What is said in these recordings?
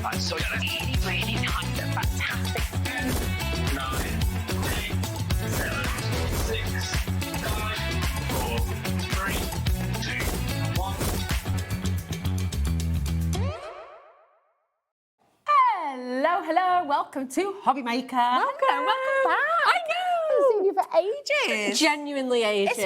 Right, so yeah, really, really nice and fantastic. 9, 8, 7, 6, 5, 4, 3, 2, 1. Hello, hello, welcome to HobbyMaker. Welcome back. I know. I haven't seen you for ages. Genuinely ages.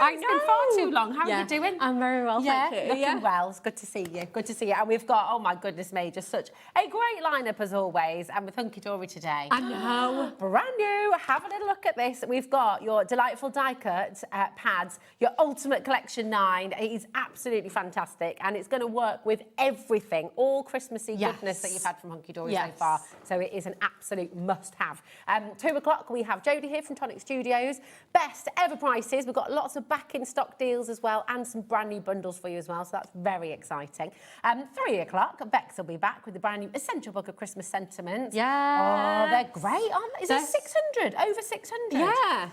It's been far too long. How are you doing? I'm very well, Yeah, thank you. looking well. It's good to see you. Good to see you. And we've got, oh my goodness me, just such a great lineup as always. And with Hunkydory today. I know. Brand new. Have a little look at this. We've got your delightful die cut pads, your Ultimate Collection 9. It is absolutely fantastic. And it's going to work with everything, all Christmassy goodness that you've had from Hunkydory so far. So it is an absolute must-have. 2 o'clock, we have Jodie here from Tonic Studios. Best ever prices. We've got lots of back in stock deals as well and some brand new bundles for you as well, so that's very exciting. 3 o'clock, Bex will be back with the brand new essential book of Christmas sentiments. Yeah. Oh, they're great, aren't they? Is it 600? Over 600? Yeah.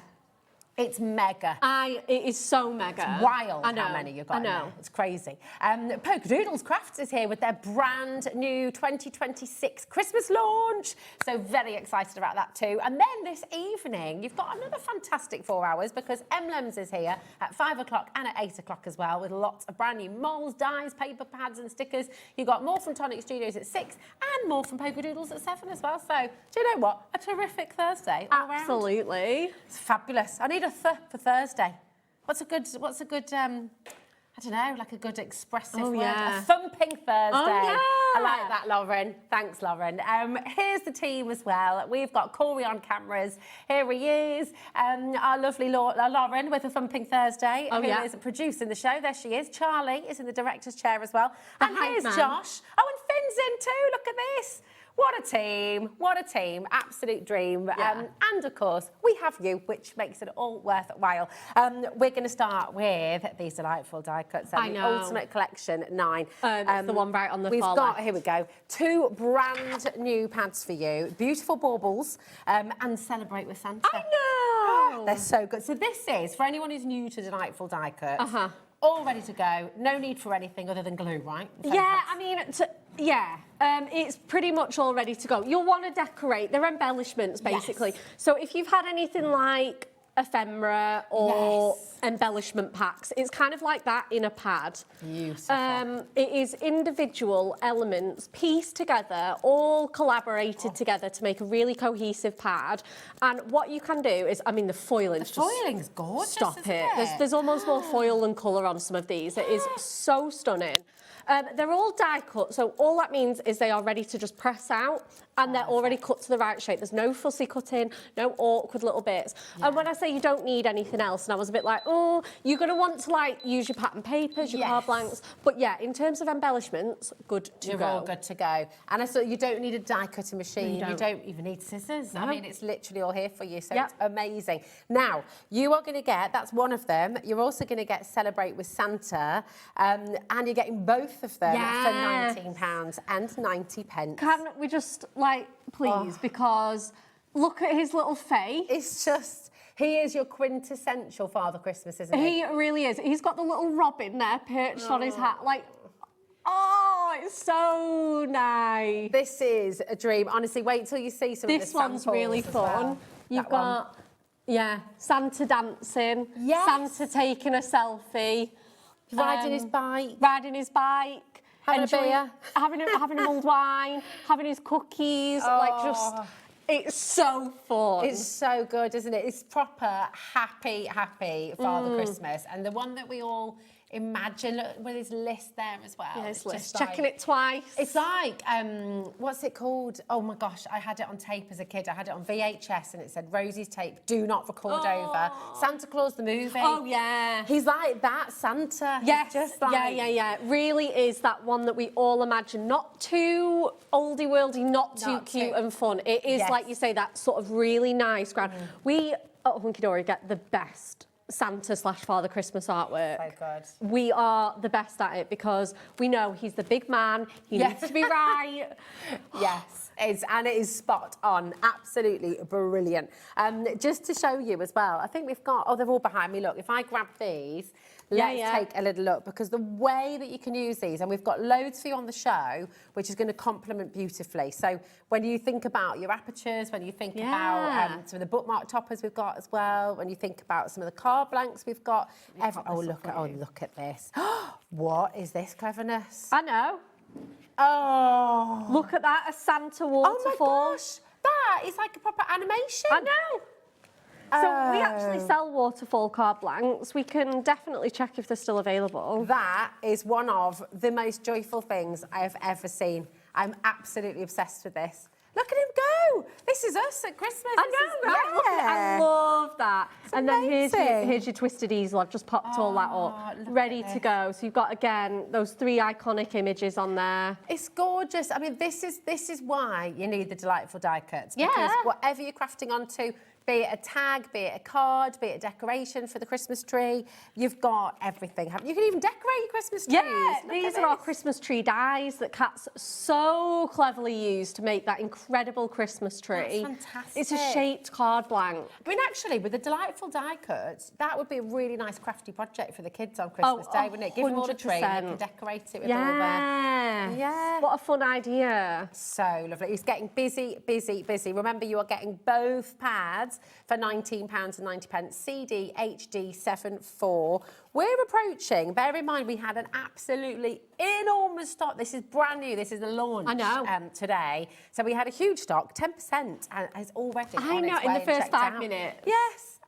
It's mega. It is so mega. It's wild I know. how many you've got I know. in there. It's crazy. Polkadoodles Crafts is here with their brand new 2026 Christmas launch. So very excited about that too. And then this evening, you've got another fantastic 4 hours because Emlems is here at 5 o'clock and at 8 o'clock as well with lots of brand new moulds, dies, paper pads and stickers. You've got more from Tonic Studios at 6 and more from Polkadoodles at 7 as well. So do you know what? A terrific Thursday all around. Absolutely. It's fabulous. I need a for Thursday. What's a good I don't know, like a good expressive word. yeah. A thumping Thursday. yeah. I like that, Lauren. Thanks, Lauren. Here's the team as well. We've got Corey on cameras. Here he is. Our lovely Lauren with a thumping Thursday, who is producing the show. There she is. Charlie is in the director's chair as well. And here's Josh. Oh, and Finn's in too. Look at this. What a team, what a team, absolute dream. Yeah. And of course, we have you, which makes it all worthwhile. We're going to start with these delightful die cuts. I the know. Ultimate Collection 9. The one right on the We've far got, left. here we go, 2 brand new pads for you. Beautiful baubles and Celebrate with Santa. I know. They're so good. So this is, for anyone who's new to Delightful Die Cuts, all ready to go. No need for anything other than glue, right? Yeah, I mean, it's pretty much all ready to go. You'll want to decorate. They're embellishments, basically. Yes. So if you've had anything like ephemera or embellishment packs, it's kind of like that in a pad. Beautiful. It is individual elements pieced together, all collaborated together to make a really cohesive pad. And what you can do is, I mean, the foiling's Foiling's gorgeous, stop isn't it. it? There's almost more foil than colour on some of these. It is so stunning. They're all die cut, so all that means is they are ready to just press out and they're already cut to the right shape. There's no fussy cutting, no awkward little bits. And when I say you don't need anything else, and I was a bit like, oh, you're going to want to like use your pattern papers, your card blanks. But yeah, in terms of embellishments, good to go. You're all good to go. And I thought you don't need a die cutting machine. You You don't. don't even need scissors. No. I mean, it's literally all here for you. So it's amazing. Now, you are going to get, that's one of them. You're also going to get Celebrate with Santa. And you're getting both of them for £19.90. Can we just, like, please, because look at his little face. It's just, he is your quintessential Father Christmas, isn't he? He really is. He's got the little robin there perched on his hat, like, oh, it's so nice. This is a dream. Honestly, wait till you see some of the This one's samples really as fun. well. You've That one. got, Santa dancing, Yes. Santa taking a selfie, Riding his bike. riding his bike, Having a enjoying- beer. having a mulled wine, having his cookies, like just, it's so fun. It's so good, isn't it? It's proper happy Father Christmas. And the one that we all imagine, look, with his list there as well. Yeah, It's his list. just Checking like- it twice. It's like, what's it called? Oh my gosh, I had it on tape as a kid. I had it on VHS and it said, Rosie's tape, do not record over. Santa Claus the movie. Oh, yeah. He's like that, Santa. He's Yes, just like... yeah. Really is that one that we all imagine. Not too oldie worldy, not too cute and fun. It is, like you say, that sort of really nice ground. We at Hunkydory get the best Santa/Father Christmas artwork. So good. We are the best at it because we know he's the big man. He needs to be right. Yes, and it is spot on. Absolutely brilliant. Just to show you as well, I think we've got, oh, they're all behind me. Look, if I grab these, let's yeah. take a little look, because the way that you can use these, and we've got loads for you on the show, which is going to complement beautifully. So when you think about your apertures, when you think about some of the bookmark toppers we've got as well, when you think about some of the card blanks we've got, look at this. What is this cleverness? I know. Oh, Look at that, a Santa waterfall. Oh my gosh, that is like a proper animation. I know. So we actually sell waterfall card blanks. We can definitely check if they're still available. That is one of the most joyful things I have ever seen. I'm absolutely obsessed with this. Look at him go. This is us at Christmas. I know, right? Look at it. I love that. It's and then amazing. here's your twisted easel. I've just popped all that up, ready to go. So you've got, again, those 3 iconic images on there. It's gorgeous. I mean, this is why you need the delightful die cuts. Yeah. Because whatever you're crafting onto, be it a tag, be it a card, be it a decoration for the Christmas tree, you've got everything. You can even decorate your Christmas trees. Yeah, Look these at are our this. Christmas tree dies that Kat's so cleverly used to make that incredible Christmas tree. That's fantastic. It's a shaped card blank. I mean, actually, with the delightful die cuts, that would be a really nice crafty project for the kids on Christmas Day, wouldn't it? Give them all a tree and they can decorate it with all their... Yeah. What a fun idea. So lovely. It's getting busy, busy, busy. Remember, you are getting both pads for £19.90, CD HD 7.4. We're approaching, bear in mind, we had an absolutely enormous stock. This is brand new. This is the launch I know. Today. So we had a huge stock, 10% is already I on know, its in way the and first checked 5 out. minutes. Yes.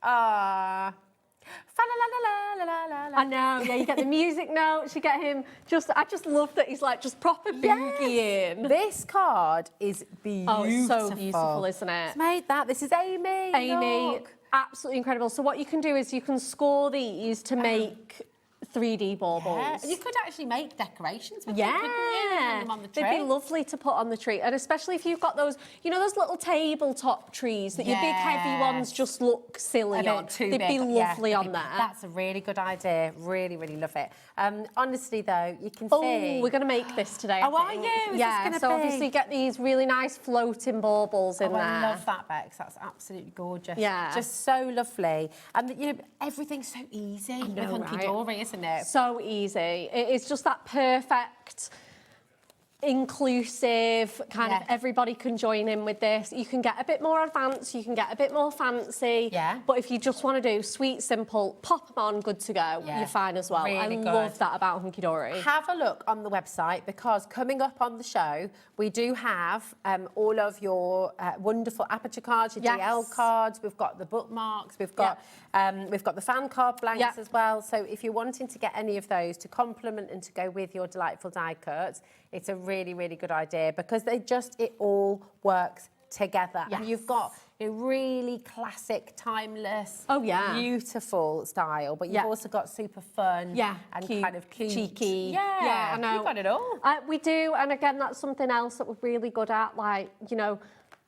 Fa-la-la-la-la-la-la-la. I know, yeah, you get the music notes, you get him I just love that he's like just proper boogieing. This card is beautiful. Oh, it's so beautiful, isn't it? It's made that. This is Amy. Amy, Look. absolutely incredible. So what you can do is you can score these to make 3D baubles. Yeah. And you could actually make decorations with them, couldn't you? Hang them on the tree. They'd be lovely to put on the tree. And especially if you've got those, you know, those little tabletop trees that your big heavy ones just look silly A on. bit too They'd big. be lovely Yeah, on there. That's a really good idea. Really, really love it. Honestly, though, you can Oh, see... we're going to make this today. Oh, I are think. you? Is this Yeah, gonna so be? obviously get these really nice floating baubles in there. I love that, Bex. That's absolutely gorgeous. Yeah. Just so lovely. And, you know, everything's so easy know, with Hunkydory, isn't it? So easy. It is just that perfect, inclusive kind of everybody can join in with this. You can get a bit more advanced, you can get a bit more fancy. Yeah. But if you just want to do sweet, simple, pop them on, good to go, Yeah. you're fine as well. Really I good. love that about Hunkydory. Have a look on the website, because coming up on the show, we do have all of your wonderful aperture cards, your DL cards. We've got the bookmarks. We've got the fan card blanks as well. So if you're wanting to get any of those to complement and to go with your delightful die cuts, it's a really, really good idea, because it all works together. Yes. And you've got a really classic, timeless, beautiful style, but you've also got super fun and cute, kind of cute. cheeky. Yeah, I know. You've got it all. We do, and again, that's something else that we're really good at, like, you know,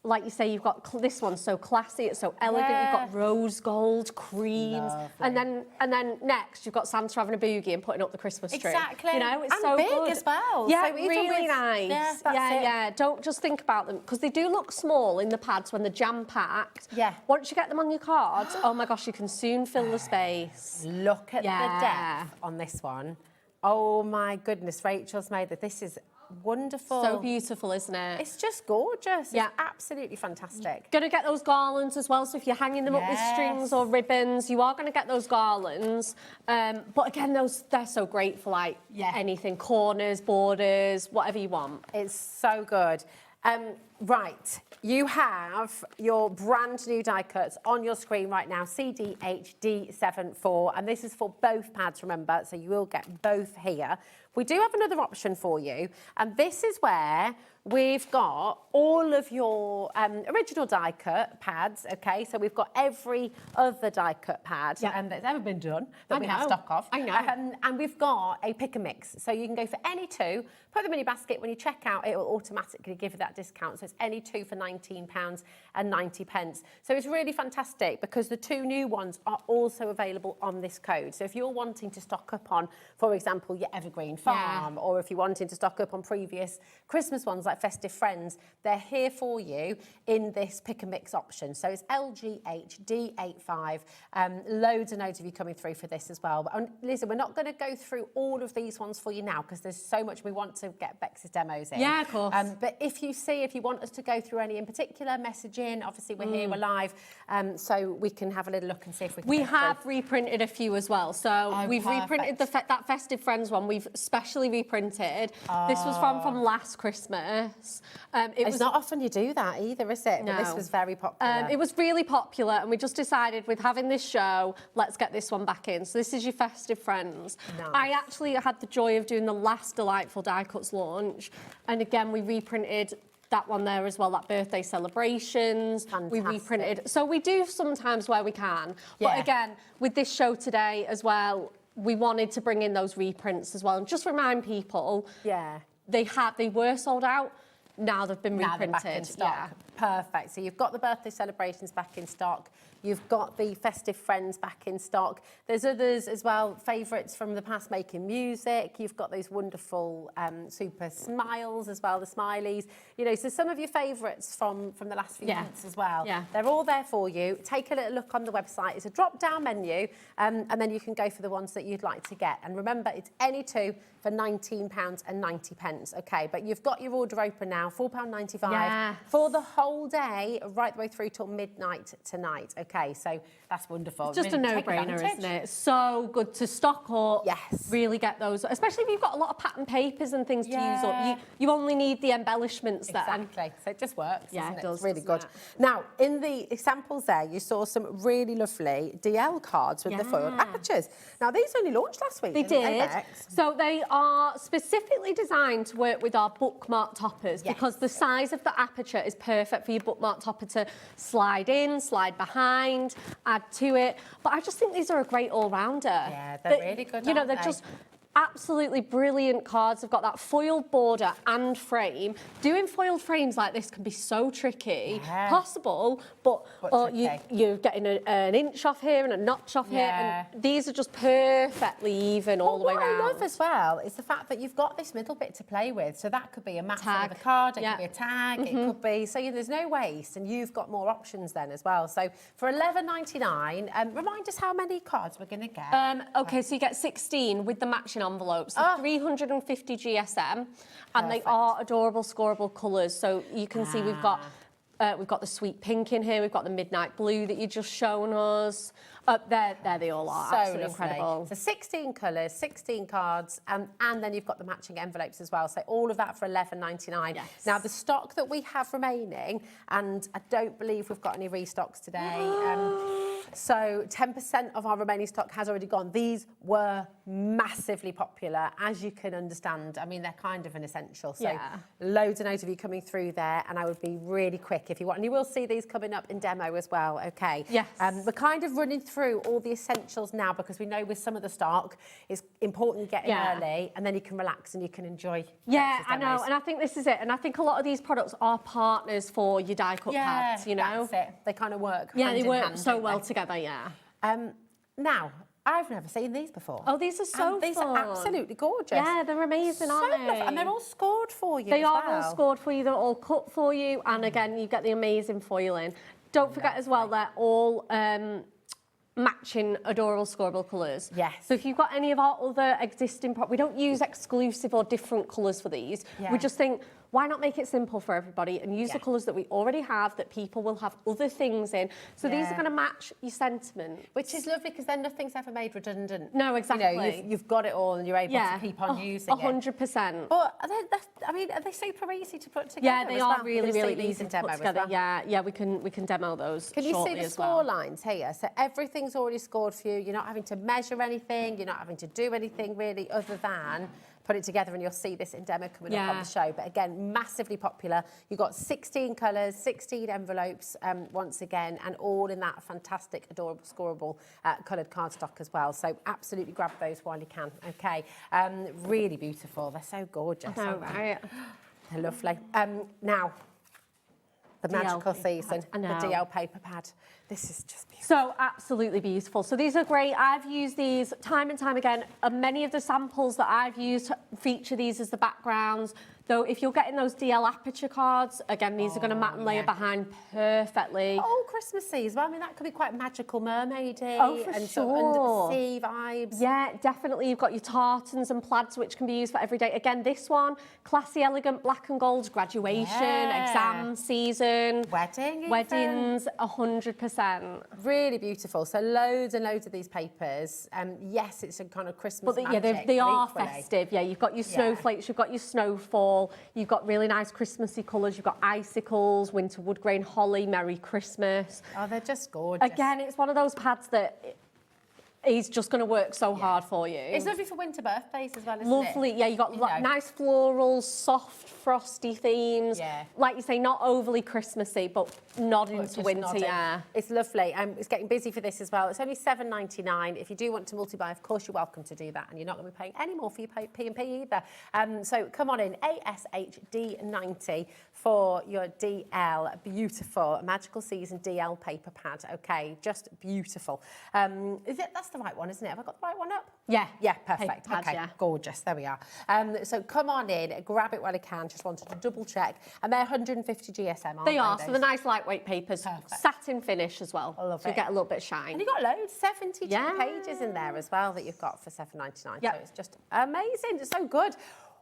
like you say, you've got this one's so classy, it's so elegant. You've got rose gold, creams, and then next you've got Santa having a boogie and putting up the Christmas tree. Exactly. You know, it's and so big good as well. Yeah, so even really with, nice. Yeah, Don't just think about them, because they do look small in the pads when they're jam packed. Yeah. Once you get them on your cards, oh my gosh, you can soon fill the space. Look at the depth on this one. Oh my goodness, Rachel's made that. This is wonderful. So beautiful, isn't it? It's just gorgeous. Yeah. It's absolutely fantastic. Going to get those garlands as well, so if you're hanging them up with strings or ribbons, you are going to get those garlands. But again, they're so great for like anything, corners, borders, whatever you want. It's so good. Right, you have your brand new die cuts on your screen right now, CD HD 7.4, and this is for both pads, remember, so you will get both here. We do have another option for you, and this is where we've got all of your original die cut pads, okay? So we've got every other die cut pad that's ever been done that we have stock of. I know. And we've got a pick and mix. So you can go for any two, put them in your basket. When you check out, it will automatically give you that discount. So There's any two for £19.90. So it's really fantastic because the two new ones are also available on this code. So if you're wanting to stock up on, for example, your Evergreen Farm, or if you're wanting to stock up on previous Christmas ones like Festive Friends, they're here for you in this pick and mix option. So it's LGHD85. Loads and loads of you coming through for this as well. But listen, we're not going to go through all of these ones for you now because there's so much we want to get Bex's demos in. Yeah, of course. But if you want us to go through any in particular, message in. Obviously, we're here, we're live, so we can have a little look and see if we can. We have reprinted a few as well. So we've reprinted that Festive Friends one. We've specially reprinted. This was from last Christmas. It's not often you do that either, is it? No. But this was very popular. It was really popular, and we just decided with having this show, let's get this one back in. So this is your Festive Friends. Nice. I actually had the joy of doing the last Delightful Die Cuts launch, and again we reprinted that one there as well, that birthday celebrations. Fantastic. We reprinted. So we do sometimes where we can. Yeah. But again, with this show today as well, we wanted to bring in those reprints as well and just remind people. Yeah. They were sold out. Now they've been Now reprinted. they're back in stock. Perfect. So you've got the birthday celebrations back in stock. You've got the Festive Friends back in stock. There's others as well, favourites from the past making music. You've got those wonderful super smiles as well, the smileys. You know, so some of your favourites from the last few months as well. Yeah. They're all there for you. Take a little look on the website. It's a drop-down menu, and then you can go for the ones that you'd like to get. And remember, it's any two for £19.90. Okay, but you've got your order open now, £4.95 for the whole day, right the way through till midnight tonight. Okay, so that's wonderful. It's just a Take no-brainer, advantage. isn't it? So good to stock up. Yes. Really get those, especially if you've got a lot of pattern papers and things to use up. You only need the embellishments then. Exactly. So it just works. Yeah, doesn't it does, It's really doesn't good. Now, in the examples there, you saw some really lovely DL cards with the foiled apertures. Now, these only launched last week. They didn't did. Bex? So they are specifically designed to work with our bookmark toppers because the size of the aperture is perfect for your bookmark topper to slide in, slide behind, add to it. But I just think these are a great all-rounder. Yeah, they're really good, You know, aren't they're they? just absolutely brilliant cards. They've got that foiled border and frame. Doing foiled frames like this can be so tricky. Yeah. Possible, but tricky. you're getting an inch off here and a notch off here, and these are just perfectly even all the way around. What I love as well is the fact that you've got this middle bit to play with. So that could be a map Tag. of the card, it Yeah. could be a tag, it could be, so there's no waste, and you've got more options then as well. So for £11.99, remind us how many cards we're going to get. Okay, so you get 16 with the matching envelopes, so 350 GSM, and they Perfect. are adorable, scoreable colours. So you can see we've got the sweet pink in here, we've got the midnight blue that you just shown us. There they all are, So absolutely lovely. incredible. So 16 colours, 16 cards, and then you've got the matching envelopes as well. So all of that for £11.99. Yes. Now, the stock that we have remaining, and I don't believe we've got any restocks today. So 10% of our remaining stock has already gone. These were massively popular, as you can understand. I mean, they're kind of an essential. So loads and loads of you coming through there, and I would be really quick if you want. And you will see these coming up in demo as well, okay? Yes. We're kind of running through all the essentials now because we know with some of the stock, it's important you get in early, and then you can relax and you can enjoy. Yeah, Bex's I know, demos. and I think this is it. And I think a lot of these products are partners for your die cut pads, you know? That's it. They kind of work. Yeah, hand they in work hand, so don't well they? together, yeah. Now, I've never seen these before. Oh, these are so And these fun. are absolutely gorgeous. Yeah, they're amazing, So aren't they? lovely. And they're all scored for you They as are well. all scored for you, they're all cut for you, and again, you get the amazing foiling. Don't forget as well, they're all matching adorable scoreable colours. Yes. So if you've got any of our other existing we don't use exclusive or different colours for these. Yeah. We just think, why not make it simple for everybody and use the colours that we already have that people will have other things in. So these are going to match your sentiment. Which is lovely because then nothing's ever made redundant. No, exactly. You know, you've got it all and you're able to keep on using it. 100%. But are they super easy to put together? Yeah, they as are well? really, We're gonna really see these easy in to demo put as together. well. Yeah, we can demo those. Can you see shortly the as score well. lines here? So everything's already scored for you. You're not having to measure anything. You're not having to do anything really other than put it together, and you'll see this in demo coming up on the show. But again, massively popular. You've got 16 colours, 16 envelopes once again, and all in that fantastic, adorable, scoreable coloured cardstock as well. So absolutely grab those while you can. Okay, really beautiful. They're so gorgeous. I know, aren't they? right? They're lovely. Now, The magical season, I the know. DL paper pad. This is just beautiful. So absolutely beautiful. So these are great. I've used these time and time again. And many of the samples that I've used feature these as the backgrounds. Though if you're getting those DL aperture cards, again, these are going to matte and layer behind perfectly. Oh, Christmassy as well. I mean, that could be quite magical mermaidy. Oh, for and sure. Sort of undersea vibes. Yeah, definitely. You've got your tartans and plaids, which can be used for every day. Again, this one, classy, elegant, black and gold, graduation, exam season. Wedding even. Weddings, 100%. Really beautiful. So loads and loads of these papers. Yes, it's a kind of Christmas But magic, they but are equally. festive. Yeah, you've got your snowflakes, you've got your snowfall, you've got really nice Christmassy colours, you've got icicles, winter wood grain, holly, Merry Christmas. Oh, they're just gorgeous. Again, it's one of those pads that is just going to work so hard for you. It's lovely for winter birthdays as well, isn't Lovely, it? yeah, you've got nice florals, soft, frosty themes. Yeah. Like you say, not overly Christmassy, but nodding Just to winter, nodding. yeah. It's lovely. It's getting busy for this as well. It's only $7.99. If you do want to multi-buy, of course, you're welcome to do that, and you're not going to be paying any more for your P&P either. So come on in, ASHD90 for your DL. Beautiful, magical season DL paper pad. Okay, just beautiful. That's the right one, isn't it? Have I got the right one up? Yeah. Yeah, perfect. Paper pads, Okay, yeah. gorgeous. There we are. So come on in, grab it while you can. Just wanted to double check. And they're 150 GSM, aren't They are, so those? the nice lightweight papers, Perfect. satin finish as well. I love so it. you get a little bit of shine. And you've got loads, 72 Yeah. pages in there as well that you've got for $7.99. Yep. So it's just amazing. It's so good.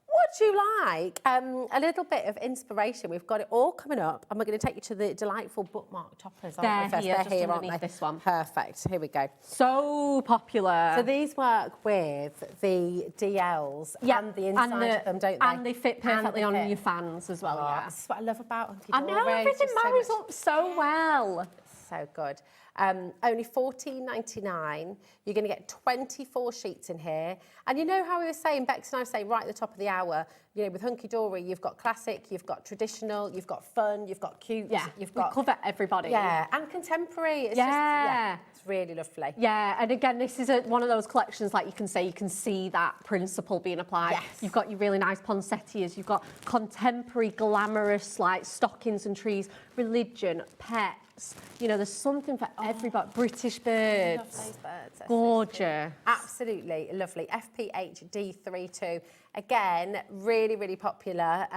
Would you like a little bit of inspiration? We've got it all coming up, and we're going to take you to the delightful bookmark toppers. aren't we, They're first? here, just aren't underneath they? this one. Perfect. Here we go. So popular. So these work with the DLs and the inside of them, don't they? And they fit perfectly on fit. your fans as well, Oh, yeah. This is what I love about Hunkydory. I know, everything Just so marries much- up so well. So good. Only $14.99. You're going to get 24 sheets in here. And you know how we were saying, Bex and I were saying right at the top of the hour, you know, with Hunkydory, you've got classic, you've got traditional, you've got fun, you've got cute, Yeah, you've we got... cover everybody. Yeah, and contemporary. It's Yeah. Just, it's really lovely. Yeah, and again, this is one of those collections, like you can say, you can see that principle being applied. Yes. You've got your really nice poinsettias, you've got contemporary, glamorous, like stockings and trees, religion, pets. You know, there's something for everybody. British birds. Love those birds. They're so Gorgeous. Absolutely lovely. FPHD32. Again, really, really popular.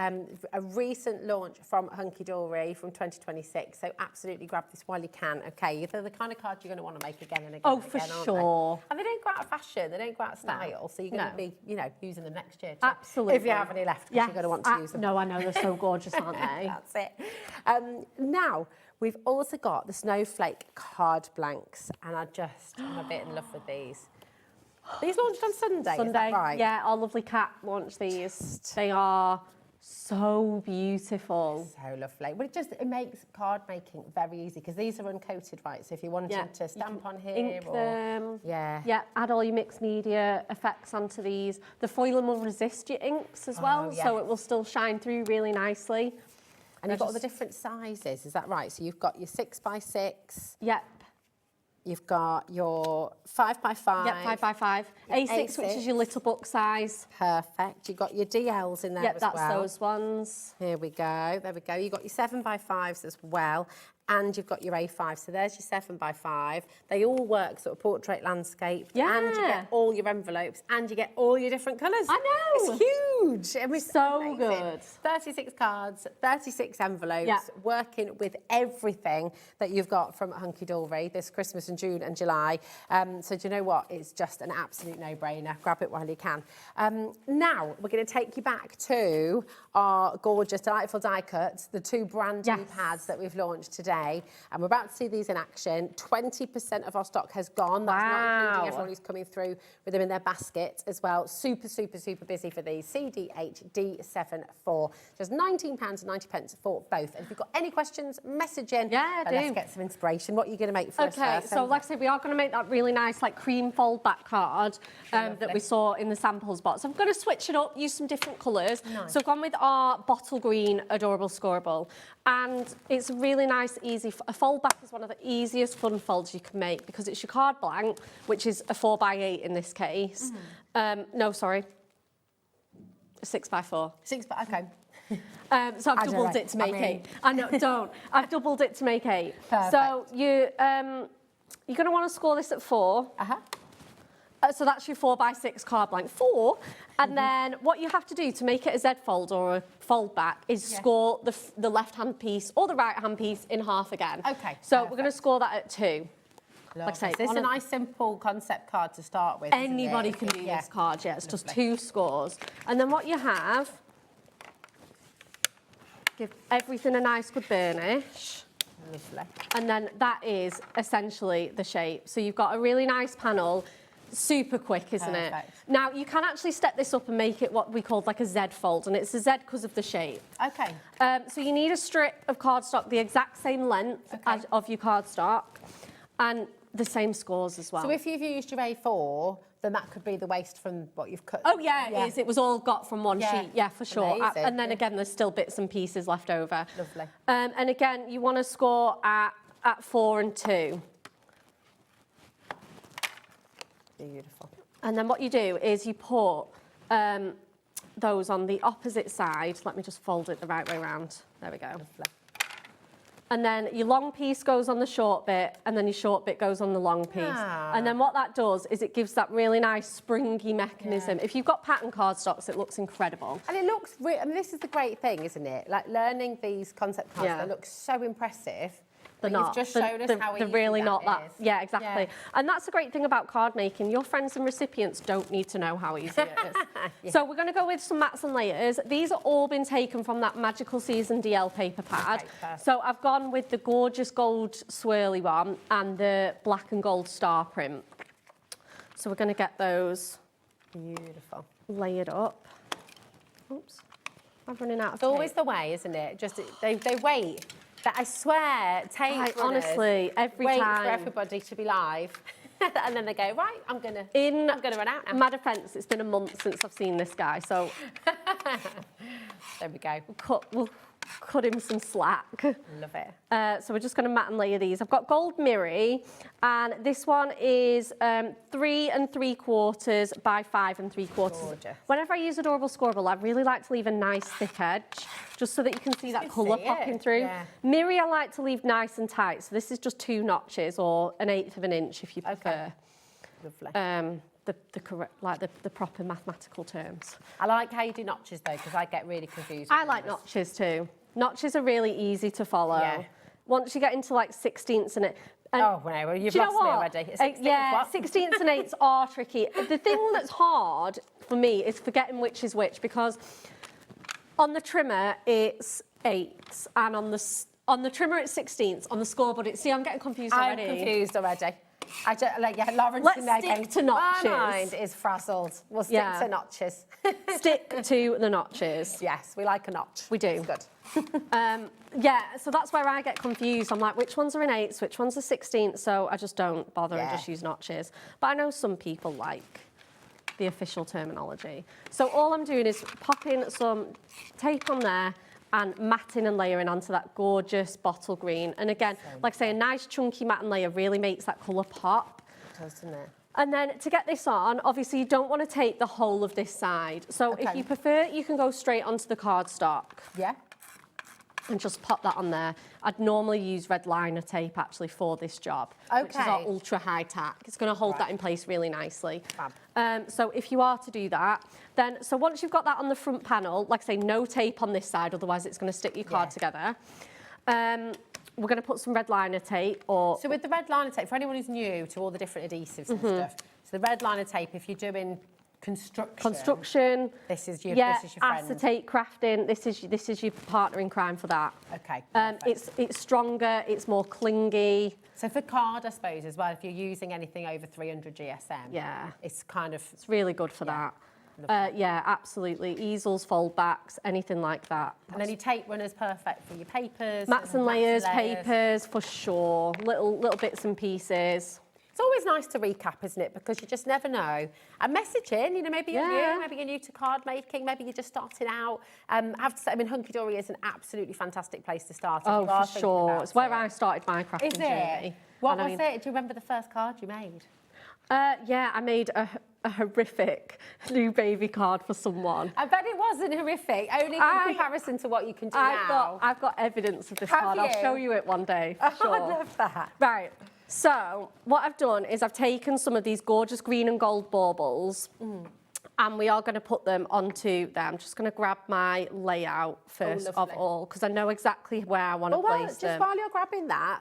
A recent launch from Hunkydory from 2026. So absolutely grab this while you can. Okay, they're the kind of cards you're going to want to make again and again. Oh, and for again, aren't sure. they? And they don't go out of fashion. They don't go out of style. So you're going No. to be, you know, using them next year. Too, Absolutely. If you have any left, because you're going to want to use them. No, I know, they're so gorgeous, aren't they? That's it. Now, we've also got the snowflake card blanks, and I'm a bit in love with these. These launched on Sunday, is that right? Yeah, our lovely cat launched these. They are so beautiful. So lovely. Well, it makes card making very easy because these are uncoated, right? So if you wanted to stamp on here Ink them. Yeah. Yeah, add all your mixed media effects onto these. The foiling will resist your inks as well, so yes. it will still shine through really nicely. And you've got all the different sizes, is that right? So you've got your 6x6. Yep. You've got your 5x5. Yep, 5x5. A6, which is your little book size. Perfect. You've got your DLs in there Yep, as that's well. those ones. Here we go. There we go. You've got your 7x5s as well. And you've got your A5. So there's your 7x5. They all work sort of portrait landscape. Yeah. And you get all your envelopes and you get all your different colours. I know. It's huge. I mean, it's So amazing. good. 36 cards, 36 envelopes, Yeah. working with everything that you've got from Hunkydory this Christmas in June and July. So do you know what? It's just an absolute no-brainer. Grab it while you can. Now, we're going to take you back to our gorgeous, delightful die cuts, the two brand new pads that we've launched today. And we're about to see these in action. 20% of our stock has gone. That's not including everyone who's coming through with them in their basket as well. Super, super, super busy for these. CDHD74. Just £19.90 for both. And if you've got any questions, message in. Yeah, But let's get some inspiration. What are you going to make for us Okay, first? so like I said, we are going to make that really nice like cream fold back card that we saw in the samples box. I'm going to switch it up, use some different colours. Nice. So I've gone with our bottle green adorable scoreable, and it's really nice, easy. A fold back is one of the easiest fun folds you can make because it's your card blank, which is a 4x8 in this case. No, sorry, 6x4. Okay. So I've doubled it to make 8. I know, don't. I've doubled it to make 8. Perfect. So you're going to want to score this at 4. So that's your 4x6 card blank, 4. And then what you have to do to make it a Z fold or a fold back is score the left-hand piece or the right-hand piece in half again. Okay. So we're going to score that at 2. Like I say, this is a nice simple concept card to start with. Anybody can do this card, yeah. It's just 2 scores. And then what you have, give everything a nice good burnish. Lovely. And then that is essentially the shape. So you've got a really nice panel. Super quick, isn't it? Now, you can actually step this up and make it what we call like a Z fold, and it's a Z because of the shape. Okay. So you need a strip of cardstock the exact same length as of your cardstock, and the same scores as well. So if you've used your A4, then that could be the waste from what you've cut. Oh, yeah, it is. It was all got from one sheet. Yeah, for sure. Amazing. And then again, there's still bits and pieces left over. Lovely. And again, you want to score at 4 and 2. Beautiful. And then what you do is you put those on the opposite side. Let me just fold it the right way around. There we go. Lovely. And then your long piece goes on the short bit, and then your short bit goes on the long piece. And then what that does is it gives that really nice springy mechanism. If you've got pattern cardstocks, it looks incredible. And it looks, I mean, this is the great thing, isn't it? Like learning these concept cards, they look so impressive. They're But not. You've just shown us how they're easy really not that. is. Yeah, exactly. And that's the great thing about card making. Your friends and recipients don't need to know how easy it is. So we're going to go with some mats and layers. These are all been taken from that Magical Season DL paper pad. So I've gone with the gorgeous gold swirly one and the black and gold star print. So we're going to get those Beautiful. layered up. Oops, I'm running out of It's tape. always the way, isn't it? Just they wait. But I swear, tape runners honestly, every wait time. for everybody to be live. And then they go, right, I'm gonna run out now. My defence, it's been a month since I've seen this guy, so There we go. we'll cut him some slack. Love it. So we're just going to mat and layer these. I've got gold mirror, and this one is 3 3/4 by 5 3/4. Gorgeous. Whenever I use Adorable Scoreable, I really like to leave a nice thick edge, just so that you can see that colour popping through. Mirror, I like to leave nice and tight, so this is just 2 notches or 1/8 of an inch if you prefer. Lovely. The correct, like the proper mathematical terms. I like how you do notches though, because I get really confused. I like notches too. Notches are really easy to follow. Yeah. Once you get into like 16ths and it. And Oh, well, you've do you know lost me what? already. 16th Yeah, what? 16ths and 8s are tricky. The thing that's hard for me is forgetting which is which, because on the trimmer it's 8s and on the trimmer it's 16ths. On the scoreboard it's. See, I'm getting confused already. I'm confused already. I just, like, yeah, Lauren's Let's in there stick going, to notches. My mind is frazzled. We'll stick to notches. Stick to the notches. Yes, we like a notch. We do. It's good. Yeah, so that's where I get confused. I'm like, which ones are in 8s, which ones are 16ths? So I just don't bother and just use notches. But I know some people like the official terminology. So all I'm doing is popping some tape on there and matting and layering onto that gorgeous bottle green. And again, like I say, a nice chunky mat and layer really makes that colour pop. Doesn't it? And then to get this on, obviously you don't want to tape the whole of this side. So if you prefer, you can go straight onto the cardstock. Yeah. And just pop that on there. I'd normally use red liner tape actually for this job, which is our ultra high tack. It's going to hold that in place really nicely. So if you are to do that, then so once you've got that on the front panel, like I say, no tape on this side, otherwise it's going to stick your card together. We're going to put some red liner tape or... So with the red liner tape, for anyone who's new to all the different adhesives and stuff, so the red liner tape, if you're doing construction, this is your friend. Acetate crafting, this is your partner in crime for that. Okay. It's stronger, it's more clingy. So for card, I suppose, as well, if you're using anything over 300 GSM, it's kind of... It's really good for that. Yeah, absolutely. Easels, foldbacks, anything like that. And then your tape runner's perfect for your papers. Mats and layers, papers, for sure. Little bits and pieces. It's always nice to recap, isn't it? Because you just never know. And message in, you know, maybe you're new to card making, maybe you're just starting out. I have to say, I mean, Hunkydory is an absolutely fantastic place to start. Oh, for sure. It's where I started my crafting journey. What was it? Do you remember the first card you made? Yeah, I made a horrific new baby card for someone. I bet it wasn't horrific, only in comparison to what you can do now. I've got evidence of this Have card. you? I'll show you it one day, for Oh, sure. I love that. Right, so what I've done is I've taken some of these gorgeous green and gold baubles and we are going to put them onto there. I'm just going to grab my layout first of lovely. all because I know exactly where I want to Well, place them. just while you're grabbing that,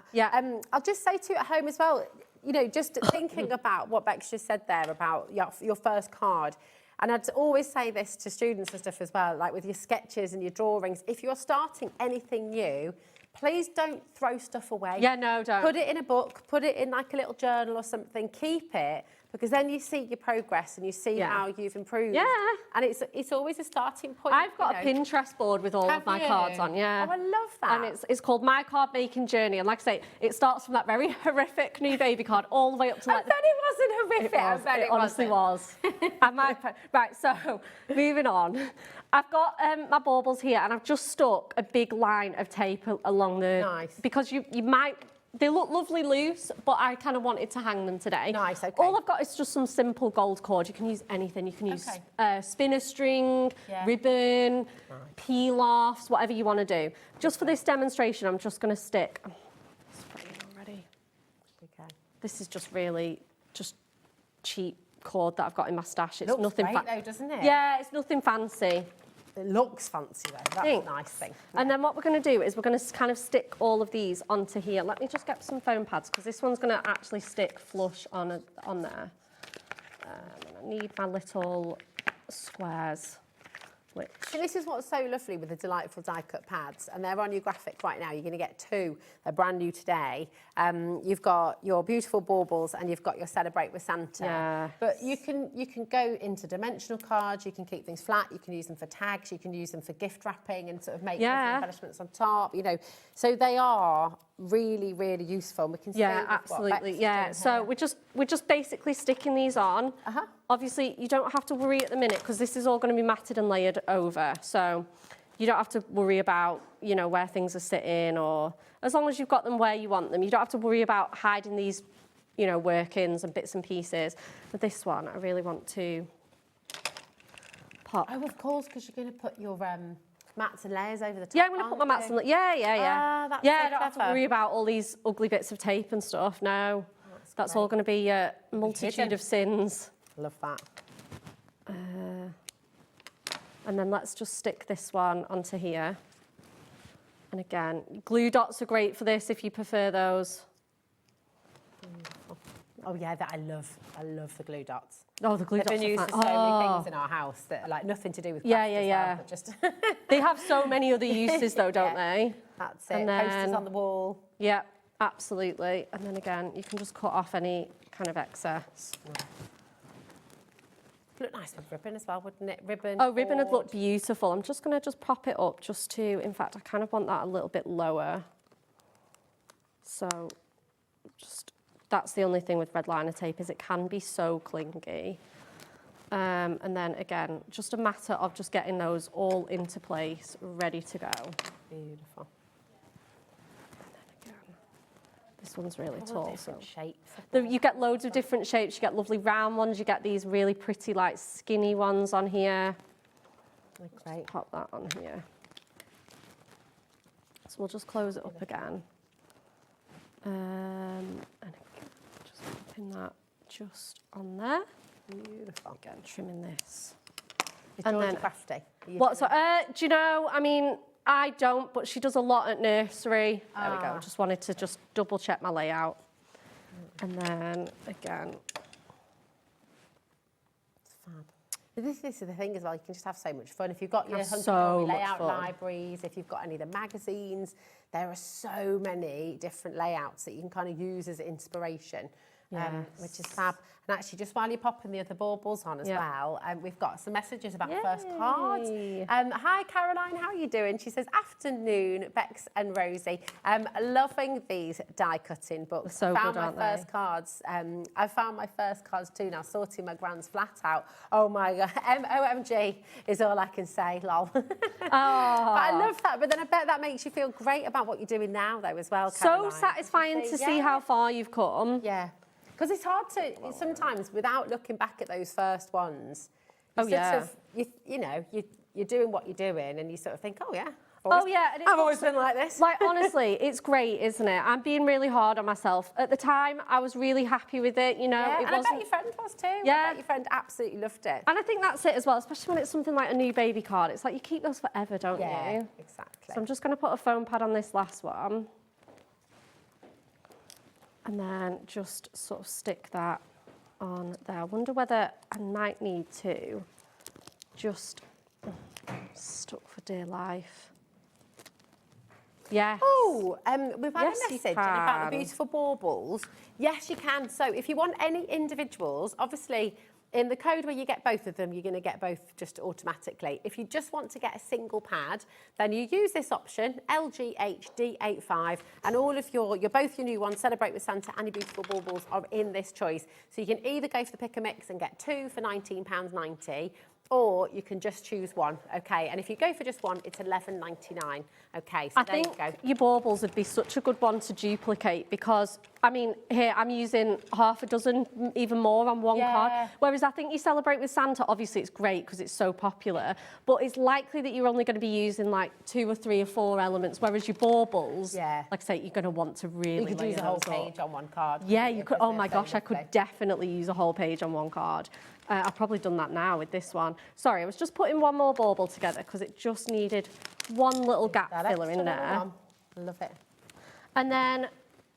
I'll just say to you at home as well, you know, just thinking about what Bex just said there about your first card. And I'd always say this to students and stuff as well, like with your sketches and your drawings, if you're starting anything new, please don't throw stuff away. Yeah, no, don't. Put it in a book, put it in like a little journal or something, keep it, because then you see your progress and you see how you've improved. Yeah. And it's always a starting point. I've got you a know. Pinterest board with all Have of my you? cards on, yeah. Oh, I love that. And it's called My Card Making Journey. And like I say, it starts from that very horrific new baby card all the way up to I like... bet it wasn't horrific. I bet it honestly was. Right, so moving on. I've got my baubles here and I've just stuck a big line of tape along the... Nice. Because you might... They look lovely loose, but I kind of wanted to hang them today. Nice, okay. All I've got is just some simple gold cord. You can use anything. You can use spinner string, ribbon, peel-offs, whatever you want to do. Just for this demonstration, I'm just going to stick... Oh, it's spraying already. Okay. This is just really just cheap cord that I've got in my stash. It's Looks nothing great though, doesn't it? Yeah, it's nothing fancy. It looks fancy though. That's Thanks. a nice thing. And then what we're going to do is we're going to kind of stick all of these onto here. Let me just get some foam pads because this one's going to actually stick flush on there. And I need my little squares. So this is what's so lovely with the delightful die cut pads, and they're on your graphic right now. You're going to get two. They're brand new today. You've got your beautiful baubles and you've got your Celebrate with Santa. Yeah. But you can go into dimensional cards. You can keep things flat. You can use them for tags. You can use them for gift wrapping and sort of make different embellishments on top. You know, so they are really, really useful. And we can see absolutely. Yeah. So we're just basically sticking these on. Obviously, you don't have to worry at the minute because this is all going to be matted and layered over. So you don't have to worry about, you know, where things are sitting, or as long as you've got them where you want them, you don't have to worry about hiding these, you know, workings and bits and pieces. But this one, I really want to pop. Oh, of course, because you're going to put your mats and layers over the top. Yeah, I'm going to put my mats and yeah. That's Yeah, so I don't have to clever. worry about all these ugly bits of tape and stuff. No, that's all going to be a multitude of sins. Love that. And then let's just stick this one onto here. And again, glue dots are great for this if you prefer those. Oh yeah, that I love the glue dots. Oh, the glue They've dots been are used fun. for so many things in our house that are like nothing to do with craft as well, but just They have so many other uses though, don't they? That's it. And then- Posters on the wall. Yeah, absolutely. And then again, you can just cut off any kind of excess. Look nice with ribbon as well, wouldn't it? Ribbon. Oh, ribbon would cord. look beautiful. I'm just going to prop it up just to, in fact, I kind of want that a little bit lower. So just, that's the only thing with red liner tape is it can be so clingy. And then again, just a matter of just getting those all into place, ready to go. Beautiful. This one's really All tall. different shapes. You get loads of different shapes. You get lovely round ones. You get these really pretty, like, skinny ones on here. Great. Pop that on here. So we'll just close it up again. And again, just popping that just on there. Beautiful. Again, trimming this. And then crafty. What? So, do you know? I mean, I don't, but she does a lot at nursery. There we go. I just wanted to just double check my layout. And then again. Fab. But this is the thing as well, you can just have so much fun. If you've got your so Hunkydory much layout fun. libraries, if you've got any of the magazines, there are so many different layouts that you can kind of use as inspiration, which is fab. And actually, just while you're popping the other baubles on as well, we've got some messages about first cards. Hi, Caroline, how are you doing? She says, afternoon, Bex and Rosie. Loving these die cutting books. So found good, my aren't first they? cards. I found my first cards too now, sorting my grand's flat out. Oh my God, OMG is all I can say, lol. But I love that, but then I bet that makes you feel great about what you're doing now though as well, Caroline. So satisfying to see how far you've come. Yeah. Because it's hard to, sometimes without looking back at those first ones, you Oh, yeah. you're doing what you're doing and you sort of think, oh, yeah. Oh, yeah. And I've always been like this. Like, honestly, it's great, isn't it? I'm being really hard on myself. At the time, I was really happy with it, you know. Yeah, it and wasn't... I bet your friend was too. Yeah. I bet your friend absolutely loved it. And I think that's it as well, especially when it's something like a new baby card. It's like you keep those forever, don't Yeah, you? exactly. So I'm just going to put a foam pad on this last one. And then just sort of stick that on there. I wonder whether I might need to just stuck for dear life. Yeah. Oh, we've had Yes, a you message about the can. beautiful baubles. Yes, you can. So if you want any individuals, obviously in the code where you get both of them, you're going to get both just automatically. If you just want to get a single pad, then you use this option, LGHD85, and all of both your new ones, Celebrate with Santa and your beautiful baubles, are in this choice. So you can either go for the pick and mix and get two for £19.90, or you can just choose one, okay? And if you go for just one, it's £11.99, okay? So I there think you go. your baubles would be such a good one to duplicate because, I mean, here I'm using half a dozen, even more on one card. Whereas I think you Celebrate with Santa, obviously it's great because it's so popular, but it's likely that you're only going to be using like 2 or 3 or 4 elements, whereas your baubles, like I say, you're going to want to really You could layer use a whole those up. page on one card. Yeah, you could. Because Oh my they're so gosh, I could lovely. definitely use a whole page on one card. I've probably done that now with this one. Sorry, I was just putting one more bauble together because it just needed one little gap That filler extra in little there. one. I love it. And then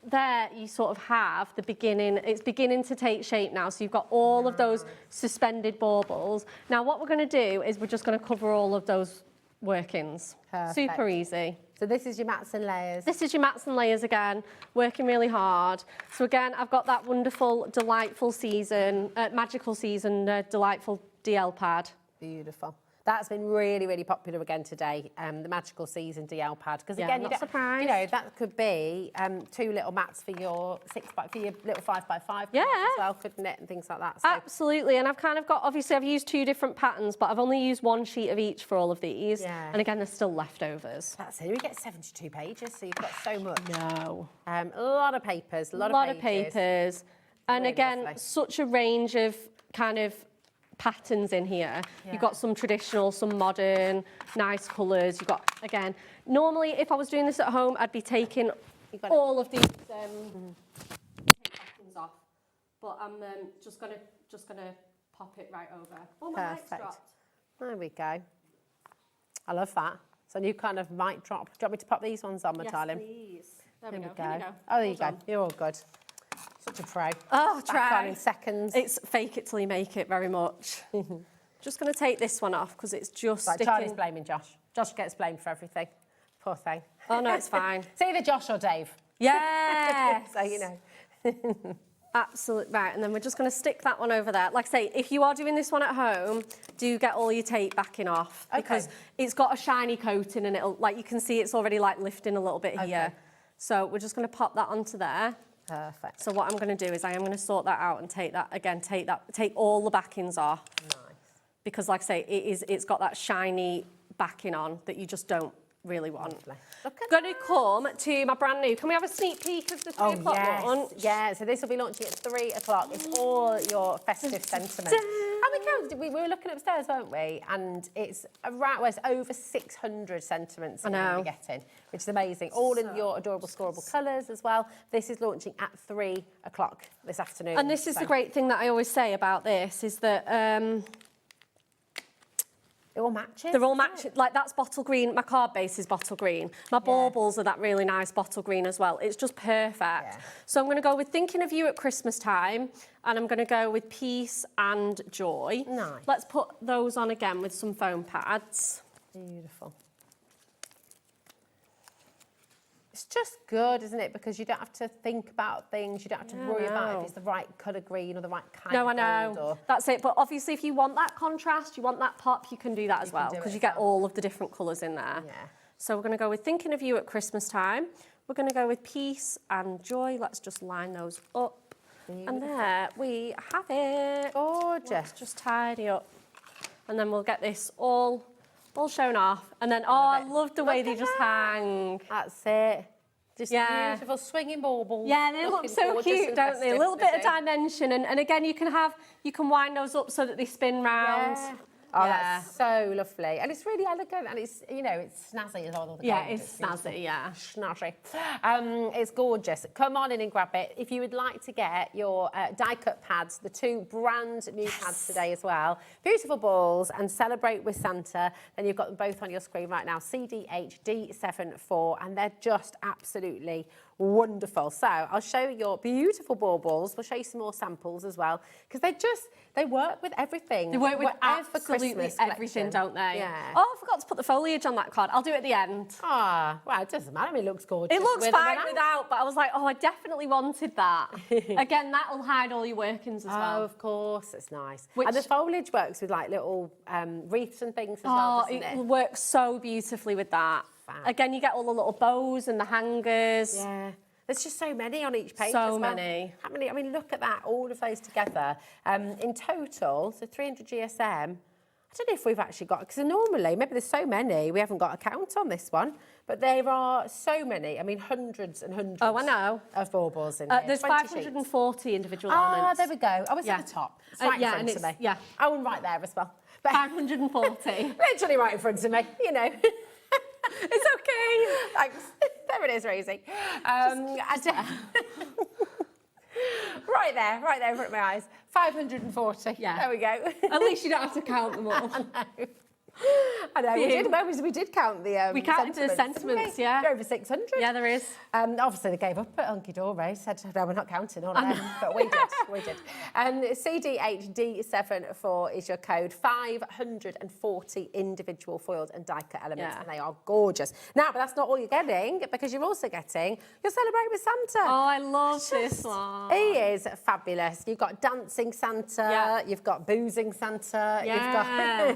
there you sort of have the beginning, it's beginning to take shape now. So you've got all of those suspended baubles. Now what we're going to do is we're just going to cover all of those workings. Perfect. Super easy. So this is your mats and layers. This is your mats and layers again, working really hard. So again, I've got that wonderful, delightful season, magical season, delightful DL pad. Beautiful. That's been really, really popular again today, the Magical Season DL pad. Because Yeah, again, I'm you not don't, surprised. you know, that could be 2 little mats for your little 5x5 Yeah. as well, couldn't it? And things like that. So Absolutely, and I've kind of got, obviously I've used 2 different patterns, but I've only used 1 sheet of each for all of these. Yeah. And again, there's still leftovers. that's it. We get 72 pages, so you've got so much. No. A lot of papers, a lot of of pages. And Really again, lovely. such a range of kind of patterns in here. Yeah. You've got some traditional, some modern, nice colours. You've got, again, normally if I was doing this at home, I'd be taking got all of these backings off. But I'm just gonna pop it right over. Oh, my mic's Perfect. dropped. There we go. I love that. So new kind of mic drop. Do you want me to pop these ones on, my Yes, darling? please. There we There go. we Here we go. go. Oh, there you Hold go. on. You're all good. Such a pro. Oh, Back try. on in seconds. It's fake it till you make it, very much. Just going to take this one off because it's just Right, sticking. Charlie's blaming Josh. Josh gets blamed for everything. Poor thing. Oh, no, it's fine. It's either Josh or Dave. Yes. So, you know. Absolutely. Right, and then we're just going to stick that one over there. Like I say, if you are doing this one at home, do get all your tape backing off because it's got a shiny coating and it'll, like you can see it's already like lifting a little bit here. So we're just going to pop that onto there. Perfect. So what I'm going to do is I am going to sort that out and take all the backings off. Nice. Because like I say, it's got that shiny backing on that you just don't really want. Lovely. Look at Going to come to my brand new. Can we have a sneak peek of the 3 o'clock yes. one? Yeah, so this will be launching at 3 o'clock. It's all your festive sentiment. And we were looking upstairs, weren't we? And it's around, well, it's over 600 sentiments that you're going to be getting, which is amazing. All in your adorable, scoreable colours as well. This is launching at 3 o'clock this afternoon. And this is the great thing that I always say about this is that it all matches. they're all matching. Like that's bottle green. My card base is bottle green. My baubles are that really nice bottle green as well. It's just perfect. Yeah. So I'm going to go with Thinking of You at Christmas Time, and I'm going to go with Peace and Joy. Nice. Let's put those on again with some foam pads. Beautiful. It's just good, isn't it? Because you don't have to think about things. You don't have to worry about if it's the right colour green or the right kind No, of I gold. know. Or... That's it. But obviously, if you want that contrast, you want that pop, you can do that as well do it because you as get well. all of the different colours in there. Yeah. So we're going to go with Thinking of You at Christmas Time. We're going to go with Peace and Joy. Let's just line those up. And there we have it. Gorgeous. Let's just tidy up. And then we'll get this all shown off. And then, oh, I love the way they just hang. That's it. Just Yeah. beautiful swinging baubles. Yeah, they look Looking so gorgeous cute, and don't they? A festive, little bit of don't they? dimension, and again, you can wind those up so that they spin round. Yeah. Oh, Yeah. that's so lovely. And it's really elegant and it's, you know, it's snazzy as well. All the Yeah, gold. it's beautiful. snazzy, yeah. Snazzy. It's gorgeous. Come on in and grab it. If you would like to get your die cut pads, the 2 brand new pads today as well, beautiful balls, and celebrate with Santa, then you've got them both on your screen right now, CDHD74, and they're just absolutely wonderful. So I'll show you your beautiful baubles. We'll show you some more samples as well, because they work with everything. They work with Whatever absolutely Christmas everything, collection. don't they? Yeah. Oh, I forgot to put the foliage on that card. I'll do it at the end. Ah, well, it doesn't matter. I mean, it looks gorgeous. It looks with or fine without. without, but I was like, oh, I definitely wanted that. Again, that'll hide all your workings as Oh, well. of course, it's nice. Which- And the foliage works with like little wreaths and things as well, Oh, doesn't it it? works so beautifully with that. Fab. Again, you get all the little bows and the hangers. Yeah. There's just so many on each page. So as well. many. How many? I mean, look at that, all of those together. In total, so 300 GSM. I don't know if we've actually got, because normally, maybe there's so many, we haven't got a count on this one, but there are so many, I mean, hundreds and hundreds Oh, I know. of baubles in here. There's 20 sheets. 540 individual Ah, elements. there we go. Oh, it's Yeah. at the top. It's right yeah, in and front of me. it's- yeah. Oh, and right there as well. But 540. literally right in front of me, you know. It's okay. Thanks. There it is, Rosie. Right there in front of my eyes. 540. Yeah. There we go. At least you don't have to count them all. I know, we did count the We counted the didn't sentiments, we? yeah. There are over 600. Yeah, there is. Obviously, they gave up at Hunkydory, said, no, we're not counting all of them, but we did. CDHD74 is your code. 540 individual foiled and die cut elements, Yeah. and they are gorgeous. Now, but that's not all you're getting, because you're also getting your Celebrate with Santa. Oh, I love this one. He is fabulous. You've got dancing Santa, Yeah. you've got boozing Santa, Yeah.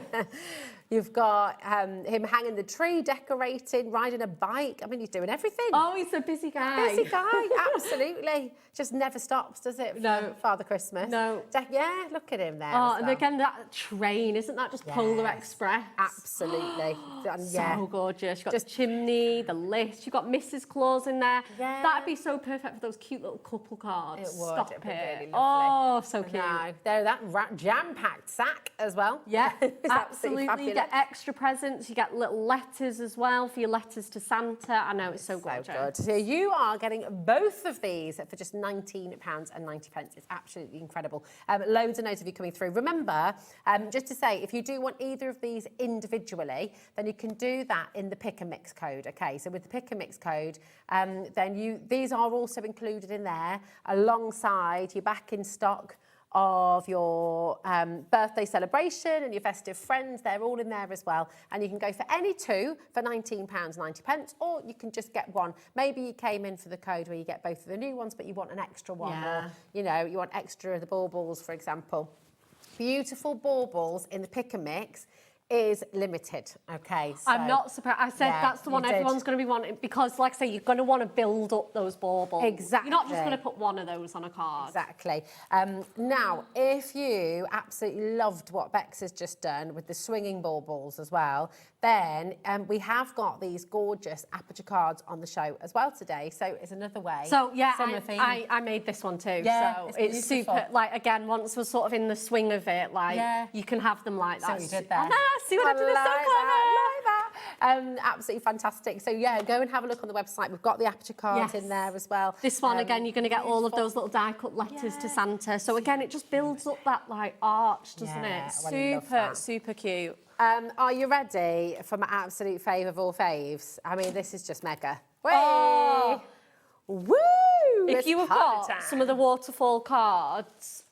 you've got him hanging the tree, decorating, riding a bike. I mean, he's doing everything. Oh, he's a busy guy. Busy guy, absolutely. Just never stops, does it? No. Father Christmas. No. Yeah, look at him there. Oh, as and well. again, that train, isn't that just Polar Yes. Express? Absolutely. And yeah. So gorgeous. You've got Just- the chimney, the list. You've got Mrs. Claus in there. Yeah. That'd be so perfect for those cute little couple cards. It would. Stop It'd be it. really lovely. Oh, so cute. No, there, that jam-packed sack as well. Yeah, It's absolutely. You fabulous. get extra presents. You get little letters as well for your letters to Santa. I know, it's so gorgeous. So good. So you are getting both of these for just £19.90. It's absolutely incredible. Loads and loads of you coming through. Remember, just to say, if you do want either of these individually, then you can do that in the pick and mix code. Okay, so with the pick and mix code, then these are also included in there alongside your back in stock of your birthday celebration and your festive friends. They're all in there as well. And you can go for any 2 for £19.90, or you can just get one. Maybe you came in for the code where you get both of the new ones, but you want an extra one. Yeah. Or, you know, you want extra of the baubles, for example. Beautiful baubles in the pick and mix is limited. Okay, so I'm not surprised. I said yeah, that's the one you did. everyone's going to be wanting because, like I say, you're going to want to build up those baubles. Exactly. You're not just going to put one of those on a card. Exactly. Now, if you absolutely loved what Bex has just done with the swinging baubles as well, then we have got these gorgeous aperture cards on the show as well today. So it's another way. So yeah, Similar theme. I made this one too. Yeah, so it's it's beautiful. super. Like again, once we're sort of in the swing of it, like Yeah. you can have them like that. So you did that. I know, see what I did? It's so like clever. that. Absolutely fantastic. So yeah, go and have a look on the website. We've got the aperture cards Yes. in there as well. This one again, you're going to get all of beautiful. those little die cut letters to Yeah. Santa. So again, it just builds up that like arch, doesn't Yeah, it? well, I love Super, that. super cute. Are you ready for my absolute fave of all faves? I mean, this is just mega. Whey! Oh. Woo! If It's you have party got time. some of the waterfall cards,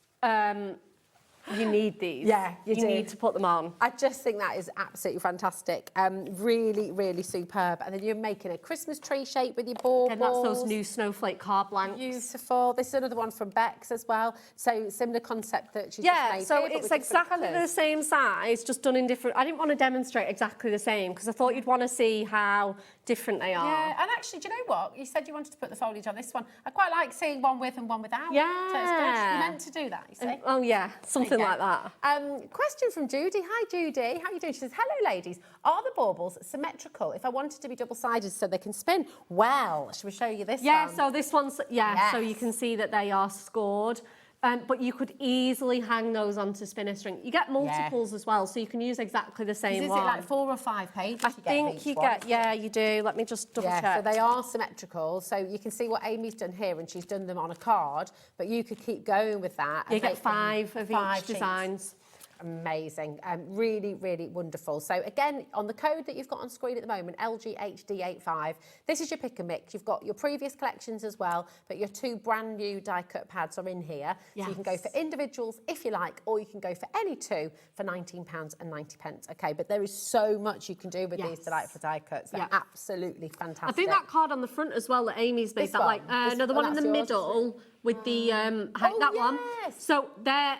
you need these. Yeah, you do. need to put them on. I just think that is absolutely fantastic. Really, really superb. And then you're making a Christmas tree shape with your baubles. And that's those new snowflake card blanks. Beautiful. This is another one from Bex as well. So similar concept that she's just Yeah, made so here, but it's with different exactly the colours. same size, just done in different. I didn't want to demonstrate exactly the same because I thought you'd want to see how different they are. Yeah, and actually, do you know what? You said you wanted to put the foliage on this one. I quite like seeing one with and one without. Yeah. So it's good. You meant to do that, you see. Oh yeah, something something like that. Question from Judy. Hi, Judy. How are you doing? She says, hello, ladies. Are the baubles symmetrical if I wanted to be double-sided so they can spin? Well, should we show you this Yeah, one? so this one's, so you can see that they are scored. But you could easily hang those onto spinner string. You get multiples as well, so you can use exactly the same one. Is it like 4 or 5 pages? I think you get, you do. Let me just double check. So they are symmetrical. So you can see what Amy's done here, and she's done them on a card, but you could keep going with that. You get 5 of each designs. Amazing. Really, really wonderful. So again, on the code that you've got on screen at the moment, LGHD85, this is your pick and mix. You've got your previous collections as well, but your 2 brand new die cut pads are in here. So you can go for individuals if you like, or you can go for any 2 for £19.90. Okay, but there is so much you can do with these delightful die cuts. They're absolutely fantastic. I think that card on the front as well that Amy's made, no, the one in the middle with the, that one. So they're,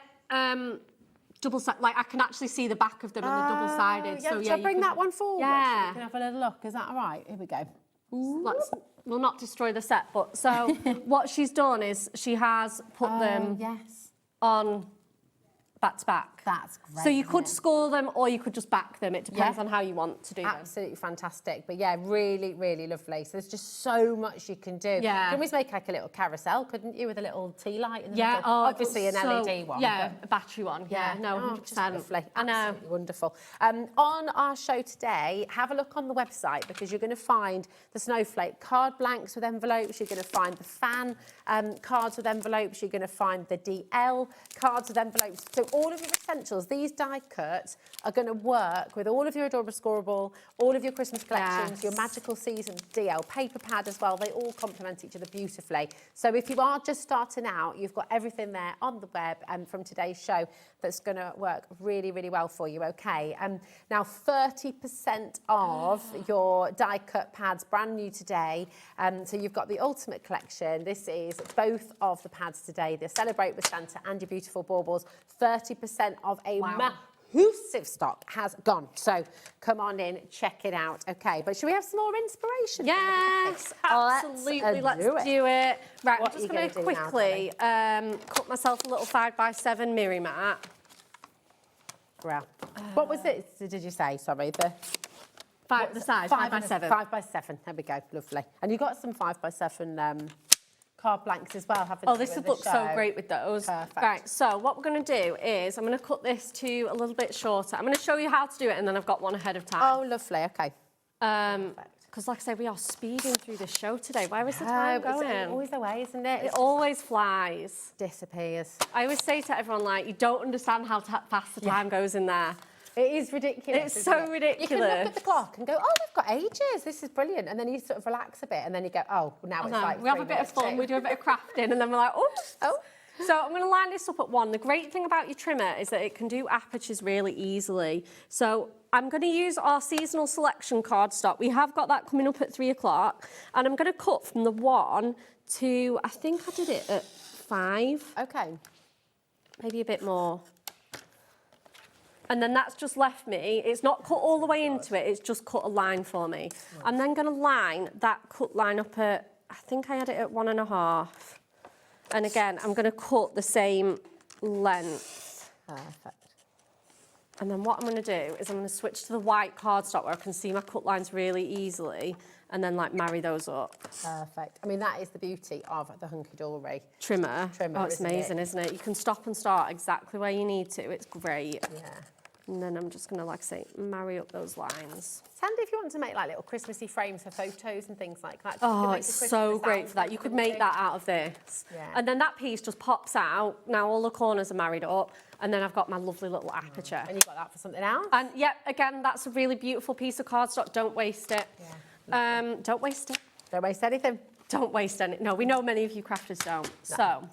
double-sided, like I can actually see the back of them in the double-sided. Yeah, so shall I bring that one forward? Yeah. You can have a little look. Is that all right? Here we go. We'll not destroy the set, but so what she's done is she has put them on back to back. That's great. So you could score them or you could just back them. It depends on how you want to do them. Absolutely fantastic. But yeah, really, really lovely. So there's just so much you can do. Yeah. You can always make like a little carousel, couldn't you, with a little tea light in the middle? Obviously an LED one. Yeah, a battery one. Yeah, no, 100%. Lovely. I know. Absolutely wonderful. On our show today, have a look on the website because you're going to find the snowflake card blanks with envelopes. You're going to find the fan cards with envelopes. You're going to find the DL cards with envelopes. So all of your essentials, these die cuts are going to work with all of your Adorable Scoreable, all of your Christmas collections, your Magical Season DL paper pad as well. They all complement each other beautifully. So if you are just starting out, you've got everything there on the web from today's show that's going to work really, really well for you, okay? Now, 30% of your die cut pads, brand new today. So you've got the Ultimate Collection. This is both of the pads today, the Celebrate with Santa and your beautiful baubles. 30% of a massive stock has gone. So come on in, check it out. Okay, but should we have some more inspiration? Yes, absolutely. Let's do it. Right, I'm just going to quickly cut myself a little 5x7 mirror mat. What was it? Did you say? Sorry, the size, 5x7. 5x7. There we go. Lovely. And you got some 5x7 card blanks as well, haven't you? Oh, this would look so great with those. Perfect. Right, so what we're going to do is I'm going to cut this to a little bit shorter. I'm going to show you how to do it, and then I've got one ahead of time. Oh, lovely. Okay. Because, like I say, we are speeding through this show today. Where is the time going? It's always the way, isn't it? It always flies. Disappears. I always say to everyone, like, you don't understand how fast the time goes in there. It is ridiculous. It's so ridiculous. You can look at the clock and go, oh, we've got ages. This is brilliant. And then you sort of relax a bit, and then you go, oh, now it's like we have a bit of fun. We do a bit of crafting, and then we're like, oops. Oh. So I'm going to line this up at 1. The great thing about your trimmer is that it can do apertures really easily. So I'm going to use our seasonal selection cardstock. We have got that coming up at 3 o'clock. And I'm going to cut from the 1 to, I think I did it at 5. Okay. Maybe a bit more. And then that's just left me. It's not cut all the way into it. It's just cut a line for me. I'm then going to line that cut line up at, I think I had it at 1.5. And again, I'm going to cut the same length. Perfect. And then what I'm going to do is I'm going to switch to the white cardstock where I can see my cut lines really easily and then like marry those up. Perfect. I mean, that is the beauty of the Hunkydory trimmer. Oh, it's amazing, isn't it? You can stop and start exactly where you need to. It's great. Yeah. And then I'm just going to, like I say, marry up those lines. It's handy if you want to make like little Christmassy frames for photos and things like that. Oh, it's so great for that. You could make that out of this. Yeah. And then that piece just pops out. Now all the corners are married up. And then I've got my lovely little aperture. And you've got that for something else? And yeah, again, that's a really beautiful piece of cardstock. Don't waste it. Yeah. Don't waste it. Don't waste anything. Don't waste any. No, we know many of you crafters don't. No. So.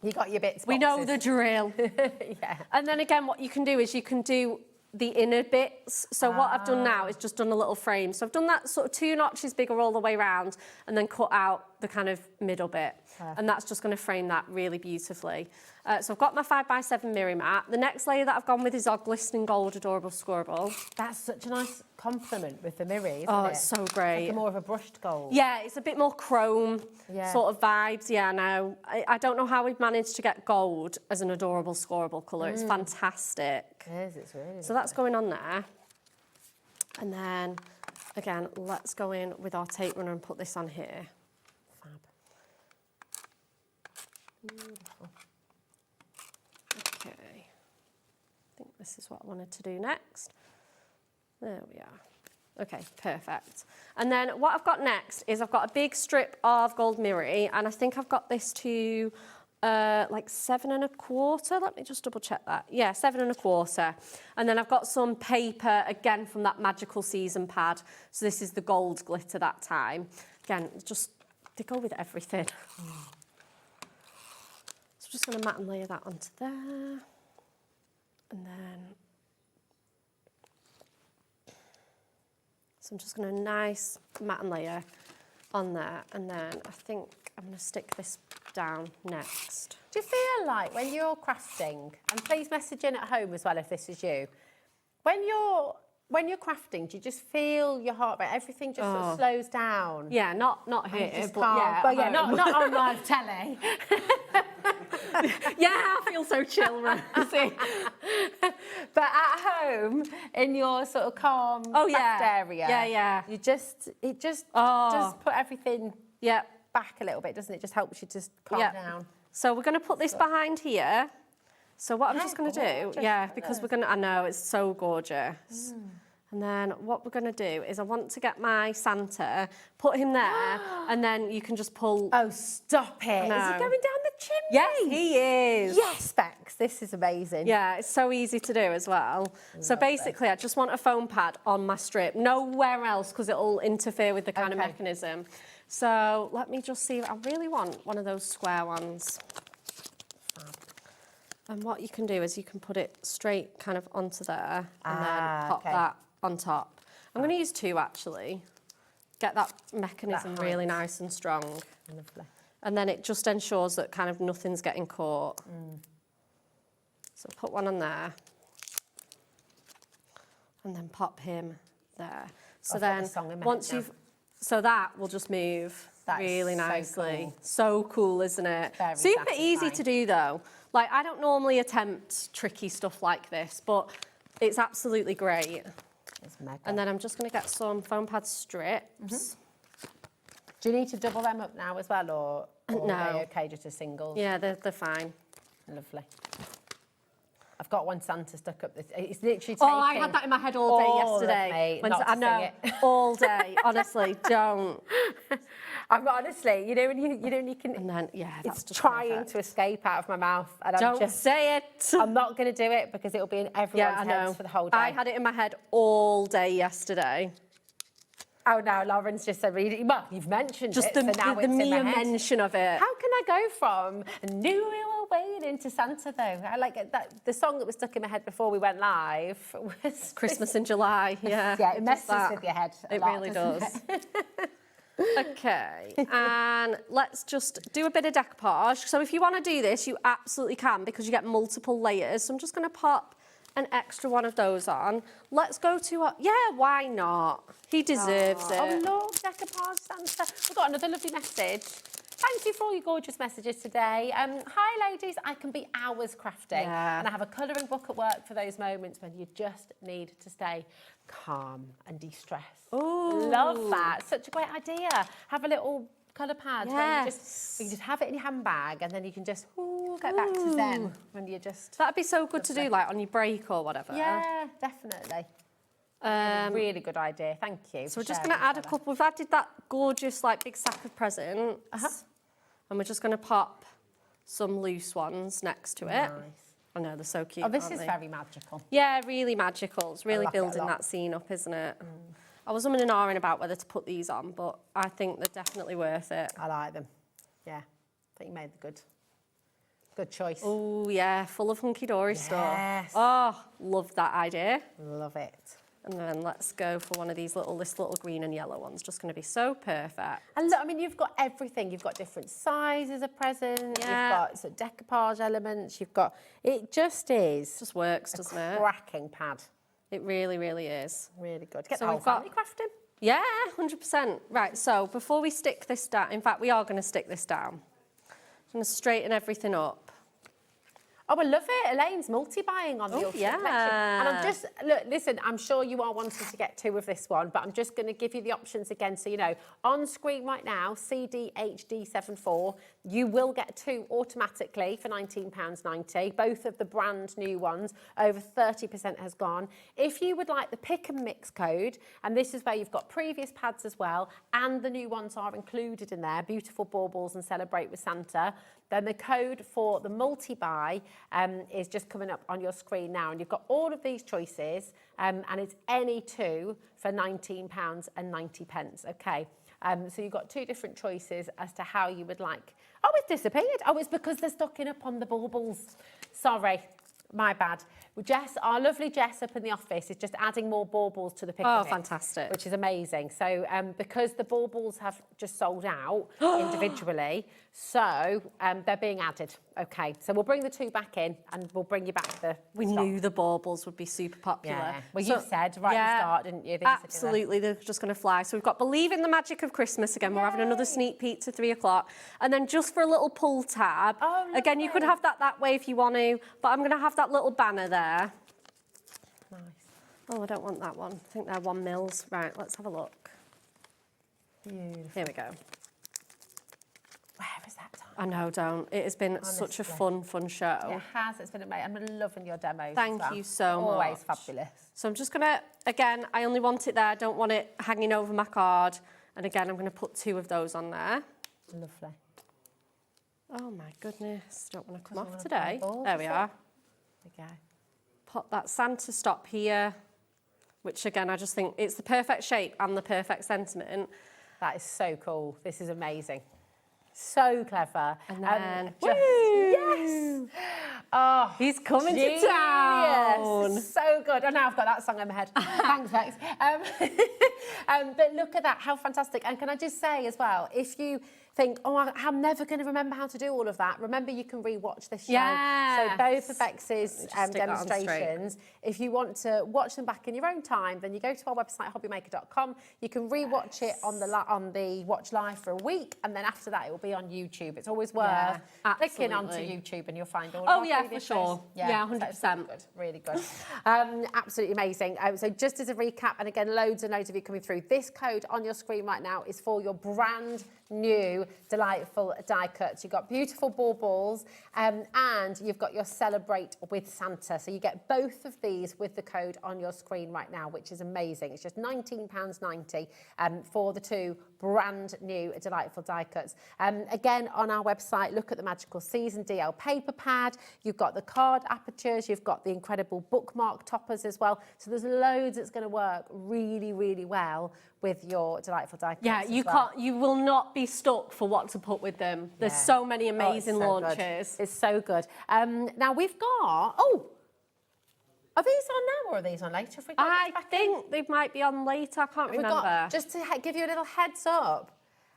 You got your bits. We know the drill. Yeah. And then again, what you can do is you can do the inner bits. So what I've done now is just done a little frame. So I've done that sort of 2 notches bigger all the way around and then cut out the kind of middle bit. And that's just going to frame that really beautifully. So I've got my 5x7 mirror mat. The next layer that I've gone with is our glistening gold adorable squirrel. That's such a nice compliment with the mirror, isn't it? Oh, it's so great. Like more of a brushed gold. Yeah, it's a bit more chrome sort of vibes. Yeah, no, I don't know how we've managed to get gold as an adorable squirrel colour. It's fantastic. It is, it's really So that's going on there. And then, again, let's go in with our tape runner and put this on here. fab. Beautiful. Okay, I think this is what I wanted to do next. There we are. Okay, perfect. And then what I've got next is I've got a big strip of gold mirror, and I think I've got this to like 7 1/4. Let me just double check that. Yeah, 7 1/4. And then I've got some paper, again, from that Magical Season pad. So this is the gold glitter that time. Again, just, they go with everything. So I'm just going to mat and layer that onto there. And then, so I'm just going to nice mat and layer on there. And then I think I'm going to stick this down next. Do you feel like when you're crafting, and please message in at home as well if this is you, when you're crafting, do you just feel your heart rate, everything just sort of slows down? Yeah, not here, Just but calm. yeah, But yeah, at not, home. not on live telly. Yeah, I feel so chill, Rosie. But at home, in your sort of calm craft area, Yeah. you just put everything Yeah. back a little bit, doesn't it? Just helps you just calm down. So we're going to put this behind here. So what I'm just going to do, gorgeous because we're going to, I know, it's so gorgeous. And then what we're going to do is I want to get my Santa, put him there, and then you can just pull. Oh, stop it. No. Is he going down the chimney? Yes, he is. Yes, Bex, this is amazing. Yeah, it's so easy to do as well. So basically, I just want a foam pad on my strip, nowhere else, because it'll interfere with the kind of mechanism. So let me just see, I really want one of those square ones. And what you can do is you can put it straight kind of onto there and then pop that on top. I'm going to use 2 actually. Get that mechanism really nice and strong. Lovely. And then it just ensures that kind of nothing's getting caught. So put one on there. And then pop him there. So then once you've, so that will just move really nicely. So cool, isn't it? Very Super easy satisfying. to do though. Like, I don't normally attempt tricky stuff like this, but it's absolutely great. It's mega. And then I'm just going to get some foam pad strips. Do you need to double them up now as well, or No. are they okay just as singles? Yeah, they're fine. Lovely. I've got one Santa stuck up this. It's literally taking Oh, I had that in my head all day all of yesterday. me When not to I know, sing it. all day. Honestly, don't. I'm honestly, you know when you can. And then, yeah, that's It's just trying perfect. to escape out of my mouth, and Don't say it. I'm not going to do it because it'll be in everyone's I know. heads for the whole day. I had it in my head all day yesterday. Oh no, Lauren's just said, well, you've mentioned Just it, the, so now the it's in mere my head. mention of it. How can I go from knew we were waiting to Santa though? I like it, that the song that was stuck in my head before we went live was Christmas in July, yeah. Yeah, it just messes that. with your head. It really does. Okay, and let's just do a bit of decoupage. So if you want to do this, you absolutely can because you get multiple layers. So I'm just going to pop an extra one of those on. Let's go to yeah, why not? He deserves it. Oh, Lord, decoupage Santa. We've got another lovely message. Thank you for all your gorgeous messages today. Hi, ladies. I can be hours crafting, and I have a colouring book at work for those moments when you just need to stay calm and de-stress. Ooh. Love that. Such a great idea. Have a little colour pad where you just have it in your handbag, and then you can just get back to zen when you just. That'd be so good to do, like on your break or whatever. Yeah, definitely. Really good idea. Thank you. So we're just going to add a couple. We've added that gorgeous, like, big sack of presents. And we're just going to pop some loose ones next to it. Nice. I know, they're so cute. Oh, this aren't is they? very magical. Yeah, really magical. It's really like it a building lot. that scene up, isn't it? I was umming and ahhing about whether to put these on, but I think they're definitely worth it. I like them. Yeah, I think you made the good choice. Oh, yeah, full of hunky-dory stuff. Yes. Oh, love that idea. Love it. And then let's go for one of these this little green and yellow one's just going to be so perfect. And look, I mean, you've got everything. You've got different sizes of presents. Yeah. You've got sort of decoupage elements. You've got, it just is. Just works, doesn't it? Cracking pad. It really, really is. Really good. Get So the whole we've got- family crafting. Yeah, 100%. Right, so before we stick this down, in fact, we are going to stick this down. I'm going to straighten everything up. Oh, I love it. Elaine's multi-buying on the Ultimate yeah. Collection. And I'm just, look, listen, I'm sure you are wanting to get 2 of this one, but I'm just going to give you the options again. So, you know, on screen right now, CDHD74, you will get 2 automatically for £19.90, both of the brand new ones. Over 30% has gone. If you would like the pick and mix code, and this is where you've got previous pads as well, and the new ones are included in there, Beautiful Baubles and Celebrate with Santa, then the code for the multi-buy is just coming up on your screen now. And you've got all of these choices, and it's any 2 for £19.90, okay? So you've got 2 different choices as to how you would like. Oh, it's disappeared. Oh, it's because they're stocking up on the baubles. Sorry, my bad. Well, Jess, our lovely Jess up in the office is just adding more baubles to the pick and mix, fantastic. which is amazing. So because the baubles have just sold out individually, so they're being added. Okay, so we'll bring the 2 back in and we'll bring you back the We stock. knew the baubles would be super popular. Yeah. Well, you said right at the start, didn't you? These are Absolutely, they're just going to fly. So we've got Believe in the Magic of Christmas again. We're having another sneak peek to 3 o'clock. And then just for a little pull tab, Oh, again, you could lovely. have that way if you want to, but I'm going to have that little banner there. Nice. Oh, I don't want that one. I think they're 1 mils. Right, let's have a look. Beautiful. Here we go. Where is that time? I know, don't. It has been such a fun show. It has. It's been amazing. I'm loving your demos. Thank as well. you so much. Always fabulous. So I'm just going to, again, I only want it there. I don't want it hanging over my card. And again, I'm going to put 2 of those on there. Lovely. Oh my goodness, don't want to come Doesn't off wanna come today. off, There we does are. it? There we go. Pop that Santa stop here, which again, I just think it's the perfect shape and the perfect sentiment. That is so cool. This is amazing. So clever. And then, yes. Oh, he's coming genius. to town. So good. Oh, now I've got that song in my head. Thanks, Vex. But look at that, how fantastic. And can I just say as well, if you think, oh, I'm never going to remember how to do all of that, remember you can re-watch this show. Yes. So both of Vex's Stick that on straight. demonstrations, if you want to watch them back in your own time, then you go to our website, hobbymaker.com. You can re-watch it on the Watch Live for a week, and then after that, it will be on YouTube. It's always worth clicking onto absolutely. YouTube, and you'll find all of Oh, our yeah, previous for sure. shows. Yeah, so it's 100%. really good, really good. Absolutely amazing. So just as a recap, and again, loads and loads of you coming through, this code on your screen right now is for your brand new delightful die cuts. You've got Beautiful Baubles and you've got your Celebrate with Santa. So you get both of these with the code on your screen right now, which is amazing. It's just £19.90 for the 2 brand new delightful die cuts. Again, on our website, look at the Magical Season DL paper pad. You've got the card apertures. You've got the incredible bookmark toppers as well. So there's loads that's going to work really, really well with your delightful die cuts. Yeah, you will not be stuck for what to put with them. There's so many amazing launches. It's so good. Now we've got, are these on now or are these on later? If we got I these back think they might be on later. I can't in? We've remember. got, just to give you a little heads up,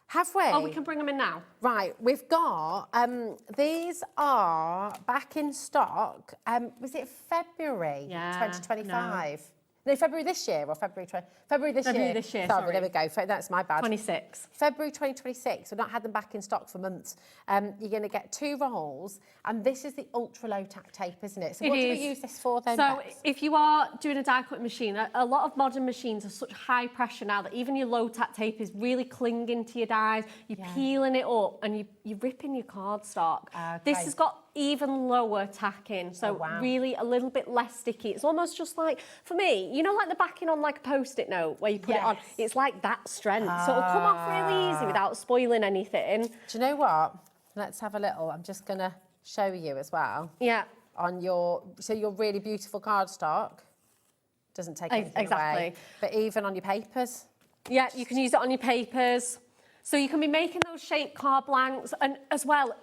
have we? Oh, we can bring them in now. Right, we've got, these are back in stock, was it February 2025? No, February this year or February this year. Sorry, there we go. That's my bad. 26. February 2026. We've not had them back in stock for months. You're going to get 2 rolls, and this is the ultra low tack tape, isn't it? So what do we use this for then? So Bex? if you are doing a die cutting machine, a lot of modern machines are such high pressure now that even your low tack tape is really clinging to your dies. You're peeling it up and you're ripping your cardstock. This has got even lower tacking, so really a little bit less sticky. It's almost just like, for me, you know, like the backing on like a post-it note where you put it on, it's like that strength. So it'll come off really easy without spoiling anything. Do you know what? Let's have a little. I'm just going to show you as well. Yeah. On your really beautiful cardstock. Doesn't take anything away. But even on your papers. Yeah, you can use it on your papers. So you can be making those shaped card blanks, and as well,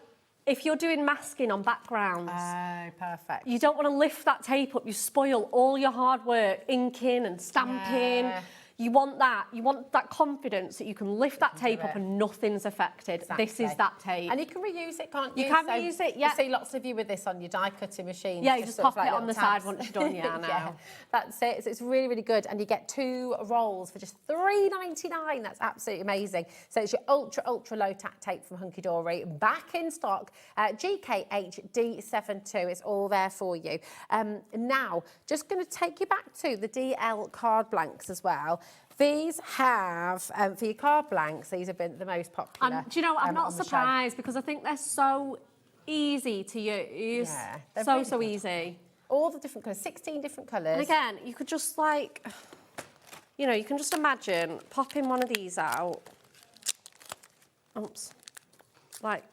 if you're doing masking on backgrounds, Oh, perfect. you don't want to lift that tape up. You spoil all your hard work, inking and stamping. Yeah. You want that. You want that confidence that you can lift that tape up and nothing's affected. Exactly. This is that tape. And you can reuse it, can't you? You can reuse it, yeah. You see lots of you with this on your die cutting machine. Yeah, you just sort of pop it like on the little side tabs. once you're done, yeah, now. Yeah, that's it. So it's really, really good. And you get 2 rolls for just $3.99. That's absolutely amazing. So it's your ultra low tack tape from Hunkydory, back in stock. GKHD72. It's all there for you. Now, just going to take you back to the DL card blanks as well. These have, for your card blanks, these have been the most popular. And do you know, I'm not on the show. surprised because I think they're so easy to use. Yeah, they're so really good. easy. All the different colours, 16 different colours. And again, you could just like, you know, you can just imagine popping one of these out. Oops. Like,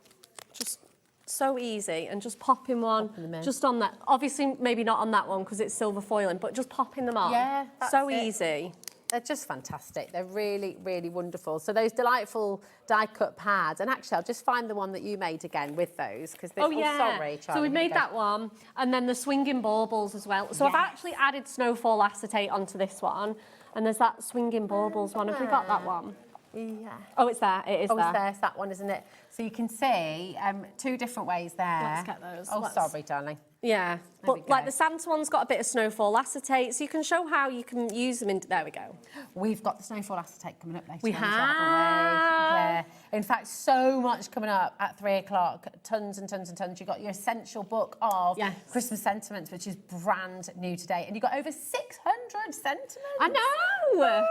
just so easy, and just popping one just on that. Obviously, maybe not on that one because it's silver foiling, but just popping them on. Yeah, that's so it. easy. They're just fantastic. They're really, really wonderful. So those delightful die-cut pads, and actually I'll just find the one that you made again with those, because Oh yeah. sorry, Charlie. So we here made you go. that one, and then the swinging baubles as well. So I've Yes. actually added snowfall acetate onto this one, and there's that swinging baubles one. Have we got that one? Yeah. Oh, it's there. It is Oh, there. it's there. It's that one, isn't it? So you can see 2 different ways there. Let's get those. Oh, Let's- sorry, darling. Yeah, we but like go. the Santa one's got a bit of snowfall acetate, so you can show how you can use them in. There we go. We've got the snowfall acetate coming up later. We on as well, haven't we? have. Yeah. In fact, so much coming up at 3 o'clock. Tons and tons and tons. You've got your essential book of Yes. Christmas sentiments, which is brand new today. And you've got over 600 sentiments. I know.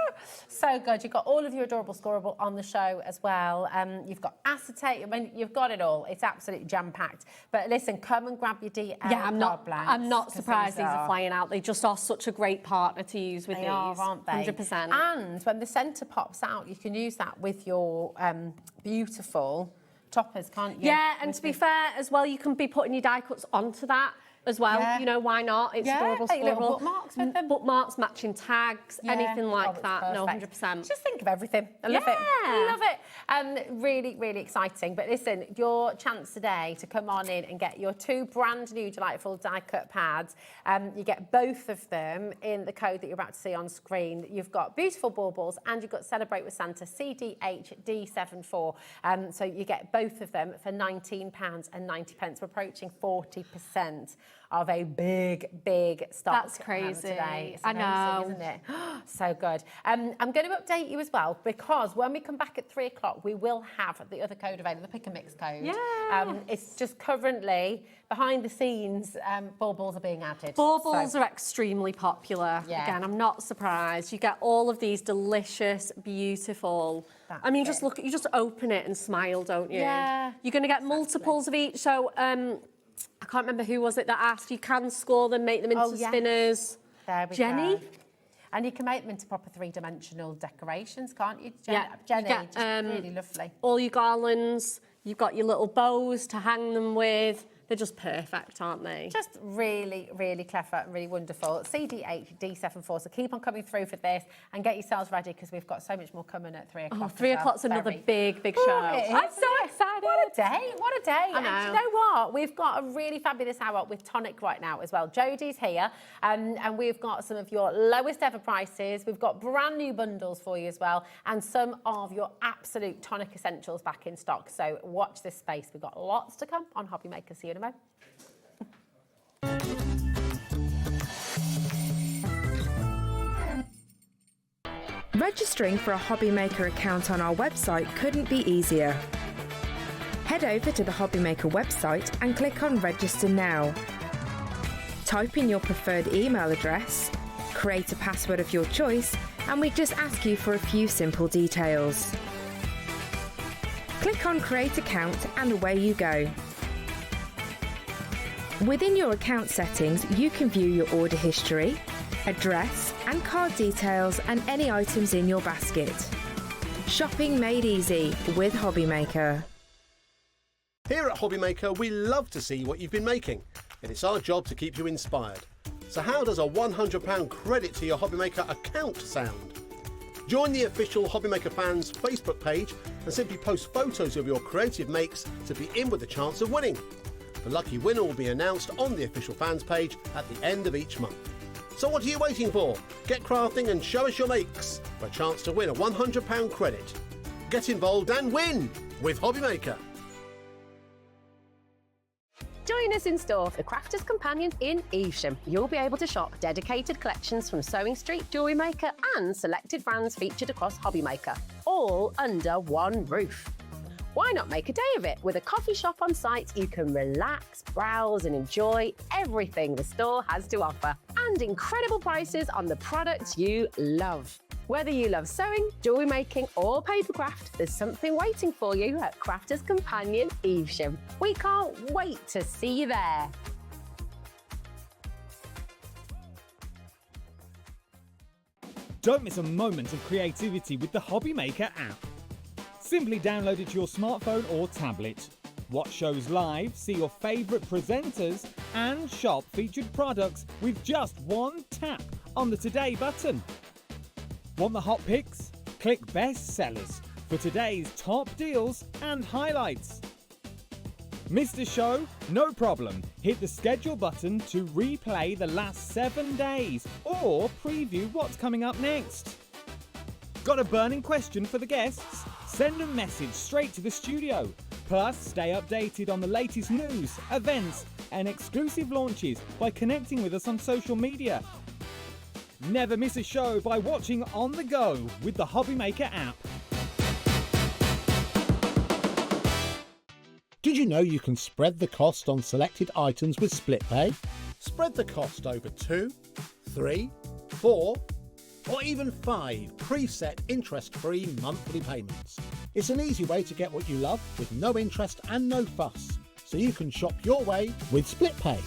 So good. You've got all of your adorable scoreable on the show as well. You've got acetate. I mean, you've got it all. It's absolutely jam-packed. But listen, come and grab your DL Yeah, I'm not. card blanks, I'm not 'cause surprised these are flying out. They just are such a great partner to use with They these. are, aren't they? 100%. And when the centre pops out, you can use that with your beautiful toppers, can't you? Yeah, and to be fair as well, you can be putting your die cuts onto that as well. Yeah. You know, why not? It's Yeah, adorable. take little squirrel. bookmarks with them. Bookmarks, matching tags, Yeah. anything Oh, like it's that. No, perfect. 100%. Just think of everything. I love it. Yeah. I love it. Really, really exciting. But listen, your chance today to come on in and get your 2 brand new delightful die-cut pads. You get both of them in the code that you're about to see on screen. You've got beautiful baubles and you've got Celebrate with Santa CDHD74. So you get both of them for £19.90. We're approaching 40% of a big stock. That's crazy. Today. It's I amazing, know. isn't it? So good. I'm going to update you as well, because when we come back at 3 o'clock, we will have the other code available, the pick and mix code. Yeah. It's just currently behind the scenes, baubles are being added. Baubles So- are extremely popular. Yeah. Again, I'm not surprised. You get all of these delicious, beautiful. That's I mean, just it. look, you just open it and smile, don't you? Yeah, You're going to get multiples of each. So I can't remember who was it that asked. You can score them, make them into Oh, yes. spinners. There we Jenny? go. And you can make them into proper 3-dimensional decorations, can't you, Yeah, you Jenny? get, just really lovely. All your garlands. You've got your little bows to hang them with. They're just perfect, aren't they? Just really, really clever and really wonderful. CDHD74, so keep on coming through for this and get yourselves ready, because we've got so much more coming at 3 o'clock. Oh, 3 o'clock's another big Ooh, show. it is, I'm isn't so it? excited. What a day, what a day. And know. you know what? We've got a really fabulous hour with Tonic right now as well. Jodie's here, and we've got some of your lowest ever prices. We've got brand new bundles for you as well, and some of your absolute Tonic essentials back in stock. So watch this space. We've got lots to come on HobbyMaker. See you in a moment. Registering for a HobbyMaker account on our website couldn't be easier. Head over to the HobbyMaker website and click on Register Now. Type in your preferred email address, create a password of your choice, and we just ask you for a few simple details. Click on Create Account and away you go. Within your account settings, you can view your order history, address and card details, and any items in your basket. Shopping made easy with HobbyMaker. Here at HobbyMaker, we love to see what you've been making, and it's our job to keep you inspired. So how does a £100 credit to your HobbyMaker account sound? Join the official HobbyMaker fans Facebook page and simply post photos of your creative makes to be in with a chance of winning. The lucky winner will be announced on the official fans page at the end of each month. So what are you waiting for? Get crafting and show us your makes for a chance to win a £100 credit. Get involved and win with HobbyMaker. Join us in store for the Crafter's Companion in Evesham. You'll be able to shop dedicated collections from Sewing Street, Jewellery Maker and selected brands featured across HobbyMaker, all under one roof. Why not make a day of it? With a coffee shop on site, you can relax, browse and enjoy everything the store has to offer. And incredible prices on the products you love. Whether you love sewing, jewellery making or papercraft, there's something waiting for you at Crafter's Companion Evesham. We can't wait to see you there. Don't miss a moment of creativity with the HobbyMaker app. Simply download it to your smartphone or tablet. Watch shows live, see your favourite presenters and shop featured products with just one tap on the Today button. Want the hot picks? Click Best Sellers for today's top deals and highlights. Missed a show? No problem. Hit the schedule button to replay the last 7 days or preview what's coming up next. Got a burning question for the guests? Send a message straight to the studio. Plus, stay updated on the latest news, events and exclusive launches by connecting with us on social media. Never miss a show by watching on the go with the HobbyMaker app. Did you know you can spread the cost on selected items with split pay? Spread the cost over 2, 3, 4, or even 5 preset interest-free monthly payments. It's an easy way to get what you love with no interest and no fuss, so you can shop your way with split pay.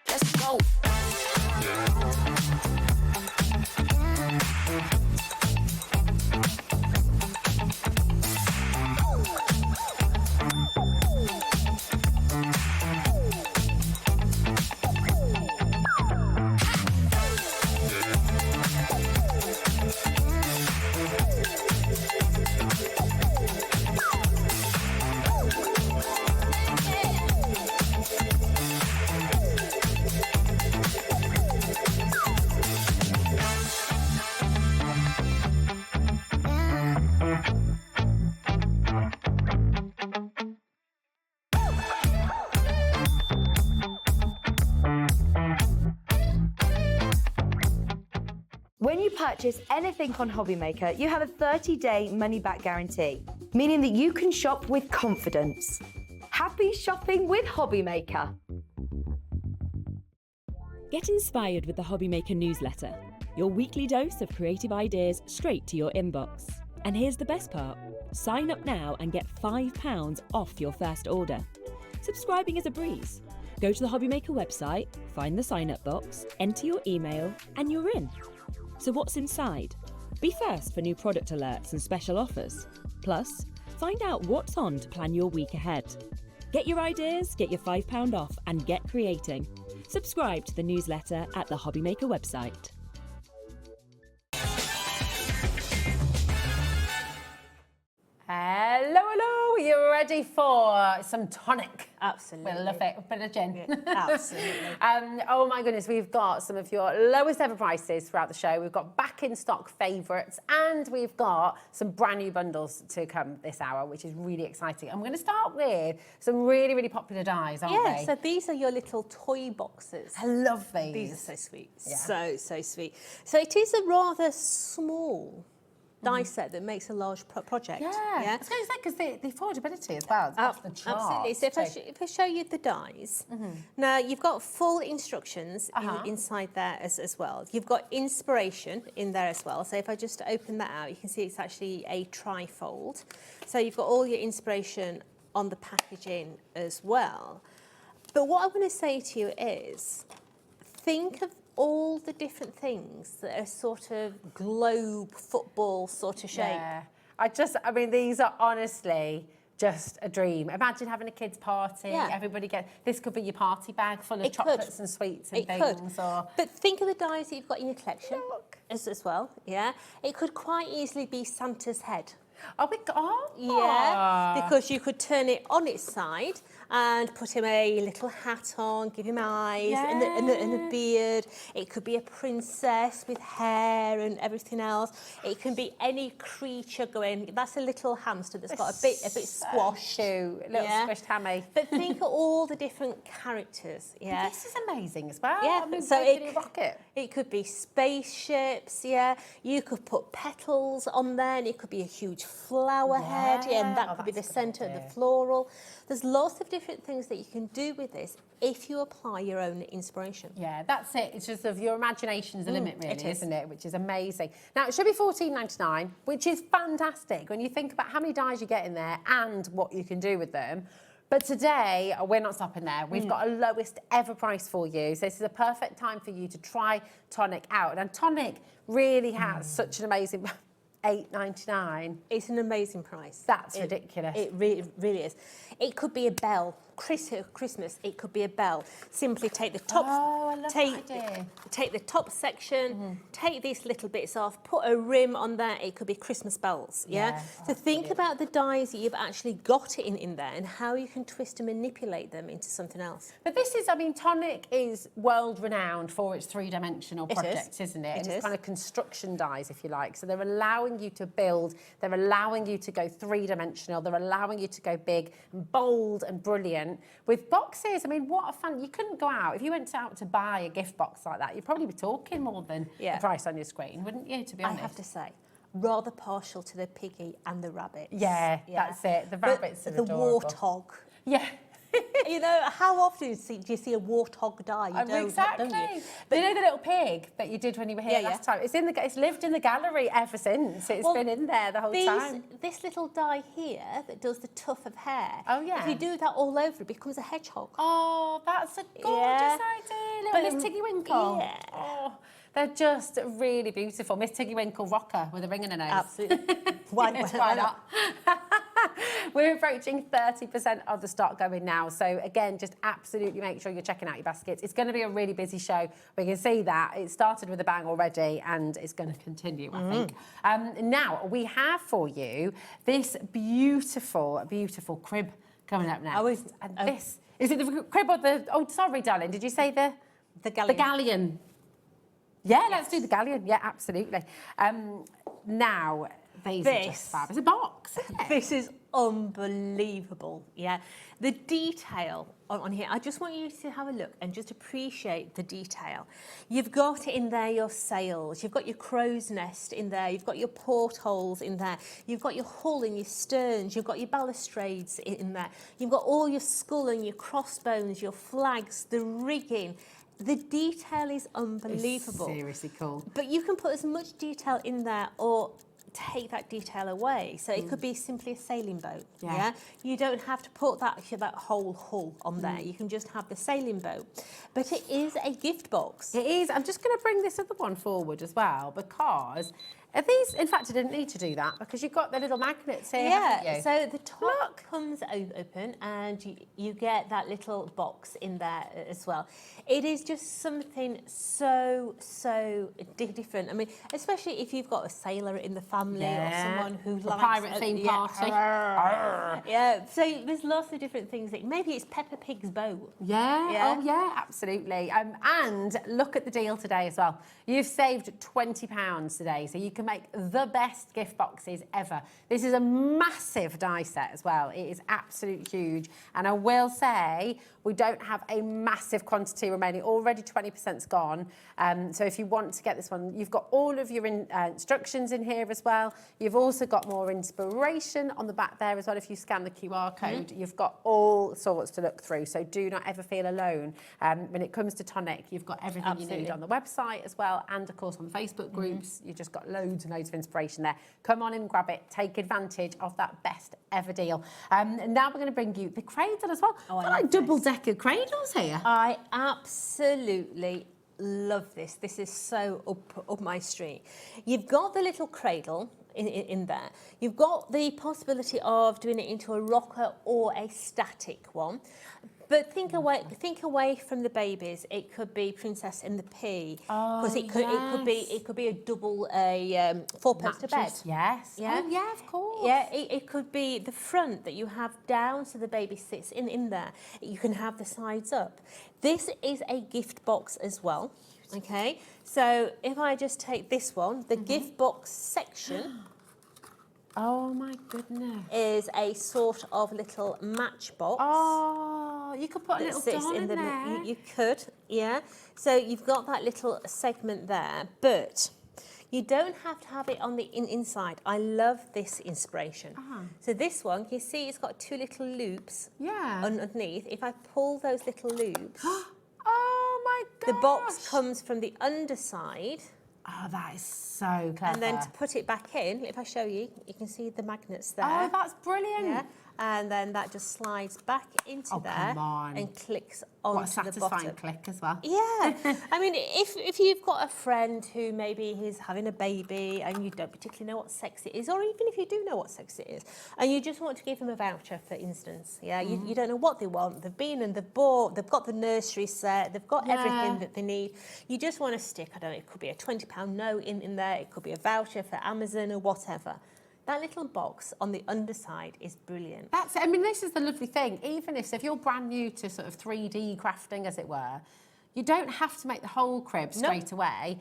Let's go. When you purchase anything on HobbyMaker, you have a 30-day money-back guarantee, meaning that you can shop with confidence. Happy shopping with HobbyMaker. Get inspired with the HobbyMaker newsletter, your weekly dose of creative ideas straight to your inbox. And here's the best part. Sign up now and get £5 off your first order. Subscribing is a breeze. Go to the HobbyMaker website, find the sign-up box, enter your email, and you're in. So what's inside? Be first for new product alerts and special offers. Plus, find out what's on to plan your week ahead. Get your ideas, get your £5 off, and get creating. Subscribe to the newsletter at the HobbyMaker website. Hello, hello. Are you ready for some tonic? Absolutely. We love it. A bit of gin. Yeah, absolutely. Oh my goodness, we've got some of your lowest ever prices throughout the show. We've got back in stock favourites and we've got some brand new bundles to come this hour, which is really exciting. I'm going to start with some really, really popular dies, aren't they? Yeah, so these are your little toy boxes. I love these. These are so sweet. Yeah. So sweet. So it is a rather small die set that makes a large project. Yeah. Yeah. I was going to say, because the affordability as well, it's off the charts. Absolutely. So if I show you the dies, now you've got full instructions inside there as well. You've got inspiration in there as well. So if I just open that out, you can see it's actually a tri-fold. So you've got all your inspiration on the packaging as well. But what I want to say to you is, think of all the different things that are sort of globe football sort of shape. Yeah. I mean, these are honestly just a dream. Imagine having a kids' party. Yeah. Everybody this could be your party bag full of chocolates and sweets and things. Or But think of the dies that you've got in your collection as well. Yeah, it could quite easily be Santa's head. Yeah, because you could turn it on its side and put him a little hat on, give him eyes and a beard. It could be a princess with hair and everything else. It can be any creature going. That's a little hamster that's got a bit squashed. A little squished hammy. But think of all the different characters. Yeah, This is amazing as well. yeah. I mean, So making a rocket. it could be spaceships. Yeah, you could put petals on there, and it could be a huge flower head. Yeah, and that could be the centre of the floral. There's lots of different things that you can do with this if you apply your own inspiration. Yeah, that's it. It's just of your imagination's the limit, really, isn't it? Which is amazing. Now, it should be $14.99, which is fantastic when you think about how many dies you get in there and what you can do with them. But today, we're not stopping there. We've got a lowest ever price for you. So this is a perfect time for you to try Tonic out. And Tonic really has such an amazing... $8.99. It's an amazing price. That's ridiculous. It really is. It could be a bell. Christmas, it could be a bell. Simply take the top, I love that idea. take the top section, take these little bits off, put a rim on there. It could be Christmas bells. Yeah. So think about the dies that you've actually got in there and how you can twist and manipulate them into something else. But this is, I mean, Tonic is world renowned for its three-dimensional projects, isn't it? And it's kind of construction dies, if you like. So they're allowing you to build, they're allowing you to go three-dimensional, they're allowing you to go big and bold and brilliant. With boxes, I mean, what a fun... You couldn't go out. If you went out to buy a gift box like that, you'd probably be talking more than the price on your screen, wouldn't you, to be honest? I have to say, rather partial to the piggy and the rabbits. Yeah, that's it. The rabbits are the adorable. warthog. Yeah. You know, how often do you see a warthog die? You don't, exactly. don't you? But you know the little pig that you did when you were here last time? It's lived in the gallery ever since. It's been in there the whole time. This little die here that does the tuft of hair. Oh, yeah. If you do that all over, it becomes a hedgehog. Oh, that's a gorgeous idea. Little Miss Tiggy Winkle. Yeah. Oh, they're just really beautiful. Miss Tiggy Winkle rocker with a ring in her nose. Absolutely. Why not? We're approaching 30% of the stock going now. So again, just absolutely make sure you're checking out your baskets. It's going to be a really busy show. We can see that. It started with a bang already and it's going to continue, I think. Now, we have for you this beautiful, beautiful crib coming up now. Is it the crib or the... Oh, sorry, darling. Did you say the galleon? The galleon. Yeah, let's do the galleon. Yeah, absolutely. Now... These are just fab. It's a box, isn't it? This is unbelievable, yeah. The detail on here, I just want you to have a look and just appreciate the detail. You've got in there your sails, you've got your crow's nest in there, you've got your portholes in there, you've got your hull and your sterns, you've got your balustrades in there, you've got all your skull and your crossbones, your flags, the rigging. The detail is unbelievable. It's seriously cool. But you can put as much detail in there or take that detail away. So it could be simply a sailing boat. Yeah. You don't have to put that whole hull on there. You can just have the sailing boat. But it is a gift box. It is. I'm just going to bring this other one forward as well because are these, in fact, I didn't need to do that because you've got the little magnets here, haven't you? So the top comes open and you get that little box in there as well. It is just something so different. I mean, especially if you've got a sailor in the family or someone who likes... pirate theme party. Yeah, so there's lots of different things. Maybe it's Peppa Pig's boat. Yeah, oh yeah, absolutely. And look at the deal today as well. You've saved £20 today, so you can make the best gift boxes ever. This is a massive die set as well. It is absolutely huge. And I will say, we don't have a massive quantity remaining. Already 20%'s gone. So if you want to get this one, you've got all of your instructions in here as well. You've also got more inspiration on the back there as well. If you scan the QR code, you've got all sorts to look through. So do not ever feel alone. When it comes to Tonic, you've got everything you need on the website as well. And of course on the Facebook groups, you've just got loads and loads of inspiration there. Come on and grab it. Take advantage of that best ever deal. And now we're going to bring you the cradle as well. Oh, I like double-decker cradles here. I absolutely love this. This is so up my street. You've got the little cradle in there. You've got the possibility of doing it into a rocker or a static one. But think away from the babies. It could be Princess and the Pea, because it could be a double, four-poster bed. Yes. Yeah. Oh, yeah, of course. Yeah, it could be the front that you have down so the baby sits in there. You can have the sides up. This is a gift box as well. Okay, so if I just take this one, the gift box section. Oh my goodness. Is a sort of little matchbox. Oh, you could put a little doll in there. You could, yeah. So you've got that little segment there, but you don't have to have it on the inside. I love this inspiration. So this one, you see it's got 2 little loops underneath. If I pull those little loops, oh my gosh. the box comes from the underside. Oh, that is so clever. And then to put it back in, if I show you, you can see the magnets there. Oh, that's brilliant. Yeah. And then that just slides back into there come on. and clicks onto the bottom. What a satisfying click as well. Yeah. I mean, if you've got a friend who maybe is having a baby and you don't particularly know what sex it is, or even if you do know what sex it is, and you just want to give them a voucher, for instance, you don't know what they want. They've been and they've bought, they've got the nursery set, they've got everything that they need. You just want to stick, I don't know, it could be a £20 note in there, it could be a voucher for Amazon or whatever. That little box on the underside is brilliant. That's it. I mean, this is the lovely thing. Even if you're brand new to sort of 3D crafting, as it were, you don't have to make the whole crib straight away.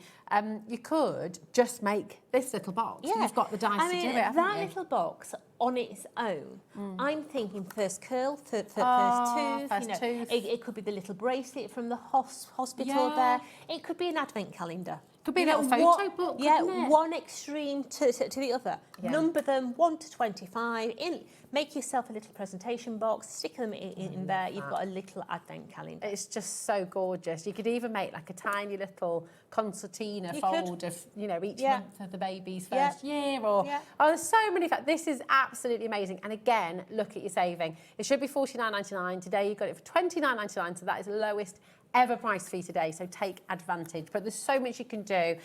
You could just make this little box. Yeah. You've got the dice to do it, haven't that you? little box on its own, I'm thinking first curl, first tooth. First tooth. It could be the little bracelet from the hospital there. It could be an advent calendar. Could be a little photo book, couldn't it? One extreme to the other. Yeah. Number them 1 to 25. Make yourself a little presentation box, stick them in there. You've got a little advent calendar. It's just so gorgeous. You could even make like a tiny little concertina fold of, each month of the baby's first year. Or there's so many. This is absolutely amazing. And again, look at your saving. It should be $49.99. Today you got it for $29.99. So that is the lowest ever price for you today, so take advantage. But there's so much you can do.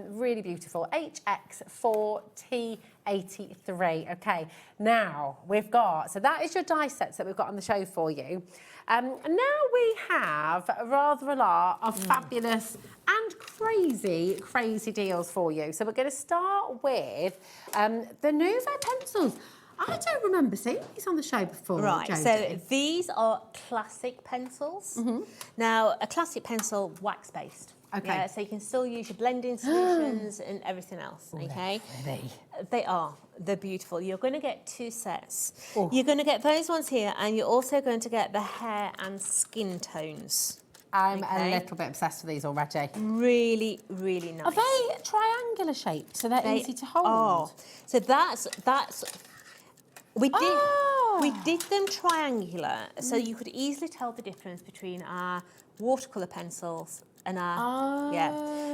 Really beautiful. HX4T83. Okay, now we've got, so that is your die sets that we've got on the show for you. And now we have rather a lot of fabulous and crazy deals for you. So we're going to start with the Nuvo pencils. I don't remember seeing these on the show before. Right, Jodie. so these are classic pencils. Now, a classic pencil, wax-based. Okay. Yeah, so you can still use your blending solutions and everything else, okay? They are. They're beautiful. You're going to get 2 sets. You're going to get those ones here, and you're also going to get the hair and skin tones. I'm a little bit obsessed with these already. Really, really nice. Are they triangular shaped, so they're easy to hold? Oh, so that's... We did them triangular, so you could easily tell the difference between our watercolour pencils and our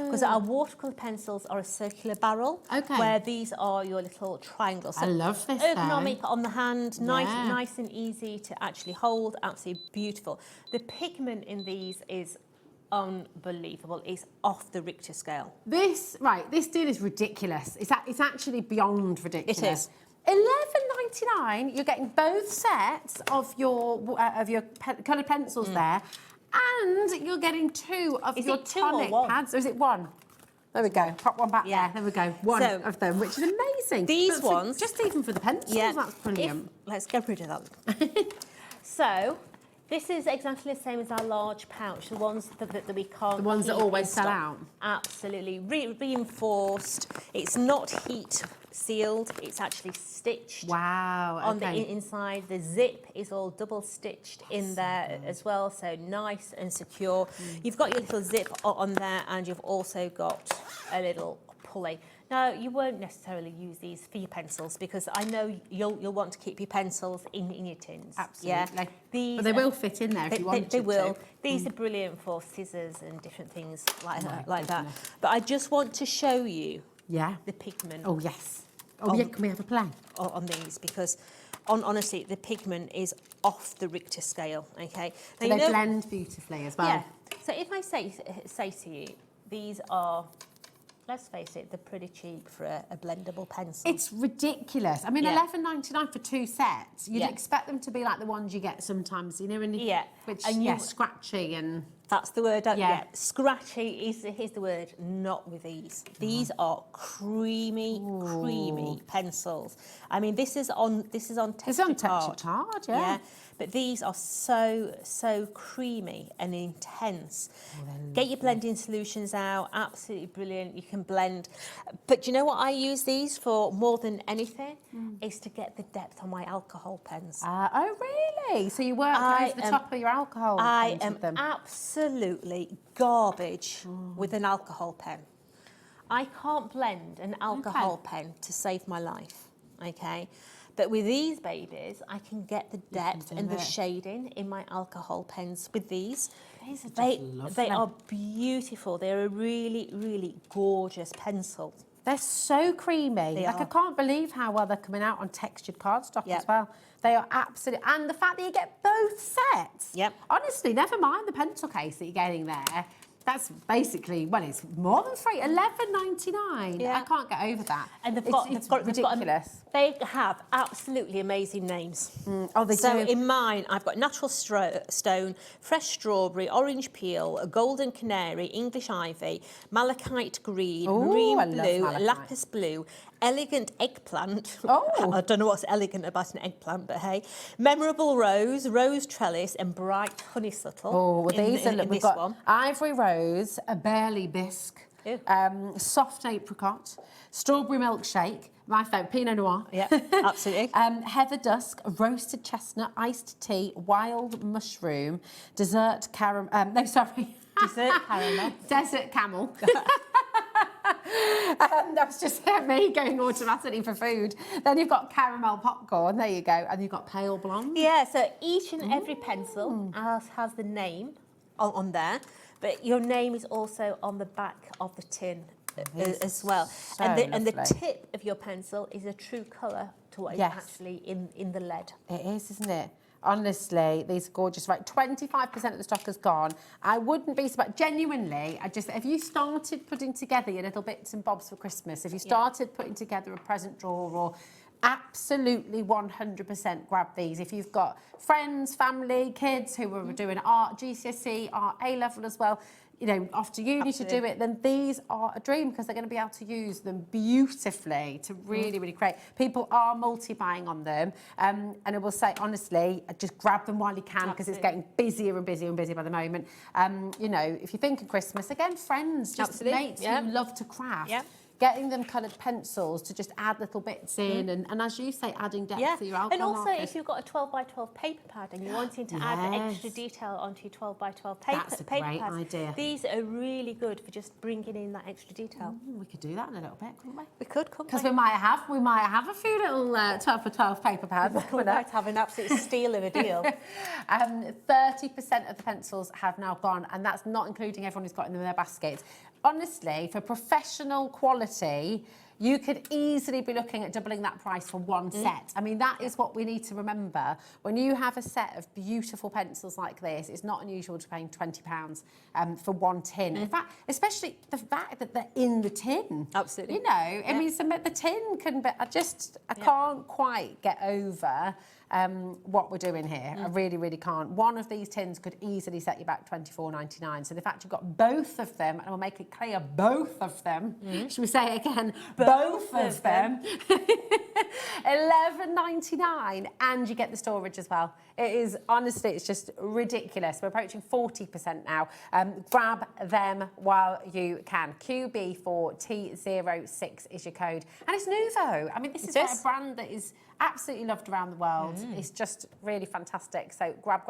because our watercolour pencils are a circular barrel, where these are your little triangles. So I love this. Ergonomic on the hand, nice and easy to actually hold. Absolutely beautiful. The pigment in these is unbelievable. It's off the Richter scale. This deal is ridiculous. It's actually beyond ridiculous. It is. $11.99. You're getting both sets of your coloured pencils there, and you're getting 2 of your Tonic pads. Or is it 1? There we go. Pop one back there. There we go. One of them, which is amazing. These ones, just even for the pencils, that's brilliant. Let's get rid of that. So. This is exactly the same as our large pouch, the ones that we can't. The ones that always sell out. Absolutely. Reinforced. It's not heat sealed, it's actually stitched. Wow. On the inside. The zip is all double stitched in there as well, so nice and secure. You've got your little zip on there, and you've also got a little pulley. Now, you won't necessarily use these for your pencils, because I know you'll want to keep your pencils in your tins. Absolutely. Yeah? But they will fit in there if you want They will. to. These are brilliant for scissors and different things like that. But I just want to show you the pigment. Oh, yes. Oh, yeah, can we have a play? On these, because honestly, the pigment is off the Richter scale, okay? So they blend beautifully as well. Yeah. So if I say to you, these are let's face it, they're pretty cheap for a blendable pencil. It's ridiculous. I mean, Yeah. $11.99 for 2 sets. You'd Yeah. expect them to be like the ones you get sometimes, you know, Yeah. which And you- scratchy and That's the word. Yeah. Scratchy here's the word. Not with these. These are creamy pencils. I mean, this is on textured it's on textured hard, yeah. But these are so creamy and intense. Get your blending solutions out. Absolutely brilliant. You can blend. But do you know what I use these for more than anything? Is to get the depth on my alcohol pens. Oh, really? So you work over the top of your alcohol I pens am with them? absolutely garbage with an alcohol pen. I can't blend an alcohol pen to save my life, okay? But with these babies, I can get the depth and the shading in my alcohol pens with these. These are just They lovely. are beautiful. They're a really, really gorgeous pencil. They're so creamy. They I are. can't believe how well they're coming out on textured cardstock Yep. as well. They are absolutely, and the fact that you get both sets. Yep. Honestly, never mind the pencil case that you're getting there. That's basically, well, it's more than free. $11.99. Yeah. I can't get over that. And it's ridiculous. They have absolutely amazing names. Oh, they So do. in mine, I've got natural stone, fresh strawberry, orange peel, a golden canary, English ivy, malachite green, Ooh, marine I love blue, malachite. lapis blue, elegant eggplant. Oh. I don't know what's elegant about an eggplant, but hey. Memorable rose, rose trellis, and bright honeysuckle. Oh, well, these are, in we've this got one. ivory rose, a barley bisque, Ew. soft apricot, strawberry milkshake, my favourite, Pinot Noir. Yeah, absolutely. Heather dusk, roasted chestnut, iced tea, wild mushroom, dessert caramel. No, sorry. Dessert caramel. Desert camel. That's just me going automatically for food. Then you've got caramel popcorn. There you go. And you've got pale blonde. Yeah, so each and every pencil has the name on there, but your name is also on the back of the tin as well. so And the lovely. tip of your pencil is a true colour to what is Yes. actually in the lead. It is, isn't it? Honestly, these are gorgeous. Right, 25% of the stock has gone. I wouldn't be surprised. Genuinely, if you started putting together your little bits and bobs for Christmas, if you started putting together a present drawer or absolutely 100% grab these. If you've got friends, family, kids who are doing art, GCSE, art A-level as well, you know, off to uni to do it, then these are a dream because they're going to be able to use them beautifully to really, really create. People are multi-buying on them. And I will say, honestly, just grab them while you can because it's getting busier and busier and busier by the moment. You know, if you think of Christmas, again, friends, just mates who love to craft. Yeah. Getting them coloured pencils to just add little bits in and as you say, adding depth to your alcohol and also markers. if you've got a 12 by 12 paper pad and you're wanting to add extra detail onto your 12 by 12 paper, That's a paper great pads, idea. These are really good for just bringing in that extra detail. We could do that in a little bit, couldn't we? We could, couldn't Because we? we might have a few little 12 for 12 paper pads. We might have an absolute steal of a deal. 30% of the pencils have now gone, and that's not including everyone who's got them in their baskets. Honestly, for professional quality, you could easily be looking at doubling that price for one set. I mean, that is what we need to remember. When you have a set of beautiful pencils like this, it's not unusual to paying £20 for one tin. In fact, especially the fact that they're in the tin. Absolutely. You know, I mean, the tin can be, I can't quite get over what we're doing here. I really, really can't. One of these tins could easily set you back $24.99. So the fact you've got both of them, and we'll make it clear, both of them. Should we say it again? Both of them. $11.99, and you get the storage as well. It is, honestly, it's just ridiculous. We're approaching 40% now. Grab them while you can. QB4T06 is your code. And it's Nuvo. I mean, this is a brand that is absolutely loved around the world. It's just really fantastic. So grab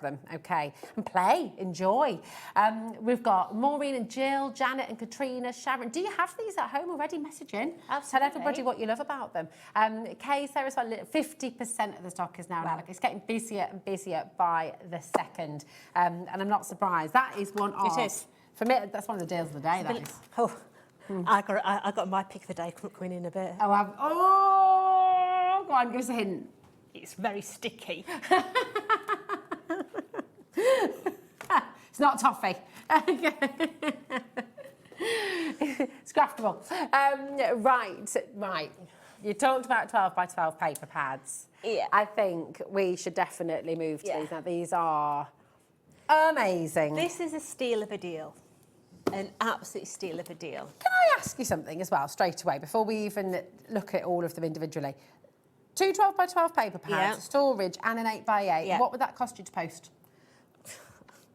them, okay? And play, enjoy. We've got Maureen and Jill, Janet and Katrina, Sharon. Do you have these at home already? Message in. Absolutely. Tell everybody what you love about them. Kay, Sarah, 50% of the stock is now. Wow. It's getting busier and busier by the second. And I'm not surprised. That is one of... It is. For me, that's one of the deals of the day, that is. Oh, I got my pick of the day coming in a bit. Go on, give us a hint. It's very sticky. It's not toffee. It's craftable. Right. You talked about 12 by 12 paper pads. Yeah. I think we should definitely move to these. Now, these are amazing. This is a steal of a deal. An absolute steal of a deal. Can I ask you something as well, straight away, before we even look at all of them individually? 2 12 by 12 paper pads, storage, and an 8 by 8. Yeah. What would that cost you to post?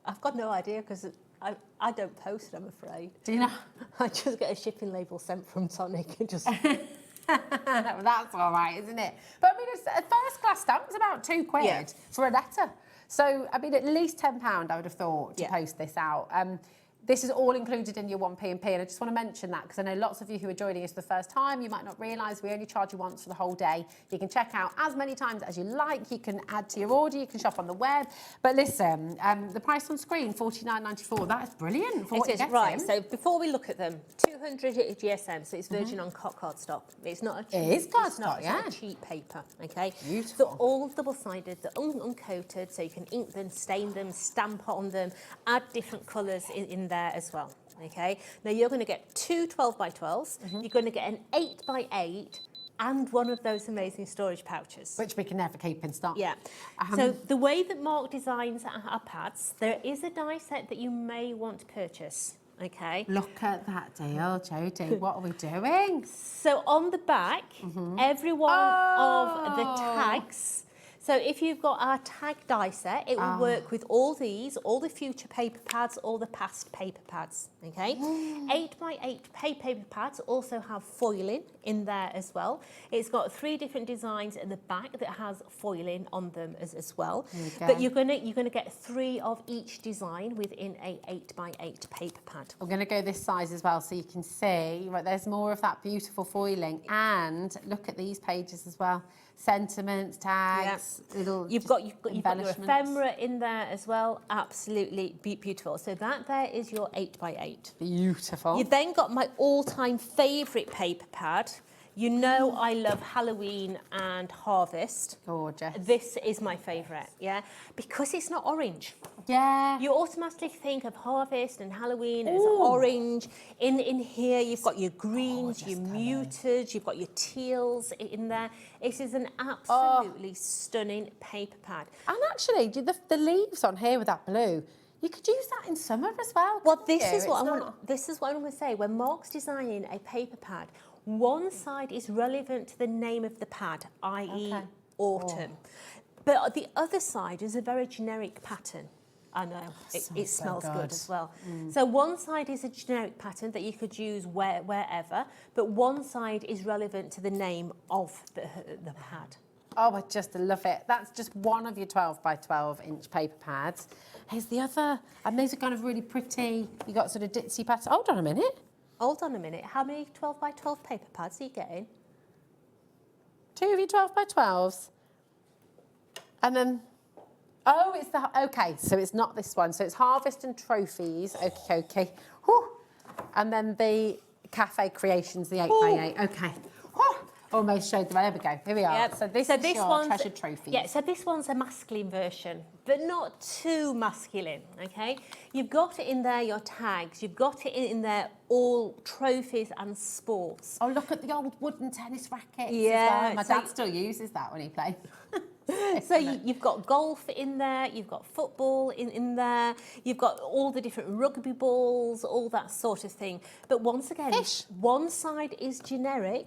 I've got no idea because I don't post, I'm afraid. Do you know? I just get a shipping label sent from Tonic and just... Well, that's all right, isn't it? But I mean, a first class stamp's about £2 for a letter. So, I mean, at least £10, I would have thought, to post this out. This is all included in your 1p&p, and I just want to mention that because I know lots of you who are joining us for the first time, you might not realise we only charge you once for the whole day. You can check out as many times as you like, you can add to your order, you can shop on the web. But listen, the price on screen, $49.94, that is brilliant for what you're getting. Right, so before we look at them, 200 GSM, so it's virgin on cardstock. It's not a cheap, It is cardstock, it's not a cheap paper, okay? Beautiful. They're all double-sided, they're uncoated, so you can ink them, stain them, stamp on them, add different colours in there as well, okay? Now you're going to get 2 12 by 12s, you're going to get an 8 by 8 and one of those amazing storage pouches. Which we can never keep in stock. Yeah. So the way that Mark designs our pads, there is a die set that you may want to purchase, okay? Look at that deal, Jodie. What are we doing? So on the back, every one of the tags. So if you've got our tag die set, it will work with all these, all the future paper pads, all the past paper pads, okay? 8 by 8 paper pads also have foiling in there as well. It's got 3 different designs in the back that has foiling on them as well. But you're gonna get 3 of each design within a 8 by 8 paper pad. We're going to go this size as well so you can see, right, there's more of that beautiful foiling. And look at these pages as well. Sentiments, tags, little You've got your embellishments. ephemera in there as well. Absolutely beautiful. So that there is your 8 by 8. Beautiful. You've then got my all-time favourite paper pad. You know I love Halloween and Harvest. Gorgeous. This is my favourite, yeah? Because it's not orange. Yeah. You automatically think of Harvest and Halloween as orange. In here, you've got your greens, your muted, you've got your teals in there. It is an absolutely stunning paper pad. And actually, the leaves on here with that blue, you could use that in summer as well. Well, this is what I'm going to say. When Mark's designing a paper pad, one side is relevant to the name of the pad, i.e. autumn. But the other side is a very generic pattern. I know, it smells good as well. So one side is a generic pattern that you could use wherever, but one side is relevant to the name of the pad. Oh, I just love it. That's just one of your 12 by 12 inch paper pads. Here's the other. And these are kind of really pretty. You got sort of ditzy patterns. Hold on a minute. Hold on a minute. How many 12 by 12 paper pads are you getting? 2 of your 12 by 12s. And then, oh, it's the, okay, so it's not this one. So it's Harvest and Trophies. Okay. Whew. And then the Cafe Creations, the 8 by 8. Okay. Whew. Almost showed them. There we go. Here we are. Yep. So this is your treasured trophies. Yeah, so this one's a masculine version, but not too masculine, okay? You've got it in there, your tags. You've got it in there, all trophies and sports. Oh, look at the old wooden tennis rackets. Yeah. My dad still uses that when he plays. So you've got golf in there, you've got football in there, you've got all the different rugby balls, all that sort of thing. But once again, one side is generic,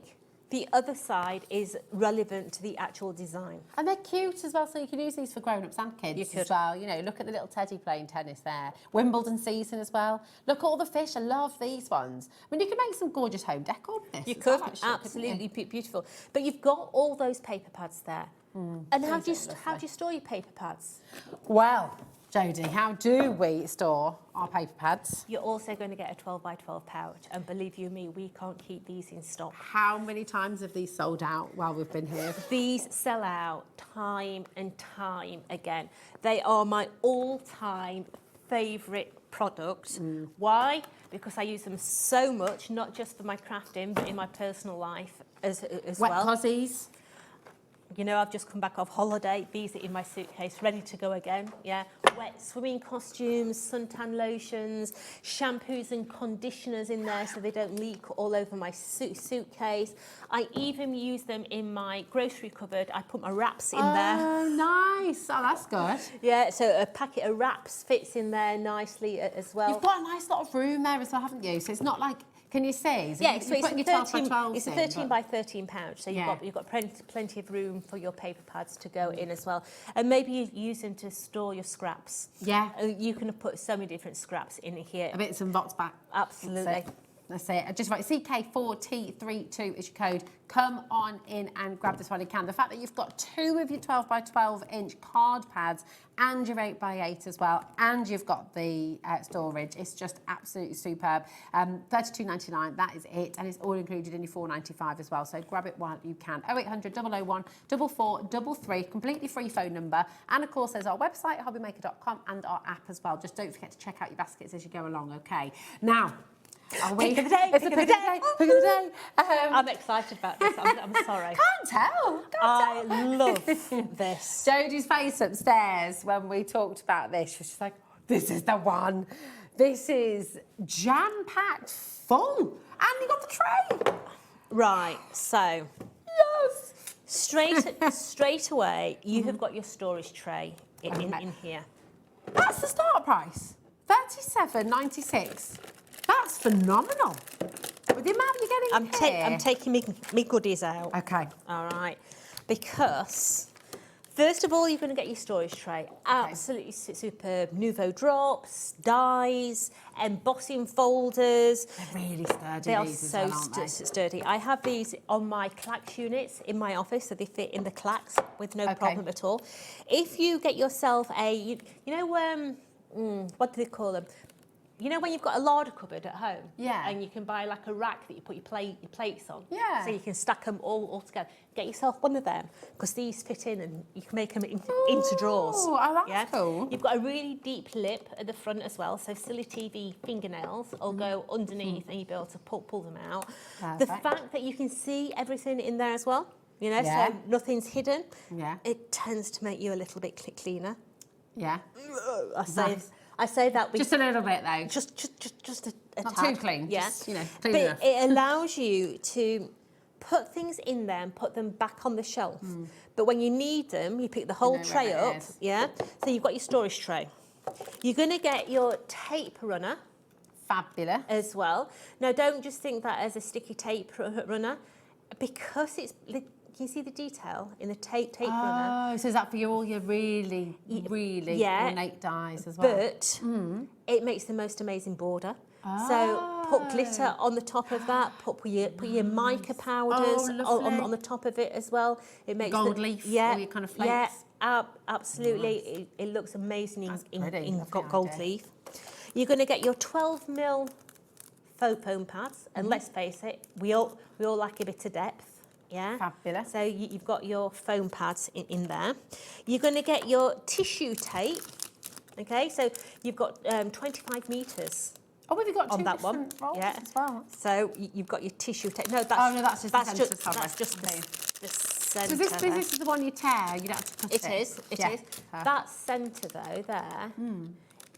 the other side is relevant to the actual design. And they're cute as well, so you can use these for grown-ups and kids as well. You know, look at the little teddy playing tennis there. Wimbledon season as well. Look at all the fish. I love these ones. I mean, you can make some gorgeous home decor with this. You could, absolutely beautiful. But you've got all those paper pads there. And how do you store your paper pads? Well, Jodie, how do we store our paper pads? You're also going to get a 12 by 12 pouch, and believe you me, we can't keep these in stock. How many times have these sold out while we've been here? These sell out time and time again. They are my all-time favourite product. Why? Because I use them so much, not just for my crafting, but in my personal life as Wet well. cozies. You know, I've just come back off holiday, these are in my suitcase, ready to go again, yeah. Wet swimming costumes, suntan lotions, shampoos and conditioners in there so they don't leak all over my suitcase. I even use them in my grocery cupboard. I put my wraps in there. Oh, nice. Oh, that's good. Yeah, so a packet of wraps fits in there nicely as well. You've got a nice lot of room there as well, haven't you? So it's not like, can you see? So Yeah, so you're putting your 12 by 12 it's a in, 13 by 13 pouch, so you've got plenty of room for your paper pads to go in as well. And maybe you use them to store your scraps. Yeah. You can put so many different scraps in here. A bit some box back. Absolutely. That's it. Just right, CK4T32 is your code. Come on in and grab this while you can. The fact that you've got 2 of your 12 by 12 inch card pads and your 8 by 8 as well, and you've got the storage, it's just absolutely superb. $32.99, that is it, and it's all included in your $4.95 as well, so grab it while you can. 0800 001 4433, completely free phone number, and of course there's our website, hobbymaker.com, and our app as well. Just don't forget to check out your baskets as you go along, okay? Now, Pick of the day, it's a pick of the day, pick of the day. I'm excited about this, I'm sorry. Can't tell. I love this. Jodie's face upstairs when we talked about this, she was just like, this is the one. This is jam-packed full. And you got the tray. Right, so Yes. straight away, you have got your storage tray in here. That's the start price. $37.96. That's phenomenal. With the amount you're getting here. I'm taking me goodies out. Okay. All right, because first of all, you're going to get your storage tray. Absolutely superb. Nouveau drops, dies, embossing folders. They're really sturdy. They are these as so well, aren't they? sturdy. I have these on my clacks units in my office, so they fit in the clacks with no problem at all. If you get yourself a, you know, what do they call them? You know when you've got a larder cupboard at home? Yeah. And you can buy like a rack that you put your plates on? Yeah. So you can stack them all together. Get yourself one of them, because these fit in and you can make them into drawers. Oh, that's cool. You've got a really deep lip at the front as well, so silly TV fingernails will go underneath and you'll be able to pull them out. Perfect. The fact that you can see everything in there as well, you know, Yeah. so nothing's hidden, Yeah. it tends to make you a little bit cleaner. Yeah. I say that with Just a little bit though. just a Not tad. too clean. Yeah. Just, you know, clean but enough. it allows you to put things in there and put them back on the shelf. But when you need them, you pick the whole know tray where it up. is. Yeah. So you've got your storage tray. You're going to get your tape runner Fabulous. as well. Now, don't just think that as a sticky tape runner, because it's. Can you see the detail in the tape runner? Oh, so is that for all your really Yeah. ornate dies as well? But it makes the most amazing border. So put glitter on the top of that. Put your mica powders lovely. on the top of it as well. It makes Gold leaf, all your kind of flakes. Yeah, absolutely. It looks amazing in pretty, lovely gold idea. leaf. You're going to get your 12mm faux foam pads, and let's face it, we all like a bit of depth. Yeah. Fabulous. So you've got your foam pads in there. You're going to get your tissue tape. Okay, so you've got 25 metres. Oh, have you got on two that one? different rolls Yeah. as well? So you've got your tissue tape. No, that's that's just the centre just cover. that's just Okay. the centre. So this there. is the one you tear. You don't have to cut it. It is. Yeah. Perfect. That centre though there.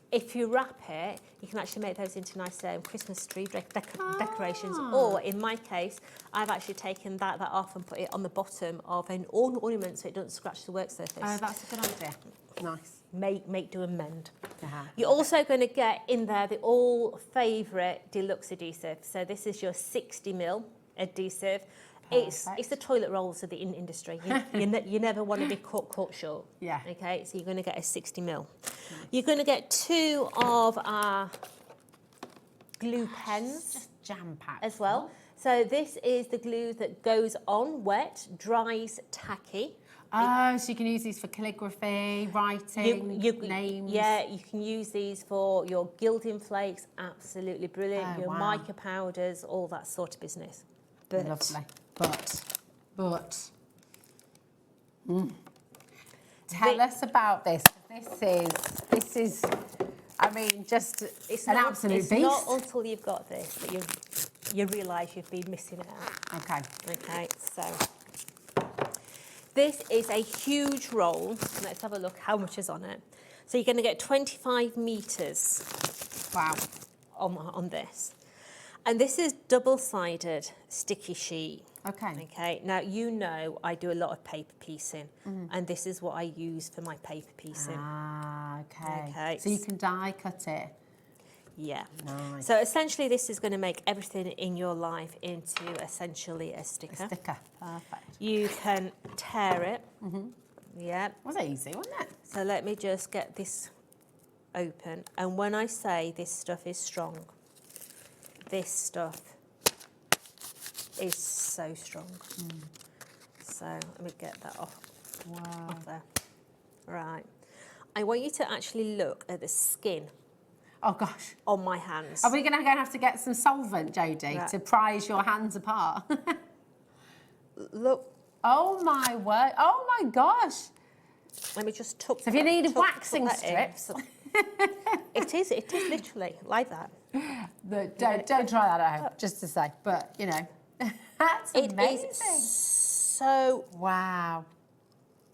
If you wrap it, you can actually make those into nice Christmas tree decorations. Or in my case, I've actually taken that off and put it on the bottom of an ornament so it doesn't scratch the work surface. Oh, that's a good idea. Nice. Make, do and mend. Uh-huh. You're also going to get in there the all favourite deluxe adhesive. So this is your 60mm adhesive. It's the toilet rolls of the industry. You never want to be caught short. Yeah. Okay, so you're going to get a 60mm. Nice. You're going to get 2 of our glue pens. Just jam-packed. As well. So this is the glue that goes on wet, dries tacky. Oh, so you can use these for calligraphy, writing, names. Yeah, you can use these for your gilding flakes. Absolutely brilliant. Oh, your wow. mica powders, all that sort of business. But Lovely. But. Tell us about this. This is, I mean, just it's an not, absolute it's beast. not until you've got this that you realise you've been missing out. Okay. Okay, so This is a huge roll. Let's have a look how much is on it. So you're going to get 25 metres. Wow. On this. And this is double-sided sticky sheet. Okay. Okay, now you know I do a lot of paper piecing, and this is what I use for my paper piecing. Ah, okay. Okay. So you can die cut it. Yeah. Nice. So essentially this is going to make everything in your life into essentially a sticker. A sticker. Perfect. You can tear it. Yeah. Was easy, wasn't it? So let me just get this open. And when I say this stuff is strong, this stuff is so strong. So let me get that off there. Right. I want you to actually look at the skin Oh gosh. on my hands. Are we going to have to get some solvent, Jodie, Right. to prise your hands apart? Look, Oh my word. Oh my gosh. let me just tuck. So if you needed tuck waxing that in. strips, It is literally like that. don't try that at home, just to say. But, you know, that's It amazing. is so, Wow.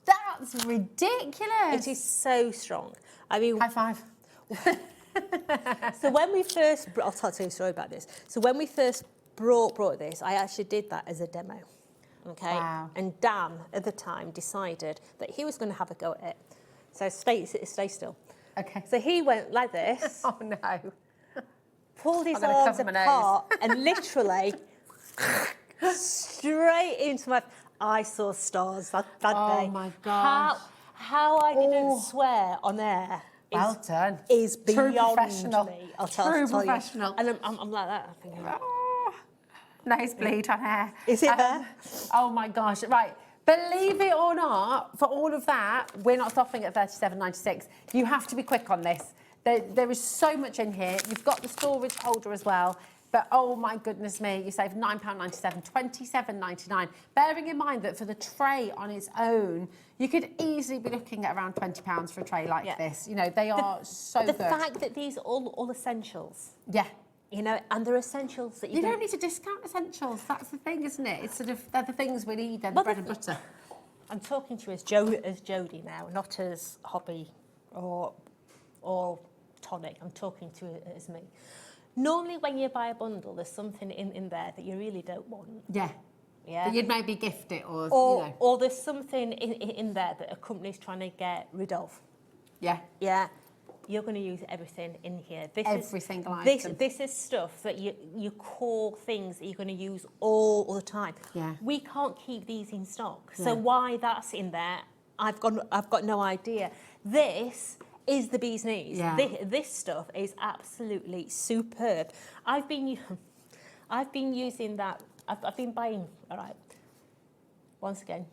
That's ridiculous. it is so strong. I mean, High five. so when we first, I'll tell you a story about this. So when we first brought this, I actually did that as a demo. Okay. Wow. And Dan at the time decided that he was going to have a go at it. So stay still. Okay. So he went like this, Oh no. pulled his I'm gonna arms cover my apart, and literally straight into my. I saw stars that Oh day. my gosh. How I didn't swear on air. Well done. Is True beyond professional. me. I'll tell True you. professional. And I'm like that. I'm thinking, Oh, nosebleed on hair. Is it there? Oh my gosh. Right. Believe it or not, for all of that, we're not stopping at $37.96. You have to be quick on this. There is so much in here. You've got the storage holder as well. But oh my goodness me, you save £9.97, £27.99. Bearing in mind that for the tray on its own, you could easily be looking at around £20 for a tray like Yeah. this. You know, they are so the good. fact that these are all essentials, Yeah. you know, and they're essentials that You don't need to discount essentials. That's the thing, isn't it? It's sort of, they're the things we need, they're the Well, bread and butter. I'm talking to you as Jodie now, not as Hobby or Tonic. I'm talking to you as me. Normally, when you buy a bundle, there's something in there that you really don't want. Yeah. Yeah. But you'd maybe gift it or, you know. Or there's something in there that a company's trying to get rid of. Yeah. Yeah. You're going to use everything in here. Every single item. This is stuff that you core things that you're going to use all the time. Yeah. We can't keep these in stock. Yeah. So why that's in there, I've got no idea. This is the bee's knees. Yeah. This stuff is absolutely superb. I've been using that. I've been buying. All right. Once again,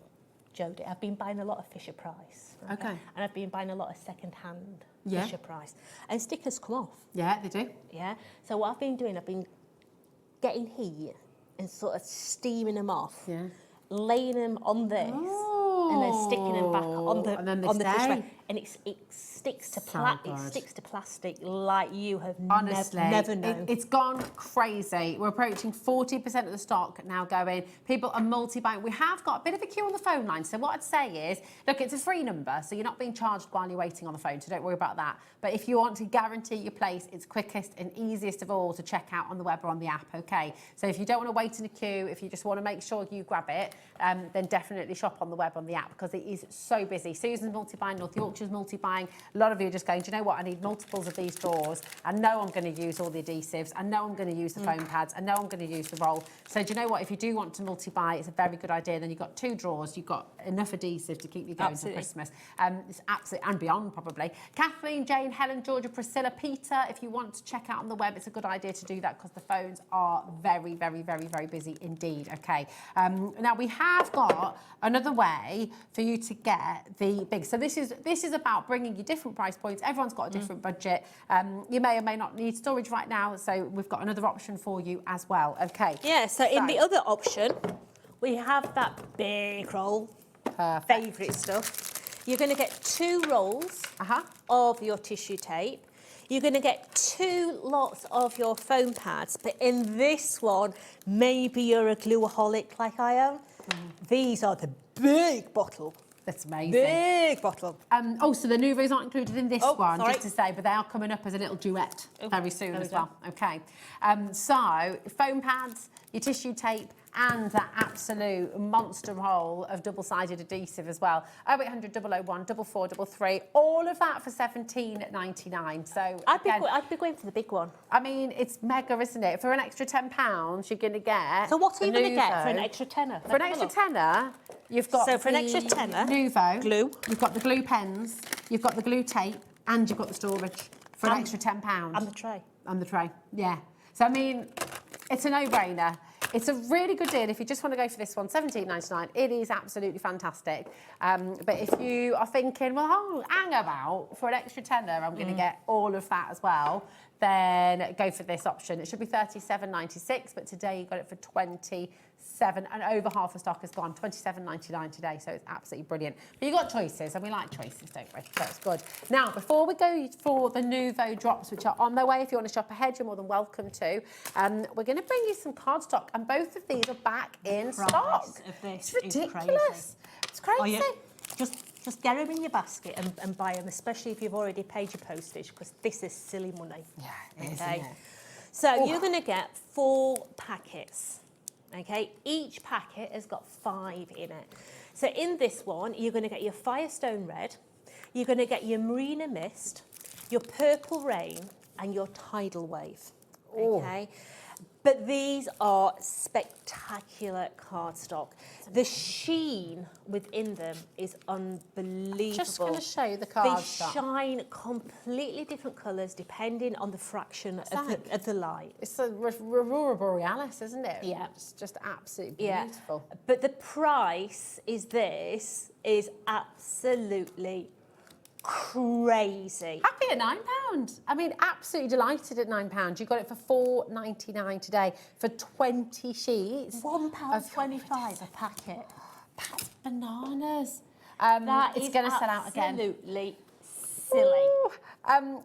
Jodie, I've been buying a lot of Fisher Price. Okay. And I've been buying a lot of second-hand Yeah. Fisher Price. And stickers come off. Yeah, they do. Yeah. So what I've been doing, I've been getting heat and sort of steaming them off. Yeah. Laying them on this. And then sticking them back on the And then they on the fish stay. tray. And it sticks to plastic like you have Honestly, never known. It's gone crazy. We're approaching 40% of the stock now going. People are multi-buying. We have got a bit of a queue on the phone line. So what I'd say is, look, it's a free number, so you're not being charged while you're waiting on the phone, so don't worry about that. But if you want to guarantee your place, it's quickest and easiest of all to check out on the web or on the app, okay? So if you don't want to wait in a queue, if you just want to make sure you grab it, then definitely shop on the web on the app because it is so busy. Susan's multi-buying, North Yorkshire's multi-buying. A lot of you are just going, do you know what? I need multiples of these drawers. I know I'm going to use all the adhesives. I know I'm going to use the foam pads. I know I'm going to use the roll. So do you know what? If you do want to multi-buy, it's a very good idea. Then you've got 2 drawers. You've got enough adhesive to keep you going for Christmas. It's absolutely, and beyond probably. Kathleen, Jane, Helen, Georgia, Priscilla, Peter, if you want to check out on the web, it's a good idea to do that because the phones are very, very, very, very busy indeed. Okay. Now we have got another way for you to get the big. So this is about bringing you different price points. Everyone's got a different budget. You may or may not need storage right now, so we've got another option for you as well. Okay. Yeah, so in the other option, we have that big roll. Perfect. Favourite stuff. You're going to get 2 rolls of your tissue tape. You're going to get 2 lots of your foam pads, but in this one, maybe you're a glueaholic like I am. These are the big bottle. That's amazing. Big bottle. So the Nouveaux aren't included in this one, sorry. just to say, but they are coming up as a little duet very soon there as we well. Okay. So foam pads, your tissue tape, and that absolute monster roll of double-sided adhesive as well. 0800 001 4433. All of that for £17.99. So I'd again, be going for the big one. I mean, it's mega, isn't it? For an extra £10, you're going to get. So what are you the going to get for an Nouveau. extra tenner? For an extra tenner, you've got So for an the extra tenner, Nouveau glue. You've got the glue pens, you've got the glue tape, and you've got the storage for an And- extra £10. And the tray. And the tray, yeah. So, I mean, it's a no-brainer. It's a really good deal if you just want to go for this one, £17.99. It is absolutely fantastic. But if you are thinking, well, hang about, for an extra tenner, I'm going to get all of that as well, then go for this option. It should be £37.96, but today you got it for £27, and over half the stock has gone, £27.99 today, so it's absolutely brilliant. But you've got choices, and we like choices, don't we? So it's good. Now, before we go for the Nouveau drops, which are on their way, if you want to shop ahead, you're more than welcome to. We're going to bring you some cardstock, and both of these are back in stock. Of this It's is ridiculous. It's crazy. Oh, yeah. Just get them in your basket and buy them, especially if you've already paid your postage, because this is silly money. Yeah, it is, Okay. isn't it? So you're going to get 4 packets. Okay, each packet has got 5 in it. So in this one, you're going to get your Firestone Red, you're going to get your Marina Mist, your Purple Rain, and your Tidal Wave. Okay. But these are spectacular cardstock. The sheen within them is unbelievable. Just going to show you the They cardstock. shine completely different colours depending on the fraction of the light. It's a Aurora Borealis, isn't it? Yeah. It's just absolutely beautiful. But the price is absolutely crazy. Happy at £9. I mean, absolutely delighted at £9. You got it for £4.99 today for 20 sheets. £1.25 a packet. That's bananas. That it's is going to sell out again. absolutely silly. Ooh.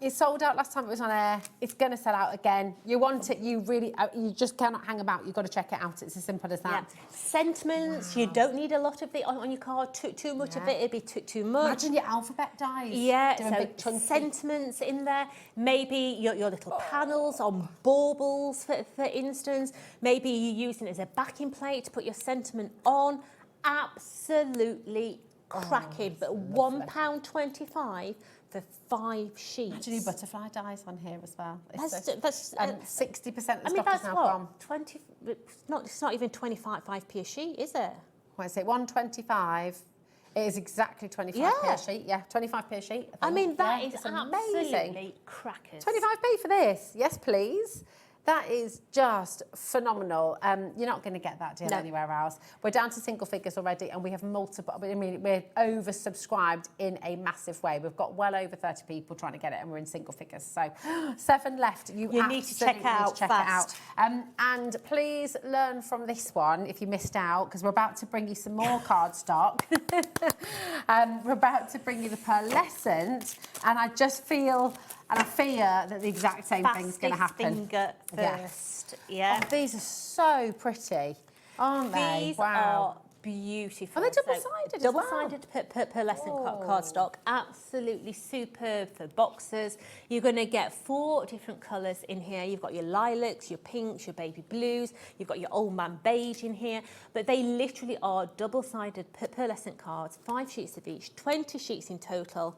It sold out last time it was on air. It's going to sell out again. You want it, you really, you just cannot hang about. You've got to check it out. It's as simple as that. Yeah. Sentiments, you don't need a lot of it on your card. Too much of it, it'd be too much. Imagine your alphabet dies. Yeah, doing so big chunky. sentiments in there. Maybe your little panels on baubles, for instance. Maybe you're using it as a backing plate to put your sentiment on. Absolutely cracking. But £1.25 for 5 sheets. Imagine your butterfly dies on here as well. That's 60% of the stock that's is now what? gone. 20. It's not even 5p a sheet, is it? What is it? 125. It is exactly 25p a sheet. Yeah, 25p a sheet. I mean, that is it's absolutely crackers. 25p for this. Yes, please. That is just phenomenal. You're not going to get that deal anywhere else. We're down to single figures already, and we have multiple. I mean, we're oversubscribed in a massive way. We've got well over 30 people trying to get it, and we're in single figures. So 7 left. You need to check out fast. it out. And please learn from this one if you missed out, because we're about to bring you some more cardstock. We're about to bring you the pearlescent, and I just feel. And I fear that the exact same thing's going to happen. Finger first, yeah. Oh, these are so pretty, aren't they? These wow. are beautiful. Are they double-sided as well? Double-sided pearlescent cardstock, absolutely superb for boxes. You're going to get 4 different colours in here. You've got your lilacs, your pinks, your baby blues. You've got your old man beige in here. But they literally are double-sided pearlescent cards, 5 sheets of each, 20 sheets in total.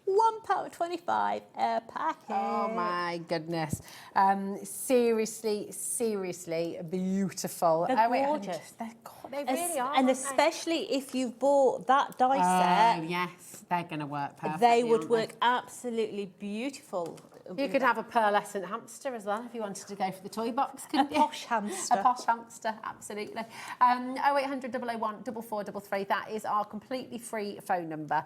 £1.25 a packet. Oh my goodness. Seriously beautiful. They're gorgeous. They really are. And especially if you've bought that die set. Yes, they're going to work perfectly. They would aren't work absolutely beautiful. You could have a pearlescent hamster as well if you wanted to go for the toy box, couldn't you? Posh hamster. A posh hamster, absolutely. 0800 001 4433, that is our completely free phone number.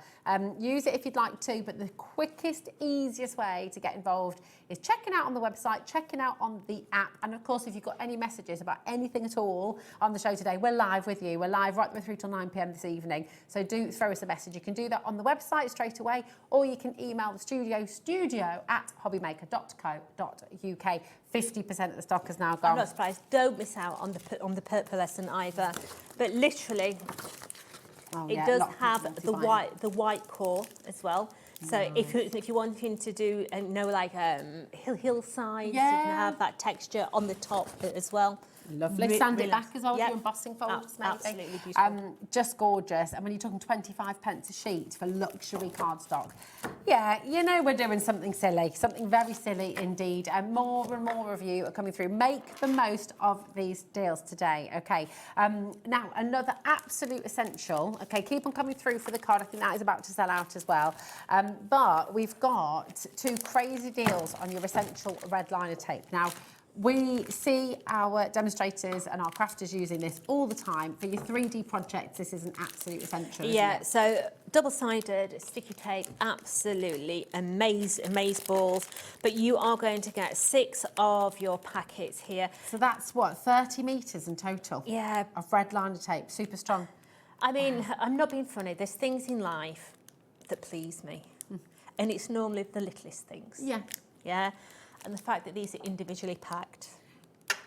Use it if you'd like to, but the quickest, easiest way to get involved is checking out on the website, checking out on the app. And of course, if you've got any messages about anything at all on the show today, we're live with you. We're live right through till 9 p.m. this evening. So do throw us a message. You can do that on the website straight away, or you can email the studio@hobbymaker.co.uk. 50% of the stock has now gone. I'm not surprised. Don't miss out on the pearlescent either. But literally, it does have the white core as well. So if you're wanting to do hillsides, you can have that texture on the top as well. Lovely. Sand it back as well with your embossing folds, maybe. Absolutely beautiful. Just gorgeous. And when you're talking 25 pence a sheet for luxury cardstock, yeah, you know we're doing something silly, something very silly indeed. And more of you are coming through. Make the most of these deals today, okay? Now, another absolute essential, okay, keep on coming through for the card. I think that is about to sell out as well. But we've got 2 crazy deals on your essential red liner tape. Now, we see our demonstrators and our crafters using this all the time. For your 3D projects, this is an absolute essential, isn't it? So double-sided sticky tape, absolutely amaze balls. But you are going to get 6 of your packets here. So that's what, 30 metres in total? Yeah. Of red liner tape, super strong. I mean, I'm not being funny. There's things in life that please me. And it's normally the littlest things. Yeah. Yeah. And the fact that these are individually packed.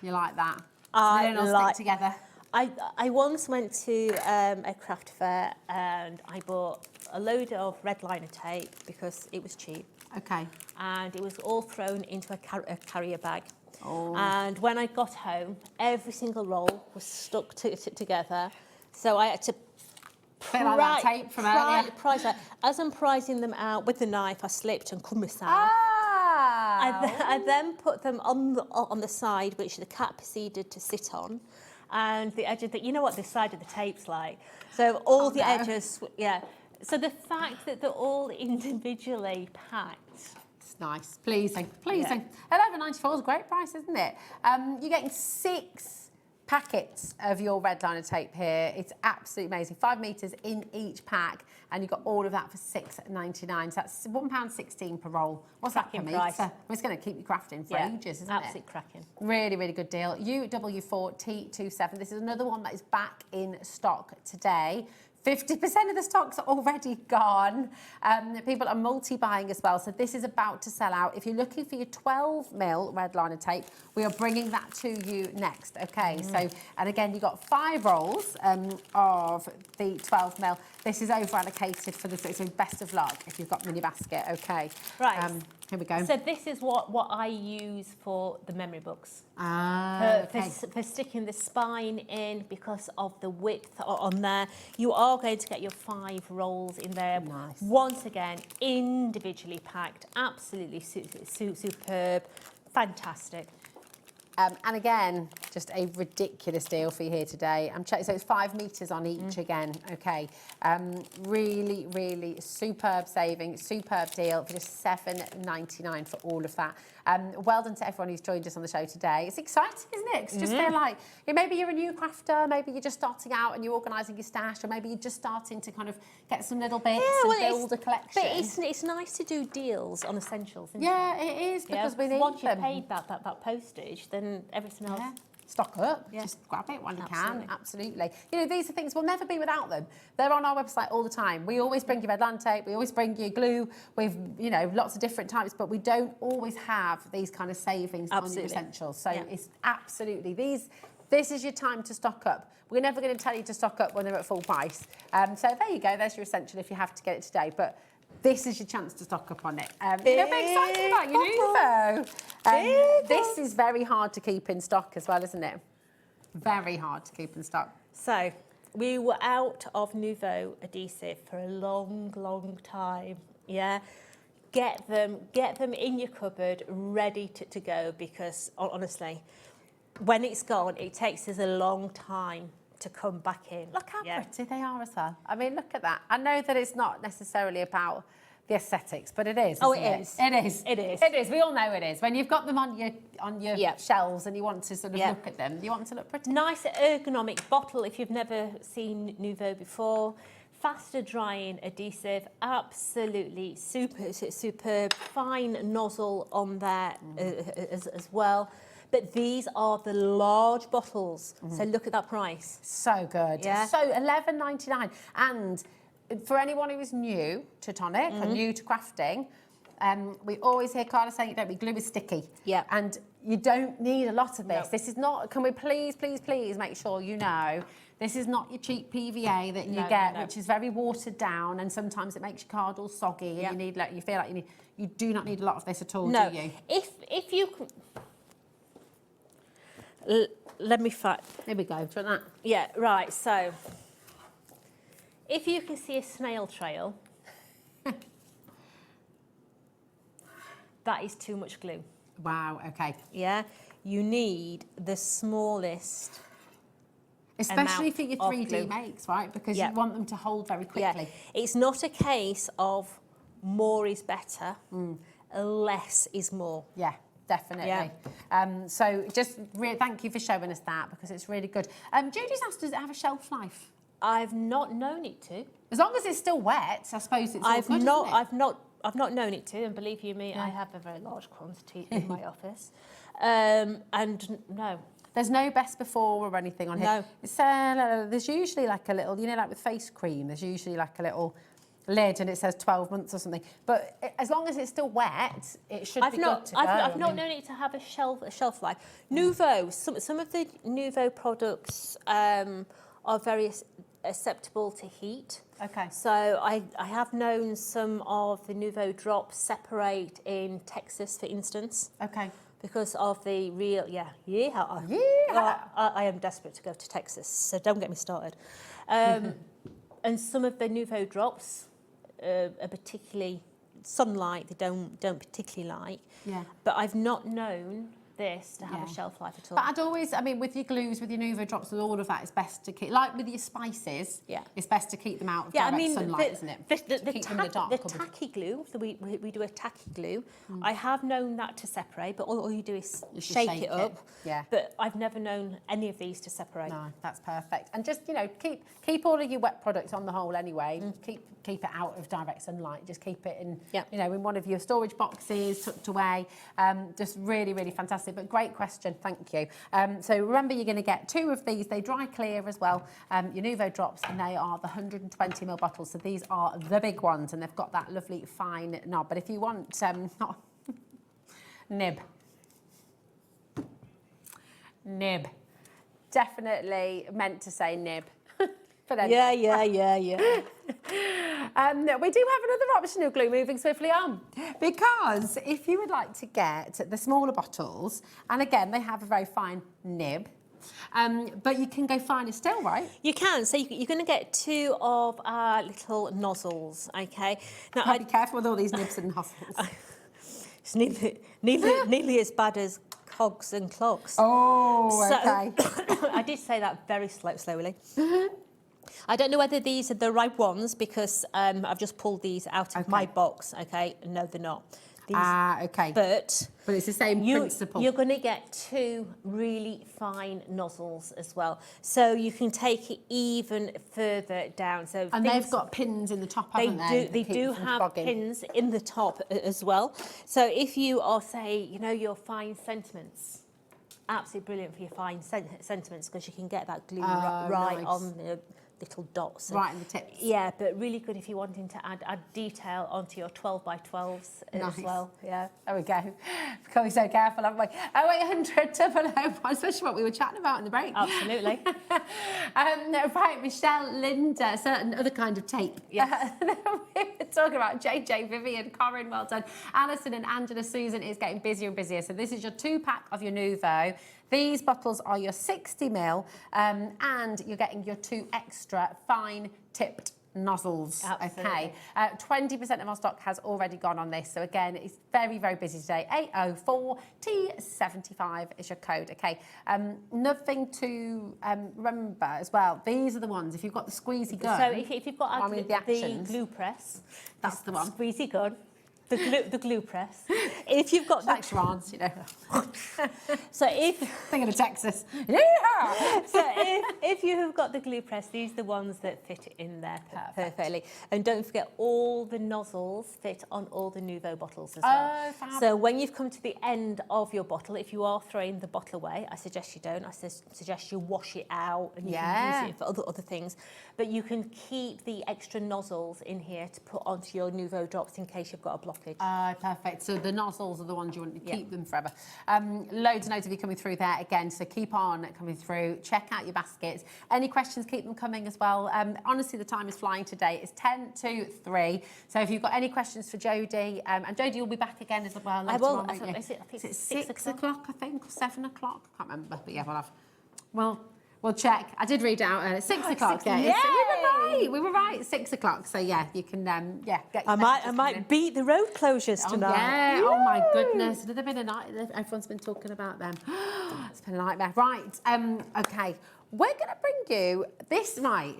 You like that? I they don't all stick together. I once went to a craft fair and I bought a load of red liner tape because it was cheap. Okay. And it was all thrown into a carrier bag. Oh. And when I got home, every single roll was stuck together. So I had to like that tape from earlier. price that. As I'm prising them out with the knife, I slipped and cut myself. I then put them on the side, which the cat proceeded to sit on, and the edge of the, you know what the side of the tape's like. So all the edges, yeah. So the fact that they're all individually packed. It's nice, pleasing. Yeah. £11.94 is a great price, isn't it? You're getting 6 packets of your red liner tape here. It's absolutely amazing. 5 metres in each pack, and you've got all of that for £6.99. So that's £1.16 per roll. What's Cracking that per price. metre? It's going to keep you crafting for ages, isn't it? Absolute cracking. Really, really good deal. UW4T27. This is another one that is back in stock today. 50% of the stock's already gone. People are multi-buying as well, so this is about to sell out. If you're looking for your 12mm red liner tape, we are bringing that to you next, okay? So, and again, you've got 5 rolls of the 12mm. This is over-allocated for the, so best of luck if you've got mini basket, okay? Right. Here we go. So this is what I use for the memory books. For sticking the spine in because of the width on there. You are going to get your 5 rolls in there. Nice. Once again, individually packed. Absolutely superb. Fantastic. And again, just a ridiculous deal for you here today. I'm checking, so it's 5 metres on each again, okay. Really, really superb saving, superb deal for just £7.99 for all of that. Well done to everyone who's joined us on the show today. It's exciting, isn't it? 'Cause just feel like, maybe you're a new crafter, maybe you're just starting out and you're organising your stash, or maybe you're just starting to kind of get some little bits and build a collection. But it's nice to do deals on essentials, isn't it? Yeah, it is, because we need once them. you've paid that postage, then everything else. Yeah. Stock up, just grab it when you can, absolutely. You know, these are things we'll never be without them. They're on our website all the time. We always bring you red liner tape, we always bring you glue, we've, lots of different types, but we don't always have these kind of savings on your essentials. So it's absolutely, this is your time to stock up. We're never going to tell you to stock up when they're at full price. So there you go, there's your essential if you have to get it today. But this is your chance to stock up on it. You're very excited about your Nuvo. This is very hard to keep in stock as well, isn't it? Very hard to keep in stock. So we were out of Nuvo adhesive for a long, long time. Yeah. Get them in your cupboard, ready to go, because honestly, when it's gone, it takes us a long time to come back in. Look how pretty they are as well. I mean, look at that. I know that it's not necessarily about the aesthetics, but it is. It is. It is. It is. It is. We all know it is. When you've got them on your shelves and you want to sort of look at them, you want them to look pretty. Nice ergonomic bottle if you've never seen Nuvo before. faster drying adhesive, absolutely superb, fine nozzle on there as well. But these are the large bottles, so look at that price. So good. Yeah. So $11.99. And for anyone who is new to Tonic or new to crafting, we always hear Carla saying, don't be, glue is sticky. Yeah. And you don't need a lot of this. No. This is not, can we please make sure you know, this is not your cheap PVA that you No, get, no. which is very watered down, and sometimes it makes your card all soggy, and you feel like you do not need a lot of this at all, No, do you? if you let me find. Here we go, try that. Yeah, right, so if you can see a snail trail, that is too much glue. Wow, okay. Yeah, you need the smallest. Especially amount for your of 3D glue. makes, right? Because Yeah. you want them to hold very quickly. Yeah, it's not a case of more is better, less is more. Yeah, definitely. So just thank you for showing us that, because it's really good. Judy's asked, does it have a shelf life? I've not known it to. As long as it's still wet, I suppose it's all good, isn't it? I've not known it to, and believe you me, I have a very large quantity in my office. And no. There's no best before or anything on here. No. It's, there's usually like a little, you know, like with face cream, there's usually like a little lid and it says 12 months or something. But as long as it's still wet, it should be good to go. I've not known it to have a shelf life. Nouveau, some of the Nouveau products are very acceptable to heat. Okay. So I have known some of the Nouveau drops separate in Texas, for instance. Okay. Because of the real, I am desperate to go to Texas, so don't get me started. And some of the Nouveau drops are particularly sunlight, they don't particularly like. Yeah. But I've not known this to have a shelf life at all. But I'd always, I mean, with your glues, with your Nouveau drops, with all of that, it's best to keep, like with your spices, it's best to keep them out of direct sunlight, isn't it? The tacky glue, so we do a tacky glue. I have known that to separate, but all you do is shake it up. Yeah. But I've never known any of these to separate. No, that's perfect. And just, you know, keep all of your wet products on the whole anyway. Keep it out of direct sunlight. Just keep it in, you know, in one of your storage boxes, tucked away. Just really, really fantastic. But great question, thank you. So remember, you're going to get 2 of these. They dry clear as well. Your Nouveau drops, and they are the 120ml bottles. So these are the big ones, and they've got that lovely fine knob. But if you want nib, definitely meant to say nib. Yeah. We do have another option of glue, moving swiftly on, because if you would like to get the smaller bottles, and again, they have a very fine nib, but you can go finer still, right? You can. So you're going to get 2 of our little nozzles, okay? Now, Be careful with all these nibs and nozzles. It's nearly as bad as cogs and clogs. Oh, okay. I did say that very slowly. I don't know whether these are the right ones, because I've just pulled these out of my box, okay? No, they're not. Okay. But it's the same principle. You're going to get 2 really fine nozzles as well. So you can take it even further down. So and they've got pins in the top, haven't they? They do have pins in the top as well. So if you are, say, you know, your fine sentiments, absolutely brilliant for your fine sentiments, because you can get that glue right on the little dots. Right in the tips. Yeah, but really good if you're wanting to add detail onto your 12x12s as well. Yeah. There we go. Got to be so careful, haven't we? 0800 001, especially what we were chatting about in the break. Absolutely. Right, Michelle, Linda, certain other kind of tape. Yes. We were talking about JJ, Vivian, Corinne, well done. Alison and Angela, Susan is getting busier and busier. So this is your 2-pack of your Nouveau. These bottles are your 60ml, and you're getting your 2 extra fine tipped nozzles. Absolutely. Okay. 20% of our stock has already gone on this. So again, it's very, very busy today. 804T75 is your code. Okay. Nothing to remember as well. These are the ones, if you've got the squeezy gun. So if you've got the the glue press, that's the one. Squeezy gun. the glue press. If you've got Like Schwann's, you know. so if Thinking of Texas. so if you have got the glue press, these are the ones that fit in there perfectly. And don't forget, all the nozzles fit on all the Nouveau bottles as well. Oh, fab. So when you've come to the end of your bottle, if you are throwing the bottle away, I suggest you don't. I suggest you wash it out and you can use it for other things. But you can keep the extra nozzles in here to put onto your Nouveau drops in case you've got a blockage. Perfect. So the nozzles are the ones you want to keep them forever. Loads and loads of you coming through there again. So keep on coming through. Check out your baskets. Any questions, keep them coming as well. Honestly, the time is flying today. It's 10 to 3. So if you've got any questions for Jodie, and Jodie, you'll be back again as well later I will. on, won't you? I think it's 6 o'clock, I think, or 7 o'clock. I can't remember. But yeah, we'll check. I did read out 6 o'clock. We were right. 6 o'clock. So yeah, you can get. I might beat the road closures tonight. Yeah. Oh my goodness. Has there been a night? Everyone's been talking about them. It's been a nightmare. Right. Okay. We're going to bring you this right.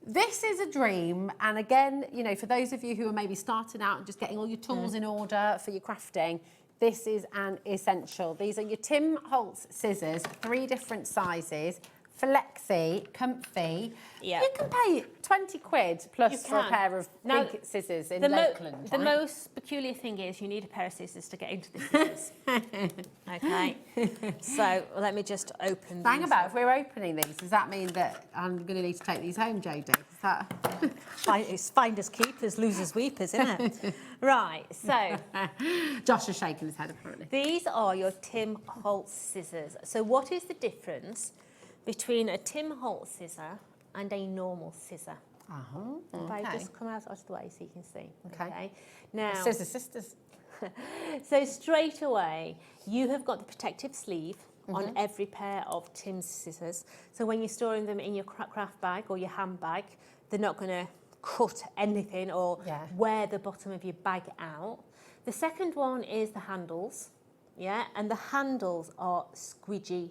This is a dream, and again, you know, for those of you who are maybe starting out and just getting all your tools in order for your crafting, this is an essential. These are your Tim Holtz scissors, 3 different sizes. Flexy, comfy. Yeah. You can pay 20 quid plus for a pair of big scissors in Lakeland. The most peculiar thing is you need a pair of scissors to get into the scissors. Okay. So let me just open Hang these. about, if we're opening these, does that mean that I'm going to need to take these home, Jodie? Is that... It's finders keepers, losers weepers, isn't it? Right, so... Josh is shaking his head, apparently. These are your Tim Holtz scissors. So what is the difference between a Tim Holtz scissor and a normal scissor? If I just come out of the way so you can see. Okay. Now, Scissor sisters. so straight away, you have got the protective sleeve on every pair of Tim's scissors. So when you're storing them in your craft bag or your handbag, they're not going to cut anything or wear the bottom of your bag out. The second one is the handles. Yeah, and the handles are squidgy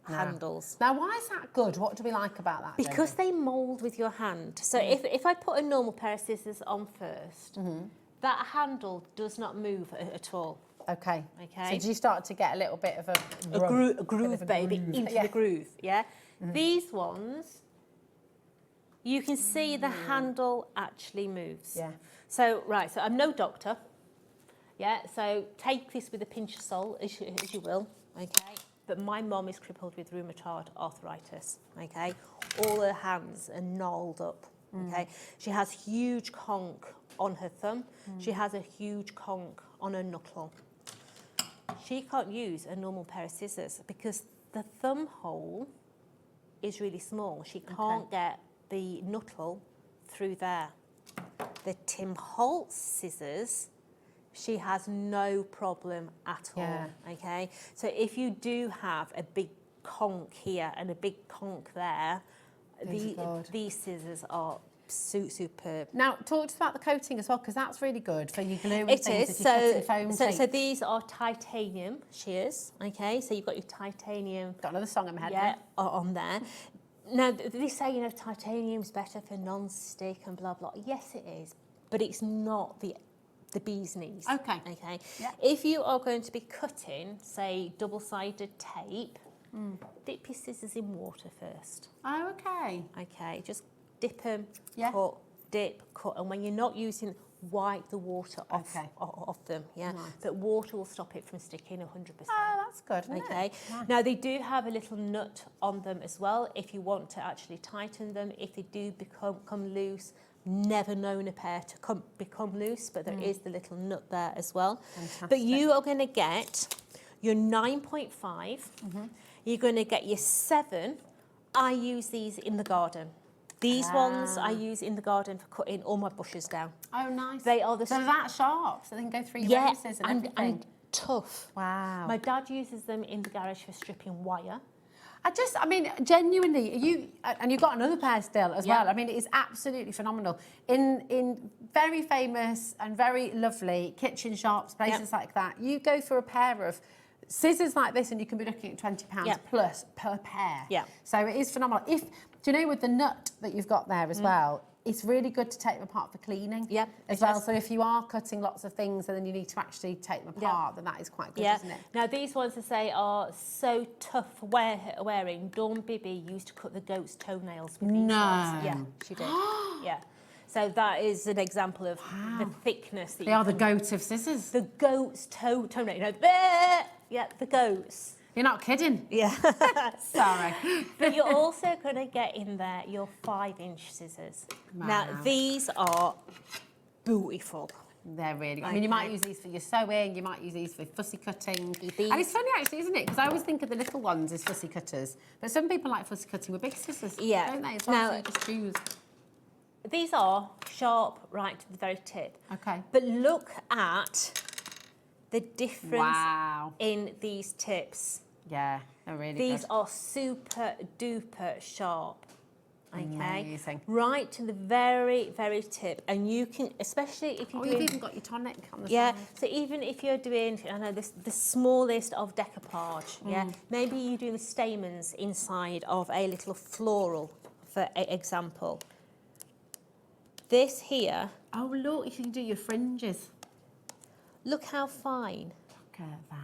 handles. Now, why is that good? What do we like about that? Because they mould with your hand. So if I put a normal pair of scissors on first, that handle does not move at all. Okay. Okay. So do you start to get a little bit of a groove, baby, into the groove, yeah? These ones, you can see the handle actually moves. Yeah. So, right, so I'm no doctor, yeah? So take this with a pinch of salt, as you will, okay? But my mum is crippled with rheumatoid arthritis, okay? All her hands are gnarled up, okay? She has huge conch on her thumb. She has a huge conch on her knuckle. She can't use a normal pair of scissors because the thumb hole is really small. She can't get the knuckle through there. The Tim Holtz scissors, she has no problem at all, okay? So if you do have a big conch here and a big conch there, these scissors are superb. Now, talk to us about the coating as well, because that's really good for your glue and It things. is. If you foam So tape. these are titanium shears, okay? So you've got your titanium. Got another song in my head. Yeah, on there. Now, they say, you know, titanium's better for non-stick and blah, blah. Yes, it is, but it's not the bee's knees. Okay. Okay. Yeah. If you are going to be cutting, say, double-sided tape, dip your scissors in water first. Oh, okay. Okay, just dip them, Yeah. cut, dip, cut, and when you're not using, wipe the water off, off them, yeah? Nice. But water will stop it from sticking 100%. Oh, that's good, isn't Okay. it? Nice. Now they do have a little nut on them as well if you want to actually tighten them. If they do become loose, never known a pair to become loose, but there is the little nut there as well. Fantastic. But you are going to get your 9.5. You're going to get your 7. I use these in the garden. These ones I use in the garden for cutting all my bushes down. Oh, nice. They are the So that sharp, so they can go through your races and everything. and tough. Wow. My dad uses them in the garage for stripping wire. I mean, genuinely, and you've got another pair still as Yeah. well. I mean, it is absolutely phenomenal. In very famous and very lovely kitchen shops, places like that, you go for a pair of scissors like this and you can be looking at £20 plus per pair. Yeah. So it is phenomenal. Do you know, with the nut that you've got there as well, It's really good to take them apart for cleaning as well. So if you are cutting lots of things and then you need to actually take them apart, then that is quite good, isn't it? Now these ones, I say, are so tough wearing. Dawn Bibby used to cut the goat's toenails with these ones. Yeah, she did. Yeah. So that is an example of the thickness. That they are the goat of scissors. The goat's toenail. You know, yeah, the goats. You're not kidding. Yeah. Sorry. But you're also going to get in there your 5-inch scissors. Wow. Now, these are beautiful. They're really good. I mean, you might use these for your sewing, you might use these for fussy cutting. And it's funny, actually, isn't it? Because I always think of the little ones as fussy cutters. But some people like fussy cutting with big scissors, don't they? As well, now, so you just choose. These are sharp right to the very tip. Okay. But look at the difference in these tips. Yeah, they're really These good. are super duper sharp. Okay, amazing. Right to the very, very tip, and you can, especially if you're doing. You've even got your tonic on the Yeah, side. so even if you're doing, I know this, the smallest of decoupage. Yeah, maybe you do the stamens inside of a little floral, for example. This here. Oh look, you can do your fringes. Look how fine. Look at that.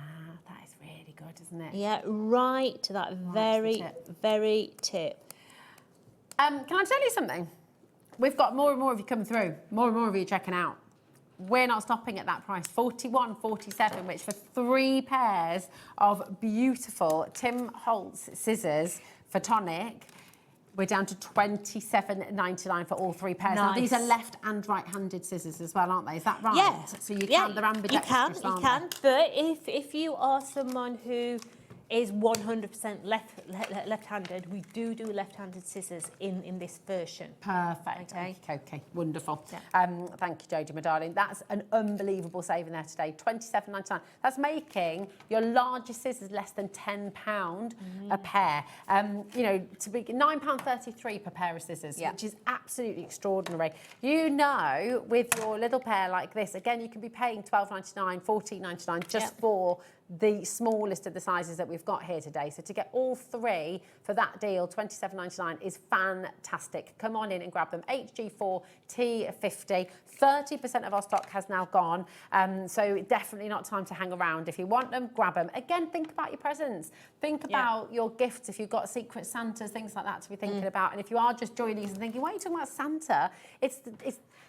That is really good, isn't it? Yeah, right to that very, very tip. Can I tell you something? We've got more and more of you coming through, more and more of you checking out. We're not stopping at that price, $41.47, which for 3 pairs of beautiful Tim Holtz scissors for Tonic, we're down to $27.99 for all 3 pairs. Now, these are left and right-handed scissors as well, aren't they? Is that right? Yeah. So you can, they're ambidextrous, you can. But if you are someone who is 100% left-handed, we do left-handed scissors in this version. Perfect. Okay. Okay. Wonderful. Yeah. Thank you, Jodie, my darling. That's an unbelievable saving there today. $27.99. That's making your largest scissors less than £10 a pair. You know, to be £9.33 per pair of scissors, which is absolutely extraordinary. You know, with your little pair like this, again, you can be paying $12.99, $14.99 just for the smallest of the sizes that we've got here today. So to get all 3 for that deal, $27.99 is fantastic. Come on in and grab them. HG4, T50. 30% of our stock has now gone. So definitely not time to hang around. If you want them, grab them. Again, think about your presents. Think about your gifts. If you've got Secret Santas, things like that to be thinking about. And if you are just joining us and thinking, why are you talking about Santa? It's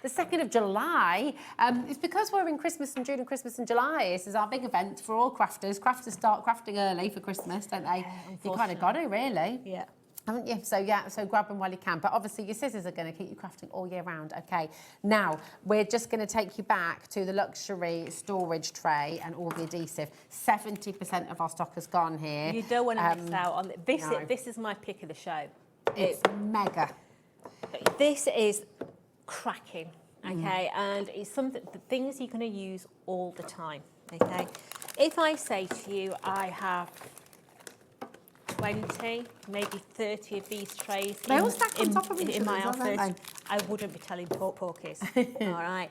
the 2nd of July. It's because we're in Christmas and June and Christmas and July. This is our big event for all crafters. Crafters start crafting early for Christmas, don't they? You kind of got to, really. Yeah. Haven't you? So grab them while you can. But obviously your scissors are going to keep you crafting all year round. Okay. Now, we're just going to take you back to the luxury storage tray and all the adhesive. 70% of our stock has gone here. You don't want to miss out on this. No. This is my pick of the show. It's mega. This is cracking, okay? And it's something, the things you're going to use all the time, okay? If I say to you, I have 20, maybe 30 of these trays they all stack on top of each in my other, don't office, I wouldn't be telling porkies. All right,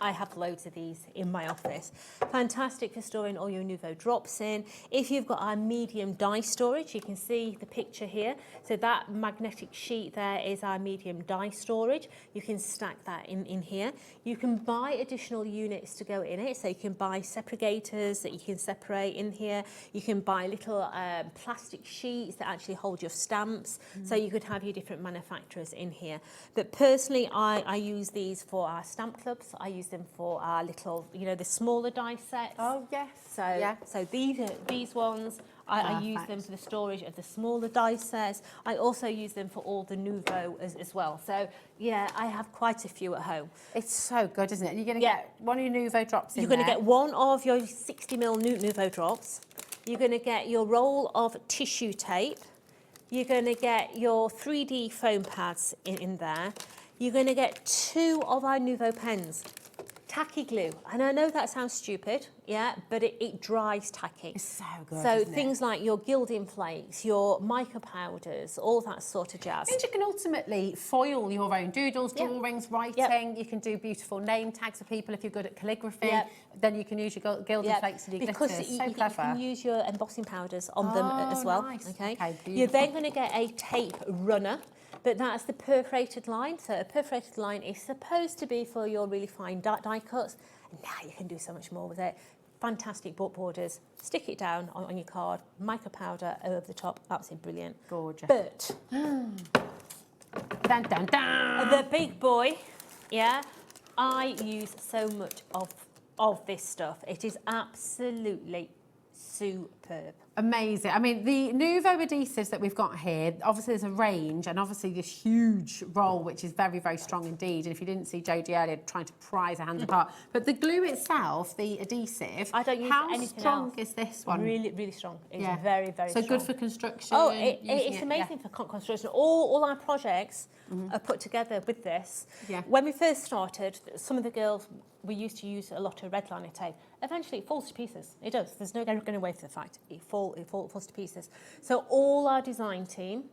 I have loads of these in my office. Fantastic for storing all your Nouveau drops in. If you've got our medium die storage, you can see the picture here. So that magnetic sheet there is our medium die storage. You can stack that in here. You can buy additional units to go in it. So you can buy separators that you can separate in here. You can buy little plastic sheets that actually hold your stamps. So you could have your different manufacturers in here. But personally, I use these for our stamp clubs. I use them for our little, you know, the smaller die sets. Oh, yes. So these ones, I use them for the storage of the smaller die sets. I also use them for all the Nouveau as well. So, yeah, I have quite a few at home. It's so good, isn't it? You're going to get one of your Nouveau drops in You're going to get one of your 60mm Nouveau drops. You're going to get your roll of tissue tape. You're going to get your 3D foam pads in there. You're going to get 2 of our Nouveau pens. Tacky glue. And I know that sounds stupid, yeah, but it dries tacky. It's so good, So isn't things like your gilding flakes, your mica powders, all that sort of jazz. And you can ultimately foil your own doodles, drawings, writing. You can do beautiful name tags for people if you're good at calligraphy. Then you can use your gilding flakes and your glitters. You can use your embossing powders on them as well. Nice. Okay. Okay, You're then going to get a tape runner. but that's the perforated line. So a perforated line is supposed to be for your really fine die cuts. And now you can do so much more with it. Fantastic book borders. Stick it down on your card, micro powder over the top. Absolutely brilliant. Gorgeous. But Dun, dun, dun. the big boy, yeah, I use so much of this stuff. It is absolutely superb. Amazing. I mean, the Nuvo adhesives that we've got here, obviously there's a range and obviously this huge roll, which is very, very strong indeed. And if you didn't see Jodie earlier trying to prise her hands apart, but the glue itself, the adhesive, I don't use how anything strong else. is this one? Really, really strong. It's very, very so strong. good for construction. Oh, using it's amazing for construction. All our projects are put together with this. Yeah. When we first started, some of the girls, we used to use a lot of red liner tape. Eventually, it falls to pieces. It does. There's no getting away from the fact. It falls to pieces. So all our design team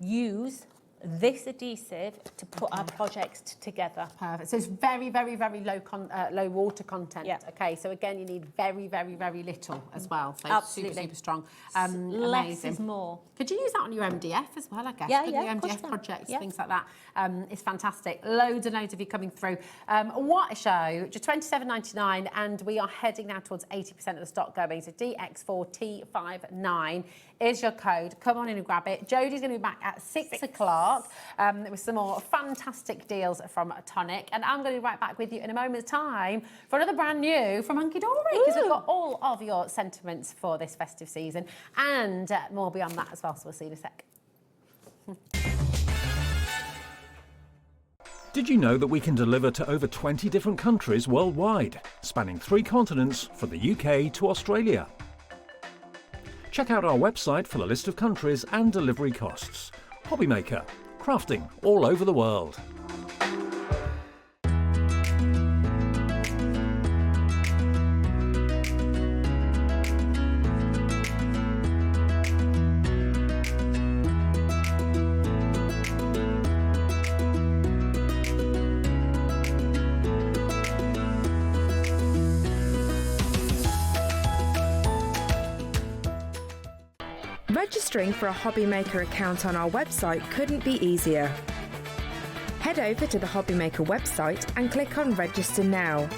use this adhesive to put our projects together. Perfect. So it's very, very, very low water content. Yeah. Okay. So again, you need very, very, very little as well. So Absolutely. super strong. Less Amazing. is more. Could you use that on your MDF as well, I guess? Yeah, Couldn't yeah, you? of course MDF you can. projects, Yeah. things like that. It's fantastic. Loads and loads of you coming through. What a show. Just $27.99, and we are heading now towards 80% of the stock going. So DX4T59 is your code. Come on in and grab it. Jodie's going to be back at 6 o'clock with some more fantastic deals from Tonic. And I'm going to be right back with you in a moment's time for another brand new from Hunkydory, because we've got all of your sentiments for this festive season and more beyond that as well. So we'll see you in a sec. Did you know that we can deliver to over 20 different countries worldwide, spanning 3 continents from the UK to Australia? Check out our website for the list of countries and delivery costs. HobbyMaker, crafting all over the world. Registering for a HobbyMaker account on our website couldn't be easier. Head over to the HobbyMaker website and click on Register Now.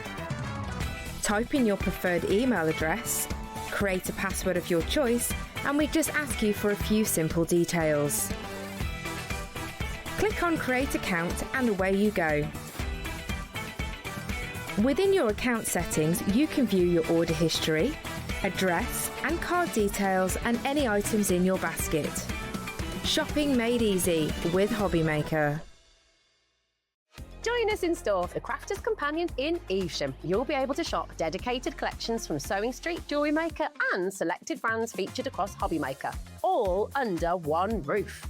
Type in your preferred email address, create a password of your choice, and we just ask you for a few simple details. Click on Create Account and away you go. Within your account settings, you can view your order history, address and card details and any items in your basket. Shopping made easy with HobbyMaker. Join us in store for the Crafters Companion in Evesham. You'll be able to shop dedicated collections from Sewing Street, Jewellery Maker and selected brands featured across HobbyMaker, all under one roof.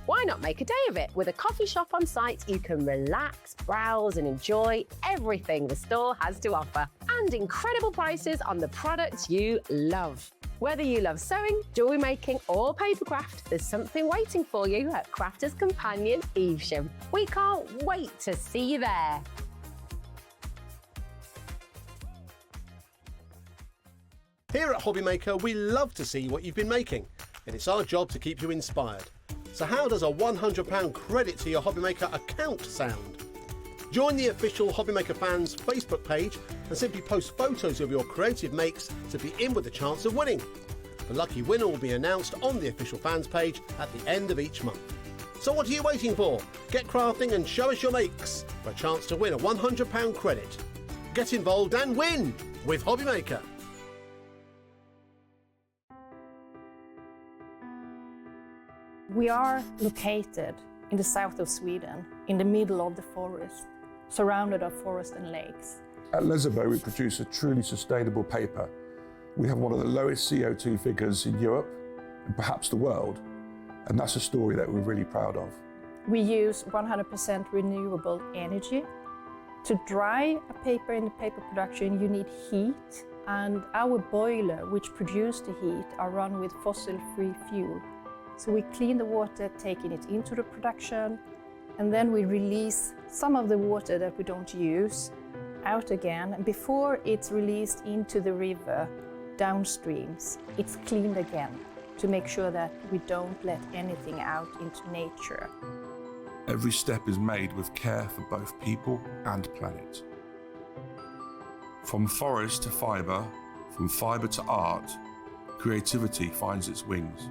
Why not make a day of it? With a coffee shop on site, you can relax, browse and enjoy everything the store has to offer. And incredible prices on the products you love. Whether you love sewing, jewellery making or papercraft, there's something waiting for you at Crafters Companion Evesham. We can't wait to see you there. Here at HobbyMaker, we love to see what you've been making, and it's our job to keep you inspired. So how does a £100 credit to your HobbyMaker account sound? Join the official HobbyMaker fans Facebook page and simply post photos of your creative makes to be in with a chance of winning. The lucky winner will be announced on the official fans page at the end of each month. So what are you waiting for? Get crafting and show us your makes for a chance to win a £100 credit. Get involved and win with HobbyMaker. We are located in the south of Sweden, in the middle of the forest, surrounded by forest and lakes. At Lesabo, we produce a truly sustainable paper. We have one of the lowest CO2 figures in Europe, and perhaps the world, and that's a story that we're really proud of. We use 100% renewable energy. To dry a paper in the paper production, you need heat, and our boiler, which produces the heat, are run with fossil-free fuel. So we clean the water, taking it into the production, and then we release some of the water that we don't use out again. And before it's released into the river, downstreams, it's cleaned again to make sure that we don't let anything out into nature. Every step is made with care for both people and planet. From forest to fibre, from fibre to art, creativity finds its wings.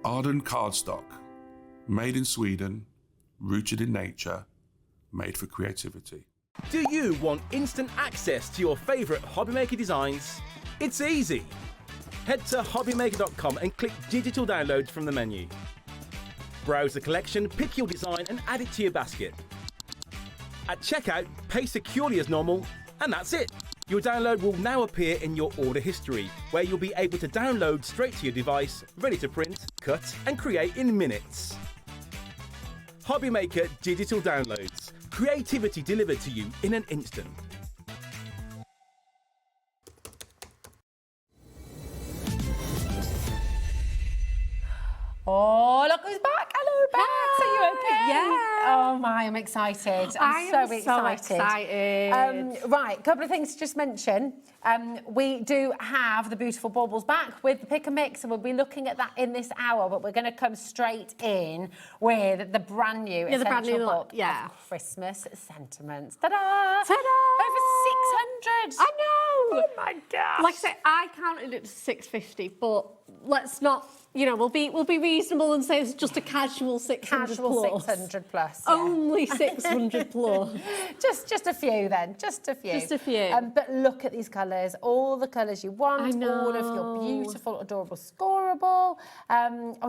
Arden cardstock, made in Sweden, rooted in nature, made for creativity. Do you want instant access to your favourite HobbyMaker designs? It's easy. Head to hobbymaker.com and click digital downloads from the menu. Browse the collection, pick your design and add it to your basket. At checkout, pay securely as normal, and that's it. Your download will now appear in your order history, where you'll be able to download straight to your device, ready to print, cut and create in minutes. HobbyMaker Digital Downloads. Creativity delivered to you in an instant. Oh, look who's back. Hello, Bex. Are you okay? Yeah. Oh, my, I'm excited. I'm so excited. Right, a couple of things to just mention. We do have the beautiful baubles back with the pick and mix, and we'll be looking at that in this hour, but we're going to come straight in with the brand new essential book of Christmas sentiments. Ta-da! Ta-da! Over 600. I know! Oh, my gosh. Like I say, I counted it to 650, but let's not, you know, we'll be reasonable and say it's just a casual 600 plus. 600 plus. Yeah. Only 600 plus. Just a few then, just a few. Just a few. But look at these colours, all the colours you want, I know. all of your beautiful, adorable, scoreable.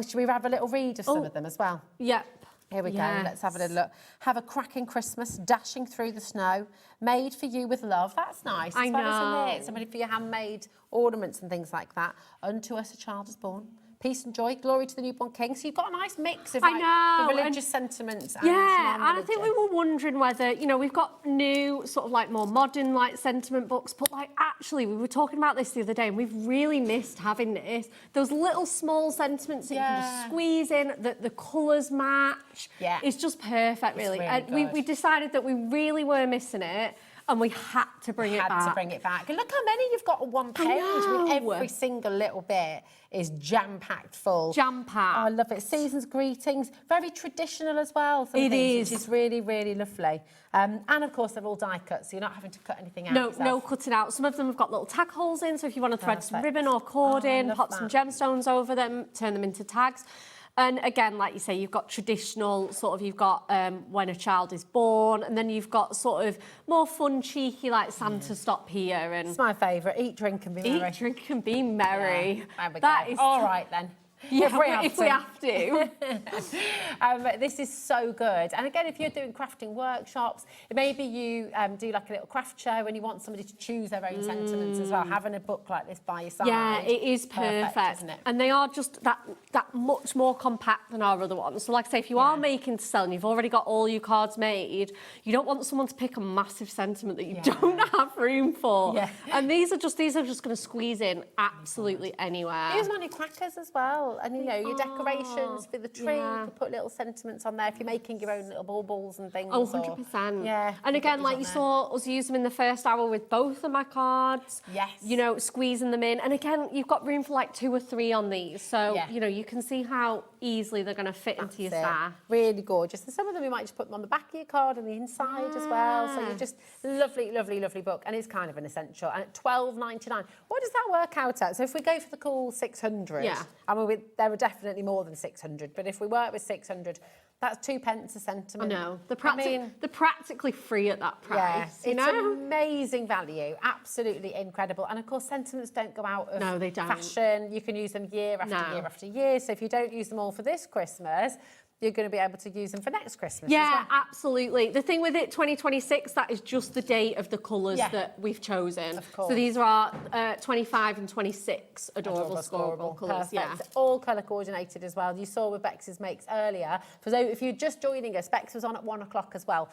Should we have a little read of some of them as well? Yep. Here we go, let's have a little look. Have a cracking Christmas, dashing through the snow, made for you with love. That's nice. I know. Isn't it? Somebody for your handmade ornaments and things like that. Unto us a child is born. Peace and joy, glory to the newborn king. So you've got a nice mix of the religious sentiments. And and I think we were wondering whether, you know, we've got new sort of like more modern like sentiment books, but like actually we were talking about this the other day and we've really missed having this. Those little small sentiments that you can just squeeze in, that the colours match. Yeah. It's just perfect, really. And we decided that we really were missing it. And we had to bring it back. And look how many you've got on one page. I mean, every single little bit is jam-packed full. Jam-packed. Oh, I love it. Season's greetings. Very traditional as well. It is. Which is really, really lovely. And of course, they're all die cut, so you're not having to cut anything out yourself. No cutting out. Some of them have got little tag holes in, so if you want to thread some ribbon or cord in, pop some gemstones over them, turn them into tags. And again, like you say, you've got traditional, sort of, you've got when a child is born, and then you've got sort of more fun, cheeky, like Santa stop here. And it's my favourite. Eat, drink and be merry. Eat, drink and be merry. Yeah, that is all right then. Yeah, if we have to. This is so good. And again, if you're doing crafting workshops, maybe you do like a little craft show and you want somebody to choose their own sentiments as well. Having a book like this by your side. Yeah, it is perfect. Isn't it? And they are just that much more compact than our other ones. So like I say, if you are making to sell and you've already got all your cards made, you don't want someone to pick a massive sentiment that you don't have room for. Yeah. And these are just going to squeeze in absolutely anywhere. Use money crackers as well. And, you know, your decorations for the tree, you can put little sentiments on there if you're making your own little baubles and things. Oh, 100%. Yeah. And again, like you saw us use them in the first hour with both of my cards. Yes. You know, squeezing them in. And again, you've got room for like 2 or 3 on these. So, you know, you can see how easily they're going to fit into your staff. Really gorgeous. And some of them you might just put them on the back of your card and the inside as well. So you're just lovely, lovely, lovely book. And it's kind of an essential. And at $12.99, what does that work out at? So if we go for the cool 600, I mean, there are definitely more than 600, but if we work with 600, that's 2 pence a sentiment. I know. They're practically free at that price. Yeah, it's amazing value, absolutely incredible. And of course, sentiments don't go out of fashion. You can use them year after year after year. So if you don't use them all for this Christmas, you're going to be able to use them for next Christmas. Yeah, absolutely. The thing with it, 2026, that is just the date of the colours that we've chosen. Of course. So these are our 25 and 26 adorable scoreable colours. Yeah. All colour coordinated as well. You saw with Bex's makes earlier. So if you're just joining us, Bex was on at 1 o'clock as well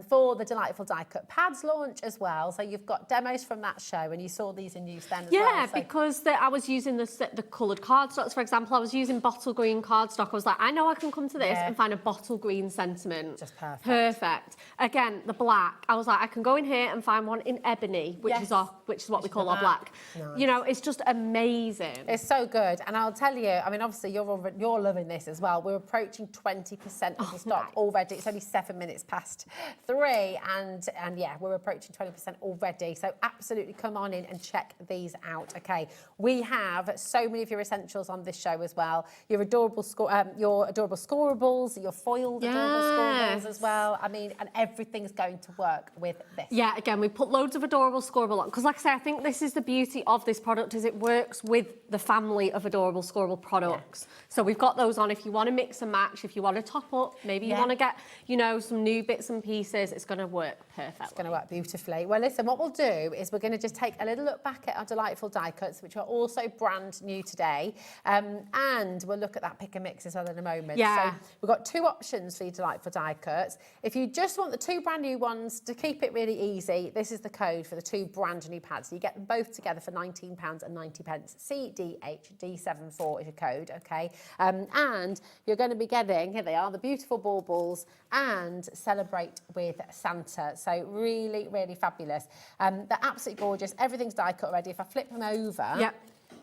for the Delightful Die Cut Pads launch as well. So you've got demos from that show and you saw these in use then as well. Yeah, because I was using the coloured cardstocks, for example. I was using bottle green cardstock. I was like, I know I can come to this. this and find a bottle green sentiment. Just perfect. Perfect. Again, the black. I was like, I can go in here and find one in ebony, which is what we call our black. Nice. You know, it's just amazing. It's so good, and I'll tell you. I mean, obviously you're loving this as well. We're approaching 20% of the stock already. It's only 7 minutes past 3, and yeah, we're approaching 20% already. So absolutely come on in and check these out. Okay, we have so many of your essentials on this show as well. Your adorable scorables, your foiled adorable scorables as well. I mean, and everything's going to work with this. Yeah, again, we put loads of adorable scoreable on, because like I say, I think this is the beauty of this product, is it works with the family of adorable scoreable products. So we've got those on if you want to mix and match, if you want to top up, maybe you want to get, you know, some new bits and pieces, it's going to work perfectly. It's going to work beautifully. Well, listen, what we'll do is we're going to just take a little look back at our delightful die cuts, which are also brand new today, and we'll look at that pick and mix as well in a moment. Yeah. So we've got 2 options for your delightful die cuts. If you just want the 2 brand new ones to keep it really easy, this is the code for the 2 brand new pads. You get them both together for £19.90. CDHD74 is your code, okay? And you're going to be getting, here they are, the beautiful baubles and Celebrate with Santa. So really, really fabulous. They're absolutely gorgeous. Everything's die cut already. If I flip them over,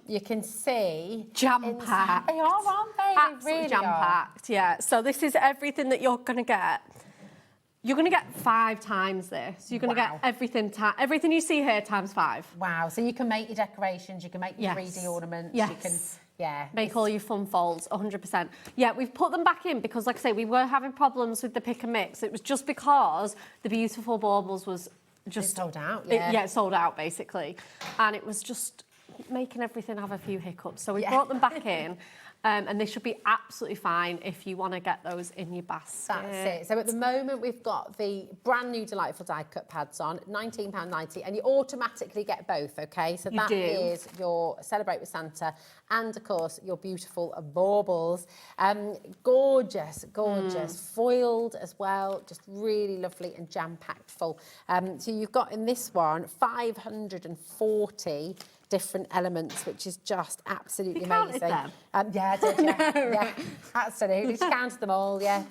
you can see jam-packed. They are, aren't they? Absolutely They really jam-packed, yeah. So this is everything that you're going to get. You're going to get 5 times this. You're going to get everything you see here times 5. Wow. So you can make your decorations, you can make your 3D ornaments, you can, make all your fun folds, 100%. Yeah, we've put them back in because, like I say, we were having problems with the pick and mix. It was just because the beautiful baubles was just sold out. It sold out basically, and it was just making everything have a few hiccups. So we brought them back in. And they should be absolutely fine if you want to get those in your basket. That's it. So at the moment, we've got the brand new delightful die cut pads on, £19.90, and you automatically get both, okay? So that is your Celebrate with Santa and, of course, your beautiful baubles. Gorgeous, foiled as well, just really lovely and jam-packed full. So you've got in this one 540 different elements, which is just absolutely amazing. Them? Yeah, I did, yeah, absolutely. Just counted them all, yeah.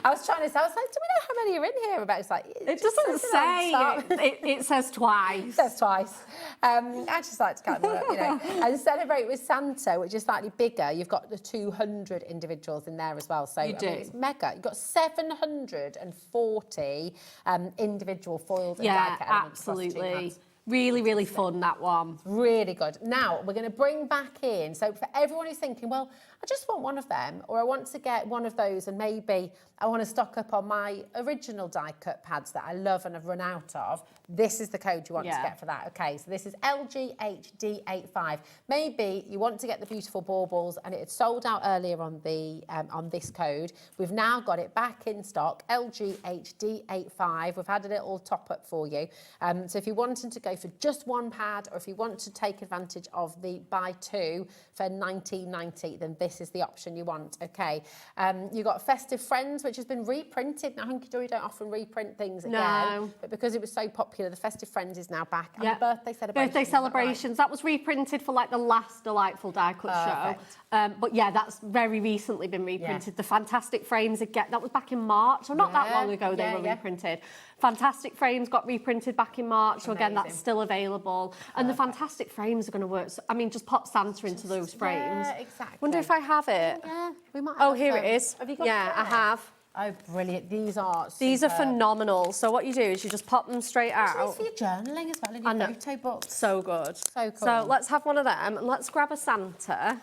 I was like, do we know how many are in here? About it's like it doesn't say. It says twice. It says twice. I just like to count them up, you know. And Celebrate with Santa, which is slightly bigger. You've got the 200 individuals in there as well. So you do. I mean, it's mega. You've got 740 individual foiled and die cut elements. Absolutely. Really, really fun, that one. Really good. Now, we're going to bring back in, so for everyone who's thinking, well, I just want one of them, or I want to get one of those, and maybe I want to stock up on my original die cut pads that I love and have run out of, this is the code you want to get for that. Okay, so this is LGHD85. Maybe you want to get the beautiful baubles, and it had sold out earlier on the on this code. We've now got it back in stock, LGHD85. We've had a little top up for you. So if you're wanting to go for just one pad, or if you want to take advantage of the buy 2 for £19.90, then this is the option you want. Okay, you've got Festive Friends, which has been reprinted. Now, Hunkydory don't often reprint things again, but because it was so popular, the Festive Friends is now back. And the birthday celebrations. Birthday celebrations. That was reprinted for like the last delightful die cut show. But yeah, that's very recently been reprinted. The Fantastic Frames again. That was back in March, or not that long ago. They were reprinted. Fantastic Frames got reprinted back in March. So again, that's still available. And the Fantastic Frames are going to work. So, I mean, just pop Santa into those frames. Yeah, exactly. Wonder if I have it. Yeah, we might have here it is. Have you got it? I have. Oh, brilliant. These are These are phenomenal. So what you do is you just pop them straight out. Nice for your journaling as well, in your photo books. So good. So cool. So let's have one of them, and let's grab a Santa.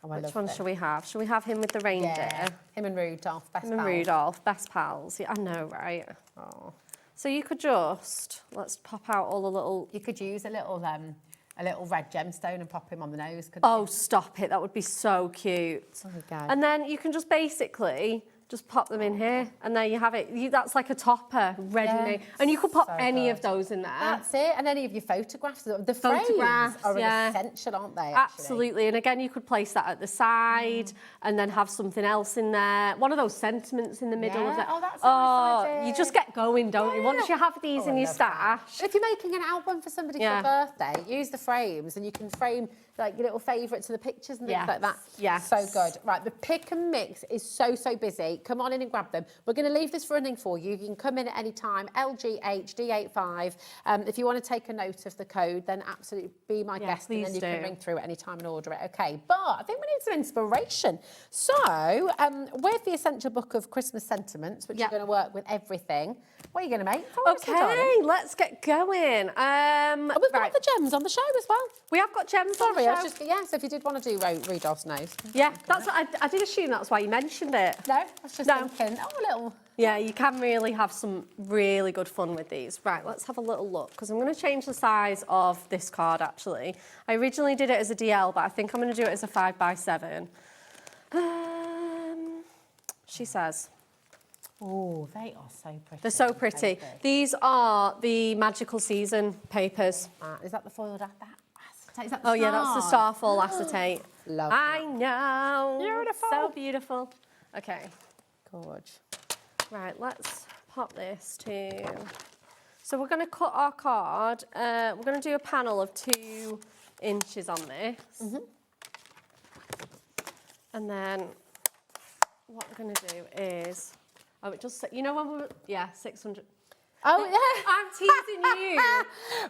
Oh, Which one shall we have? Shall we have him with the reindeer? Yeah. Him and Rudolph, best pals. Him and Rudolph, best pals. Yeah, I know, right? Oh. So you could just, let's pop out all the little... You could use a little red gemstone and pop him on the nose, couldn't Oh, stop it. That would be so cute. Oh, God. And then you can just basically just pop them in here, and there you have it. That's like a topper, ready-made. And you could pop any of those in there. That's it. And any of your photographs. The frames are essential, aren't they? Absolutely. And again, you could place that at the side and then have something else in there. One of those sentiments in the middle of it. Oh, that's a nice idea. You just get going, don't you? Once you have these in your stash. If you're making an album for somebody for a birthday, use the frames, and you can frame like your little favourites of the pictures and things like that. Yes. So good. Right, the pick and mix is so busy. Come on in and grab them. We're going to leave this running for you. You can come in at any time, LGHD85. If you want to take a note of the code, then absolutely be my guest, and then you can ring through at any time and order it. Okay, but I think we need some inspiration. So, with the Essential Book of Christmas Sentiments, which you're going to work with everything, what are you going to make for us, Okay, let's get going. We've got the gems on the show as well. We have got gems on the Sorry, I show. was just, so if you did want to do Rudolph's nose. Yeah, that's what I did assume that's why you mentioned it. No, I was just thinking, a little... Yeah, you can really have some really good fun with these. Right, let's have a little look, because I'm going to change the size of this card, actually. I originally did it as a DL, but I think I'm going to do it as a 5x7. She says... Oh, they are so pretty. They're so pretty. These are the Magical Season papers. Is that the foiled acetate? Is that Oh, yeah, that's the Starfall acetate. Love I know. Beautiful. So beautiful. Okay. Gorge. Right, let's pop this to... So we're going to cut our card. We're going to do a panel of 2 inches on this. And then what we're going to do is... Oh, it just... You know when we were... Yeah, 600... Oh, yeah. I'm teasing you.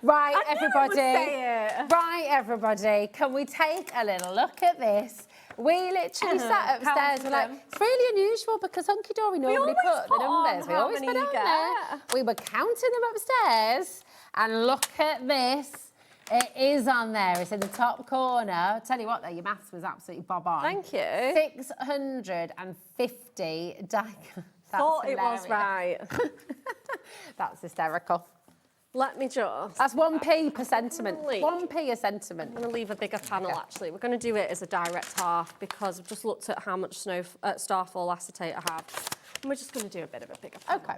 Right, I knew I would say it. Right, everybody. Can we take a little look at this? We literally sat upstairs. We're like, it's really unusual because Hunkydory normally put the numbers. We always put on there. We were counting them upstairs, and look at this. It is on there. It's in the top corner. I'll tell you what, though, your maths was absolutely bob on. Thank you. 650 die. Thought it was right. That's hysterical. Let me just... That's 1p per sentiment. 1p a sentiment. I'm going to leave a bigger panel, actually. We're going to do it as a direct half because I've just looked at how much Starfall acetate I have. And we're just going to do a bit of a bigger panel. Okay.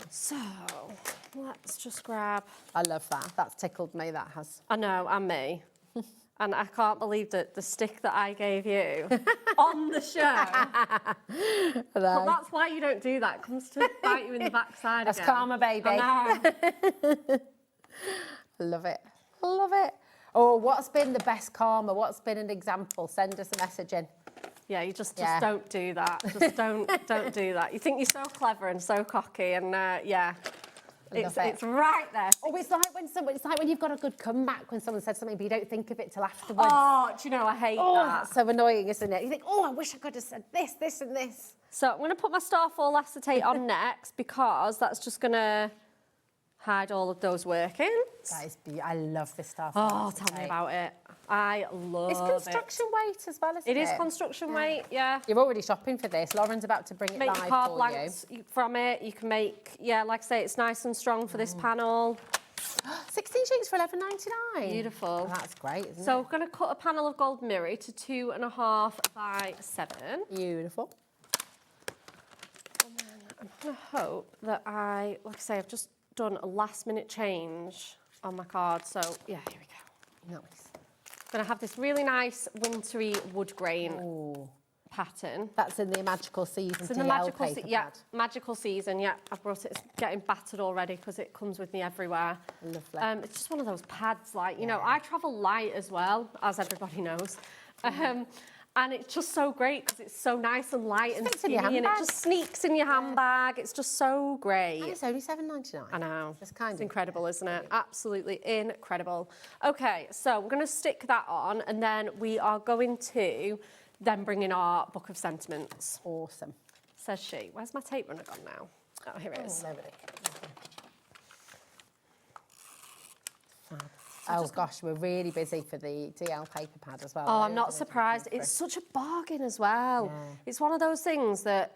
So, let's just grab... I love that. That's tickled me, that has. I know, and me. And I can't believe that the stick that I gave you on the show. But that's why you don't do that. It comes to bite you in the backside That's again. karma, baby. I know. Love it. Love it. Oh, what's been the best karma? What's been an example? Send us a message in. Yeah, you just don't do that. Just don't do that. You think you're so clever and so cocky, and yeah. It's right there. Oh, it's like when you've got a good comeback when someone said something, but you don't think of it till afterwards. Oh, do you know, I hate that. That's so annoying, isn't it? You think, oh, I wish I could have said this, this, and this. So I'm going to put my Starfall acetate on next because that's just going to hide all of those workings. That is beautiful. I love this Starfall acetate. Tell me about it. I love it. It's construction weight as well, isn't it? It is construction weight, yeah. You're already shopping for this. Lauren's about to bring it live Make card for blanks from it. You can make, like I say, it's nice and strong for this panel. 16 sheets for $11.99. Beautiful. Oh, that's great, isn't it? So we're going to cut a panel of gold mirror to 2.5 by 7. Beautiful. And then I'm going to hope that like I say, I've just done a last minute change on my card. So, yeah, here we go. Nice. I'm going to have this really nice wintry wood grain pattern. That's in the Magical Season. It's in the Magical Season, yeah. I brought it. It's getting battered already because it comes with me everywhere. Lovely. It's just one of those pads, like, you know, I travel light as well, as everybody knows. And it's just so great because it's so nice and light and skinny, and it just sneaks in your handbag. It's just so great. And it's only $7.99. I know. It's incredible, isn't it? Absolutely incredible. Okay, so we're going to stick that on, and then we are going to then bring in our Book of Sentiments. Awesome. Says she. Where's my tape runner gone now? Oh, here it is. Oh gosh, we're really busy for the DL paper pad as well. Oh, I'm not surprised. It's such a bargain as well. Yeah. It's one of those things that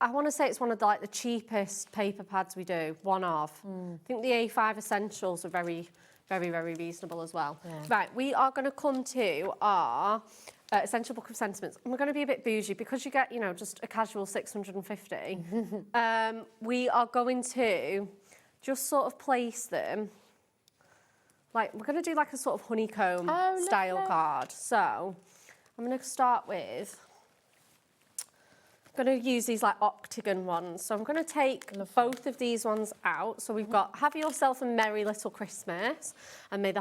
I want to say it's one of the cheapest paper pads we do. One of. I think the A5 Essentials are very, very, very reasonable as well. Yeah. Right, we are going to come to our Essential Book of Sentiments. And we're going to be a bit bougie because you get, you know, just a casual 650. We are going to just sort of place them. Like, we're going to do like a sort of honeycomb style card. So I'm going to start with going to use these like octagon ones. So I'm going to take both of these ones out. So we've got Have Yourself a Merry Little Christmas, and may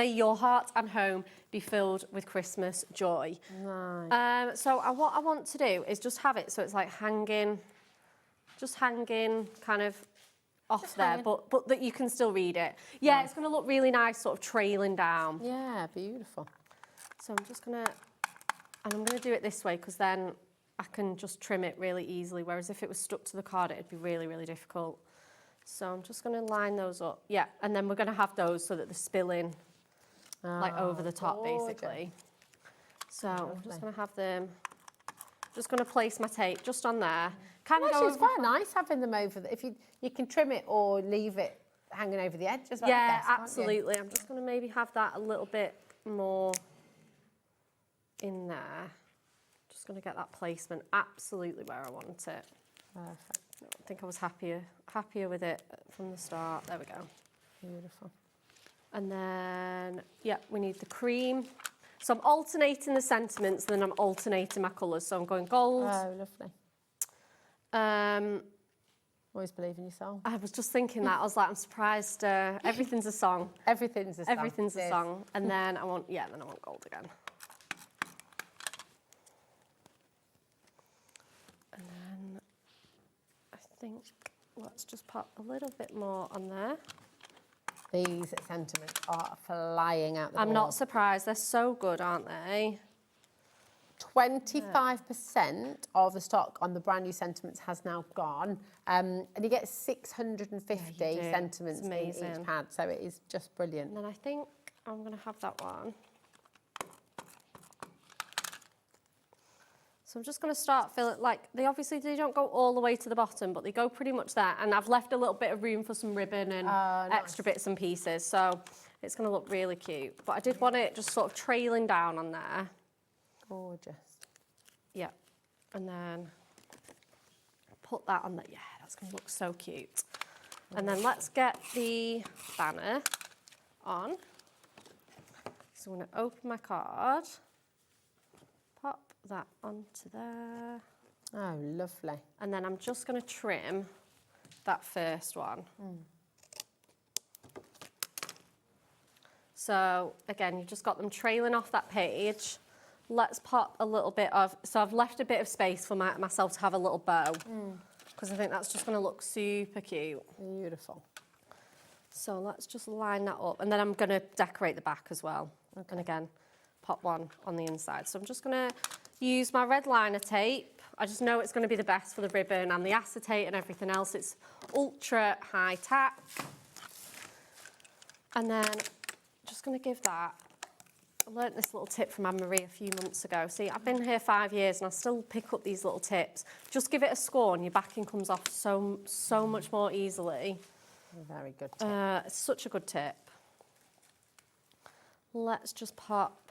your heart and home be filled with Christmas joy. Nice. So what I want to do is just have it so it's like hanging kind of off Just there, hanging. but that you can still read it. Yeah, it's going to look really nice, sort of trailing down. Yeah, beautiful. So I'm just going to, and I'm going to do it this way because then I can just trim it really easily, whereas if it was stuck to the card, it'd be really, really difficult. So I'm just going to line those up. Yeah, and then we're going to have those so that they're spilling like over the top, basically. So I'm just going to have them, just going to place my tape just on there. Kind of Actually, it's quite nice having them over. If you can trim it or leave it hanging over the edge as well. Yeah, I guess, can't you? absolutely. I'm just going to maybe have that a little bit more in there. Just going to get that placement absolutely where I want it. Perfect. I think I was happier with it from the start. There we go. Beautiful. And then, yeah, we need the cream. So I'm alternating the sentiments, then I'm alternating my colours. So I'm going gold. Oh, lovely. Always believe in yourself. I was just thinking that. I was like, I'm surprised. Everything's a song. Everything's a song. Everything's a song. And then I want gold again. And then I think let's just put a little bit more on there. These sentiments are flying out the I'm board. not surprised. They're so good, aren't they? 25% of the stock on the brand new sentiments has now gone, and you get 650 sentiments in each pad, so it is just brilliant. And then I think I'm going to have that one. So I'm just going to start filling, like, they don't go all the way to the bottom, but they go pretty much there. And I've left a little bit of room for some ribbon and extra bits and pieces, so it's going to look really cute. But I did want it just sort of trailing down on there. Gorgeous. Yeah, and then put that on there. Yeah, that's going to look so cute. And then let's get the banner on. So I'm going to open my card, pop that onto there. Oh, lovely. And then I'm just going to trim that first one. So again, you've just got them trailing off that page. Let's pop a little bit of, so I've left a bit of space for myself to have a little bow, because I think that's just going to look super cute. Beautiful. So let's just line that up, and then I'm going to decorate the back as well. And again, pop one on the inside. So I'm just going to use my red liner tape. I just know it's going to be the best for the ribbon and the acetate and everything else. It's ultra high tack. And then just going to give that. I learnt this little tip from Anne-Marie a few months ago. See, I've been here 5 years and I still pick up these little tips. Just give it a score and your backing comes off so much more easily. Very good tip. It's such a good tip. Let's just pop,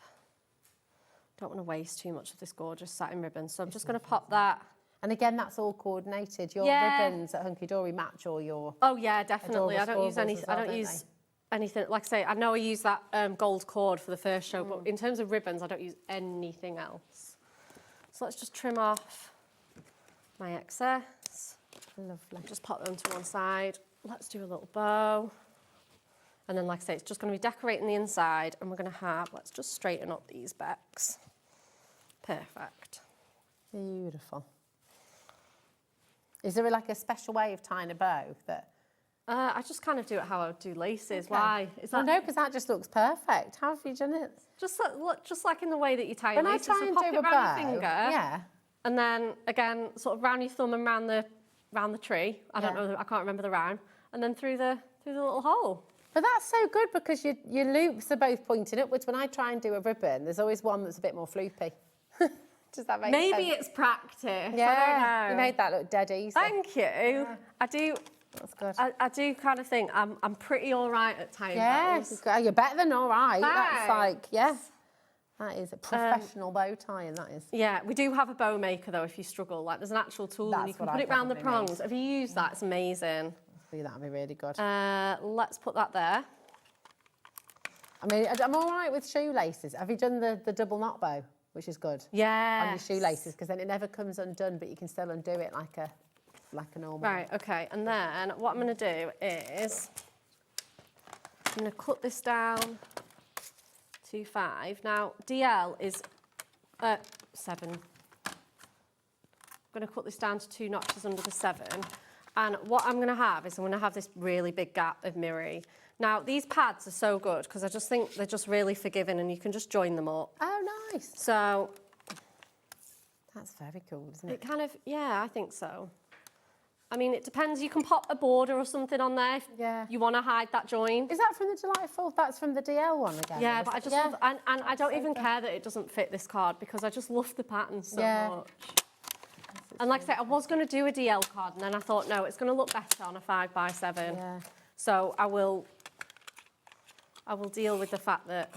don't want to waste too much of this gorgeous satin ribbon, so I'm just going to pop that. And again, that's all coordinated. Your ribbons at Hunkydory match all your... Oh yeah, definitely. I don't use any. I don't use anything. Like I say, I know I use that gold cord for the first show, but in terms of ribbons, I don't use anything else. So let's just trim off my excess. Lovely. Just pop them to one side. Let's do a little bow. And then, like I say, it's just going to be decorating the inside, and we're going to have, let's just straighten up these backs. Perfect. Beautiful. Is there like a special way of tying a bow that... I just kind of do it how I would do laces. Okay. Why? Is that... Well, no, because that just looks perfect. How have you done it? Just like in the way that you tie when laces. I try and so pop do it a round bow, your finger, yeah. And then again, sort of round your thumb and round the tree. I don't know. I can't remember the rhyme. And then through the little hole. But that's so good because your loops are both pointing upwards. When I try and do a ribbon, there's always one that's a bit more floopy. Does that make sense? Maybe it's practice. Yeah, I don't know. You made that look dead easy. Thank you. Yeah. I do. That's good. I do kind of think I'm pretty all right at tying bows. Yes, you're better than all right. That's like, that is a professional bow tying, that is. Yeah, we do have a bow maker though if you struggle. Like there's an actual tool and you can put it round the prongs. Have you used that? It's amazing. That'd be really good. Let's put that there. I mean, I'm all right with shoelaces. Have you done the double knot bow which is good. Yeah. On your shoelaces, because then it never comes undone, but you can still undo it like a normal. Right, okay. And then what I'm going to do is I'm going to cut this down to 5. Now, DL is 7. I'm going to cut this down to 2 notches under the 7. And what I'm going to have is I'm going to have this really big gap of mirroring. Now, these pads are so good because I just think they're just really forgiving and you can just join them up. Oh, nice. So... That's very cool, isn't it? It kind of, yeah, I think so. I mean, it depends. You can pop a border or something on there if you want to hide that join. Is that from the Delightful? That's from the DL one again? Yeah, but I just love, and I don't even care that it doesn't fit this card because I just love the pattern so much. And like I said, I was going to do a DL card and then I thought, no, it's going to look better on a 5x7. Yeah. So I will deal with the fact that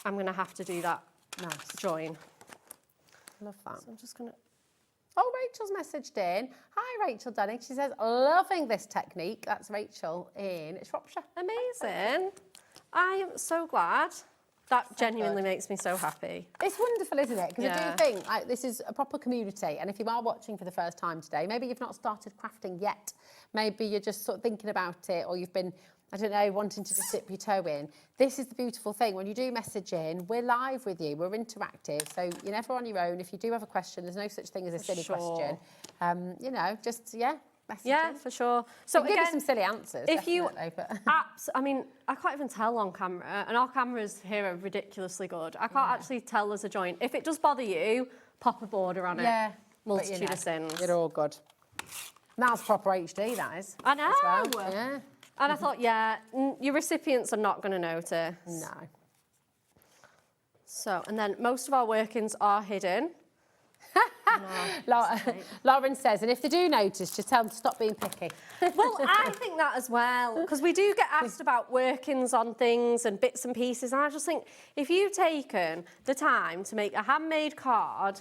I'm going to have to do that join. Love that. So I'm just going to... Oh, Rachel's messaged in. Hi, Rachel Dunning. She says, loving this technique. That's Rachel in Shropshire. Amazing. I am so glad. That genuinely makes me so happy. It's wonderful, isn't it? Because I do think like, this is a proper community. And if you are watching for the first time today, maybe you've not started crafting yet. Maybe you're just sort of thinking about it or you've been, I don't know, wanting to just dip your toe in. This is the beautiful thing. When you do message in, we're live with you. We're interactive. So you're never on your own. If you do have a question, there's no such thing as a silly question. You know, just, message in. For sure. So again, give us some silly answers. If you, but... I mean, I can't even tell on camera, and our cameras here are ridiculously good. I can't actually tell there's a joint. If it does bother you, pop a border on it. Yeah. Multitude of sins. You're all good. That's proper HD, that is. I know. Well. Yeah. And I thought, your recipients are not going to notice. No. So, and then most of our workings are hidden. Lauren says, and if they do notice, just tell them to stop being picky. Well, I think that as well, because we do get asked about workings on things and bits and pieces, and I just think if you've taken the time to make a handmade card,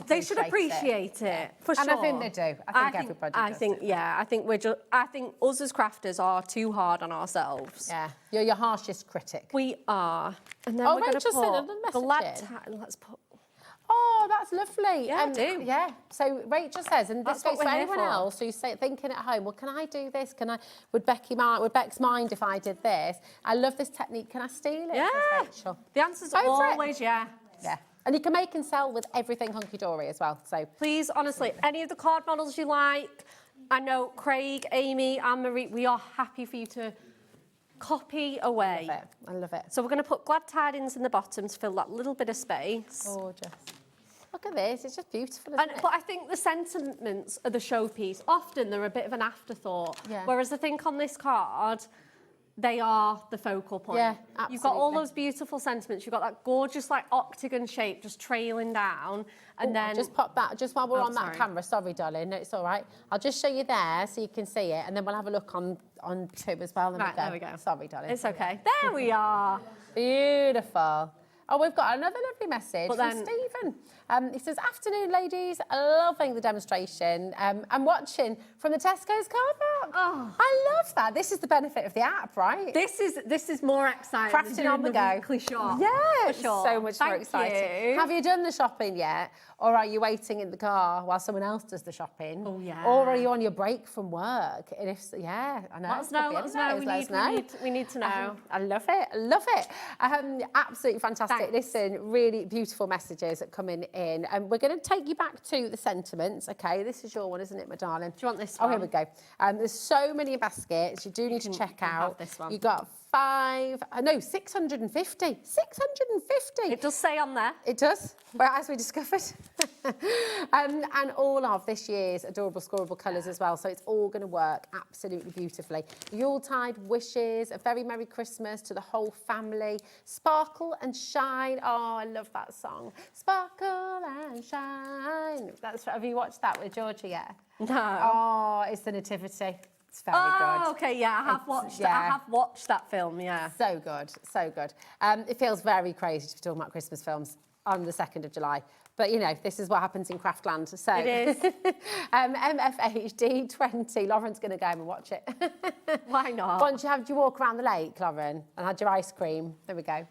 they should appreciate it for sure. And I think they do. I think everybody does. I think us as crafters are too hard on ourselves. Yeah, you're your harshest critic. We are. And then we're going to Rachel sent put another the message lad let's put. Oh, that's lovely. Yeah, I do. Yeah. So Rachel says, and this That's what goes for we're here anyone for. else who's thinking at home, well, can I do this? Would Bex mind if I did this? I love this technique. Can I steal it? Yeah. Says Rachel. The answer's Go for it. always yeah. Yeah. And you can make and sell with everything Hunkydory as well. So please, honestly, any of the card models you like, I know Craig, Amy, Anne Marie, we are happy for you to copy away. I love it. So we're going to put glad tidings in the bottom to fill that little bit of space. Gorgeous. Look at this, it's just beautiful, isn't it? But I think the sentiments are the showpiece. Often they're a bit of an afterthought. Yeah. Whereas I think on this card, they are the focal point. Yeah, absolutely. You've got all those beautiful sentiments. You've got that gorgeous like octagon shape just trailing down. And then... Just pop that, just while we're on that camera. Sorry, darling, no, it's all right. I'll just show you there so you can see it, and then we'll have a look on tube as well. Right, there we go. Sorry, darling. It's okay. There we are. Beautiful. Oh, we've got another lovely message from Stephen. He says, afternoon, ladies. Loving the demonstration. I'm watching from the Tesco's car park. Oh. I love that. This is the benefit of the app, right? This is more exciting. Crafting on the go. Weekly shop. Yeah, for it's sure. so much more exciting. Have you done the shopping yet? Or are you waiting in the car while someone else does the shopping? Oh, yeah. Or are you on your break from work? And if I know. Let us know. We need to know. I love it. I love it. Absolutely fantastic. Thanks. Listen, really beautiful messages coming in. And we're going to take you back to the sentiments. Okay, this is your one, isn't it, my darling? Do you want this one? one? Oh, here we go. There's so many baskets. You do need to check out. This one. You got 650. 650. It does say on there. It does, well, as we discovered. And all of this year's adorable scoreable colours as well. So it's all going to work absolutely beautifully. Yuletide wishes, a very Merry Christmas to the whole family. Sparkle and shine. Oh, I love that song. Sparkle and shine. Have you watched that with Georgia yet? No. Oh, it's the Nativity. It's very good. Oh, okay, yeah, I have watched that film, yeah. So good, so good. It feels very crazy to be talking about Christmas films on the 2nd of July. But, you know, this is what happens in Craftland. So, it is. MFHD20. Lauren's going to go home and watch it. Why not? Why don't you walk around the lake, Lauren, and had your ice cream? There we go.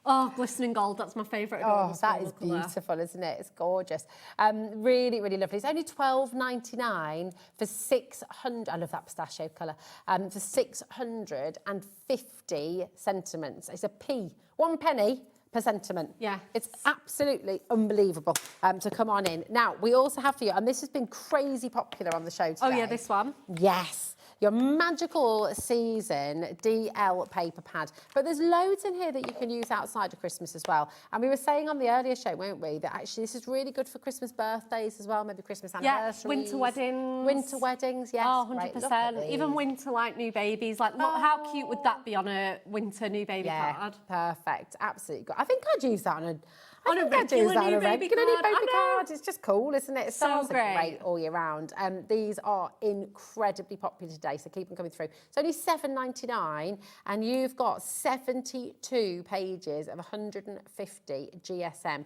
Oh, glistening gold, that's my favourite adorable that is colour. beautiful, isn't it? It's gorgeous. Really, really lovely. It's only £12.99 for 600, I love that pistachio colour, for 650 sentiments. It's a P, 1 penny per sentiment. Yeah. It's absolutely unbelievable to come on in. Now, we also have for you, and this has been crazy popular on the show today. Oh yeah, this one. Yes. Your magical season DL paper pad. But there's loads in here that you can use outside of Christmas as well. And we were saying on the earlier show, weren't we, that actually this is really good for Christmas birthdays as well, maybe Christmas anniversaries. Yeah, winter weddings. Winter weddings, yes. Oh, Right, 100%. look at Even these. winter, like, new babies. Like, look, how cute would that be on a winter new baby card? Perfect. Absolutely good. I think I'd use that on a... On a I think I'd use regular that on new a baby regular new card. I baby know. card. It's just cool, isn't it? So Styles are great. great all year round. These are incredibly popular today, so keep them coming through. It's only £7.99, and you've got 72 pages of 150 GSM.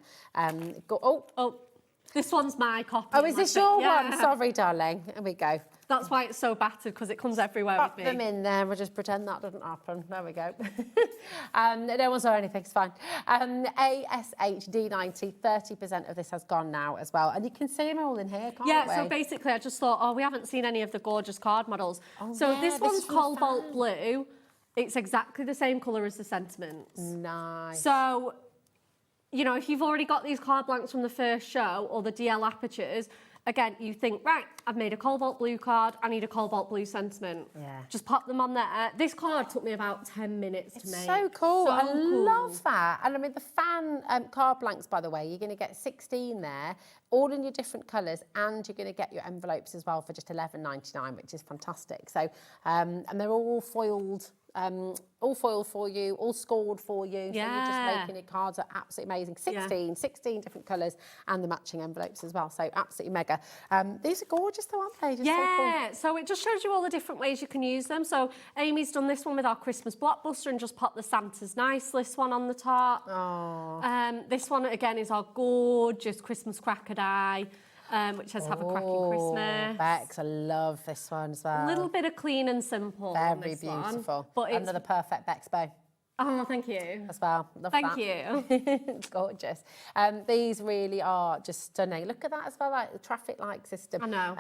This one's my copy. Oh, is this your Yeah. one? Sorry, darling. Here we go. That's why it's so battered, because it comes everywhere Pop with me. them in there. We'll just pretend that doesn't happen. There we go. No one saw anything. It's fine. ASH D90, 30% of this has gone now as well. And you can see them all in here, can't Yeah, we? so basically I just thought, oh, we haven't seen any of the gorgeous card models. So yeah, this this one's is from the cobalt fan. blue. It's exactly the same colour as the sentiments. Nice. So, you know, if you've already got these card blanks from the first show or the DL apertures, again, you think, right, I've made a cobalt blue card, I need a cobalt blue sentiment. Yeah. Just pop them on there. This card took me about 10 minutes to make. So cool. So I cool. love that. And I mean, the fan card blanks, by the way, you're going to get 16 there, all in your different colours, and you're going to get your envelopes as well for just £11.99, which is fantastic. So, and they're all foiled. All foiled for you, all scored for you. So you're just making your cards are absolutely amazing. 16 different colours and the matching envelopes as well. So absolutely mega. These are gorgeous though, aren't they? Just Yeah, so so it just shows you all the different ways you can use them. So Amy's done this one with our Christmas blockbuster and just popped the Santa's Nice List one on the top. Oh. This one again is our gorgeous Christmas cracker die. Which has Have a Cracking Christmas. Bex, I love this one as well. A little bit of clean and simple on Very this one, beautiful. but it's... Another perfect Bex bow. Oh, thank you. As well. Love Thank that. you. It's gorgeous. These really are just stunning. Look at that as well, like the traffic light system. I know.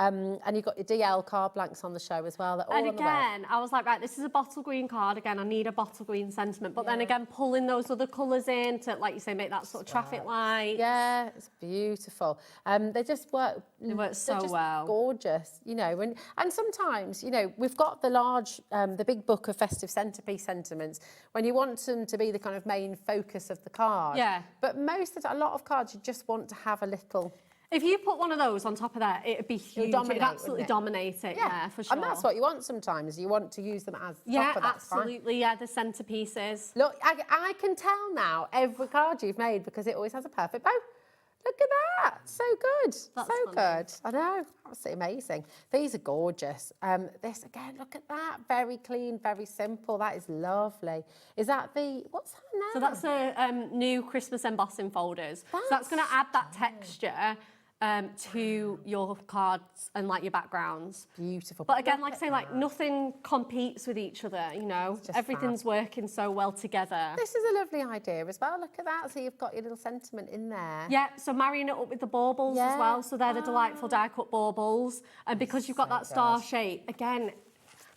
And you've got your DL card blanks on the show as well. They're all And on the web. again, I was like, right, this is a bottle green card. Again, I need a bottle green sentiment. But then again, pulling those other colours in to, like you say, make that sort of traffic light. Yeah, it's beautiful. They just work. They work so they're just well. Gorgeous, you know. And sometimes, you know, we've got the large, the big book of festive centrepiece sentiments. When you want them to be the kind of main focus of the card. Yeah. But a lot of cards, you just want to have a little. If you put one of those on top of that, it'd be huge. It'd absolutely dominate it, yeah, for sure. And that's what you want sometimes. You want to use them as Yeah, top of that. absolutely, yeah, the centerpieces. Look, I can tell now every card you've made because it always has a perfect bow. Look at that. So good. That's so funny. good. I know. Absolutely amazing. These are gorgeous. This, again, look at that. Very clean, very simple. That is lovely. Is that what's that now? So that's the new Christmas embossing folders. So that's going to add that texture to your cards and like your backgrounds. Beautiful. But again, like I say, like nothing competes with each other, you know. Everything's working so well together. This is a lovely idea as well. Look at that. So you've got your little sentiment in there. Yeah, so marrying it up with the baubles as well. So they're the delightful die-cut baubles. And because you've got that star shape, again,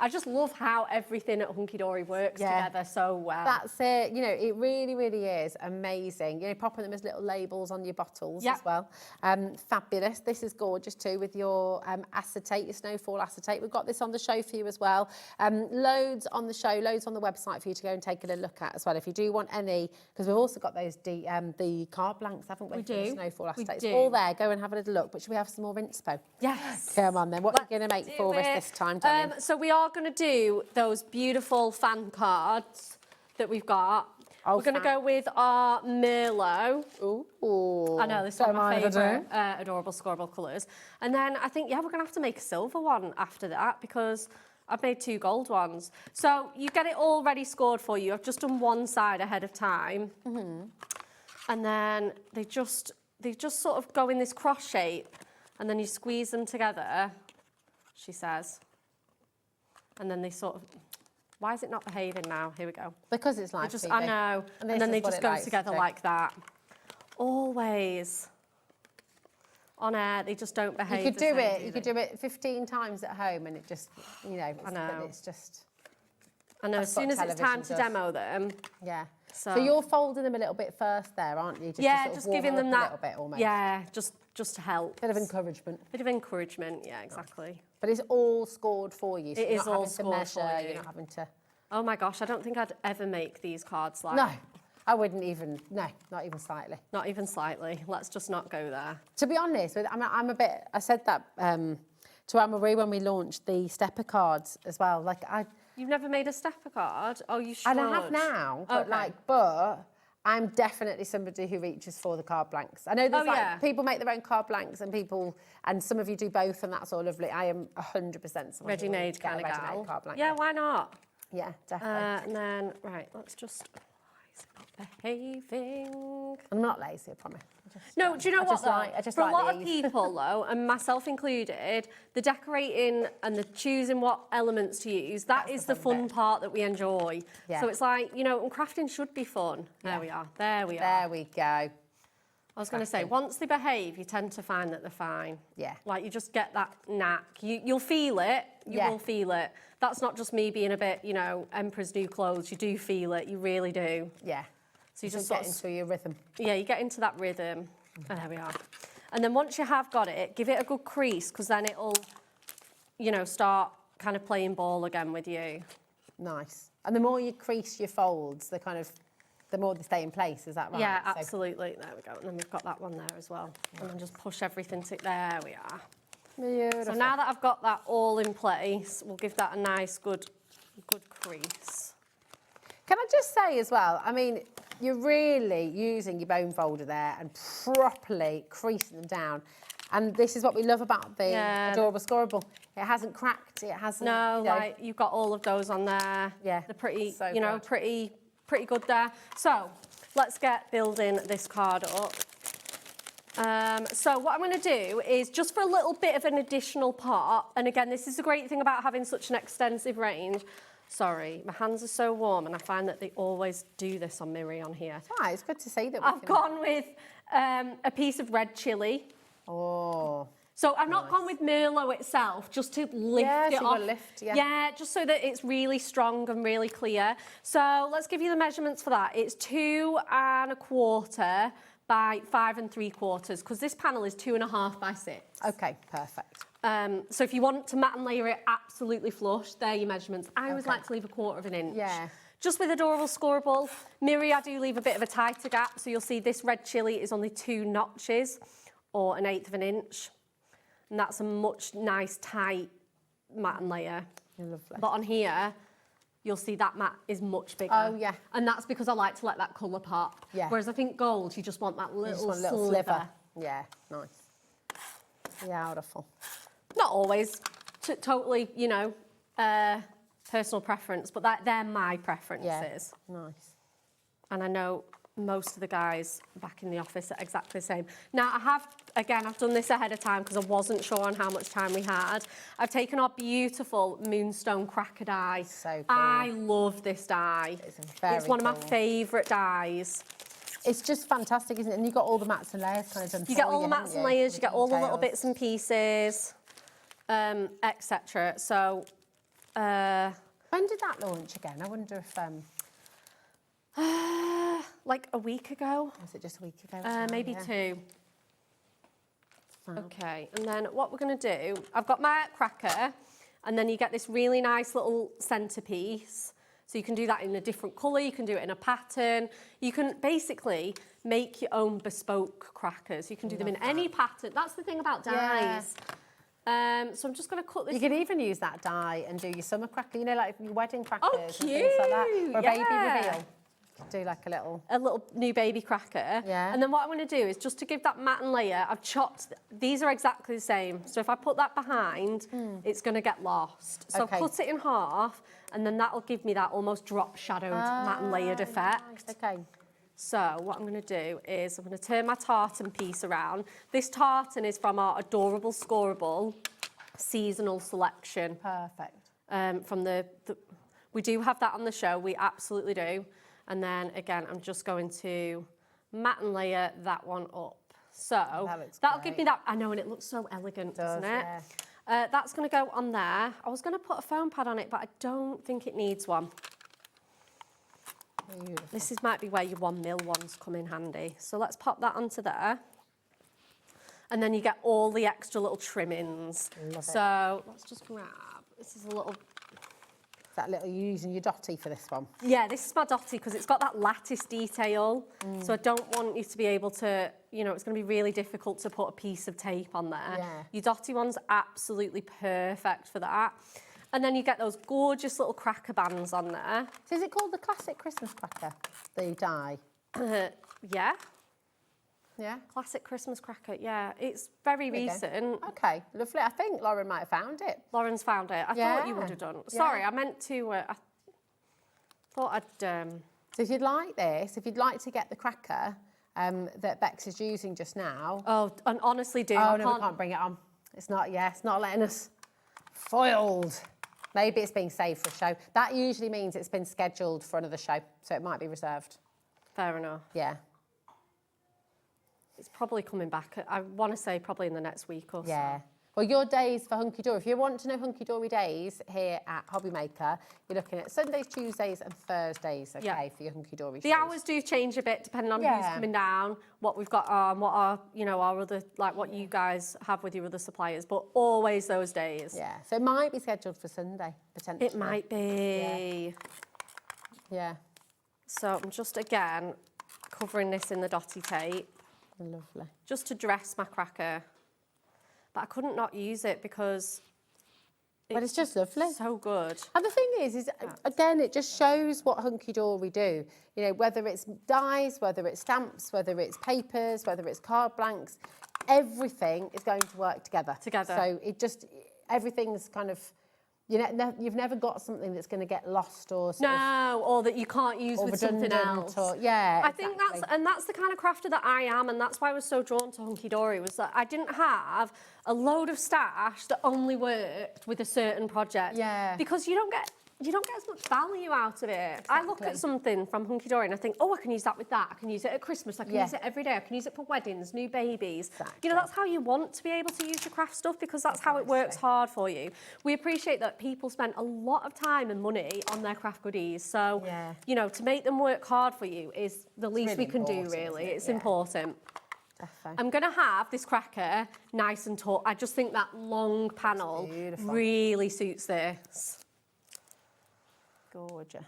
I just love how everything at Hunkydory works together so well. That's it. You know, it really, really is amazing. You know, popping them as little labels on your bottles as well. Fabulous. This is gorgeous too with your acetate, your snowfall acetate. We've got this on the show for you as well. Loads on the show, loads on the website for you to go and take a little look at as well. If you do want any, because we've also got those the card blanks, haven't we? We for the do. Snowfall acetate. We It's do. all there. Go and have a little look. But should we have some more inspo? Yes. Come on then. What are you going to make for us this time, darling? So we are going to do those beautiful fan cards that we've got. We're going to go with our Merlot. Ooh. I know, this is one of my favourite adorable scoreable colours. And then I think, we're going to have to make a silver one after that because I've made 2 gold ones. So you get it all ready scored for you. I've just done one side ahead of time. And then they just sort of go in this cross shape and then you squeeze them together, she says. And then they sort of Why is it not behaving now? Here we go. Because it's live Just, TV. I know. And this then they is what just it go likes to together do. like that. Always. On air, they just don't behave. You could the do same, it. do You could they? do it 15 times at home, and it just, you know, I know. it's just. I know. As That's what soon as it's time to television does. demo them. Yeah. So, So you're folding them a little bit first, there, aren't you? Just yeah, to sort of just warm giving them them up that a little bit, almost. Yeah, just to help. Bit of encouragement. Bit of encouragement. Yeah, exactly. But it's all scored for you. So It you're is not all having to scored measure, for you. You're not having to. Oh my gosh, I don't think I'd ever make these cards like. No, I wouldn't even. No, not even slightly. Not even slightly. Let's just not go there. To be honest, I'm a bit. I said that to Anne-Marie when we launched the stepper cards as well. Like You've never made a stepper card? Oh, you should. and I have now, but Okay. but I'm definitely somebody who reaches for the card blanks. I know there's people make their own card blanks and some of you do both, and that's all lovely. I am 100% someone Ready-made kind of gal. card blank. Yeah, why not? Yeah, definitely. And then, right, let's just... Why is it not behaving? I'm not lazy, I promise. No, do you know what, though? I just For like a lot of these. people, though, and myself included, the decorating and the choosing what elements to use, that is the fun part that we enjoy. Yeah. So it's like, you know, and crafting should be fun. There we are. There we are. There we go. I was going to say, once they behave, you tend to find that they're fine. Yeah. Like, you just get that knack. You'll feel it. You will feel it. That's not just me being a bit, you know, Emperor's New Clothes. You do feel it. You really do. Yeah. So you just sort get of- into your rhythm. Yeah, you get into that rhythm. And there we are. And then once you have got it, give it a good crease, because then it'll, you know, start kind of playing ball again with you. Nice. And the more you crease your folds, the more they stay in place, is that right? Yeah, So- absolutely. There we go. And then we've got that one there as well. And then just push everything to... There we are. Beautiful. So now that I've got that all in place, we'll give that a nice, good crease. Can I just say as well, I mean, you're really using your bone folder there and properly creasing them down. And this is what we love about the Adorable Scoreable. It hasn't cracked, it hasn't... No, you know, like, you've got all of those on there. Yeah. They're pretty, So you know, good. pretty good there. So, let's get building this card up. So what I'm going to do is, just for a little bit of an additional part, and again, this is the great thing about having such an extensive range. Sorry, my hands are so warm, and I find that they always do this on Miri on here. It's good to see that we I've can... gone with a piece of red chilli. Oh. So I've not gone with Merlot itself, just to lift Yeah, it so you off. gotta lift, yeah. Yeah, just so that it's really strong and really clear. So let's give you the measurements for that. It's 2 1/4 by 5 3/4, because this panel is 2 1/2 by 6. Okay, perfect. So if you want to mat and layer it absolutely flush, they're your measurements. I always like to leave 1/4 inch. Yeah. Just with Adorable Scoreable. Miri, I do leave a bit of a tighter gap, so you'll see this red chilli is only 2 notches, or 1/8 inch. And that's a much nice, tight mat and layer. Lovely. But on here, you'll see that mat is much bigger. Oh, yeah. And that's because I like to let that colour pop. Yeah. Whereas I think gold, you just want that You just little, want a little sliver. Yeah, nice. Beautiful. Not always. Totally, you know, personal preference, but they're my preferences. Yeah, nice. And I know most of the guys back in the office are exactly the same. Now, I've done this ahead of time because I wasn't sure on how much time we had. I've taken our beautiful Moonstone Cracker die. So cool. I love this die. It's one of my favourite dies. It's just fantastic, isn't it? And you've got all the mats and layers kind of done. You get all the haven't mats and layers, you get all the little details. bits and pieces, etc. So, when did that launch again? I wonder if like a week ago. Was it just a week ago? Maybe Yeah. 2. Fab. Okay, and then what we're going to do, I've got my cracker, and then you get this really nice little centerpiece. So you can do that in a different colour, you can do it in a pattern. You can basically make your own bespoke crackers. You can do them in any pattern. That's the thing about dies. So I'm just going to cut this. You could even use that die and do your summer cracker, you know, like your wedding crackers Oh, and things like that. cute, Or a baby yeah. reveal. Do like a little new baby cracker. Yeah. And then what I'm going to do is, just to give that mat and layer, I've chopped, these are exactly the same. So if I put that behind, it's going to get lost. So Okay. cut it in half, and then that'll give me that almost drop shadowed mat and layered effect. Nice. Okay. So what I'm going to do is I'm going to turn my tartan piece around. This tartan is from our Adorable Scoreable seasonal selection. Perfect. From We do have that on the show, we absolutely do. And then again, I'm just going to matte and layer that one up. So that'll give me that, I know, and it looks so elegant, doesn't it? Yeah. That's going to go on there. I was going to put a foam pad on it, but I don't think it needs one. Beautiful. This might be where your 1mm ones come in handy. So let's pop that onto there. And then you get all the extra little trimmings. So let's just grab, this is a little... Is that little, you're using your dotty for this one? Yeah, this is my dotty because it's got that lattice detail. So I don't want you to be able to, you know, it's going to be really difficult to put a piece of tape on there. Yeah. Your dotty one's absolutely perfect for that. And then you get those gorgeous little cracker bands on there. So is it called the classic Christmas cracker, the die? Yeah. Yeah? Classic Christmas cracker, yeah. It's very recent. Okay, lovely. I think Lauren might have found it. Lauren's found it. I thought you would have done. Sorry, I meant to... I thought I'd... So if you'd like this, if you'd like to get the cracker that Bex is using just now... Oh, and honestly do. Oh, no, we can't bring it on. It's not, it's not letting us. Foiled. Maybe it's being saved for a show. That usually means it's been scheduled for another show, so it might be reserved. Fair enough. Yeah. It's probably coming back. I want to say probably in the next week or so. Yeah. Well, your days for Hunkydory, if you want to know Hunkydory days here at HobbyMaker, you're looking at Sundays, Tuesdays and Thursdays, okay, for your Hunkydory The hours do change a bit depending on who's coming down, what we've got on, what our, you know, our other, like what you guys have with your other suppliers, but always those days. Yeah, so it might be scheduled for Sunday, potentially. It might be. Yeah. So I'm just, again, covering this in the dotty tape. Lovely. Just to dress my cracker. But I couldn't not use it because it's just lovely. So good. And the thing is again, it just shows what Hunkydory do. You know, whether it's dies, whether it's stamps, whether it's papers, whether it's card blanks, everything is going to work together. So it just, everything's kind of, you know, you've never got something that's going to get lost or or that you can't use with something else. I think that's the kind of crafter that I am, and that's why I was so drawn to Hunkydory, was that I didn't have a load of stash that only worked with a certain project. Yeah. Because you don't get as much value out of it. Exactly. I look at something from Hunkydory and I think, oh, I can use that with that. I can use it at Christmas. I can use it every day. I can use it for weddings, new babies. Exactly. You know, that's how you want to be able to use your craft stuff because that's how it works hard for you. We appreciate that people spend a lot of time and money on their craft goodies. So, you know, to make them work hard for you is the least we can do, really. It's important. Definitely. I'm going to have this cracker nice and taut. I just think that long panel really suits this. Gorgeous.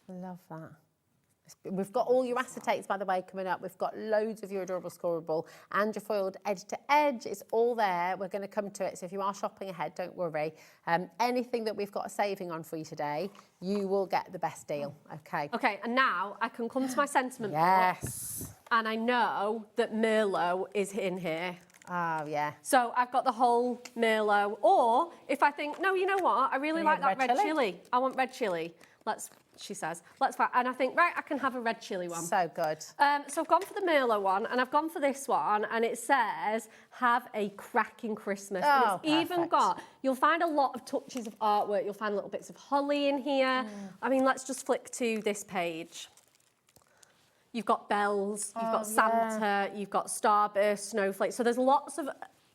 Love that. We've got all your acetates, by the way, coming up. We've got loads of your adorable scoreable and your foiled edge to edge. It's all there. We're going to come to it. So if you are shopping ahead, don't worry. Anything that we've got a saving on for you today, you will get the best deal. Okay. Okay, and now I can come to my sentiment book. Yes. And I know that Merlot is in here. Oh, yeah. So I've got the whole Merlot. Or if I think, no, you know what? I really like that red chili. I want red chili. She says, let's find. And I think, right, I can have a red chili one. So good. So I've gone for the Merlot one and I've gone for this one and it says, have a cracking Christmas. Oh, and it's even got, you'll find a lot of touches of artwork. You'll find little bits of holly in here. I mean, let's just flick to this page. You've got bells, you've got Santa, you've got starburst, snowflakes. So there's lots of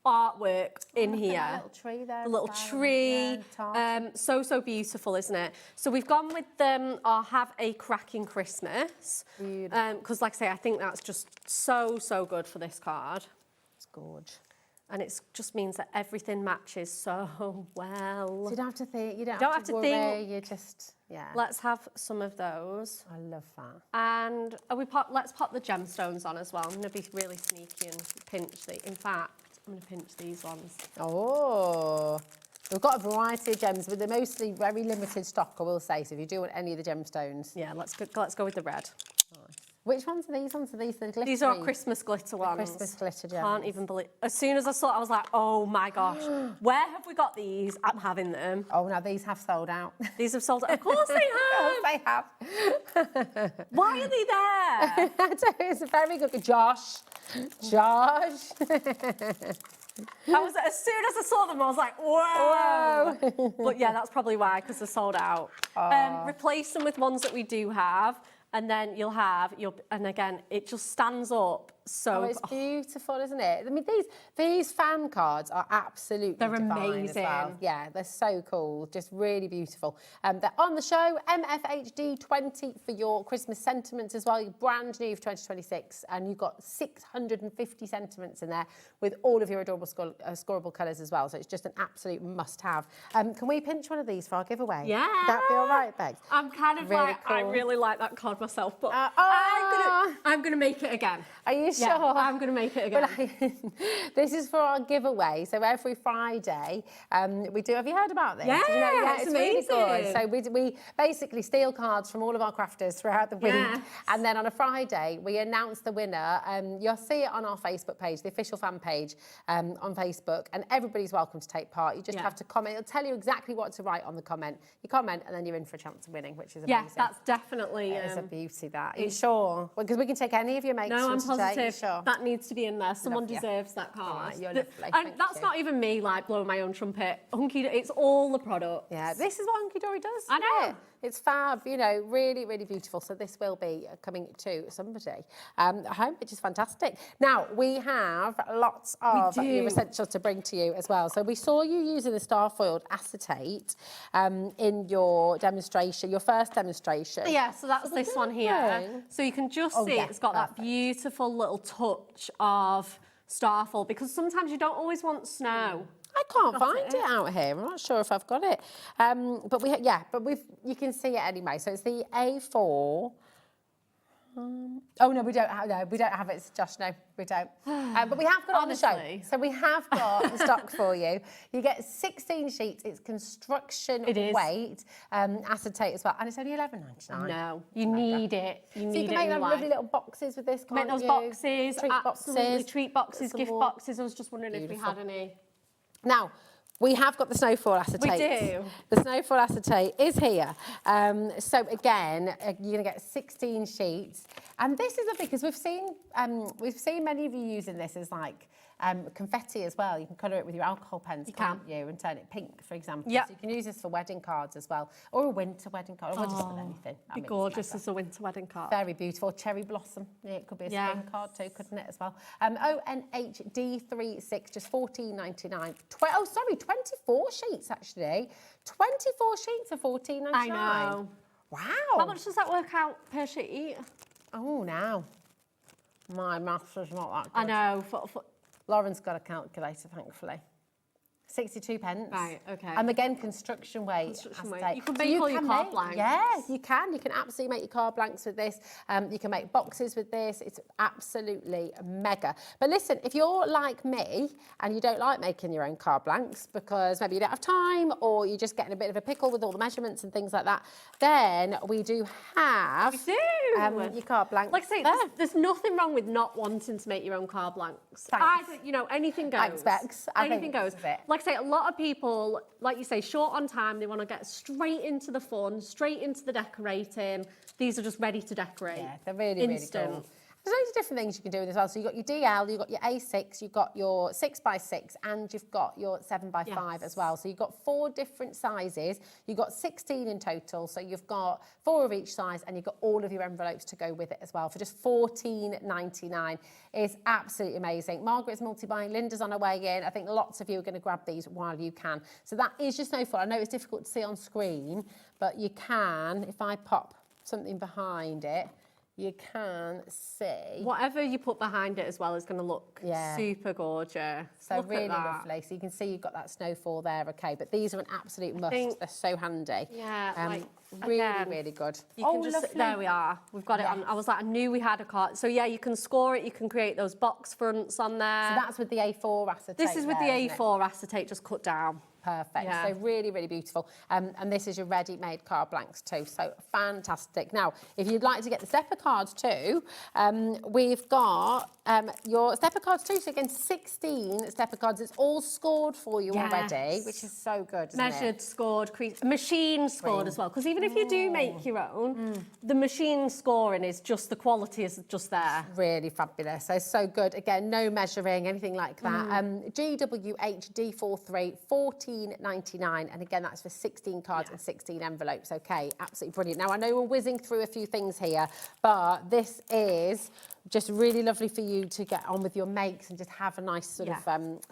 artwork in here. A little tree there. The little tree. So beautiful, isn't it? So we've gone with our Have a Cracking Christmas. Because like I say, I think that's just so good for this card. It's gorgeous. And it just means that everything matches so well. So you don't have to think, you don't have to worry, you just, Let's have some of those. I love that. And let's pop the gemstones on as well. I'm going to be really sneaky and pinch these. In fact, I'm going to pinch these ones. Oh, we've got a variety of gems, but they're mostly very limited stock, I will say. So if you do want any of the gemstones. Yeah, let's go with the red. Nice. Which ones are these ones? Are these the glittery? These are Christmas glitter ones. Christmas glitter gems. Can't even believe. As soon as I saw it, I was like, oh my gosh, where have we got these? I'm having them. Oh, now these have sold out. These have sold out. Of course they have. They have. Why are they there? It's a very good. Josh. That was as soon as I saw them, I was like, whoa. But yeah, that's probably why, because they're sold out. Replace them with ones that we do have, and then you'll have and again, it just stands up. So it's beautiful, isn't it? I mean, these fan cards are absolutely divine as well. amazing. Yeah, they're so cool, just really beautiful. They're on the show, MFHD 20 for your Christmas sentiments as well. You're brand new for 2026, and you've got 650 sentiments in there with all of your adorable scoreable colours as well. So it's just an absolute must-have. Can we pinch one of these for our giveaway? Yeah. That'd be all right, Bex? I'm kind of Really like, I cool. really like that card myself, but I'm gonna make it again. Are you sure? Yeah, I'm going to make it again. Well, this is for our giveaway. So every Friday, we do. Have you heard about this? Yeah, Did you know? Yeah, it's it's really good. amazing. So we basically steal cards from all of our crafters throughout the week, and then on a Friday we announce the winner. You'll see it on our Facebook page, the official fan page on Facebook, and everybody's welcome to take part. You just have to comment. It'll tell you exactly what to write on the comment. You comment, and then you're in for a chance of winning, which is amazing. Yeah, that's definitely. It's a beauty. That. Are you sure? Because we can take any of your makes. No, I'm from today. positive. Sure. That needs to be in there. Someone Love you. deserves that card. You're lovely. And Thank that's you. not even me like blowing my own trumpet. It's all the product. Yeah, this is what Hunkydory does. I know. Isn't it? It's fab, you know, really, really beautiful. So this will be coming to somebody at home, which is fantastic. Now, we have lots of your essentials to bring to you as well. So we saw you using the star-foiled acetate in your demonstration, your first demonstration. Yeah, so that's this one here. So you can just see it's got that beautiful little touch of starfoil, because sometimes you don't always want snow. I can't find it out here. I'm not sure if I've got it. But you can see it anyway. So it's the A4. Oh no, we don't have it, Josh. No, we don't. But we have got it on the show. So we have got the stock for you. You get 16 sheets. It's construction weight acetate as well, and it's only $11.99. No, you need it. You need so you can make them lovely little boxes with this. Make those boxes, absolutely. Treat boxes, gift more. boxes. I was just wondering if we had any. Now, we have got the snowfall acetate. We do. The snowfall acetate is here. So again, you're going to get 16 sheets. And this is lovely because we've seen many of you using this as like confetti as well. You can colour it with your alcohol pens, can't you? And turn it pink, for example. Yeah. So you can use this for wedding cards as well. Or a winter wedding card. Or just anything. Be gorgeous as a winter wedding card. Very beautiful. Cherry blossom. Yeah, it could be a spring card too, couldn't it, as well? ONHD36, just $14.99. 24 sheets, actually. 24 sheets for $14.99. I know. Wow. How much does that work out per sheet? Oh, now. My maths is not that good. I know. Lauren's got a calculator, thankfully. 62 pence. Right, okay. And again, construction weight. You can make all your card blanks. Yes, you can. You can absolutely make your card blanks with this. You can make boxes with this. It's absolutely mega. But listen, if you're like me and you don't like making your own card blanks because maybe you don't have time or you're just getting a bit of a pickle with all the measurements and things like that, then we do have your card blanks. Like I say, there's nothing wrong with not wanting to make your own card blanks. Thanks. Anything goes. Thanks, Bex. Anything goes. Like I say, a lot of people, like you say, short on time, they want to get straight into the fun, straight into the decorating. These are just ready to decorate. Yeah, they're really, instant. really cool. There's loads of different things you can do with as well. So you've got your DL, you've got your A6, you've got your 6x6, and you've got your 7x5 as well. So you've got 4 different sizes. You've got 16 in total. So you've got 4 of each size, and you've got all of your envelopes to go with it as well for just $14.99. It's absolutely amazing. Margaret's multi-buying. Linda's on her way in. I think lots of you are going to grab these while you can. So that is just no fun. I know it's difficult to see on screen, but you can, if I pop something behind it, you can see. Whatever you put behind it as well is going to look super gorgeous. So look really at that. lovely. So you can see you've got that snowfall there, okay. But these are an absolute must. They're so handy. Yeah, really good. You can just, there we are. We've got it on. I was like, I knew we had a card. So yeah, you can score it. You can create those box fronts on there. So that's with the A4 acetate. This is with the A4 acetate just cut down. Perfect. Yeah. So really, really beautiful. And this is your ready-made card blanks too. So fantastic. Now, if you'd like to get the stepper cards too, we've got your stepper cards too. So again, 16 stepper cards. It's all scored for you already, which is so good, isn't Measured, it? scored, machine scored as well. Because even if you do make your own, the machine scoring is just, the quality is just there. Really fabulous. So good. Again, no measuring, anything like that. GWHD43, $14.99, and again, that's for 16 cards and 16 envelopes. Okay, absolutely brilliant. Now, I know we're whizzing through a few things here, but this is just really lovely for you to get on with your makes and just have a nice sort of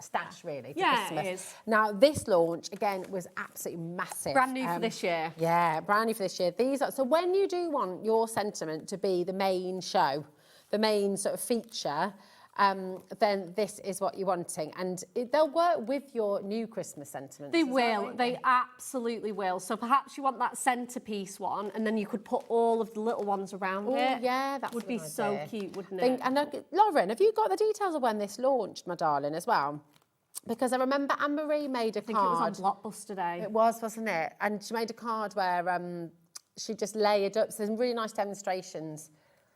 stash, really, for Christmas. It is. Now, this launch, again, was absolutely massive. Brand new for this year. Yeah, brand new for this year. These are, so when you do want your sentiment to be the main show, the main sort of feature, then this is what you're wanting. And they'll work with your new Christmas sentiments. They will. They absolutely will. So perhaps you want that centerpiece one, and then you could put all of the little ones around it. Yeah, that would be so cute, wouldn't it? And Lauren, have you got the details of when this launched, my darling, as well? Because I remember Anne-Marie made a card. I think it was on Blockbuster Day. It was, wasn't it? And she made a card where she just layered up. So there's really nice demonstrations.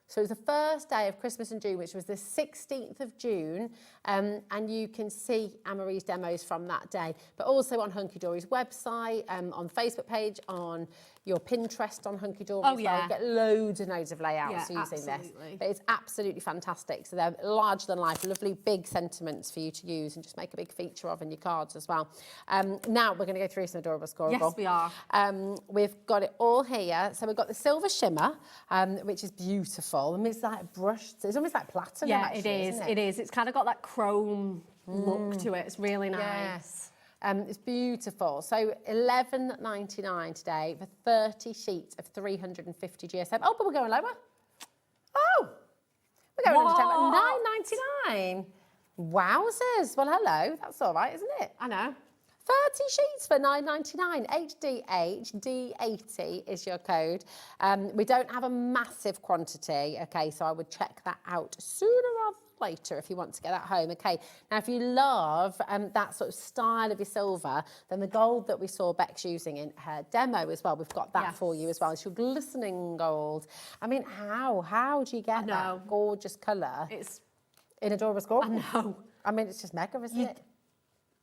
So it was the first day of Christmas in June, which was the 16th of June, and you can see Anne-Marie's demos from that day, but also on Hunkydory's website, on the Facebook page, on your Pinterest on Hunkydory as well. You get loads and loads of layouts using this. But it's absolutely fantastic. So they're larger than life, lovely big sentiments for you to use and just make a big feature of in your cards as well. Now we're going to go through some adorable scoreable. Yes, we are. We've got it all here. So we've got the silver shimmer, which is beautiful. I mean, it's like brushed. It's almost like platinum. Yeah, actually, it is. isn't It is. It's kind of got that chrome look to it. It's really nice. Yes. It's beautiful. So $11.99 today for 30 sheets of 350 GSM. Oh, but we're going lower. Oh, we're going $9.99. Wowzers. Well, hello. That's all right, isn't it? I know. 30 sheets for $9.99. HDHD80 is your code. We don't have a massive quantity, okay, so I would check that out sooner rather than later if you want to get that home, okay. Now, if you love that sort of style of your silver, then the gold that we saw Bex using in her demo as well, we've got that for you as well. It's your glistening gold. I mean, how do you get that gorgeous colour? It's in Adorable Score? I know. I mean, it's just mega, isn't it?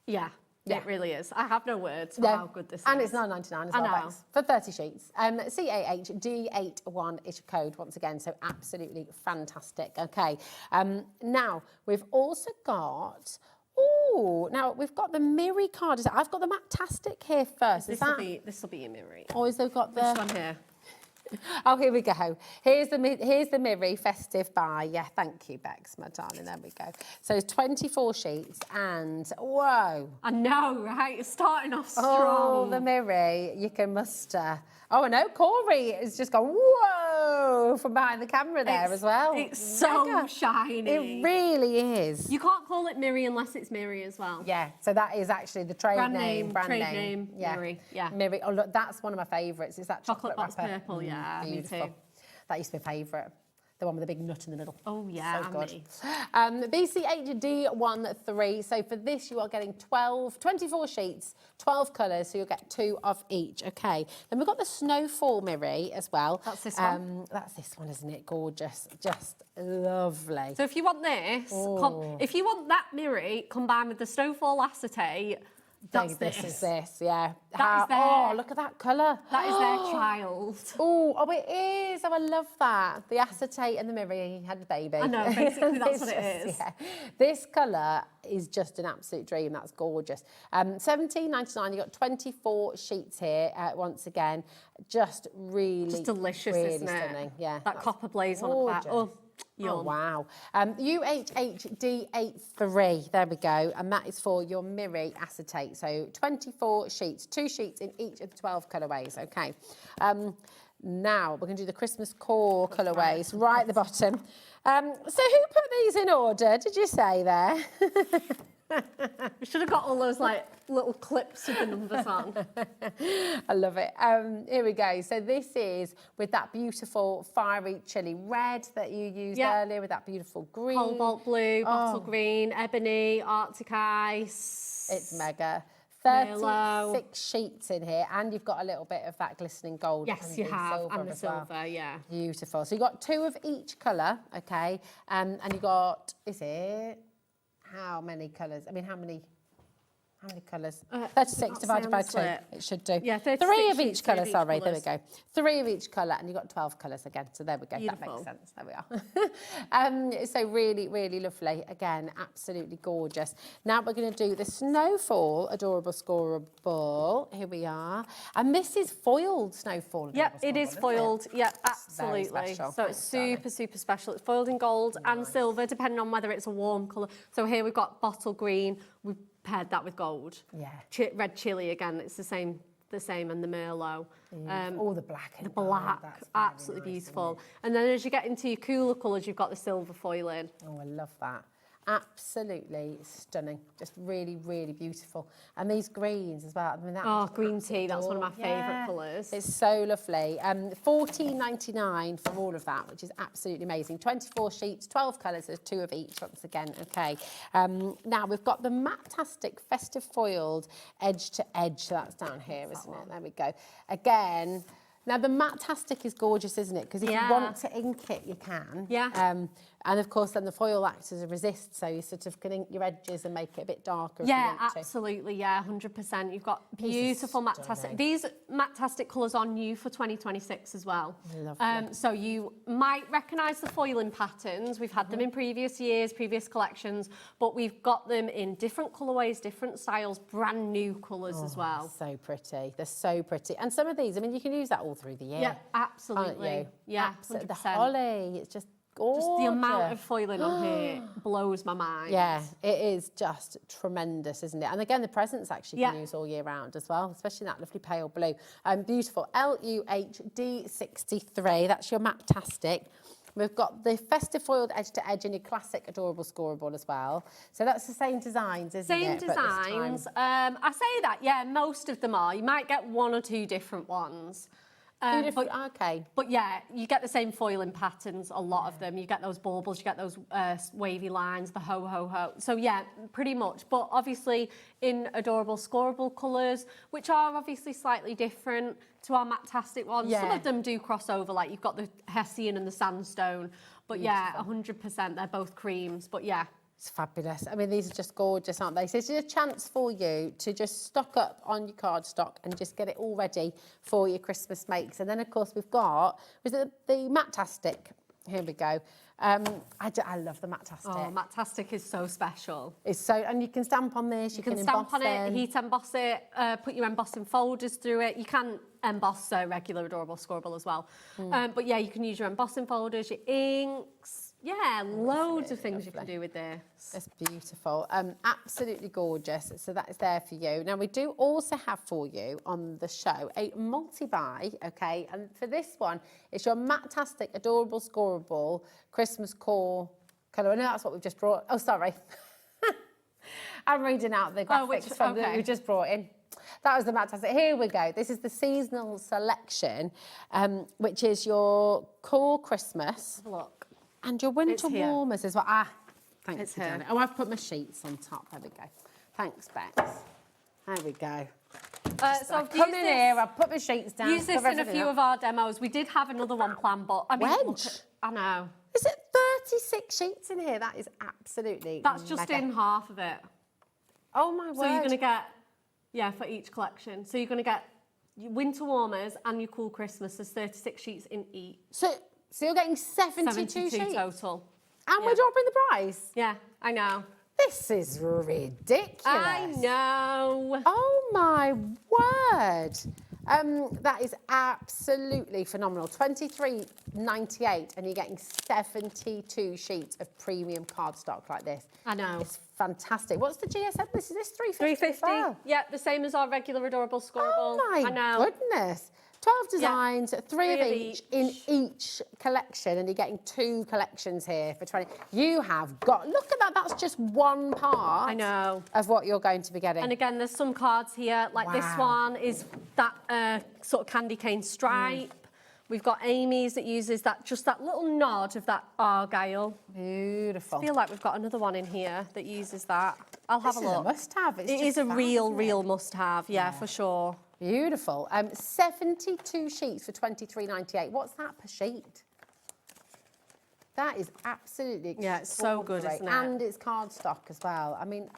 Yeah. It really is. I have no words for how good this is. And it's $9.99 as well, Bex, for 30 sheets. CAHD81 is your code once again, so absolutely fantastic. Okay. Now, we've also got... now we've got the Miri card. I've got the Mactastic here first. This will be your Miri. Or is they've got the... This one here. Oh, here we go. Here's the Miri festive buy. Yeah, thank you, Bex, my darling. There we go. So 24 sheets and whoa. I know, right? It's starting off strong. Oh, the Miri you can muster. Oh, I know. Corey has just gone whoa from behind the camera there as well. It's so shiny. It really is. You can't call it Miri unless it's Miri as well. Yeah. So that is actually the brand name. Yeah. Miri. Yeah. Miri. Oh, look, that's one of my favourites. Is that chocolate box wrapper? purple? Yeah, beautiful. me too. That used to be my favourite. The one with the big nut in the middle. Oh, yeah, so good. me. BCHD13. So for this, you are getting 24 sheets, 12 colours, so you'll get 2 of each. Okay. Then we've got the Snowfall Miri as well. That's this one. That's this one, isn't it? Gorgeous. Just lovely. So if you want this, if you want that Miri combined with the Snowfall acetate, that's this is this, yeah. That is their, oh, look at that colour. That is their child. Oh, it is. Oh, I love that. The acetate and the Miri had a baby. I know, basically that's what it is. Yeah. This colour is just an absolute dream. That's gorgeous. $17.99. You've got 24 sheets here. Once again, just really, just delicious, really isn't it? Stunning. Yeah, that copper blaze on the back. Oh, wow. UHHD83, there we go. And that is for your Miri acetate. So 24 sheets, 2 sheets in each of the 12 colourways. Okay. Now we're going to do the Christmas core colourways right at the bottom. So who put these in order, did you say there? We should have got all those like little clips with the numbers on. I love it. Here we go. So this is with that beautiful fiery chili red that you used earlier, with that beautiful green. Cobalt blue, bottle green, ebony, Arctic ice. It's mega. 36 sheets in here, and you've got a little bit of that glistening gold. Yes, you have, and the as well. silver, yeah. Beautiful. So you've got 2 of each colour, okay, and you've got, is it, how many colours? I mean, how many colours? 36 divided by 2. It should do. Yeah, 36 3 of sheets each colour, of each sorry. colours. There we go. 3 of each colour, and you've got 12 colours again. So there we go. Beautiful. That makes sense. There we are. So really, really lovely. Again, absolutely gorgeous. Now we're going to do the Snowfall Adorable Scoreable. Here we are. And this is foiled Snowfall. Yeah, it is foiled. Yeah, absolutely. special. So it's super, super special. It's foiled in gold and silver, depending on whether it's a warm colour. So here we've got bottle green. We've paired that with gold. Yeah. Red chili again. It's the same, and the Merlot. All the black. The black, absolutely beautiful. And then as you get into your cooler colours, you've got the silver foiling. Oh, I love that. Absolutely stunning. Just really, really beautiful. And these greens as well. I mean, that green tea, that's one of my favourite colours. It's so lovely. $14.99 for all of that, which is absolutely amazing. 24 sheets, 12 colours, there's 2 of each once again, okay. Now we've got the Matastic Festive Foiled Edge to Edge. So that's down here, isn't it? There we go. Again, now the Matastic is gorgeous, isn't it? Because if you want to ink it, you can. Yeah. And of course, then the foil acts as a resist, so you sort of can ink your edges and make it a bit darker. Yeah, if you want to. absolutely. Yeah, 100%. You've got beautiful Matastic. These Matastic colours are new for 2026 as well. Lovely. So you might recognise the foiling patterns. We've had them in previous years, previous collections, but we've got them in different colourways, different styles, brand new colours as well. So pretty. They're so pretty. And some of these, I mean, you can use that all through the year. Yeah, absolutely. Can't you? Yeah, 100%. The holly, it's just gorgeous. Just the amount of foiling on here blows my mind. Yeah, it is just tremendous, isn't it? And again, the presents actually can use all year round as well, especially that lovely pale blue. Beautiful. LUHD63, that's your Matastic. We've got the Festive Foiled Edge to Edge and your classic Adorable Scoreable as well. So that's the same designs, isn't it? Same designs. I say that, yeah, most of them are. You might get 1 or 2 different ones. But yeah, you get the same foiling patterns, a lot of them. You get those baubles, you get those wavy lines, the ho-ho-ho. So yeah, pretty much. But obviously in Adorable Scoreable colours, which are obviously slightly different to our Matastic ones. Yeah. Some of them do cross over, like you've got the Hessian and the Sandstone. But yeah, 100%, they're both creams. But yeah. It's fabulous. I mean, these are just gorgeous, aren't they? So it's a chance for you to just stock up on your cardstock and just get it all ready for your Christmas makes. And then, of course, we've got the Matastic. Here we go. I love the Matastic. Oh, Matastic is so special. It's so, and you can stamp on this. You can stamp on emboss it, heat emboss it, put your embossing folders through it. You can emboss regular Adorable Scoreable as well. But yeah, you can use your embossing folders, your inks. Yeah, loads of things you can do with this. It's beautiful. Absolutely gorgeous. So that is there for you. Now, we do also have for you on the show a multi-buy, okay? And for this one, it's your Matastic Adorable Scoreable Christmas Core colour. I know that's what we've just brought. Oh, sorry. I'm reading out the graphics that we just brought in. That was the Matastic. Here we go. This is the seasonal selection, which is your Core Christmas. Look. And your winter warmers as well. Thanks, it's here. Oh, I've put my sheets on top. There we go. Thanks, Bex. There we go. So I've come in here, I've put my sheets down. Use this in a few of our demos. We did have another one planned, but I mean, I know. Is it 36 sheets in here? That is absolutely That's just in half of it. Oh, my word. So you're going to get, for each collection. So you're going to get your winter warmers and your cool Christmas. There's 36 sheets in each. So you're getting 72 sheets? Total. And we're dropping the price? Yeah, I know. This is ridiculous. I know. Oh, my word. That is absolutely phenomenal. $23.98 and you're getting 72 sheets of premium cardstock like this. I know. It's fantastic. What's the GSM? Is this $3.50? $3.50. Well? Yeah, the same as our regular Adorable Scoreable. Oh, my goodness. 12 designs, 3 of each in each collection, and you're getting 2 collections here for 20. You have got, look at that, that's just one part of what you're going to be getting. And again, there's some cards here, like this one is that sort of candy cane stripe. We've got Amy's that uses that, just that little nod of that argyle. Beautiful. I feel like we've got another one in here that uses that. I'll have a look. This is a must-have. It is a real must-have, yeah, for sure. Beautiful. 72 sheets for $23.98. What's that per sheet? That is absolutely it's so good, isn't it? And it's cardstock as well. I mean,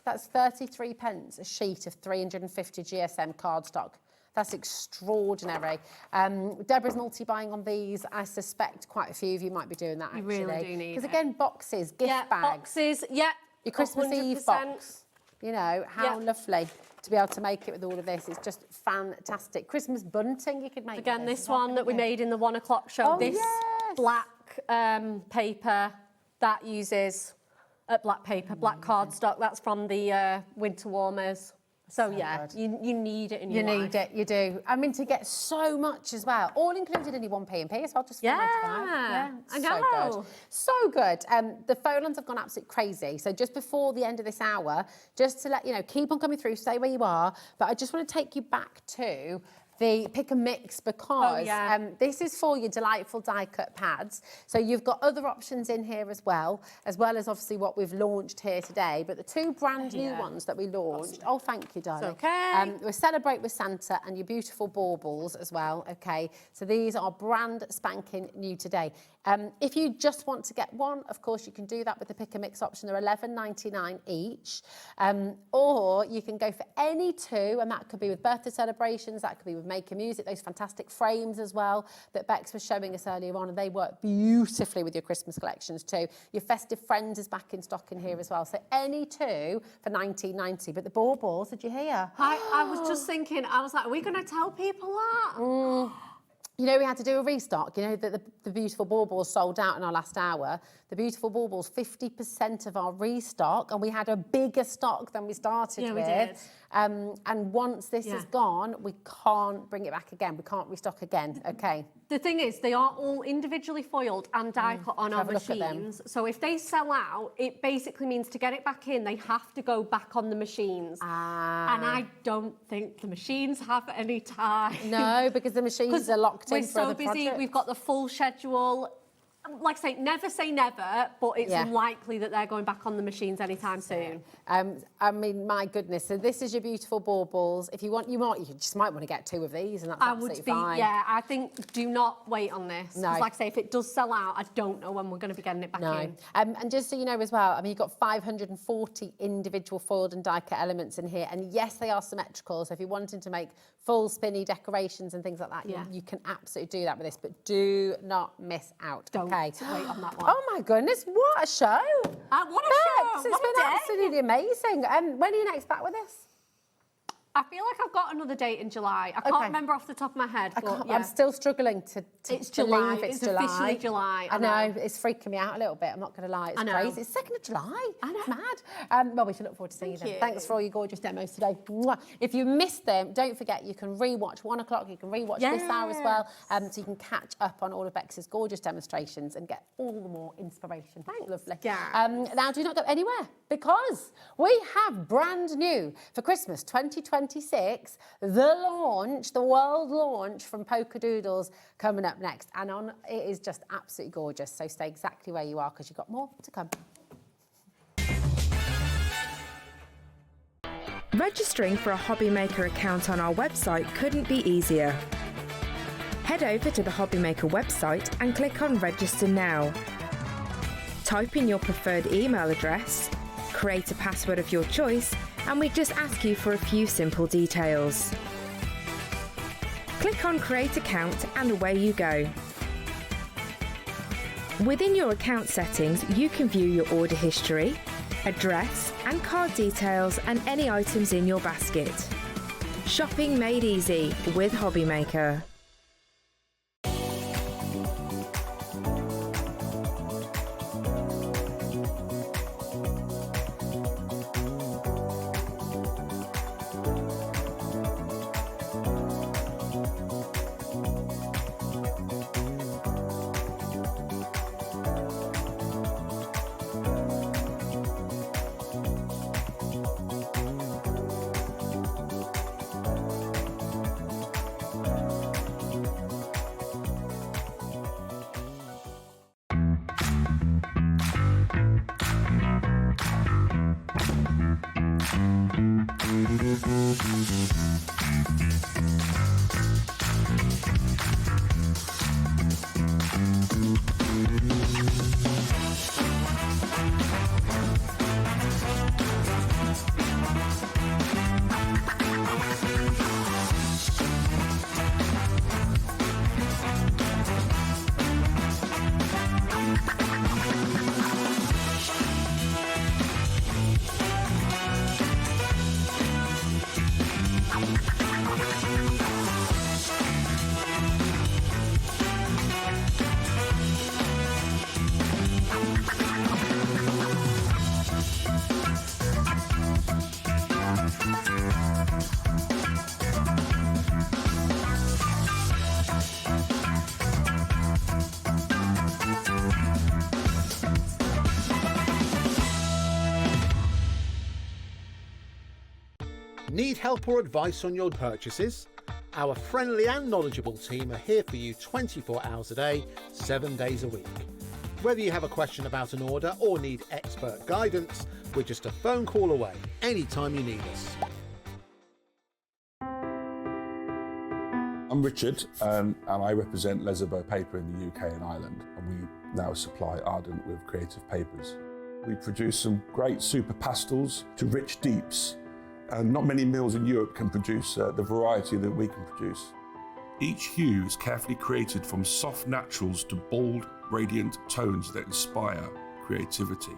that's 33 pence a sheet of 350 GSM cardstock. That's extraordinary. Deborah's multi-buying on these. I suspect quite a few of you might be doing that, actually. You really do need it. Because again, boxes, gift bags. Boxes, Your Christmas 100%. Eve box. You know, how lovely to be able to make it with all of this. It's just fantastic. Christmas bunting you could make. Again, with this one that we made in the 1 o'clock show. Oh, this black paper that uses black paper, black cardstock. That's from the winter warmers. So yeah, you need it in your life. You need it, you do. I mean, to get so much as well, all included in your one P&P as well, just for £95. I know. So good. So good. The phone lines have gone absolutely crazy. So just before the end of this hour, just to let you know, keep on coming through, stay where you are. But I just want to take you back to the pick and mix because this is for your delightful die cut pads. So you've got other options in here as well as obviously what we've launched here today. But the two brand new ones that we launched. Oh, thank you, darling. It's okay. We Celebrate with Santa and your beautiful baubles as well. Okay, so these are brand spanking new today. If you just want to get one, of course, you can do that with the pick and mix option. They're $11.99 each. Or you can go for any two, and that could be with birthday celebrations, that could be with making music, those fantastic frames as well that Bex was showing us earlier on, and they work beautifully with your Christmas collections too. Your Festive Friends is back in stock in here as well. So any two for $19.90. But the baubles, did you hear? I was just thinking, I was like, are we going to tell people that? You know, we had to do a restock. You know, the beautiful baubles sold out in our last hour. The beautiful baubles, 50% of our restock, and we had a bigger stock than we started with. We did. And once this is gone, we can't bring it back again. We can't restock again, okay? The thing is, they are all individually foiled and die cut on our Have a look at them. machines. So if they sell out, it basically means to get it back in, they have to go back on the machines. And I don't think the machines have any time. No, because the machines are locked in for other We're so busy, projects. we've got the full schedule. Like I say never, but it's unlikely that they're going back on the machines anytime soon. I mean, my goodness. So this is your beautiful baubles. If you want, you just might want to get two of these, and that's absolutely fine. Yeah, I think do not wait on this. No. 'Cause like I say, if it does sell out, I don't know when we're going to be getting it back in. And just so you know as well, I mean, you've got 540 individual foiled and die cut elements in here, and yes, they are symmetrical. So if you're wanting to make full spinny decorations and things like that, you can absolutely do that with this. But do not miss out. Don't okay. wait on that one. Oh my goodness, what a show! What a show! It's been absolutely amazing. When are you next back with this? I feel like I've got another date in July. I can't remember off the top of my head, but I'm still struggling to it's July. believe it's It's officially July. I know, it's freaking me out a little bit. I'm not going to lie, it's crazy. It's 2nd of July. I know. It's mad. Well, we should look forward to seeing you then. Thanks for all your gorgeous demos today. Mwah. If you missed them, don't forget you can re-watch 1 o'clock. You can re-watch this hour as well, so you can catch up on all of Bex's gorgeous demonstrations and get all the more inspiration. Thanks. Lovely. Now, do not go anywhere because we have brand new for Christmas 2026. The world launch from Polkadoodles coming up next. And it is just absolutely gorgeous. So stay exactly where you are because you've got more to come. Registering for a HobbyMaker account on our website couldn't be easier. Head over to the HobbyMaker website and click on Register Now. Type in your preferred email address, create a password of your choice, and we just ask you for a few simple details. Click on Create Account and away you go. Within your account settings, you can view your order history, address and card details and any items in your basket. Shopping made easy with HobbyMaker. Need help or advice on your purchases? Our friendly and knowledgeable team are here for you 24 hours a day, 7 days a week. Whether you have a question about an order or need expert guidance, we're just a phone call away anytime you need us. I'm Richard and I represent Lesabo Paper in the UK and Ireland, and we now supply Ardent with creative papers. We produce some great super pastels to rich deeps, and not many mills in Europe can produce the variety that we can produce. Each hue is carefully created from soft naturals to bold, radiant tones that inspire creativity.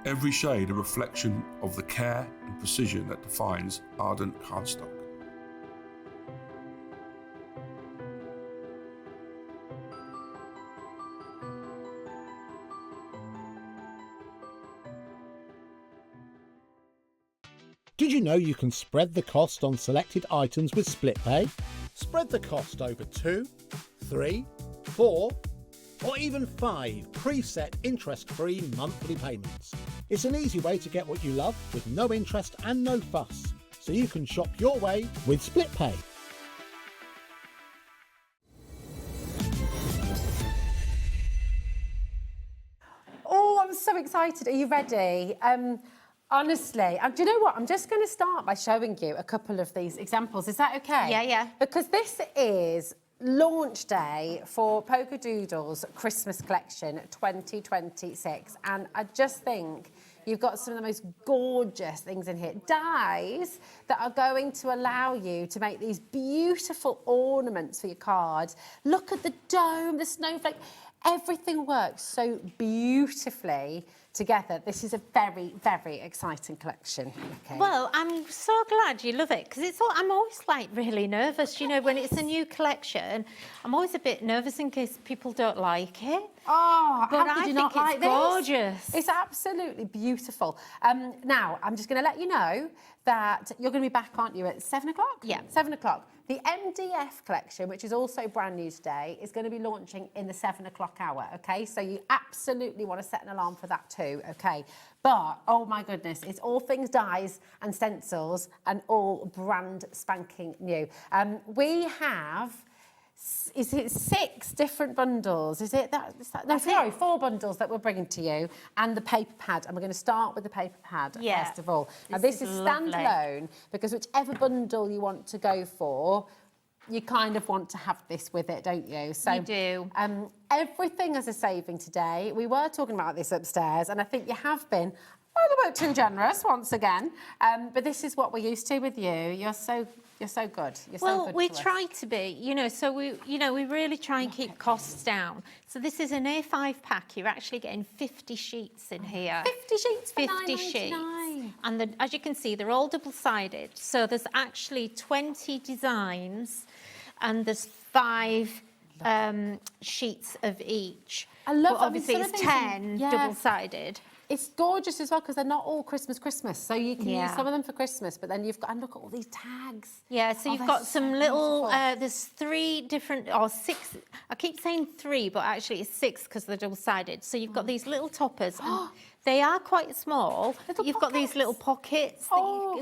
Every shade a reflection of the care and precision that defines Ardent cardstock. Did you know you can spread the cost on selected items with split pay? Spread the cost over 2, 3, 4, or even 5 preset interest-free monthly payments. It's an easy way to get what you love with no interest and no fuss, so you can shop your way with split pay. Oh, I'm so excited. Are you ready? Honestly, do you know what? I'm just going to start by showing you a couple of these examples. Is that okay? Yeah, yeah. Because this is launch day for Polkadoodles Christmas Collection 2026. And I just think you've got some of the most gorgeous things in here. Dyes that are going to allow you to make these beautiful ornaments for your cards. Look at the dome, the snowflake. Everything works so beautifully together. This is a very, very exciting collection. Okay. Well, I'm so glad you love it, because it's all, I'm always like really nervous, you know, when it's a new collection. I'm always a bit nervous in case people don't like it. Oh, but how could I you think not it's like this? gorgeous. It's absolutely beautiful. Now, I'm just going to let you know that you're going to be back, aren't you, at 7 o'clock? Yeah. 7 o'clock. The MDF collection, which is also brand new today, is going to be launching in the 7 o'clock hour, okay? So you absolutely want to set an alarm for that too, okay? But, oh my goodness, it's all things dyes and stencils and all brand spanking new. We have... Is it 6 different bundles? Is it that? No, sorry, 4 bundles that we're bringing to you, and the paper pad. And we're going to start with the paper pad first of all. Now this is standalone, because whichever bundle you want to go for, you kind of want to have this with it, don't you? So you do. Everything is a saving today. We were talking about this upstairs, and I think you have been a little bit too generous once again. But this is what we're used to with you. You're so good. You're so good. We try to be, you know, so we really try and keep costs down. So this is an A5 pack. You're actually getting 50 sheets in here. 50 sheets for 50 £9.99. sheets. And as you can see, they're all double-sided. So there's actually 20 designs, and there's 5 sheets of each. I love but obviously it's 10 double-sided. It's gorgeous as well, because they're not all Christmas, so you can use some of them for Christmas, but then you've got, and look at all these tags. Yeah, so you've got some little, there's 3 different, or 6, I keep saying 3, but actually it's 6 because they're double-sided. So you've got these little toppers, and they are quite small. You've got these little pockets,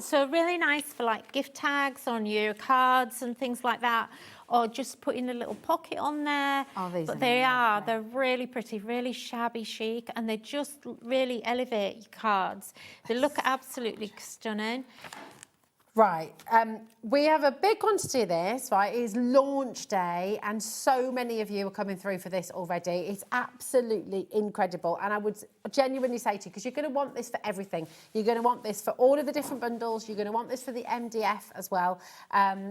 so really nice for like gift tags on your cards and things like that, or just putting a little pocket on there. But they're really pretty, really shabby chic, and they just really elevate your cards. They look absolutely stunning. Right, we have a big quantity of this, right? It is launch day and so many of you are coming through for this already. It's absolutely incredible, and I would genuinely say to you, because you're going to want this for everything. You're going to want this for all of the different bundles. You're going to want this for the MDF as well.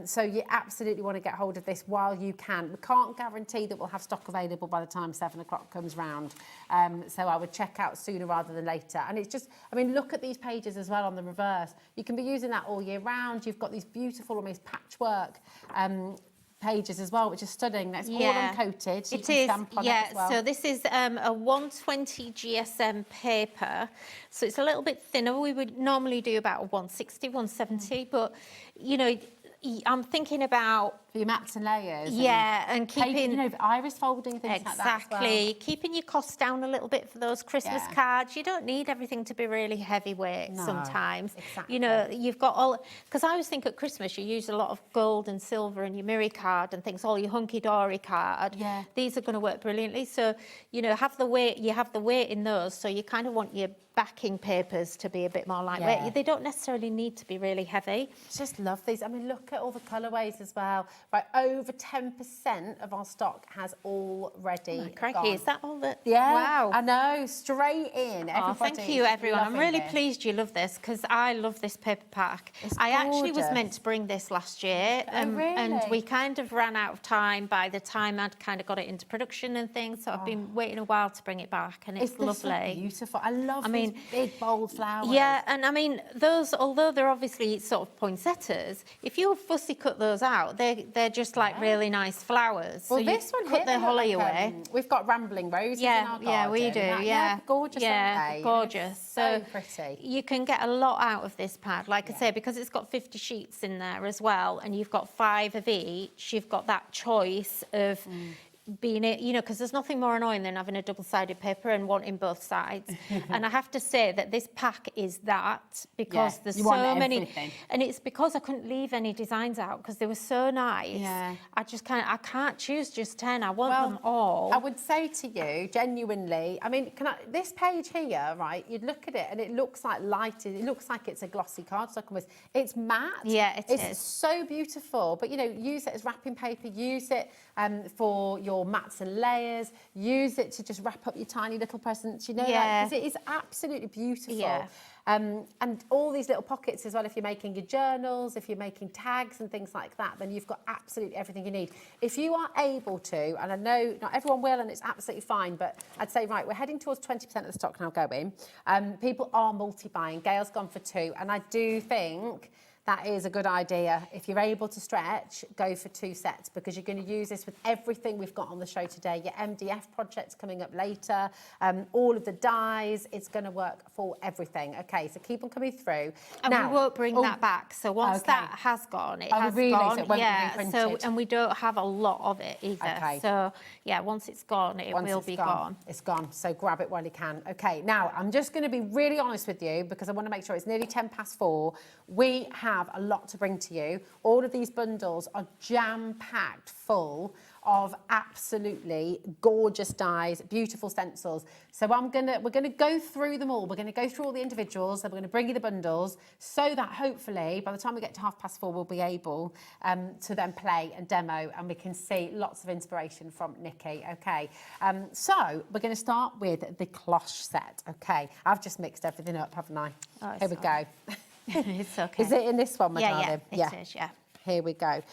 So you absolutely want to get hold of this while you can. We can't guarantee that we'll have stock available by the time 7 o'clock comes round. So I would check out sooner rather than later. And it's just, I mean, look at these pages as well on the reverse. You can be using that all year round. You've got these beautiful, almost patchwork pages as well, which is stunning. That's all uncoated. So it is, yeah. Well. So this is a 120 GSM paper. So it's a little bit thinner. We would normally do about 160, 170, but, you know, I'm thinking about for your mats and layers. And keeping, you know, iris folding, things exactly, like that as well. Keeping your costs down a little bit for those Christmas cards. You don't need everything to be really heavyweight sometimes. Exactly. You know, you've got all, because I always think at Christmas you use a lot of gold and silver in your Miri card and things, all your Hunkydory card. Yeah. These are going to work brilliantly. So, you know, you have the weight in those, so you kind of want your backing papers to be a bit more lightweight. Yeah. They don't necessarily need to be really heavy. Just love these. I mean, look at all the colourways as well. Right, over 10% of our stock has already crikey, gone. is that all that? Yeah, Wow. I know, straight in. Oh, thank you, everyone. I'm really this. pleased you love this, because I love this paper pack. I actually was meant to bring this last year, really? and we kind of ran out of time by the time I'd kind of got it into production and things, so I've been waiting a while to bring it back, and it's lovely. So beautiful. I love these big, bold flowers. Yeah, and I mean, those, although they're obviously sort of poinsettias, if you fussy cut those out, they're just like really nice flowers. Well, so this one cut their holly away. We've got rambling roses in our garden. Yeah, we do. Yeah, gorgeous. Yeah, gorgeous. So pretty. You can get a lot out of this pad, like I say, because it's got 50 sheets in there as well, and you've got 5 of each. You've got that choice of being it, you know, because there's nothing more annoying than having a double-sided paper and wanting both sides. And I have to say that this pack is that, because there's so many, and it's because I couldn't leave any designs out because they were so nice. Yeah. I can't choose just 10. I want them all. I would say to you, genuinely, I mean, this page here, right, you'd look at it and it looks like lighted, it looks like it's a glossy cardstock almost. It's matte. Yeah, it is. It's so beautiful, but, you know, use it as wrapping paper, use it for your mats and layers, use it to just wrap up your tiny little presents, you know, because it is absolutely beautiful. Yeah. And all these little pockets as well, if you're making your journals, if you're making tags and things like that, then you've got absolutely everything you need. If you are able to, and I know not everyone will, and it's absolutely fine, but I'd say, right, we're heading towards 20% of the stock now going. People are multi-buying. Gail's gone for 2, and I do think that is a good idea. If you're able to stretch, go for 2 sets, because you're going to use this with everything we've got on the show today. Your MDF project's coming up later, all of the dyes, it's going to work for everything. Okay, so keep on coming through. And now, we won't bring that back. So once that has gone, it has really? gone. So it won't be So, reprinted? and we don't have a lot of it either. Okay. So, yeah, once it's gone, it will be gone. It's gone, so grab it while you can. Okay, now, I'm just going to be really honest with you, because I want to make sure it's nearly 4:10. We have a lot to bring to you. All of these bundles are jam-packed full of absolutely gorgeous dyes, beautiful stencils. So we're gonna go through them all. We're gonna go through all the individuals, and we're gonna bring you the bundles, so that hopefully by the time we get to 4:30, we'll be able to then play and demo, and we can see lots of inspiration from Nikky. Okay, so we're gonna start with the cloche set. Okay, I've just mixed everything up, haven't I? Oh, Here we go. It's okay. Is it in this one, my darling? Yeah, it is, yeah. Here we go.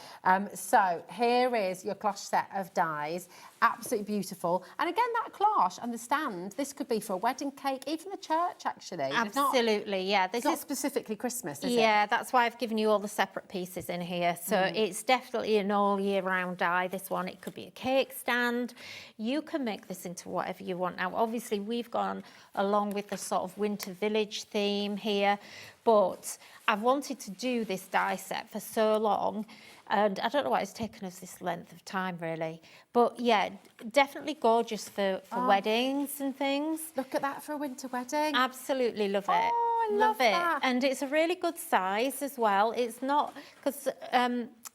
So here is your cloche set of dyes. Absolutely beautiful. And again, that cloche and the stand, this could be for a wedding cake, even the church, actually. Absolutely, yeah. It's not specifically Christmas, is it? Yeah, that's why I've given you all the separate pieces in here. So it's definitely an all year round die, this one. It could be a cake stand. You can make this into whatever you want. Now, obviously, we've gone along with the sort of winter village theme here, but I've wanted to do this die set for so long, and I don't know why it's taken us this length of time, really. But yeah, definitely gorgeous for weddings and things. Look at that for a winter wedding. Absolutely love it. Oh, I love that. And it's a really good size as well. It's not, because,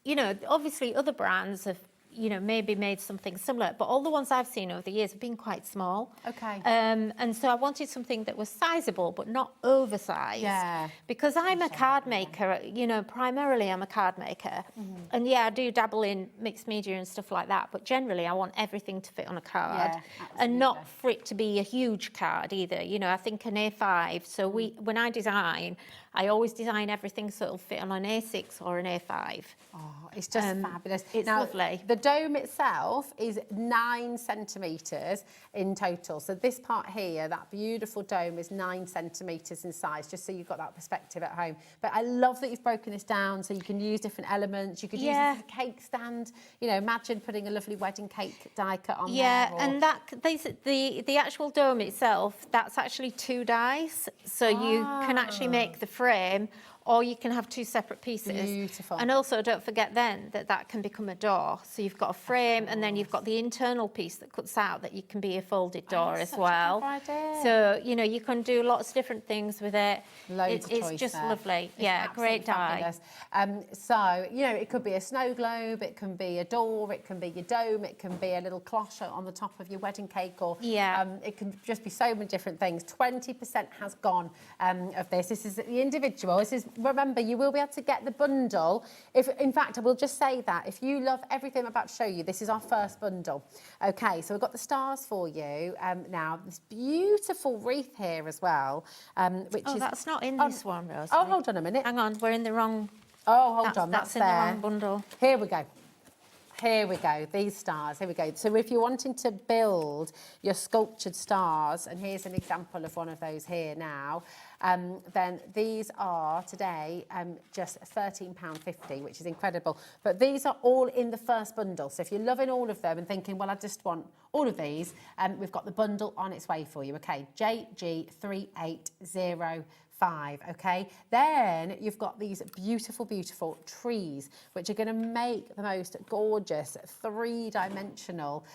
you know, obviously other brands have, you know, maybe made something similar, but all the ones I've seen over the years have been quite small. Okay. And so I wanted something that was sizable, but not oversized. Yeah. Because I'm a card maker, you know, primarily I'm a card maker. And yeah, I do dabble in mixed media and stuff like that, but generally I want everything to fit on a card. And not for it to be a huge card either. You know, I think an A5, so when I design, I always design everything so it'll fit on an A6 or an A5. Oh, it's just fabulous. It's lovely. The dome itself is 9 centimetres in total. So this part here, that beautiful dome, is 9 centimetres in size, just so you've got that perspective at home. But I love that you've broken this down so you can use different elements. You could use this as a cake stand. You know, imagine putting a lovely wedding cake die cut on there. Yeah, and the actual dome itself, that's actually 2 dies. So you can actually make the frame, or you can have 2 separate pieces. Beautiful. And also, don't forget then that can become a door. So you've got a frame, and then you've got the internal piece that cuts out that you can be a folded door as well. So, you know, you can do lots of different things with it. Loads of it's choice just there. lovely. It's Yeah, great die. fabulous. So, you know, it could be a snow globe, it can be a door, it can be your dome, it can be a little cloche on the top of your wedding cake, or it can just be so many different things. 20% has gone of this. This is the individual. This is, remember, you will be able to get the bundle. If, in fact, I will just say that if you love everything I'm about to show you, this is our first bundle. Okay, so we've got the stars for you now. This beautiful wreath here as well, which is... that's not in this one, Rose. Oh, hold on a minute. Hang on, we're in the wrong... Oh, hold on, that's in there. the wrong bundle. Here we go. Here we go, these stars, here we go. So if you're wanting to build your sculptured stars, and here's an example of one of those here now, then these are today just £13.50, which is incredible. But these are all in the first bundle. So if you're loving all of them and thinking, well, I just want all of these, we've got the bundle on its way for you. Okay, JG3805. Okay, then you've got these beautiful, beautiful trees, which are going to make the most gorgeous 3-dimensional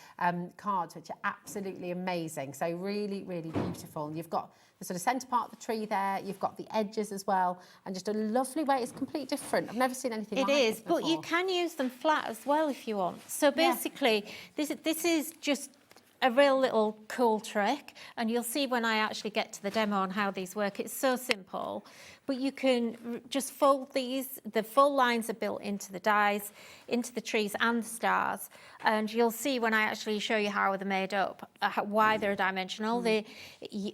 cards, which are absolutely amazing. So really, really beautiful. And you've got the sort of centre part of the tree there, you've got the edges as well, and just a lovely way. It's completely different. I've never seen anything like this before. It is, but you can use them flat as well if you want. So basically, this is just a real little cool trick, and you'll see when I actually get to the demo on how these work. It's so simple, but you can just fold these. The full lines are built into the dies, into the trees and the stars, and you'll see when I actually show you how they're made up, why they're dimensional. I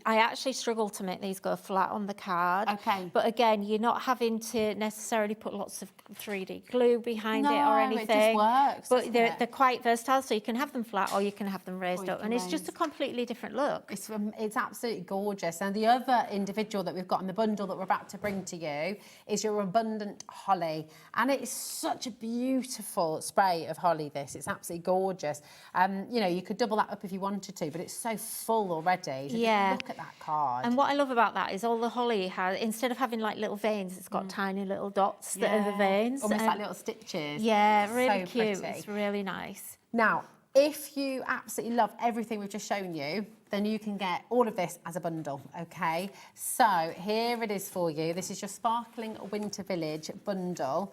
actually struggle to make these go flat on the card. Okay. But again, you're not having to necessarily put lots of 3D glue behind it or anything. It just works, but they're quite versatile, so you can have them flat or you can have them raised up, and it's just a completely different look. It's absolutely gorgeous. And the other individual that we've got in the bundle that we're about to bring to you is your Abundant Holly, and it's such a beautiful spray of holly. It's absolutely gorgeous. You know, you could double that up if you wanted to, but it's so full already. So just look at that card. And what I love about that is all the holly has, instead of having like little veins, it's got tiny little dots that are the veins. Almost like little stitches. Yeah, really so cute. Pretty. It's really nice. Now, if you absolutely love everything we've just shown you, then you can get all of this as a bundle, okay? So here it is for you. This is your Sparkling Winter Village bundle.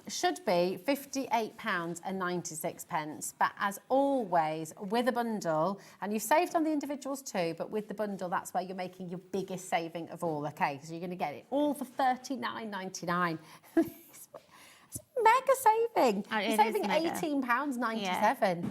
Should be £58.96, but as always, with a bundle, and you've saved on the individuals too, but with the bundle, that's where you're making your biggest saving of all, okay? So you're going to get it all for £39.99. It's mega saving. You're saving £18.97.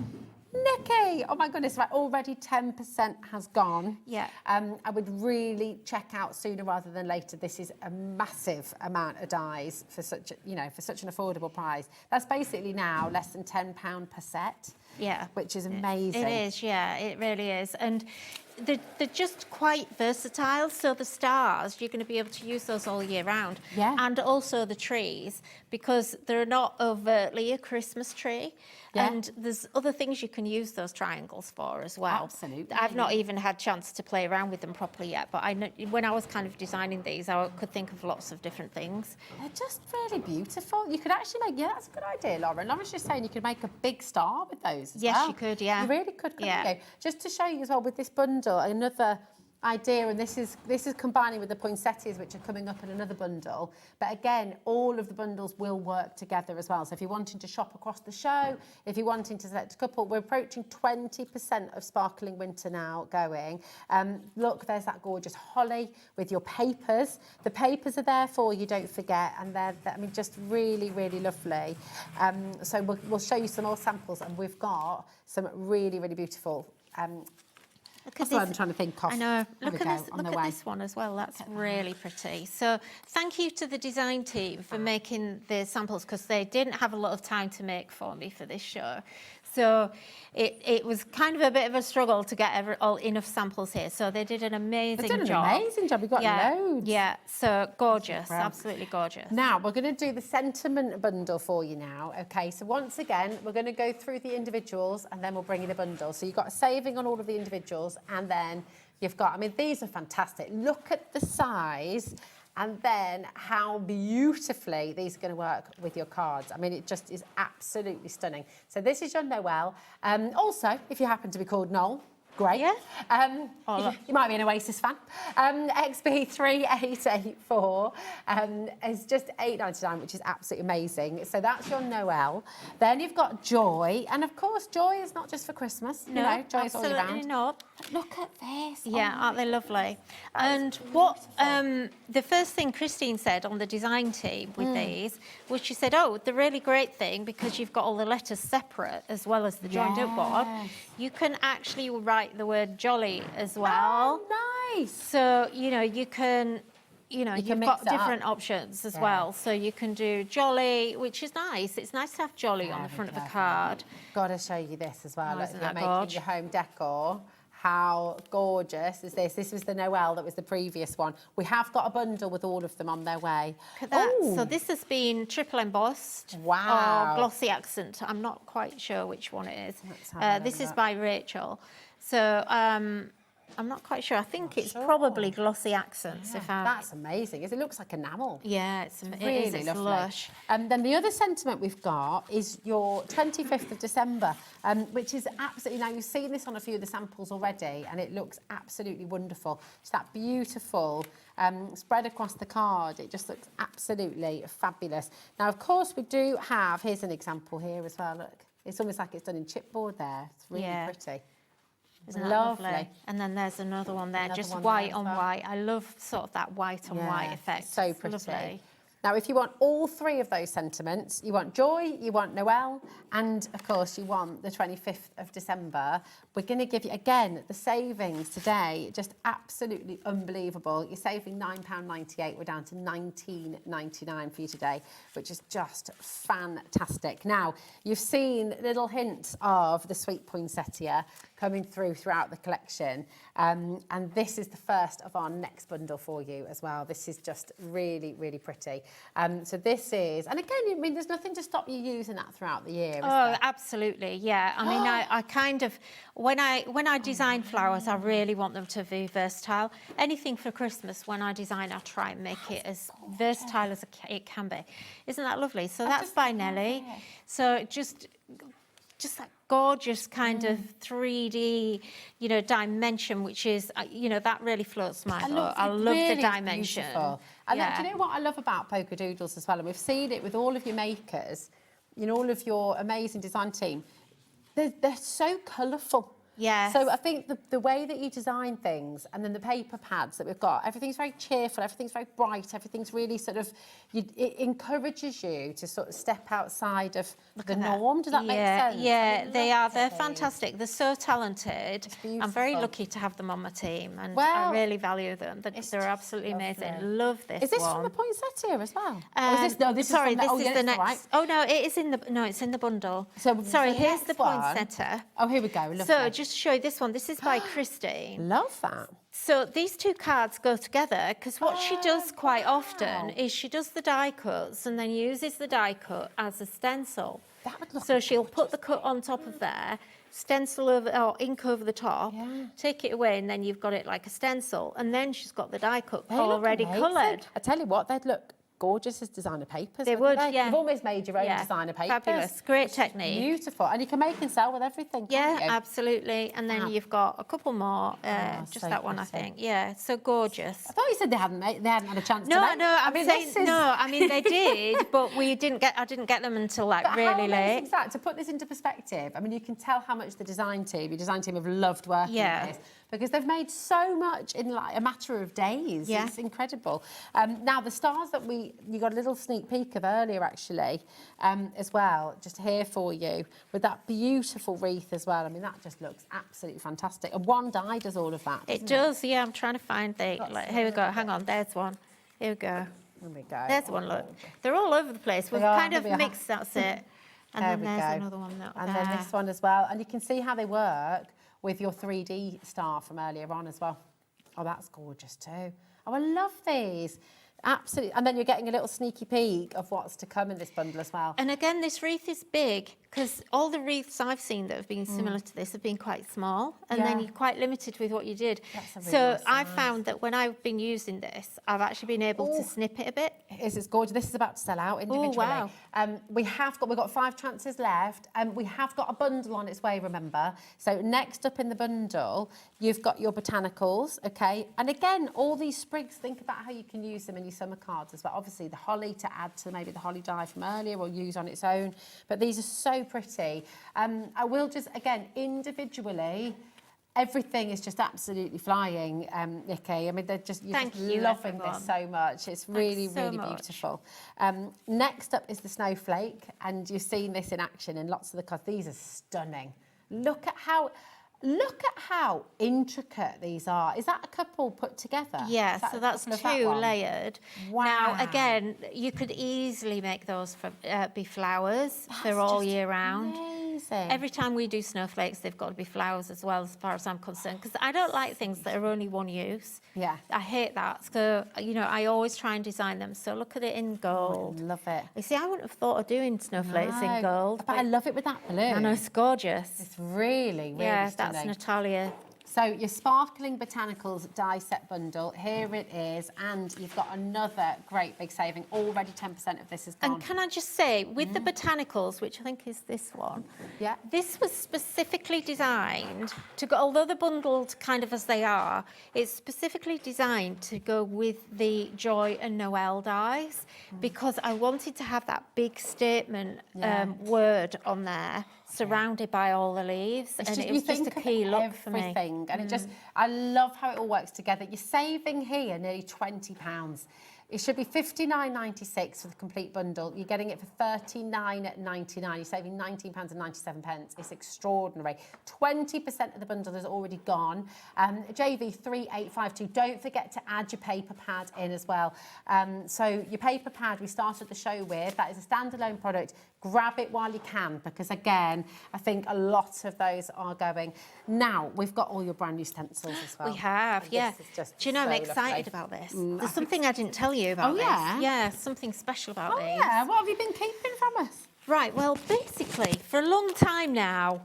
Nikky, oh my goodness, right, already 10% has gone. Yeah. I would really check out sooner rather than later. This is a massive amount of dies for such, for such an affordable price. That's basically now less than £10 per set. Yeah. Which is amazing. It is, yeah, it really is. And they're just quite versatile. So the stars, you're going to be able to use those all year round. Yeah. And also the trees, because they're not overtly a Christmas tree. Yeah. And there's other things you can use those triangles for as well. Absolutely. I've not even had chance to play around with them properly yet, but I know when I was kind of designing these, I could think of lots of different things. They're just really beautiful. You could actually make, that's a good idea, Lauren. Lauren's just saying you could make a big star with those as well. Yes, you could, yeah. You really could, couldn't Yeah. you? Just to show you as well, with this bundle, another idea, and this is combining with the poinsettias, which are coming up in another bundle. But again, all of the bundles will work together as well. So if you're wanting to shop across the show, if you're wanting to select a couple, we're approaching 20% of Sparkling Winter now going. Look, there's that gorgeous holly with your papers. The papers are there for you, don't forget, and they're I mean, just really, really lovely. So we'll show you some more samples, and we've got some really, really beautiful. That's what I'm trying to think of. I know. Look at this one as well. That's really pretty. So thank you to the design team for making the samples, because they didn't have a lot of time to make for me for this show. So it was kind of a bit of a struggle to get enough samples here. So they did an amazing job. They did an amazing job. We've got loads. Yeah, so gorgeous, absolutely gorgeous. Now, we're going to do the sentiment bundle for you now. Okay, so once again, we're going to go through the individuals and then we'll bring you the bundle. So you've got a saving on all of the individuals, and then you've got, I mean, these are fantastic. Look at the size. And then how beautifully these are going to work with your cards. I mean, it just is absolutely stunning. So this is your Noel. Also, if you happen to be called Noel, great. Yeah. You might be an Oasis fan. XB3884 is just $8.99, which is absolutely amazing. So that's your Noel. Then you've got Joy, and of course, Joy is not just for Christmas. No, you know, Joy is all year round. Absolutely not. But look at this. Yeah, aren't they lovely? And what the first thing Christine said on the design team with these was, she said, "Oh, the really great thing, because you've got all the letters separate as well as the joined up board, you can actually write the word jolly as well." Oh, nice. So, you know, you've got different options as well. So you can do jolly, which is nice. It's nice to have jolly on the front of the card. Got to show you this as well. Oh, Look, isn't you're that making gorgeous? your home decor. How gorgeous is this? This was the Noel that was the previous one. We have got a bundle with all of them on their way. Look at that. Ooh. So this has been triple embossed. Wow. Or glossy accent. I'm not quite sure which one it is. Let's have a This is look. by Rachel. So I'm not quite sure. I think it's probably glossy accents. That's amazing. It looks like enamel. Yeah, it's Really it's lovely. lush. And then the other sentiment we've got is your 25th of December, which is absolutely, now you've seen this on a few of the samples already, and it looks absolutely wonderful. It's that beautiful spread across the card. It just looks absolutely fabulous. Now, of course, we do have, here's an example here as well, look. It's almost like it's done in chipboard there. It's really pretty. Isn't that lovely? And then there's another one there, just white on white. I love sort of that white on white effect. So It's pretty. lovely. Now, if you want all three of those sentiments, you want Joy, you want Noel, and of course you want the 25th of December, we're going to give you, again, the savings today, just absolutely unbelievable. You're saving £9.98. We're down to £19.99 for you today, which is just fantastic. Now, you've seen little hints of the sweet poinsettia coming throughout the collection, and this is the first of our next bundle for you as well. This is just really, really pretty. So this is, and again, I mean, there's nothing to stop you using that throughout the year. Is there? Absolutely, yeah. I mean, I kind of, when I design flowers, I really want them to be versatile. Anything for Christmas, when I design, I try and make it as versatile as it can be. Isn't that lovely? So that's by Nelly. So just that gorgeous kind of 3D, you know, dimension, which is, you know, that really floats my boat. I love the dimension. And then, do you know what I love about Polkadoodles as well? And we've seen it with all of your makers, you know, all of your amazing design team. They're so colourful. Yes. So I think the way that you design things, and then the paper pads that we've got, everything's very cheerful, everything's very bright, everything's really sort of, it encourages you to sort of step outside of the norm. Does that make sense? Yeah, they are. They're fantastic. They're so talented. I'm very lucky to have them on my team, and I really value them. They're absolutely amazing. Love this one. Is this from the poinsettia as well? Sorry, this is the next. Right. Oh no, it is in the it's in the bundle. Sorry, here's the poinsettia. Oh, here we go. So just to show you this one. This is by Christine. Love that. So these two cards go together, because what she does quite often is she does the die cuts and then uses the die cut as a stencil. That would look so she'll put the cut on top of there, stencil over or ink over the top, take it away, and then you've got it like a stencil. And then she's got the die cut already coloured. I tell you what, they'd look gorgeous as designer papers. They wouldn't would, they? yeah. You've almost made your own Yeah, designer papers. fabulous. Great which is technique. Beautiful. And you can make and sell with everything, Yeah, can't you? absolutely. And then you've got a couple more, just so that one, I pretty. think. Yeah, so gorgeous. I thought you said they hadn't had a chance to No, make. no, I'm saying this is... no. I mean, they did, but I didn't get them until like But how really amazing late. is that? To put this into perspective, I mean, you can tell how much your design team have loved working Yeah. on this, because they've made so much in like a matter of days. Yeah. It's incredible. Now, the stars that you got a little sneak peek of earlier, actually, as well, just here for you, with that beautiful wreath as well. I mean, that just looks absolutely fantastic. And one die does all of that, It doesn't does, yeah. I'm trying to find the. That's Like, here we go. Hang on. There's one. Here we go. There we go. There's one. Look, they're all over the place. We've They are, kind of here we are. mixed. That's it. And There then we there's go. another one. And then this one as well. And you can see how they work with your 3D star from earlier on as well. Oh, that's gorgeous too. Oh, I love these. Absolutely. And then you're getting a little sneaky peek of what's to come in this bundle as well. And again, this wreath is big because all the wreaths I've seen that have been similar to this have been quite small, and then Yeah. you're quite limited with what you did. That's a really So nice I've size. found that when I've been using this, I've actually been able to snip it a bit. It's gorgeous. This is about to sell out individually. wow. We've got 5 chances left, and we have got a bundle on its way, remember. So next up in the bundle, you've got your botanicals, okay? And again, all these sprigs, think about how you can use them in your summer cards as well. Obviously, the holly to add to maybe the holly die from earlier or use on its own. But these are so pretty. I will just, again, individually, everything is just absolutely flying, Nikki. I mean, you're Thank just you, loving everyone. this so much. It's really, so really much. beautiful. Next up is the snowflake, and you've seen this in action in lots of the colours. These are stunning. Look at how intricate these are. Is that a couple put together? Yeah, Is that so a that's couple of that 2 one? layered. Wow. Now, again, you could easily make those for be flowers. They're all just year round. Amazing. Every time we do snowflakes, they've got to be flowers as well, as far as I'm concerned, because I don't like things that are only one use. Yeah. I hate that. So, I always try and design them. So look at it in gold. Love it. You see, I wouldn't have thought of doing snowflakes in No, gold. But I love it with that blue. I know, it's gorgeous. It's really, really yeah, stunning. that's Natalia. So your Sparkling Botanicals die set bundle, here it is, and you've got another great big saving. Already 10% of this is gone. And can I just say, with the botanicals, which I think is this one, yeah, this was specifically designed to go, although they're bundled kind of as they are, it's specifically designed to go with the Joy and Noel dies, because I wanted to have that big statement word on there, surrounded by all the leaves, and it was just a key look for me. Everything, and it just, I love how it all works together. You're saving here nearly £20. It should be $59.96 for the complete bundle. You're getting it for $39.99. You're saving £19.97. It's extraordinary. 20% of the bundle is already gone. JV 3852. Don't forget to add your paper pad in as well. So your paper pad we started the show with, that is a standalone product. Grab it while you can, because again, I think a lot of those are going. Now, we've got all your brand new stencils as well. We have, And yeah. this is just Do you know, I'm so excited lovely. about this. There's something I didn't tell you about Oh, this. yeah? Yeah, something special about these. Yeah, what have you been keeping from us? Right, well, basically, for a long time now,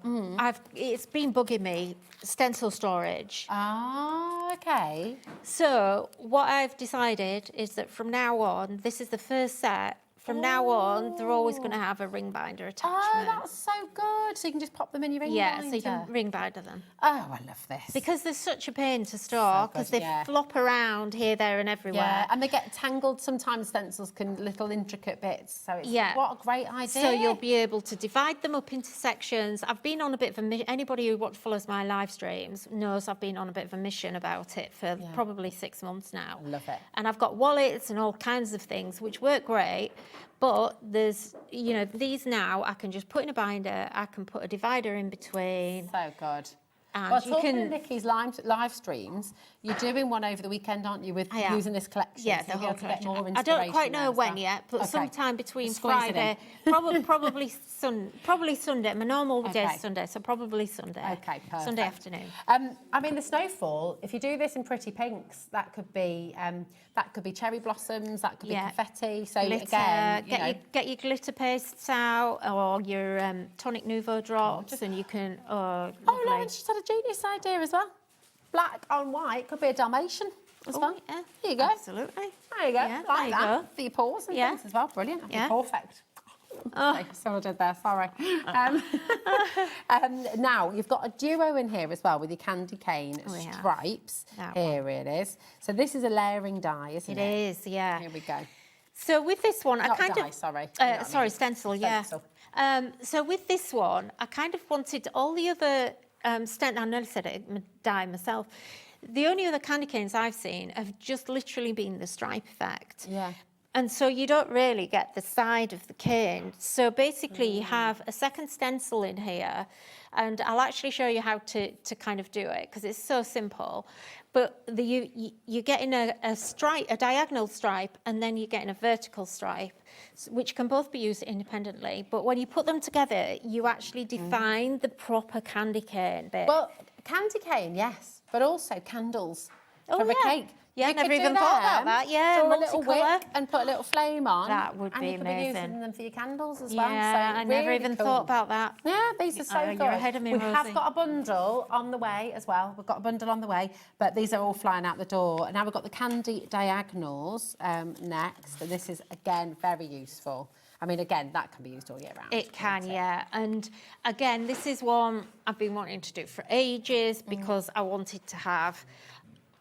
it's been bugging me, stencil storage. Ah, okay. So what I've decided is that from now on, this is the first set. From now on, they're always going to have a ring binder attachment. Oh, that's so good. So you can just pop them in your ring Yeah, binder. so you can ring binder them. Oh, I love this. Because they're such a pain to store, because they flop around here, there and everywhere. Yeah, and they get tangled. Sometimes stencils can little intricate bits. So it's what a great idea. So you'll be able to divide them up into sections. I've been on a bit of a anybody who follows my live streams knows I've been on a bit of a mission about it for probably 6 months now. Love it. And I've got wallets and all kinds of things which work great. But there's, these now I can just put in a binder. I can put a divider in between. So good. And Well, you talking can. of Nikki's live streams, you're doing one over the weekend, aren't you, with I am. using this collection? Yeah, so the you'll whole be able to get collection. more I don't quite inspiration know there as when well. yet, but Okay. sometime between Squeeze it in. Friday, probably Sunday. My normal day Okay. is Sunday, so probably Sunday. Okay, perfect. Sunday afternoon. I mean, the snowfall. If you do this in pretty pinks, that could be cherry blossoms. That could be confetti. So Glitter, again, get your glitter pastes out, or your Tonic Nouveau drops, and you can. Oh, Lauren, she's had a genius idea as well. Black on white could be a Dalmatian. as well. Yeah, There you go. absolutely. There you go. Yeah, Like there you that. go. For your paws and things as well. Brilliant. Yeah. Perfect. Oh. So I did there, sorry. Now, you've got a duo in here as well with your candy cane stripes. Here it is. So this is a layering die, isn't it? It is, yeah. Here we go. So with this one, I Not kind die, of... sorry. Sorry, stencil, yeah. So with this one, I kind of wanted all the other... I nearly said it, die myself. The only other candy canes I've seen have just literally been the stripe effect. Yeah. And so you don't really get the side of the cane. So basically you have a second stencil in here, and I'll actually show you how to kind of do it, because it's so simple. But you're getting a stripe, a diagonal stripe, and then you're getting a vertical stripe, which can both be used independently. But when you put them together, you actually define the proper candy cane bit. Well, candy cane, yes, but also candles for a cake. Yeah, You never could do even thought about them, that. Yeah, draw a little multicolour. wick and put a little flame on. That would be and you could be amazing. using them for your candles as well. Yeah, So I never really even cool. thought about that. Yeah, these are so good. You're ahead of me, We Rosie. have got a bundle on the way as well. We've got a bundle on the way, but these are all flying out the door. And now we've got the candy diagonals next, and this is, again, very useful. I mean, again, that can be used all year round. It can, yeah. And again, this is one I've been wanting to do for ages because I wanted to have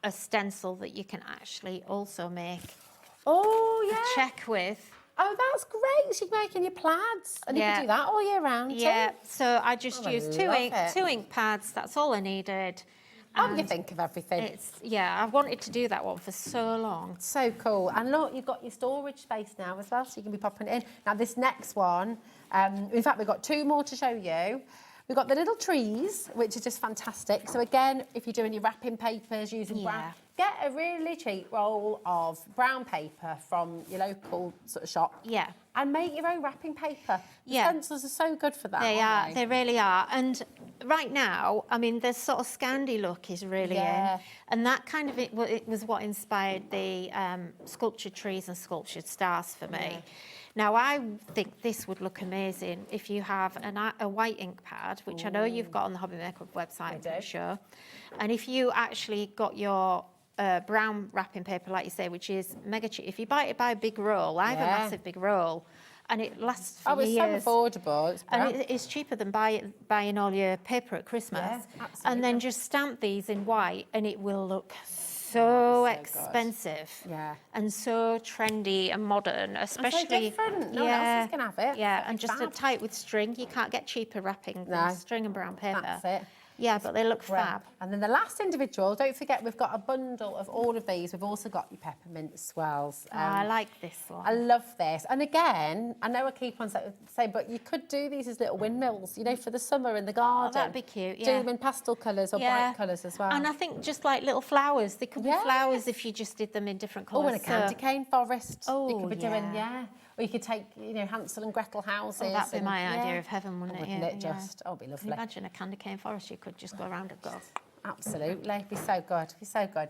a stencil that you can actually also make a check with. Oh, that's great. So you're making your plaids, and you can do that all year round too. Yeah, so I just Oh, I used love two ink pads. That's all I needed. Oh, you And think of everything. I've wanted to do that one for so long. So cool. And look, you've got your storage space now as well, so you can be popping it in. Now, this next one, in fact, we've got two more to show you. We've got the little trees, which is just fantastic. So again, if you're doing your wrapping papers using brown, get a really cheap roll of brown paper from your local sort of shop. Yeah. And make your own wrapping paper. Yeah. The stencils are so good for that. They aren't are, they really are. And right now, I mean, the sort of Scandi look is really in. And that kind of, it was what inspired the sculptured trees and sculptured stars for me. Yeah. Now, I think this would look amazing if you have a white ink pad, which I know you've got on the HobbyMaker website, I'm pretty sure. And if you actually got your brown wrapping paper, like you say, which is mega cheap. If you buy a big roll, I have a massive big roll, and it lasts for years. Oh, it's so affordable. It's and it's cheaper than buying all your paper at Christmas. Yeah, absolutely. And then just stamp these in white, and it will look so expensive. Yeah. And so trendy and modern, especially. And so different. No one else is going to have it. Yeah, That'd and be just fab. tight with string. You can't get cheaper wrapping No. than string and brown paper. That's it. Yeah, but they look fab. And then the last individual, don't forget, we've got a bundle of all of these. We've also got your peppermint swirls. Oh, I like this one. I love this. And again, I know I keep on saying, but you could do these as little windmills, you know, for the summer in the garden. Oh, that'd be cute, Do yeah. them in pastel colours or bright colours as well. And I think just like little flowers. They could be flowers if you just did them in different colours. Oh, and a candy cane forest. Oh, you could be doing, Or you could take, you know, Hansel and Gretel houses. Oh, that'd be and- my idea of heaven, wouldn't it? Wouldn't it just? Oh, it'd be Can lovely. you imagine a candy cane forest? You could just go around and go. Absolutely, it'd be so good, it'd be so good.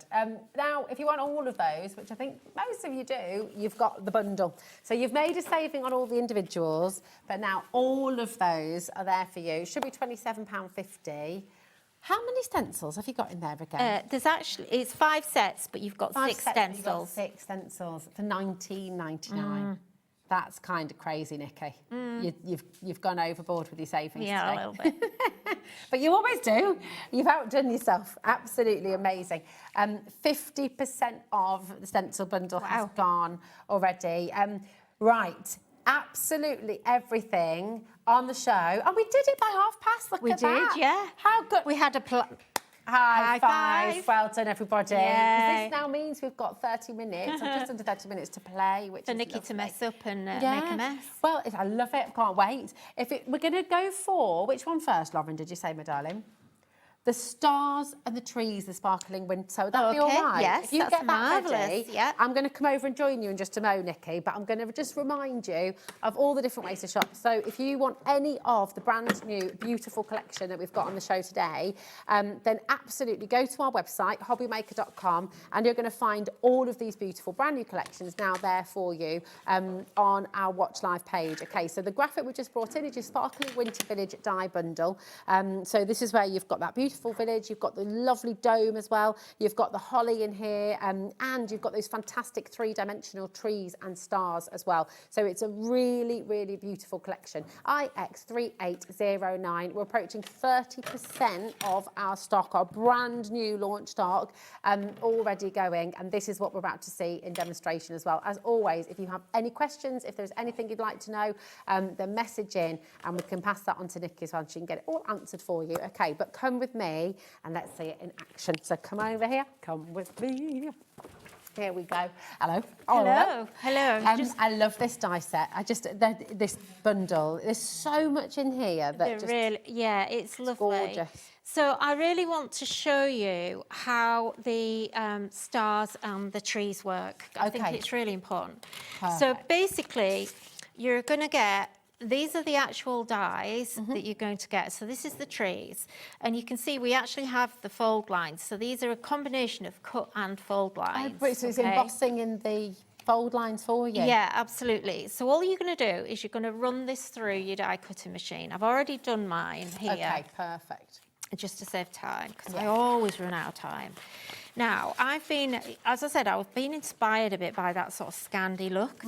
Now, if you want all of those, which I think most of you do, you've got the bundle. So you've made a saving on all the individuals, but now all of those are there for you. Should be £27.50. How many stencils have you got in there again? There's actually, it's 5 sets, but you've got 6 sets, but you've got stencils. 6 stencils for £19.99. That's kind of crazy, Nikki. You've gone overboard with your savings Yeah, today. a little bit. But you always do. You've outdone yourself. Absolutely amazing. 50% of the stencil bundle has gone already. Right, absolutely everything on the show. And we did it by 1:30. Look We at did, that. yeah. How good. We had a High High five. five. Well done, everybody. 'Cause Yay. this now means we've got 30 minutes, or just under 30 minutes to play, which for is Nikki to lovely. mess up and make a mess. Well, I love it. Can't wait. We're going to go for, which one first, Lauren, did you say, my darling? The stars and the trees, the sparkling wind. So that'd be all Okay, right. yes, if you that's get that marvellous, ready, yeah. I'm going to come over and join you in just a mo, Nikki, but I'm going to just remind you of all the different ways to shop. So if you want any of the brand new, beautiful collection that we've got on the show today, then absolutely go to our website, hobbymaker.com, and you're going to find all of these beautiful brand new collections now there for you on our Watch Live page. Okay, so the graphic we just brought in is your Sparkling Winter Village die bundle. So this is where you've got that beautiful beautiful village. You've got the lovely dome as well. You've got the holly in here, and you've got those fantastic three-dimensional trees and stars as well. So it's a really, really beautiful collection. IX3809. We're approaching 30% of our stock, our brand new launch stock, already going, and this is what we're about to see in demonstration as well. As always, if you have any questions, if there's anything you'd like to know, then message in and we can pass that on to Nikky as well, and she can get it all answered for you. Okay, but come with me and let's see it in action. So come over here, come with me. Here we go. Hello. Hello. Hello. I love this die set. This bundle. There's so much in here that it's lovely. Gorgeous. So I really want to show you how the stars and the trees work. I think it's really important. Perfect. So basically, you're going to get, these are the actual dies that you're going to get. So this is the trees. And you can see we actually have the fold lines. So these are a combination of cut and fold lines. Oh, so it's embossing in the fold lines for you? Yeah, absolutely. So all you're going to do is you're going to run this through your die cutting machine. I've already done mine here. Okay, perfect. Just to save time, because I always run out of time. Now, I've been, as I said, I've been inspired a bit by that sort of Scandi look.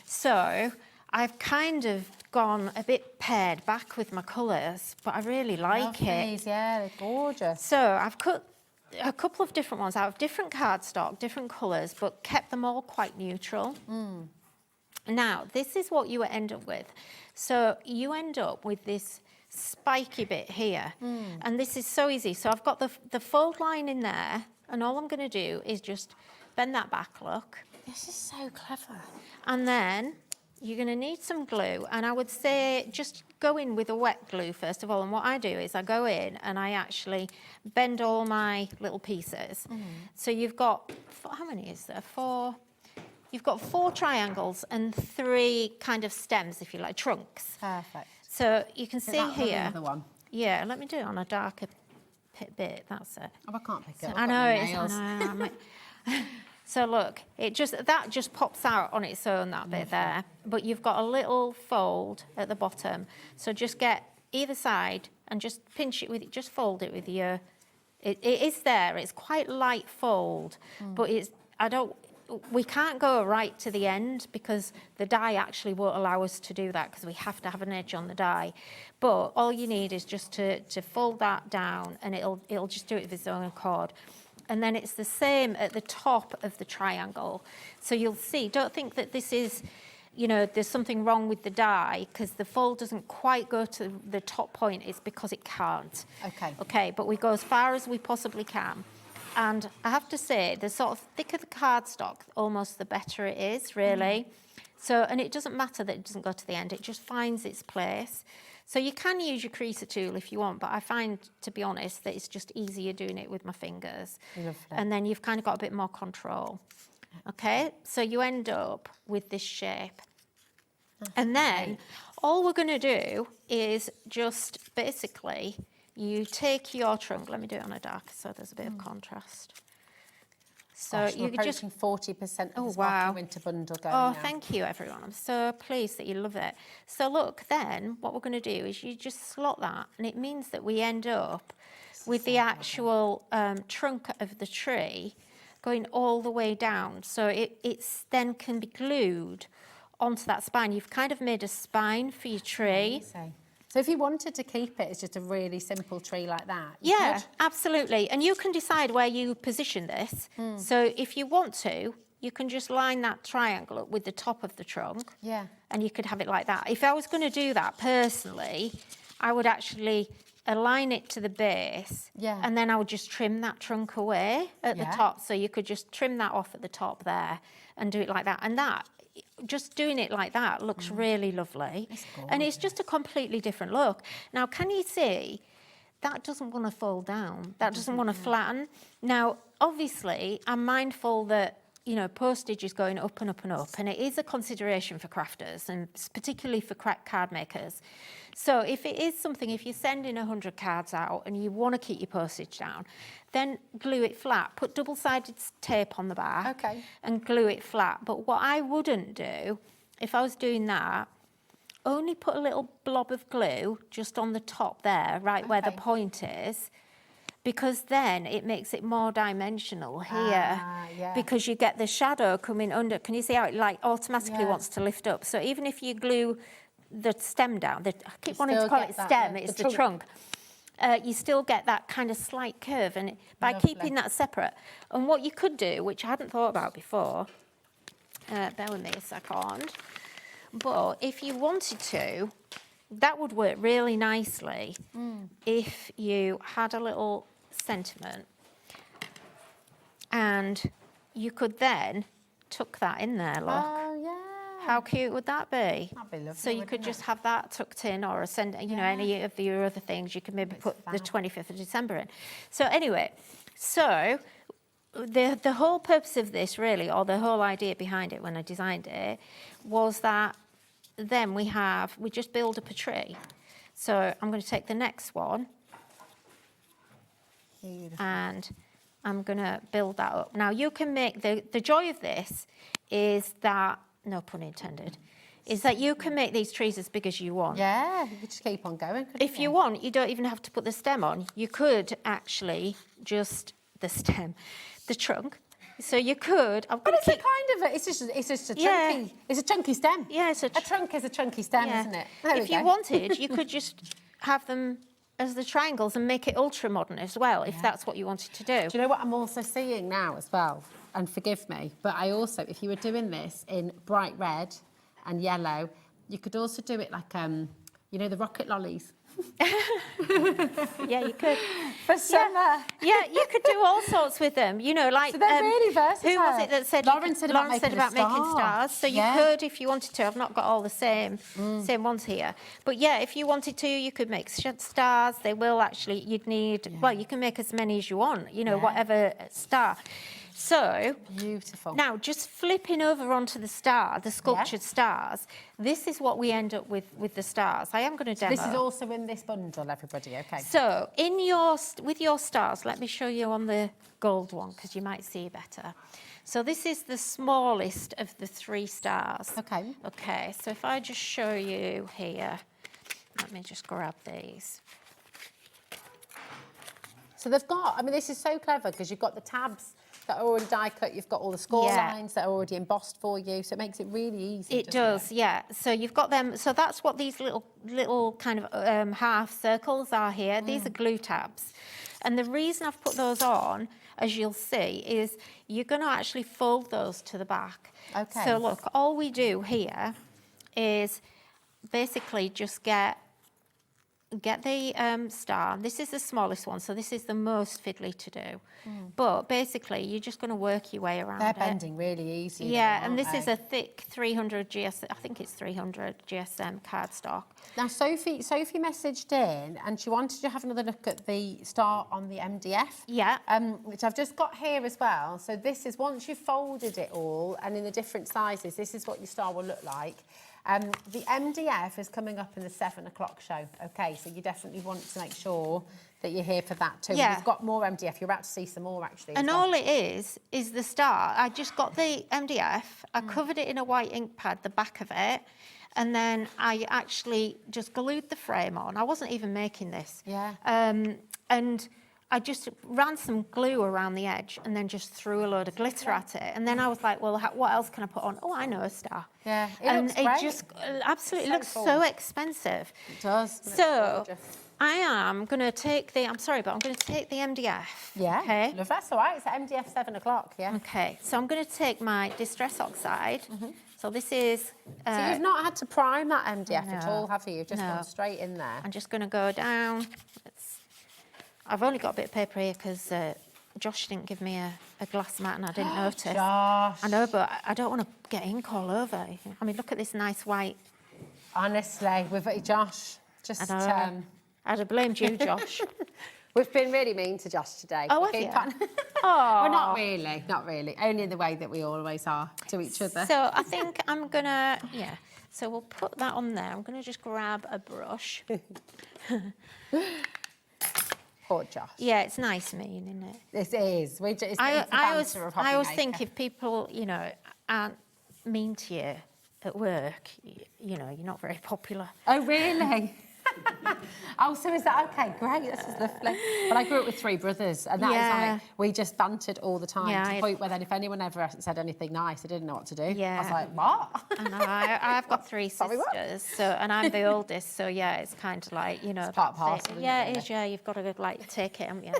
So I've kind of gone a bit pared back with my colours, but I really like it. These, yeah, they're gorgeous. So I've cut a couple of different ones out of different cardstock, different colours, but kept them all quite neutral. Now, this is what you end up with. So you end up with this spiky bit here, and this is so easy. So I've got the fold line in there, and all I'm going to do is just bend that back, look. This is so clever. And then you're going to need some glue, and I would say just go in with a wet glue first of all. And what I do is I go in and I actually bend all my little pieces. So you've got, how many is there? 4. You've got 4 triangles and 3 kind of stems, if you like, trunks. Perfect. So you can see here. Another one. Yeah, let me do it on a darker bit. That's it. Oh, I can't pick it up. I know it's. So look, that just pops out on its own, that bit there. But you've got a little fold at the bottom. So just get either side and just pinch it with it. Just fold it with your. It is there. It's quite light fold, but it's. We can't go right to the end because the die actually won't allow us to do that because we have to have an edge on the die. But all you need is just to fold that down, and it'll just do it of its own accord. And then it's the same at the top of the triangle. So you'll see, don't think that this is, there's something wrong with the die because the fold doesn't quite go to the top point. It's because it can't. Okay, but we go as far as we possibly can. And I have to say, the sort of thicker the cardstock, almost the better it is, really. So, and it doesn't matter that it doesn't go to the end, it just finds its place. So you can use your creaser tool if you want, but I find, to be honest, that it's just easier doing it with my fingers. Lovely. And then you've kind of got a bit more control. Okay, so you end up with this shape. And then all we're going to do is just basically... You take your trunk. Let me do it on a dark so there's a bit of contrast. So you could just 40% of this winter bundle going now. Thank you, everyone. I'm so pleased that you love it. So look, then what we're going to do is you just slot that, and it means that we end up with the actual trunk of the tree going all the way down. So it's then can be glued onto that spine. You've kind of made a spine for your tree. So if you wanted to keep it as just a really simple tree like that, you yeah, could? Absolutely. And you can decide where you position this. So if you want to, you can just line that triangle up with the top of the trunk. Yeah. And you could have it like that. If I was going to do that personally, I would actually align it to the base. Yeah. And then I would just trim that trunk away at the top. So you could just trim that off at the top there and do it like that. And that, just doing it like that looks really lovely. And it's just a completely different look. Now, can you see that doesn't want to fold down? That doesn't want to flatten. Now, obviously, I'm mindful that, postage is going up and up and up, and it is a consideration for crafters, and particularly for card makers. So if it is something, if you're sending 100 cards out and you want to keep your postage down, then glue it flat. Put double-sided tape on the back and glue it flat. But what I wouldn't do, if I was doing that, only put a little blob of glue just on the top there, right where the point is, because then it makes it more dimensional here, because you get the shadow coming under. Can you see how it like automatically wants to lift up? So even if you glue the stem down, I keep wanting to call it stem, it's the trunk. You still get that kind of slight curve, and by keeping that separate. And what you could do, which I hadn't thought about before, bear with me a second, but if you wanted to, that would work really nicely if you had a little sentiment, and you could then tuck that in there, look. Oh, yeah. How cute would that be? That'd be lovely. So you could just have that tucked in, or you know, any of your other things. You could maybe put the 25th of December in. So anyway, so the whole purpose of this really, or the whole idea behind it when I designed it, was that then we just build up a tree. So I'm going to take the next one. Beautiful. And I'm going to build that up. Now you can make, the joy of this is that, no pun intended, is that you can make these trees as big as you want. Yeah, you could just keep on going, couldn't If you want, you don't even have to put the stem on. You could actually just, the trunk. So you could, but it's a kind of, it's just a chunky, it's a chunky stem. Yeah, a trunk is a chunky stem, isn't it? If you wanted, you could just have them as the triangles and make it ultra modern as well, if that's what you wanted to do. Do you know what I'm also seeing now as well? And forgive me, but I also, if you were doing this in bright red and yellow, you could also do it like, you know, the rocket lollies. Yeah, you could. For summer. Yeah, you could do all sorts with them. You know, like... So they're really versatile. Who was it that said... Lauren said about making stars. So you could, if you wanted to. I've not got all the same ones here. But yeah, if you wanted to, you could make stars. They will actually... You'd need... Well, you can make as many as you want. You know, whatever star. So, beautiful. Now, just flipping over onto the star, the sculptured stars, this is what we end up with the stars. I am going to demo. This is also in this bundle, everybody, okay. So, with your stars, let me show you on the gold one, because you might see better. So this is the smallest of the 3 stars. Okay. Okay, so if I just show you here, let me just grab these. So they've got, I mean, this is so clever, because you've got the tabs that are already die cut, you've got all the score lines that are already embossed for you, so it makes it really easy. It does, yeah. So you've got them, so that's what these little kind of half circles are here. These are glue tabs. And the reason I've put those on, as you'll see, is you're going to actually fold those to the back. Okay. So look, all we do here is basically just get the star. This is the smallest one, so this is the most fiddly to do. But basically, you're just going to work your way around it. They're bending really easy. Yeah, and this is a thick 300 GSM, I think it's 300 GSM cardstock. Now, Sophie messaged in, and she wanted to have another look at the star on the MDF. Yeah. Which I've just got here as well. So this is, once you've folded it all, and in the different sizes, this is what your star will look like. The MDF is coming up in the 7 o'clock show. Okay, so you definitely want to make sure that you're here for that too. Yeah. We've got more MDF. You're about to see some more actually. And all it is the star. I just got the MDF, I covered it in a white ink pad, the back of it, and then I actually just glued the frame on. I wasn't even making this. Yeah. And I just ran some glue around the edge and then just threw a load of glitter at it. And then I was like, well, what else can I put on? Oh, I know, a star. Yeah, and looks great. It just absolutely looks cool. so expensive. It does. So I am going to take I'm sorry, but I'm going to take the MDF. Yeah, okay. Love, that's all right. It's at MDF 7 o'clock, yeah. Okay, so I'm going to take my Distress Oxide. So this is... so you've not had to prime that MDF at no, all, have you? You've just no. gone straight in there. I'm just going to go down. I've only got a bit of paper here because Josh didn't give me a glass mat and I didn't notice. Josh. I know, but I don't want to get ink all over. I mean, look at this nice white. Honestly, Josh, just... I'd have blamed you, Josh. We've been really mean to Josh today. Oh, have you? Well, not really. Only in the way that we always are to each other. So I think I'm going to, so we'll put that on there. I'm going to just grab a brush. Poor Josh. Yeah, it's nice mean, isn't it? It is. It's I always think if people, aren't mean to you at work, you're not very popular. Oh, really? Oh, so is that okay? Great, this is lovely. But I grew up with 3 brothers, and that is like, we just bantered all the time, to the point where then if anyone ever said anything nice, I didn't know what to do. I was like, what? I know, I've got 3 sisters, so, and I'm the oldest, so yeah, it's kind of like, you know. It's part and parcel, yeah, it is, yeah, you've got to like take it, haven't you?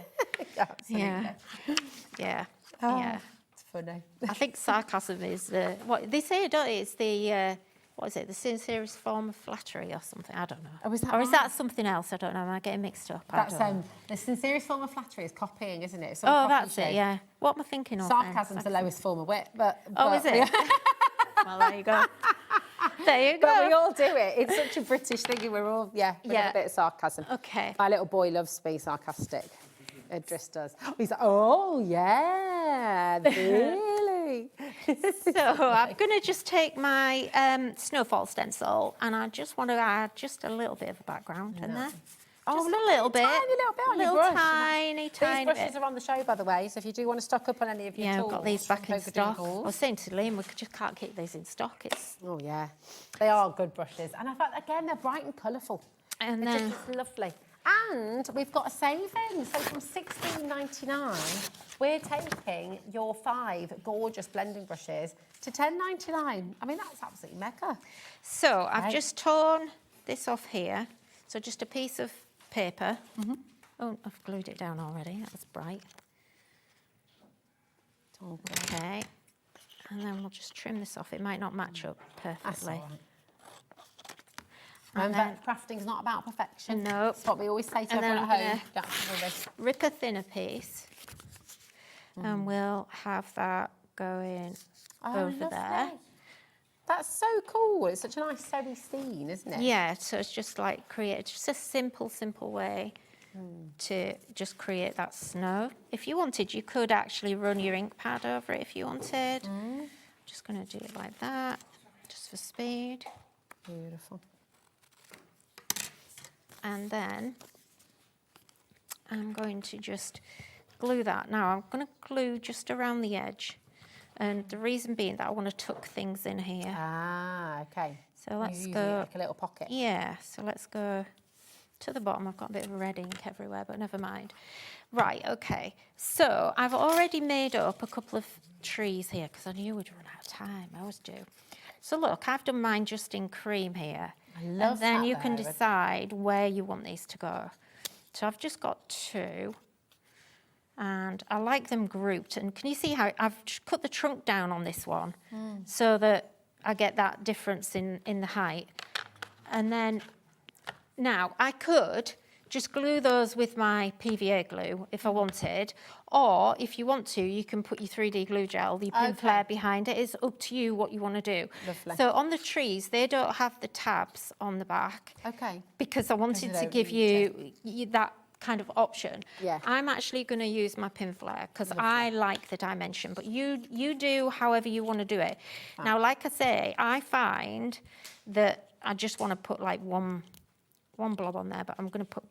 Absolutely. Yeah. Oh, Yeah. it's funny. I think sarcasm is what they say, don't it? It's the what is it? The sincerest form of flattery or something? I don't know. Oh, is that or is right? that something else? I don't know. Am I getting mixed up? That's I don't know. the sincerest form of flattery is copying, isn't it? Oh, that's it. Yeah. What am I thinking of? Sarcasm's the lowest form of wit, but is it? Well, there you go. There you go. But we all do it. It's such a British thing, and we're all a bit of sarcasm. Okay. My little boy loves to be sarcastic. Idris does. He's like, oh yeah, really. So I'm going to just take my snowfall stencil, and I just want to add just a little bit of a background in there. Just a little bit. Tiny little bit on your little brush. tiny These brushes bit. are on the show, by the way, so if you do want to stock up on any of your Yeah, tools. I've got these back in from stock. I Polkadoodles. was saying to Liam, we just can't keep these in stock. It's Oh yeah, they are good brushes, and I thought again they're bright and colourful. And They're then just lovely. And we've got a saving. So from £16.99, we're taking your 5 gorgeous blending brushes to £10.99. I mean, that's absolutely mega. So I've Right. just torn this off here. So just a piece of paper. Oh, I've glued it down already. That was bright. Okay. And then we'll just trim this off. It might not match up That's perfectly. all right. Remember, crafting's not about perfection. No. That's what we always say to And then everyone I'm at home. gonna Don't have to worry. Rip a thinner piece. And we'll have that going over there. lovely. That's so cool. It's such a nice sewy scene, isn't it? Yeah, so it's just like create just a simple way to just create that snow. If you wanted, you could actually run your ink pad over it if you wanted. Just going to do it like that, just for speed. Beautiful. And then I'm going to just glue that. Now I'm going to glue just around the edge. And the reason being that I want to tuck things in here. Ah, okay. So let's You're using go. it like a little pocket. Yeah, so let's go to the bottom. I've got a bit of red ink everywhere, but never mind. Right, okay. So I've already made up a couple of trees here because I knew we'd run out of time. I always do. So look, I've done mine just in cream here. I love And then that you can though. decide where you want these to go. So I've just got 2. And I like them grouped. And can you see how I've just cut the trunk down on this one so that I get that difference in the height. And then now I could just glue those with my PVA glue if I wanted, or if you want to, you can put your 3D glue gel, the pin flare behind it. It's up to you what you want to do. Lovely. So on the trees, they don't have the tabs on the back. Okay. Because I wanted to don't give need you that kind of option. Yeah. I'm actually going to use my pin flare because I like the dimension, but you do however you want to do it. Now, like I say, I find that I just want to put like one blob on there, but I'm going to put,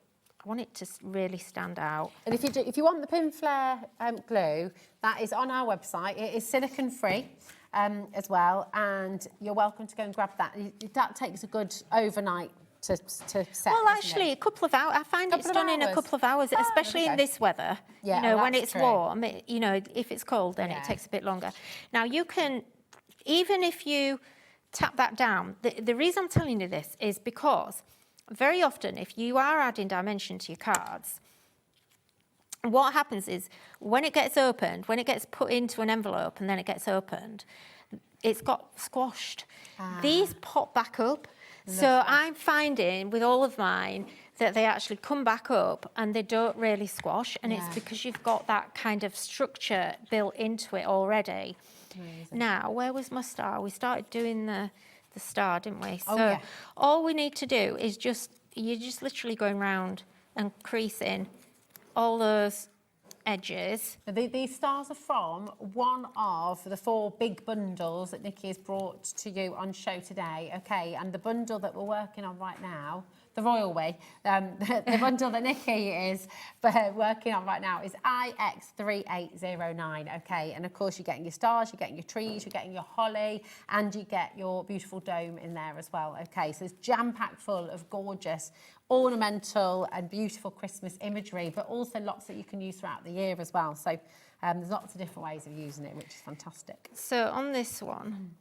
I want it to really stand out. And if you want the pin flare glue, that is on our website. It is silicone free as well, and you're welcome to go and grab that. That takes a good overnight to set. Well, actually, a couple of hours. I find it's done in a couple of hours, especially in this weather. Yeah, you know, when that's it's true. warm. You know, if it's cold, then it takes a bit longer. Now, you can, even if you tap that down, the reason I'm telling you this is because very often, if you are adding dimension to your cards, what happens is when it gets opened, when it gets put into an envelope and then it gets opened, it's got squashed. These pop back up. So I'm finding with all of mine that they actually come back up and they don't really squash, and it's because you've got that kind of structure built into it already. Amazing. Now, where was my star? We started doing the star, didn't we? So all we need to do is you're just literally going round and creasing all those edges. These stars are from one of the 4 big bundles that Nikki has brought to you on show today, okay? And the bundle that we're working on right now, the royal way. The bundle that Nikki is working on right now is IX3809, okay? And of course you're getting your stars, you're getting your trees, you're getting your holly, and you get your beautiful dome in there as well, okay? So it's jam-packed full of gorgeous ornamental and beautiful Christmas imagery, but also lots that you can use throughout the year as well. So there's lots of different ways of using it, which is fantastic. So on this one,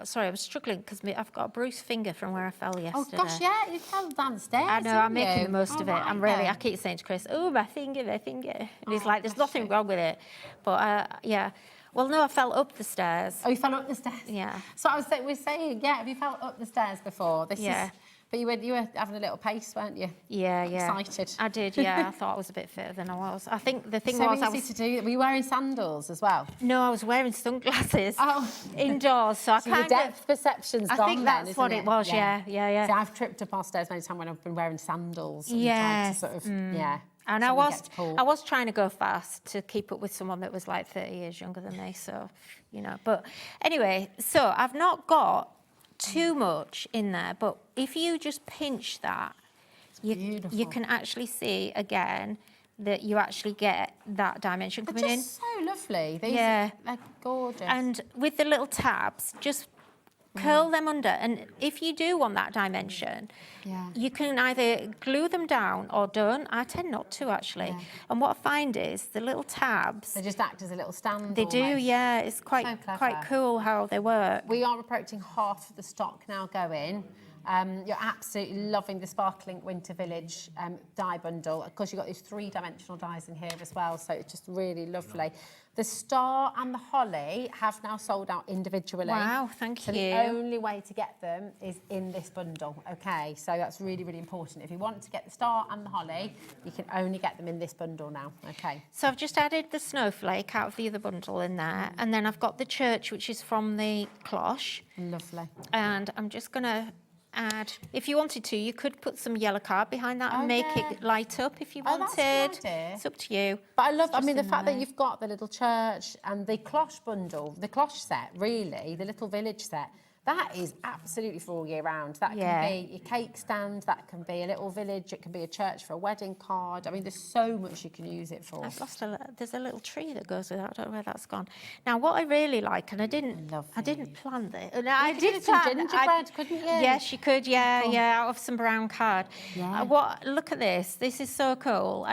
sorry, I was struggling because I've got a bruised finger from where I fell yesterday. Oh gosh, yeah, you fell downstairs. I know, I'm making the most of it. Right, I keep saying to Chris, oh, my finger. And he's like, there's nothing wrong with it. But yeah. Well, no, I fell up the stairs. Oh, you fell up the stairs? Yeah. So we're saying, yeah, have you fell up the stairs before? But you were having a little pace, weren't you? Yeah. Excited. I did, yeah. I thought I was a bit fitter than I was. I think the thing so was... easy to do. Were you wearing sandals as well? No, I was wearing sunglasses indoors. So your depth perception's gone. I think that's what it was, yeah. So I've tripped up our stairs many times when I've been wearing sandals. Yeah. And sort of, yeah. And I was trying to go fast to keep up with someone that was like 30 years younger than me, so, you know. But anyway, so I've not got too much in there, but if you just pinch that, you can actually see again that you actually get that dimension coming in. They're just so lovely. They're gorgeous. And with the little tabs, just curl them under, and if you do want that dimension, you can either glue them down or don't. I tend not to, actually. And what I find is the little tabs... They just act as a little stand. They do, yeah. It's quite cool how they work. We are approaching half of the stock now going. You're absolutely loving the Sparkling Winter Village die bundle. Of course, you've got these 3-dimensional dies in here as well, so it's just really lovely. The star and the holly have now sold out individually. Wow, thank you. So the only way to get them is in this bundle, okay? So that's really, really important. If you want to get the star and the holly, you can only get them in this bundle now, okay? So I've just added the snowflake out of the other bundle in there, and then I've got the church, which is from the cloche. Lovely. And I'm just going to add, if you wanted to, you could put some yellow card behind that and make it light up if you wanted. That's a good idea. It's up to you. But I mean, the fact that you've got the little church and the cloche bundle, the cloche set, really, the little village set, that is absolutely for all year round. That can be your cake stand, that can be a little village, it can be a church for a wedding card. I mean, there's so much you can use it for. I've lost there's a little tree that goes with that. I don't know where that's gone. Now, what I really like, and I didn't plan this. No, I did some plan gingerbread, couldn't you? Yes, you could. Yeah, out of some brown card. Yeah. Look at this. This is so cool.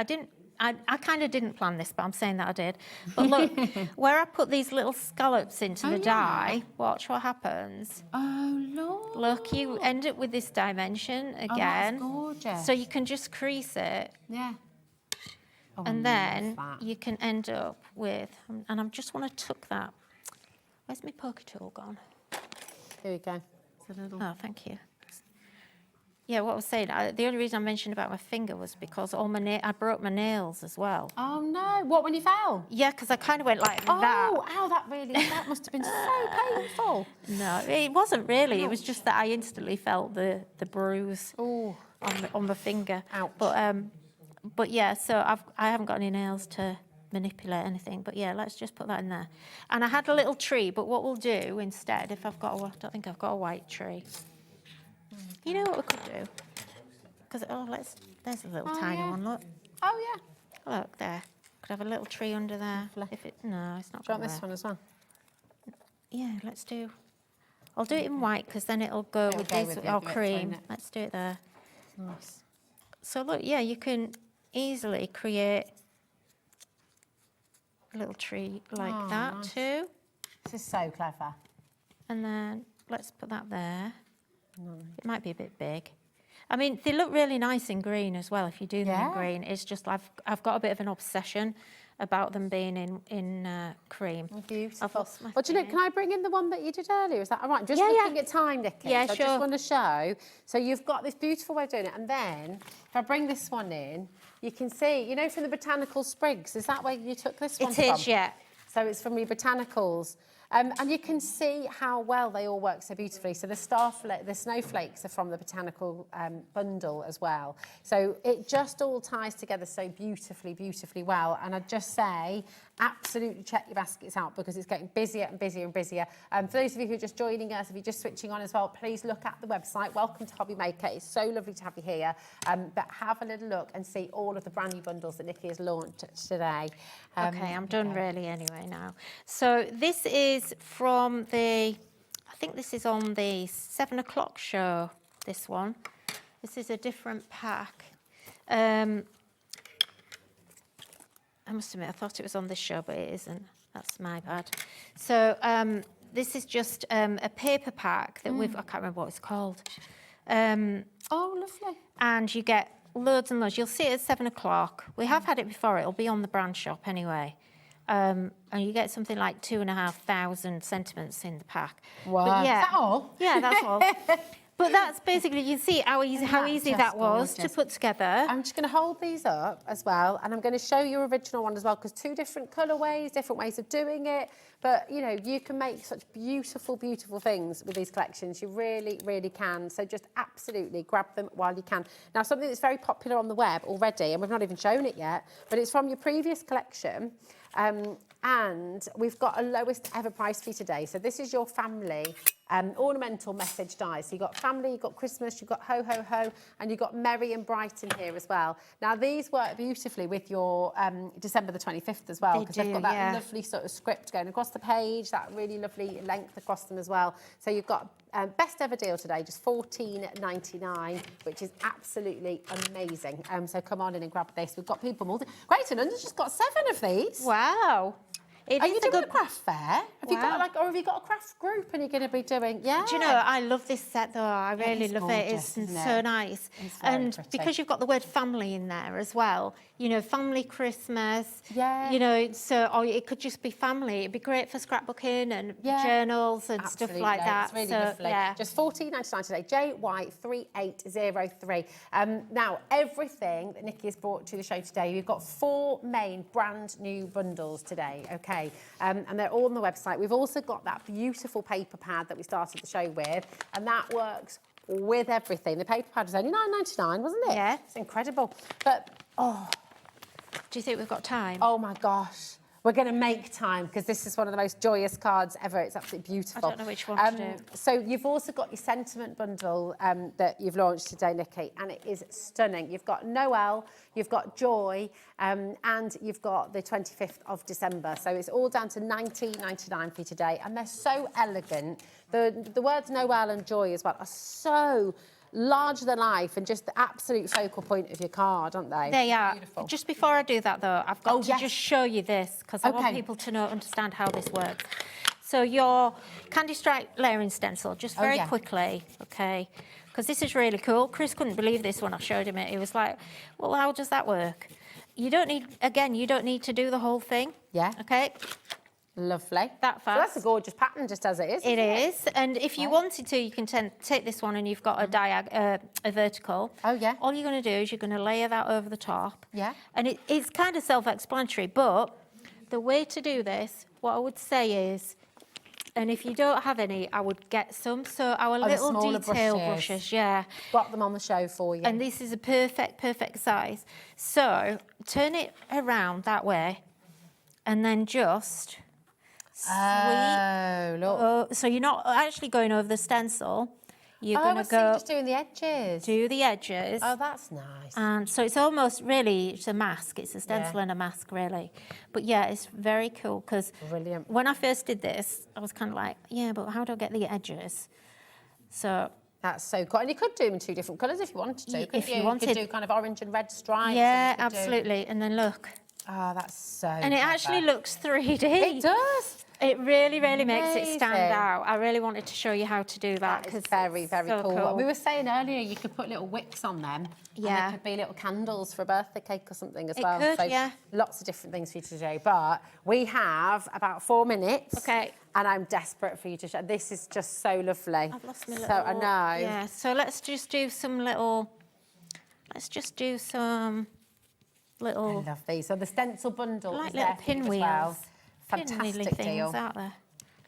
I kind of didn't plan this, but I'm saying that I did. But look, where I put these little scallops into the die, watch what happens. Oh, Lord. Look, you end up with this dimension again. Oh, that's gorgeous. So you can just crease it. Yeah. Oh, and then you can end up with, and I just want to tuck that. Where's my poker tool gone? Here we go. Oh, thank you. Yeah, what I was saying, the only reason I mentioned about my finger was because I broke my nails as well. Oh no, what, when you fell? Yeah, because I kind of went like that. Oh, ow, that must have been so painful. No, it wasn't really. It was just that I instantly felt the bruise on my finger. Ouch. But yeah, so I haven't got any nails to manipulate anything, but yeah, let's just put that in there. And I had a little tree, but what we'll do instead, if I don't think I've got a white tree. You know what we could do? Because there's a little tiny one. Look. Oh yeah. Look there. Could have a little tree under there. No, it's not. Do you want this one as well? Yeah, let's do. I'll do it in white because then it'll go with this or cream. Let's do it there. Nice. So look, yeah, you can easily create a little tree like that too. This is so clever. And then let's put that there. It might be a bit big. I mean, they look really nice in green as well. If you do them in green, it's just I've got a bit of an obsession about them being in cream. Beautiful. But you know, can I bring in the one that you did earlier? Is that all right? Just looking at time, Nikki. Yeah, so sure. I just want to show. So you've got this beautiful way of doing it, and then if I bring this one in, you can see, you know, from the botanical sprigs. Is that where you took this one from? It is, yeah. So it's from your botanicals. And you can see how well they all work so beautifully. So the snowflakes are from the botanical bundle as well. So it just all ties together so beautifully, beautifully well. And I'd just say, absolutely check your baskets out because it's getting busier and busier and busier. For those of you who are just joining us, if you're just switching on as well, please look at the website. Welcome to HobbyMaker. It's so lovely to have you here. But have a little look and see all of the brand new bundles that Nikki has launched today. Okay, I'm done really anyway now. So this is from the, I think this is on the 7 o'clock show, this one. This is a different pack. I must admit, I thought it was on this show, but it isn't. That's my bad. So this is just a paper pack that I can't remember what it's called. Oh, lovely. And you get loads and loads. You'll see it at 7 o'clock. We have had it before. It'll be on the brand shop anyway. And you get something like 2,500 sentiments in the pack. Wow. But yeah, Is that all? Yeah, that's all. But that's basically, you see how easy that was to put together. I'm just going to hold these up as well, and I'm going to show you original one as well, because 2 different colourways, different ways of doing it. But, you know, you can make such beautiful, beautiful things with these collections. You really, really can. So just absolutely grab them while you can. Now, something that's very popular on the web already, and we've not even shown it yet, but it's from your previous collection. And we've got a lowest ever price for you today. So this is your family ornamental message dies. So you've got family, you've got Christmas, you've got ho, ho, ho, and you've got merry and bright in here as well. Now, these work beautifully with your December the 25th as well, because they've got that lovely sort of script going across the page, that really lovely length across them as well. So you've got best ever deal today, just $14.99, which is absolutely amazing. So come on in and grab this. We've got people Great, and London's just got 7 of these. Wow. Are you doing a craft fair? Have you got or have you got a craft group and you're going to be doing? Yeah. Do you know, I love this set though. I really love it. It's so nice. And because you've got the word family in there as well, you know, family Christmas. Yeah. You know, so it could just be family. It'd be great for scrapbooking and journals and stuff like that. It's really so, lovely. Yeah. Just $14.99 today. JY3803. Now, everything that Nikki has brought to the show today, we've got 4 main brand new bundles today. Okay. And they're all on the website. We've also got that beautiful paper pad that we started the show with, and that works with everything. The paper pad was only $9.99, wasn't it? Yeah. It's incredible. But, do you think we've got time? Oh, my gosh. We're going to make time because this is one of the most joyous cards ever. It's absolutely beautiful. I don't know which one to do. So you've also got your sentiment bundle that you've launched today, Nikki, and it is stunning. You've got Noel, you've got Joy, and you've got the 25th of December. So it's all down to $19.99 for you today, and they're so elegant. The words Noel and Joy as well are so larger than life and just the absolute focal point of your card, aren't they? They are. Beautiful. Just before I do that, though, I've got to just show you this because I want people to understand how this works. So your candy stripe layering stencil, just very quickly, okay? Because this is really cool. Chris couldn't believe this when I showed him it. He was like, well, how does that work? You don't need, again, you don't need to do the whole thing. Yeah. Okay. Lovely. That fast. So that's a gorgeous pattern just as it is. It is. And if you wanted to, you can take this one and you've got a vertical. Oh, yeah. All you're going to do is you're going to layer that over the top. Yeah. And it's kind of self-explanatory, but the way to do this, what I would say is, and if you don't have any, I would get some. So our little detail brushes, got them on the show for you. And this is a perfect size. So turn it around that way and then just sweep. Oh, look. So you're not actually going over the stencil. You're going to go just doing the edges. Do the edges. Oh, that's nice. And so it's almost really, it's a mask. It's a stencil and a mask, really. But yeah, it's very cool because when I first did this, I was kind of like, yeah, but how do I get the edges? So that's so cool. And you could do them in 2 different colours if you wanted to. If you wanted. You could do kind of orange and red stripes. Yeah, absolutely. And then look. Oh, that's so And it actually looks 3D. It does. It really makes it stand out. I really wanted to show you how to do that. That is very so cool. We were saying earlier you could put little wicks on them. Yeah. And they could be little candles for a birthday cake or something as It well. could, so yeah. Lots of different things for you to do. But we have about 4 minutes. Okay. And I'm desperate for you to show. This is just so lovely. I've lost my little... So I know. Yeah, so let's just do some little... I love these. So the stencil bundle like is little there for you as pinwheels. well. fantastic things, deal. aren't there?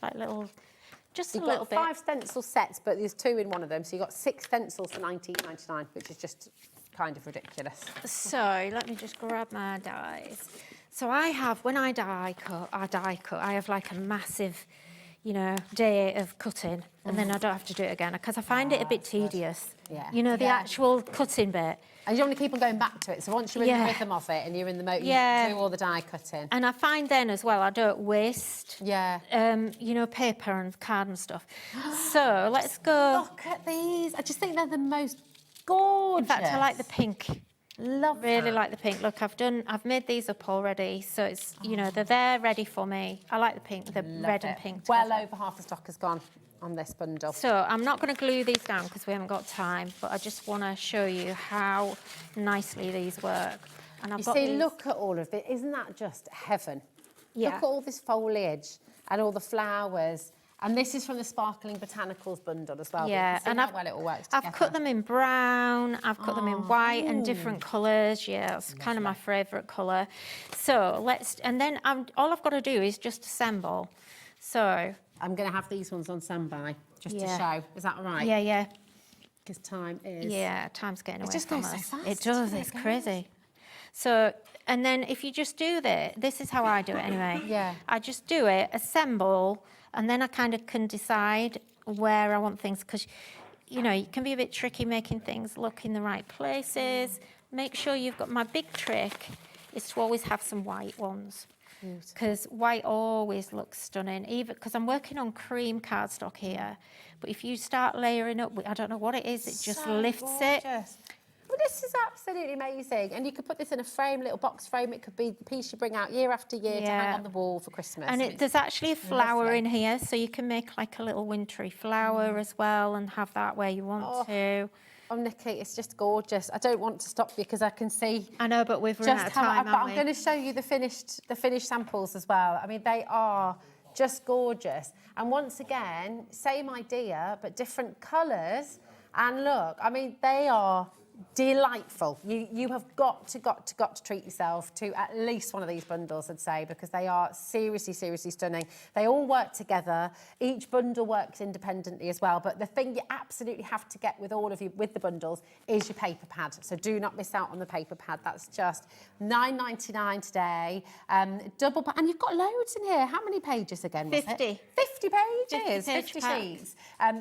Like little, just You've a little got bit. 5 stencil sets, but there's 2 in one of them, so you've got 6 stencils for £19.99, which is just kind of ridiculous. So let me just grab my dies. So I have, when I die cut, I have like a massive, you know, day of cutting, and then I don't have to do it again because I find it a bit tedious. Yeah. You know, the actual cutting bit. And you don't want to keep on going back to it. So once you're in the rhythm of it and you're in the mode, you do all the die cutting. And I find then as well, I don't waste, you know, paper and card and stuff. So let's go. Look at these. I just think they're the most gorgeous. In fact, I like the pink. Really like the pink. Look, I've made these up already, so it's, you know, they're there ready for me. I like the pink, the red and pink. Well over half the stock has gone on this bundle. So I'm not going to glue these down because we haven't got time, but I just want to show you how nicely these work. And I've got these. Look at all of it. Isn't that just heaven? Yeah. Look at all this foliage and all the flowers. And this is from the Sparkling Botanicals bundle as well. Yeah, and well it all works together. I've cut them in brown, I've cut them in white and different colours. Yeah, it's kind of my favourite colour. So and then all I've got to do is just assemble. So I'm going to have these ones on standby just to show. Is that all right? Yeah, yeah. Because time is... Yeah, time's getting away It just from goes so us. fast. It does, it's crazy. So, and then if you just do this is how I do it anyway. Yeah. I just do it, assemble, and then I kind of can decide where I want things, because, you know, it can be a bit tricky making things look in the right places. Make sure you've got, my big trick is to always have some white ones, because white always looks stunning, even because I'm working on cream cardstock here. But if you start layering up, I don't know what it is, it just lifts it. Well, this is absolutely amazing. And you could put this in a frame, little box frame. It could be the piece you bring out year after year to hang on the wall for Christmas. And there's actually a flower in here, so you can make like a little wintry flower as well and have that where you want to. Oh, Nikki, it's just gorgeous. I don't want to stop you because I can see. I know, but we've run out of time, but I'm going to show you the finished samples as well. I mean, they are just gorgeous. And once again, same idea, but different colours. And look, I mean, they are delightful. You have got to treat yourself to at least one of these bundles, I'd say, because they are seriously stunning. They all work together. Each bundle works independently as well, but the thing you absolutely have to get with all of you with the bundles is your paper pad. So do not miss out on the paper pad. That's just £9.99 today. Double, and you've got loads in here. How many pages again? 50. 50 pages, 50 sheets.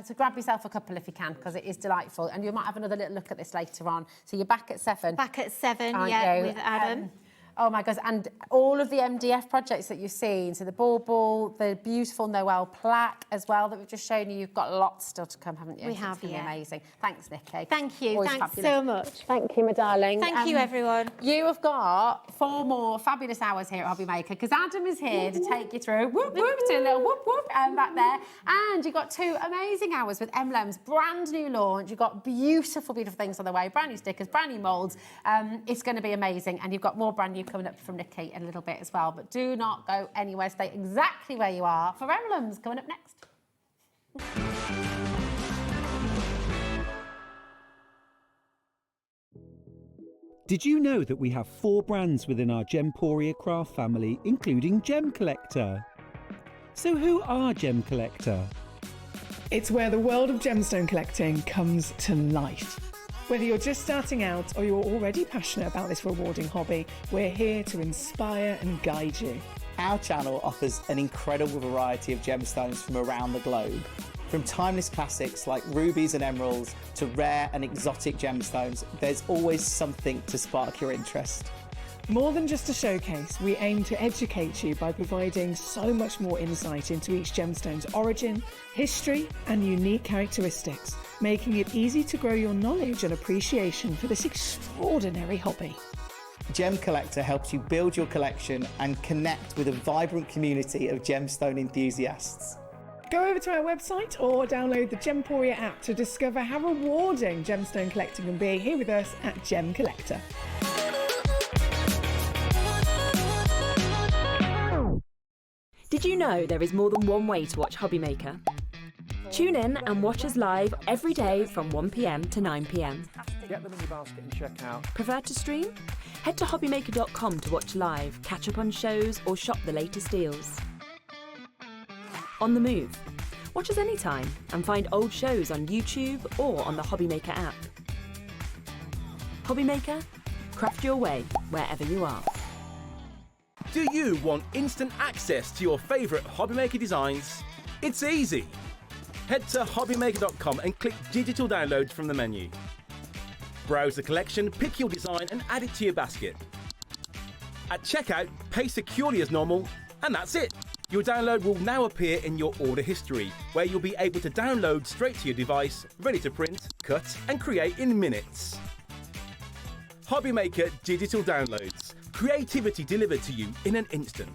So grab yourself a couple if you can, because it is delightful. And you might have another little look at this later on. So you're back at 7. Back at 7, aren't yeah, you? with Adam. Oh my gosh, and all of the MDF projects that you've seen, so the bauble, the beautiful Noel plaque as well that we've just shown you, you've got lots still to come, haven't you? We So have, it's gonna be yeah. amazing. Thanks, Nikki. Thank you, Always thanks fabulous. so much. Thank you, my darling. Thank you, everyone. You have got 4 more fabulous hours here at HobbyMaker because Adam is here to take you through, whoop, whoop, do a little whoop, whoop, back there. And you've got 2 amazing hours with Emlems, brand new launch. You've got beautiful things on the way, brand new stickers, brand new moulds. It's going to be amazing. And you've got more brand new coming up from Nikki in a little bit as well. But do not go anywhere. Stay exactly where you are for Emlems coming up next. Did you know that we have 4 brands within our Gemporia craft family, including Gem Collector? So who are Gem Collector? It's where the world of gemstone collecting comes to life. Whether you're just starting out or you're already passionate about this rewarding hobby, we're here to inspire and guide you. Our channel offers an incredible variety of gemstones from around the globe. From timeless classics like rubies and emeralds to rare and exotic gemstones, there's always something to spark your interest. More than just a showcase, we aim to educate you by providing so much more insight into each gemstone's origin, history, and unique characteristics, making it easy to grow your knowledge and appreciation for this extraordinary hobby. Gem Collector helps you build your collection and connect with a vibrant community of gemstone enthusiasts. Go over to our website or download the Gemporia app to discover how rewarding gemstone collecting can be here with us at Gem Collector. Did you know there is more than one way to watch HobbyMaker? Tune in and watch us live every day from 1 p.m. to 9 p.m. Get them in your basket and check out. Prefer to stream? Head to hobbymaker.com to watch live, catch up on shows or shop the latest deals. on the move. Watch us anytime and find old shows on YouTube or on the HobbyMaker app. HobbyMaker, craft your way wherever you are. Do you want instant access to your favourite HobbyMaker designs? It's easy. Head to hobbymaker.com and click digital downloads from the menu. Browse the collection, pick your design and add it to your basket. At checkout, pay securely as normal, and that's it. Your download will now appear in your order history, where you'll be able to download straight to your device, ready to print, cut and create in minutes. HobbyMaker Digital Downloads. Creativity delivered to you in an instant.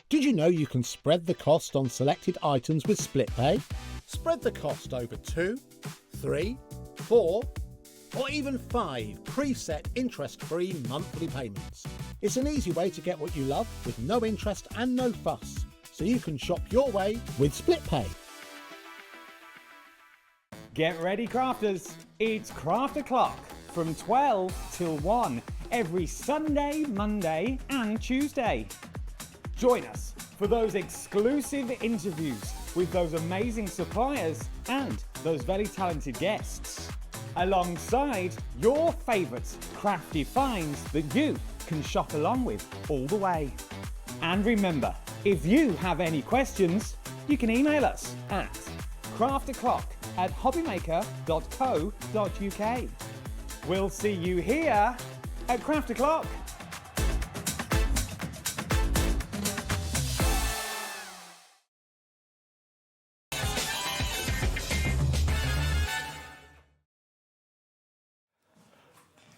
Did you know you can spread the cost on selected items with split pay? Spread the cost over 2, 3, 4, or even 5 preset interest-free monthly payments. It's an easy way to get what you love with no interest and no fuss, so you can shop your way with split pay. Get ready, crafters. It's Craft O'Clock from 12 till 1 every Sunday, Monday and Tuesday. Join us for those exclusive interviews with those amazing suppliers and those very talented guests, alongside your favourite crafty finds that you can shop along with all the way. And remember, if you have any questions, you can email us at craftoclock@hobbymaker.co.uk. We'll see you here at Craft O'Clock.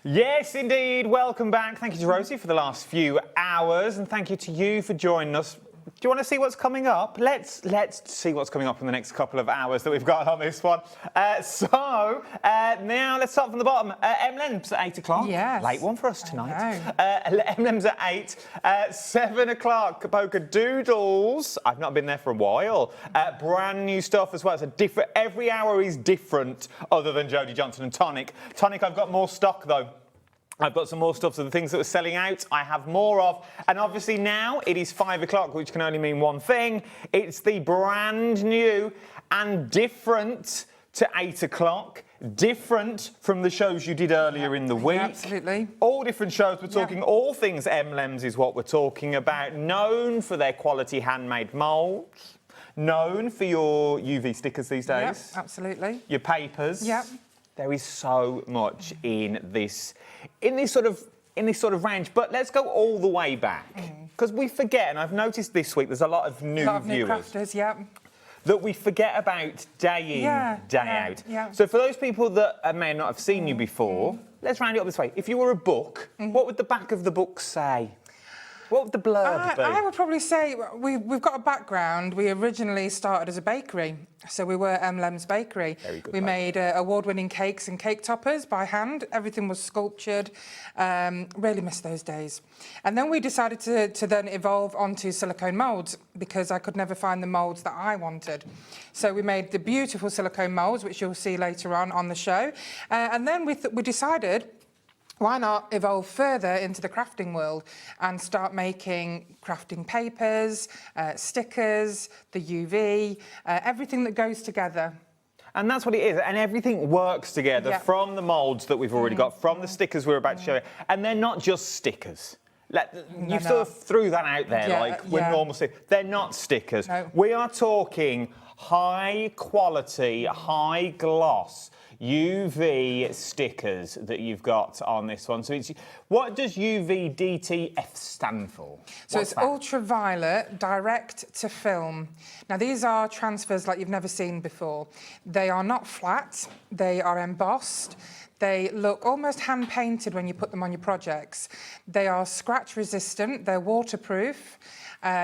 Yes, indeed. Welcome back. Thank you to Rosie for the last few hours, and thank you to you for joining us. Do you want to see what's coming up? Let's see what's coming up in the next couple of hours that we've got on this one. Now let's start from the bottom. Emlems at 8 o'clock. Yes. Late one for us tonight. Emlems at 8. 7 o'clock. Polkadoodles. I've not been there for a while. Brand new stuff as well. It's a different. Every hour is different, other than Jodie Johnson and Tonic. Tonic, I've got more stock though. I've got some more stuff, so the things that were selling out, I have more of. And obviously now it is 5 o'clock, which can only mean one thing. It's the brand new and different to 8 o'clock. Different from the shows you did earlier in the week. Yeah, absolutely. All different shows. We're talking all things Emlems is what we're talking about. Known for their quality handmade moulds. Known for your UV stickers these days. Yep, absolutely. Your papers. Yep. There is so much in this sort of range, but let's go all the way back because we forget, and I've noticed this week there's a lot of new viewers crafters, that we forget about day in, day out. Yeah. So for those people that may not have seen you before, let's round it up this way. If you were a book, what would the back of the book say? What would the blurb be? I would probably say we've got a background. We originally started as a bakery. So we were Emlems Bakery. Very good. We made award-winning cakes and cake toppers by hand. Everything was sculptured. Really miss those days. And then we decided to then evolve onto silicone moulds because I could never find the moulds that I wanted. So we made the beautiful silicone moulds, which you'll see later on the show. And then we decided, why not evolve further into the crafting world and start making crafting papers, stickers, the UV, everything that goes together. And that's what it is, and everything works together from the moulds that we've already got, from the stickers we're about to show you, and they're not just stickers. Sort of threw that out there, like with normal stickers. They're not stickers. No. We are talking high quality, high gloss UV stickers that you've got on this one. So it's, what does UV DTF stand for? So it's ultraviolet direct to film. Now these are transfers like you've never seen before. They are not flat, they are embossed. They look almost hand-painted when you put them on your projects. They are scratch resistant, they're waterproof.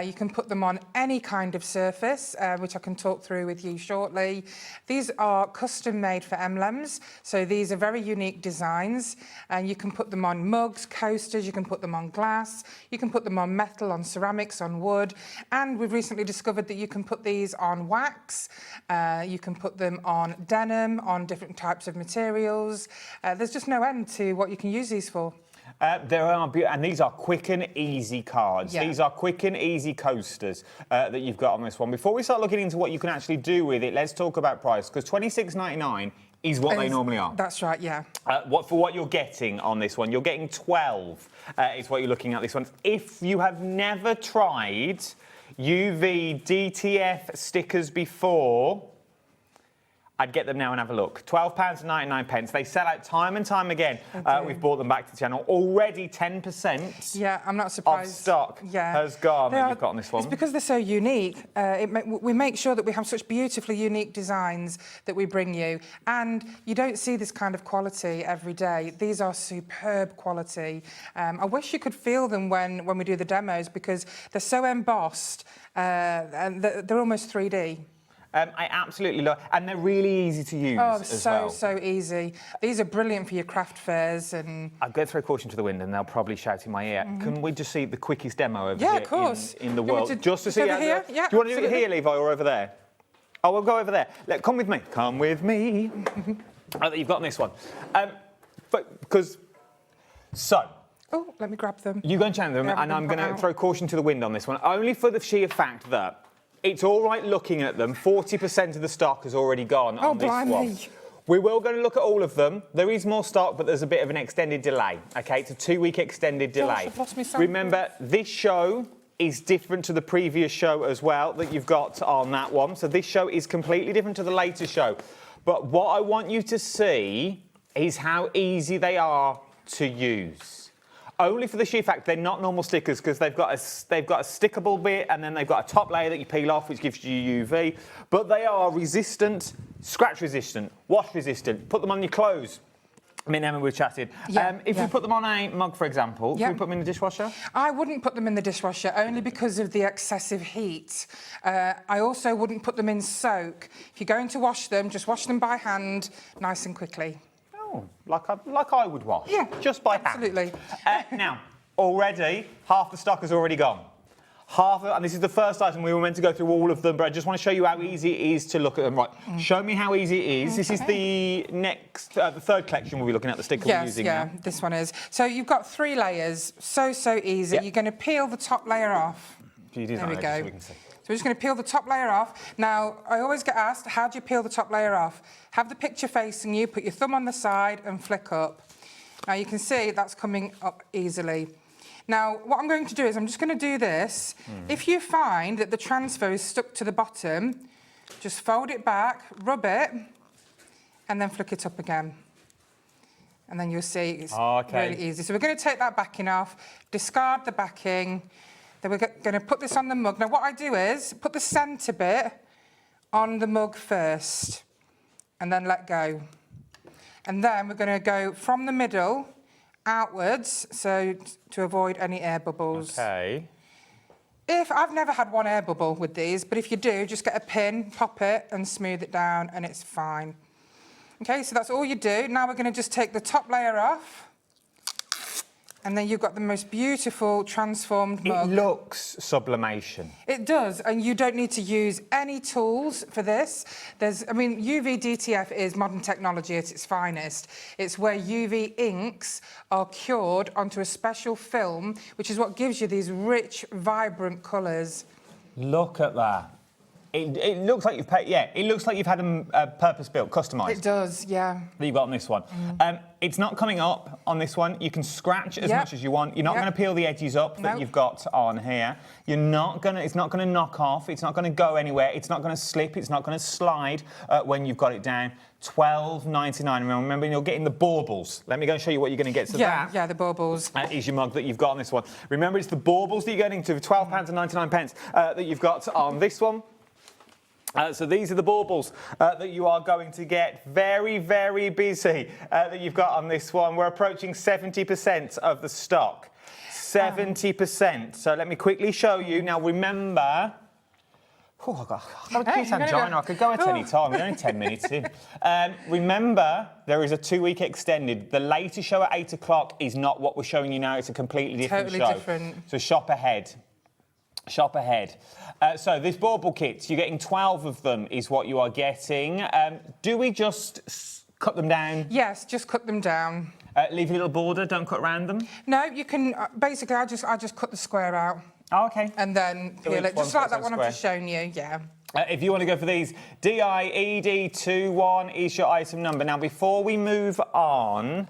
You can put them on any kind of surface, which I can talk through with you shortly. These are custom made for Emlems, so these are very unique designs. And you can put them on mugs, coasters, you can put them on glass, you can put them on metal, on ceramics, on wood. And we've recently discovered that you can put these on wax, you can put them on denim, on different types of materials. There's just no end to what you can use these for. There are, and these are quick and easy cards. Yeah. These are quick and easy coasters that you've got on this one. Before we start looking into what you can actually do with it, let's talk about price, because $26.99 is what they normally are. That's right, yeah. For what you're getting on this one, you're getting 12 is what you're looking at this one. If you have never tried UV DTF stickers before, I'd get them now and have a look. £12.99. They sell out time and time again. We've brought them back to the channel. Already 10%. Yeah, I'm not surprised. Of stock has gone that you've got on this one. It's because they're so unique. We make sure that we have such beautifully unique designs that we bring you. And you don't see this kind of quality every day. These are superb quality. I wish you could feel them when we do the demos because they're so embossed and they're almost 3D. I absolutely love, and they're really easy to use as well. So easy. These are brilliant for your craft fairs and. I'll go throw caution to the wind, and they'll probably shout in my ear. Can we just see the quickest demo over Yeah, here of course. in the world, just to see over how here? Yeah, do you want to do it absolutely. here, Levi, or over there? Oh, we'll go over there. Come with me. Come with me. That you've got on this one, so. Oh, let me grab them. You go and change them, and I'm going to throw caution to the wind on this one, only for the sheer fact that. It's all right looking at them. 40% of the stock has already gone on this one. We will go and look at all of them. There is more stock, but there's a bit of an extended delay. Okay, it's a 2-week extended delay. Remember, this show is different to the previous show as well that you've got on that one. So this show is completely different to the later show. But what I want you to see is how easy they are to use. Only for the sheer fact they're not normal stickers because they've got a stickable bit and then they've got a top layer that you peel off which gives you UV. But they are resistant, scratch resistant, wash resistant. Put them on your clothes. Me and Emma were chatting. If we put them on a mug, for example, can we put them in the dishwasher? I wouldn't put them in the dishwasher only because of the excessive heat. I also wouldn't put them in soak. If you're going to wash them, just wash them by hand, nice and quickly. Like I would wash. Yeah, just by hand. Absolutely. Now, already, half the stock has already gone. And this is the first item. We were meant to go through all of them, but I just want to show you how easy it is to look at them. Right, show me how easy it is. Okay. This is the next, the third collection we'll be looking at, the sticker we're using now. This one is. So you've got 3 layers, so easy. You're going to peel the top layer off. There we go. So we're just going to peel the top layer off. Now, I always get asked, how do you peel the top layer off? Have the picture facing you, put your thumb on the side and flick up. Now, you can see that's coming up easily. Now, what I'm going to do is I'm just going to do this. If you find that the transfer is stuck to the bottom, just fold it back, rub it, and then flick it up again. And then you'll see it's really easy. So we're going to take that backing off, discard the backing. Then we're going to put this on the mug. Now, what I do is put the centre bit on the mug first and then let go. And then we're going to go from the middle outwards, so to avoid any air bubbles. Okay. I've never had one air bubble with these, but if you do, just get a pin, pop it and smooth it down and it's fine. Okay, so that's all you do. Now we're going to just take the top layer off. And then you've got the most beautiful transformed mug. It looks sublimation. It does, and you don't need to use any tools for this. UV DTF is modern technology at its finest. It's where UV inks are cured onto a special film, which is what gives you these rich, vibrant colours. Look at that. It looks like you've paid. Yeah, it looks like you've had them purpose-built, customised. It does, yeah. That you've got on this one. It's not coming up on this one. You can scratch as much as you want. You're not going to peel the edges up that you've got on here. You're not going to. It's not going to knock off. It's not going to go anywhere. It's not going to slip. It's not going to slide when you've got it down. $12.99. Remember, you're getting the baubles. Let me go and show you what you're going to get. So yeah, the baubles. That is your mug that you've got on this one. Remember, it's the baubles that you're getting to £12.99 that you've got on this one. So these are the baubles that you are going to get. Very, very busy that you've got on this one. We're approaching 70% of the stock. 70%. So let me quickly show you. Now, remember... Oh, I've got a cute angina. I could go at any time. We're only 10 minutes in. Remember, there is a 2-week extended. The latest show at 8 o'clock is not what we're showing you now. It's a completely different show. Totally different. So shop ahead. Shop ahead. So this bauble kit, you're getting 12 of them is what you are getting. Do we just cut them down? Yes, just cut them down. Leave a little border, don't cut around them? No, you can, basically, I just cut the square out. Oh, OK. And then peel it, just like that one I've just shown you, yeah. If you want to go for these, DIED21 is your item number. Now, before we move on,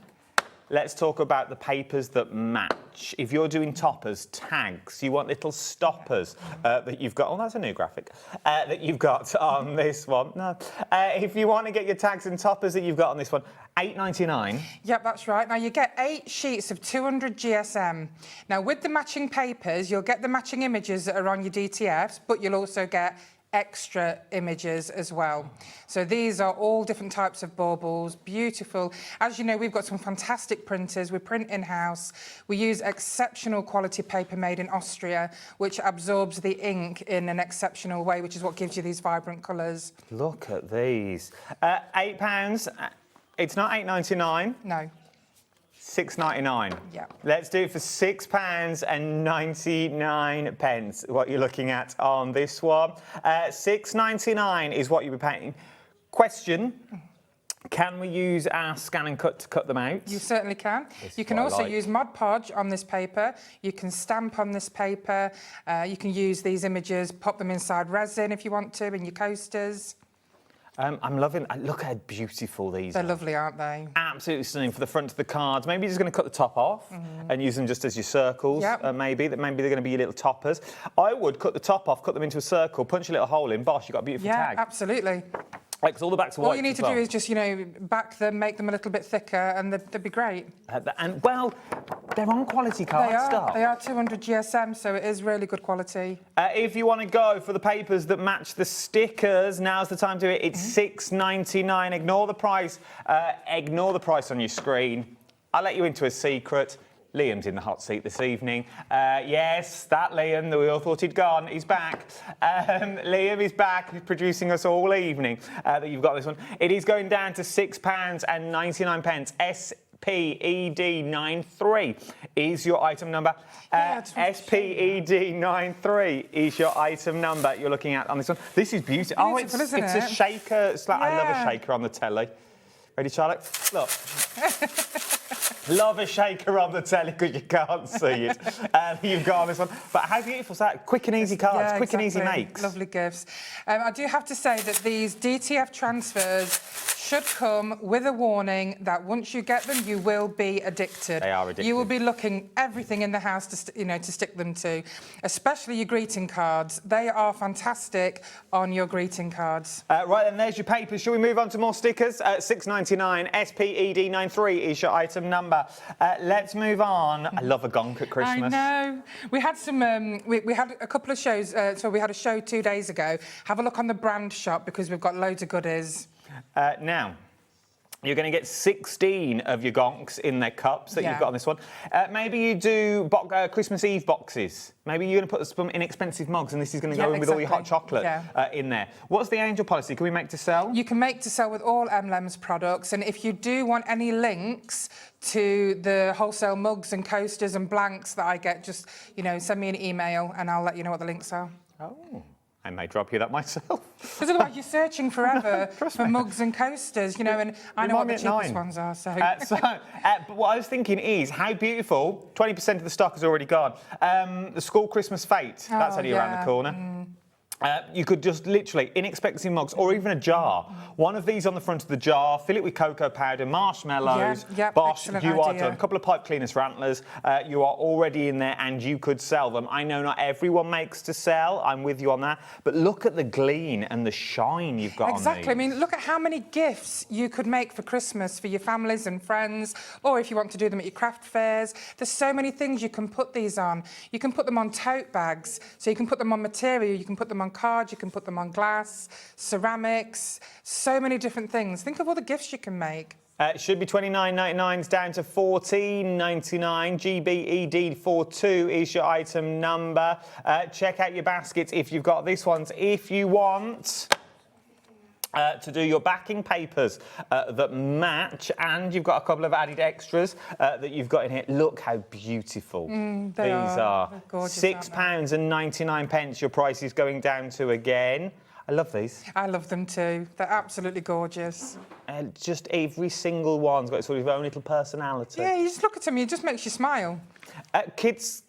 let's talk about the papers that match. If you're doing toppers, tags, you want little stoppers that you've got. Oh, that's a new graphic that you've got on this one. No. If you want to get your tags and toppers that you've got on this one, $8.99. Yep, that's right. Now, you get 8 sheets of 200 GSM. Now, with the matching papers, you'll get the matching images that are on your DTFs, but you'll also get extra images as well. So these are all different types of baubles, beautiful. As you know, we've got some fantastic printers. We print in-house. We use exceptional quality paper made in Austria, which absorbs the ink in an exceptional way, which is what gives you these vibrant colours. Look at these. £8. It's not $8.99. No. £6.99. Yeah. Let's do it for £6.99. What you're looking at on this one. £6.99 is what you'll be paying. Question: can we use our scan and cut to cut them out? You certainly can. You can also use Mod Podge on this paper. You can stamp on this paper. You can use these images, pop them inside resin if you want to, in your coasters. I'm loving. Look how beautiful these are. They're lovely, aren't they? Absolutely stunning for the front of the cards. Maybe you're just going to cut the top off and use them just as your circles. Yep. Maybe they're going to be your little toppers. I would cut the top off, cut them into a circle, punch a little hole in. Bosh, you've got a beautiful tag. Yeah, absolutely. Like, all the backs are white. All you need to do is just, you know, back them, make them a little bit thicker, and they'd be great. And, well, they're on quality cards. They are 200 GSM, so it is really good quality. If you want to go for the papers that match the stickers, now's the time to do it. It's $6.99. Ignore the price. Ignore the price on your screen. I'll let you into a secret. Liam's in the hot seat this evening. Yes, that Liam that we all thought he'd gone, he's back. Liam is back. He's producing us all evening. That you've got this one. It is going down to £6.99. SPED93 is your item number. SPED93 is your item number you're looking at on this one. This is beautiful. Oh, it's a shaker. I love a shaker on the telly. Ready, Charlotte? Look. Love a shaker on the telly because you can't see it. You've got on this one. But how beautiful is that? Quick and easy cards, quick and easy makes. Lovely gifts. I do have to say that these DTF transfers should come with a warning that once you get them, you will be addicted. They are addicted. You will be looking everything in the house to, to stick them to, especially your greeting cards. They are fantastic on your greeting cards. Right, then there's your papers. Shall we move on to more stickers? $6.99. SPED93 is your item number. Let's move on. I love a gonk at Christmas. I know. We had some. We had a couple of shows. So we had a show 2 days ago. Have a look on the brand shop because we've got loads of goodies. Now, you're going to get 16 of your gonks in their cups that you've got on this one. Maybe you do Christmas Eve boxes. Maybe you're going to put some inexpensive mugs and this is going to go in with all your hot chocolate in there. What's the angel policy? Can we make to sell? You can make to sell with all Emlems products. And if you do want any links to the wholesale mugs and coasters and blanks that I get, just, send me an email and I'll let you know what the links are. Oh. I may drop you that myself. Because otherwise you're searching forever for mugs and coasters, and I know what the cheapest ones are. So, but what I was thinking is, how beautiful, 20% of the stock has already gone. The school Christmas fete, that's only around the corner. You could just literally, inexpensive mugs or even a jar. One of these on the front of the jar, fill it with cocoa powder, marshmallows, bosh, you are done. A couple of pipe cleaners for antlers, you are already in there and you could sell them. I know not everyone makes to sell, I'm with you on that, but look at the gleam and the shine you've got on these. Exactly, I mean, look at how many gifts you could make for Christmas for your families and friends, or if you want to do them at your craft fairs. There's so many things you can put these on. You can put them on tote bags, so you can put them on material, you can put them on cards, you can put them on glass, ceramics, so many different things. Think of all the gifts you can make. It should be $29.99 down to $14.99. GBED42 is your item number. Check out your baskets if you've got this ones. If you want to do your backing papers that match, and you've got a couple of added extras that you've got in here. Look how beautiful these are. £6.99 your price is going down to again. I love these. I love them too. They're absolutely gorgeous. And just every single one's got sort of own little personality. Yeah, you just look at them, it just makes you smile. Kids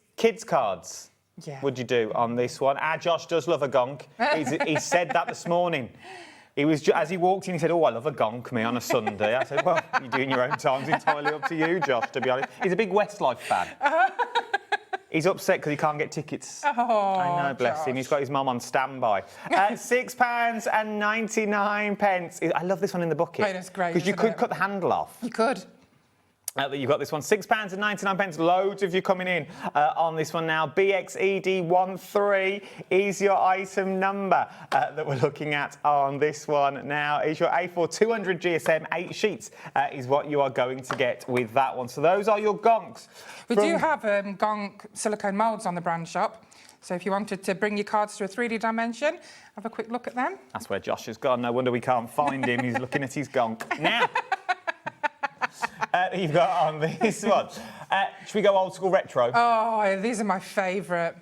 cards. Yeah. Would you do on this one? Josh does love a gonk. He said that this morning. He was, as he walked in, he said, "Oh, I love a gonk, me, on a Sunday." I said, "Well, you do in your own time. It's entirely up to you, Josh, to be honest." He's a big Westlife fan. He's upset because he can't get tickets. Oh, I know, bless him. He's got his mum on standby. £6.99. I love this one in the bucket. That's great. Because you could cut the handle off. You could. You've got this one, £6.99. Loads of you coming in on this one now. BXED13 is your item number that we're looking at on this one now. Is your A4 200 GSM 8 sheets is what you are going to get with that one. So those are your gonks. We do have gonk silicone moulds on the brand shop. So if you wanted to bring your cards to a 3D dimension, have a quick look at them. That's where Josh has gone. No wonder we can't find him. He's looking at his gonk. Now, you've got on this one. Should we go old school retro? Oh, these are my favourite.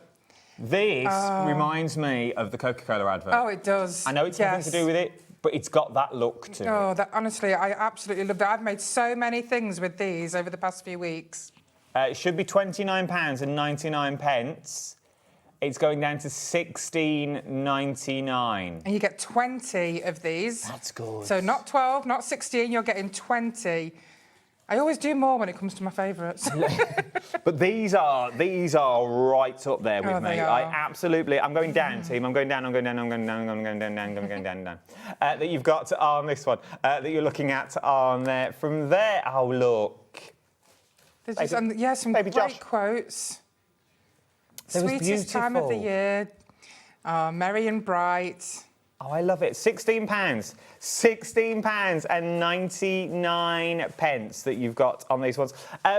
This reminds me of the Coca-Cola advert. Oh, it does. I know it's nothing to do with it, but it's got that look to it. Oh, honestly, I absolutely love that. I've made so many things with these over the past few weeks. It should be £29.99. It's going down to £16.99. And you get 20 of these. That's good. So not 12, not 16, you're getting 20. I always do more when it comes to my favourites. But these are right up there with me. They are. I'm going down, team. I'm going down. That you've got on this one. That you're looking at on there. From there, oh look. There's just, some great Josh. quotes. Sweetest time of the year. Merry and bright. Oh, I love it. £16. £16.99 that you've got on these ones.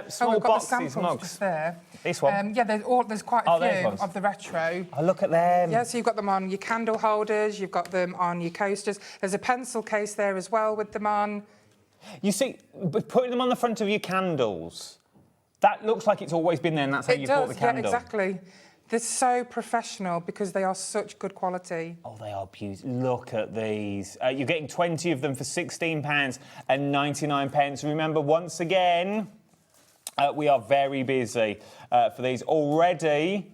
Small boxes, mugs. Just there. This one? Yeah, there's quite a few of the retro. Oh, look at them. Yeah, so you've got them on your candle holders, you've got them on your coasters. There's a pencil case there as well with them on. You see, putting them on the front of your candles, that looks like it's always been there and that's how you bought the candle. Yeah, exactly. They're so professional because they are such good quality. Oh, they are beautiful. Look at these. You're getting 20 of them for £16.99. Remember, once again, we are very busy for these. Already,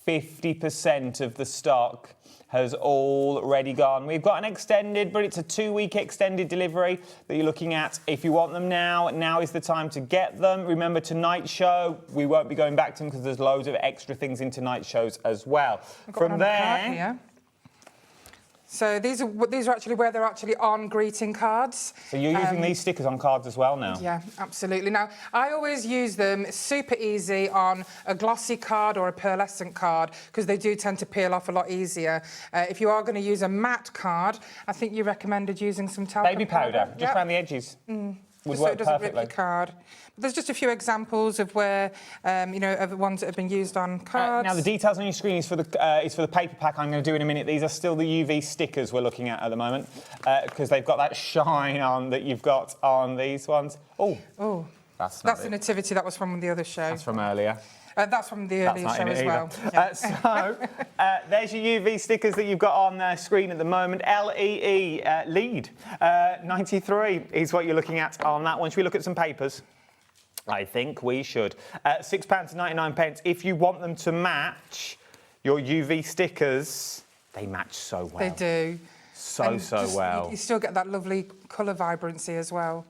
50% of the stock has already gone. We've got an extended, but it's a 2-week extended delivery that you're looking at. If you want them now is the time to get them. Remember, tonight's show, we won't be going back to them because there's loads of extra things in tonight's shows as well. From there... So these are actually where they're actually on greeting cards. So you're using these stickers on cards as well now? Yeah, absolutely. Now, I always use them super easy on a glossy card or a pearlescent card because they do tend to peel off a lot easier. If you are going to use a matte card, I think you recommended using some talcum baby powder, just around the edges. Would just work so it doesn't perfectly. rip your card. But there's just a few examples of where, of the ones that have been used on cards. Now, the details on your screen is for the paper pack I'm going to do in a minute. These are still the UV stickers we're looking at the moment because they've got that shine on that you've got on these ones. Oh, that's the nativity. That was from the other show. That's from earlier. That's from the earlier show as well. Yeah. There's your UV stickers that you've got on the screen at the moment. LEE, lead, 93 is what you're looking at on that one. Should we look at some papers? I think we should. £6.99. If you want them to match your UV stickers, They match so well. They do. So well. You still get that lovely colour vibrancy as well.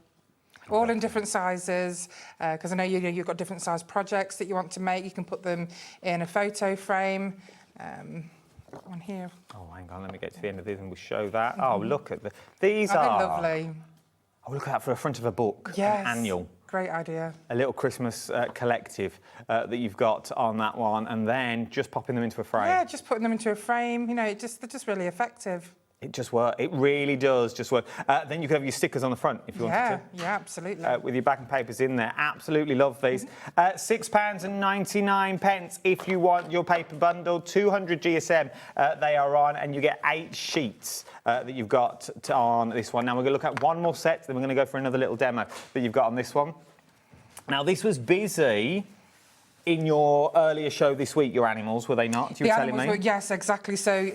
All in different sizes, because I know you've got different size projects that you want to make. You can put them in a photo frame. On here. Oh, hang on, let me get to the end of these and we'll show that. Oh, look at these are lovely. Oh, look at that for the front of a book. Yes. An annual. Great idea. A little Christmas collective that you've got on that one, and then just popping them into a frame. Yeah, just putting them into a frame. You know, they're just really effective. It just works. It really does just work. Then you could have your stickers on the front if you wanted to. Yeah, absolutely. With your backing papers in there. Absolutely love these. £6.99 if you want your paper bundle. 200 GSM they are on, and you get 8 sheets that you've got on this one. Now we're going to look at one more set, then we're going to go for another little demo that you've got on this one. Now this was busy in your earlier show this week, your animals, were they not? You were telling me? Yes, exactly. So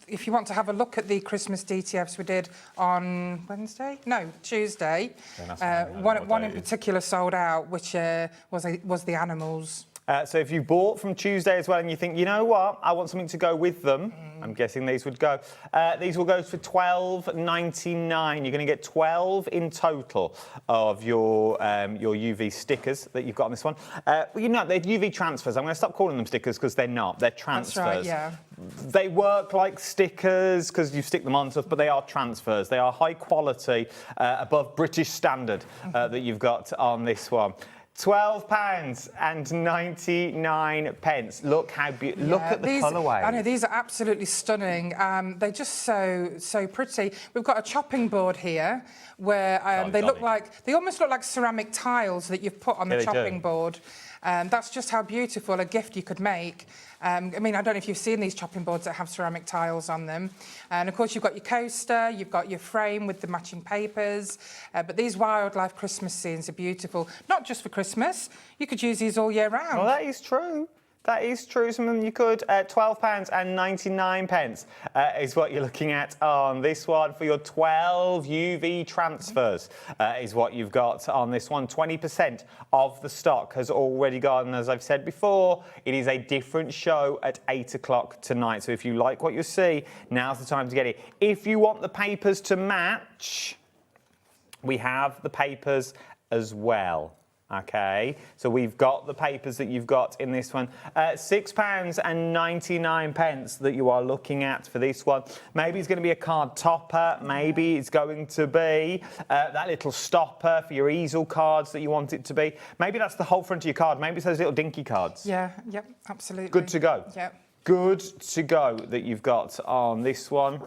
if you want to have a look at the Christmas DTFs we did on Wednesday? No, Tuesday. One in particular sold out, which was the animals. So if you bought from Tuesday as well and you think, you know what, I want something to go with them, I'm guessing these would go. These will go for $12.99. You're going to get 12 in total of your UV stickers that you've got on this one. You know, they're UV transfers. I'm going to stop calling them stickers because they're not. They're transfers. That's right, yeah. They work like stickers because you stick them on stuff, but they are transfers. They are high quality, above British standard that you've got on this one. £12.99. Look how beautiful. Look at the colourways. I know, these are absolutely stunning. They're just so pretty. We've got a chopping board here where they almost look like ceramic tiles that you've put on the chopping board. That's just how beautiful a gift you could make. I mean, I don't know if you've seen these chopping boards that have ceramic tiles on them. And of course, you've got your coaster, you've got your frame with the matching papers. But these wildlife Christmas scenes are beautiful. Not just for Christmas. You could use these all year round. Well, that is true. That is true. Some of them you could. £12.99 is what you're looking at on this one for your 12 UV transfers is what you've got on this one. 20% of the stock has already gone. And as I've said before, it is a different show at 8 o'clock tonight. So if you like what you see, now's the time to get it. If you want the papers to match, we have the papers as well. Okay, so we've got the papers that you've got in this one. £6.99 that you are looking at for this one. Maybe it's going to be a card topper. Maybe it's going to be that little stopper for your easel cards that you want it to be. Maybe that's the whole front of your card. Maybe it's those little dinky cards. Yeah, yep, absolutely. Good to go. Yep. Good to go that you've got on this one.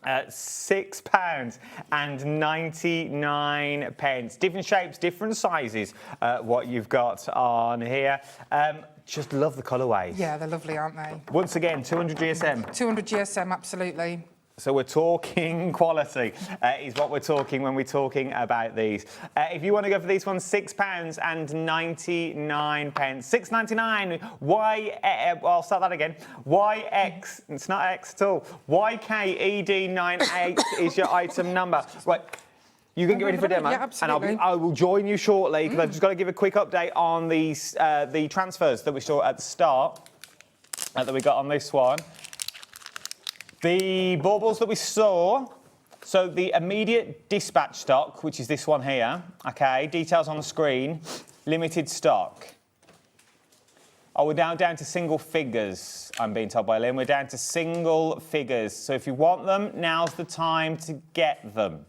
£6.99. Different shapes, different sizes, what you've got on here. Just love the colourways. Yeah, they're lovely, aren't they? Once again, 200 GSM. 200 GSM, absolutely. So we're talking quality is what we're talking when we're talking about these. If you want to go for these ones, £6.99. £6.99. I'll start that again. YX, it's not X at all. YKED98 is your item number. Right. You can get ready for a demo, yeah, absolutely. and I will join you shortly because I've just got to give a quick update on these the transfers that we saw at the start that we got on this one. The baubles that we saw, so the immediate dispatch stock, which is this one here, okay, details on the screen, limited stock. Oh, we're now down to single figures, I'm being told by Lynn. We're down to single figures. So if you want them, now's the time to get them.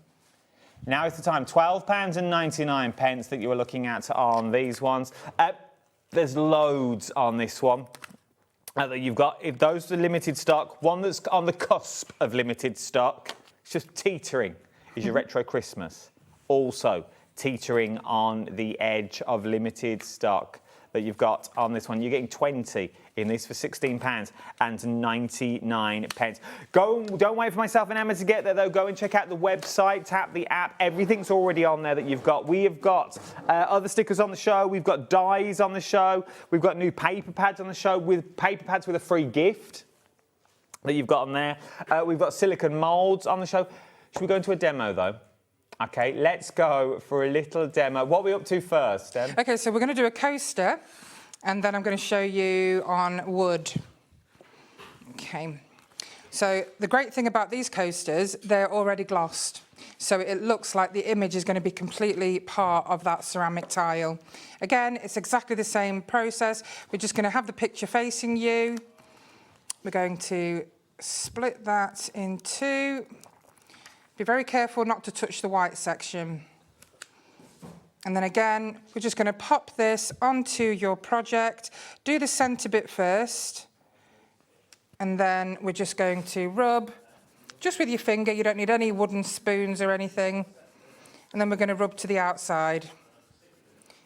Now is the time. £12.99 that you were looking at on these ones. There's loads on this one. That you've got, if those are limited stock, one that's on the cusp of limited stock, it's just teetering, is your Retro Christmas. Also teetering on the edge of limited stock that you've got on this one. You're getting 20 in this for £16.99. Don't wait for myself and Emma to get there though. Go and check out the website, tap the app. Everything's already on there that you've got. We have got other stickers on the show. We've got dies on the show. We've got new paper pads on the show with paper pads with a free gift that you've got on there. We've got silicone moulds on the show. Should we go into a demo though? Okay, let's go for a little demo. What are we up to first, Em? Okay, so we're going to do a coaster, and then I'm going to show you on wood. Okay, So the great thing about these coasters, they're already glossed. So it looks like the image is going to be completely part of that ceramic tile. Again, it's exactly the same process. We're just going to have the picture facing you. We're going to split that in two. Be very careful not to touch the white section. And then again, we're just going to pop this onto your project. Do the centre bit first. And then we're just going to rub, just with your finger. You don't need any wooden spoons or anything. And then we're going to rub to the outside.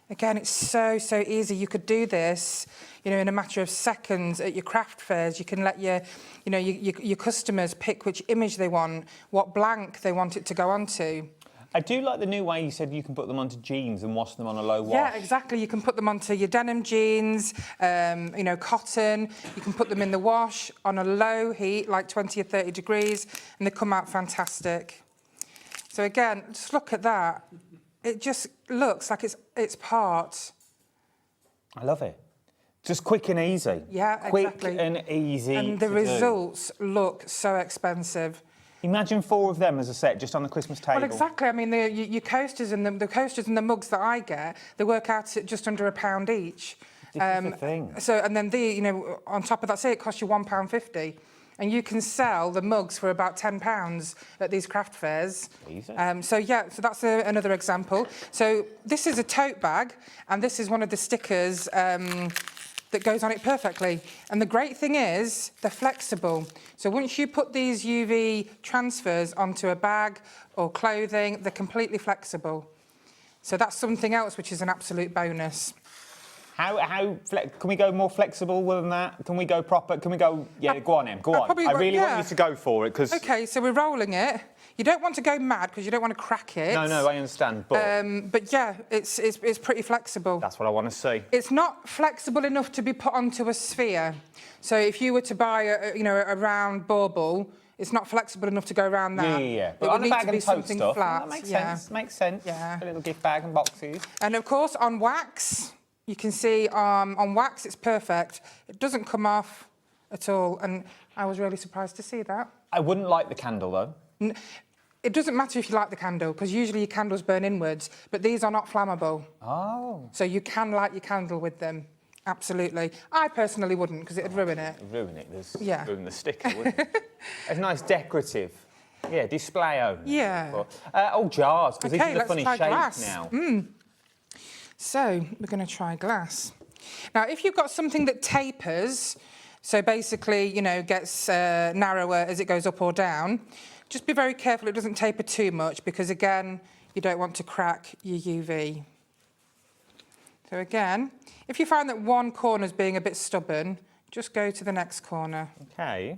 Again, it's so easy. You could do this, you know, in a matter of seconds at your craft fairs. You can let your customers pick which image they want, what blank they want it to go onto. I do like the new way you said you can put them onto jeans and wash them on a low wash. Yeah, exactly. You can put them onto your denim jeans, you know, cotton. You can put them in the wash on a low heat, like 20 or 30 degrees, and they come out fantastic. So again, just look at that. It just looks like it's part. I love it. Just quick and easy. Yeah, Quick exactly. and easy. And the to results look so expensive. Imagine 4 of them as a set, just on the Christmas table. Well, exactly. I mean, your coasters and the coasters and the mugs that I get, they work out at just under £1 each. This is the thing. So, and then you know, on top of that, say it costs you £1.50, and you can sell the mugs for about £10 at these craft fairs. Easy. So yeah, so that's another example. So this is a tote bag, and this is one of the stickers that goes on it perfectly. And the great thing is they're flexible. So once you put these UV transfers onto a bag or clothing, they're completely flexible. So that's something else which is an absolute bonus. Can we go more flexible than that? Can we go proper? Can we go? Yeah, go on, Em. Go on. I really want you to go for it because. Okay, so we're rolling it. You don't want to go mad because you don't want to crack it. No, I understand. But yeah, it's pretty flexible. That's what I want to see. It's not flexible enough to be put onto a sphere. So if you were to buy a round bauble, it's not flexible enough to go around that. Yeah. It But would on a need bag to be and tote something stuff, flat. that makes sense. Makes sense. Yeah. A little gift bag and boxes. And of course, on wax, you can see on wax it's perfect. It doesn't come off at all, and I was really surprised to see that. I wouldn't like the candle though. It doesn't matter if you like the candle, because usually your candles burn inwards, but these are not flammable. Oh. So you can light your candle with them. Absolutely. I personally wouldn't, because it'd ruin it. Ruin it. Yeah. Ruin the sticker, wouldn't it? It's nice decorative. Yeah, display only. Yeah. Oh, jars, because Okay, this is a let's funny try shape glass. now. So we're going to try glass. Now, if you've got something that tapers, so basically, you know, gets narrower as it goes up or down, just be very careful it doesn't taper too much because, again, you don't want to crack your UV. So again, if you find that one corner's being a bit stubborn, just go to the next corner. Okay.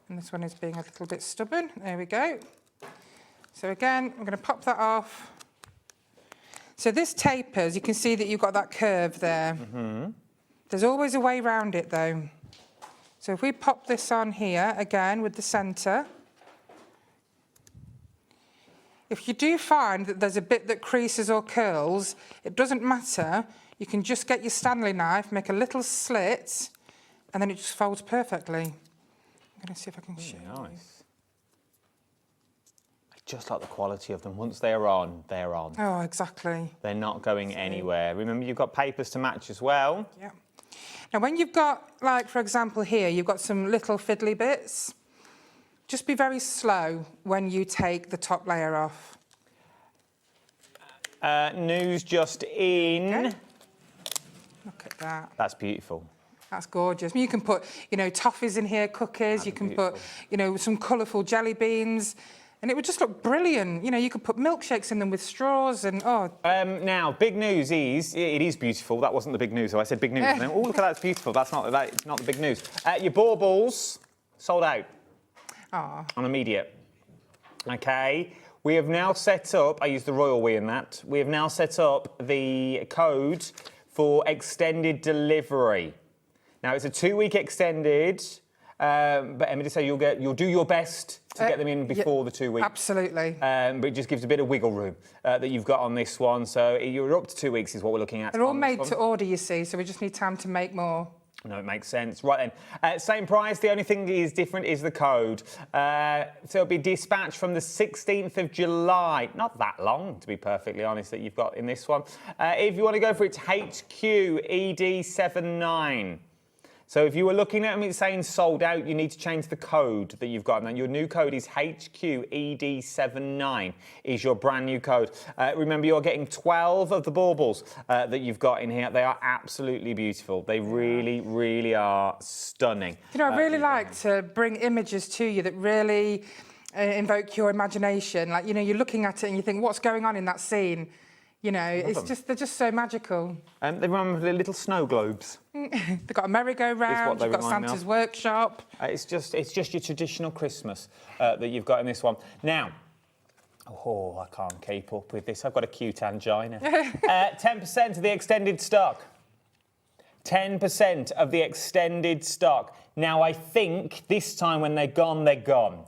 And this one is being a little bit stubborn. There we go. So again, I'm going to pop that off. So this tapers, you can see that you've got that curve there. Mm-hmm. There's always a way around it though. So if we pop this on here, again, with the centre, if you do find that there's a bit that creases or curls, it doesn't matter. You can just get your Stanley knife, make a little slit, and then it just folds perfectly. I'm going to see if I can show you. Nice. I just like the quality of them. Once they're on, they're on. Oh, exactly. They're not going anywhere. Remember, you've got papers to match as well. Yeah. Now, when you've got, like, for example, here, you've got some little fiddly bits, just be very slow when you take the top layer off. News just in. Okay. Look at that. That's beautiful. That's gorgeous. You can put, you know, toffees in here, cookies. You can put, you know, some colourful jelly beans. And it would just look brilliant. You know, you could put milkshakes in them with straws and, oh. Now, big news is, it is beautiful. That wasn't the big news. So I said big news. And then, oh, look at that, it's beautiful. That's not the big news. Your baubles sold out. Aww. On immediate. Okay. We have now set up, I used the royal we in that, we have now set up the code for extended delivery. Now, it's a 2-week extended, but Emma did say you'll do your best to get them in before the 2 weeks. Absolutely. But it just gives a bit of wiggle room that you've got on this one. So you're up to 2 weeks is what we're looking at. They're all made to order, you see, so we just need time to make more. No, it makes sense. Right then, same price. The only thing that is different is the code. So it'll be dispatched from the 16th of July. Not that long, to be perfectly honest, that you've got in this one. If you want to go for it, HQED79. So if you were looking at them saying sold out, you need to change the code that you've got. And then your new code is HQED79 is your brand new code. Remember, you're getting 12 of the baubles that you've got in here. They are absolutely beautiful. They really, really are stunning. You know, I really like to bring images to you that really invoke your imagination. Like, you know, you're looking at it and you think, what's going on in that scene? You know, it's just, they're just so magical. They remind me of the little snow globes. They've got a merry-go-round, you've got Santa's workshop. It's just your traditional Christmas that you've got in this one. Now, oh, I can't keep up with this. I've got a cute angina. 10% of the extended stock. 10% of the extended stock. Now, I think this time when they're gone, they're gone.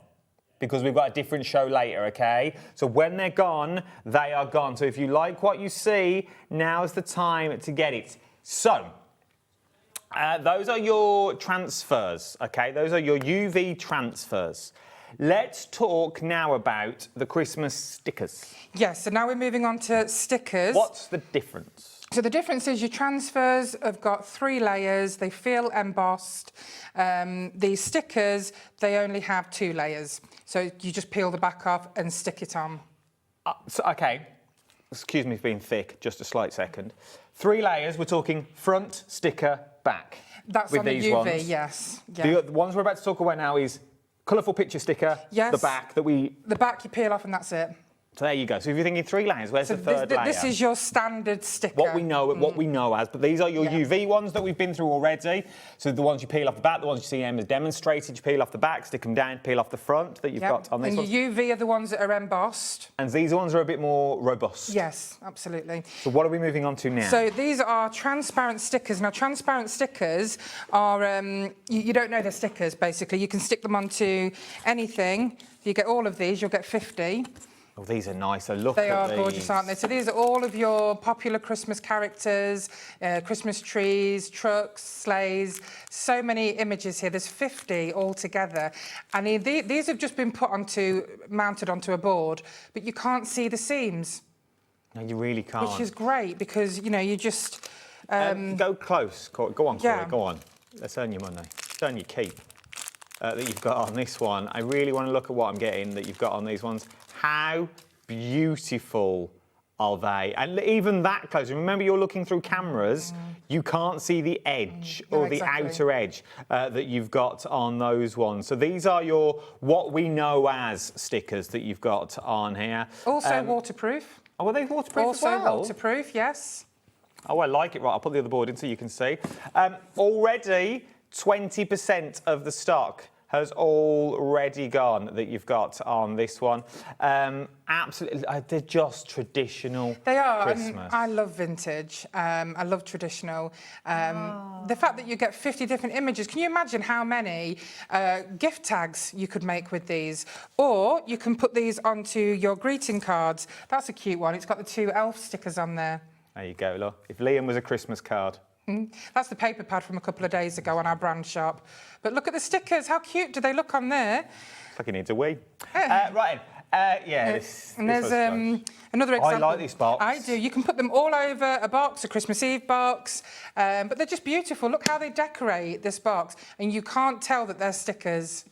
Because we've got a different show later, okay? So when they're gone, they are gone. So if you like what you see, now's the time to get it. So, those are your transfers, okay? Those are your UV transfers. Let's talk now about the Christmas stickers. Yes, so now we're moving on to stickers. What's the difference? So the difference is your transfers have got 3 layers. They feel embossed. These stickers, they only have 2 layers. So you just peel the back off and stick it on. Okay, excuse me for being thick, just a slight second. 3 layers, we're talking front, sticker, back. That's with on the these UV, ones. yes. Yeah. The ones we're about to talk about now is colourful picture sticker, yes. the back that we... The back you peel off and that's it. So there you go. So if you're thinking 3 layers, where's the third layer? This is your standard sticker. What we know as, but these are your UV ones that we've been through already. So the ones you peel off the back, the ones you see Emma's demonstrated, you peel off the back, stick them down, peel off the front that you've got on this one. And your UV are the ones that are embossed. And these ones are a bit more robust. Yes, absolutely. So what are we moving on to now? So these are transparent stickers. Now, transparent stickers are, you don't know they're stickers, basically. You can stick them onto anything. If you get all of these, you'll get 50. Oh, these are nice. So look at these. They are gorgeous, aren't they? So these are all of your popular Christmas characters, Christmas trees, trucks, sleighs. So many images here. There's 50 altogether. And these have just been mounted onto a board, but you can't see the seams. No, you really can't. Which is great because, you know, you just... go close. Go on, Corey, yeah. go on. Let's earn your money. Let's earn your keep that you've got on this one. I really want to look at what I'm getting that you've got on these ones. How beautiful are they? And even that close. Remember, you're looking through cameras. You can't see the edge or the outer edge that you've got on those ones. So these are your what we know as stickers that you've got on here. Also waterproof. Oh, are they waterproof also as well? Waterproof, yes. Oh, I like it. Right, I'll put the other board in so you can see. Already, 20% of the stock has already gone that you've got on this one. Absolutely, they're just traditional They are. Christmas. I love vintage. I love traditional. The fact that you get 50 different images, can you imagine how many gift tags you could make with these? Or you can put these onto your greeting cards. That's a cute one. It's got the 2 elf stickers on there. There you go, look. If Liam was a Christmas card. That's the paper pad from a couple of days ago on our brand shop. But look at the stickers. How cute do they look on there? It's like it needs a wee. Right, this and there's another example. I like this box. I do. You can put them all over a box, a Christmas Eve box, but they're just beautiful. Look how they decorate this box. And you can't tell that they're stickers.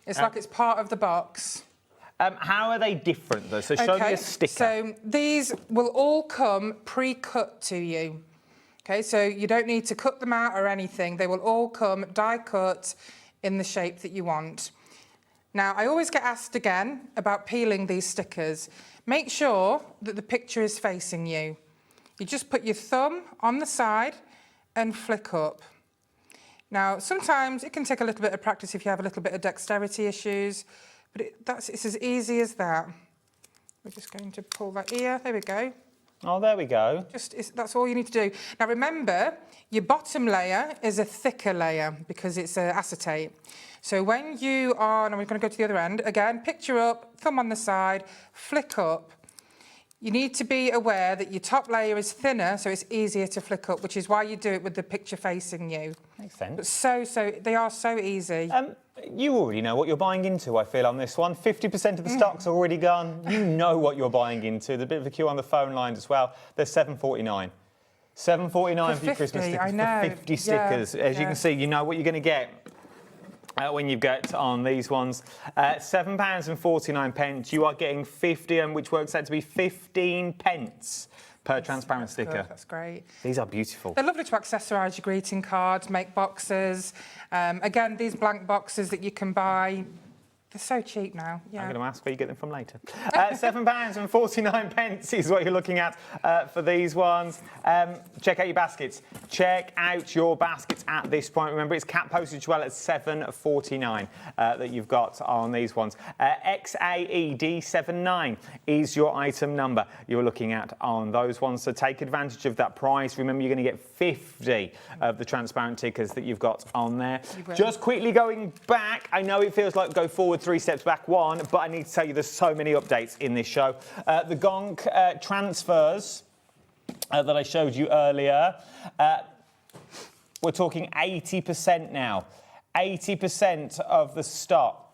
It's like it's part of the box. How are they different, though? So show me a sticker. So these will all come pre-cut to you. Okay, so you don't need to cut them out or anything. They will all come die-cut in the shape that you want. Now, I always get asked again about peeling these stickers. Make sure that the picture is facing you. You just put your thumb on the side and flick up. Now, sometimes it can take a little bit of practice if you have a little bit of dexterity issues, but it's as easy as that. We're just going to pull that ear. There we go. Oh, there we go. That's all you need to do. Now, remember, your bottom layer is a thicker layer because it's acetate. So when you are, and we're going to go to the other end, again, picture up, thumb on the side, flick up. You need to be aware that your top layer is thinner, so it's easier to flick up, which is why you do it with the picture facing you. Makes sense. But they are so easy. You already know what you're buying into, I feel, on this one. 50% of the stock's already gone. You know what you're buying into. There's a bit of a queue on the phone lines as well. There's $7.49. $7.49 for your Christmas stickers. I know. For 50 stickers. As you can see, you know what you're going to get. When you get on these ones, £7.49, you are getting 50, which works out to be 15 pence per transparent sticker. Good, that's great. These are beautiful. They're lovely to accessorise your greeting cards, make boxes. Again, these blank boxes that you can buy, they're so cheap now. Yeah. I'm going to ask where you get them from later. £7.49 is what you're looking at for these ones. Check out your baskets. Check out your baskets at this point. Remember, it's cap postage as well at £7.49 that you've got on these ones. XAED79 is your item number you're looking at on those ones. So take advantage of that price. Remember, you're going to get 50 of the transparent tickers that you've got on there. Just quickly going back, I know it feels like go forward 3 steps back 1, but I need to tell you there's so many updates in this show. The Gonk transfers that I showed you earlier, we're talking 80% now. 80% of the stock.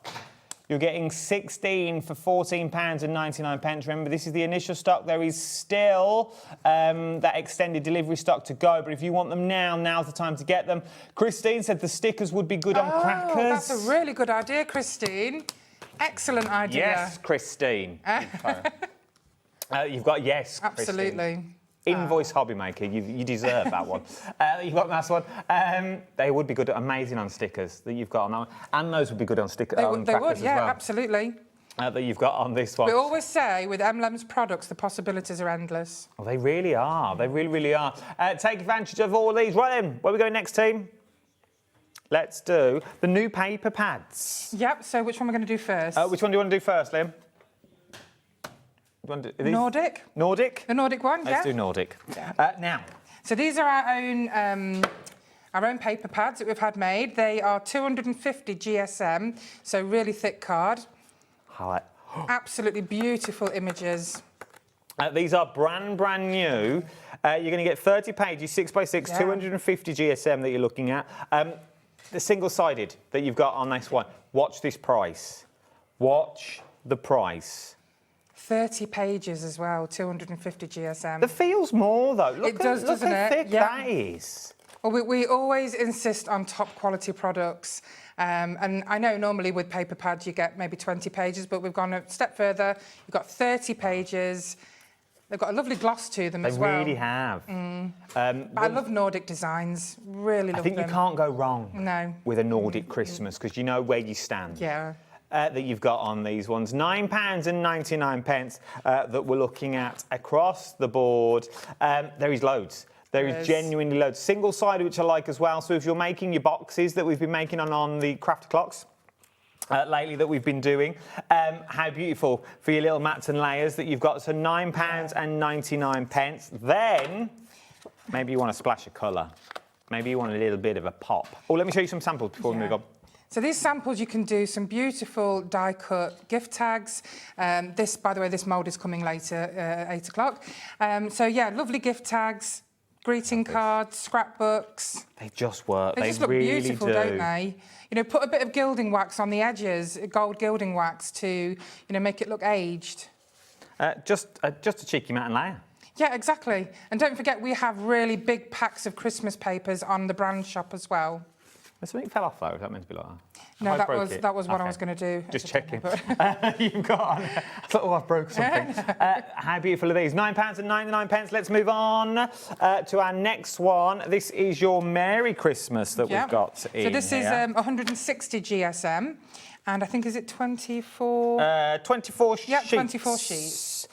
You're getting 16 for £14.99. Remember, this is the initial stock. There is still that extended delivery stock to go, but if you want them now, now's the time to get them. Christine said the stickers would be good on crackers. That's a really good idea, Christine. Excellent idea. Yes, Christine. You've got yes, Christine. Absolutely. Invoice HobbyMaker, you deserve that one. You've got that one. They would be good, amazing on stickers that you've got on that one. And those would be good on stickers. They would, yeah, well, absolutely. That you've got on this one. We always say with Emlems products, the possibilities are endless. Oh, they really are. They really, really are. Take advantage of all of these. Right then, where are we going next, team? Let's do the new paper pads. Yep, so which one are we going to do first? Which one do you want to do first, Liam? Nordic. Nordic? The Nordic one, Let's do Nordic. Yeah. Now. So these are our own paper pads that we've had made. They are 250 GSM, so really thick card. Absolutely beautiful images. These are brand new. You're going to get 30 pages, 6x6, yeah. 250 GSM that you're looking at. The single-sided that you've got on this one. Watch this price. Watch the price. 30 pages as well, 250 GSM. It feels more, though. Look doesn't how it? thick that is. Well, we always insist on top-quality products. And I know normally with paper pads you get maybe 20 pages, but we've gone a step further. You've got 30 pages. They've got a lovely gloss to them as well. They really have. I love Nordic designs. Really love them. I think you can't go wrong with a Nordic Christmas because you know where you stand. Yeah. That you've got on these ones. £9.99 that we're looking at across the board. There is loads. There is genuinely loads. Single-sided, which I like as well. So if you're making your boxes that we've been making on the craft clocks, lately that we've been doing. How beautiful for your little mats and layers that you've got. So £9.99. Then maybe you want to splash of colour. Maybe you want a little bit of a pop. Oh, let me show you some samples before we move on. So these samples, you can do some beautiful die-cut gift tags. This, by the way, this mould is coming later at 8 o'clock. So, yeah, lovely gift tags, greeting cards, scrapbooks. They just work. They just look really beautiful, don't they? You know, put a bit of gilding wax on the edges, gold gilding wax to, you know, make it look aged. Just a cheeky mat and layer. Yeah, exactly. And don't forget, we have really big packs of Christmas papers on the brand shop as well. Something fell off, though. Is that meant to be like that? No, that was what I was going to do. Just checking. You've got on. I thought, oh, I've broke something. How beautiful are these? £9.99. Let's move on to our next one. This is your Merry Christmas that we've got in So this is 160 GSM. And I think, is it 24? 24 sheets. Yeah, 24 sheets.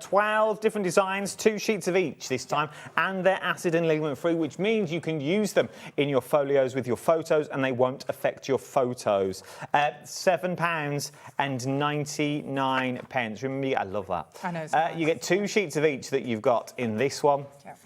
12 different designs, 2 sheets of each this time, and they're acid and ligament free, which means you can use them in your folios with your photos and they won't affect your photos. £7.99. Remember, I love that. I know. It's nice. You get 2 sheets of each that you've got in this one. Yeah.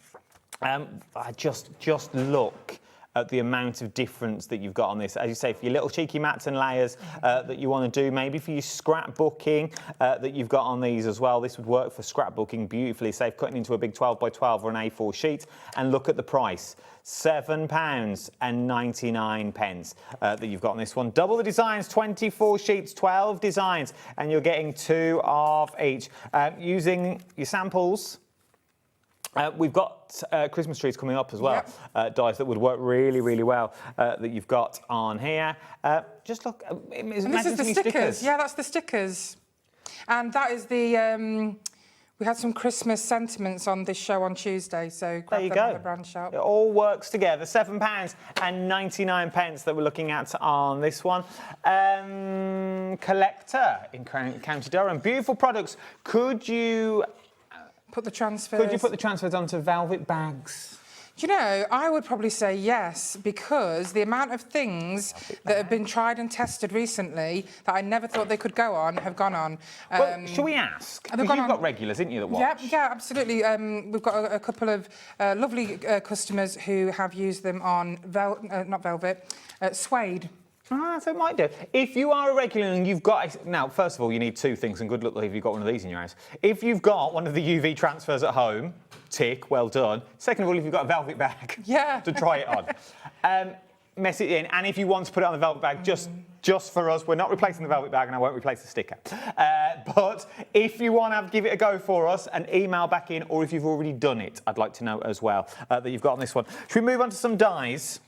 Just look at the amount of difference that you've got on this. As you say, for your little cheeky mats and layers that you want to do, maybe for your scrapbooking that you've got on these as well. This would work for scrapbooking beautifully. Safe cutting into a big 12 by 12 or an A4 sheet. And look at the price. £7.99 that you've got on this one. Double the designs, 24 sheets, 12 designs, and you're getting 2 of each. Using your samples, we've got Christmas trees coming up as well, dies that would work really, really well that you've got on here. Just look, and this is the stickers. Yeah, that's the stickers. And that is the... we had some Christmas sentiments on this show on Tuesday, so grab them at the brand shop. It all works together. £7.99 that we're looking at on this one. Collector in County Durham. Beautiful products. Could you put the transfers onto velvet bags? Do you know, I would probably say yes, because the amount of things that have been tried and tested recently that I never thought they could go on have gone on. Well, shall we ask? Because you've got regulars, haven't you, that watch? Yeah, absolutely. We've got a couple of lovely customers who have used them on suede. So it might do. If you are a regular and you've got... Now, first of all, you need 2 things, and good luck if you've got one of these in your house. If you've got one of the UV transfers at home, tick, well done. Second of all, if you've got a velvet bag to try it on, mess it in. And if you want to put it on the velvet bag, just for us, we're not replacing the velvet bag, and I won't replace the sticker. But if you want to give it a go for us, an email back in, or if you've already done it, I'd like to know as well that you've got on this one. Should we move on to some dies?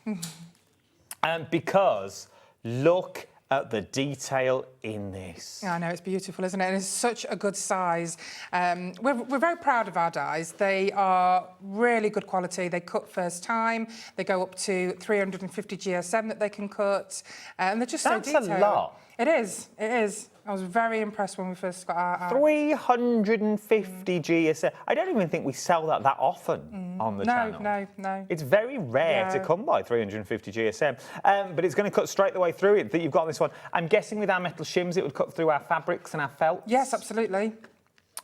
Because... look at the detail in this. I know, it's beautiful, isn't it? And it's such a good size. We're very proud of our dies. They are really good quality. They cut first time. They go up to 350 GSM that they can cut. And they're just so detailed. That's a lot. It is. I was very impressed when we first got our... 350 GSM. I don't even think we sell that often on the channel. No. It's very rare to come by 350 GSM. But it's going to cut straight the way through it that you've got on this one. I'm guessing with our metal shims it would cut through our fabrics and our felts. Yes, absolutely.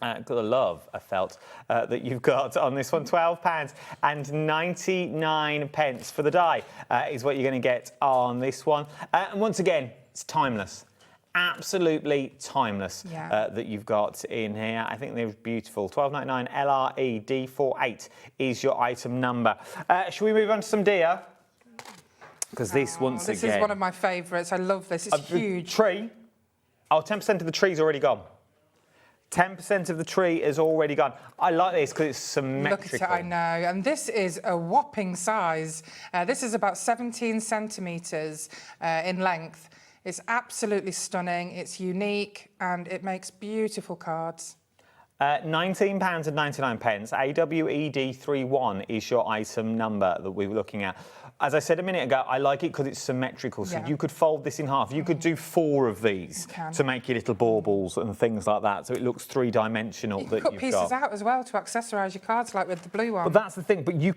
Got a love of felt that you've got on this one. £12.99 for the die is what you're going to get on this one. And once again, it's timeless. Absolutely timeless that you've got in here. I think they're beautiful. £12.99 LRE D48 is your item number. Shall we move on to some deer? Because this once again... This is one of my favourites. I love this. It's huge. Tree. Oh, 10% of the tree's already gone. 10% of the tree is already gone. I like this because it's symmetrical. Look at it, I know. And this is a whopping size. This is about 17 centimetres in length. It's absolutely stunning, it's unique, and it makes beautiful cards. £19.99. AWED31 is your item number that we were looking at. As I said a minute ago, I like it because it's symmetrical. So you could fold this in half. You could do 4 of these to make your little baubles and things like that. So it looks 3-dimensional. You can cut pieces out as well to accessorise your cards, like with the blue one. But that's the thing. But you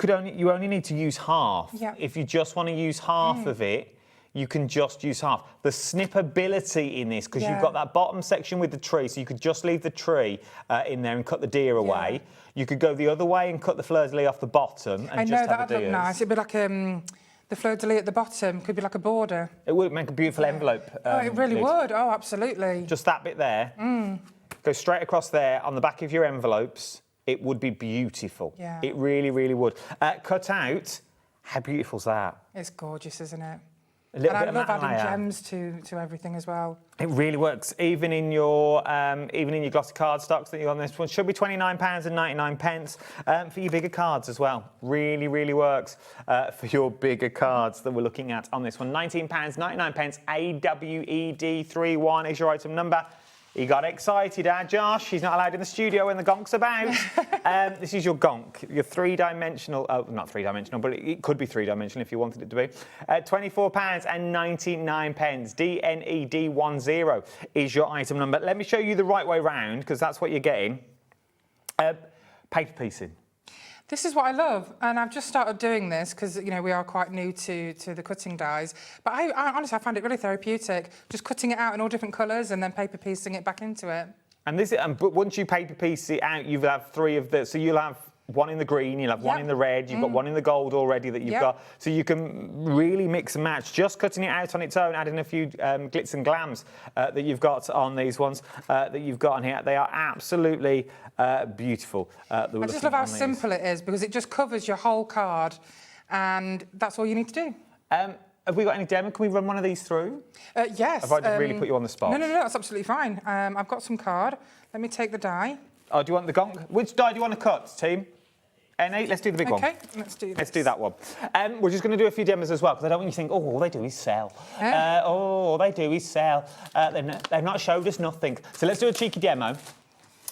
only need to use half. Yeah. If you just want to use half of it, you can just use half. The snippability in this, because you've got that bottom section with the tree, so you could just leave the tree in there and cut the deer away. You could go the other way and cut the fleur-de-lis off the bottom and just have the deers. That'd look nice. It'd be like the fleur-de-lis at the bottom could be like a border. It would make a beautiful envelope. It really would. Oh, absolutely. Just that bit there. Go straight across there on the back of your envelopes. It would be beautiful. Yeah. It really, really would. Cut out. How beautiful's that? It's gorgeous, isn't it? A little and bit I love of adding gems to everything as well. It really works, even in your glossy card stocks that you're on this one. Should be £29.99 for your bigger cards as well. Really, really works for your bigger cards that we're looking at on this one. £19.99. AWED31 is your item number. He got excited, Josh. He's not allowed in the studio when the gonk's about. This is your gonk, your 3-dimensional, not 3-dimensional, but it could be 3-dimensional if you wanted it to be. £24.99. DNED10 is your item number. Let me show you the right way round, because that's what you're getting. Paper piecing. This is what I love, and I've just started doing this because, you know, we are quite new to the cutting dies. But I honestly, I find it really therapeutic, just cutting it out in all different colours and then paper piecing it back into it. And this, but once you paper piece it out, you'll have 3 of the, so you'll have one in the green, you'll have one in the red, you've got one in the gold already that you've got. So you can really mix and match. Just cutting it out on its own, adding a few glitz and glams that you've got on these ones that you've got on here. They are absolutely beautiful. I just love how simple it is because it just covers your whole card and that's all you need to do. Have we got any demo? Can we run one of these through? Yes. Have I just really put you on the spot? No, that's absolutely fine. I've got some card. Let me take the die. Oh, do you want the gong? Which die do you want to cut, team? N8, let's do the big one. Okay, let's do this. Let's do that one. We're just going to do a few demos as well, because I don't want you to think, oh, all they do is sell. All they do is sell. They've not showed us nothing. So let's do a cheeky demo.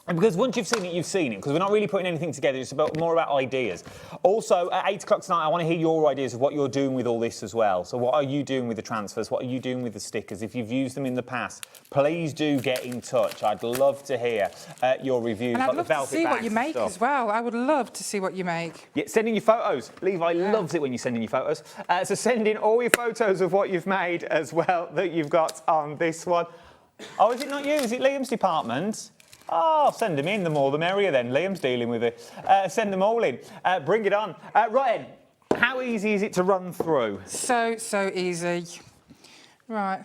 And because once you've seen it, because we're not really putting anything together, it's more about ideas. Also, at 8 o'clock tonight, I want to hear your ideas of what you're doing with all this as well. So what are you doing with the transfers? What are you doing with the stickers? If you've used them in the past, please do get in touch. I'd love to hear your reviews. And I'd love to see what you make as well. I would love to see what you make. Yeah, send in your photos. Levi loves it when you send in your photos. So send in all your photos of what you've made as well that you've got on this one. Oh, is it not you? Is it Liam's department? Oh, send them in. The more the merrier then. Liam's dealing with it. Send them all in. Bring it on. Right, Ed, how easy is it to run through? So easy. Right.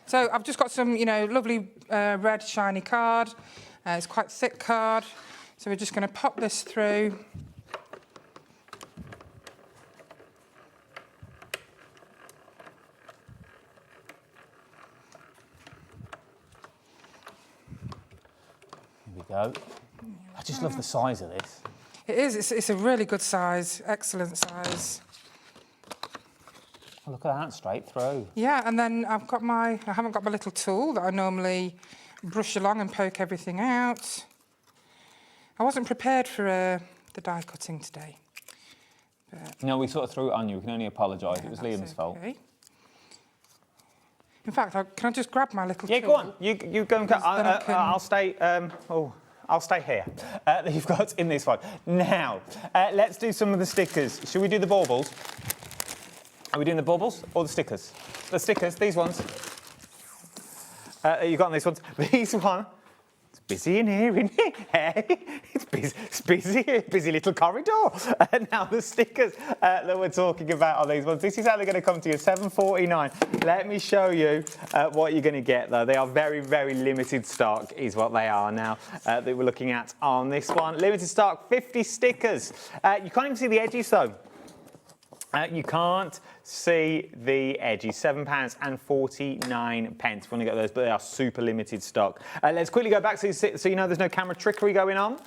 So I've just got some, lovely red shiny card. It's quite thick card. So we're just going to pop this through. Go. I just love the size of this. It is. It's a really good size, excellent size. Oh, look at that, straight through. Yeah, and then I haven't got my little tool that I normally brush along and poke everything out. I wasn't prepared for the die cutting today. But no, we sort of threw it on you. We can only apologise. It was Liam's fault. In fact, can I just grab my little tool? Yeah, go on. You go and cut. I'll stay. I'll stay here. That you've got in this one. Now, let's do some of the stickers. Should we do the baubles? Are we doing the baubles or the stickers? The stickers. These ones. You got on these ones. These one. It's busy in here, isn't it? Hey, it's busy. Busy little corridor. Now the stickers that we're talking about are these ones. This is how they're going to come to you. $7.49. Let me show you what you're going to get though. They are very, very limited stock, is what they are now that we're looking at on this one. Limited stock, 50 stickers. You can't even see the edges though. You can't see the edges. £7.49. If you want to get those, but they are super limited stock. Let's quickly go back so you know there's no camera trickery going on.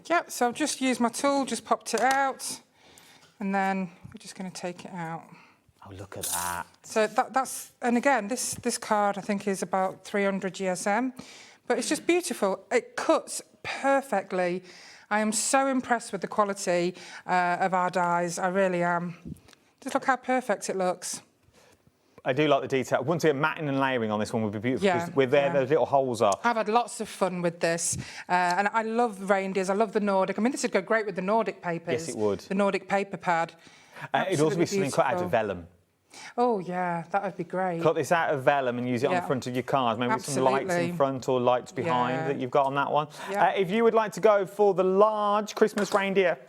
Yep, so I've just used my tool, just popped it out, and then we're just going to take it out. Oh, look at that. So that's, and again, this card I think is about 300 GSM, but it's just beautiful. It cuts perfectly. I am so impressed with the quality of our dies. I really am. Just look how perfect it looks. I do like the detail. Once again, matting and layering on this one would be beautiful. Yeah, with those little holes are. I've had lots of fun with this, and I love reindeers. I love the Nordic. I mean, this would go great with the Nordic papers. Yes, it would. The Nordic paper pad. It'd also be something cut out of vellum. Oh yeah, that would be great. Cut this out of vellum and use it on the front of your cars. Maybe with some lights in front or lights behind that you've got on that one. Yeah. If you would like to go for the large Christmas reindeer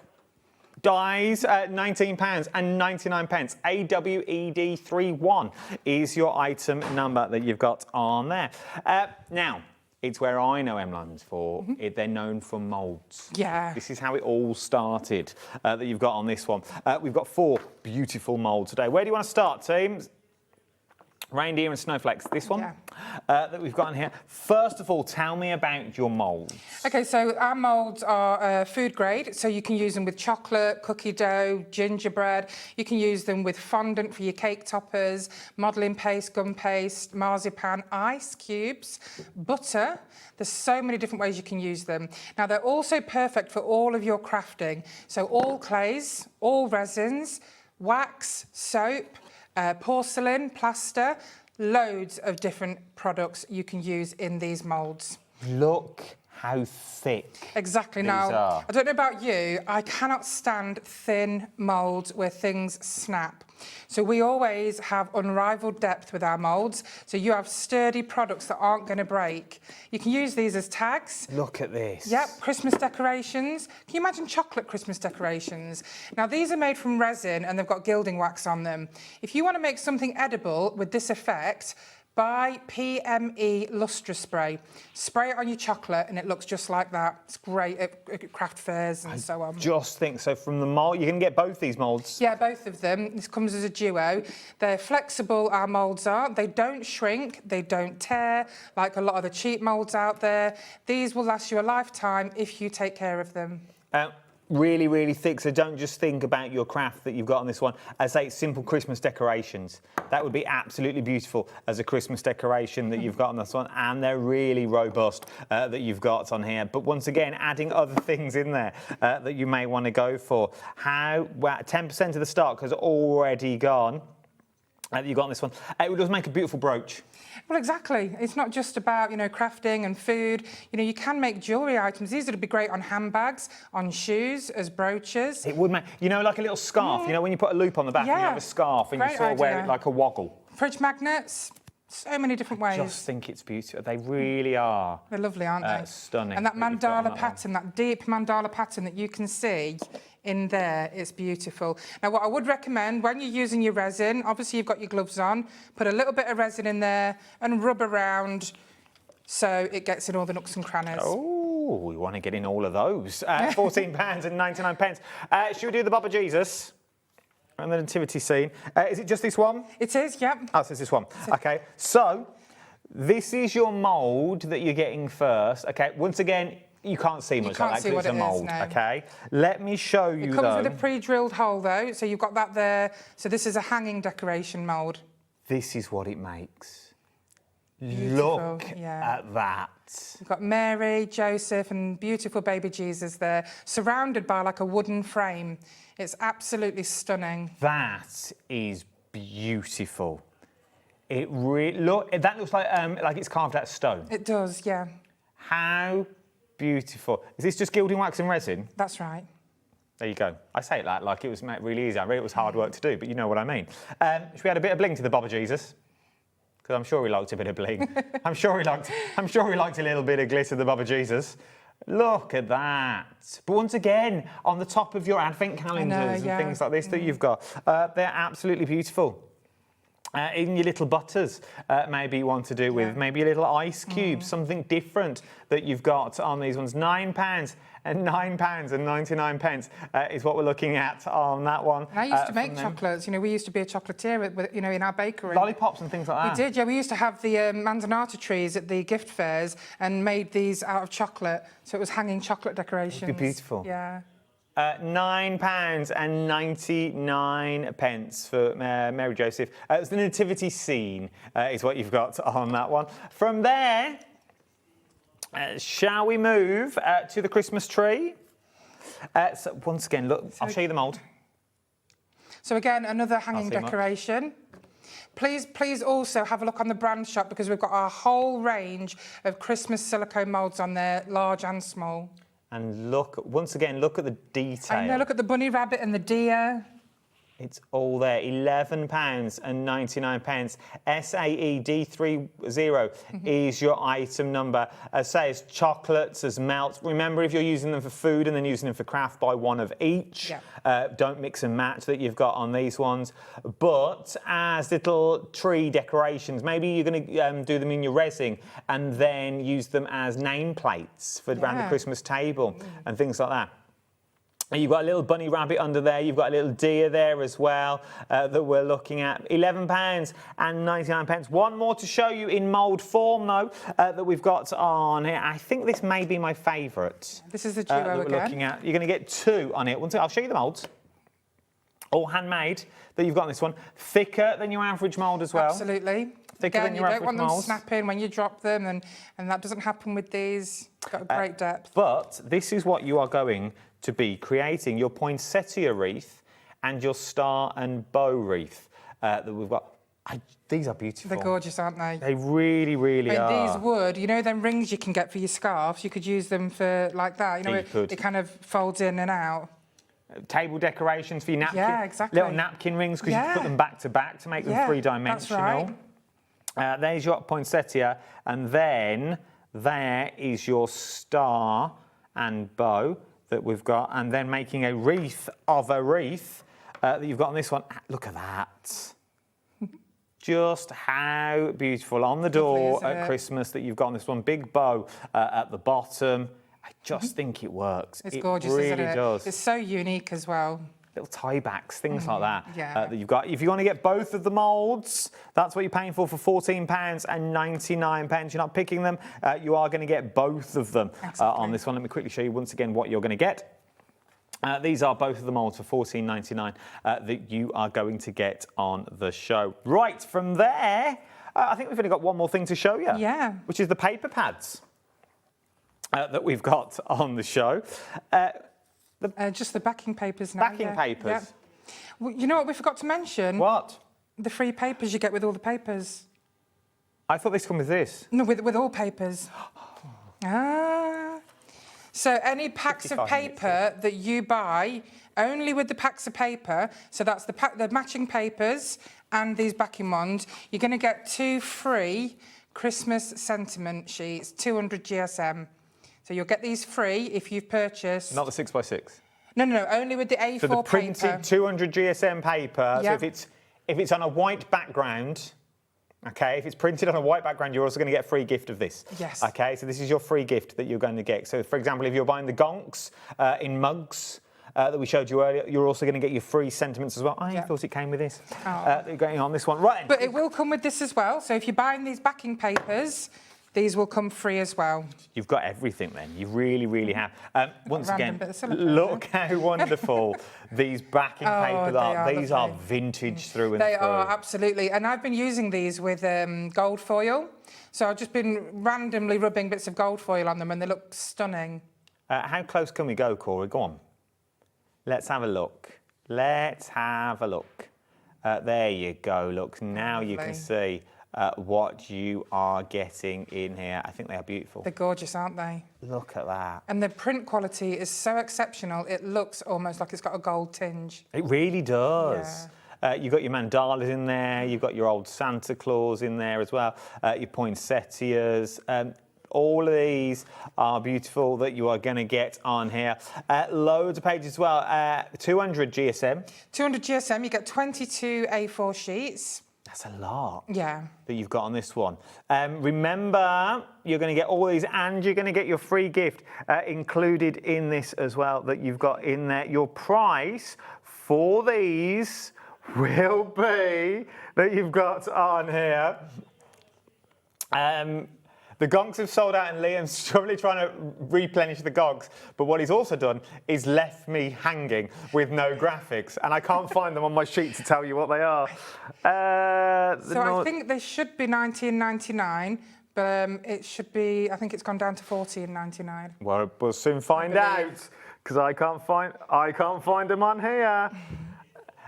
dies, £19.99. AWED31 is your item number that you've got on there. Now, it's where I know Emlems for. They're known for moulds. Yeah. This is how it all started that you've got on this one. We've got 4 beautiful moulds today. Where do you want to start, teams? Reindeer and snowflakes. This one that we've got in here. First of all, tell me about your moulds. Okay, so our moulds are food grade, so you can use them with chocolate, cookie dough, gingerbread. You can use them with fondant for your cake toppers, modelling paste, gum paste, marzipan, ice cubes, butter. There's so many different ways you can use them. Now, they're also perfect for all of your crafting. So all clays, all resins, wax, soap, porcelain, plaster, loads of different products you can use in these moulds. Look how thick Exactly. these Now, are. I don't know about you, I cannot stand thin moulds where things snap. So we always have unrivaled depth with our moulds. So you have sturdy products that aren't going to break. You can use these as tags. Look at this. Yep, Christmas decorations. Can you imagine chocolate Christmas decorations? Now, these are made from resin and they've got gilding wax on them. If you want to make something edible with this effect, buy PME lustre spray. Spray it on your chocolate and it looks just like that. It's great at craft fairs and so on. Just think, so from the mould, you can get both these moulds. Yeah, both of them. This comes as a duo. They're flexible, our moulds are. They don't shrink, they don't tear, like a lot of the cheap moulds out there. These will last you a lifetime if you take care of them. Really, really thick, so don't just think about your craft that you've got on this one as simple Christmas decorations. That would be absolutely beautiful as a Christmas decoration that you've got on this one, and they're really robust that you've got on here. But once again, adding other things in there that you may want to go for. 10% of the stock has already gone. You've got on this one. It does make a beautiful brooch. Well, exactly. It's not just about, crafting and food. You can make jewellery items. These would be great on handbags, on shoes, as brooches. It would make, like a little scarf. When you put a loop on the back and you have a scarf and you sort of wear it like a woggle. Fridge magnets. So many different ways. I just think it's beautiful. They really are. They're lovely, aren't they? Stunning. And that mandala pattern, that deep mandala pattern that you can see in there, it's beautiful. Now, what I would recommend when you're using your resin, obviously you've got your gloves on, put a little bit of resin in there and rub around so it gets in all the nooks and crannies. Oh, we want to get in all of those. £14.99. Should we do the Baba Jesus? And the nativity scene. Is it just this one? It is, yep. Oh, so it's this one. Okay, so this is your mould that you're getting first. Okay, once again, you can't see much like that because it's a mould. Okay, let me show you. It comes with a pre-drilled hole though, so you've got that there. So this is a hanging decoration mould. This is what it makes. Beautiful, Look at that. You've got Mary, Joseph, and beautiful baby Jesus there, surrounded by like a wooden frame. It's absolutely stunning. That is beautiful. That looks like it's carved out of stone. It does, yeah. How beautiful. Is this just gilding wax and resin? That's right. There you go. I say it like it was really easy. I read it was hard work to do, but you know what I mean. Should we add a bit of bling to the Baba Jesus? Because I'm sure he liked a bit of bling. I'm sure he liked a little bit of glitter, the Baba Jesus. Look at that. But once again, on the top of your advent calendars and things like this that you've got, they're absolutely beautiful. In your little butters, maybe you want to do with maybe a little ice cube, something different that you've got on these ones. £9 and £9.99 is what we're looking at on that one. And I used to make chocolates. We used to be a chocolatier, in our bakery. Lollipops and things like that. We did, yeah. We used to have the manzanata trees at the gift fairs and made these out of chocolate. So it was hanging chocolate decorations. It'd be beautiful. Yeah. £9.99 for Mary Joseph. It's the nativity scene is what you've got on that one. From there, shall we move to the Christmas tree? So once again, look, I'll show you the mould. So again, another hanging decoration. Please also have a look on the brand shop because we've got our whole range of Christmas silicone moulds on there, large and small. And once again, look at the detail. I know, look at the bunny rabbit and the deer. It's all there. £11.99. SAED30 is your item number. As I say, it's chocolates, as melts. Remember, if you're using them for food and then using them for craft, buy one of each. Don't mix and match that you've got on these ones. But as little tree decorations, maybe you're going to do them in your resin and then use them as nameplates for around the Christmas table and things like that. You've got a little bunny rabbit under there. You've got a little deer there as well that we're looking at. £11.99. One more to show you in mould form, though, that we've got on here. I think this may be my favourite. This is the duo that we're again. looking at. You're going to get two on it. I'll show you the moulds. All handmade that you've got on this one. Thicker than your average mould as well. Absolutely. Thicker than your average mould. You don't want them snapping when you drop them, and that doesn't happen with these. Got a great depth. But this is what you are going to be creating, your poinsettia wreath and your star and bow wreath that we've got. These are beautiful. They're gorgeous, aren't they? They really, really are. These would, you know, them rings you can get for your scarves, you could use them for like that. You know, it kind of folds in and out. Table decorations for your napkin. Yeah, exactly. Little napkin rings, because you can put them back to back to make them three-dimensional. That's right. There's your poinsettia, and then there is your star and bow that we've got, and then making a wreath of a wreath that you've got on this one. Look at that. Just how beautiful on the door at Christmas that you've got on this one. Big bow at the bottom. I just think it works. It's gorgeous, really isn't it? Does. It's so unique as well. Little tie backs, things like that, yeah. that you've got. If you want to get both of the moulds, that's what you're paying for £14.99. You're not picking them. You are going to get both of them on this one. Let me quickly show you once again what you're going to get. These are both of the moulds for £14.99 that you are going to get on the show. Right, from there, I think we've only got one more thing to show you. Yeah. Which is the paper pads that we've got on the show. Just the backing papers now. Backing papers? Yeah. Well, you know what we forgot to mention? What? The free papers you get with all the papers. I thought this come with this. No, with all papers. So any packs of paper that you buy, only with the packs of paper, so that's the matching papers and these backing ones, you're going to get 2 free Christmas sentiment sheets, 200 GSM. So you'll get these free if you've purchased... Not the 6x6? No, only with the A4 so the printed paper. 200 GSM paper, Yeah. so if it's on a white background... Okay, if it's printed on a white background, you're also going to get a free gift of this. Yes. Okay, so this is your free gift that you're going to get. So, for example, if you're buying the gonks in mugs that we showed you earlier, you're also going to get your free sentiments as well. I thought it came with this. You're going on this one. Right. But it will come with this as well. So if you're buying these backing papers, these will come free as well. You've got everything then. You really, really have. Once Random again, bit of silicone look how wonderful these backing papers are. These are vintage through and through. They are, absolutely. And I've been using these with gold foil. So I've just been randomly rubbing bits of gold foil on them and they look stunning. How close can we go, Corey? Go on. Let's have a look. Let's have a look. There you go. Look, now you can see what you are getting in here. I think they are beautiful. They're gorgeous, aren't they? Look at that. And the print quality is so exceptional, it looks almost like it's got a gold tinge. It really does. Yeah. You've got your mandalas in there, you've got your old Santa Claus in there as well, your poinsettias. All of these are beautiful that you are going to get on here. Loads of pages as well. 200 GSM. 200 GSM, you get 22 A4 sheets. That's a lot. Yeah. That you've got on this one. Remember, you're going to get all these and you're going to get your free gift included in this as well that you've got in there. Your price for these will be that you've got on here. The gonks have sold out and Liam's probably trying to replenish the gonks, but what he's also done is left me hanging with no graphics, and I can't find them on my sheet to tell you what they are. I think they should be $19.99, but it should be, I think it's gone down to $14.99. Well, we'll soon find out, because I can't find them on here.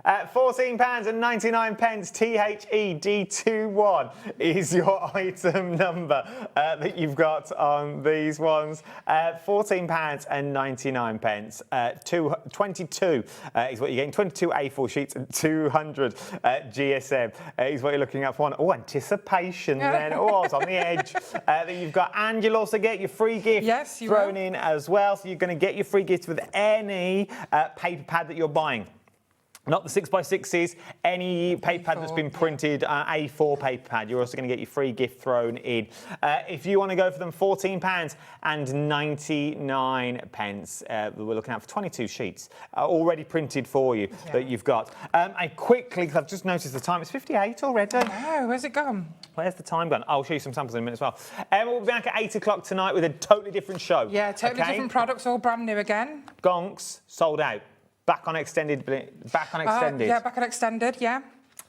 £14.99 THED21 is your item number that you've got on these ones. £14.99. 22 is what you're getting. 22 A4 sheets and 200 GSM is what you're looking at for one. Oh, anticipation then. Oh, I was on the edge. That you've got, and you'll also get your free gift thrown in as well. So you're going to get your free gift with any paper pad that you're buying. Not the 6x6s, any paper pad that's been printed, A4 paper pad. You're also going to get your free gift thrown in. If you want to go for them, £14.99. We're looking at for 22 sheets already printed for you that you've got. Quickly, because I've just noticed the time, it's 58 already. Oh, where's it gone? Where's the time gone? I'll show you some samples in a minute as well. We'll be back at 8 o'clock tonight with a totally different show. Yeah, totally different products, all brand new again. Gonks, sold out. Back on extended. Yeah, back on extended, yeah.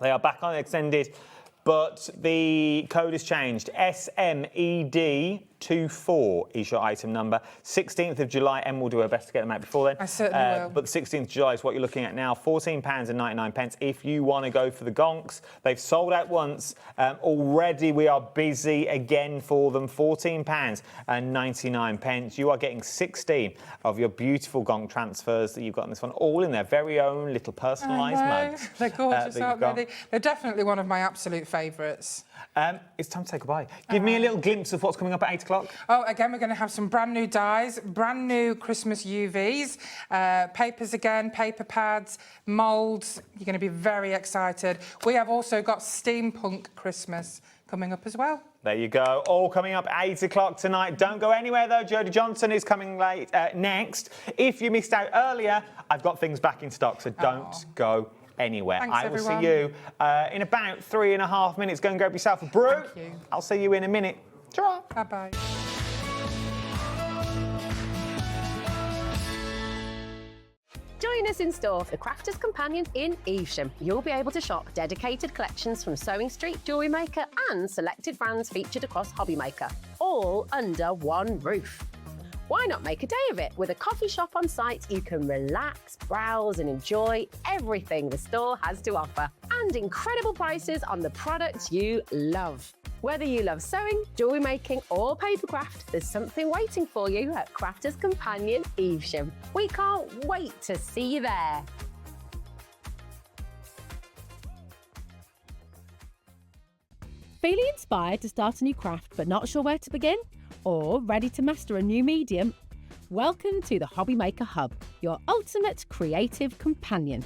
They are back on extended. but the code has changed. SMED24 is your item number. 16th of July, Em will do her best to get them out before then. I certainly will. But the 16th of July is what you're looking at now. £14.99 if you want to go for the gonks. They've sold out once. Already we are busy again for them. £14.99. You are getting 16 of your beautiful gonk transfers that you've got in this one, all in their very own little personalised mugs. They're gorgeous, aren't they? They're definitely one of my absolute favourites. It's time to say goodbye. Give me a little glimpse of what's coming up at 8 o'clock. Oh, again, we're going to have some brand new dyes, brand new Christmas UVs, papers again, paper pads, moulds. You're going to be very excited. We have also got Steampunk Christmas coming up as well. There you go. All coming up at 8 o'clock tonight. Don't go anywhere, though. Jodie Johnson is coming late next. If you missed out earlier, I've got things back in stock, so don't go anywhere. Thanks, I will everyone. see you in about 3.5 minutes. Go and grab yourself a brew. Thank you. I'll see you in a minute. Ta-ra. Bye-bye. Join us in store for the Crafters Companion in Evesham. You'll be able to shop dedicated collections from Sewing Street, Jewellery Maker and selected brands featured across HobbyMaker, all under one roof. Why not make a day of it? With a coffee shop on site, you can relax, browse and enjoy everything the store has to offer. And incredible prices on the products you love. Whether you love sewing, jewellery making or papercraft, there's something waiting for you at Crafters Companion Evesham. We can't wait to see you there. Feeling inspired to start a new craft but not sure where to begin? Or ready to master a new medium? Welcome to the HobbyMaker Hub, your ultimate creative companion.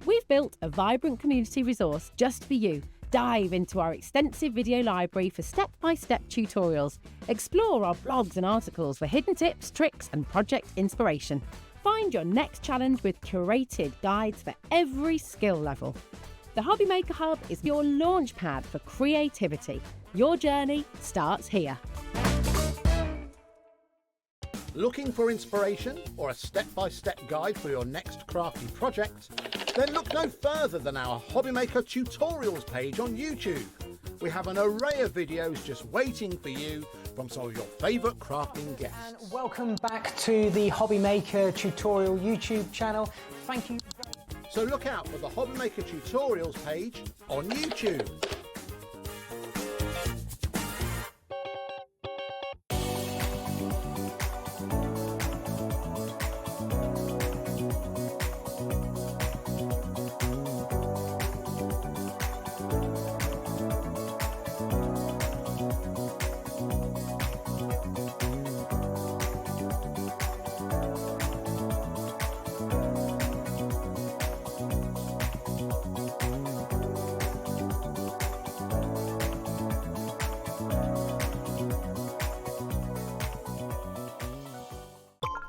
We've built a vibrant community resource just for you. Dive into our extensive video library for step-by-step tutorials. Explore our blogs and articles for hidden tips, tricks and project inspiration. Find your next challenge with curated guides for every skill level. The HobbyMaker Hub is your launch pad for creativity. Your journey starts here. Looking for inspiration or a step-by-step guide for your next crafty project? Then look no further than our HobbyMaker tutorials page on YouTube. We have an array of videos just waiting for you from some of your favourite crafting guests. And welcome back to the HobbyMaker tutorial YouTube channel. Thank you. So look out for the HobbyMaker tutorials page on YouTube.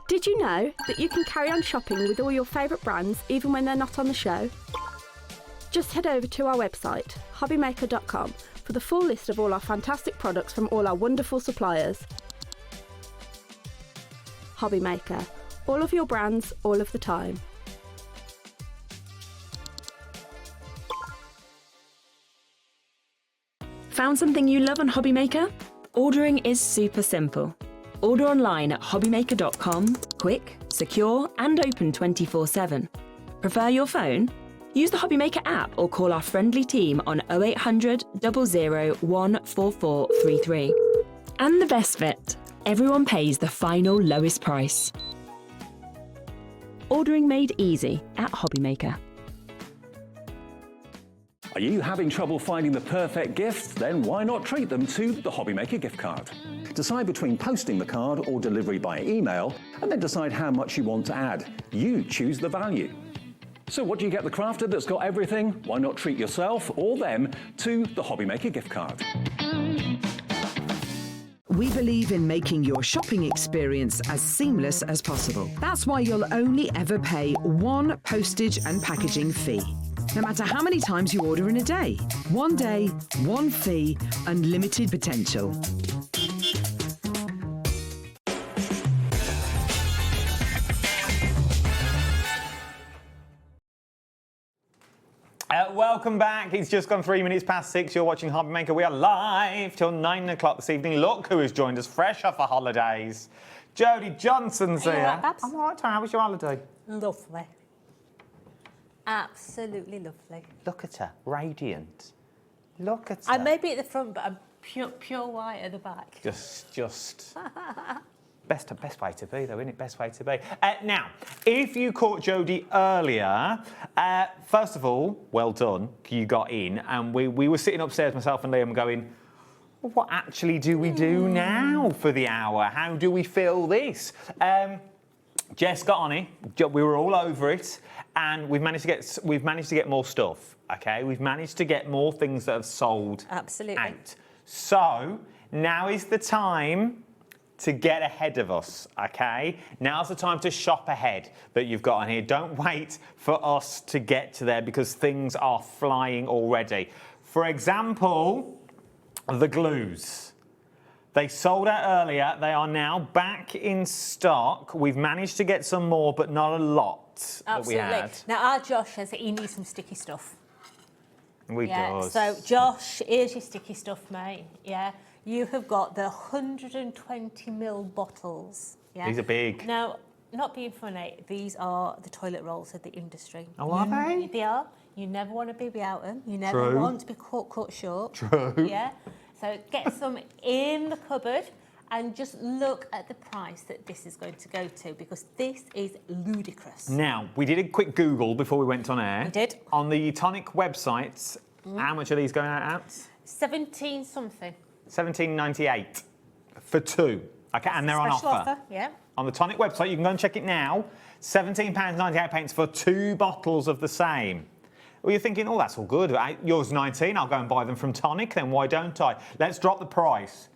Did you know that you can carry on shopping with all your favourite brands even when they're not on the show? Just head over to our website, hobbymaker.com, for the full list of all our fantastic products from all our wonderful suppliers. HobbyMaker, all of your brands, all of the time. Found something you love on HobbyMaker? Ordering is super simple. Order online at hobbymaker.com, quick, secure and open 24/7. Prefer your phone? Use the HobbyMaker app or call our friendly team on 0800 00 14433. And the best bit, everyone pays the final lowest price. Ordering made easy at HobbyMaker. Are you having trouble finding the perfect gift? Then why not treat them to the HobbyMaker gift card? Decide between posting the card or delivery by email, and then decide how much you want to add. You choose the value. So what do you get the crafter that's got everything? Why not treat yourself or them to the HobbyMaker gift card? We believe in making your shopping experience as seamless as possible. That's why you'll only ever pay one postage and packaging fee. No matter how many times you order in a day. One day, one fee, unlimited potential. Welcome Welcome back. It's just gone 3 minutes past 6. You're watching HobbyMaker. We are live till 9 o'clock this evening. Look who has joined us fresh off the holidays. Jodie Johnson's here. Are you all right, Babs? I'm all right, Tara. How was your holiday? Lovely. Absolutely lovely. Look at her, radiant. Look at her. I may be at the front, but I'm pure white at the back. Just best way to be, though, isn't it? Best way to be. Now, if you caught Jodie earlier, first of all, well done. You got in, and we were sitting upstairs, myself and Liam, going, well, what actually do we do now for the hour? How do we fill this? Jess got on it. We were all over it, and we've managed to get more stuff. Okay, we've managed to get more things that have sold out. So now is the time to get ahead of us, okay? Now's the time to shop ahead that you've got on here. Don't wait for us to get to there because things are flying already. For example, the glues. They sold out earlier. They are now back in stock. We've managed to get some more, but not a lot that we had. Now, our Josh says that he needs some sticky stuff. We do. So, Josh, here's your sticky stuff, mate. Yeah. You have got the 120ml bottles. Yeah. These are big. Now, not being funny, these are the toilet rolls of the industry. Oh, are they? They are. You never want to be without them. You never want to be caught short. True. Yeah. So get some in the cupboard and just look at the price that this is going to go to because this is ludicrous. Now, we did a quick Google before we went on air. We did. On the Tonic website, how much are these going out at? 17 something. $17.98 for two. Okay, and they're on offer. Yeah. On the Tonic website, you can go and check it now. £17.98 for 2 bottles of the same. Well, you're thinking, oh, that's all good. Yours 19, I'll go and buy them from Tonic, then why don't I? Let's drop the price.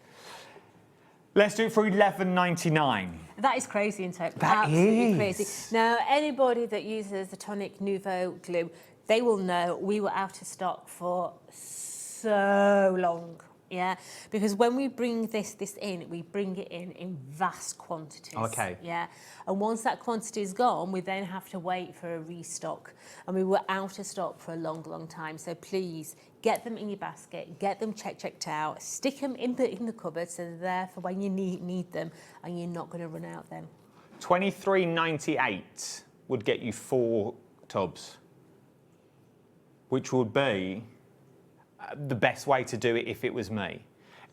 Let's do it for $11.99. That is crazy, isn't it? That Absolutely is. crazy. Now, anybody that uses the Tonic Nouveau glue, they will know we were out of stock for so long. Yeah, because when we bring this in, we bring it in vast quantities. Okay. Yeah, and once that quantity is gone, we then have to wait for a restock. And we were out of stock for a long time. So please get them in your basket, get them checked out, stick them in the cupboard so they're there for when you need them, and you're not going to run out then. $23.98 would get you 4 tubs, which would be the best way to do it if it was me.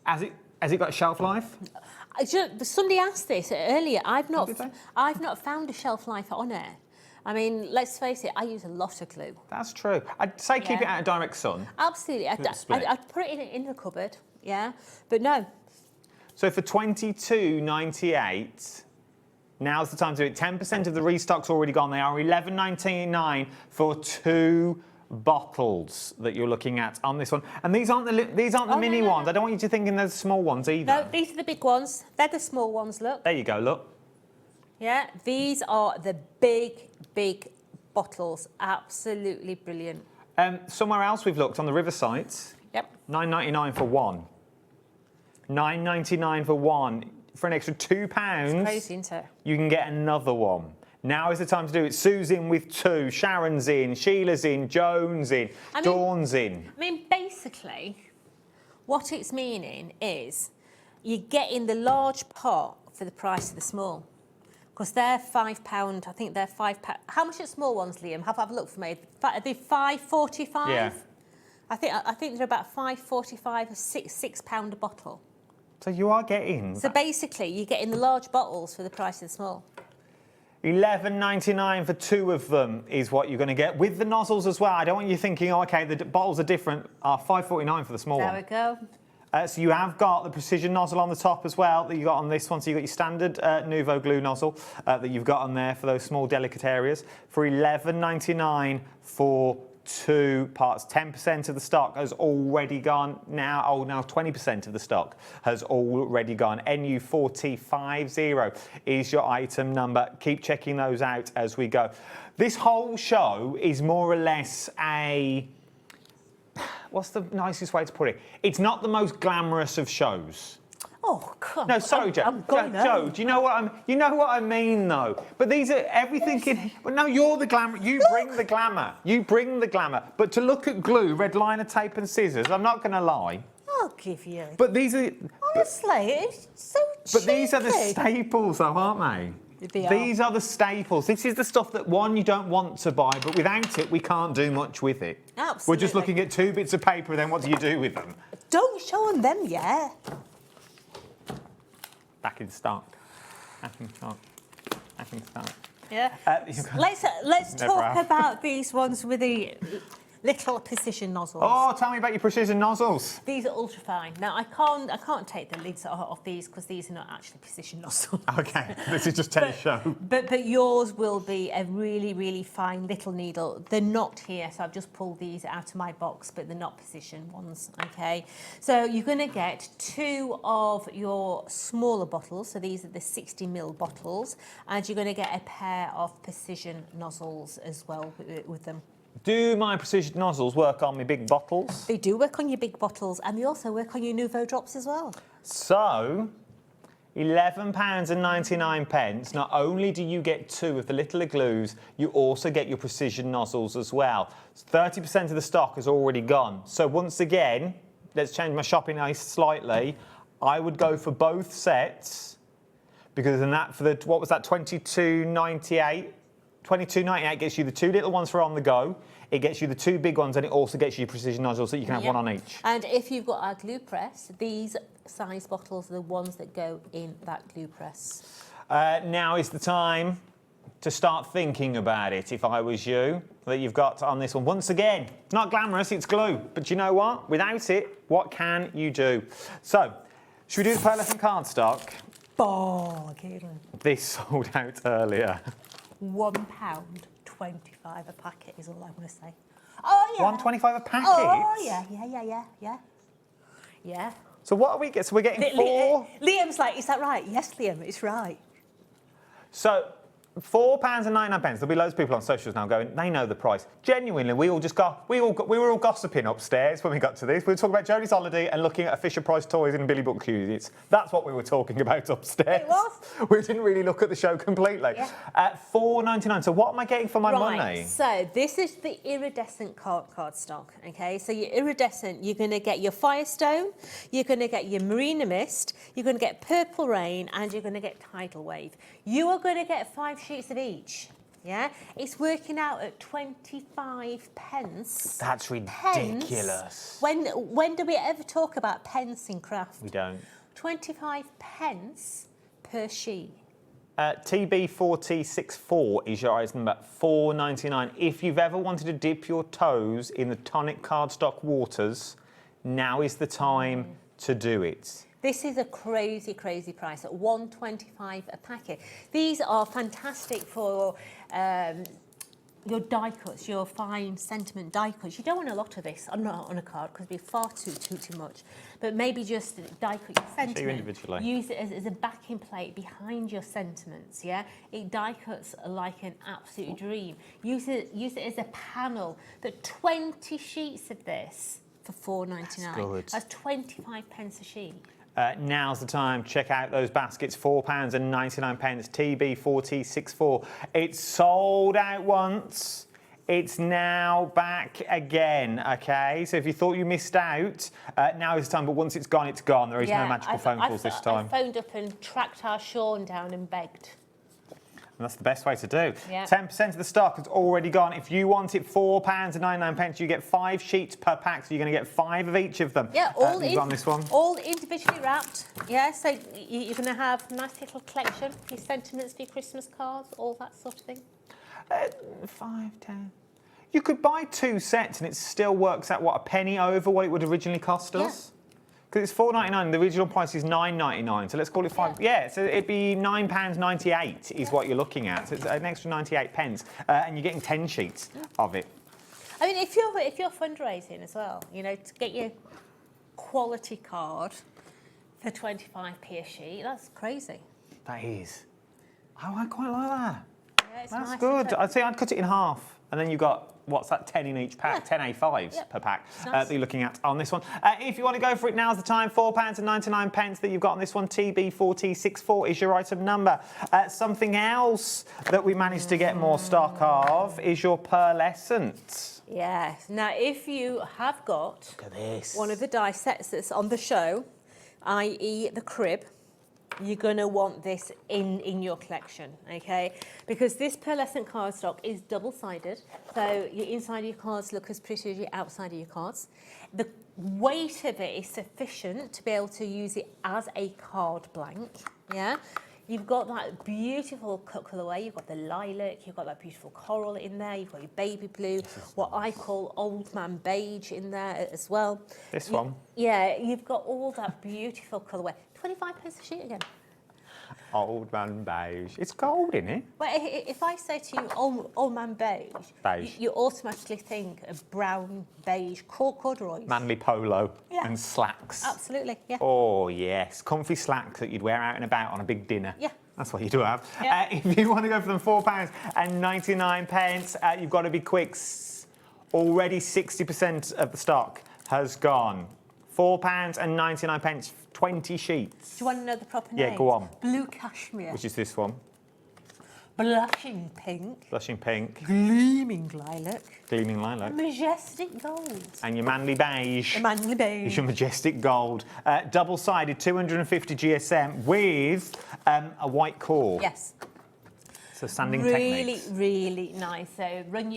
Has it got shelf life? Somebody asked this earlier. I've not found a shelf life on it. I mean, let's face it, I use a lot of glue. That's true. I'd say keep it out of direct sun. Absolutely. I'd put it in the cupboard, yeah. But no. So for $22.98, now's the time to do it. 10% of the restock's already gone. They are $11.99 for 2 bottles that you're looking at on this one, and these aren't the mini ones. I don't want you to think they're the small ones either. No, these are the big ones. They're the small ones. Look. There you go. Look. Yeah, these are the big bottles. Absolutely brilliant. Somewhere else we've looked on the river site. Yep. $9.99 for one. $9.99 for one. For an extra £2, it's crazy, isn't it? You can get another one. Now is the time to do it. Sue's in with 2, Sharon's in, Sheila's in, Joan's in, Dawn's in. I mean, basically, what it's meaning is you're getting the large pot for the price of the small. Because they're £5, I think they're £5. How much are small ones, Liam? Have a look for me. Are they £5.45? Yeah. I think they're about £5.45, £6 a bottle. So you are getting... So basically, you're getting the large bottles for the price of the small. $11.99 for 2 of them is what you're going to get, with the nozzles as well. I don't want you thinking, oh, OK, the bottles are different. $5.49 for the small one. There we go. So you have got the precision nozzle on the top as well that you got on this one. So you've got your standard Nouveau glue nozzle that you've got on there for those small, delicate areas for $11.99 for 2 parts. 10% of the stock has already gone now. Oh, now 20% of the stock has already gone. NU4050 is your item number. Keep checking those out as we go. This whole show is more or less a... What's the nicest way to put it? It's not the most glamorous of shows. Oh, come No, on. sorry, Joe. I'm going Joe, home. do you know what I mean, though? But these are everything in. Well, no, you're the glamour. You bring the glamour. You bring the glamour. But to look at glue, red liner, tape, and scissors, I'm not going to lie. I'll give you. But these are. Honestly, it's so cheeky. But these are the staples, though, aren't they? They are. These are the staples. This is the stuff that, one, you don't want to buy, but without it, we can't do much with it. Absolutely. We're just looking at 2 bits of paper, and then what do you do with them? Don't show them yet. Back in stock. Back in stock. Back in stock. Yeah. Let's Never talk have. about these ones with the little precision nozzles. Oh, tell me about your precision nozzles. These are ultra fine. Now I can't take the lids off these because these are not actually precision nozzles. Okay, this is just to show. But yours will be a really, really fine little needle. They're not here, so I've just pulled these out of my box, but they're not precision ones, okay? So you're going to get 2 of your smaller bottles, so these are the 60ml bottles, and you're going to get a pair of precision nozzles as well with them. Do my precision nozzles work on my big bottles? They do work on your big bottles, and they also work on your Nouveau drops as well. So, £11.99. Not only do you get 2 of the littler glues, you also get your precision nozzles as well. 30% of the stock is already gone. So once again, let's change my shopping list slightly. I would go for both sets, because then that, for the, what was that, $22.98? $22.98 gets you the 2 little ones for on the go. It gets you the 2 big ones, and it also gets you precision nozzles, so you can have one on each. And if you've got our glue press, these size bottles are the ones that go in that glue press. Now is the time to start thinking about it, if I was you, that you've got on this one. Once again, it's not glamorous, it's glue. But you know what? Without it, what can you do? So, should we do the pearl and cardstock? Bargain. This sold out earlier. £1.25 a packet is all I want to say. Oh yeah. $1.25 a packet? Oh yeah. Yeah. So what are we getting? So we're getting 4. Liam's like, is that right? Yes, Liam, it's right. So £4.99. There'll be loads of people on socials now going, they know the price. Genuinely, we were all gossiping upstairs when we got to this. We were talking about Jodie's holiday and looking at Fisher Price toys and Billy Book units. That's what we were talking about upstairs. It was. We didn't really look at the show completely. Yeah. $4.99. So what am I getting for my money? So this is the iridescent cardstock, okay? So your iridescent, you're going to get your Firestone, you're going to get your Marina Mist, you're going to get Purple Rain, and you're going to get Tidal Wave. You are going to get 5 sheets of each. Yeah, it's working out at 25 pence. That's ridiculous. When do we ever talk about pence in craft? We don't. 25 pence per sheet. TB4064 is your item number, $4.99. If you've ever wanted to dip your toes in the Tonic cardstock waters, now is the time to do it. This is a crazy, crazy price at $1.25 a packet. These are fantastic for your die cuts, your fine sentiment die cuts. You don't want a lot of this on a card because it'd be far too much. But maybe just die cut your sentiment. Individually. Use it as a backing plate behind your sentiments. Yeah, it die cuts like an absolute dream. Use it as a panel. But 20 sheets of this for $4.99. That's 25 pence a sheet. Now's the time. Check out those baskets. £4.99. TB4064. It's sold out once. It's now back again. Okay. So if you thought you missed out, now is the time. But once it's gone, it's gone. There is no magical phone calls this time. I phoned up and tracked our Sean down and begged. And that's the best way to do. Yeah. 10% of the stock has already gone. If you want it, £4.99, you get 5 sheets per pack, so you're going to get 5 of each of them. Yeah, all on this one. All individually wrapped. Yeah, so you're going to have a nice little collection, your sentiments for your Christmas cards, all that sort of thing. 5, 10. You could buy 2 sets and it still works out, what, a penny over what it would originally cost us? Because it's $4.99, the original price is $9.99, so let's call it 5. Yeah, so it'd be £9.98 is what you're looking at. So it's an extra 98 pence, and you're getting 10 sheets of it. I mean, if you're fundraising as well, you know, to get your quality card for 25p a sheet, that's crazy. That is. Oh, I quite like that. Yeah, it's That's nice, good. isn't it? I'd say I'd cut it in half, and then you've got what's that, 10 in each pack, 10 A5s per pack Nice. that you're looking at on this one. If you want to go for it, now's the time. £4.99 that you've got on this one. TB4T64 is your item number. Something else that we managed to get more stock of is your pearlescent. Yes. Now, if you have got Look at this. one of the die sets that's on the show, i.e. the crib, you're going to want this in your collection, okay? Because this pearlescent cardstock is double-sided, so your inside of your cards look as pretty as your outside of your cards. The weight of it is sufficient to be able to use it as a card blank, yeah? You've got that beautiful colourway, you've got the lilac, you've got that beautiful coral in there, you've got your baby blue, what I call old man beige in there as well. This one? Yeah, you've got all that beautiful colourway. 25 pence a sheet again. Old man beige. It's gold, isn't it? Well, if I say to you old man beige, you automatically think of brown beige corduroys. Manly polo Yeah. and slacks. Absolutely, yeah. Oh, yes. Comfy slacks that you'd wear out and about on a big dinner. Yeah. That's what you do have. Yeah. If you want to go for them, £4.99, you've got to be quick. Already 60% of the stock has gone. £4.99, 20 sheets. Do you want to know the proper name? Yeah, go on. Blue cashmere. Which is this one. Blushing pink. Blushing pink. Gleaming lilac. Gleaming lilac. Majestic gold. And your manly beige. The manly beige. Is your majestic gold. Double-sided, 250 GSM with a white core. Yes. So sanding really, techniques. really nice. So run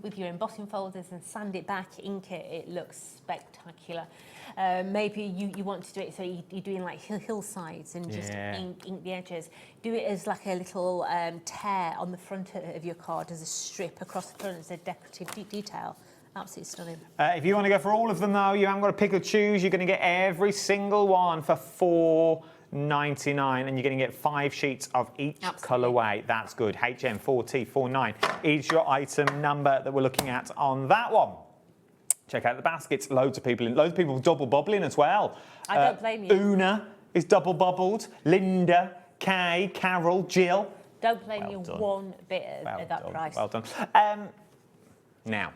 with your embossing folders and sand it back, ink it. It looks spectacular. Maybe you want to do it so you're doing like hillsides and just ink the edges. Do it as like a little tear on the front of your card as a strip across the front as a decorative detail. Absolutely stunning. If you want to go for all of them though, you haven't got to pick or choose. You're going to get every single one for £4.99 and you're going to get 5 sheets of each colourway. That's good. HM4T49 is your item number that we're looking at on that one. Check out the baskets. Loads of people in. Loads of people double bubbling as well. I don't blame you. Una is double bubbled. Linda, Kay, Carol, Jill. Don't blame you one bit at that price. Well done. Now,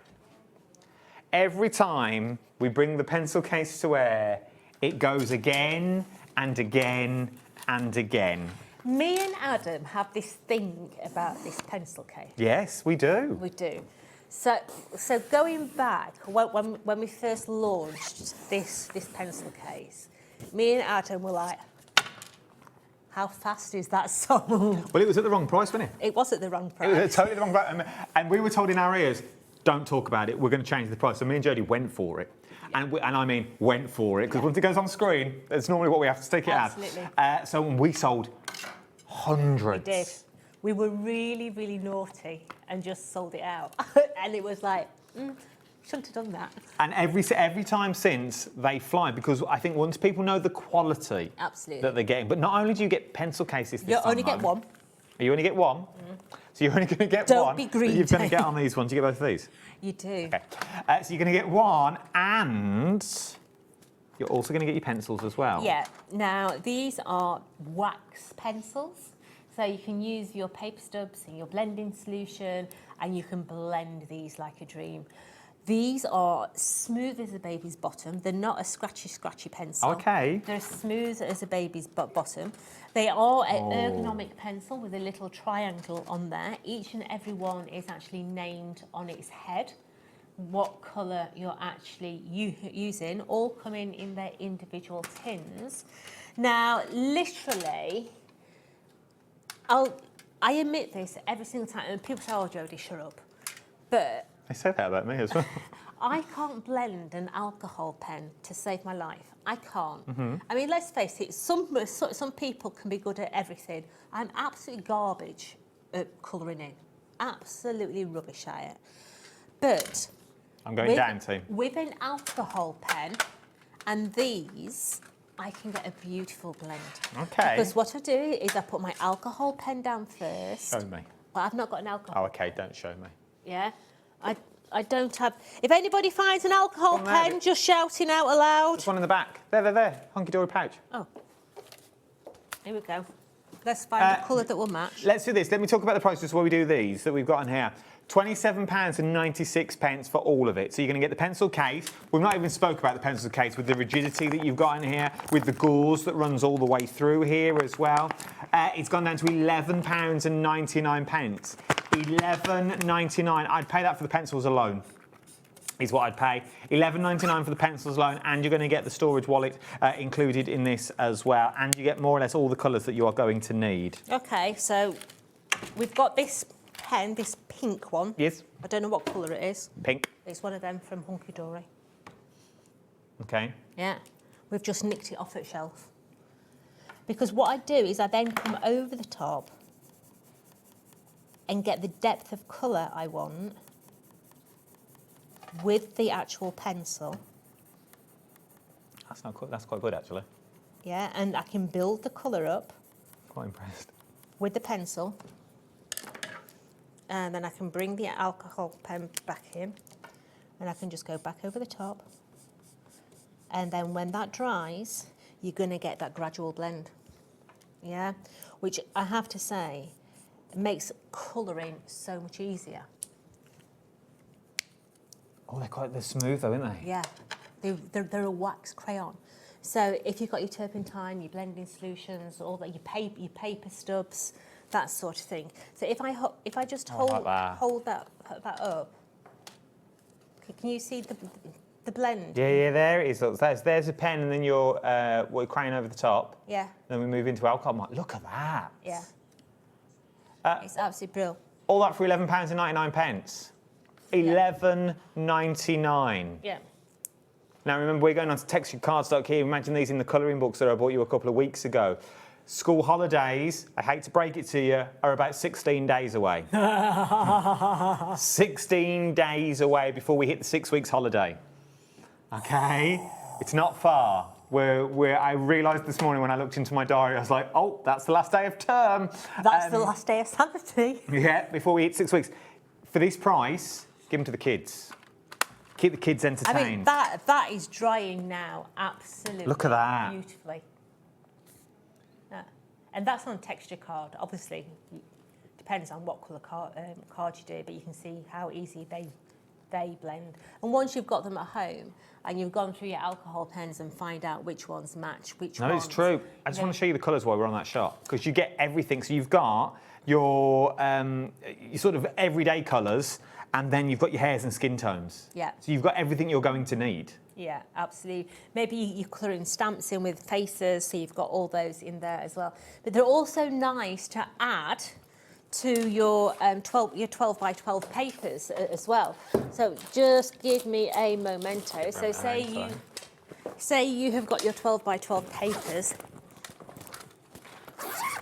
every time we bring the pencil case to air, it goes again and again and again. Me and Adam have this thing about this pencil case. Yes, we do. We do. So going back, when we first launched this pencil case, me and Adam were like, how fast is that sold? Well, it was at the wrong price, wasn't it? It was at the wrong price. It was totally the wrong price. And we were told in our ears, don't talk about it, we're going to change the price. So me and Jodie went for it. And I mean, went for it, because once it goes on screen, that's normally what we have to stick it Absolutely. at. So we sold hundreds. We did. We were really, really naughty and just sold it out. And it was like, shouldn't have done that. And every time since, they fly, because I think once people know the quality Absolutely. that they're getting, but not only do you get pencil cases this You time only get home, one. You only get one? So you're only going to get Don't one. be greedy. You're going to get on these ones. You get both of these? You do. Okay. So you're going to get one, and you're also going to get your pencils as well. Yeah. Now, these are wax pencils. So you can use your paper stubs in your blending solution and you can blend these like a dream. These are smooth as a baby's bottom. They're not a scratchy pencil. Okay. They're as smooth as a baby's bottom. They are an ergonomic pencil with a little triangle on there. Each and every one is actually named on its head. What colour you're actually using, all coming in their individual tins. Now, literally, I admit this every single time, and people say, oh, Jodie, shut up. But They say that about me as well. I can't blend an alcohol pen to save my life. I can't. Mm-hmm. I mean, let's face it, some people can be good at everything. I'm absolutely garbage at colouring in. Absolutely rubbish at it. But I'm going down, team. with an alcohol pen and these, I can get a beautiful blend. Okay. Because what I do is I put my alcohol pen down first. Show me. But I've not got an alcohol. Oh, okay, don't show me. Yeah. I don't have... If anybody finds an alcohol pen, just shouting out aloud. There's one in the back. There. Hunkydory pouch. Oh. Here we go. Let's find a colour that will match. Let's do this. Let me talk about the prices while we do these that we've got on here. £27.96 for all of it. So you're going to get the pencil case. We've not even spoke about the pencil case with the rigidity that you've got in here, with the gauze that runs all the way through here as well. It's gone down to £11.99. £11.99. I'd pay that for the pencils alone. Is what I'd pay. £11.99 for the pencils alone, and you're going to get the storage wallet included in this as well, and you get more or less all the colours that you are going to need. Okay, so we've got this pen, this pink one. Yes. I don't know what colour it is. Pink. It's one of them from Hunkydory. Okay. Yeah. We've just nicked it off at shelf. Because what I do is I then come over the top and get the depth of colour I want with the actual pencil. That's not good. That's quite good, actually. Yeah, and I can build the colour up. Quite impressed. With the pencil. And then I can bring the alcohol pen back in. And I can just go back over the top. And then when that dries, you're going to get that gradual blend. Yeah? Which I have to say, makes colouring so much easier. Oh, they're smooth though, aren't they? Yeah, they're a wax crayon. So if you've got your turpentine, your blending solutions, all that, your paper stubs, that sort of thing. So if I just hold that up, can you see the blend? Yeah, there it is. Look, there's a pen, and then your crayon over the top. Yeah. Then we move into alcohol. Look at that. Yeah. It's absolutely brilliant. All that for £11.99. £11.99. Yeah. Now remember, we're going on to texturedcardstock.com. Imagine these in the colouring books that I bought you a couple of weeks ago. School holidays, I hate to break it to you, are about 16 days away. 16 days away before we hit the 6 weeks holiday. Okay? It's not far. I realised this morning when I looked into my diary, I was like, oh, that's the last day of term. That's the last day of sanity. Yeah, before we hit 6 weeks. For this price, give them to the kids. Keep the kids entertained. I mean, that is drying now, absolutely. Look at that. Beautifully. Yeah. And that's on texture card. Obviously, depends on what colour card you do, but you can see how easy they blend. And once you've got them at home and you've gone through your alcohol pens and find out which ones match which ones. No, it's true. I just want to show you the colours while we're on that shot, because you get everything. So you've got your sort of everyday colours, and then you've got your hairs and skin tones. Yeah. So you've got everything you're going to need. Yeah, absolutely. Maybe you're colouring stamps in with faces, so you've got all those in there as well. But they're also nice to add to your 12 by 12 papers as well. So just give me a memento. So say you have got your 12 by 12 papers.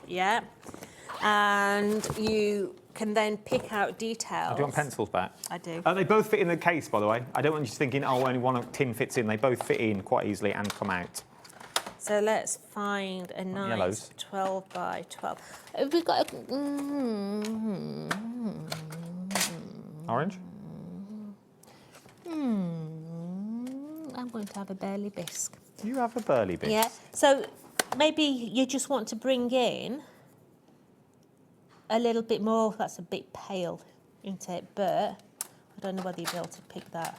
Yeah. And you can then pick out details. Do you want pencils back? I do. They both fit in the case, by the way. I don't want you thinking, oh, only one tin fits in. They both fit in quite easily and come out. So let's find a nice yellows. 12 by 12. Have we got a... Orange? I'm going to have a burly bisque. You have a burly bisque? Yeah. So maybe you just want to bring in a little bit more. That's a bit pale, isn't it? But I don't know whether you'll be able to pick that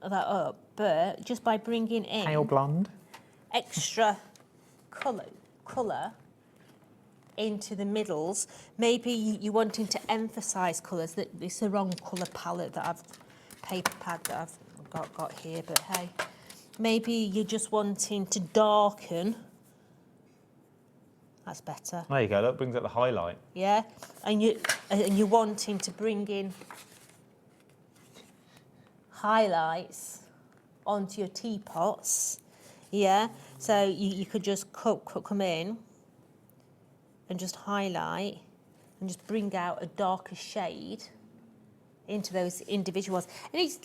up. But just by bringing in pale blonde, extra colour into the middles, maybe you're wanting to emphasise colours. That it's the wrong colour palette that paper pad that I've got here. But hey, maybe you're just wanting to darken. That's better. There you go. That brings up the highlight. Yeah, and you're wanting to bring in highlights onto your teapots. Yeah, so you could just come in and just highlight and just bring out a darker shade into those individual ones. And it's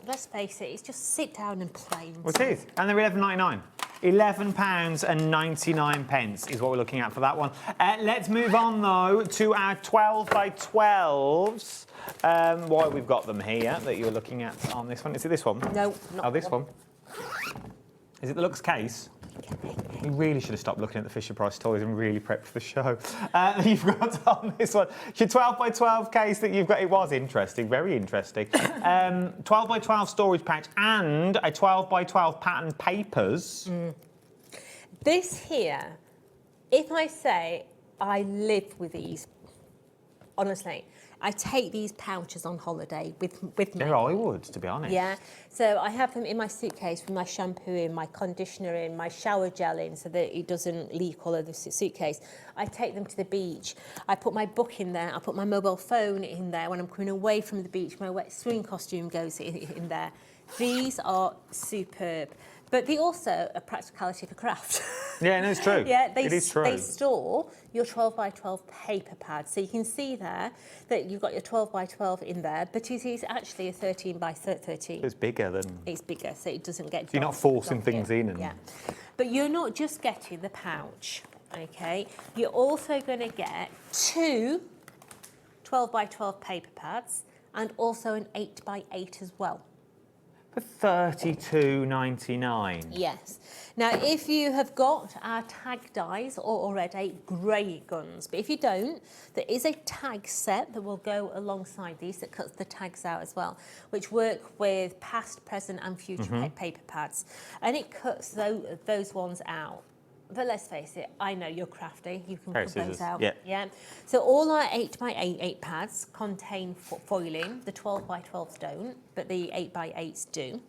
let's face it, it's just sit down and play. Well, it is, and they're £11.99. £11.99 is what we're looking at for that one. Let's move on, though, to our 12 by 12s. Why we've got them here that you're looking at on this one. Is it this one? No, not this one. Is it the Lux case? You really should have stopped looking at the Fisher-Price toys and really prepped for the show. You've got on this one, your 12 by 12 case that you've got. It was interesting, very interesting. 12 by 12 storage pouch and a 12 by 12 pattern papers. This here, if I say I live with these, honestly, I take these pouches on holiday with me. Yeah, I would, to be honest. Yeah, so I have them in my suitcase with my shampoo in, my conditioner in, my shower gel in, so that it doesn't leak all over the suitcase. I take them to the beach. I put my book in there. I put my mobile phone in there. When I'm coming away from the beach, my wet swimming costume goes in there. These are superb. But they also are practicality for craft. Yeah, no, it's true. Yeah, it is true. They store your 12 by 12 paper pad. So you can see there that you've got your 12 by 12 in there, but it is actually a 13 by 13. It's bigger than... It's bigger, so it doesn't get... You're not forcing things in. And... Yeah. But you're not just getting the pouch, OK? You're also going to get 2 12 by 12 paper pads and also an 8 by 8 as well. For $32.99. Yes. Now, if you have got our tag dies already, great guns. But if you don't, there is a tag set that will go alongside these that cuts the tags out as well, which work with past, present and future paper pads. And it cuts those ones out. But let's face it, I know you're crafty. You can cut those out. Yeah. So all our 8 by 8 pads contain foiling. The 12 by 12s don't, but the 8 by 8s do.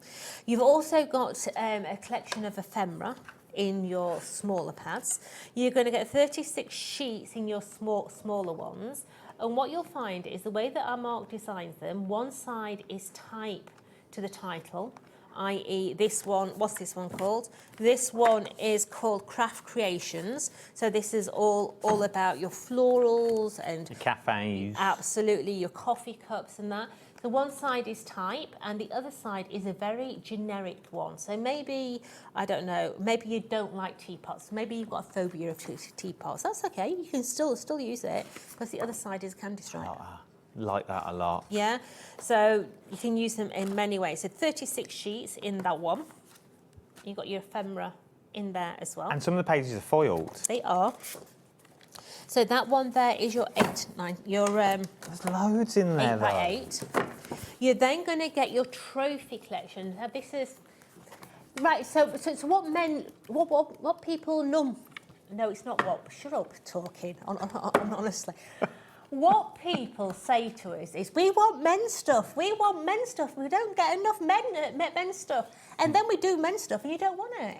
You've also got a collection of ephemera in your smaller pads. You're going to get 36 sheets in your smaller ones. And what you'll find is the way that our mark designs them, one side is type to the title, i.e. this one, what's this one called? This one is called Craft Creations. So this is all about your florals and... Your cafes. Absolutely, your coffee cups and that. So one side is type and the other side is a very generic one. So maybe, I don't know, maybe you don't like teapots. Maybe you've got a phobia of teapots. That's okay, you can still use it because the other side is candy stripe. Like that a lot. Yeah, so you can use them in many ways. So 36 sheets in that one. You've got your ephemera in there as well. And some of the pages are foiled. They are. So that one there is your 8, 9, your... There's loads in there, 8 by 8. You're then going to get your trophy collection. Now this is... Right, so what people... No, it's not what... Shut up talking, honestly. What people say to us is, we want men's stuff, we don't get enough men's stuff. And then we do men's stuff and you don't want it.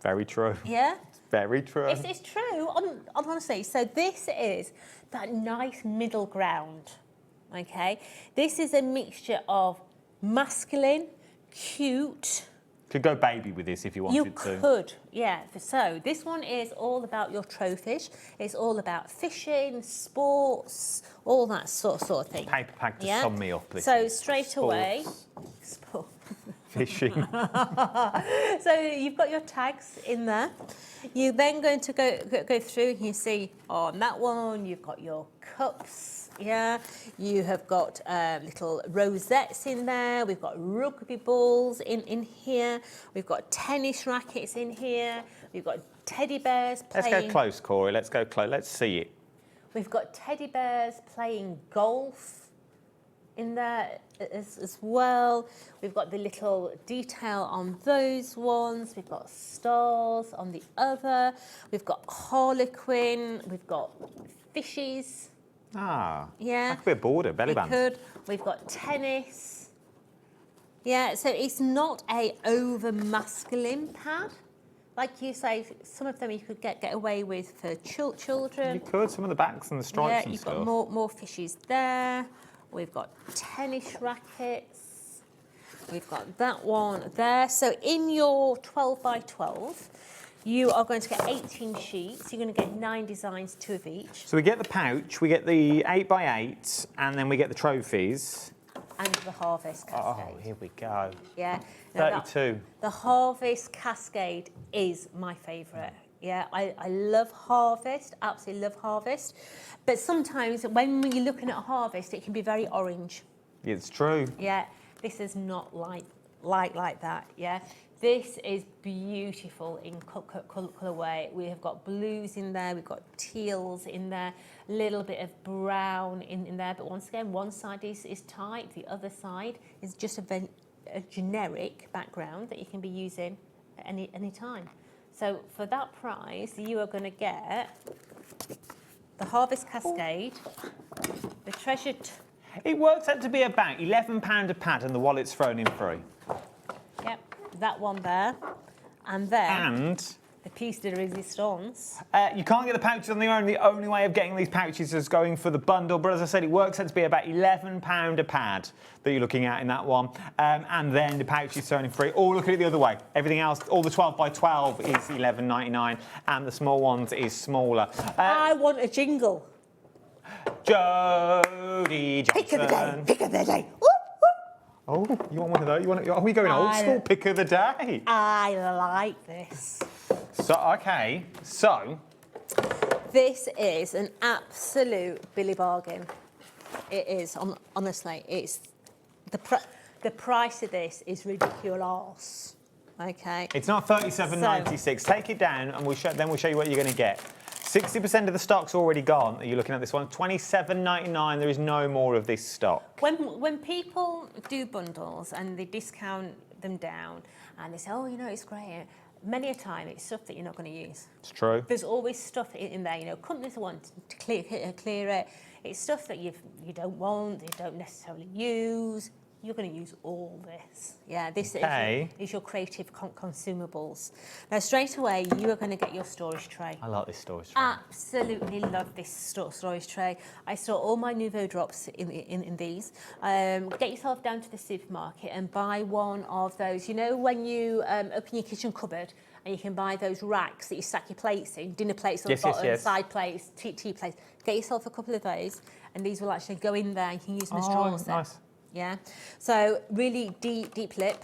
Very true. Yeah? Very true. It's true, honestly. So this is that nice middle ground, okay? This is a mixture of masculine, cute... Could go baby with this if you wanted to. You could, yeah. So this one is all about your trophish. It's all about fishing, sports, all that sort of thing. Paper pack to sum me up. So straight away, fishing. So you've got your tags in there. You're then going to go through and you see on that one you've got your cups. Yeah, you have got little rosettes in there. We've got rugby balls in here. We've got tennis rackets in here. We've got teddy bears playing... Let's go close, Corey. Let's go close. Let's see it. We've got teddy bears playing golf in there as well. We've got the little detail on those ones. We've got stars on the other. We've got harlequin. We've got fishes. Ah, yeah. That could be a border, belly band. Could. We've got tennis. Yeah, so it's not a over masculine pad. Like you say, some of them you could get away with for children. You could, some of the backs and the stripes and stuff. Yeah, you've got more fishes there. We've got tennis rackets. We've got that one there. So in your 12 by 12, you are going to get 18 sheets. You're going to get 9 designs, 2 of each. So we get the pouch, we get the 8 by 8, and then we get the trophies. And the Harvest Cascade. Oh, here we go. Yeah. 32. The Harvest Cascade is my favourite. Yeah, I love Harvest, absolutely love Harvest. But sometimes when you're looking at Harvest, it can be very orange. It's true. Yeah, this is not like like that, yeah. This is beautiful in colourway. We have got blues in there, we've got teals in there, a little bit of brown in there. But once again, one side is tight, the other side is just a generic background that you can be using at any time. So for that price, you are going to get the Harvest Cascade, the Treasured... It works out to be about £11 a pad and the wallet's thrown in free. Yep, that one there. And then the piece de resistance. You can't get the pouches on their own. The only way of getting these pouches is going for the bundle. But as I said, it works out to be about £11 a pad that you're looking at in that one. And then the pouch is thrown in free. Or look at it the other way. Everything else, all the 12 by 12 is £11.99 and the small ones is smaller. I want a jingle. Jodie Johnson. Pick of the day, pick of the day. Oh, you want one of those? Are we going old school? Pick of the day. I like this. So, okay, so... This is an absolute Billy bargain. It is, honestly. It's the price of this is ridiculous. Okay. It's not $37.96. Take it down, and then we'll show you what you're going to get. 60% of the stock's already gone. Are you looking at this one? $27.99. There is no more of this stock. When people do bundles and they discount them down, and they say, oh, you know, it's great. Many a time, it's stuff that you're not going to use. It's true. There's always stuff in there. You know, companies want to clear it. It's stuff that you don't want, you don't necessarily use. You're going to use all this. Yeah, this is your creative consumables. Now, straight away, you are going to get your storage tray. I like this storage tray. Absolutely love this storage tray. I store all my Nouveau drops in these. Get yourself down to the supermarket and buy one of those. You know, when you open your kitchen cupboard and you can buy those racks that you stack your plates in, dinner plates on the bottom, side plates, tea plates. Get yourself a couple of those, and these will actually go in there. You can use them as drawers. Nice. Yeah, so really deep lip,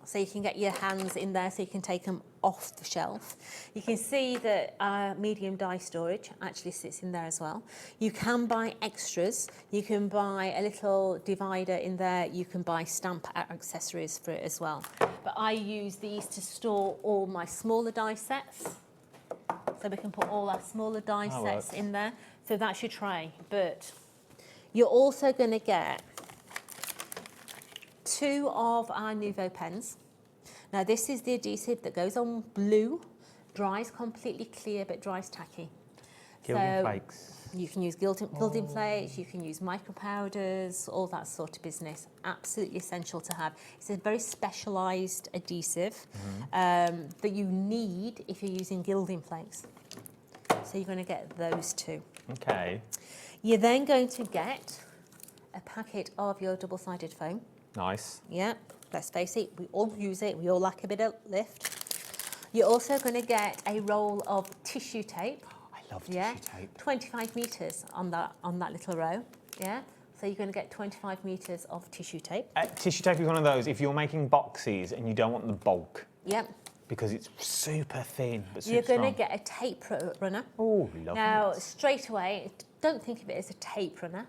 so you can get your hands in there so you can take them off the shelf. You can see that medium die storage actually sits in there as well. You can buy extras. You can buy a little divider in there. You can buy stamp accessories for it as well. But I use these to store all my smaller die sets. So we can put all our smaller die sets in there. So that's your tray. But you're also going to get 2 of our Nouveau pens. Now this is the adhesive that goes on blue, dries completely clear but dries tacky. Gilding flakes. You can use gilding flakes, you can use micro powders, all that sort of business. Absolutely essential to have. It's a very specialised adhesive that you need if you're using gilding flakes. So you're going to get those 2. Okay. You're then going to get a packet of your double-sided foam. Nice. Yeah, let's face it, we all use it, we all like a bit of lift. You're also going to get a roll of tissue tape. I love tissue tape. 25 metres on that little row, yeah? So you're going to get 25 metres of tissue tape. Tissue tape is one of those, if you're making boxes and you don't want the bulk. Yep. Because it's super thin, but super You're going strong. to get a tape runner. Oh, lovely. Now, straight away, don't think of it as a tape runner.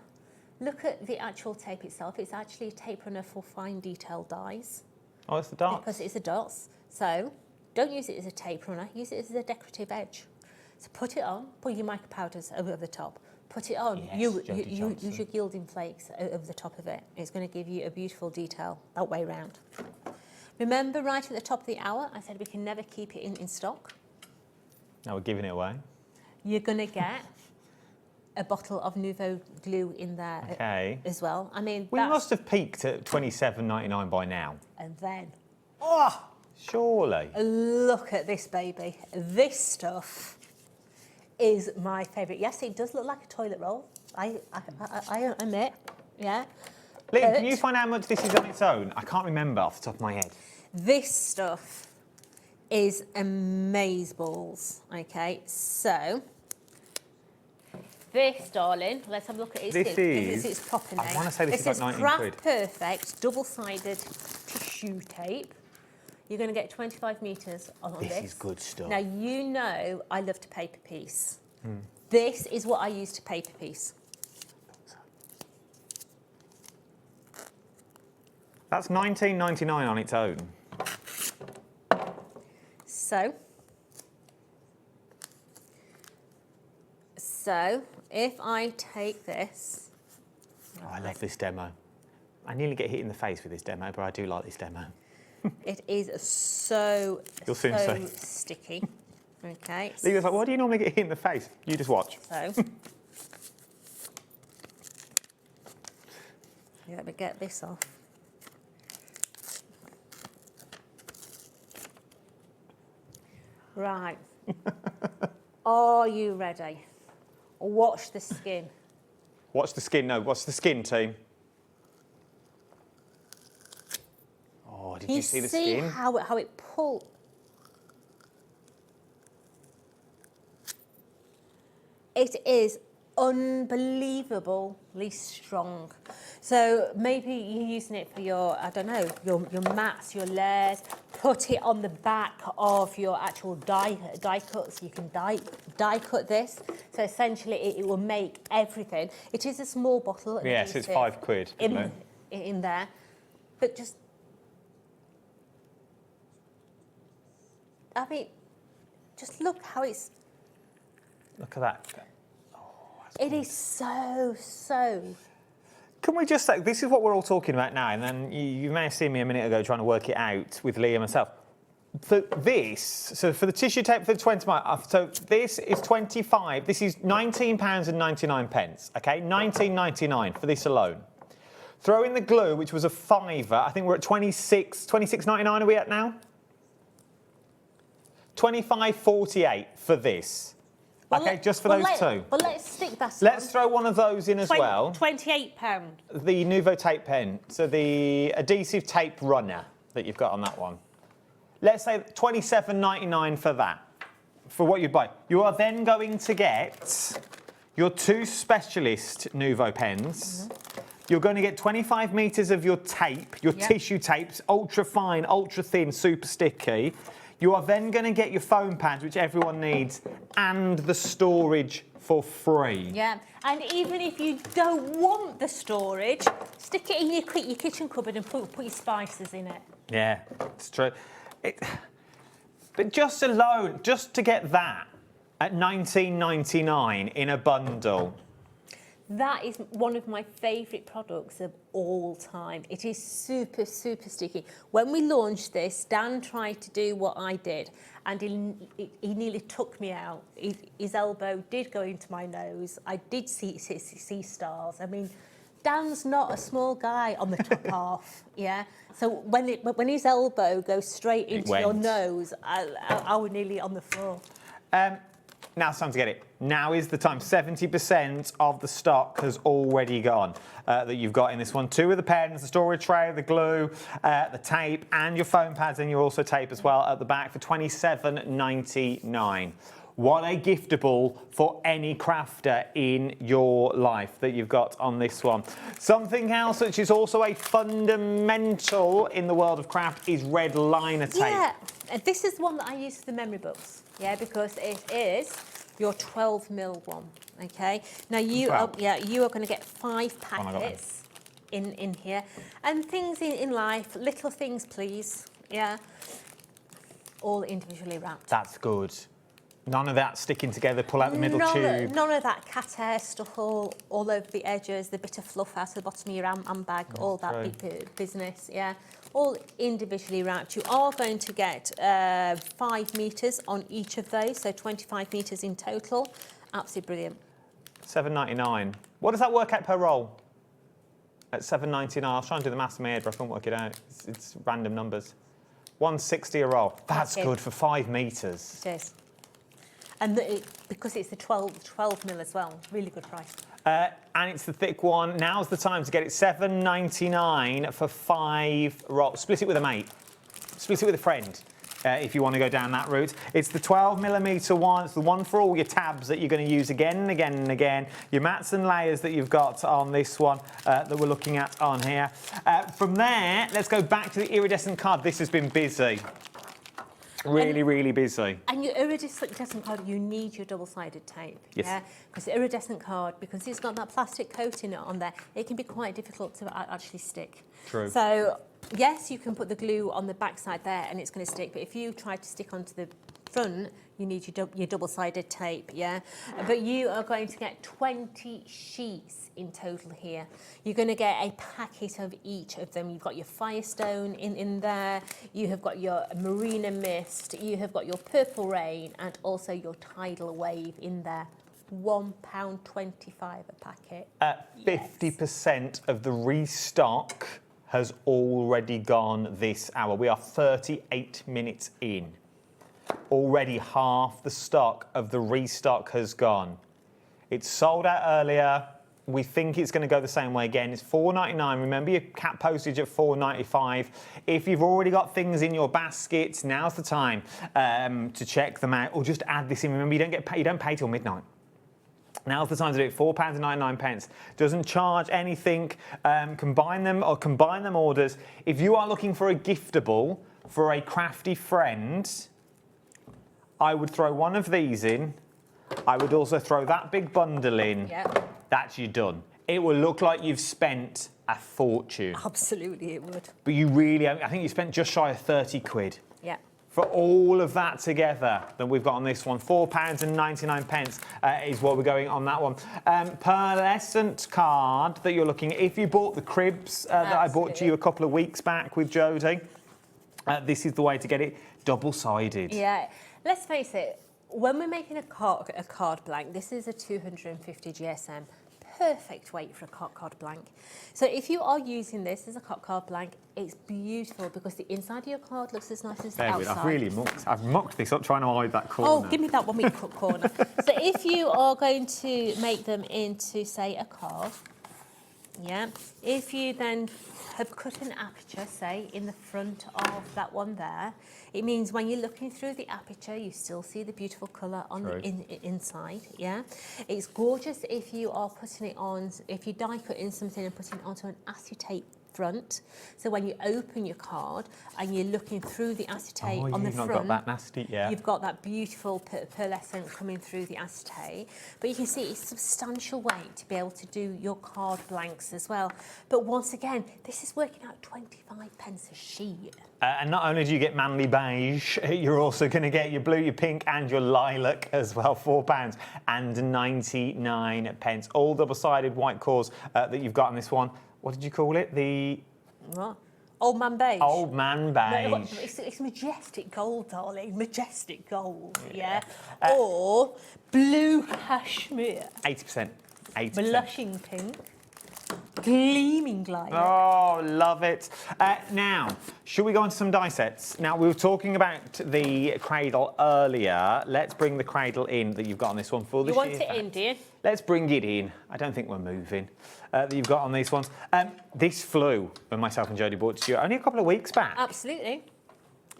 Look at the actual tape itself. It's actually a tape runner for fine detail dies. Oh, it's the dots. Because it's the dots. So don't use it as a tape runner. Use it as a decorative edge. So put it on. Put your micro powders over the top. Put it on. Yes, use your gilding flakes over the top of it. It's going to give you a beautiful detail that way round. Remember right at the top of the hour, I said we can never keep it in stock. Now we're giving it away. You're going to get a bottle of Nouveau glue in there as well. I mean, we must have peaked at $27.99 by now. And then, surely. Look at this baby. This stuff is my favourite. Yes, it does look like a toilet roll. I admit, yeah. Liam, can you find out how much this is on its own? I can't remember off the top of my head. This stuff is amazeballs. Okay, so this, darling, let's have a look at its its proper name. I want to say this is like 19 Craft quid. Perfect double-sided tissue tape. You're going to get 25 metres on this. This is good stuff. Now, you know I love to paper piece. This is what I use to paper piece. That's $19.99 on its own. So if I take this... Oh, I love this demo. I nearly get hit in the face with this demo, but I do like this demo. It is so, You'll soon so see. sticky. Okay. Leah's like, why do you normally get hit in the face? You just watch. So, let me get this off. Right. Are you ready? Watch the skin. Watch the skin. No, watch the skin, team. Oh, did you see the skin? How it pulled? It is unbelievably strong. So maybe you're using it for your, I don't know, your mats, your layers. Put it on the back of your actual die cuts. You can die cut this. So essentially, it will make everything. It is a small bottle. Yes, it's £5. In there, but just. I mean, just look how it's. Look at that. It is so. Can we just say, this is what we're all talking about now, and then you may have seen me a minute ago trying to work it out with Leah myself. For this, so for the tissue tape for the 20 mile, so this is 25, this is £19.99, okay? £19.99 for this alone. Throw in the glue, which was a fiver, I think we're at £26.99 are we at now? £25.48 for this. Okay, just for those two. But let's stick that. Let's throw one of those in as well. £28. The Nouveau tape pen, so the adhesive tape runner that you've got on that one. Let's say £27.99 for that, for what you buy. You are then going to get your 2 specialist Nouveau pens. You're going to get 25 metres of your tape, your tissue tapes, ultra fine, ultra thin, super sticky. You are then going to get your foam pads, which everyone needs, and the storage for free. Yeah, and even if you don't want the storage, stick it in your kitchen cupboard and put your spices in it. Yeah, it's true. But just alone, just to get that at £19.99 in a bundle. That is one of my favourite products of all time. It is super, super sticky. When we launched this, Dan tried to do what I did, and he nearly took me out. His elbow did go into my nose. I did see stars. I mean, Dan's not a small guy on the top half, yeah? So when his elbow goes straight into your nose, I was nearly on the floor. Now it's time to get it. Now is the time. 70% of the stock has already gone that you've got in this one. 2 of the pens, the storage tray, the glue, the tape, and your foam pads, and your also tape as well at the back for $27.99. What a giftable for any crafter in your life that you've got on this one. Something else which is also a fundamental in the world of craft is red liner tape. Yeah, and this is one that I use for the memory books. Yeah, because it is your 12mm one. Okay. Now you are going to get 5 packets in here, and things in life, little things, please. Yeah, all individually wrapped. That's good. None of that sticking together, pull out the middle tube. None of that cat hair stuff all over the edges, the bit of fluff out of the bottom of your handbag, all that big business, yeah. All individually wrapped. You are going to get 5 metres on each of those, so 25 metres in total. Absolutely brilliant. $7.99. What does that work out per roll? At $7.99. I was trying to do the maths in my head, but I couldn't work it out. It's random numbers. $1.60 a roll. That's good for 5 metres. It is. And because it's the 12mm as well, really good price. And it's the thick one. Now's the time to get it. $7.99 for 5 rolls. Split it with a mate. Split it with a friend if you want to go down that route. It's the 12mm one. It's the one for all your tabs that you're going to use again and again and again. Your mats and layers that you've got on this one that we're looking at on here. From there, let's go back to the iridescent card. This has been busy. Really busy. And your iridescent card, you need your double-sided tape. Yes. Yeah, because the iridescent card, because it's got that plastic coating on there, it can be quite difficult to actually stick. True. So yes, you can put the glue on the back side there and it's going to stick, but if you try to stick onto the front, you need your double-sided tape, yeah? But you are going to get 20 sheets in total here. You're going to get a packet of each of them. You've got your Firestone in there, you have got your Marina Mist, you have got your Purple Rain, and also your Tidal Wave in there. £1.25 a packet. 50% of the restock has already gone this hour. We are 38 minutes in. Already half the stock of the restock has gone. It's sold out earlier. We think it's going to go the same way again. It's £4.99. Remember your cap postage at £4.95. If you've already got things in your baskets, now's the time to check them out, or just add this in. Remember, you don't pay till midnight. Now's the time to do it. £4.99. Doesn't charge anything. Combine them orders. If you are looking for a giftable for a crafty friend, I would throw one of these in. I would also throw that big bundle in. Yep. That's you done. It will look like you've spent a fortune. Absolutely, it would. But you really, I think you spent just shy of 30 quid. Yeah. For all of that together that we've got on this one, £4.99 is what we're going on that one. Pearlescent card that you're looking at. If you bought the cribs that I bought to you a couple of weeks back with Jodie, this is the way to get it. Double-sided. Yeah. Let's face it, when we're making a card blank, this is a 250 GSM. Perfect weight for a card blank. So if you are using this as a card blank, it's beautiful because the inside of your card looks as nice as the outside. I've mucked this up trying to hide that corner. Oh, give me that 1 week corner. So if you are going to make them into, say, a card, yeah, if you then have cut an aperture, say, in the front of that one there, it means when you're looking through the aperture, you still see the beautiful colour on the inside, yeah? It's gorgeous if you are putting it on, if you die cutting something and putting it onto an acetate front. So when you open your card and you're looking through the acetate on the front, got that nasty, yeah. You've got that beautiful pearlescent coming through the acetate. But you can see it's substantial weight to be able to do your card blanks as well. But once again, this is working out 25p a sheet. And not only do you get manly beige, you're also going to get your blue, your pink and your lilac as well, £4.99. All double-sided white cores that you've got on this one. What did you call it? What? Old Man Beige. Old Man Beige. No, it's majestic gold, darling. Majestic gold, yeah. Or blue cashmere. 80%. Blushing pink. Gleaming lilac. Oh, love it. Now, should we go on to some die sets? Now, we were talking about the cradle earlier. Let's bring the cradle in that you've got on this one for the You want it in, do you? Let's bring it in. I don't think we're moving. That you've got on these ones. This flew when myself and Jodie bought it to you only a couple of weeks back. Absolutely.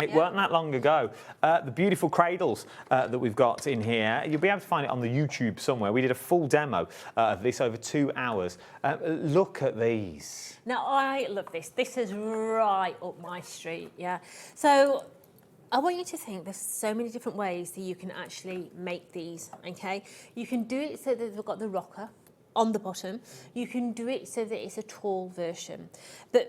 It weren't that long ago. The beautiful cradles that we've got in here, you'll be able to find it on the YouTube somewhere. We did a full demo of this over 2 hours. Look at these. Now, I love this. This is right up my street, yeah. So I want you to think there's so many different ways that you can actually make these, okay? You can do it so that they've got the rocker on the bottom. You can do it so that it's a tall version. But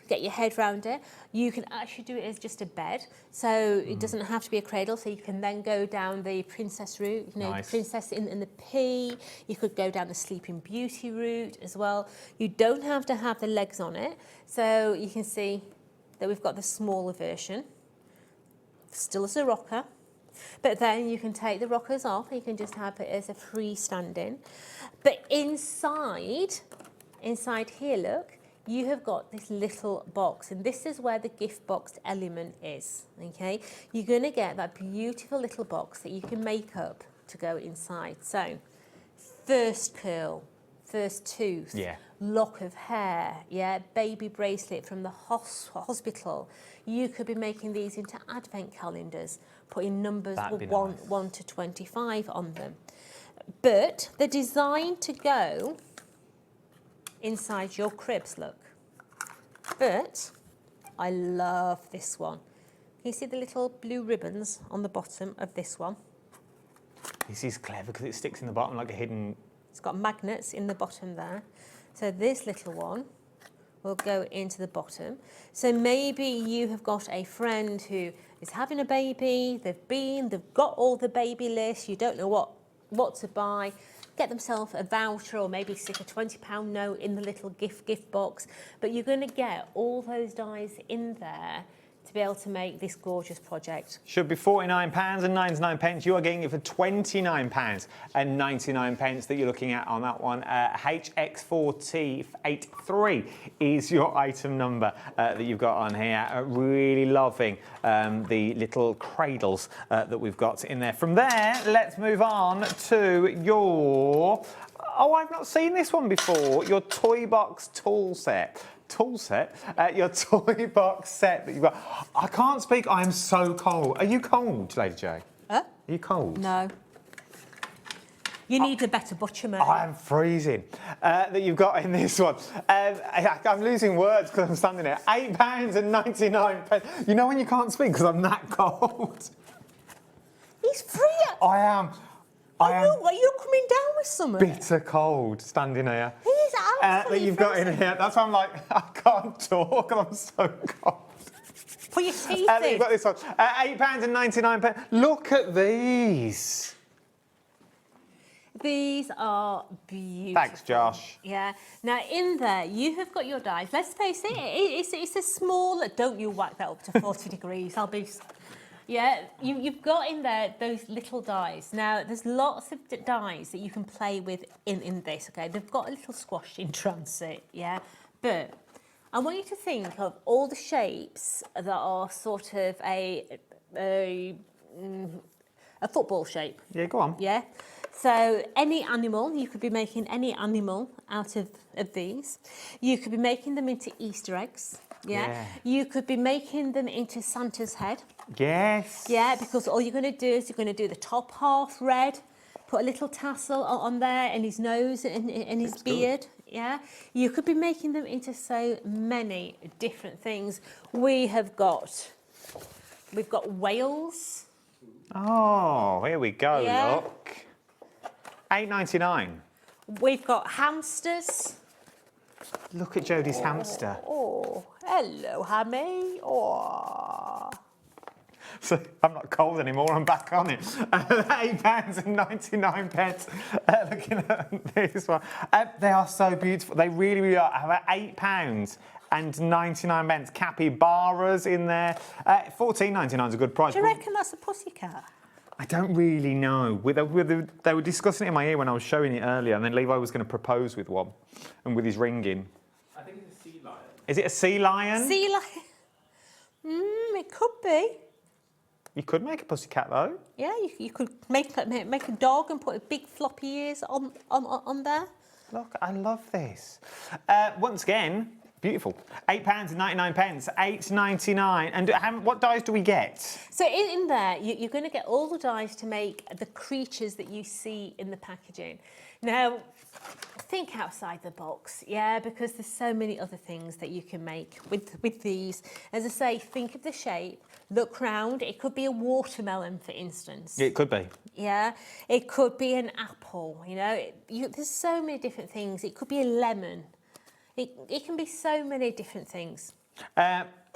get your head round it. You can actually do it as just a bed, so it doesn't have to be a cradle, so you can then go down the princess route, you know, nice. Princess in the P. You could go down the Sleeping Beauty route as well. You don't have to have the legs on it, so you can see that we've got the smaller version, still as a rocker, but then you can take the rockers off and you can just have it as a freestanding. But inside here, look, you have got this little box, and this is where the gift box element is, okay? You're going to get that beautiful little box that you can make up to go inside. So, first curl, first tooth, lock of hair, baby bracelet from the hospital. You could be making these into advent calendars, putting numbers 1 to 25 on them. But they're designed to go inside your cribs, look. But I love this one. Can you see the little blue ribbons on the bottom of this one? This is clever because it sticks in the bottom like a hidden... It's got magnets in the bottom there. So this little one will go into the bottom. So maybe you have got a friend who is having a baby, they've got all the baby lists, you don't know what to buy, get themselves a voucher or maybe stick a £20 note in the little gift box, but you're going to get all those dies in there to be able to make this gorgeous project. Should be £49.99. You are getting it for £29.99 that you're looking at on that one. HX4T83 is your item number that you've got on here. Really loving the little cradles that we've got in there. From there, let's move on to your... Oh, I've not seen this one before. Your toy box tool set. Your toy box set that you've got. I can't speak, I am so cold. Are you cold, Lady J? Huh? Are you cold? No. You need a better butcher, mate. I am freezing. That you've got in this one. I'm losing words because I'm standing there. £8.99. You know when you can't speak because I'm that cold? He's free. I am. Are you coming down with something? Bitter cold standing here. He's absolutely that you've got in here. That's why I'm like, I can't talk and I'm so cold. Put your teeth in. You've got this one. £8.99. Look at these. These are beautiful. Thanks, Josh. Yeah. Now, in there, you have got your dies. Let's face it, it's a small... Don't you whack that up to 40 degrees. I'll be... Yeah, you've got in there those little dies. Now, there's lots of dies that you can play with in this, okay? They've got a little squash in transit, yeah? But I want you to think of all the shapes that are sort of a football shape. Yeah, go on. Yeah? So any animal, you could be making any animal out of these. You could be making them into Easter eggs. Yeah. You could be making them into Santa's head. Yes. Yeah, because all you're going to do is you're going to do the top half red, put a little tassel on there and his nose and his beard. Good. Yeah. You could be making them into so many different things. We've got whales. Oh, here we go, Yeah. look. £8.99. We've got hamsters. Look at Jodie's hamster. Oh, hello, Hammy. Oh. So I'm not cold anymore, I'm back on it. £8.99. Looking at this one. They are so beautiful. They really, really are. I have £8.99. Capybaras in there. £14.99 is a good price. Do you reckon that's a pussycat? I don't really know. They were discussing it in my ear when I was showing it earlier, and then Levi was going to propose with one, and with his ring in. I think it's a sea lion. Is it a sea lion? Sea lion? It could be. You could make a pussycat though. Yeah, you could make a dog and put big floppy ears on there. Look, I love this. Once again, beautiful. £8.99. £8.99. And what dies do we get? So in there, you're going to get all the dies to make the creatures that you see in the packaging. Now, think outside the box, yeah, because there's so many other things that you can make with these. As I say, think of the shape, look round. It could be a watermelon, for instance. It could be. Yeah, it could be an apple, you know. There's so many different things. It could be a lemon. It can be so many different things.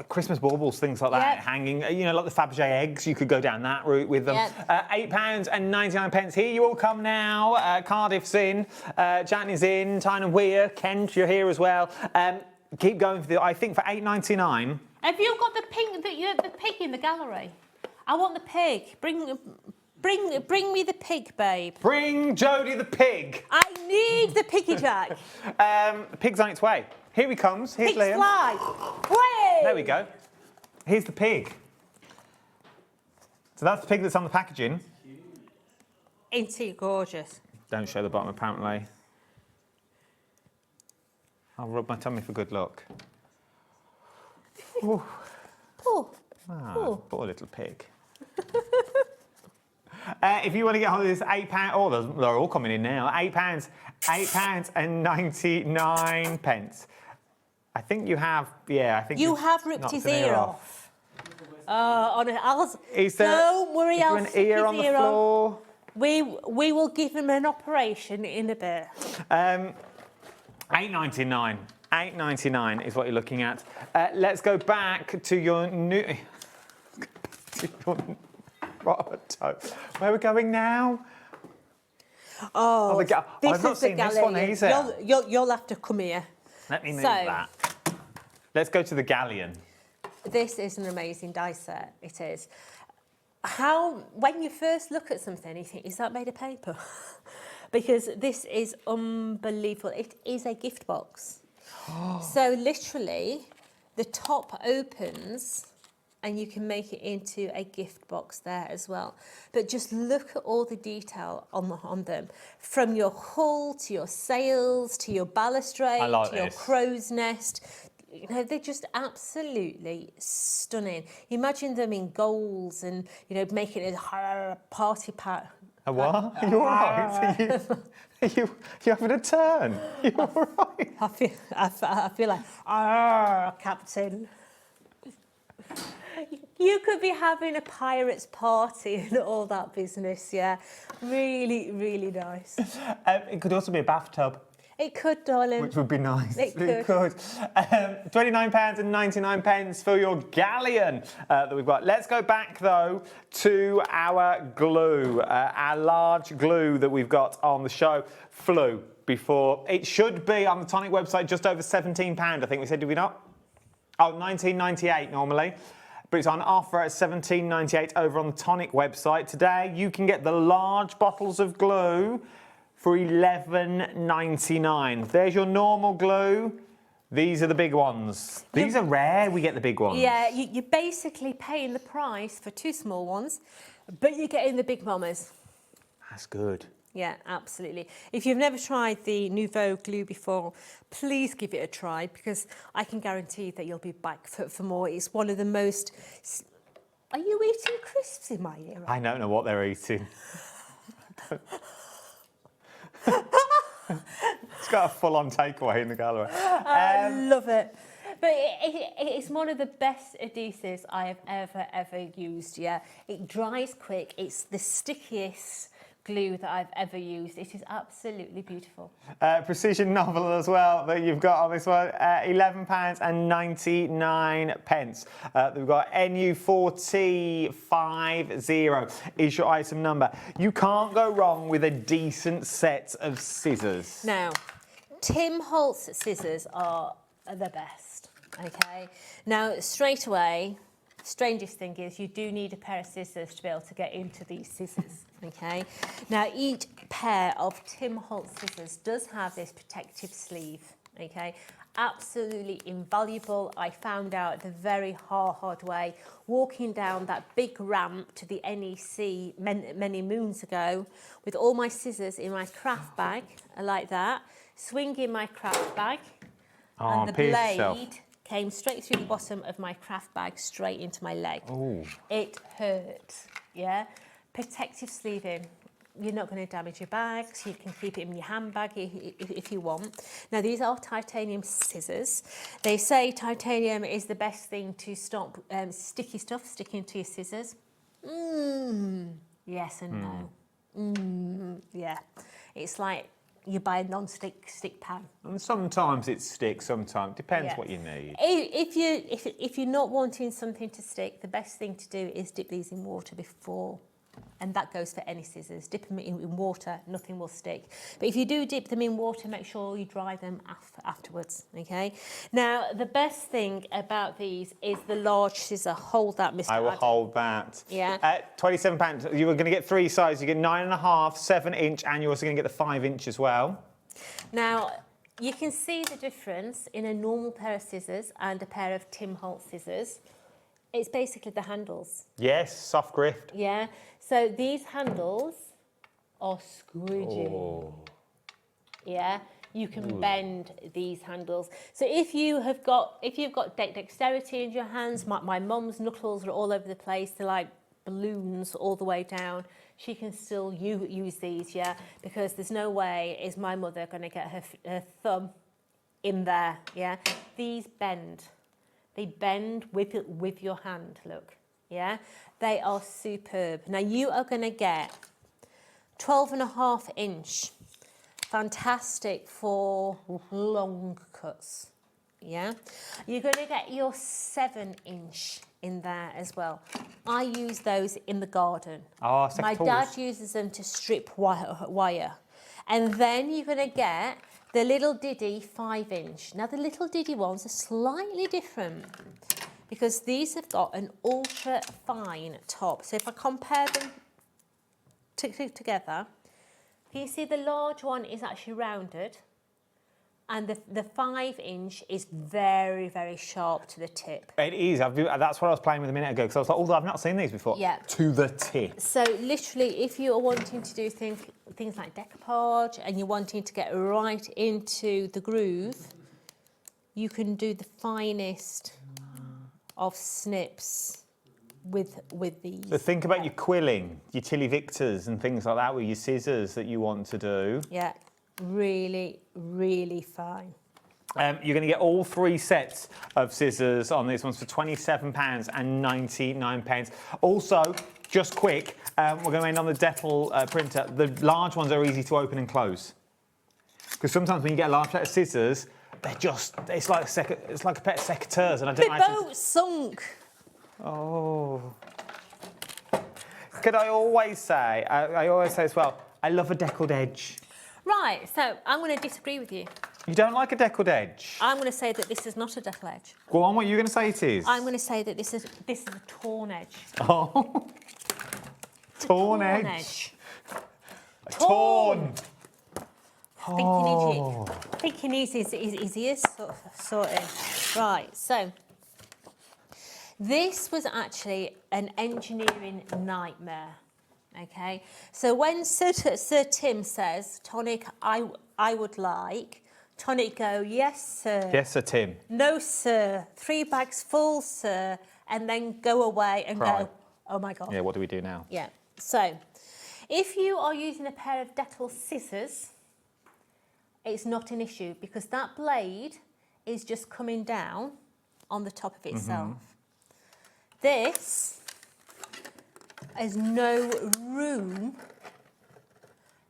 Christmas baubles, things like that, hanging, you know, like the Fabergé eggs, you could go down that route with them. £8.99. Here you all come now. Cardiff's in, Jan is in, Tyne and Weir, Kent, you're here as well. Keep going for I think for £8.99. Have you got the pig in the gallery? I want the pig. Bring me the pig, babe. Bring Jodie the pig. I need the piggy jack. The pig's on its way. Here he comes. Here's Pig's Liam. fly. Way! There we go. Here's the pig. So that's the pig that's on the packaging. Ain't he gorgeous? Don't show the bottom, apparently. I'll rub my tummy for good luck. Ooh. Poor. Poor little pig. If you want to get hold of this £8, oh, they're all coming in now. £8.99. I think you have, I think you have ripped his ear off. Don't worry, I'll an ear on the floor. We will give him an operation in a bit. £8.99. £8.99 is what you're looking at. Let's go back to your new... Where are we going now? Oh, I've not seen this one either. You'll have to come here. Let me move that. Let's go to the galleon. This is an amazing die set. It is. When you first look at something, you think, is that made of paper? Because this is unbelievable. It is a gift box. So literally, the top opens and you can make it into a gift box there as well. But just look at all the detail on them. From your hull, to your sails, to your balustrade, to your crow's nest. You know, they're just absolutely stunning. Imagine them in golds and, you know, making it a party pack. A what? Are you all right? Are you having a turn? You're all right? I feel like, Captain. You could be having a pirate's party and all that business, yeah. Really, really nice. It could also be a bathtub. It could, darling. Which would be nice. It could. £29.99 for your galleon that we've got. Let's go back, though, to our glue, our large glue that we've got on the show. Flew before. It should be on the Tonic website just over £17, I think we said, did we not? Oh, £19.98 normally. But it's on offer at £17.98 over on the Tonic website. Today, you can get the large bottles of glue for $11.99. There's your normal glue. These are the big ones. These are rare, we get the big ones. Yeah, you're basically paying the price for two small ones, but you're getting the big mamas. That's good. Yeah, absolutely. If you've never tried the Nouveau glue before, please give it a try, because I can guarantee that you'll be back for more. It's one of the most... Are you eating crisps in my ear? I don't know what they're eating. It's got a full-on takeaway in the gallery. I love it. But it's one of the best adhesives I have ever used, yeah. It dries quick. It's the stickiest glue that I've ever used. It is absolutely beautiful. Precision novel as well that you've got on this one, £11.99. We've got NU4050 is your item number. You can't go wrong with a decent set of scissors. Now, Tim Holtz scissors are the best, okay? Now, straight away, strangest thing is you do need a pair of scissors to be able to get into these scissors, okay? Now, each pair of Tim Holtz scissors does have this protective sleeve, okay? Absolutely invaluable. I found out the very hard way, walking down that big ramp to the NEC many moons ago with all my scissors in my craft bag, like that, swinging my craft bag, and the blade came straight through the bottom of my craft bag, straight into my leg. Ooh. It hurt, yeah? Protective sleeving. You're not going to damage your bag, so you can keep it in your handbag if you want. Now, these are titanium scissors. They say titanium is the best thing to stop sticky stuff sticking to your scissors. Yes and no. Yeah. It's like you buy a non-stick pan. And sometimes it sticks, sometimes. Depends what you need. If you're not wanting something to stick, the best thing to do is dip these in water before. And that goes for any scissors. Dip them in water, nothing will stick. But if you do dip them in water, make sure you dry them afterwards, okay? Now, the best thing about these is the large scissor. Hold that, Mr. I will hold that. Yeah. £27. You were going to get three sizes. You get 9.5, 7 inch, and you're also going to get the 5 inch as well. Now, you can see the difference in a normal pair of scissors and a pair of Tim Holtz scissors. It's basically the handles. Yes, soft grift. Yeah. So these handles are squidgy. Oh. Yeah. You can bend these handles. So if you've got dexterity in your hands, my mum's knuckles are all over the place. They're like balloons all the way down. She can still use these, yeah, because there's no way is my mother going to get her thumb in there, yeah. These bend. They bend with your hand, look, yeah? They are superb. Now, you are going to get 12.5 inch. Fantastic for long cuts, yeah? You're going to get your 7-inch in there as well. I use those in the garden. Oh, my dad uses them to strip wire. And then you're going to get the little Diddy 5-inch. Now the little Diddy ones are slightly different because these have got an ultra fine top. So if I compare them together, you see the large one is actually rounded and the 5-inch is very, very sharp to the tip. It is. That's what I was playing with a minute ago because I was like, oh, I've not seen these before. Yeah. To the tip. So literally, if you are wanting to do things like decoupage and you're wanting to get right into the groove, you can do the finest of snips with these. So think about your quilling, your Tilly Victors and things like that with your scissors that you want to do. Yeah, really, really fine. You're going to get all 3 sets of scissors on these ones for £27.99. Also, just quick, we're going to end on the Dettel printer. The large ones are easy to open and close. Because sometimes when you get a large set of scissors, they're just, it's like a pet secateurs. And I don't The boat sunk. Oh. Could I always say, I always say as well, I love a deckled edge. Right, so I'm going to disagree with you. You don't like a deckled edge? I'm going to say that this is not a deckled edge. Go on, what are you going to say it is? I'm going to say that this is a torn edge. Oh. Torn edge. Torn. Thinking his ears sorted. Right, so this was actually an engineering nightmare. Okay, so when Sir Tim says, Tonic, I would like, Tonic go, yes, sir. Yes, Sir Tim. No, sir. 3 bags full, sir. And then go away and go, oh my God. Yeah, what do we do now? Yeah, so if you are using a pair of Dettel scissors, it's not an issue because that blade is just coming down on the top of itself. This is no room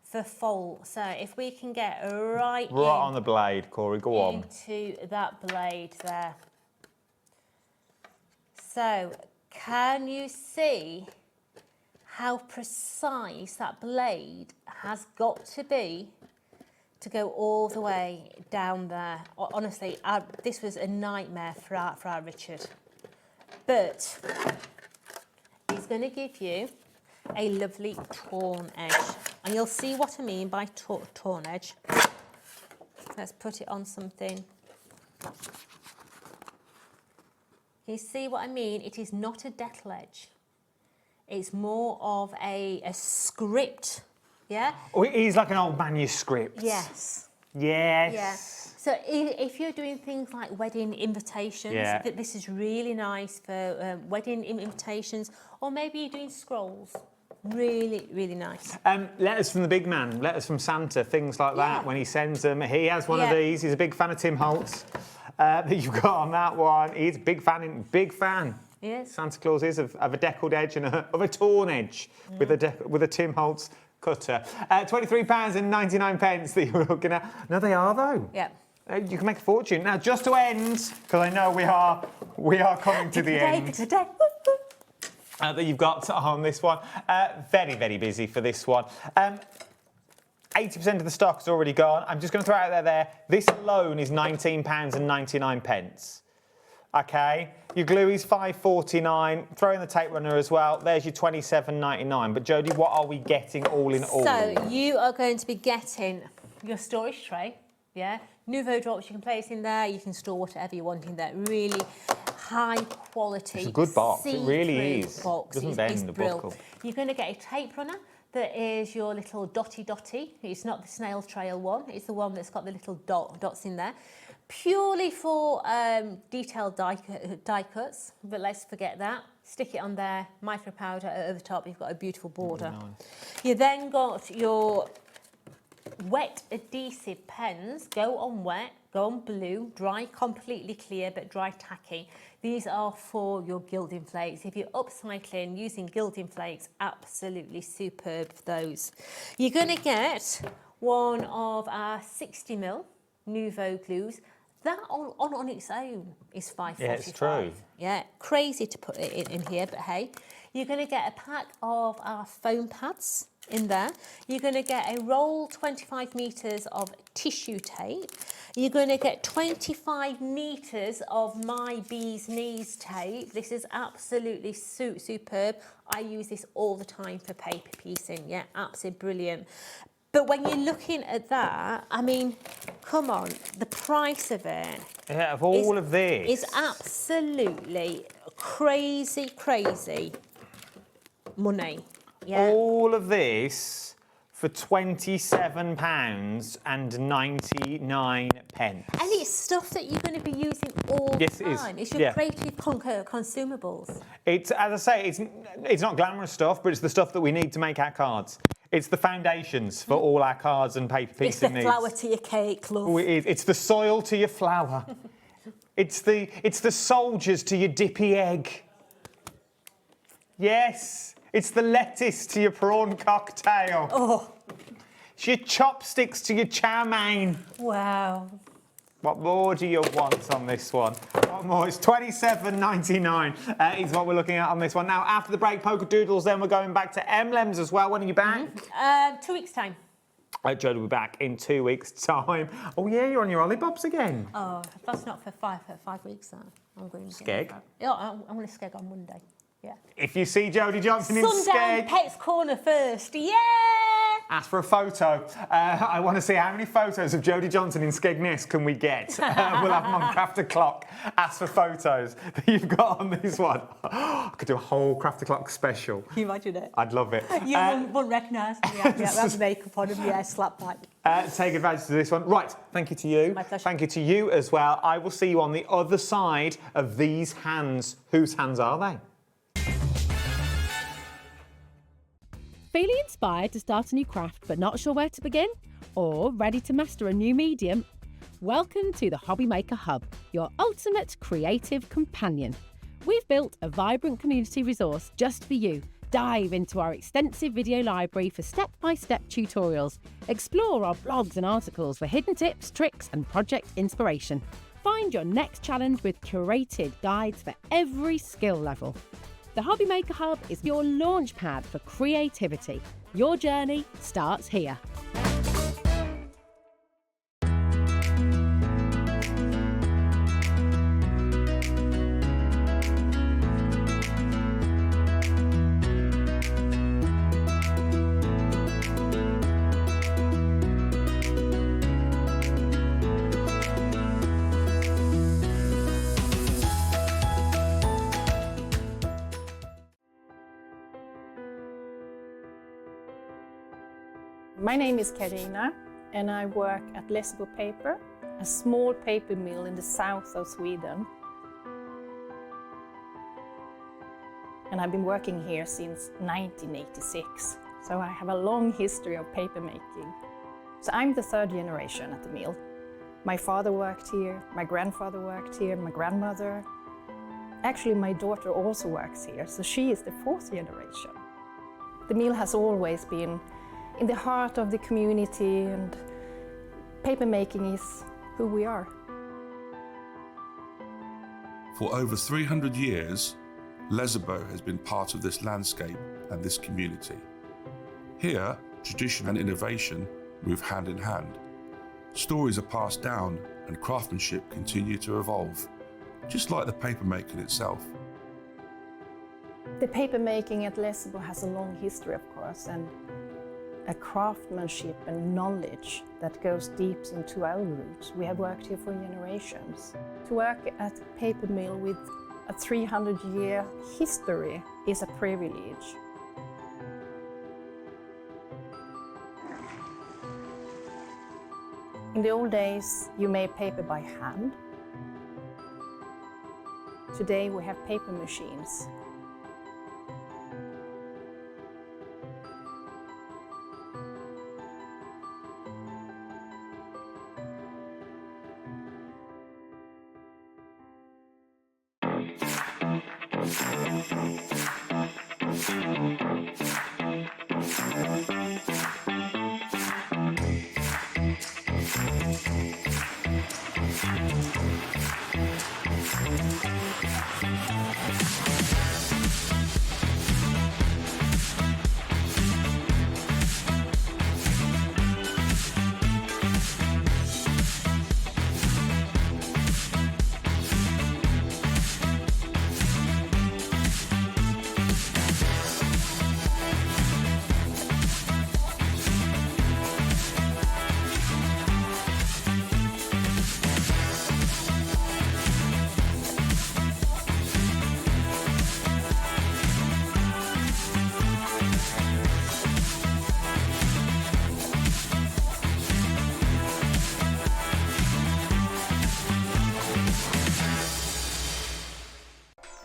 for fault. So if we can get right on the blade, Corey, go on. Into that blade there. So can you see how precise that blade has got to be to go all the way down there? Honestly, this was a nightmare for our Richard. But he's going to give you a lovely torn edge. And you'll see what I mean by torn edge. Let's put it on something. You see what I mean? It is not a Dettel edge. It's more of a script, yeah? Oh, it is like an old manuscript. Yes. Yes. Yeah. So if you're doing things like wedding invitations, this is really nice for wedding invitations, or maybe you're doing scrolls. Really, really nice. Letters from the big man, letters from Santa, things like that, when he sends them. He has one of these. He's a big fan of Tim Holtz that you've got on that one. He's a big fan. Yes. Santa Claus is of a deckled edge and of a torn edge with a Tim Holtz cutter. £23.99 that you're looking at. No, they are though. Yeah. You can make a fortune. Now, just to end, because I know we are coming to the end. That you've got on this one. Very, very busy for this one. 80% of the stock is already gone. I'm just going to throw it out there. This alone is £19.99. Okay, your glue is £5.49. Throw in the tape runner as well. There's your £27.99. But Jodie, what are we getting all in all? So you are going to be getting your storage tray, yeah? Nouveau drops, you can place in there. You can store whatever you want in there. Really high quality. It's a good box. It really is. Box. Doesn't bend the buckle. You're going to get a tape runner. That is your little dotty. It's not the snail trail one. It's the one that's got the little dots in there. Purely for detailed die cuts, but let's forget that. Stick it on there, micro powder over the top, you've got a beautiful border. Nice. You then got your wet adhesive pens. Go on wet, go on blue, dry completely clear but dry tacky. These are for your gilding flakes. If you're upcycling using gilding flakes, absolutely superb for those. You're going to get one of our 60mm Nouveau glues. That on its own is $5.45. Yeah, it's true. Yeah, crazy to put it in here, but hey, you're going to get a pack of our foam pads in there. You're going to get a roll 25 metres of tissue tape. You're going to get 25 metres of my bee's knees tape. This is absolutely superb. I use this all the time for paper piecing. Yeah, absolutely brilliant. But when you're looking at that, I mean, come on, the price of it. Yeah, of all of this. Is absolutely crazy, crazy money. Yeah. All of this for £27.99. And it's stuff that you're going to be using all the time. It's your creative consumables. It's, as I say, it's not glamorous stuff, but it's the stuff that we need to make our cards. It's the foundations for all our cards and paper piecing needs. It's the flour to your cake, love. It's the soil to your flour. It's the soldiers to your dippy egg. Yes. It's the lettuce to your prawn cocktail. Oh. It's your chopsticks to your chow mein. Wow. What more do you want on this one? What more? It's $27.99 is what we're looking at on this one. Now, after the break, Polkadoodles, then we're going back to Emlems as well. When are you back? 2 weeks' time. Jodie will be back in 2 weeks' time. Oh, yeah, you're on your Ollibobs again. Oh, that's not for 5 weeks, then. I'm going to Skeg? Yeah, I'm going to skeg on Monday. Yeah. If you see Jodie Johnson in Sundown Skeg, Pets Corner first. Yeah! ask for a photo. I want to see how many photos of Jodie Johnson in Skegness can we get. We'll have them on Craft O'Clock. Ask for photos that you've got on this one. I could do a whole Craft O'Clock special. Can you imagine it? I'd love it. You won't recognise me. Yeah, that's makeup on him. Yeah, slap back. Take advantage of this one. Right, thank you to you. My pleasure. Thank you to you as well. I will see you on the other side of these hands. Whose hands are they? Feeling inspired to start a new craft but not sure where to begin? Or ready to master a new medium? Welcome to the HobbyMaker Hub, your ultimate creative companion. We've built a vibrant community resource just for you. Dive into our extensive video library for step-by-step tutorials. Explore our blogs and articles for hidden tips, tricks and project inspiration. Find your next challenge with curated guides for every skill level. The HobbyMaker Hub is your launch pad for creativity. Your journey starts here. My name is Karina and I work at Lessebo Paper, a small paper mill in the south of Sweden. And I've been working here since 1986, so I have a long history of paper making. So I'm the third generation at the mill. My father worked here, my grandfather worked here, my grandmother. Actually, my daughter also works here, so she is the fourth generation. The mill has always been in the heart of the community, and paper making is who we are. For over 300 years, Lessebo has been part of this landscape and this community. Here, tradition and innovation move hand in hand. Stories are passed down and craftsmanship continue to evolve, just like the paper making itself. The paper making at Lessebo has a long history, of course, and a craftsmanship and knowledge that goes deep into our roots. We have worked here for generations. To work at a paper mill with a 300-year history is a privilege. In the old days, you made paper by hand. Today we have paper machines.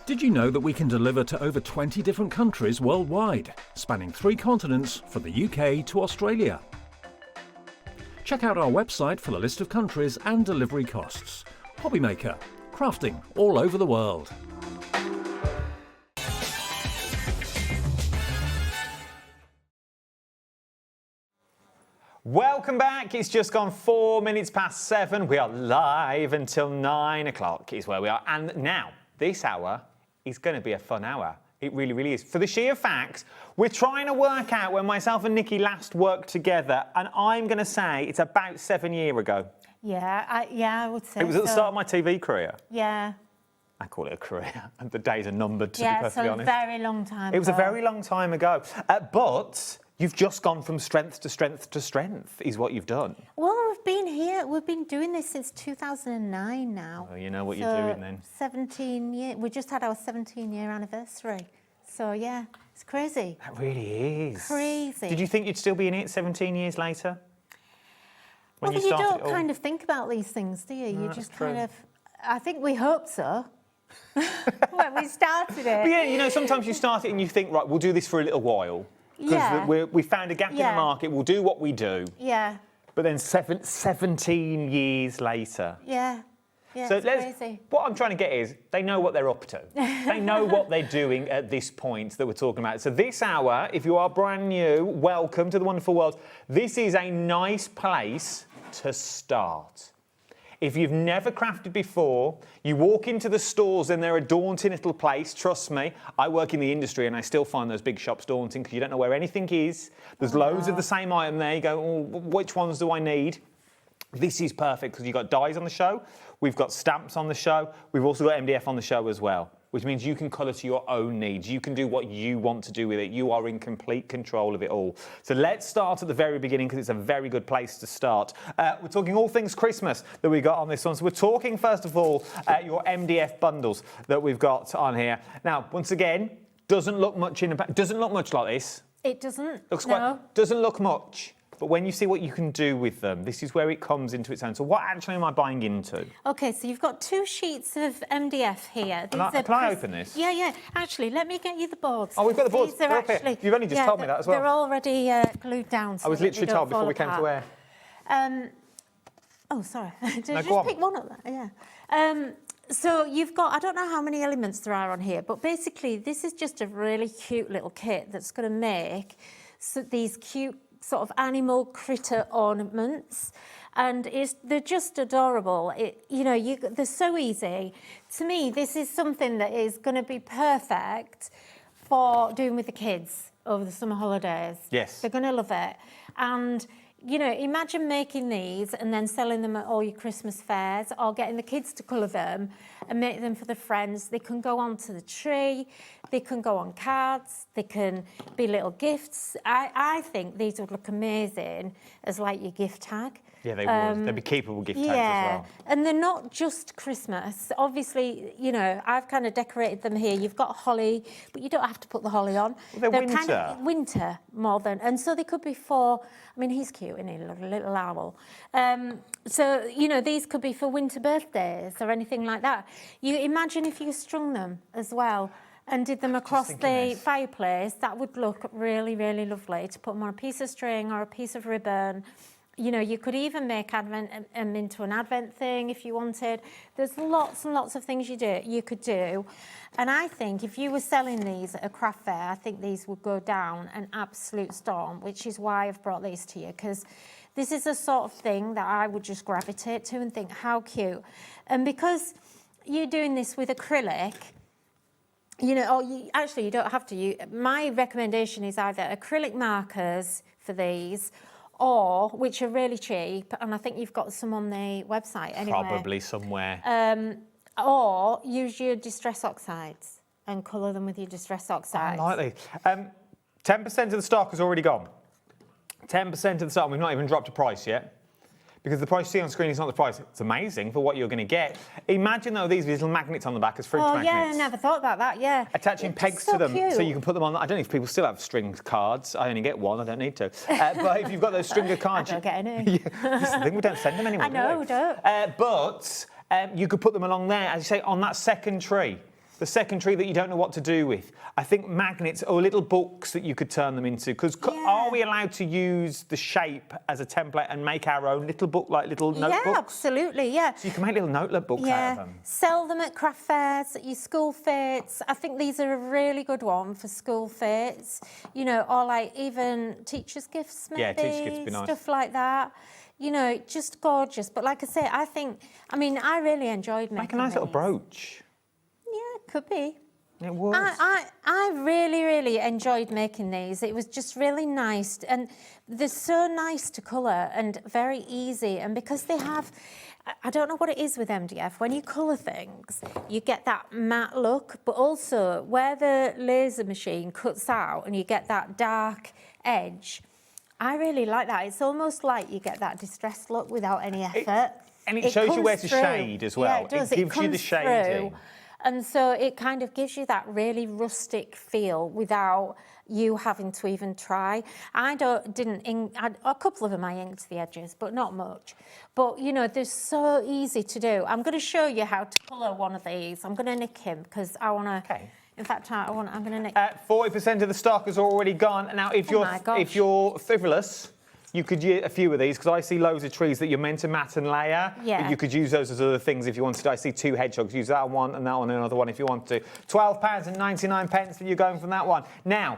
Did you know that we can deliver to over 20 different countries worldwide, spanning 3 continents from the UK to Australia? Check out our website for the list of countries and delivery costs. HobbyMaker, crafting all over the world. Welcome back. It's just gone 4 minutes past 7. We are live until 9 o'clock is where we are. And now, this hour is going to be a fun hour. It really, really is. For the sheer fact, we're trying to work out when myself and Nikki last worked together, and I'm going to say it's about 7 years ago. Yeah, I would say It was at the start of my TV career. Yeah. I call it a career, and the days are numbered, to be Yeah, perfectly so a honest. very long time ago. It was a very long time ago. But you've just gone from strength to strength to strength, is what you've done. Well, we've been here. We've been doing this since 2009 now. Oh, you know what you're doing then. 17 years. We just had our 17-year anniversary. So, yeah, it's crazy. That really is. Crazy. Did you think you'd still be in it 17 years later? When Well, you you started don't it all? kind of think about these things, do you? No, You that's just true. kind of... I think we hope so. When we started it. But yeah, you know, sometimes you start it and you think, right, we'll do this for a little while. Because Yeah. we found a gap in the Yeah. market, we'll do what we do. Yeah, But then 17 years later. yeah. Yeah, So it's crazy. what I'm trying to get is, they know what they're up to. They know what they're doing at this point that we're talking about. So this hour, if you are brand new, welcome to the wonderful world. This is a nice place to start. If you've never crafted before, you walk into the stores and they're a daunting little place. Trust me, I work in the industry and I still find those big shops daunting because you don't know where anything is. There's loads of the same item there. You go, oh, which ones do I need? This is perfect because you've got dies on the show, we've got stamps on the show, we've also got MDF on the show as well, which means you can colour to your own needs. You can do what you want to do with it. You are in complete control of it all. So let's start at the very beginning because it's a very good place to start. We're talking all things Christmas that we got on this one. So we're talking, first of all, your MDF bundles that we've got on here. Now, once again, doesn't look much doesn't look much like this. It doesn't. Looks no. doesn't look much. But when you see what you can do with them, this is where it comes into its own. So what actually am I buying into? Okay, so you've got 2 sheets of MDF here. Can I open this? Yeah, yeah. Actually, let me get you the boards. Oh, we've got the boards. These are They're up here. actually, You've only just told me that as well. They're already glued down. So I was that literally they don't told before fall we came to apart. air. Oh, sorry. Did No, I go just on. pick one up there? Yeah. So you've got, I don't know how many elements there are on here, but basically this is just a really cute little kit that's going to make these cute sort of animal critter ornaments, and they're just adorable. They're so easy. To me, this is something that is going to be perfect for doing with the kids over the summer holidays. Yes. They're going to love it. And imagine making these and then selling them at all your Christmas fairs, or getting the kids to colour them and make them for the friends. They can go onto the tree, they can go on cards, they can be little gifts. I think these would look amazing as like your gift tag. Yeah, they would. They'd be keepable gift tags as well. And they're not just Christmas. Obviously, I've kind of decorated them here. You've got holly, but you don't have to put the holly on. Well, they're kind winter. of winter more than, and so they could be for, he's cute, isn't he? A little owl. These could be for winter birthdays or anything like that. You imagine if you strung them as well and did them across the fireplace, that would look really, really lovely to put them on a piece of string or a piece of ribbon. You could even make Advent into an Advent thing if you wanted. There's lots and lots of things you could do. And I think if you were selling these at a craft fair, I think these would go down an absolute storm, which is why I've brought these to you, because this is a sort of thing that I would just gravitate to and think, how cute. And because you're doing this with acrylic, you don't have to. My recommendation is either acrylic markers for these, or, which are really cheap, and I think you've got some on the website anyway. Probably somewhere. Or use your distress oxides and colour them with your distress oxides. Unlikely. 10% of the stock has already gone. 10% of the stock, we've not even dropped a price yet. Because the price you see on screen is not the price. It's amazing for what you're going to get. Imagine, though, these little magnets on the back as fridge magnets. Oh, yeah, I never thought about that, yeah. Attaching pegs to them so you can put them on. I don't know if people still have string cards. I only get one, I don't need to. But if you've got those string of cards... I don't get any. This is the thing, we don't send them anywhere. I know, we don't. But you could put them along there, as you say, on that second tree. the secondary that you don't know what to do with. I think magnets or little books that you could turn them into. Because are we allowed to use the shape as a template and make our own little book, like little notebooks? Yeah, absolutely, yeah. So you can make little notebooks out of them. Sell them at craft fairs, at your school fates. I think these are a really good one for school fates. You know, or like even teachers' gifts, maybe. Yeah, teachers' gifts would be nice. Stuff like that. You know, just gorgeous. But like I say, I mean, I really enjoyed making Make a nice little brooch. Yeah, could be. It was. I really, really enjoyed making these. It was just really nice. And they're so nice to colour and very easy. And because they have, I don't know what it is with MDF, when you colour things, you get that matte look, but also where the laser machine cuts out and you get that dark edge, I really like that. It's almost like you get that distressed look without any effort. And it shows you where to shade as well. Yeah, it does. It gives you the shading. And so it kind of gives you that really rustic feel without you having to even try. A couple of them I inked the edges, but not much. But, you know, they're so easy to do. I'm going to show you how to colour one of these. I'm going to nick him because I want to... Okay. In fact, I'm going to nick... 40% of the stock has already gone. Now, if you're frivolous... You could use a few of these, because I see loads of trees that you're meant to mat and layer. Yeah. But you could use those as other things if you wanted to. I see 2 hedgehogs. Use that one and another one if you want to. £12.99 that you're going from that one. Now,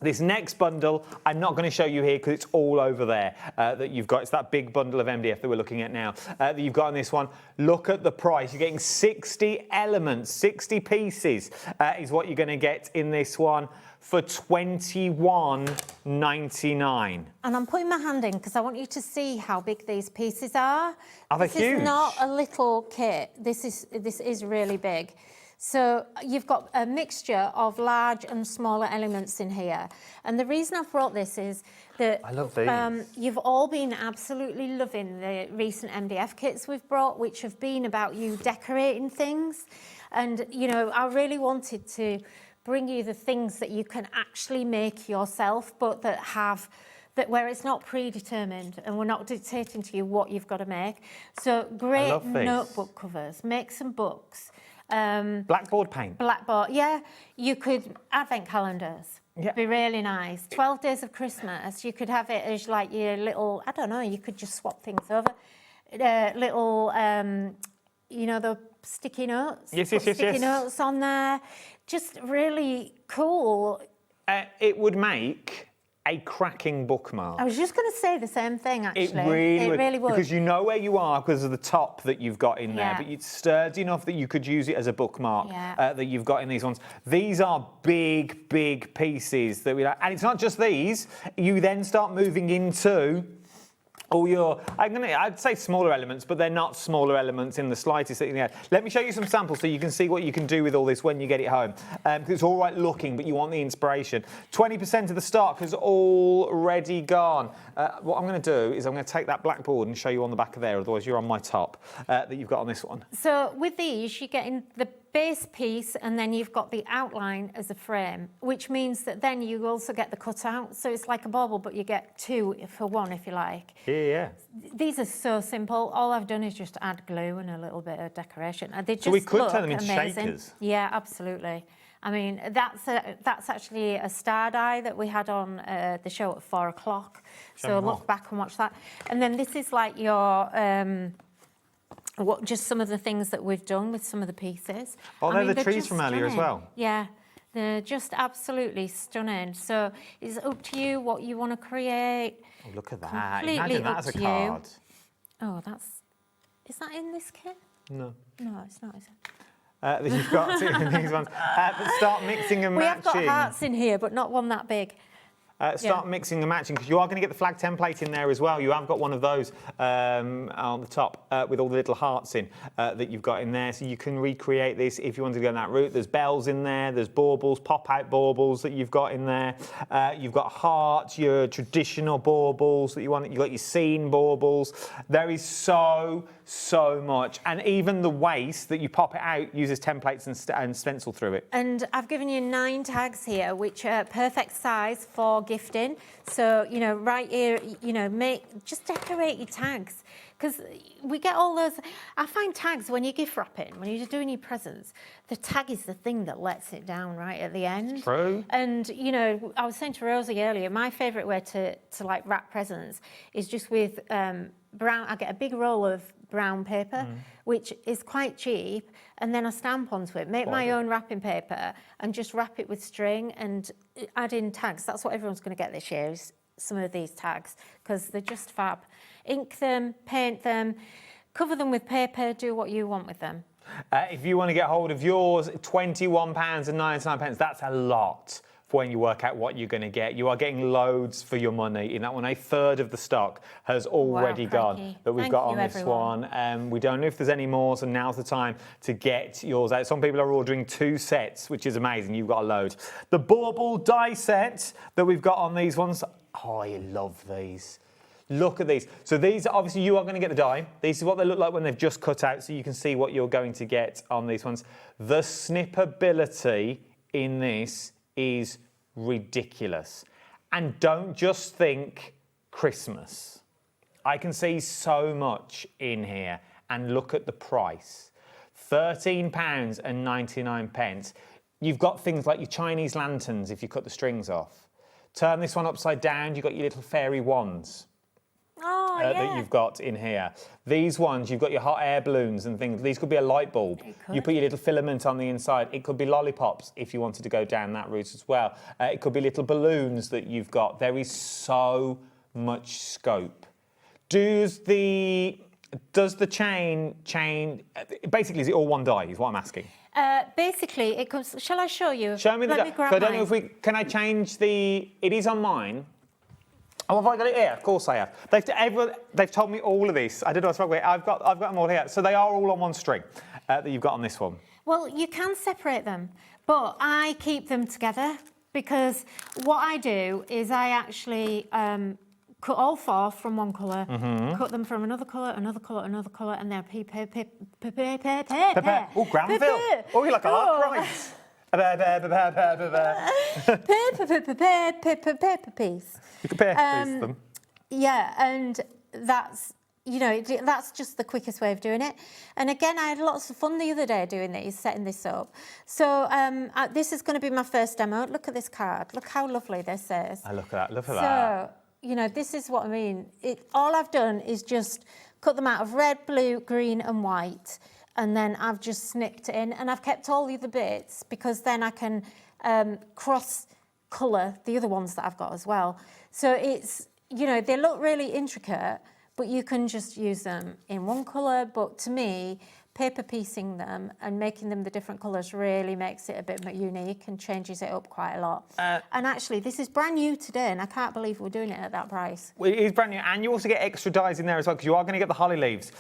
this next bundle, I'm not going to show you here because it's all over there that you've got. It's that big bundle of MDF that we're looking at now that you've got on this one. Look at the price. You're getting 60 elements, 60 pieces is what you're going to get in this one for £21.99. And I'm putting my hand in because I want you to see how big these pieces are. Are they huge? This is not a little kit. This is really big. So you've got a mixture of large and smaller elements in here. And the reason I've brought this is that I love these. You've all been absolutely loving the recent MDF kits we've brought, which have been about you decorating things. And, you know, I really wanted to bring you the things that you can actually make yourself, but that where it's not predetermined and we're not dictating to you what you've got to make. So great notebook covers, make some books. Blackboard paint. Blackboard, yeah. You could, advent calendars. Yeah. Be really nice. 12 days of Christmas. You could have it as like your little, I don't know, you could just swap things over. Little, you know, the sticky notes. Yes. Sticky notes on there. Just really cool. It would make a cracking bookmark. I was just going to say the same thing, actually. It really would. Because you know where you are because of the top that you've got in there, but it's sturdy enough that you could use it as a bookmark that you've got in these ones. These are big, big pieces that we like. And it's not just these. You then start moving into all your, I'd say smaller elements, but they're not smaller elements in the slightest. Let me show you some samples so you can see what you can do with all this when you get it home. Because it's all right looking, but you want the inspiration. 20% of the stock has already gone. What I'm going to do is I'm going to take that blackboard and show you on the back of there, otherwise you're on my top that you've got on this one. So with these, you're getting the base piece and then you've got the outline as a frame, which means that then you also get the cutout. So it's like a bauble, but you get 2 for 1 if you like. Yeah. These are so simple. All I've done is just add glue and a little bit of decoration. They just so we could turn them into amazing. shakers. Yeah, absolutely. I mean, that's actually a star die that we had on the show at 4 o'clock. So look back and watch that. And then this is like your... just some of the things that we've done with some of the pieces. Oh, they're the trees from earlier as well. Yeah, they're just absolutely stunning. So it's up to you what you want to create. Oh, look at that. Completely Imagine that as a card. Oh, is that in this kit? No. No, it's not, is it? That you've got these ones. But start mixing and matching. We have got hearts in here, but not one that big. Start mixing and matching, because you are going to get the flag template in there as well. You have got one of those on the top with all the little hearts in that you've got in there. So you can recreate this if you want to go that route. There's bells in there, there's baubles, pop-out baubles that you've got in there. You've got hearts, your traditional baubles that you want. You've got your scene baubles. There is so so much. And even the waste that you pop it out uses templates and stencil through it. And I've given you 9 tags here, which are perfect size for gifting. So, you know, right here, you know, just decorate your tags. Because we get all those, I find tags when you're gift wrapping, when you're doing your presents, the tag is the thing that lets it down right at the end. True. And, you know, I was saying to Rosie earlier, my favourite way to like wrap presents is just with brown, I get a big roll of brown paper, which is quite cheap, and then I stamp onto it, make my own wrapping paper, and just wrap it with string and add in tags. That's what everyone's going to get this year, is some of these tags, because they're just fab. Ink them, paint them, cover them with paper, do what you want with them. If you want to get hold of yours, £21.99, that's a lot for when you work out what you're going to get. You are getting loads for your money in that one. 1/3 of the stock has already gone that we've got on this one. We don't know if there's any more, so now's the time to get yours out. Some people are ordering 2 sets, which is amazing. You've got a load. The bauble die set that we've got on these ones, oh, I love these. Look at these. So these, obviously, you are going to get the die. These are what they look like when they've just cut out, so you can see what you're going to get on these ones. The snippability in this is ridiculous. And don't just think Christmas. I can see so much in here. And look at the price. £13.99. You've got things like your Chinese lanterns if you cut the strings off. Turn this one upside down, you've got your little fairy wands. That you've got in here. These ones, you've got your hot air balloons and things. These could be a light bulb. You put your little filament on the inside. It could be lollipops if you wanted to go down that route as well. It could be little balloons that you've got. There is so much scope. Does the chain, basically, is it all one die, is what I'm asking? Basically, it comes, shall I show you? Show me the die. So I don't know if can I change the, it is on mine. Oh, have I got it here? Of course I have. They've told me all of this. I don't know what's wrong with it. I've got them all here. So they are all on one string that you've got on this one. Well, you can separate them, but I keep them together because what I do is I actually cut all 4 from one colour, cut them from another colour, another colour, another colour, and they're paper. Oh, Granville. Oh, you're like a Arkwright. Paper piece. You can paper piece them. Yeah, and that's, you know, that's just the quickest way of doing it. And again, I had lots of fun the other day doing this, setting this up. So this is going to be my first demo. Look at this card. Look how lovely this is. I look at that. Look at that. So, you know, this is what I mean. All I've done is just cut them out of red, blue, green and white. And then I've just snipped it in, and I've kept all the other bits because then I can cross colour the other ones that I've got as well. So it's, you know, they look really intricate, but you can just use them in one colour. But to me, paper piecing them and making them the different colours really makes it a bit more unique and changes it up quite a lot. And actually, this is brand new today, and I can't believe we're doing it at that price. Well, it is brand new, and you also get extra dies in there as well, because you are going to get the holly leaves.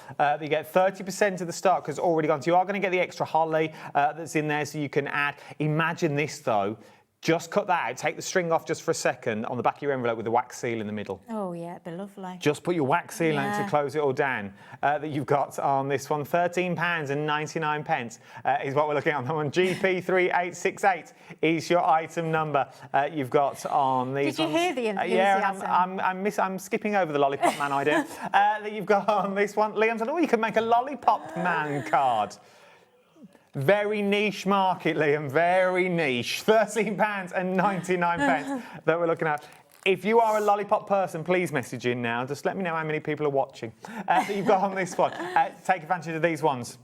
You get 30% of the stock has already gone, so you are going to get the extra holly that's in there, so you can add. Imagine this, though. Just cut that out, take the string off just for a second on the back of your envelope with the wax seal in the middle. Oh, yeah, it'd be lovely. Just put your wax seal out to close it all down that you've got on this one. £13.99 is what we're looking at on that one. GP3868 is your item number you've got on these ones. Did you hear the enthusiasm? Yeah, I'm skipping over the lollipop man idea that you've got on this one. Liam said, oh, you could make a lollipop man card. Very niche market, Liam, very niche. £13.99 that we're looking at. If you are a lollipop person, please message in now. Just let me know how many people are watching that you've got on this one. Take advantage of these ones.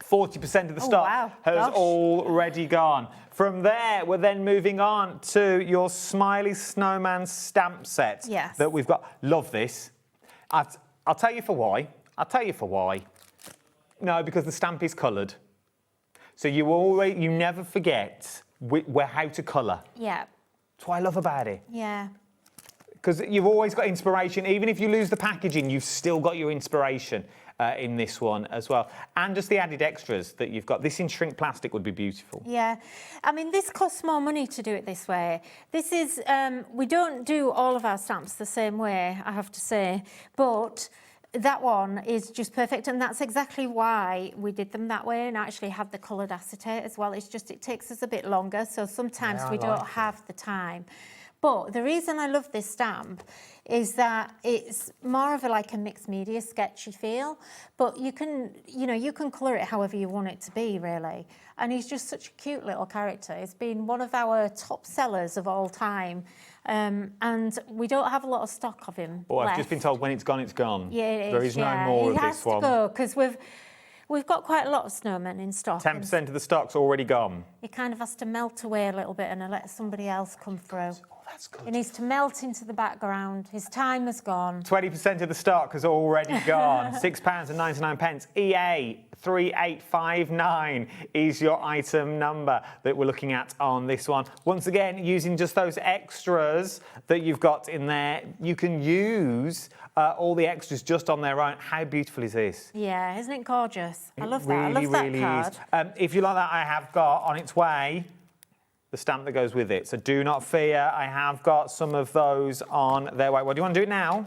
40% of the stock has already gone. From there, we're then moving on to your Smiley Snowman stamp set that we've got. Love this. I'll tell you for why. No, because the stamp is coloured. So you never forget how to colour. Yeah. That's what I love about it. Yeah. Because you've always got inspiration. Even if you lose the packaging, you've still got your inspiration in this one as well. And just the added extras that you've got. This in shrink plastic would be beautiful. Yeah. I mean, this costs more money to do it this way. This is, we don't do all of our stamps the same way, I have to say. But that one is just perfect, and that's exactly why we did them that way and actually have the coloured acetate as well. It's just, it takes us a bit longer, so sometimes we don't have the time. But the reason I love this stamp is that it's more of like a mixed media sketchy feel, but you can colour it however you want it to be, really. And he's just such a cute little character. He's been one of our top sellers of all time. And we don't have a lot of stock of him Well, I've left. just been told when it's gone, it's gone. Yeah, it is. There is no more of this one. He has to go, because we've got quite a lot of snowmen in stock. 10% of the stock's already gone. He kind of has to melt away a little bit and let somebody else come through. Oh, that's good. He needs to melt into the background. His time has gone. 20% of the stock has already gone. £6.99. EA 3859 is your item number that we're looking at on this one. Once again, using just those extras that you've got in there, you can use all the extras just on their own. How beautiful is this? Yeah, isn't it gorgeous? I love that. Really, I love that really card. is. If you like that, I have got on its way the stamp that goes with it. So do not fear, I have got some of those on their way. Well, do you want to do it now?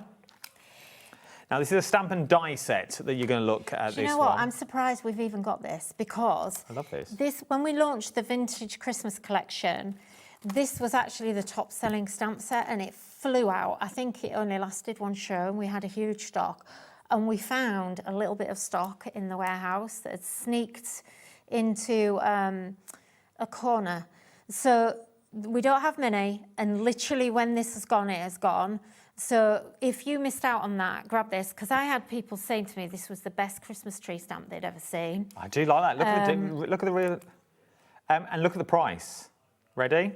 Now, this is a stamp and die set that you're going to look at. Do you know what? I'm surprised we've even got this, because I love this. When we launched the vintage Christmas collection, this was actually the top selling stamp set, and it flew out. I think it only lasted one show and we had a huge stock, and we found a little bit of stock in the warehouse that had sneaked into a corner. So we don't have many, and literally when this has gone, it has gone. So if you missed out on that, grab this, because I had people saying to me this was the best Christmas tree stamp they'd ever seen. I do like that. Look at the real, and look at the price. Ready?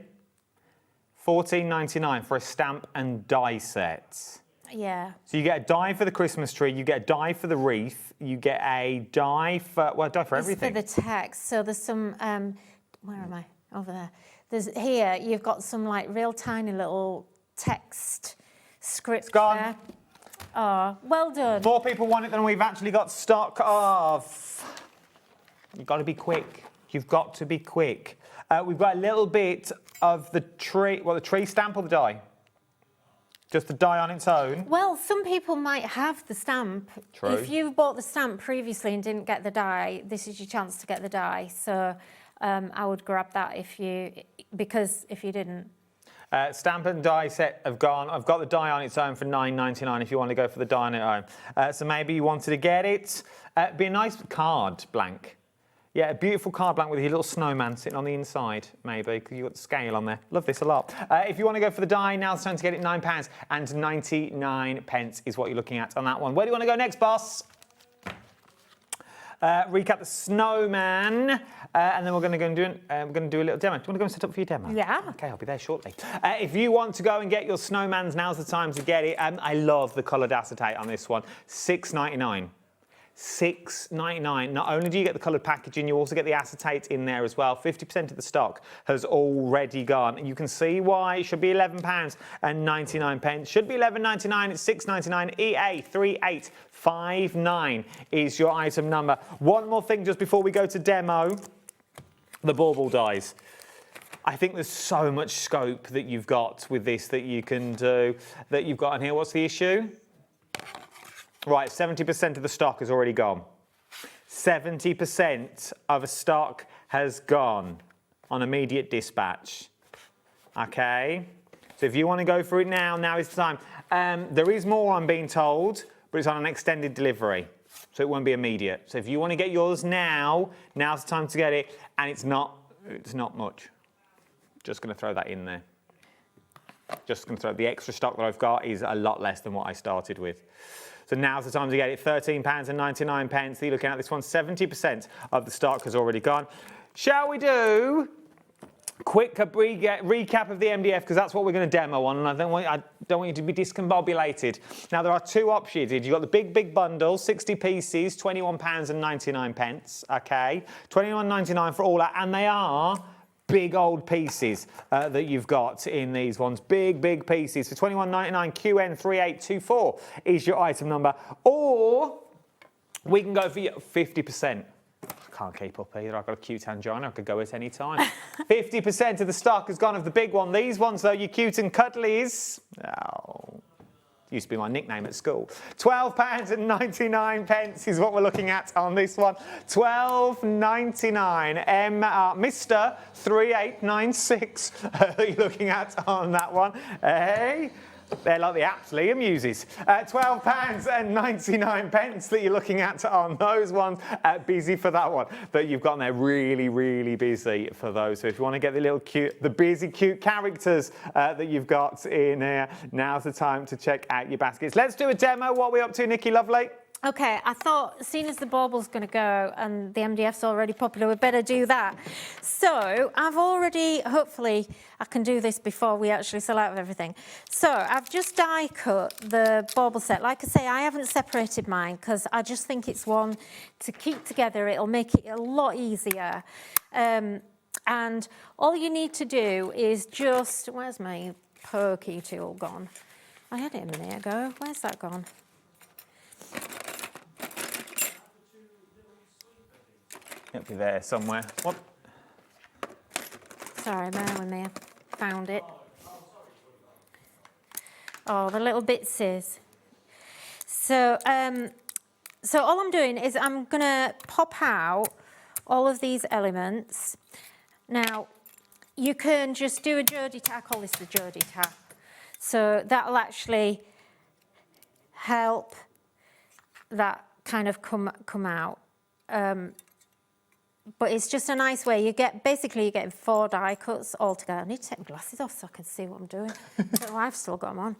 $14.99 for a stamp and die set. Yeah. So you get a die for the Christmas tree, you get a die for the wreath, you get a die for, well, a die for everything. It's for the text. So there's some, where am I? Over there. Here, you've got some like real tiny little text script. It's gone. There. Oh, well done. More people want it than we've actually got stock of. You've got to be quick. You've got to be quick. We've got a little bit of the tree, well, the tree stamp or the die? Just the die on its own? Well, some people might have the stamp. True. If you bought the stamp previously and didn't get the die, this is your chance to get the die. So I would grab that if you didn't. Stamp and die set have gone. I've got the die on its own for $9.99 if you want to go for the die on its own. So maybe you wanted to get it. Be a nice card blank. Yeah, a beautiful card blank with your little snowman sitting on the inside, maybe, because you've got the scale on there. Love this a lot. If you want to go for the die, now's the time to get it. £9.99 is what you're looking at on that one. Where do you want to go next, boss? Recap the snowman, and then we're going to go and do a little demo. Do you want to go and set up for your demo? Yeah. Okay, I'll be there shortly. If you want to go and get your snowmans, now's the time to get it. I love the coloured acetate on this one. $6.99. $6.99. Not only do you get the coloured packaging, you also get the acetate in there as well. 50% of the stock has already gone. You can see why it should be £11.99. Should be $11.99. It's $6.99. EA 3859 is your item number. One more thing just before we go to demo. The bauble dies. I think there's so much scope that you've got with this that you can do, that you've got in here. What's the issue? Right, 70% of the stock has already gone. 70% of the stock has gone on immediate dispatch. Okay? So if you want to go for it now, now is the time. There is more, I'm being told, but it's on an extended delivery. So it won't be immediate. So if you want to get yours now, now's the time to get it. And it's not much. Just going to throw that in there. Just going to throw the extra stock that I've got is a lot less than what I started with. So now's the time to get it. £13.99. You're looking at this one. 70% of the stock has already gone. Shall we do a quick recap of the MDF, because that's what we're going to demo on, and I don't want you to be discombobulated. Now, there are two options. You've got the big bundle, 60 pieces, £21.99. Okay, £21.99 for all that, and they are big old pieces that you've got in these ones. Big pieces. For £21.99, QN3824 is your item number. Or we can go for 50%. I can't keep up either. I've got a cute angina. I could go at any time. 50% of the stock has gone of the big one. These ones, though, your cute and cuddlies. Oh, Used to be my nickname at school. £12.99 is what we're looking at on this one. £12.99. Mr. 3896 are you looking at on that one? Hey? They're like the apps Liam uses. £12.99 that you're looking at on those ones. Busy for that one. But you've gotten there really, really busy for those. So if you want to get the little cute, the busy, cute characters that you've got in here, now's the time to check out your baskets. Let's do a demo. What are we up to, Nikki Lovely? Okay, I thought, seeing as the bauble's going to go and the MDF's already popular, we better do that. So I've already, hopefully, I can do this before we actually sell out of everything. So I've just die cut the bauble set. Like I say, I haven't separated mine because I just think it's one to keep together. It'll make it a lot easier. And all you need to do is just, where's my pokey tool gone? I had it a minute ago. Where's that gone? It'll be there somewhere. What? Sorry, bear with me. I found it. Oh, the little bitses. So all I'm doing is I'm going to pop out all of these elements. Now, you can just do a Jody tap. I call this the Jody tap. So that'll actually help that kind of come out. But it's just a nice way. You get, basically you're getting 4 die cuts all together. I need to take my glasses off so I can see what I'm doing. So I've still got them on.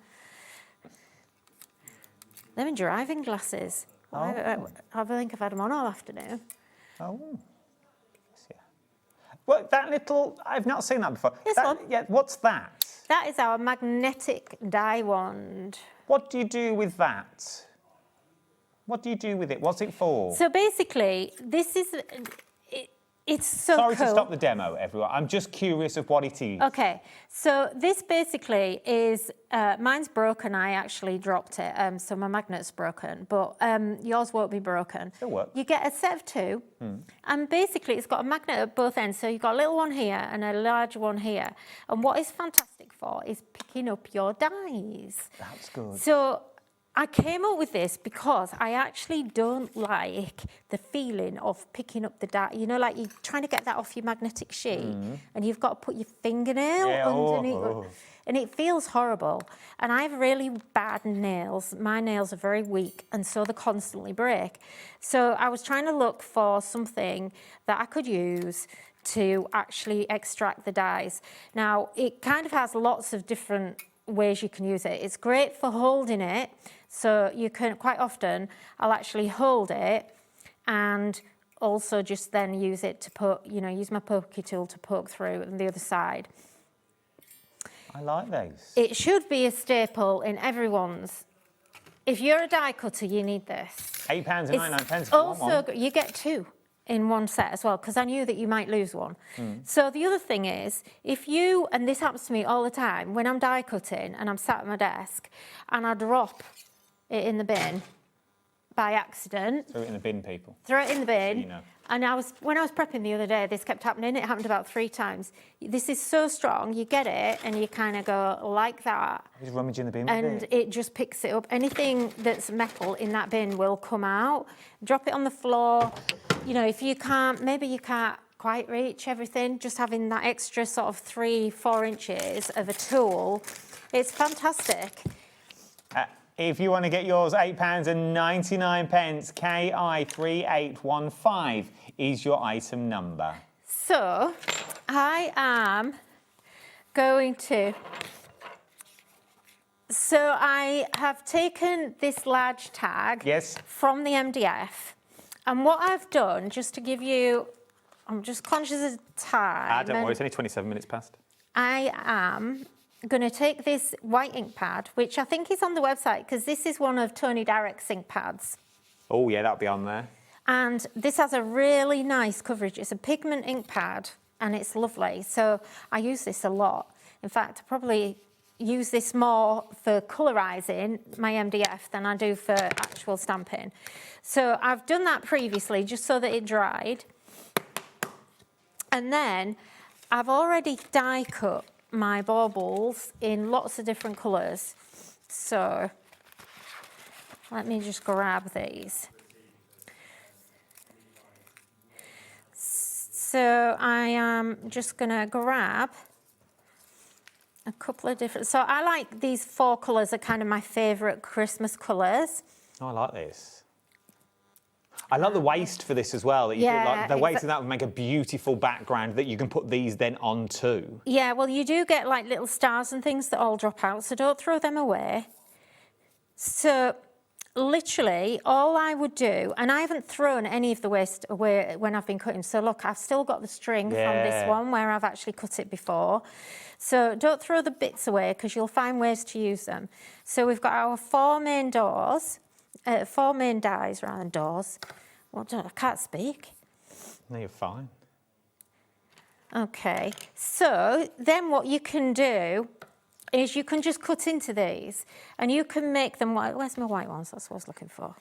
They're in driving glasses. Oh. I think I've had them on all afternoon. Oh. Yeah. Well, that little, I've not seen that before. This one? Yeah, what's that? That is our magnetic die wand. What do you do with that? What do you do with it? What's it for? So basically, this is... It's so Sorry cool. to stop the demo, everyone. I'm just curious of what it is. Okay, so this basically is, mine's broken. I actually dropped it, so my magnet's broken, but yours won't be broken. It'll work. You get a set of 2, and basically it's got a magnet at both ends, so you've got a little one here and a large one here. And what it's fantastic for is picking up your dies. That's good. So I came up with this because I actually don't like the feeling of picking up the die. You know, like you're trying to get that off your magnetic sheet and you've got to put your fingernail underneath. And it feels horrible. And I have really bad nails. My nails are very weak and so they constantly break. So I was trying to look for something that I could use to actually extract the dies. Now, it kind of has lots of different ways you can use it. It's great for holding it. So you can, quite often, I'll actually hold it and also just then use it to put, you know, use my pokey tool to poke through on the other side. I like those. It should be a staple in everyone's. If you're a die cutter, you need this. £8.99. Also, you get 2 in one set as well, because I knew that you might lose one. So the other thing is, if you, and this happens to me all the time, when I'm die cutting and I'm sat at my desk and I drop it in the bin by accident. Throw it in the bin, people. Throw it in the bin. So you know. And when I was prepping the other day, this kept happening. It happened about 3 times. This is so strong, you get it and you kind of go like that. Just rummage in the bin and with it just picks it up. Anything that's metal in that bin will come out. Drop it on the floor. You know, if you can't, maybe you can't quite reach everything, just having that extra sort of 3-4 inches of a tool, it's fantastic. If you want to get yours, £8.99, KI3815 is your item number. So, I am going to... So, I have taken this large tag from the MDF, and what I've done, just to give you... I'm just conscious of time. Don't worry, it's only 27 minutes past. I am going to take this white ink pad, which I think is on the website, because this is one of Tony Direct's ink pads. Oh, yeah, that'll be on there. And this has a really nice coverage. It's a pigment ink pad, and it's lovely. So I use this a lot. In fact, I probably use this more for colourising my MDF than I do for actual stamping. So I've done that previously, just so that it dried. And then I've already die cut my baubles in lots of different colours. So let me just grab these. So I am just going to grab a couple of different, so I like these 4 colours are kind of my favourite Christmas colours. Oh, I like this. I like the waist for this as well. That you Yeah, like the waist of that would make a beautiful background that you can put these then onto. Yeah, well, you do get like little stars and things that all drop out, so don't throw them away. So literally all I would do, and I haven't thrown any of the waste away when I've been cutting, so look, I've still got the string from this one where I've actually cut it before. So don't throw the bits away because you'll find ways to use them. So we've got our 4 main doors, 4 main dies rather than doors. Well, I can't speak. No, you're fine. Okay, so then what you can do is you can just cut into these and you can make them white. Where's my white ones? That's what I was looking for.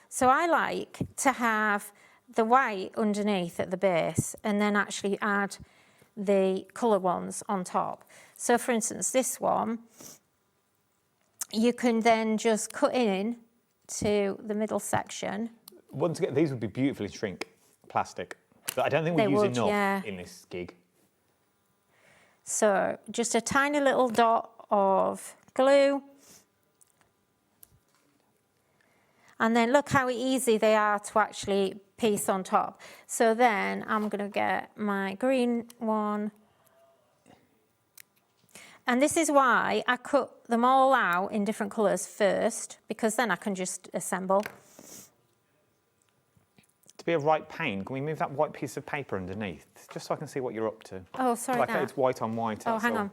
So I like to have the white underneath at the base and then actually add the colour ones on top. So for instance, this one, you can then just cut in to the middle section. Once again, these would be beautifully shrink plastic, but I don't think we use enough in this gig. So just a tiny little dot of glue. And then look how easy they are to actually piece on top. So then I'm going to get my green one. And this is why I cut them all out in different colours first, because then I can just assemble. To be a right pain, can we move that white piece of paper underneath, just so I can see what you're up to? Oh, sorry, like that. It's white on white. Oh, hang on.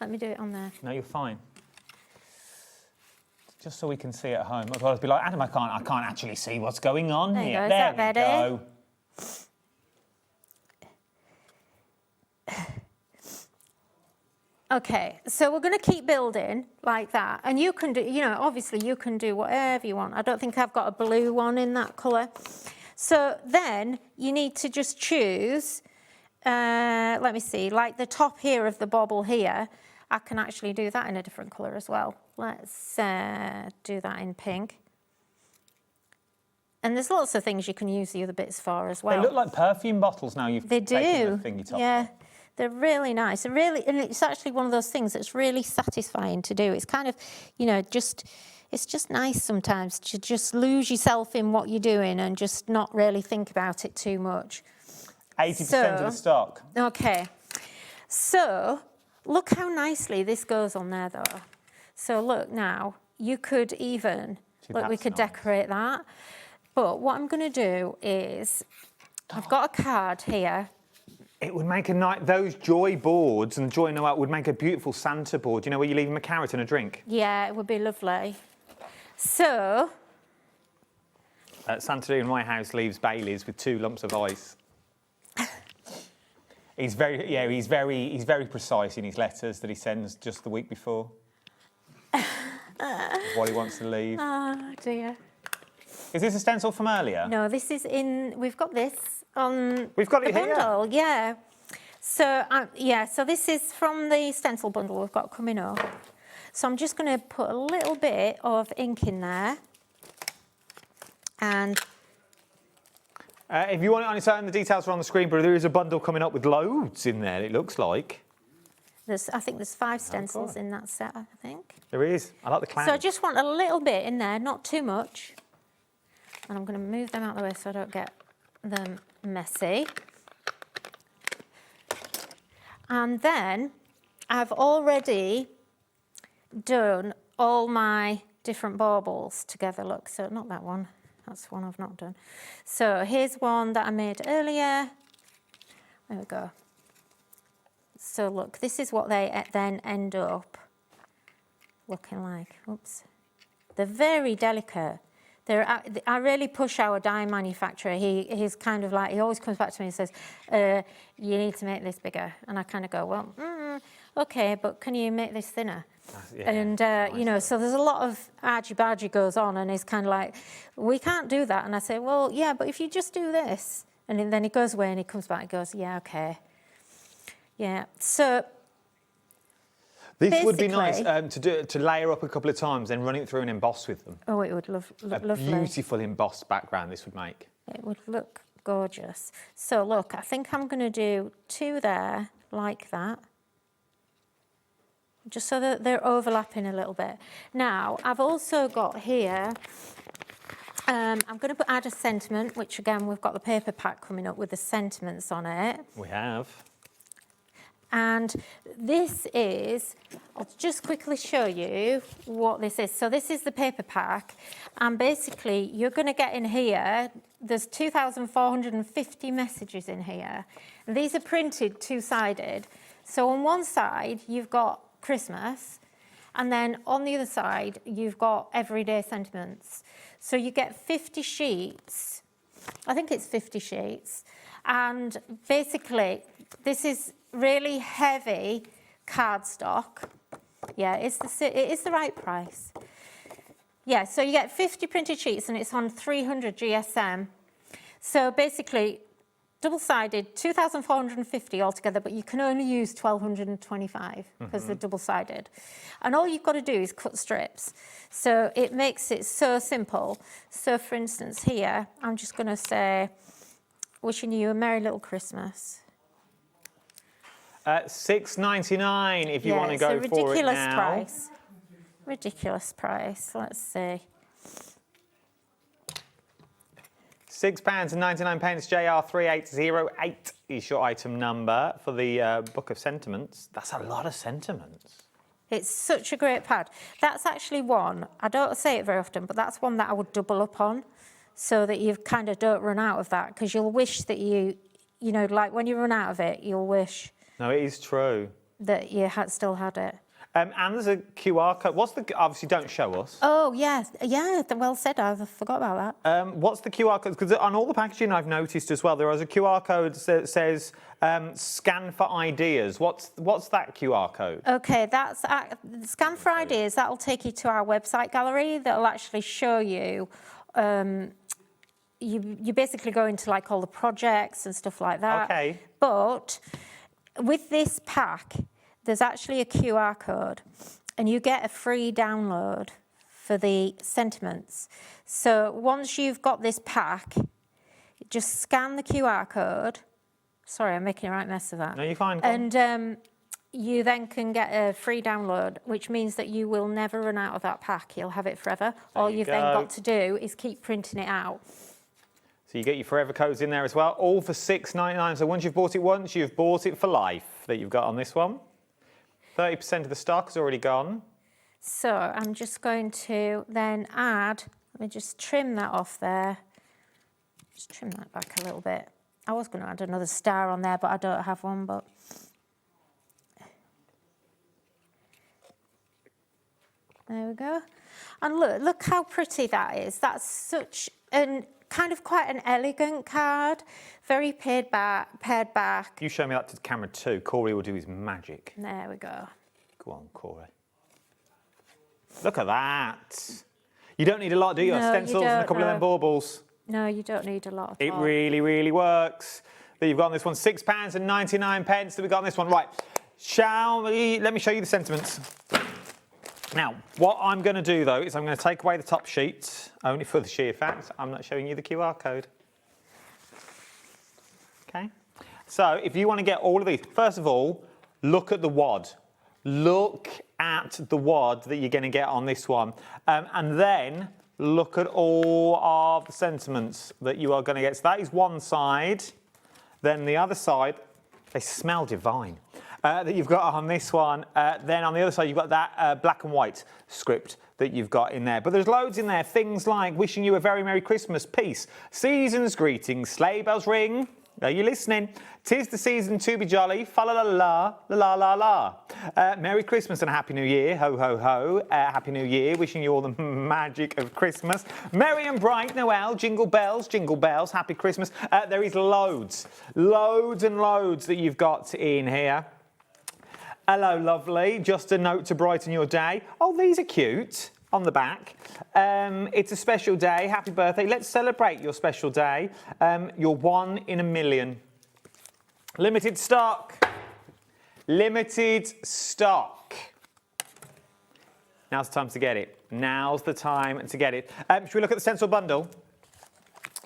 Let me do it on there. No, you're fine. Just so we can see at home. Otherwise, I'd be like, Adam, I can't actually see what's going on there here. You go. There Is that we go. Okay, so we're going to keep building like that. And you can do, you know, obviously you can do whatever you want. I don't think I've got a blue one in that colour. So then you need to just choose, let me see, like the top here of the bobble here, I can actually do that in a different colour as well. Let's do that in pink. And there's lots of things you can use the other bits for as well. They look like perfume bottles now. They do. Yeah, they're really nice. And it's actually one of those things that's really satisfying to do. It's kind of, you know, it's just nice sometimes to just lose yourself in what you're doing and just not really think about it too much. 80% of the stock. Okay. So look how nicely this goes on there, though. So look now, you could even, look, we could decorate that. But what I'm going to do is, I've got a card here. It would make a nice, those Joy boards and Joy Noel would make a beautiful Santa board, you know, where you leave them a carrot and a drink. Yeah, it would be lovely. So... Santa in my house leaves Baileys with 2 lumps of ice. He's very precise in his letters that he sends just the week before. What he wants to leave. Oh, dear. Is this a stencil from earlier? No, this is in, we've got this on We've got it the here. bundle, yeah. So, yeah, so this is from the stencil bundle we've got coming up. So I'm just going to put a little bit of ink in there. And... if you want it on its own, the details are on the screen, but there is a bundle coming up with loads in there, it looks like. I think there's 5 stencils in that set, I think. There is. I like the cloud. So I just want a little bit in there, not too much. And I'm going to move them out of the way so I don't get them messy. And then I've already done all my different baubles together. Look, so not that one. That's one I've not done. So here's one that I made earlier. There we go. So look, this is what they then end up looking like. Oops. They're very delicate. I really push our die manufacturer. He's kind of like, he always comes back to me and says, you need to make this bigger. And I kind of go, well, okay, but can you make this thinner? Yeah, and, you know, so there's a lot of argy-bargy goes on, and he's kind of like, we can't do that. And I say, well, yeah, but if you just do this. And then he goes away and he comes back and goes, yeah, okay. Yeah, so This would be nice to layer up a couple of times, then run it through and emboss with them. Oh, it would look lovely. A beautiful embossed background this would make. It would look gorgeous. So look, I think I'm going to do 2 there, like that. Just so that they're overlapping a little bit. Now, I've also got here, I'm going to add a sentiment, which again, we've got the paper pack coming up with the sentiments on it. We have. And this is, I'll just quickly show you what this is. So this is the paper pack, and basically you're going to get in here, there's 2,450 messages in here. And these are printed 2-sided. So on one side, you've got Christmas, and then on the other side, you've got everyday sentiments. So you get 50 sheets, I think it's 50 sheets, and basically this is really heavy cardstock. Yeah, it is the right price. Yeah, so you get 50 printed sheets and it's on 300 GSM. So basically, double-sided, 2,450 altogether, but you can only use 1,225 because they're double-sided. And all you've got to do is cut strips. So it makes it so simple. So for instance here, I'm just going to say, wishing you a Merry Little Christmas. $6.99 if you want to go for it now. Price. Ridiculous price. Let's see. £6.99, JR3808 is your item number for the Book of Sentiments. That's a lot of sentiments. It's such a great pad. That's actually one, I don't say it very often, but that's one that I would double up on so that you kind of don't run out of that, because you'll wish that you know, like when you run out of it, you'll wish... No, it is true. ...that you still had it. And there's a QR code. What's the... Obviously, don't show us. Oh, yeah, well said. I forgot about that. What's the QR code? Because on all the packaging I've noticed as well, there is a QR code that says scan for ideas. What's that QR code? OK, that's scan for ideas. That'll take you to our website gallery. That'll actually show you... You basically go into like all the projects and stuff like that. OK. But with this pack, there's actually a QR code and you get a free download for the sentiments. So once you've got this pack, just scan the QR code. Sorry, I'm making a right mess of that. No, you're fine. And you then can get a free download, which means that you will never run out of that pack. You'll have it forever. All you've then got to do is keep printing it out. So you get your forever codes in there as well, all for $6.99. So once you've bought it once, you've bought it for life that you've got on this one. 30% of the stock is already gone. So I'm just going to then add, let me just trim that off there. Just trim that back a little bit. I was going to add another star on there, but I don't have one, but... There we go. And look how pretty that is. That's such an... kind of quite an elegant card, very pared back. You show me that to the camera too. Corey will do his magic. There we go. Go on, Corey. Look at that. You don't need a lot, do you? No, Stencils and a couple of them baubles. No, you don't need a lot at all. It really, really works. There you've got on this one, £6.99 that we've got on this one. Right, let me show you the sentiments. Now, what I'm going to do, though, is I'm going to take away the top sheet, only for the sheer fact I'm not showing you the QR code. OK? So, if you want to get all of these, first of all, look at the wad. Look at the wad that you're going to get on this one. And then, look at all of the sentiments that you are going to get. So that is one side. Then the other side, they smell divine. That you've got on this one. Then on the other side, you've got that black and white script that you've got in there. But there's loads in there. Things like wishing you a very Merry Christmas, peace, season's greetings, sleigh bells ring. Are you listening? 'Tis the season to be jolly, fa la la la, la la la la. Merry Christmas and a Happy New Year, ho ho ho. Happy New Year, wishing you all the magic of Christmas. Merry and bright Noel, jingle bells, Happy Christmas. There is loads and loads that you've got in here. Hello, lovely. Just a note to brighten your day. Oh, these are cute on the back. It's a special day. Happy birthday. Let's celebrate your special day. You're 1 in a million. Limited stock. Limited stock. Now's the time to get it. Now's the time to get it. Should we look at the stencil bundle?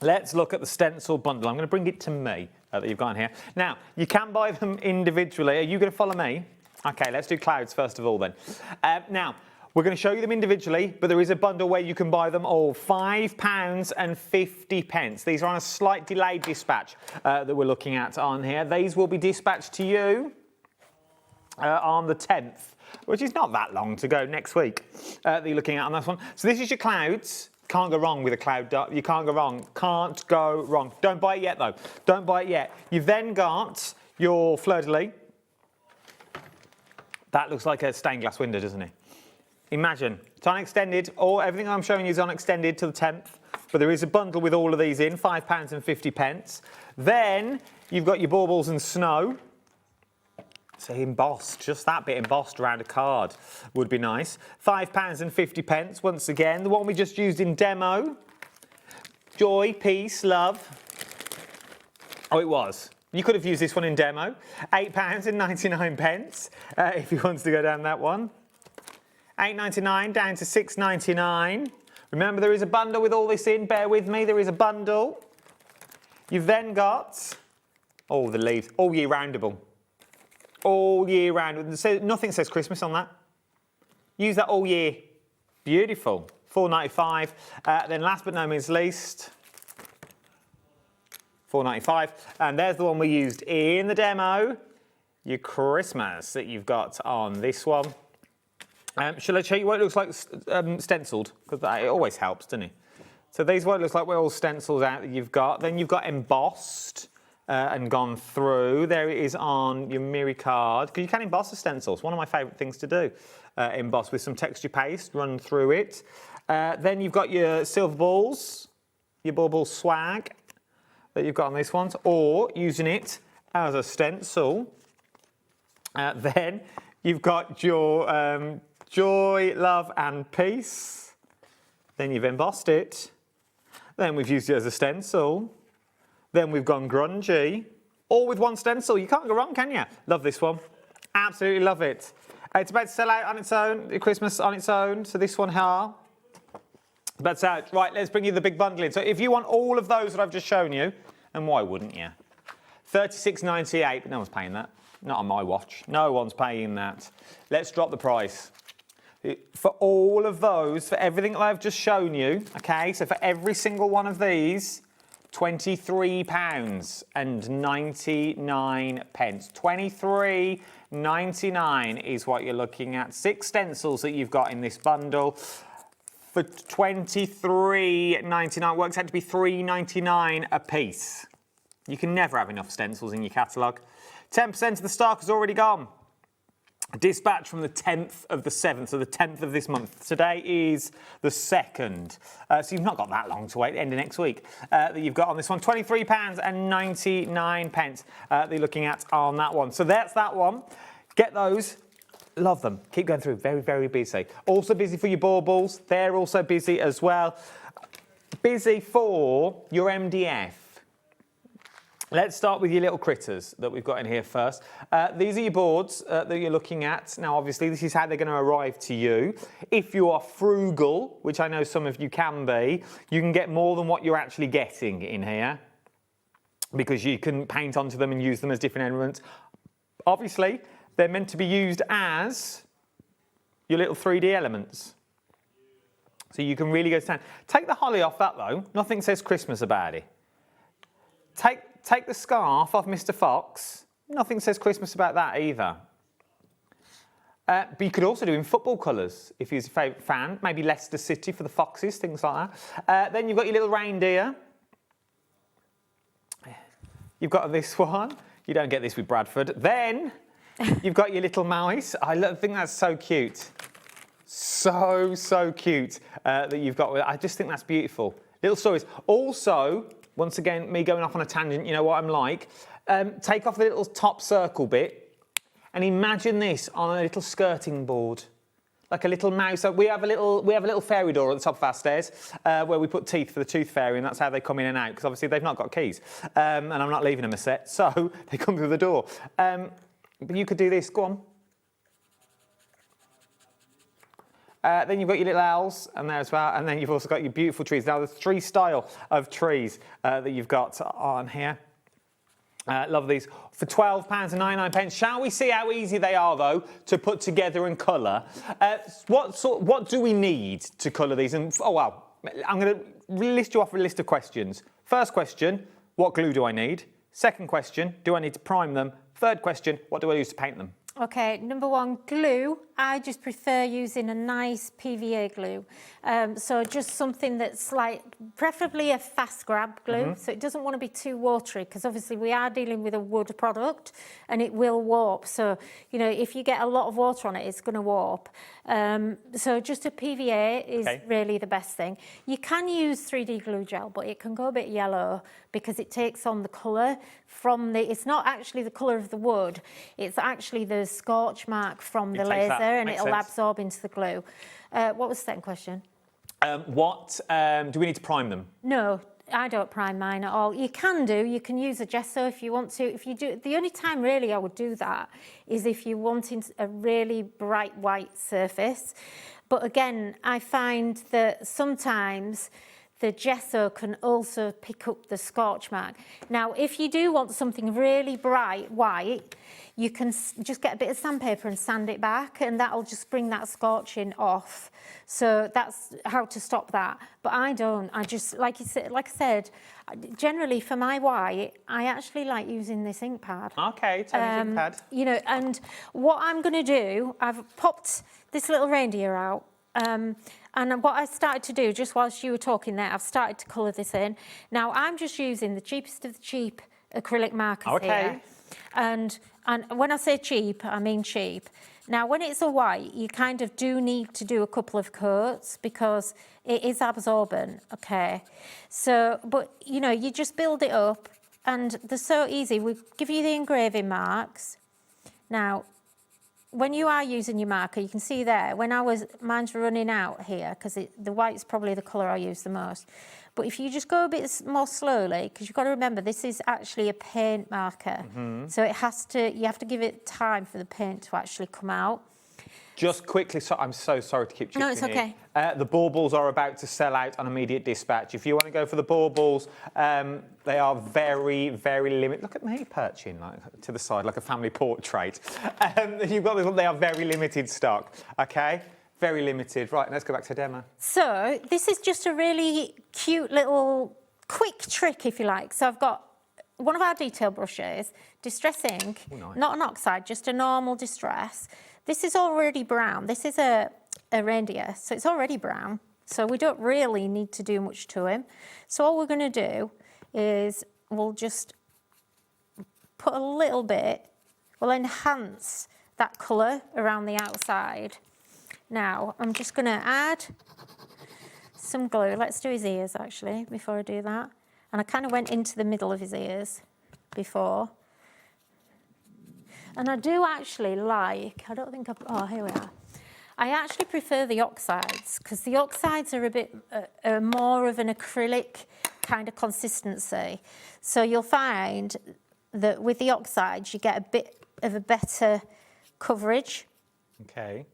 Let's look at the stencil bundle. I'm going to bring it to me that you've got in here. Now, you can buy them individually. Are you going to follow me? Okay, let's do clouds first of all then. Now, we're going to show you them individually, but there is a bundle where you can buy them all. £5.50. These are on a slight delayed dispatch that we're looking at on here. These will be dispatched to you on the 10th, which is not that long to go next week that you're looking at on this one. So this is your clouds. Can't go wrong with a cloud dot. You can't go wrong. Can't go wrong. Don't buy it yet, though. Don't buy it yet. You've then got your fleur-de-lis. That looks like a stained glass window, doesn't it? Imagine, it's on extended, everything I'm showing you is on extended to the 10th, but there is a bundle with all of these in, £5.50. Then you've got your baubles and snow. So embossed, just that bit embossed around a card would be nice. £5.50 once again. The one we just used in demo. Joy, peace, love. Oh, it was. You could have used this one in demo. £8.99 if you want to go down that one. $8.99 down to $6.99. Remember, there is a bundle with all this in. Bear with me, there is a bundle. You've then got, oh, the leaves, all year roundable. All year round. Nothing says Christmas on that. Use that all year. Beautiful. $4.95. Then last but no means least, $4.95. And there's the one we used in the demo. Your Christmas that you've got on this one. Shall I show you what it looks like stenciled? Because it always helps, doesn't it? So these what it looks like we're all stenciled out that you've got. Then you've got embossed and gone through. There it is on your Miri card. Because you can emboss the stencils. One of my favourite things to do. Emboss with some texture paste, run through it. Then you've got your silver balls, your bauble swag that you've got on this one, or using it as a stencil. Then you've got your joy, love and peace. Then you've embossed it. Then we've used it as a stencil. Then we've gone grungy. All with one stencil. You can't go wrong, can you? Love this one. Absolutely love it. It's about to sell out on its own, Christmas on its own. So this one here. That's out. Right, let's bring you the big bundle in. So if you want all of those that I've just shown you, and why wouldn't you? $36.98, but no one's paying that. Not on my watch. No one's paying that. Let's drop the price. For all of those, for everything that I've just shown you, okay, so for every single one of these, £23.99. £23.99 is what you're looking at. 6 stencils that you've got in this bundle. For £23.99, works out to be £3.99 a piece. You can never have enough stencils in your catalogue. 10% of the stock has already gone. Dispatch from the 10th of the 7th, so the 10th of this month. Today is the 2nd. So you've not got that long to wait, end of next week, that you've got on this one. £23.99 that you're looking at on that one. So that's that one. Get those. Love them. Keep going through. Very, very busy. Also busy for your baubles. They're also busy as well. Busy for your MDF. Let's start with your little critters that we've got in here first. These are your boards that you're looking at. Now, obviously, this is how they're going to arrive to you. If you are frugal, which I know some of you can be, you can get more than what you're actually getting in here because you can paint onto them and use them as different elements. Obviously, they're meant to be used as your little 3D elements. So you can really go to town. Take the holly off that, though. Nothing says Christmas about it. Take the scarf off Mr. Fox. Nothing says Christmas about that either. But you could also do in football colours, if you're a favourite fan. Maybe Leicester City for the Foxes, things like that. Then you've got your little reindeer. You've got this one. You don't get this with Bradford. Then you've got your little mouse. I think that's so cute. So cute that you've got. I just think that's beautiful. Little stories. Also, once again, me going off on a tangent, you know what I'm like. Take off the little top circle bit and imagine this on a little skirting board. Like a little mouse. So we have a little fairy door at the top of our stairs where we put teeth for the tooth fairy, and that's how they come in and out, because obviously they've not got keys. And I'm not leaving them a set, so they come through the door. But you could do this, go on. Then you've got your little owls and there as well, and then you've also got your beautiful trees. Now, there's 3 style of trees that you've got on here. Love these. For £12.99. Shall we see how easy they are, though, to put together and colour? What do we need to colour these? And oh, well, I'm going to list you off a list of questions. First question, what glue do I need? Second question, do I need to prime them? Third question, what do I use to paint them? Okay, number 1, glue. I just prefer using a nice PVA glue. So just something that's like, preferably a fast grab glue, so it doesn't want to be too watery, because obviously we are dealing with a wood product and it will warp. So, you know, if you get a lot of water on it, it's going to warp. So just a PVA is really the best thing. You can use 3D glue gel, but it can go a bit yellow because it takes on the colour from the, it's not actually the colour of the wood, it's actually the scorch mark from the laser, and it'll absorb into the glue. What was the second question? Do we need to prime them? No, I don't prime mine at all. You can use a gesso if you want to. If you do, the only time really I would do that is if you're wanting a really bright white surface. But again, I find that sometimes the gesso can also pick up the scorch mark. Now, if you do want something really bright white, you can just get a bit of sandpaper and sand it back, and that'll just bring that scorching off. So that's how to stop that. But I don't. I just, like I said, generally for my white, I actually like using this ink pad. Okay, Tony's ink pad. You know, and what I'm going to do, I've popped this little reindeer out. And what I started to do, just whilst you were talking there, I've started to colour this in. Now, I'm just using the cheapest of the cheap acrylic markers here. And when I say cheap, I mean cheap. Now, when it's a white, you kind of do need to do a couple of coats because it is absorbent, okay? So, but, you know, you just build it up, and they're so easy. We give you the engraving marks. Now, when you are using your marker, you can see there, mine's running out here, because the white's probably the colour I use the most. But if you just go a bit more slowly, because you've got to remember, this is actually a paint marker. So you have to give it time for the paint to actually come out. Just quickly, I'm so sorry to keep chipping in. No, it's okay. The baubles are about to sell out on immediate dispatch. If you want to go for the baubles, they are very, very limited. Look at me perching to the side like a family portrait. You've got this. They are very limited stock. Okay, very limited. Right, let's go back to demo. So this is just a really cute little quick trick, if you like. So I've got one of our detail brushes, distress ink, not an oxide, just a normal distress. This is already brown. This is a reindeer, so it's already brown. So we don't really need to do much to him. So all we're going to do is we'll just put a little bit, we'll enhance that colour around the outside. Now, I'm just going to add some glue. Let's do his ears, actually, before I do that. And I kind of went into the middle of his ears before. And I do actually like, I don't think here we are. I actually prefer the oxides, because the oxides are a bit more of an acrylic kind of consistency. So you'll find that with the oxides, you get a bit of a better coverage. Okay.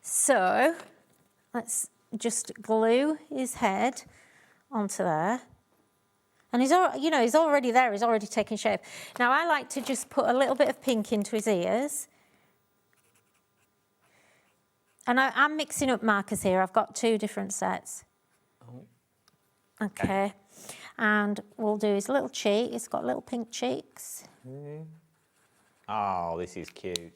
So let's just glue his head onto there. And he's already there, he's already taken shape. Now, I like to just put a little bit of pink into his ears. And I'm mixing up markers here. I've got 2 different sets. Okay. And we'll do his little cheek. He's got little pink cheeks. Oh, this is cute.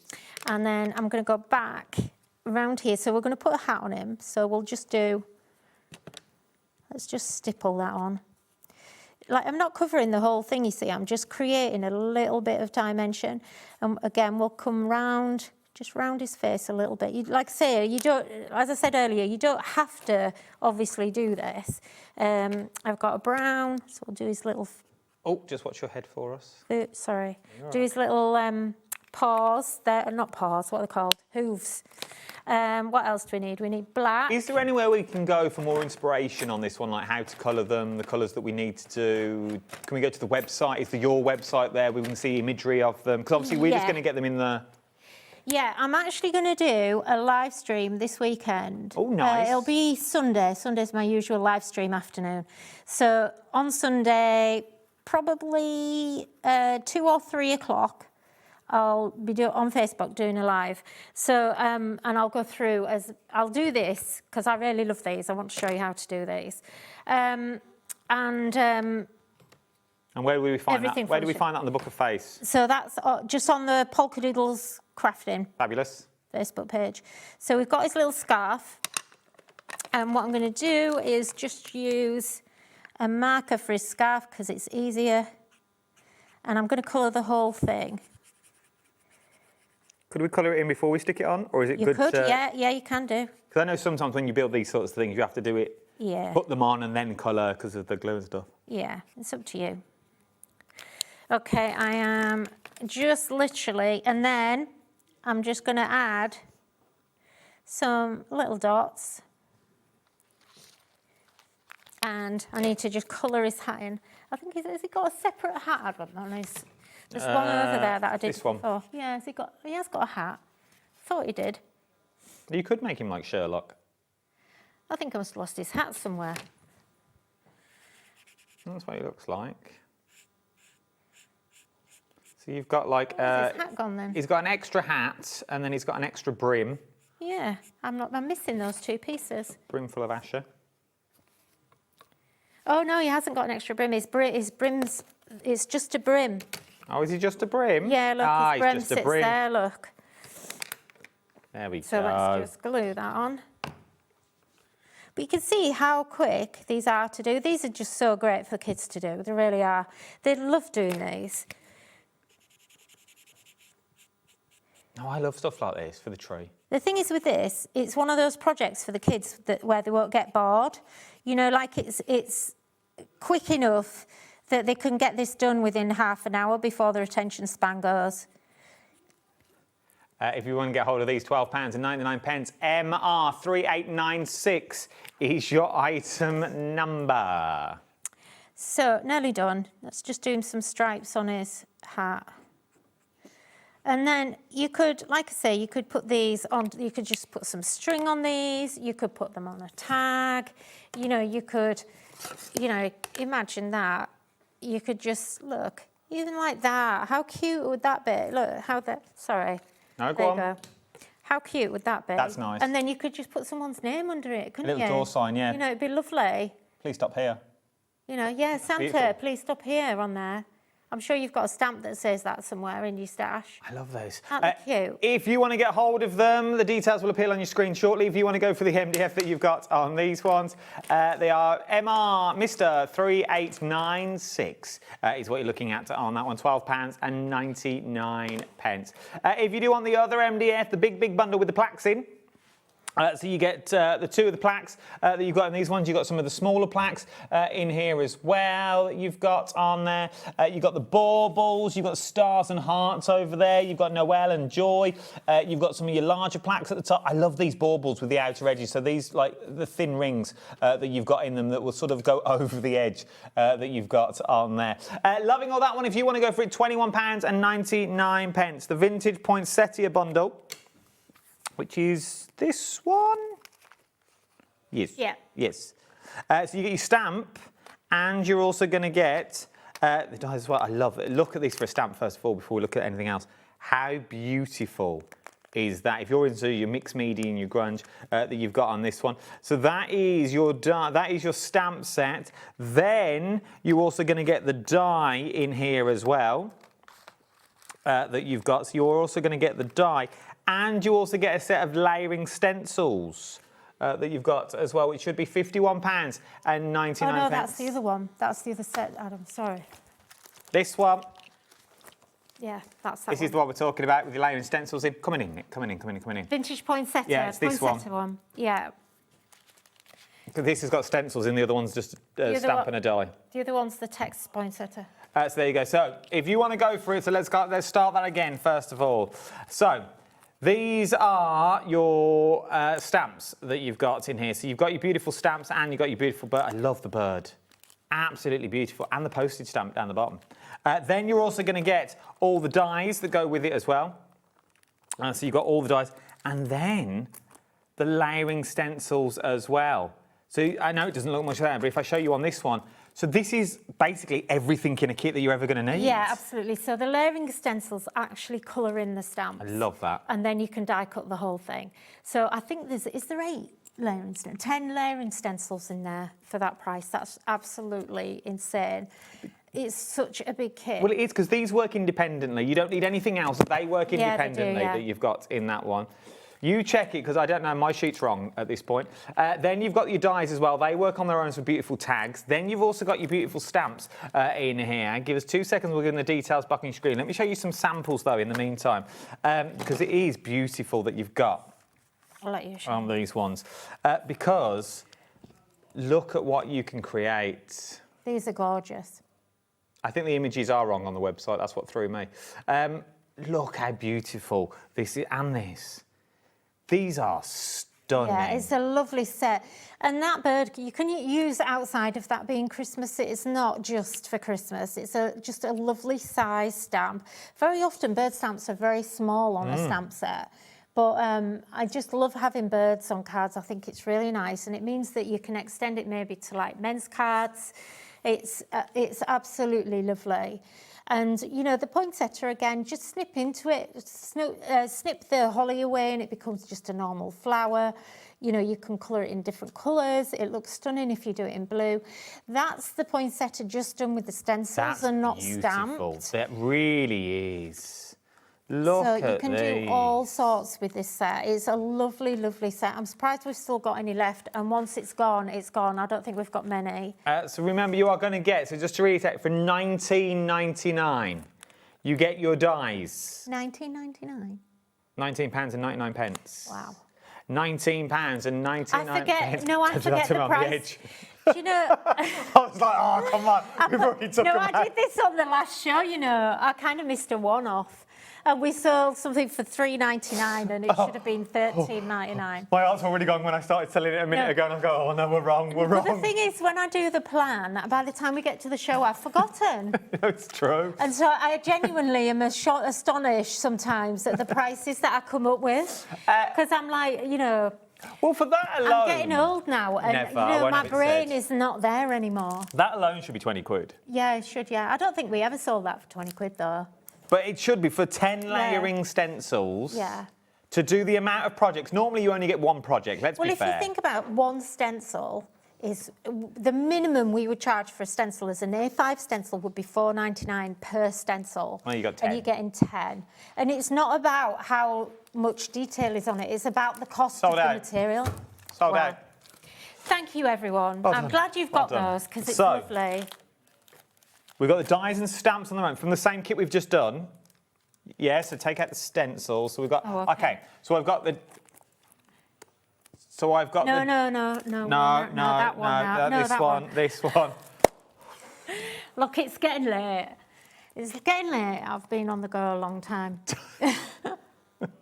And then I'm going to go back around here. So we're going to put a hat on him. So we'll just let's just stipple that on. Like, I'm not covering the whole thing, you see, I'm just creating a little bit of dimension. And again, we'll come round, just round his face a little bit. Like I say, you don't, as I said earlier, you don't have to obviously do this. I've got a brown, so we'll do his little... Oh, just watch your head for us. Sorry. Do his little paws, not paws, what are they called? Hooves. What else do we need? We need black. Is there anywhere we can go for more inspiration on this one, like how to colour them, the colours that we need to do? Can we go to the website? Is your website there? We can see imagery of them? Because obviously we're just going to get them in the... Yeah, I'm actually going to do a live stream this weekend. Oh, nice. It'll be Sunday. Sunday's my usual live stream afternoon. So on Sunday, probably 2 or 3 o'clock, I'll be on Facebook doing a live. So, and I'll go through I'll do this because I really love these. I want to show you how to do these. And where do we find that? Where do we find that on the Book of Face? So that's just on the Polkadoodles Crafting. Fabulous. Facebook page. So we've got his little scarf. And what I'm going to do is just use a marker for his scarf because it's easier. And I'm going to colour the whole thing. Could we colour it in before we stick it on? Or is it You good could, to... yeah, you can do. Because I know sometimes when you build these sorts of things, you have to do it, put them on and then colour because of the glue and stuff. Yeah, it's up to you. Okay, I am just literally, and then I'm just going to add some little dots. And I need to just colour his hat in. I think, has he got a separate hat on his... There's one over there that I did this one. before. Yeah, he has got a hat. Thought he did. You could make him like Sherlock. I think I must have lost his hat somewhere. That's what he looks like. So you've got like... Where's his hat gone then? He's got an extra hat and then he's got an extra brim. Yeah, I'm missing those 2 pieces. Brim full of Asher. Oh no, he hasn't got an extra brim. His brim's, it's just a brim. Oh, is he just a brim? Yeah, look, his brim just a sits brim. there, look. There we So go. let's just glue that on. But you can see how quick these are to do. These are just so great for kids to do. They really are. They love doing these. Oh, I love stuff like this for the tree. The thing is with this, it's one of those projects for the kids where they won't get bored. You know, like it's quick enough that they can get this done within half an hour before their attention span goes. If you want to get hold of these, £12.99, MR3896 is your item number. So, nearly done. Let's just do some stripes on his hat. And then you could, like I say, you could put these on, you could just put some string on these, you could put them on a tag, you know, you could, you know, imagine that. You could just, look, even like that. How cute would that be? Look, how that, sorry. No, go on. There you go. How cute would that be? That's nice. And then you could just put someone's name under it, couldn't you? A little door sign, yeah. You know, it'd be lovely. Please stop here. You know, yeah, Santa, Beautiful. please stop here on there. I'm sure you've got a stamp that says that somewhere in your stash. I love those. That'd be cute. If you want to get hold of them, the details will appear on your screen shortly. If you want to go for the MDF that you've got on these ones, they are Mr. 3896 is what you're looking at on that one, £12.99. If you do want the other MDF, the big bundle with the plaques in, so you get the 2 of the plaques that you've got in these ones. You've got some of the smaller plaques in here as well. You've got on there, you've got the baubles, you've got stars and hearts over there. You've got Noel and Joy. You've got some of your larger plaques at the top. I love these baubles with the outer edges. So these, like the thin rings that you've got in them that will sort of go over the edge that you've got on there. Loving all that one. If you want to go for it, £21.99. The vintage poinsettia bundle, which is this one? Yes. Yeah. Yes. So you get your stamp, and you're also going to get the dies as well. I love it. Look at this for a stamp first of all, before we look at anything else. How beautiful is that? If you're into your mixed media and your grunge that you've got on this one. So that is your stamp set. Then you're also going to get the die in here as well that you've got. So you're also going to get the die. And you also get a set of layering stencils that you've got as well, which should be £51.99. Oh no, that's the other one. That's the other set, Adam, sorry. This one. Yeah, that's that This is the one we're talking about with the layering stencils in. Come in, Nick. Come in. Vintage poinsettia. Yeah, it's this one. Poinsettia one. Yeah. Because this has got stencils in, the other one's just a stamp and a die. The other one's the text poinsettia. So there you go. So if you want to go for it, so let's start that again first of all. So these are your stamps that you've got in here. So you've got your beautiful stamps and you've got your beautiful bird. I love the bird. Absolutely beautiful. And the postage stamp down the bottom. Then you're also going to get all the dies that go with it as well. So you've got all the dies, and then the layering stencils as well. So I know it doesn't look much there, but if I show you on this one, so this is basically everything in a kit that you're ever going to need. Yeah, absolutely. So the layering stencils actually colour in the stamps. I love that. And then you can die cut the whole thing. So I think is there 8 layering stencils? 10 layering stencils in there for that price. That's absolutely insane. It's such a big kit. Well, it is, because these work independently. You don't need anything else. They work independently that you've got in that one. You check it, because I don't know, my sheet's wrong at this point. Then you've got your dies as well. They work on their own with beautiful tags. Then you've also got your beautiful stamps in here. Give us 2 seconds, we'll get the details back on your screen. Let me show you some samples, though, in the meantime, because it is beautiful that you've got I'll let you show on these ones. Because look at what you can create. These are gorgeous. I think the images are wrong on the website. That's what threw me. Look how beautiful this is, and this. These are stunning. Yeah, it's a lovely set. And that bird, you can use outside of that being Christmas. It's not just for Christmas. It's just a lovely size stamp. Very often bird stamps are very small on a stamp set. But I just love having birds on cards. I think it's really nice. And it means that you can extend it maybe to like men's cards. It's absolutely lovely. And, you know, the poinsettia, again, just snip into it, snip the holly away and it becomes just a normal flower. You know, you can colour it in different colours. It looks stunning if you do it in blue. That's the poinsettia just done with the stencils and not stamped. That really is. Look at these. So you can do all sorts with this set. It's a lovely, lovely set. I'm surprised we've still got any left. And once it's gone, it's gone. I don't think we've got many. So remember, you are going to get, so just to reiterate, for £19.99, you get your dies. £19.99? £19.99. Wow. £19.99. I forget the price. Do you know? I was like, oh, come on. We've already took them I did this on the last show, you know. I kind of missed a one-off. And we sold something for $3.99 and it should have been $13.99. My heart's already gone when I started selling it a minute ago and I go, oh no, we're wrong. But the thing is, when I do the plan, by the time we get to the show, I've forgotten. It's true. And so I genuinely am astonished sometimes at the prices that I come up with. Because I'm like, you know... Well, for that alone... I'm getting old now and you know, my brain is not there anymore. That alone should be 20 quid. Yeah, it should, yeah. I don't think we ever sold that for 20 quid, though. But it should be for 10 layering stencils. Yeah. To do the amount of projects. Normally, you only get one project, let's be fair. Well, if you think about one stencil, is the minimum we would charge for a stencil as an A5 stencil would be $4.99 per stencil. Well, you got 10. And you're getting 10. And it's not about how much detail is on it, it's about the cost of the material. Sold out. Thank you, everyone. Well I'm done. glad you've got those, because it's lovely. We've got the dies and stamps on the moment from the same kit we've just done. Yeah, so take out the stencil. So we've got... Oh, okay. So I've got the... So I've got No, that one. This one. Look, it's getting late. It's getting late. I've been on the go a long time.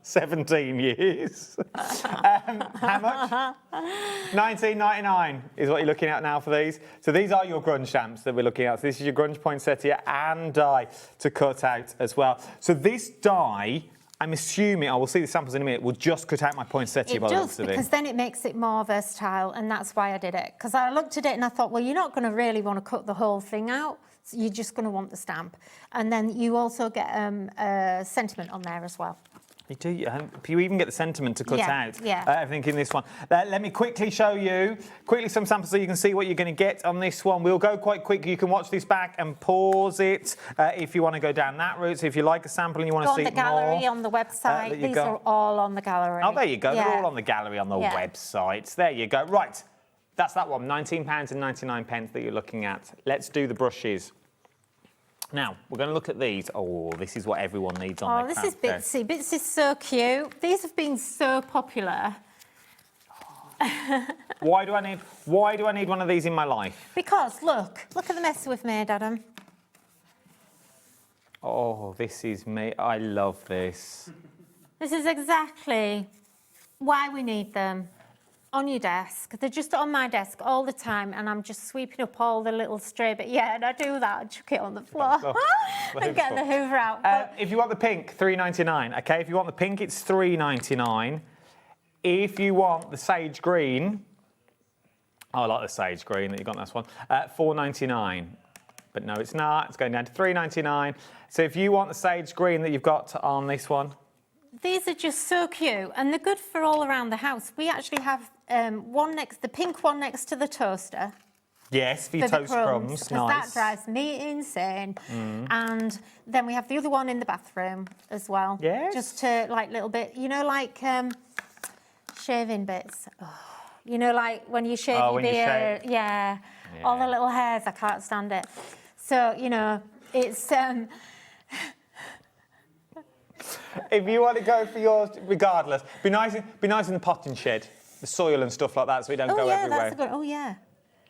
17 years. How much? $19.99 is what you're looking at now for these. So these are your grunge stamps that we're looking at. So this is your grunge poinsettia and die to cut out as well. So this die, I'm assuming, I will see the samples in a minute, will just cut out my poinsettia by the looks of it. It does, because then it makes it more versatile, and that's why I did it. Because I looked at it and I thought, well, you're not going to really want to cut the whole thing out. So you're just going to want the stamp. And then you also get a sentiment on there as well. You do. You even get the sentiment to cut out. Yeah. Everything in this one. Let me quickly show you some samples so you can see what you're going to get on this one. We'll go quite quick. You can watch this back and pause it if you want to go down that route. So if you like a sample and you want to see more. Go on the gallery on the website. These are all on the gallery. Oh, there you go. Yeah. They're all on the gallery on the website. There you go. Right. That's that one. £19.99 that you're looking at. Let's do the brushes. Now, we're going to look at these. Oh, this is what everyone needs on their craft. Oh, this is Bitsy. Bitsy is so cute. These have been so popular. Why do I need one of these in my life? Because, look at the mess we've made, Adam. Oh, this is me. I love this. This is exactly why we need them. on your desk. They're just on my desk all the time, and I'm just sweeping up all the little stray bits. Yeah, and I do that. I chuck it on the floor and get the Hoover out. If you want the pink, $3.99. Okay, if you want the pink, it's $3.99. If you want the sage green, I like the sage green that you got on this one, $4.99. But no, it's not. It's going down to $3.99. So if you want the sage green that you've got on this one, these are just so cute, and they're good for all around the house. We actually have the pink one next to the toaster. yes, for your toast crumbs. Because Nice. that drives me insane. And then we have the other one in the bathroom as well. Yes. Just to like little bit, you know, like shaving bits. Oh, you know, like when you shave your when you beard. shave. Yeah. All the little hairs, I can't stand it. So, you know, it's If you want to go for yours, regardless, be nice in the potting shed, the soil and stuff like that, so it don't go everywhere. That's a good. Oh yeah.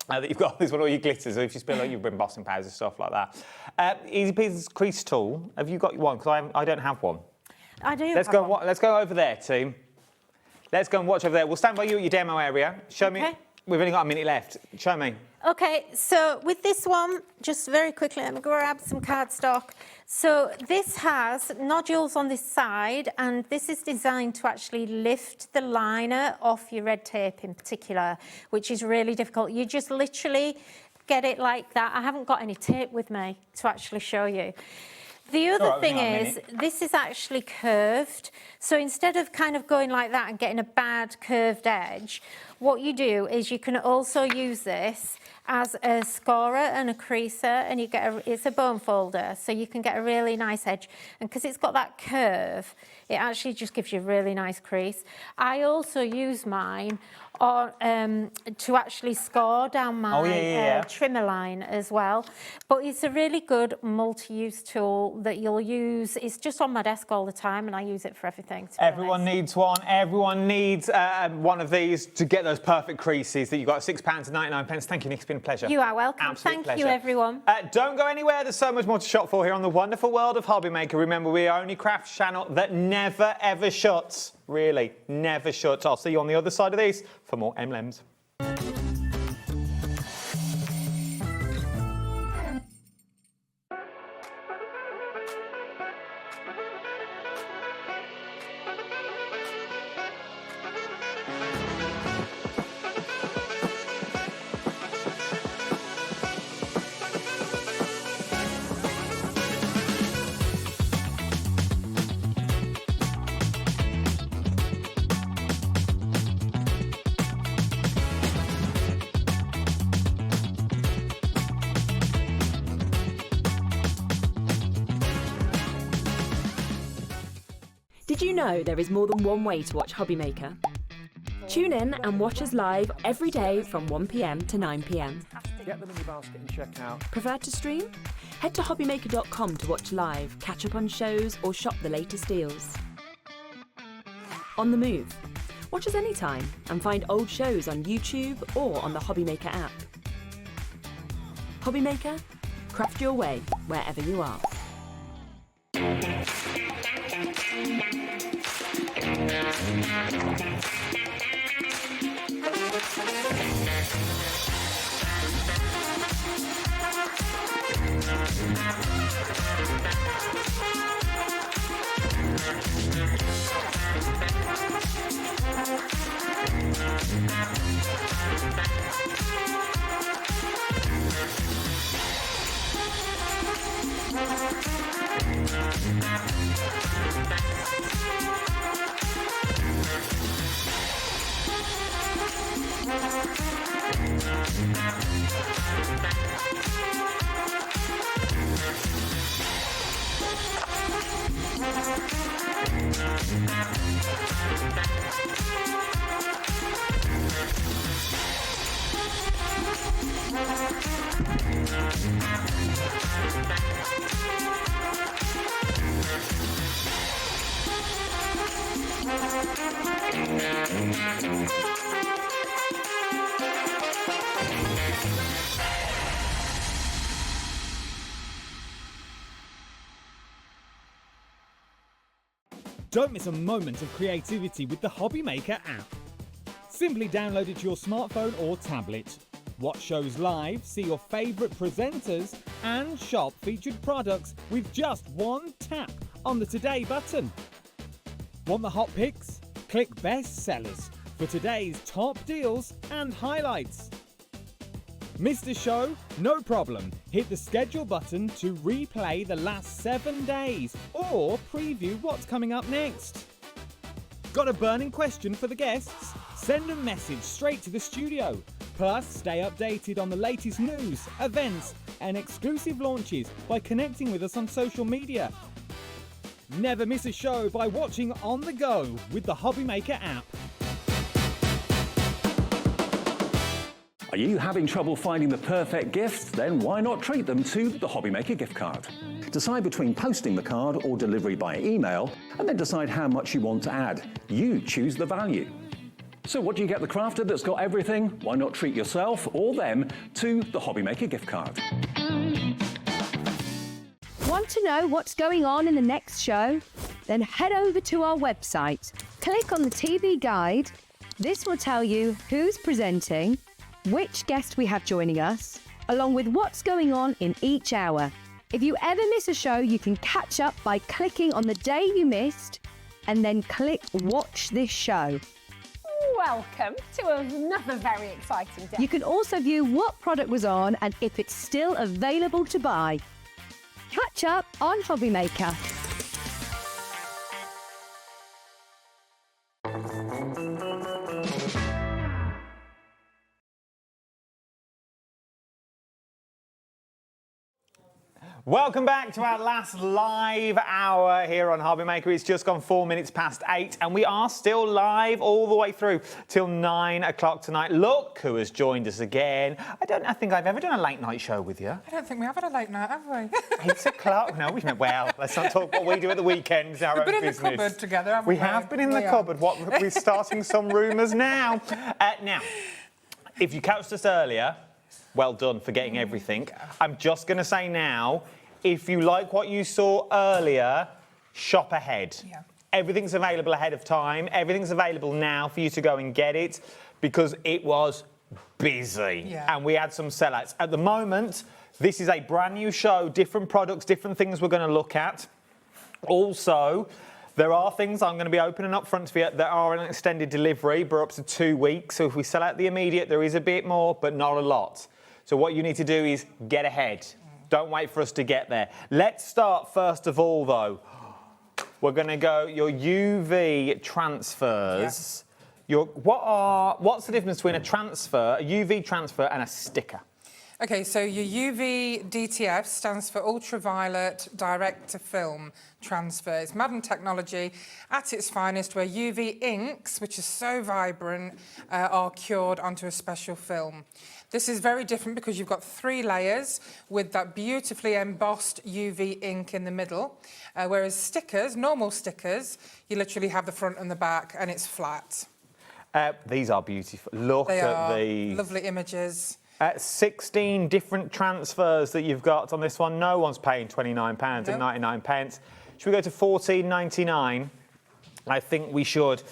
That you've got this one, all your glitters. So if you spill, like you've been embossing powders and stuff like that. Easy Peasy crease tool. Have you got one? Because I don't have one. I do. Let's go over there, team. Let's go and watch over there. We'll stand by you at your demo area. Show me. We've only got a minute left. Show me. Okay, so with this one, just very quickly, let me grab some cardstock. So this has nodules on this side, and this is designed to actually lift the liner off your red tape in particular, which is really difficult. You just literally get it like that. I haven't got any tape with me to actually show you. The other thing is, this is actually curved. So instead of kind of going like that and getting a bad curved edge, what you do is you can also use this as a scorer and a creaser, and you get it's a bone folder, so you can get a really nice edge. And because it's got that curve, it actually just gives you a really nice crease. I also use mine to actually score down my trimmer line as well. But it's a really good multi-use tool that you'll use. It's just on my desk all the time, and I use it for everything. Everyone needs one. Everyone needs one of these to get those perfect creases that you got. £6.99. Thank you, Nick. It's been a pleasure. You are welcome. Absolute Thank you, everyone. Don't go anywhere. There's so much more to shop for here on the wonderful world of HobbyMaker. Remember, we are only crafts channel that never, ever shuts. Really, never shuts. I'll see you on the other side of these for more Emlems. Did you know there is more than one way to watch HobbyMaker? Tune in and watch us live every day from 1 p.m. to 9 p.m. Get them in your basket and check out. Prefer to stream? Head to hobbymaker.com to watch live, catch up on shows, or shop the latest deals. On the move. Watch us anytime and find old shows on YouTube or on the HobbyMaker app. HobbyMaker, craft your way wherever you are. Don't miss a moment of creativity with the HobbyMaker app. Simply download it to your smartphone or tablet. Watch shows live, see your favourite presenters, and shop featured products with just one tap on the Today button. Want the hot picks? Click Best Sellers for today's top deals and highlights. Missed a show? No problem. Hit the schedule button to replay the last 7 days or preview what's coming up next. Got a burning question for the guests? Send a message straight to the studio. Plus, stay updated on the latest news, events, and exclusive launches by connecting with us on social media. Never miss a show by watching on the go with the HobbyMaker app. Are you having trouble finding the perfect gift? Then why not treat them to the HobbyMaker gift card? Decide between posting the card or delivery by email, and then decide how much you want to add. You choose the value. So what do you get the crafter that's got everything? Why not treat yourself or them to the HobbyMaker gift card? Want to know what's going on in the next show? Then head over to our website. Click on the TV guide. This will tell you who's presenting, which guest we have joining us, along with what's going on in each hour. If you ever miss a show, you can catch up by clicking on the day you missed and then click Watch This Show. Welcome to another very exciting day. You can also view what product was on and if it's still available to buy. Catch up on HobbyMaker. Welcome back to our last live hour here on HobbyMaker. It's just gone 4 minutes past 8 and we are still live all the way through till 9 o'clock tonight. Look who has joined us again. I think I've ever done a late night show with you. I don't think we have had a late night, have we? 8 o'clock? No, we've well, let's not talk what we do at the weekends. Our We've been own in business. the cupboard together, haven't we? We have been in the cupboard. We're starting some rumours now. Now, if you catched us earlier, well done for getting everything. I'm just going to say now, if you like what you saw earlier, shop ahead. Yeah. Everything's available ahead of time. Everything's available now for you to go and get it because it was busy. Yeah. And we had some sellouts. At the moment, this is a brand new show, different products, different things we're going to look at. Also, there are things I'm going to be opening up front for you that are an extended delivery, but up to 2 weeks. So if we sell out the immediate, there is a bit more, but not a lot. So what you need to do is get ahead. Don't wait for us to get there. Let's start first of all, though. We're going to go your UV transfers. Yeah. What's the difference between a transfer, a UV transfer, and a sticker? Okay, so your UV DTF stands for ultraviolet direct to film transfer. It's modern technology at its finest where UV inks, which are so vibrant, are cured onto a special film. This is very different because you've got 3 layers with that beautifully embossed UV ink in the middle, whereas stickers, normal stickers, you literally have the front and the back and it's flat. These are beautiful. Look at these. Lovely images. 16 different transfers that you've got on this one. No one's paying £29 and 99 pence. Should we go to £14.99? I think we should.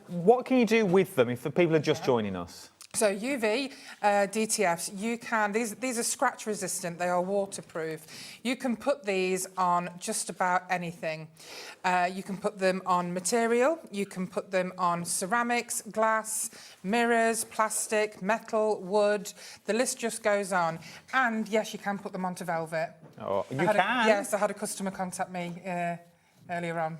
What can you do with them if the people are just joining us? So UV DTFs, you can, these are scratch resistant, they are waterproof. You can put these on just about anything. You can put them on material, you can put them on ceramics, glass, mirrors, plastic, metal, wood, the list just goes on. And yes, you can put them onto velvet. Oh, you can? Yes, I had a customer contact me earlier on.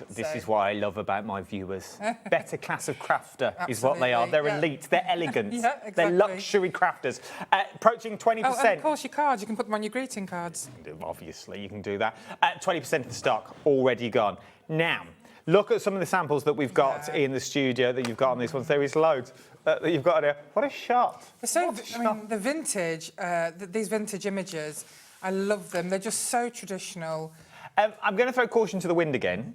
This is what I love about my viewers. Better class of crafter is what they are. They're elite, they're elegant, exactly. They're luxury crafters. Approaching 20%. Oh, and of course your cards, you can put them on your greeting cards. Obviously, you can do that. 20% of the stock already gone. Now, look at some of the samples that we've got in the studio that you've got on these ones. There is loads that you've got here. What a shot. So, I mean, the vintage, these vintage images, I love them. They're just so traditional. I'm going to throw caution to the wind again,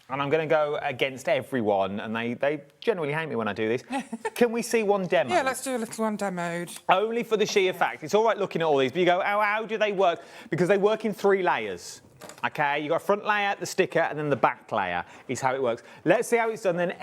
and I'm going to go against everyone, and they generally hate me when I do this. Can we see one demo? Yeah, let's do a little one demoed. Only for the sheer fact. It's all right looking at all these, but you go, how do they work? Because they work in 3 layers. OK, you've got a front layer, the sticker, and then the back layer is how it works. Let's see how it's done, then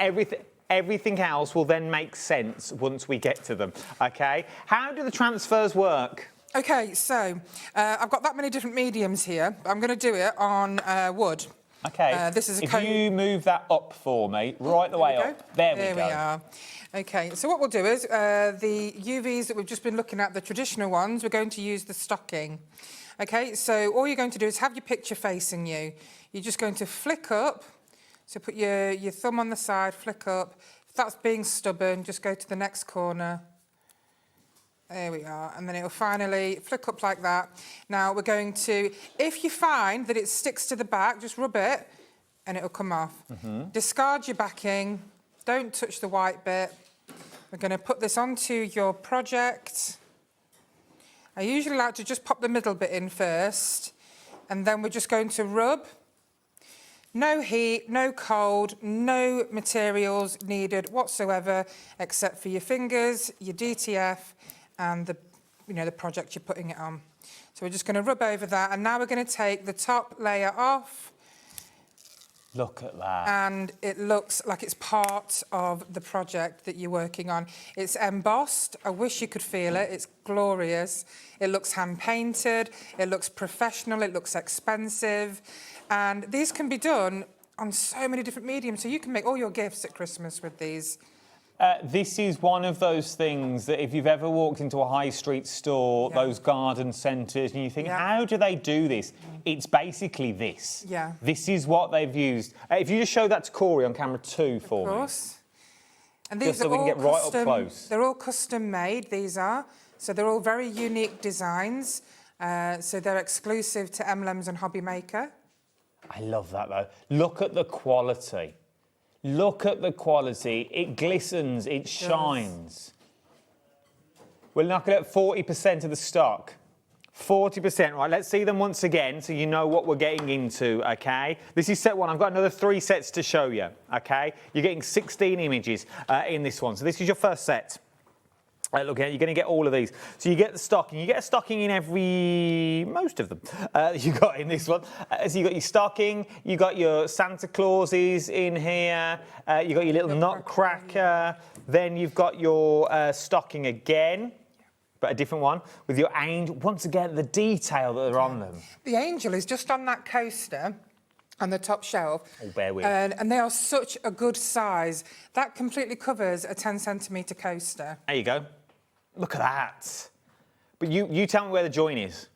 Everything else will then make sense once we get to them, okay? How do the transfers work? Okay, so I've got that many different mediums here. I'm going to do it on wood. Okay, this is a if you move that up for me, right the way up. There we go. We are. Okay, so what we'll do is the UVs that we've just been looking at, the traditional ones, we're going to use the stocking. Okay, so all you're going to do is have your picture facing you. You're just going to flick up. So put your thumb on the side, flick up. If that's being stubborn, just go to the next corner. There we are, and then it'll finally flick up like that. Now we're going to, if you find that it sticks to the back, just rub it and it'll come off. Discard your backing, don't touch the white bit. We're going to put this onto your project. I usually like to just pop the middle bit in first, and then we're just going to rub. No heat, no cold, no materials needed whatsoever, except for your fingers, your DTF, and the project you're putting it on. So we're just going to rub over that, and now we're going to take the top layer off. Look at that. And it looks like it's part of the project that you're working on. It's embossed. I wish you could feel it. It's glorious. It looks hand-painted. It looks professional. It looks expensive. And these can be done on so many different mediums, so you can make all your gifts at Christmas with these. This is one of those things that if you've ever walked into a high street store, those garden centres, and you think, how do they do this? It's basically this. Yeah. This is what they've used. If you just show that to Corey on camera 2 for me. Of course. And these just so are we can all get right custom, up close. They're all custom made, these are. So they're all very unique designs. So they're exclusive to Emlems and HobbyMaker. I love that though. Look at the quality. Look at the quality. It glistens, it shines. We're knocking at 40% of the stock. 40%, right? Let's see them once again so you know what we're getting into, okay? This is set 1. I've got another 3 sets to show you, okay? You're getting 16 images in this one. So this is your first set. Look, you're going to get all of these. So you get the stocking. You get a stocking in most of them you got in this one. So you got your stocking, you got your Santa Clauses in here, you got your little nutcracker, then you've got your stocking again, but a different one, with your angel. Once again, the detail that are on them. The angel is just on that coaster on the top shelf. Oh, bear with. And they are such a good size. That completely covers a 10cm coaster. There you go. Look at that. But you tell me where the join is.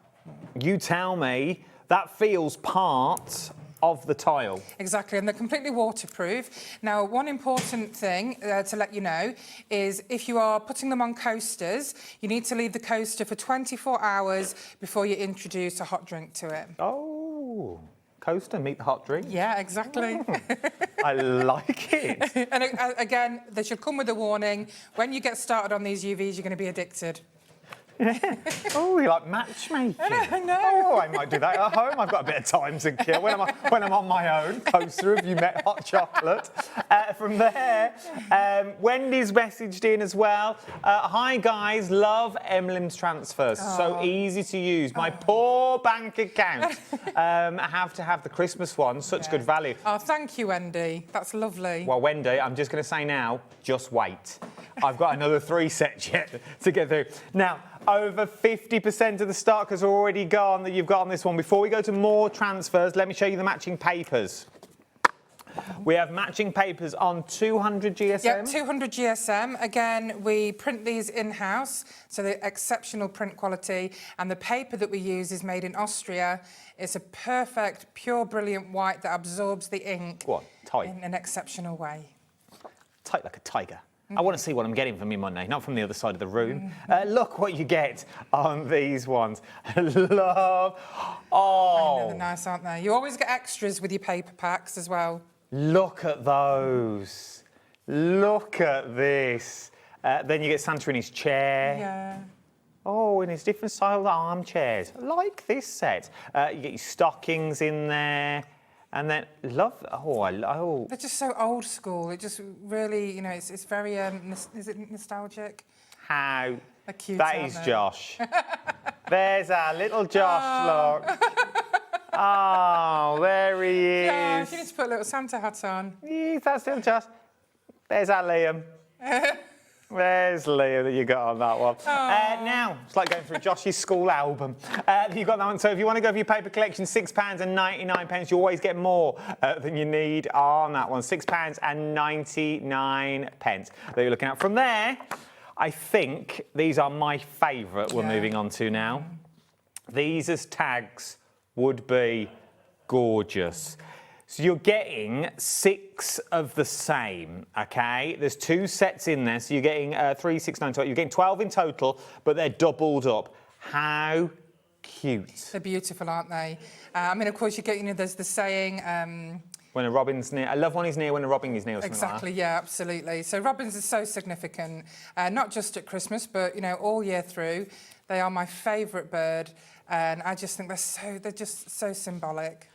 You tell me that feels part of the tile. Exactly, and they're completely waterproof. Now, one important thing to let you know is if you are putting them on coasters, you need to leave the coaster for 24 hours before you introduce a hot drink to it. Oh, coaster, meet the hot drink. Yeah, exactly. I like it. And again, they should come with a warning. When you get started on these UVs, you're going to be addicted. Oh, you like matchmaking? I know. Oh, I might do that at home. I've got a bit of time to kill when I'm on my own. Coaster, have you met hot chocolate? From there, Wendy's messaged in as well. Hi guys, love Emlems transfers. So easy to use. My poor bank account. I have to have the Christmas one. Such good value. Oh, thank you, Wendy. That's lovely. Well, Wendy, I'm just going to say now, just wait. I've got another 3 sets yet to get through. Now, over 50% of the stock has already gone that you've got on this one. Before we go to more transfers, let me show you the matching papers. We have matching papers on 200 GSM. Yeah, 200 GSM. Again, we print these in-house, so they're exceptional print quality. And the paper that we use is made in Austria. It's a perfect, pure, brilliant white that absorbs the ink in an exceptional way. Tight like a tiger. I want to see what I'm getting for me Monday, not from the other side of the room. Look what you get on these ones. Love. Oh. I know, they're nice, aren't they? You always get extras with your paper packs as well. Look at those. Look at this. Then you get Santa in his chair. Yeah. Oh, in his different style armchairs. I like this set. You get your stockings in there. And then, They're just so old school. It just really, you know, it's very, is it nostalgic? How? They're cute, that aren't is they? Josh. There's our little Josh, look. Oh, there he is. Josh, you need to put a little Santa hat on. Yes, that's little Josh. There's our Liam. There's Liam that you got on that one. Now, it's like going through Josh's school album. You got that one. So if you want to go for your paper collection, £6.99. You always get more than you need on that one. £6.99 that you're looking at. From there, I think these are my favourite we're moving on to now. These as tags would be gorgeous. So you're getting 6 of the same, okay? There's 2 sets in there, so you're getting 3, 6, 9, 12. You're getting 12 in total, but they're doubled up. How cute. They're beautiful, aren't they? I mean, of course, you get, there's the saying... when a robin's near, a loved one is near when a robin is near, or something exactly, like that. yeah, absolutely. So robins are so significant, not just at Christmas, but, all year through. They are my favourite bird, and I just think they're just so symbolic.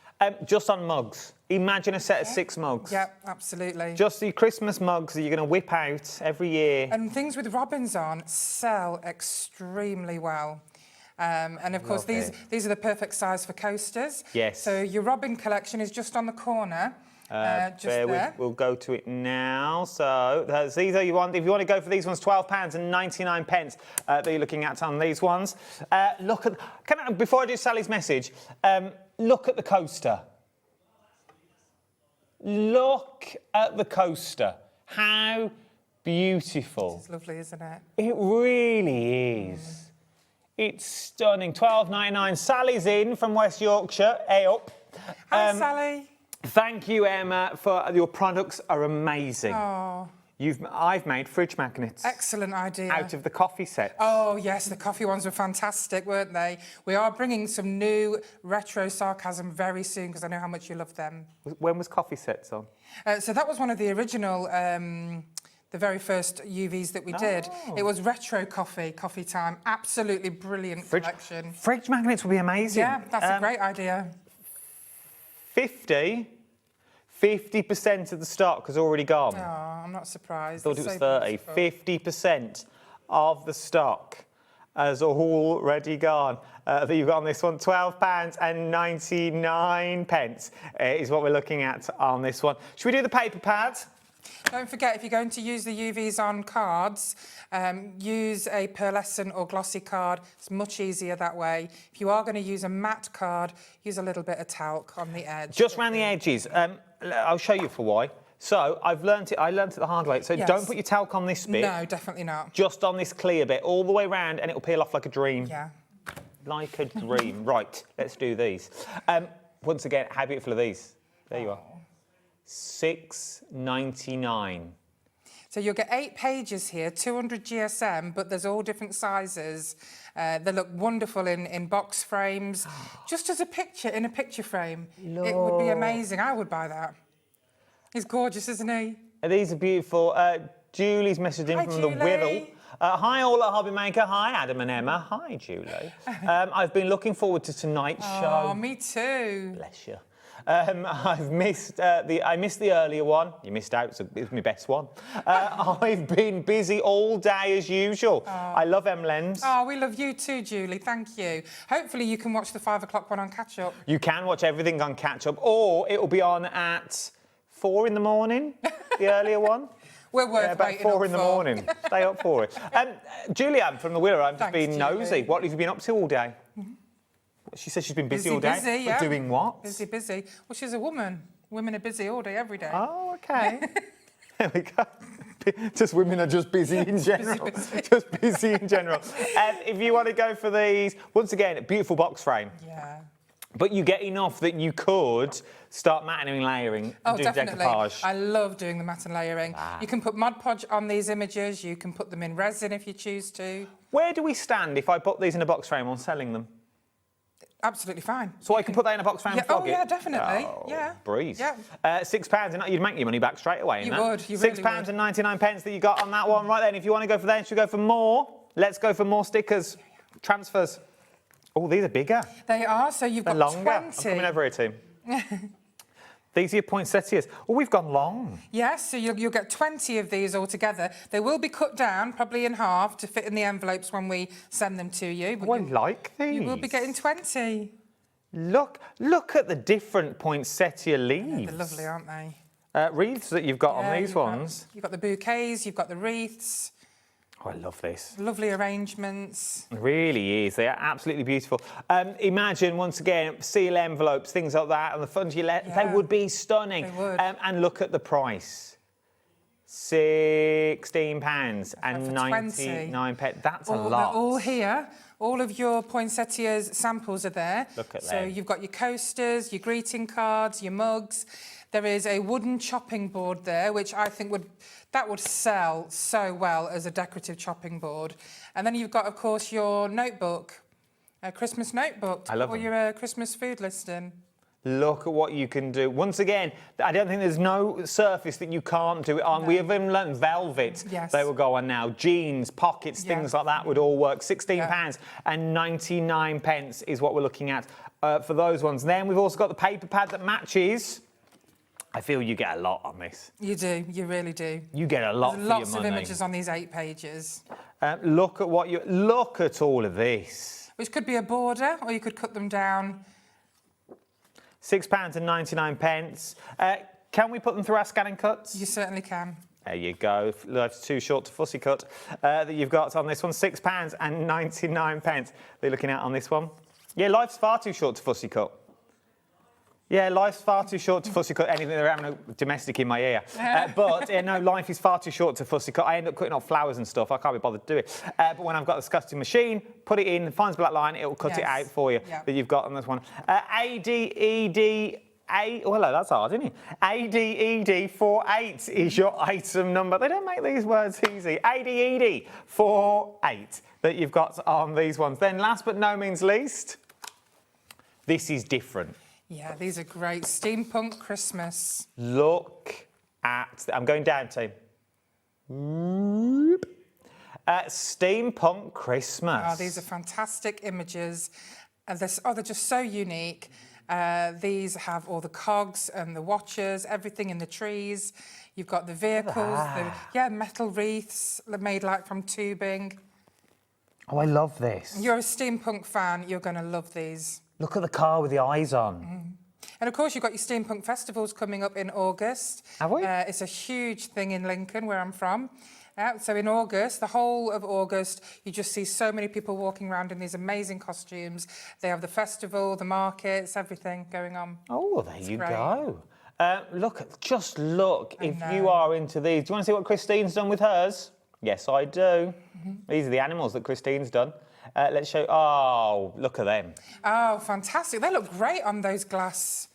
Just on mugs. Imagine a set of 6 mugs. Yeah, absolutely. Just the Christmas mugs that you're going to whip out every year. And things with robins on sell extremely well. And of course, these are the perfect size for coasters. Yes. So your robin collection is just on the corner. Just there. We'll go to it now. So these are you want. If you want to go for these ones, £12.99 that you're looking at on these ones. Look at. Before I do Sally's message, look at the coaster. Look at the coaster. How beautiful. It's lovely, isn't it? It really is. It's stunning. £12.99. Sally's in from West Yorkshire. Hey up. Hi, Sally. Thank you, Emma, for your products are amazing. Oh. I've made fridge magnets. Excellent idea. Out of the coffee set. Oh, yes, the coffee ones were fantastic, weren't they? We are bringing some new retro sarcasm very soon because I know how much you love them. When was coffee sets on? So that was one of the original, the very first UVs that we did. It was retro coffee time. Absolutely brilliant collection. Fridge magnets would be amazing. Yeah, that's a great idea. 50% of the stock has already gone. Oh, I'm not surprised. I thought it was 30. 50% of the stock has already gone. That you've got on this one, £12.99 is what we're looking at on this one. Should we do the paper pad? Don't forget, if you're going to use the UVs on cards, use a pearlescent or glossy card. It's much easier that way. If you are going to use a matte card, use a little bit of talc on the edge. Just around the edges. I'll show you for why. So I learnt it the hard way. So don't put your talc on this bit. No, definitely not. Just on this clear bit, all the way around, and it'll peel off like a dream. Yeah. Like a dream. Right, let's do these. Once again, how beautiful are these? There you are. £6.99. So you'll get 8 pages here, 200 GSM, but there's all different sizes. They look wonderful in box frames. Just as a picture, in a picture frame. Look. It would be amazing. I would buy that. He's gorgeous, isn't he? These are beautiful. Julie's messaged in from Julie. the Wirral. Hi all at HobbyMaker. Hi Adam and Emma. Hi Julie. I've been looking forward to tonight's show. Oh, me too. Bless you. I missed the earlier one. You missed out, so it was my best one. I've been busy all day as usual. I love Emlems. Oh, we love you too, Julie. Thank you. Hopefully you can watch the 5 o'clock one on catch up. You can watch everything on catch up, or it will be on at 4 in the morning, the earlier one. We're worth about waiting 4 up in the for. morning. Stay up for it. Julianne from the Wirral, I've just Thanks, been nosy. Julie. What have you been up to all day? She says she's been busy all day. Busy, yeah. Doing what? Busy. Well, she's a woman. Women are busy all day, every day. Oh, okay. There we go. Just women are just busy in general. Just busy in general. If you want to go for these, once again, a beautiful box frame. Yeah. But you get enough that you could start matting and layering. Oh, do definitely. decoupage. I love doing the matte and layering. You can put Mod Podge on these images. You can put them in resin if you choose to. Where do we stand if I put these in a box frame on selling them? Absolutely fine. So I can put that in a box frame and flog it? Yeah, definitely. Oh, yeah. Breeze. Yeah. £6, and you'd make your money back straight away. You would. You really would. £6.99 that you got on that one. Right then, if you want to go for that, should we go for more? Let's go for more stickers. Transfers. Oh, these are bigger. They are. So you've They're got longer. 20. I'm coming over here, team. These are your poinsettias. Oh, we've gone long. Yes, so you'll get 20 of these altogether. They will be cut down, probably in half, to fit in the envelopes when we send them to you. But I like these. You will be getting 20. Look at the different poinsettia leaves. They're lovely, aren't they? Wreaths that you've got on these ones. You've got the bouquets, you've got the wreaths. Oh, I love this. Lovely arrangements. It really is. They are absolutely beautiful. Imagine, once again, seal envelopes, things like that, and the funds you let, they would be stunning. They would. And look at the price. £16 and 99 pence. That's a lot. They're all here. All of your poinsettias samples are there. Look at So them. you've got your coasters, your greeting cards, your mugs. There is a wooden chopping board there, which I think would sell so well as a decorative chopping board. And then you've got, of course, your notebook, a Christmas notebook to put your Christmas food list in. Look at what you can do. Once again, I don't think there's no surface that you can't do it on. No. We have even learned velvet. Yes. They will go on now. Jeans, pockets, things like that would all work. £16 and 99 pence is what we're looking at for those ones. Then we've also got the paper pad that matches. I feel you get a lot on this. You do, you really do. You get a lot for your money. Lots of images on these 8 pages. Look at look at all of this. Which could be a border, or you could cut them down. £6 and 99 pence. Can we put them through our scanning cuts? You certainly can. There you go. Life's too short to fussy cut that you've got on this one. £6 and 99 pence. They're looking at on this one. Yeah, life's far too short to fussy cut. Yeah, life's far too short to fussy cut anything. They're having a domestic in my ear. But no, life is far too short to fussy cut. I end up cutting off flowers and stuff. I can't be bothered to do it. But when I've got this cutting machine, put it in, finds a black line, it will cut it out for you that you've got on this one. Oh, hello, that's hard, isn't it? ADED48 is your item number. They don't make these words easy. ADED48 that you've got on these ones. Then last but no means least, this is different. Yeah, these are great. Steampunk Christmas. Look at... I'm going down, team. Steampunk Christmas. Oh, these are fantastic images. And they're just so unique. These have all the cogs and the watches, everything in the trees. You've got the vehicles, metal wreaths made like from tubing. Oh, I love this. You're a steampunk fan, you're going to love these. Look at the car with the eyes on. And of course, you've got your steampunk festivals coming up in August. Have we? It's a huge thing in Lincoln, where I'm from. So in August, the whole of August, you just see so many people walking around in these amazing costumes. They have the festival, the markets, everything going on. Oh, well, there you go. Just look. If you are into these, do you want to see what Christine's done with hers? Yes, I do. These are the animals that Christine's done. Let's show... Oh, look at them. Oh, fantastic. They look great on those glass...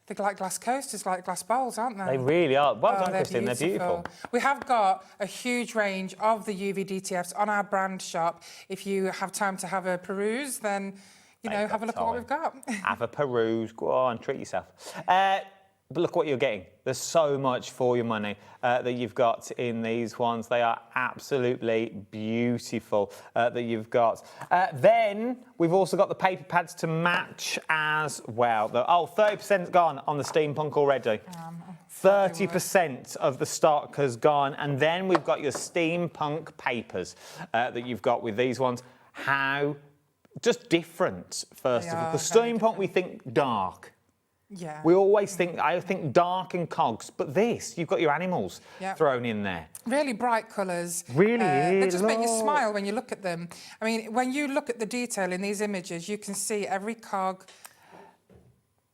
They're like glass coasters, like glass bowls, aren't they? They really are. Well done, Christine. They're beautiful. We have got a huge range of the UV DTFs on our brand shop. If you have time to have a peruse, then, have a look at what we've got. Have a peruse. Go on, treat yourself. But look what you're getting. There's so much for your money that you've got in these ones. They are absolutely beautiful that you've got. Then we've also got the paper pads to match as well. 30%'s gone on the steampunk already. 30% of the stock has gone. And then we've got your steampunk papers that you've got with these ones. How just different, first of all. The steampunk, we think dark. Yeah. We always think, I think dark and cogs, but this, you've got your animals thrown in there. Really bright colours. Really They just make you smile when you look at them. I mean, when you look at the detail in these images, you can see every cog.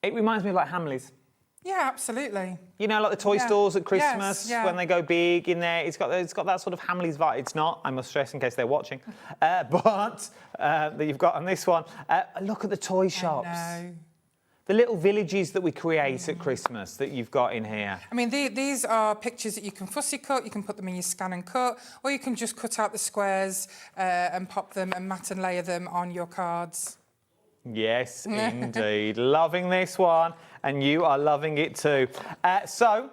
It reminds me of like Hamleys. Yeah, absolutely. You know, like the toy stores at Christmas when they go big in there. It's got that sort of Hamleys vibe. It's not, I must stress in case they're watching, but that you've got on this one. Look at the toy shops. I know. The little villages that we create at Christmas that you've got in here. I mean, these are pictures that you can fussy cut, you can put them in your scan and cut, or you can just cut out the squares and pop them and mat and layer them on your cards. Yes, indeed. Loving this one, and you are loving it too. So,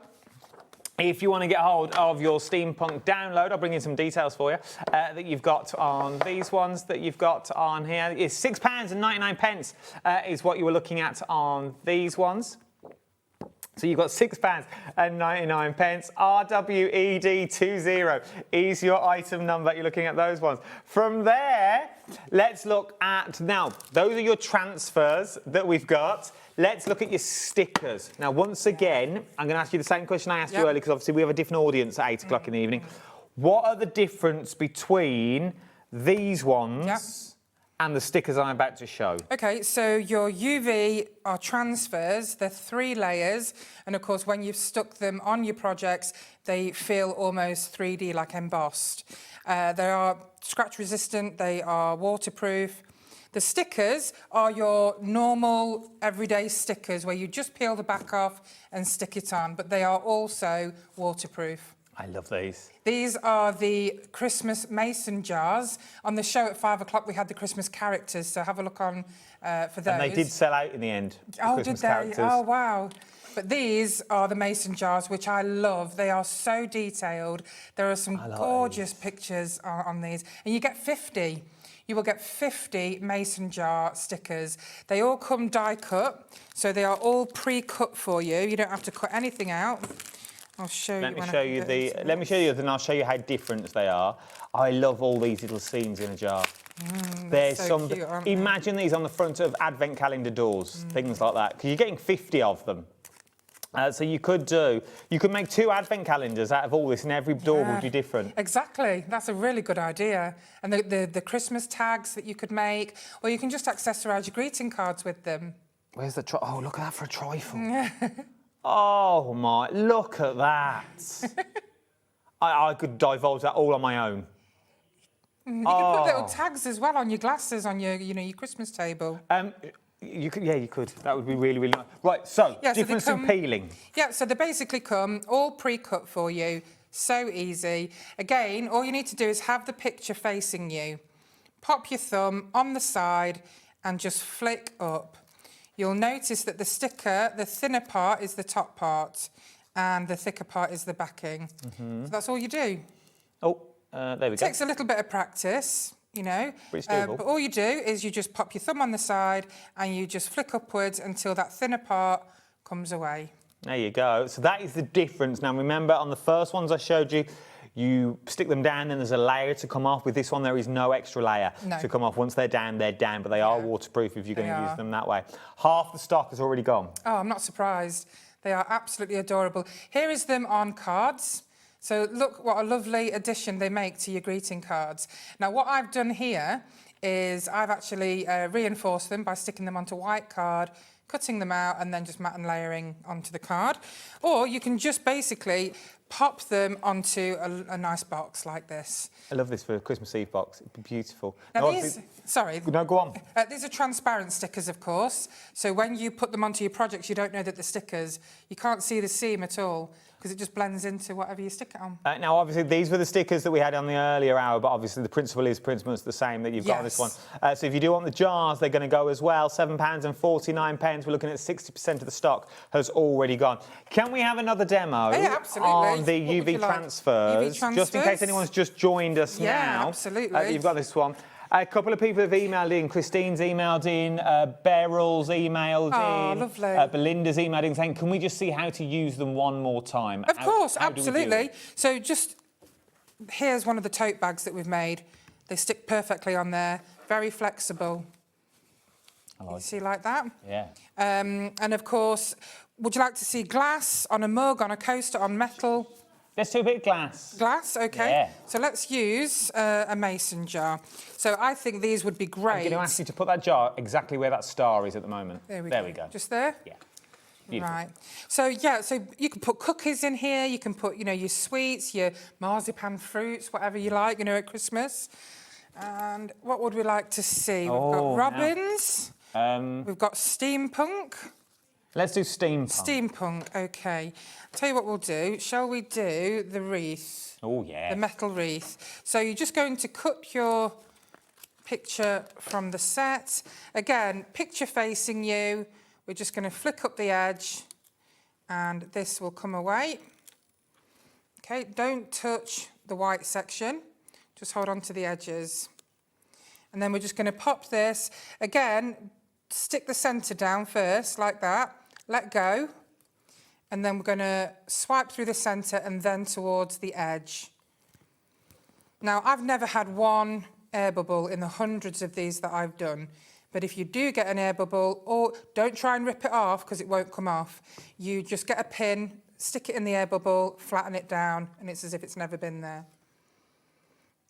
if you want to get hold of your steampunk download, I'll bring in some details for you that you've got on these ones that you've got on here. It's £6 and 99 pence is what you were looking at on these ones. So you've got £6.99. RWED20 is your item number. You're looking at those ones. From there, let's look at, now, those are your transfers that we've got. Let's look at your stickers. Now, once again, I'm going to ask you the same question I asked you earlier, because obviously we have a different audience at 8 o'clock in the evening. What are the difference between these ones and the stickers I'm about to show? Okay, so your UV are transfers. They're 3 layers. And of course, when you've stuck them on your projects, they feel almost 3D, like embossed. They are scratch resistant. They are waterproof. The stickers are your normal everyday stickers where you just peel the back off and stick it on, but they are also waterproof. I love these. These are the Christmas mason jars. On the show at 5 o'clock, we had the Christmas characters, so have a look on for those. And they did sell out in the end. Oh, Christmas did they? characters. Oh, wow. But these are the mason jars, which I love. They are so detailed. There are some gorgeous pictures on these. And you get 50. You will get 50 mason jar stickers. They all come die cut, so they are all pre-cut for you. You don't have to cut anything out. I'll show you. Let me show you then I'll show you how different they are. I love all these little scenes in a jar. There's so some. cute, aren't they? Imagine these on the front of advent calendar doors, things like that, because you're getting 50 of them. So you could make 2 advent calendars out of all this, and every door would be different. Exactly, that's a really good idea. And the Christmas tags that you could make, or you can just accessorise your greeting cards with them. Where's the oh, look at that for a trifle. Oh my, look at that. I could divulge that all on my own. You can put little tags as well on your glasses, on your, your Christmas table. You could, you could. That would be really, really nice. Right, so, difference in peeling. Yeah, so they basically come all pre-cut for you. So easy. Again, all you need to do is have the picture facing you. Pop your thumb on the side and just flick up. You'll notice that the sticker, the thinner part is the top part and the thicker part is the backing. So that's all you do. Oh, there we go. Takes a little bit of practice, but all you do is you just pop your thumb on the side and you just flick upwards until that thinner part comes away. There you go. So that is the difference. Now, remember, on the first ones I showed you, you stick them down, then there's a layer to come off. With this one, there is no extra layer to come off. Once they're down, but they are waterproof if you're going to use them that way. Half the stock has already gone. Oh, I'm not surprised. They are absolutely adorable. Here is them on cards. So look what a lovely addition they make to your greeting cards. Now, what I've done here is I've actually reinforced them by sticking them onto white card, cutting them out, and then just matte and layering onto the card. Or you can just basically pop them onto a nice box like this. I love this for a Christmas Eve box. It'd be beautiful. Now these, sorry. No, go on. These are transparent stickers, of course. So when you put them onto your projects, you don't know that they're stickers. You can't see the seam at all, because it just blends into whatever you stick it on. Now, obviously, these were the stickers that we had on the earlier hour, but obviously the principle is pretty much the same that you've got on this one. So if you do want the jars, they're going to go as well. £7.49. We're looking at 60% of the stock has already gone. Can we have another demo on the UV transfers, just in case anyone's just joined us now? Yeah, absolutely. You've got this one. A couple of people have emailed in. Christine's emailed in, Beryl's emailed in. Lovely. Belinda's emailed in saying, can we just see how to use them one more time? Of course, absolutely. So just, here's one of the tote bags that we've made. They stick perfectly on there, very flexible. You see like that? Yeah. And of course, would you like to see glass on a mug, on a coaster, on metal? Let's do a bit of glass. Glass, okay. Yeah. So let's use a mason jar. So I think these would be great. I'm going to ask you to put that jar exactly where that star is at the moment. There we go. Just there? Yeah. Beautiful. Right. So, yeah, so you can put cookies in here. You can put, your sweets, your marzipan fruits, whatever you like, at Christmas. And what would we like to see? We've got robins. We've got steampunk. Let's do steampunk. Steampunk, OK. Tell you what we'll do. Shall we do the wreath? Oh, yeah. The metal wreath. So you're just going to cut your picture from the set. Again, picture facing you. We're just going to flick up the edge and this will come away. OK, don't touch the white section. Just hold on to the edges. And then we're just going to pop this. Again, stick the centre down first, like that. Let go. And then we're going to swipe through the centre and then towards the edge. Now, I've never had one air bubble in the hundreds of these that I've done. But if you do get an air bubble, or don't try and rip it off because it won't come off, you just get a pin, stick it in the air bubble, flatten it down, and it's as if it's never been there.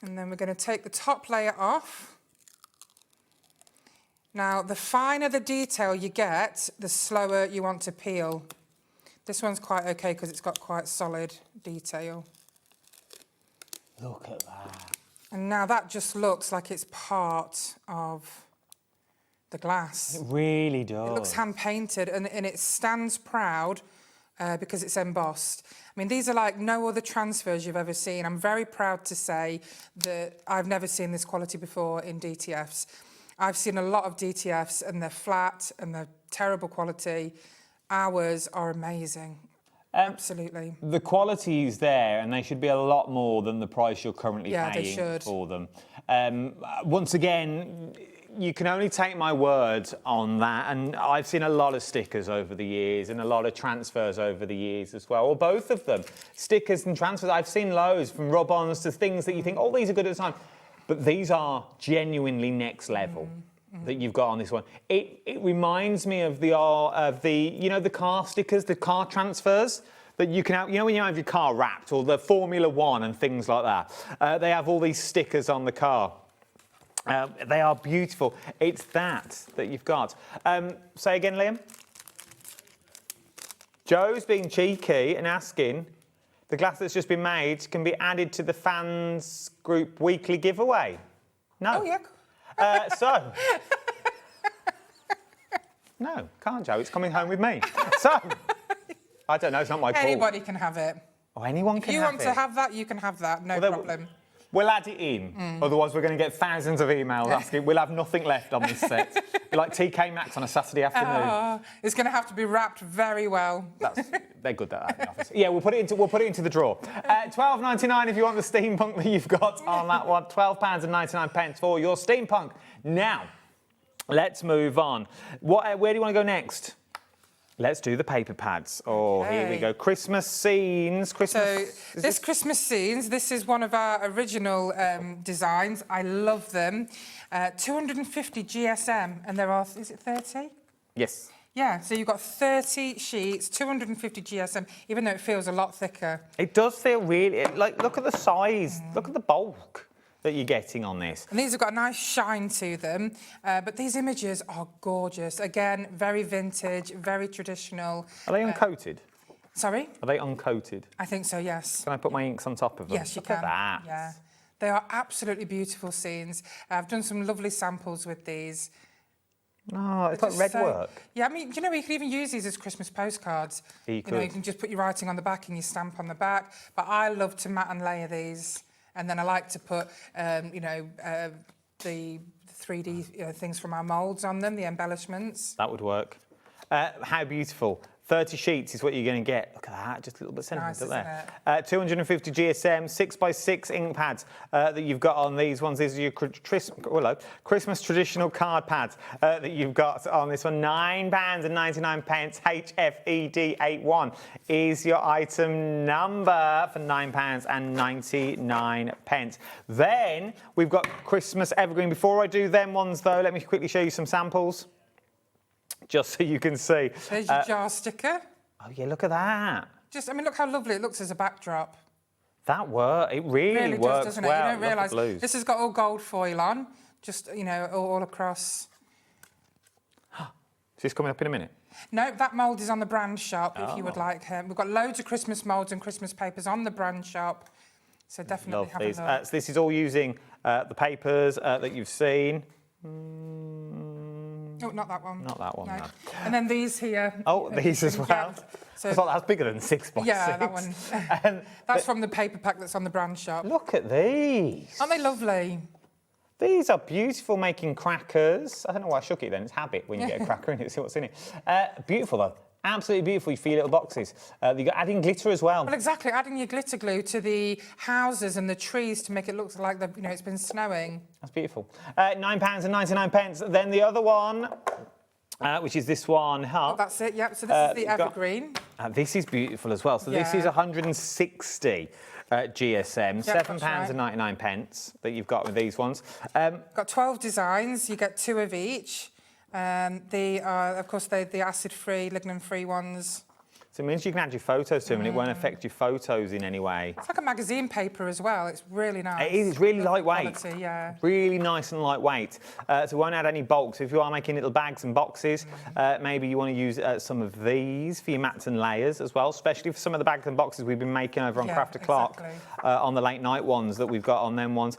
And then we're going to take the top layer off. Now, the finer the detail you get, the slower you want to peel. This one's quite okay because it's got quite solid detail. Look at that. And now that just looks like it's part of the glass. It really does. It looks hand-painted and it stands proud because it's embossed. I mean, these are like no other transfers you've ever seen. I'm very proud to say that I've never seen this quality before in DTFs. I've seen a lot of DTFs and they're flat and they're terrible quality. Ours are amazing. Absolutely. The quality is there and they should be a lot more than the price you're currently paying for them. Once again, you can only take my word on that, and I've seen a lot of stickers over the years and a lot of transfers over the years as well, or both of them. Stickers and transfers, I've seen loads, from rub-ons to things that you think, oh, these are good at the time, but these are genuinely next level that you've got on this one. It reminds me of the you know, the car stickers, the car transfers that you can have, you know, when you have your car wrapped, or the Formula One and things like that. They have all these stickers on the car. They are beautiful. It's that you've got. Say again, Liam. Joe's being cheeky and asking, the glass that's just been made can be added to the fans group weekly giveaway. No. Oh, yeah. So. No, can't, Joe. It's coming home with me. So. I don't know. It's not my call. Anybody can have it. Oh, anyone can have it. If you want to have that, you can have that. No problem. We'll add it in, otherwise we're going to get thousands of emails asking. We'll have nothing left on this set. Be like TK Maxx on a Saturday afternoon. It's going to have to be wrapped very well. They're good at that in the office. Yeah, we'll put it into the drawer. £12.99 if you want the steampunk that you've got on that one. £12.99 for your steampunk. Now, let's move on. Where do you want to go next? Let's do the paper pads. Oh, here we go. Christmas scenes. This Christmas scenes, this is one of our original designs. I love them. 250 GSM, and there are, is it 30? Yes. Yeah, so you've got 30 sheets, 250 GSM, even though it feels a lot thicker. It does feel really, like, look at the size, look at the bulk that you're getting on this. And these have got a nice shine to them, but these images are gorgeous. Again, very vintage, very traditional. Are they uncoated? Sorry? Are they uncoated? I think so, yes. Can I put my inks on top of them? Yes, you can. Look at that. Yeah. They are absolutely beautiful scenes. I've done some lovely samples with these. Oh, it's like red work. Yeah, I mean, you know, you can even use these as Christmas postcards. You know, you can just put your writing on the back and your stamp on the back. But I love to mat and layer these. And then I like to put, you know, the 3D things from our moulds on them, the embellishments. That would work. How beautiful. 30 sheets is what you're going to get. Look at that, just a little bit sentimental there. 250 GSM 6x6 ink pads that you've got on these ones. These are your Christmas traditional card pads that you've got on this one. £9.99. HFED81 is your item number for £9.99. Then we've got Christmas Evergreen. Before I do them ones though, let me quickly show you some samples, just so you can see. There's your jar sticker. Oh, yeah, look at that. Just, I mean, look how lovely it looks as a backdrop. That works. It really works does, doesn't it? well. You don't realise. This has got all gold foil on, just, you know, all across. Is this coming up in a minute? No, that mould is on the brand shop if you would like. We've got loads of Christmas moulds and Christmas papers on the brand shop, so definitely have a look. So this is all using the papers that you've seen. Oh, not that one. Not that one, no. And then these here. Oh, these as well. So, I thought that's bigger than 6x6. Yeah, that one. That's from the paper pack that's on the brand shop. Look at these. Aren't they lovely? These are beautiful, making crackers. I don't know why I shook it then. It's habit when you get a cracker in it, see what's in it. Beautiful, though. Absolutely beautiful. You feel little boxes. You've got adding glitter as well. Well, exactly. Adding your glitter glue to the houses and the trees to make it look like it's been snowing. That's beautiful. £9.99. Then the other one which is this one. Oh, that's it, yep. So this is the evergreen. This is beautiful as well. So this is 160 GSM, Yep, £7.99 that you've got with these ones. Got 12 designs, you get 2 of each. They are, of course, the acid-free, lignin-free ones. So it means you can add your photos to them and it won't affect your photos in any way. It's like a magazine paper as well. It's really nice. It is. It's really lightweight. Quality, yeah. Really nice and lightweight. So it won't add any bulk. So if you are making little bags and boxes, maybe you want to use some of these for your mats and layers as well, especially for some of the bags and boxes we've been making over on Craft O'Clock, on the late night ones that we've got on them ones,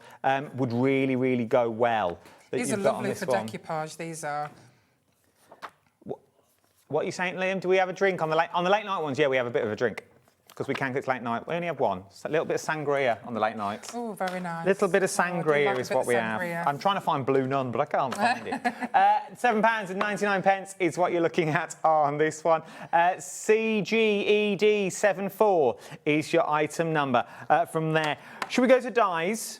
would really, really go well. These are lovely for decoupage, these are. What are you saying, Liam? Do we have a drink on the late night ones? Yeah, we have a bit of a drink because we can. It's late night. We only have one. It's a little bit of sangria on the late nights. Oh, very nice. Little bit of sangria is what we have. I'm trying to find Blue Nun, but I can't find it. £7.99 is what you're looking at on this one. CGED74 is your item number from there. Should we go to dyes?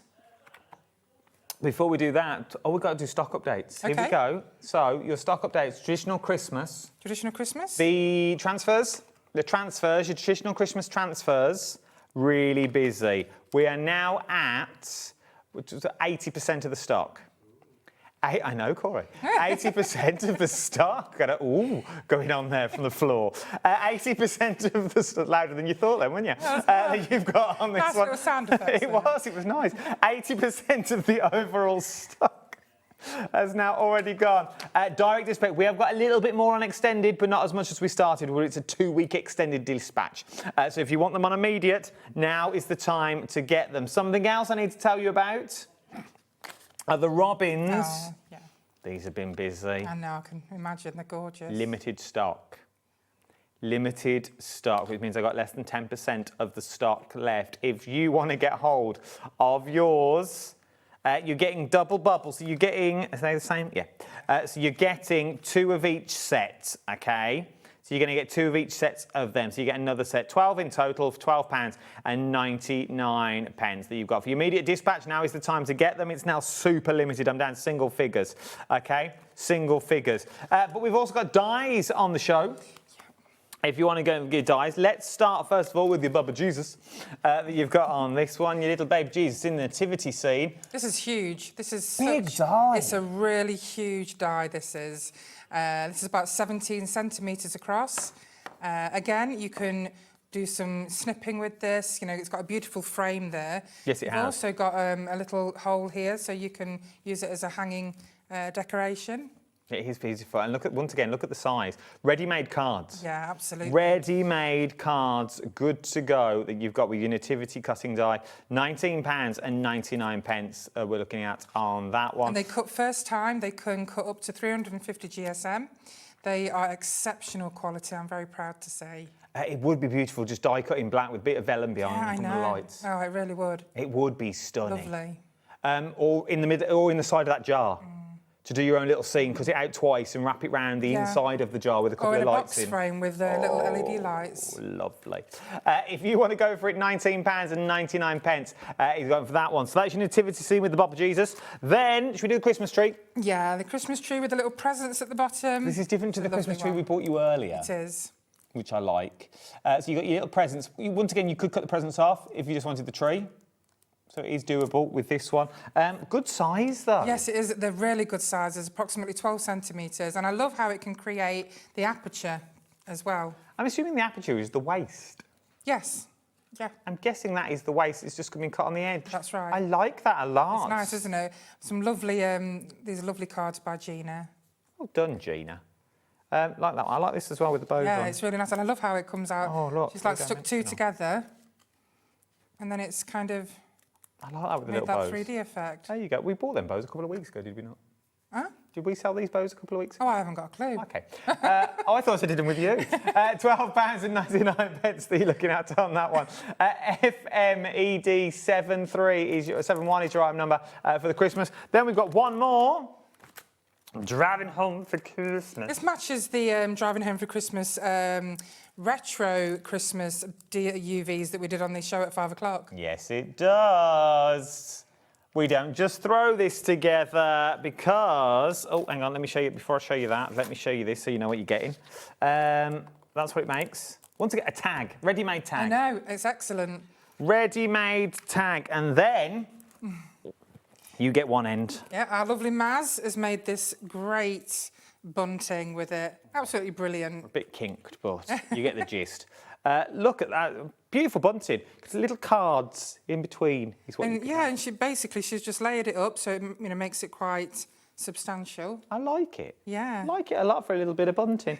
Before we do that, we've got to do stock updates. Okay. Here we go. So, your stock updates, traditional Christmas. Traditional Christmas? The transfers, your traditional Christmas transfers, really busy. We are now at 80% of the stock. I know, Corey. 80% of the stock. Going on there from the floor. 80% of the stock, louder than you thought then, weren't you? That you've got on this nice one. Little sound effects. It was nice. 80% of the overall stock has now already gone. Direct dispatch, we have got a little bit more on extended, but not as much as we started, where it's a 2-week extended dispatch. So if you want them on immediate, now is the time to get them. Something else I need to tell you about? The robins. Oh, yeah. These have been busy. I know, I can imagine, they're gorgeous. Limited stock. Limited stock, which means I got less than 10% of the stock left. If you want to get hold of yours, you're getting double bubbles. So you're getting, are they the same? Yeah. So you're getting 2 of each set, okay? So you're going to get 2 of each set of them. So you get another set, 12 in total for £12.99 that you've got. For your immediate dispatch, now is the time to get them. It's now super limited. I'm down to single figures, okay? Single figures. But we've also got dyes on the show. If you want to go and get dyes, let's start first of all with your Bubba Jesus that you've got on this one, your little babe Jesus in the nativity scene. This is huge. This is big dye. It's a really huge dye. This is about 17 centimetres across. Again, you can do some snipping with this. You know, it's got a beautiful frame there. Yes, it has. You've also got a little hole here, so you can use it as a hanging decoration. It is beautiful. And once again, look at the size. Ready-made cards. Yeah, absolutely. Ready-made cards, good to go, that you've got with your nativity cutting die. £19.99 we're looking at on that one. And they cut first time. They can cut up to 350 GSM. They are exceptional quality, I'm very proud to say. It would be beautiful, just die cut in black with a bit of vellum behind yeah, the lights. Oh, it really would. It would be stunning. Lovely. Or in the middle, or in the side of that jar. To do your own little scene, cut it out twice and wrap it round the inside of the jar with a couple of lights in. Or in a box frame with little LED lights. Lovely. If you want to go for it, £19.99 is going for that one. So that's your nativity scene with the Bubba Jesus. Then, should we do the Christmas tree? Yeah, the Christmas tree with the little presents at the bottom. This is different to the Christmas tree we bought you earlier. It is. Which I like. So you got your little presents. Once again, you could cut the presents off if you just wanted the tree. So it is doable with this one. Good size, though. Yes, it is. They're really good sizes, approximately 12 centimetres. And I love how it can create the aperture as well. I'm assuming the aperture is the waist. Yes. Yeah. I'm guessing that is the waist. It's just going to be cut on the edge. That's right. I like that a lot. It's nice, isn't it? Some lovely, these are lovely cards by Gina. Well done, Gina. Like that one. I like this as well with the bows on. Yeah, it's really nice. And I love how it comes out. Oh, look. She's like stuck 2 together. And then it's kind of... I like that with the made little bows. that 3D effect. There you go. We bought them bows a couple of weeks ago, did we not? Huh? Did we sell these bows a couple of weeks ago? Oh, I haven't got a clue. OK. I thought I did them with you. £12.99 that you're looking at on that one. FMED73 is your 71 is your item number for the Christmas. Then we've got one more. Driving home for Christmas. This matches the Driving Home for Christmas retro Christmas UVs that we did on the show at 5 o'clock. Yes, it does. We don't just throw this together because... Oh, hang on, let me show you, before I show you that, let me show you this so you know what you're getting. That's what it makes. Once again, a tag, ready-made tag. I know, it's excellent. Ready-made tag, and then you get one end. Yeah, our lovely Maz has made this great bunting with it. Absolutely brilliant. A bit kinked, but you get the gist. Look at that, beautiful bunting. Little cards in between is what. And she's just layered it up so it makes it quite substantial. I like it. Yeah. I like it a lot for a little bit of bunting.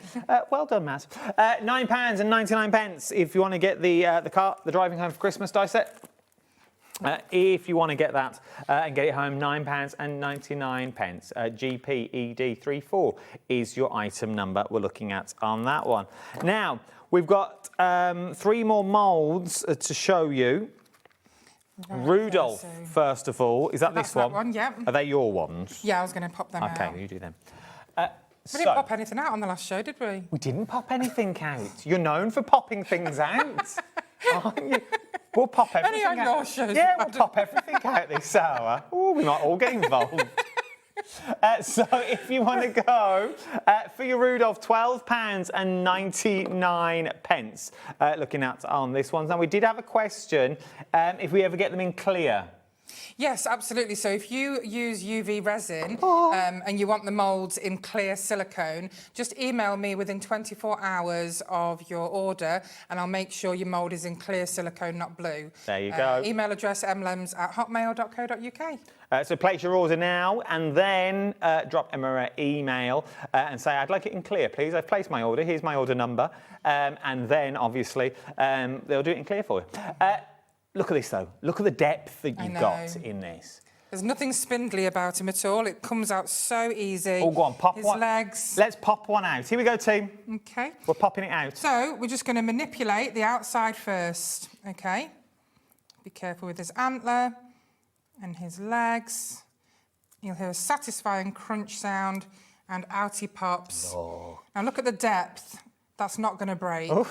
Well done, Maz. £9.99 if you want to get the driving home for Christmas die set. If you want to get that and get it home, £9.99. GPED34 is your item number we're looking at on that one. Now, we've got 3 more moulds to show you. Right, Rudolph, first of all. Is that this one? That one, yeah. Are they your ones? Yeah, I was going to pop them out. Okay, you do them. We didn't pop anything out on the last show, did we? We didn't pop anything out. You're known for popping things out, aren't you? We'll pop everything out. Only on your shows. Yeah, we'll pop everything out this hour. Oh, we might all get involved. So if you want to go for your Rudolph, £12.99 looking at on this one. Now, we did have a question if we ever get them in clear. Yes, absolutely. So if you use UV resin and you want the moulds in clear silicone, just email me within 24 hours of your order and I'll make sure your mould is in clear silicone, not blue. There you go. Email address emlems@hotmail.co.uk. So place your order now and then drop Emma an email and say, I'd like it in clear, please. I've placed my order. Here's my order number. And then, obviously, they'll do it in clear for you. Look at this, though. Look at the depth that you've got in this. There's nothing spindly about him at all. It comes out so easy. Oh, go on, pop His one. legs. Let's pop one out. Here we go, team. OK. We're popping it out. So we're just going to manipulate the outside first, OK? Be careful with his antler and his legs. You'll hear a satisfying crunch sound and out he pops. Oh. Now look at the depth. That's not going to break. Oh,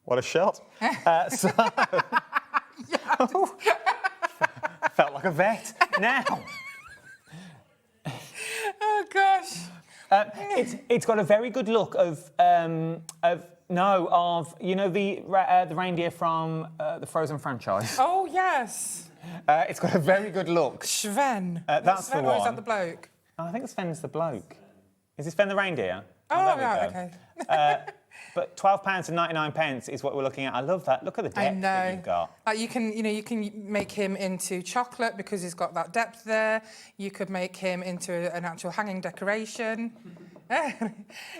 what a shot. Felt like a vet. Now. Oh gosh. It's got a very good look of the reindeer from the Frozen franchise. Oh yes. It's got a very good look. Sven. That's Sven, the one. or is that the bloke? Oh, I think Sven's the bloke. Is it Sven the reindeer? Oh, there we right, go. okay. But £12.99 is what we're looking at. I love that. Look at the depth that you've got. You can make him into chocolate because he's got that depth there. You could make him into an actual hanging decoration.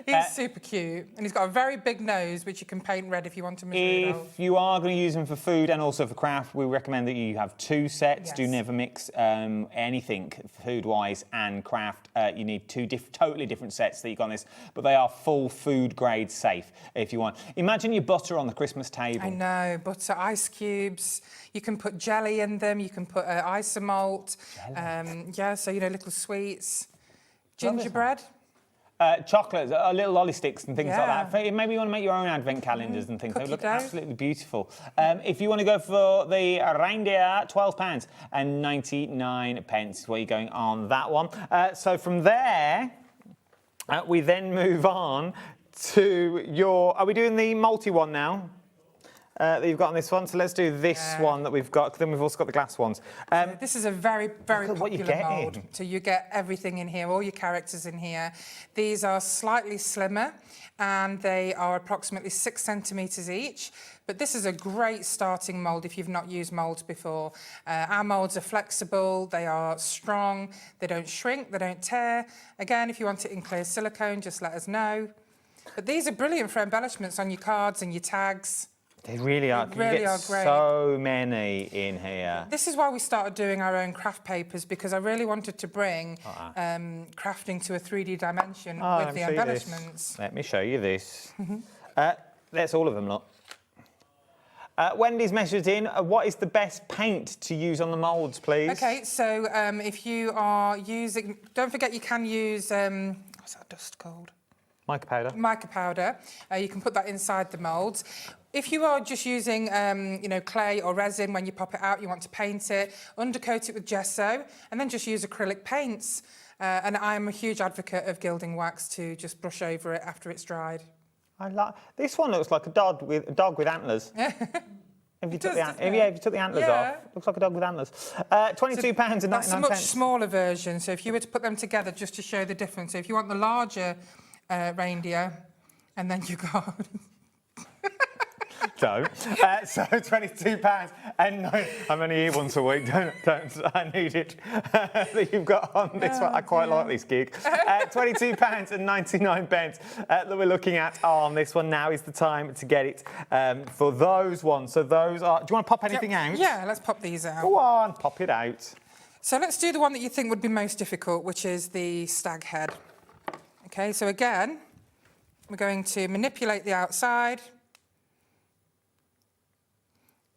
He's super cute. And he's got a very big nose, which you can paint red if you want him as Rudolph. If you are going to use them for food and also for craft, we recommend that you have 2 sets. Yes. Do never mix anything food-wise and craft. You need 2 totally different sets that you've got on this, but they are full food-grade safe if you want. Imagine your butter on the Christmas table. I know, butter, ice cubes. You can put jelly in them. You can put isomalt. So, little sweets. Gingerbread. Chocolates, little lolly sticks and things like that. Maybe you want to make your own advent calendars and things. They look absolutely beautiful. If you want to go for the reindeer, £12.99 is what you're going on that one. So from there, we then move on to your... Are we doing the multi one now? That you've got on this one, so let's do this one that we've got. Then we've also got the glass ones. This is a very, very popular mould. Getting. So you get everything in here, all your characters in here. These are slightly slimmer, and they are approximately 6 centimetres each. But this is a great starting mould if you've not used moulds before. Our moulds are flexible, they are strong, they don't shrink, they don't tear. Again, if you want it in clear silicone, just let us know. But these are brilliant for embellishments on your cards and your tags. They really are. They really are great. So many in here. This is why we started doing our own craft papers, because I really wanted to bring crafting to a 3D dimension with the embellishments. Let me show you this. That's all of them, look. Wendy's measured in. What is the best paint to use on the moulds, please? OK, so if you are using... Don't forget you can use... what's that dust called? Mica powder. Mica powder. You can put that inside the moulds. If you are just using, you know, clay or resin, when you pop it out, you want to paint it, undercoat it with gesso, and then just use acrylic paints. And I'm a huge advocate of gilding wax to just brush over it after it's dried. I like this one. Looks like a dog with antlers. If you took the antlers off, looks like a dog with antlers. £22.99. That's a much smaller version. So if you were to put them together, just to show the difference. So if you want the larger reindeer, and then you got. So £22 and I'm only here once a week. Don't I need it that you've got on this one. I quite like this gig. £22.99 that we're looking at on this one. Now is the time to get it for those ones. So those are. Do you want to pop anything out? Yeah, let's pop these out. Go on, pop it out. So let's do the one that you think would be most difficult, which is the stag head. Okay, so again, we're going to manipulate the outside.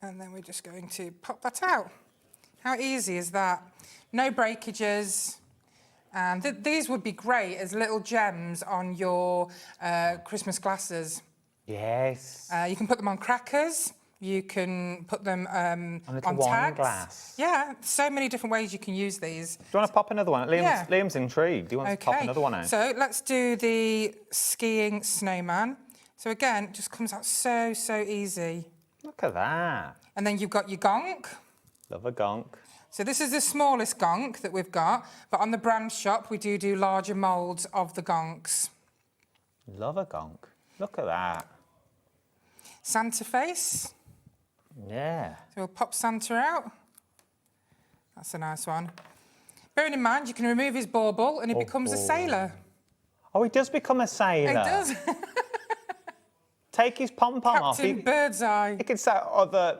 And then we're just going to pop that out. How easy is that? No breakages. And these would be great as little gems on your Christmas glasses. Yes. You can put them on crackers. You can put them on wine tags. glass. Yeah, so many different ways you can use these. Do you want to pop another one? Liam's intrigued. Do you want to pop another one out? So let's do the skiing snowman. So again, it just comes out so easy. Look at that. And then you've got your gonk. Love a gonk. So this is the smallest gonk that we've got, but on the brand shop we do larger moulds of the gonks. Love a gonk. Look at that. Santa face. Yeah. So we'll pop Santa out. That's a nice one. Bearing in mind, you can remove his bauble and he becomes a sailor. Oh, he does become a sailor. He does. Take his pom-pom off. Captain Birdseye. He can sell other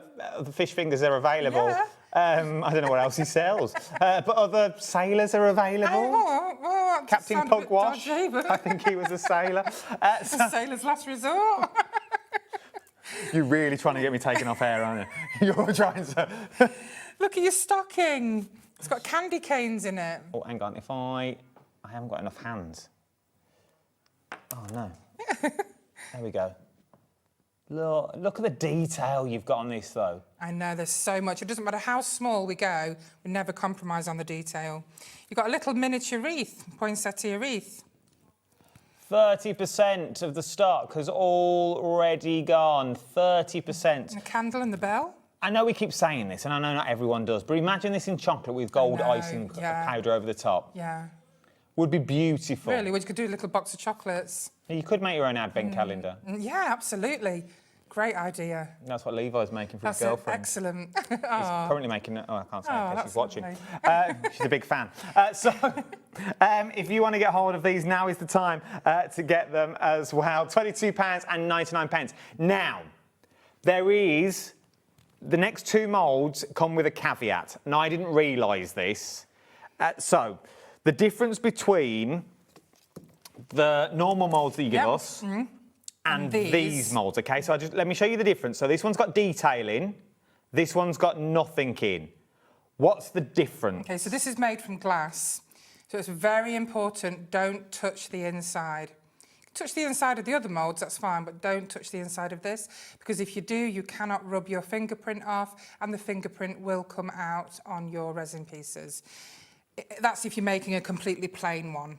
fish fingers are available. Yeah. I don't know what else he sells. But other sailors are available. Captain Pugwash. I think he was a sailor. A sailor's last resort. You're really trying to get me taken off air, aren't you? You're trying to... Look at your stocking. It's got candy canes in it. Oh, hang on. If I haven't got enough hands. Oh, no. There we go. Look at the detail you've got on this, though. I know, there's so much. It doesn't matter how small we go, we never compromise on the detail. You've got a little miniature wreath, poinsettia wreath. 30% of the stock has already gone. 30%. And the candle and the bell. I know we keep saying this, and I know not everyone does, but imagine this in chocolate with gold icing powder over the top. Yeah. Would be beautiful. Really? Well, you could do a little box of chocolates. You could make your own advent calendar. Yeah, absolutely. Great idea. That's what Levi's making for his girlfriend. Excellent. He's currently making it. Oh, I can't say it because she's watching. Lovely. She's a big fan. If you want to get hold of these, now is the time to get them as well. £22.99. Now, there is... The next two moulds come with a caveat. Now, I didn't realise this. So, the difference between the normal moulds that you give us and these moulds, okay? So let me show you the difference. So this one's got detail in, this one's got nothing in. What's the difference? Okay, so this is made from glass. So it's very important, don't touch the inside. Touch the inside of the other moulds, that's fine, but don't touch the inside of this, because if you do, you cannot rub your fingerprint off, and the fingerprint will come out on your resin pieces. That's if you're making a completely plain one.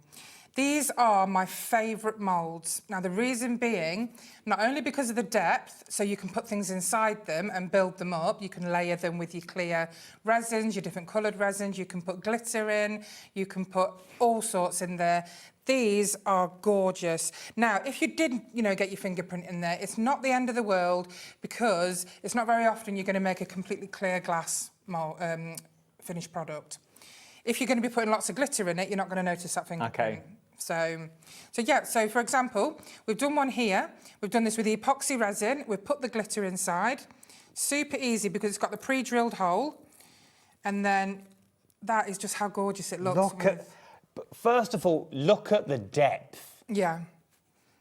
These are my favourite moulds. Now, the reason being, not only because of the depth, so you can put things inside them and build them up, you can layer them with your clear resins, your different coloured resins, you can put glitter in, you can put all sorts in there. These are gorgeous. Now, if you did, get your fingerprint in there, it's not the end of the world, because it's not very often you're going to make a completely clear glass finished product. If you're going to be putting lots of glitter in it, you're not going to notice that fingerprint. Okay. So for example, we've done one here. We've done this with the epoxy resin. We've put the glitter inside. Super easy because it's got the pre-drilled hole. And then that is just how gorgeous it looks. First of all, look at the depth. Yeah.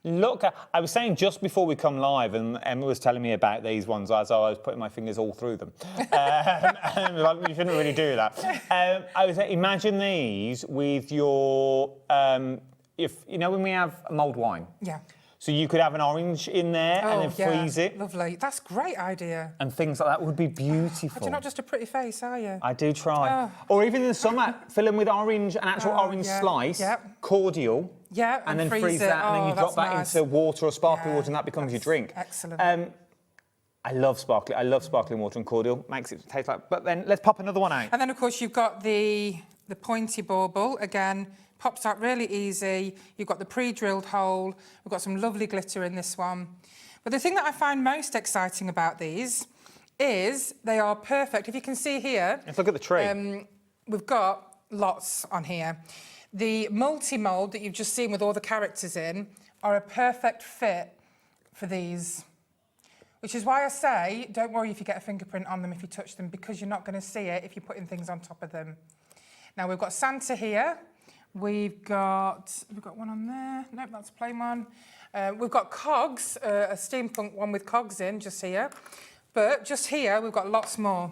I was saying just before we come live, and Emma was telling me about these ones as I was putting my fingers all through them. You shouldn't really do that. I was saying, imagine these with your, when we have mulled wine. Yeah. So you could have an orange in there and then freeze it. Lovely. That's a great idea. And things like that would be beautiful. But you're not just a pretty face, are you? I do try. Oh. Or even in the summer, fill them with orange, an actual orange slice, cordial, and then freeze freeze it. that, and then you drop that into water or sparkling water, and that becomes your drink. Excellent. I love sparkling water and cordial. Makes it taste like. But then let's pop another one out. And then of course you've got the pointy bauble again. Pops out really easy. You've got the pre-drilled hole. We've got some lovely glitter in this one. But the thing that I find most exciting about these is they are perfect. If you can see here... Let's look at the tree. We've got lots on here. The multi-mould that you've just seen with all the characters in are a perfect fit for these. Which is why I say, don't worry if you get a fingerprint on them if you touch them, because you're not going to see it if you're putting things on top of them. Now, we've got Santa here. We've got one on there. Nope, that's a plain one. We've got cogs, a steampunk one with cogs in, just here. But just here, we've got lots more.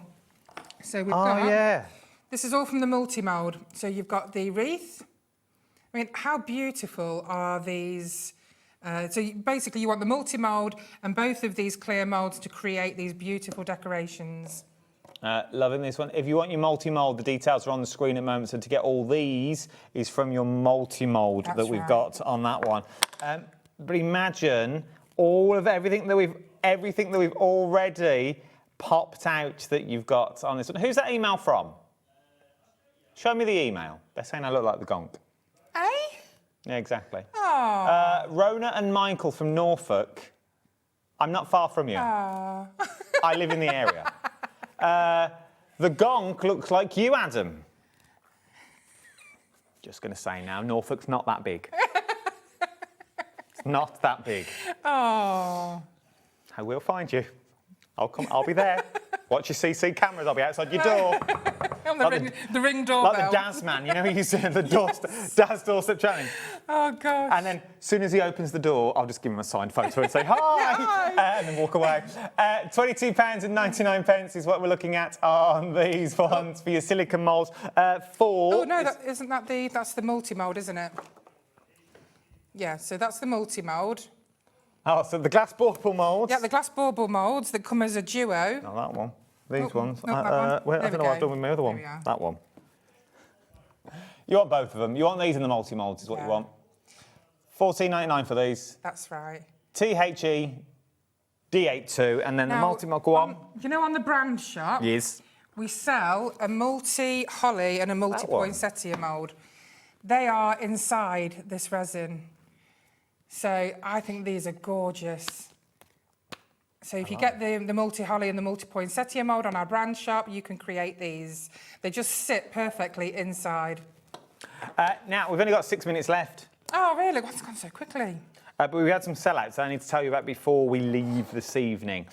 So we've got... This is all from the multi-mould. So you've got the wreath. I mean, how beautiful are these? Basically, you want the multi-mould and both of these clear moulds to create these beautiful decorations. Loving this one. If you want your multi-mould, the details are on the screen at the moment. So to get all these is from your multi-mould that we've got on that one. But imagine everything that we've already popped out that you've got on this one. Who's that email from? Show me the email. They're saying I look like the gonk. Eh? Yeah, exactly. Oh. Rona and Michael from Norfolk. I'm not far from you. Oh. I live in the area. The gonk looks like you, Adam. Just going to say now, Norfolk's not that big. It's not that big. Oh. I will find you. I'll be there. Watch your CC cameras. I'll be outside your door. On the ring doorbell. Like the Daz man, you know, he's doing the Daz doorstep challenge. Oh, gosh. And then, as soon as he opens the door, I'll just give him a signed photo and say, hi! And then walk away. £22.99 is what we're looking at on these ones for your silicone moulds. Oh, no, that's the multi-mould, isn't it? Yeah, so that's the multi-mould. Oh, so the glass bauble moulds? Yeah, the glass bauble moulds that come as a duo. Not that one. These ones. Not that one. I don't know what I've done with my other one. That one. You want both of them. You want these in the multi-moulds is what you want. £14.99 for these. That's right. THE D82 and then the multi-mould. Go on. You know, on the brand shop, yes, we sell a multi-holly and a multi-poinsettia mould. They are inside this resin. So I think these are gorgeous. So if you get the multi-holly and the multi-poinsettia mould on our brand shop, you can create these. They just sit perfectly inside. Now, we've only got 6 minutes left. Oh, really? What's gone so quickly? But we had some sellouts I need to tell you about before we leave this evening.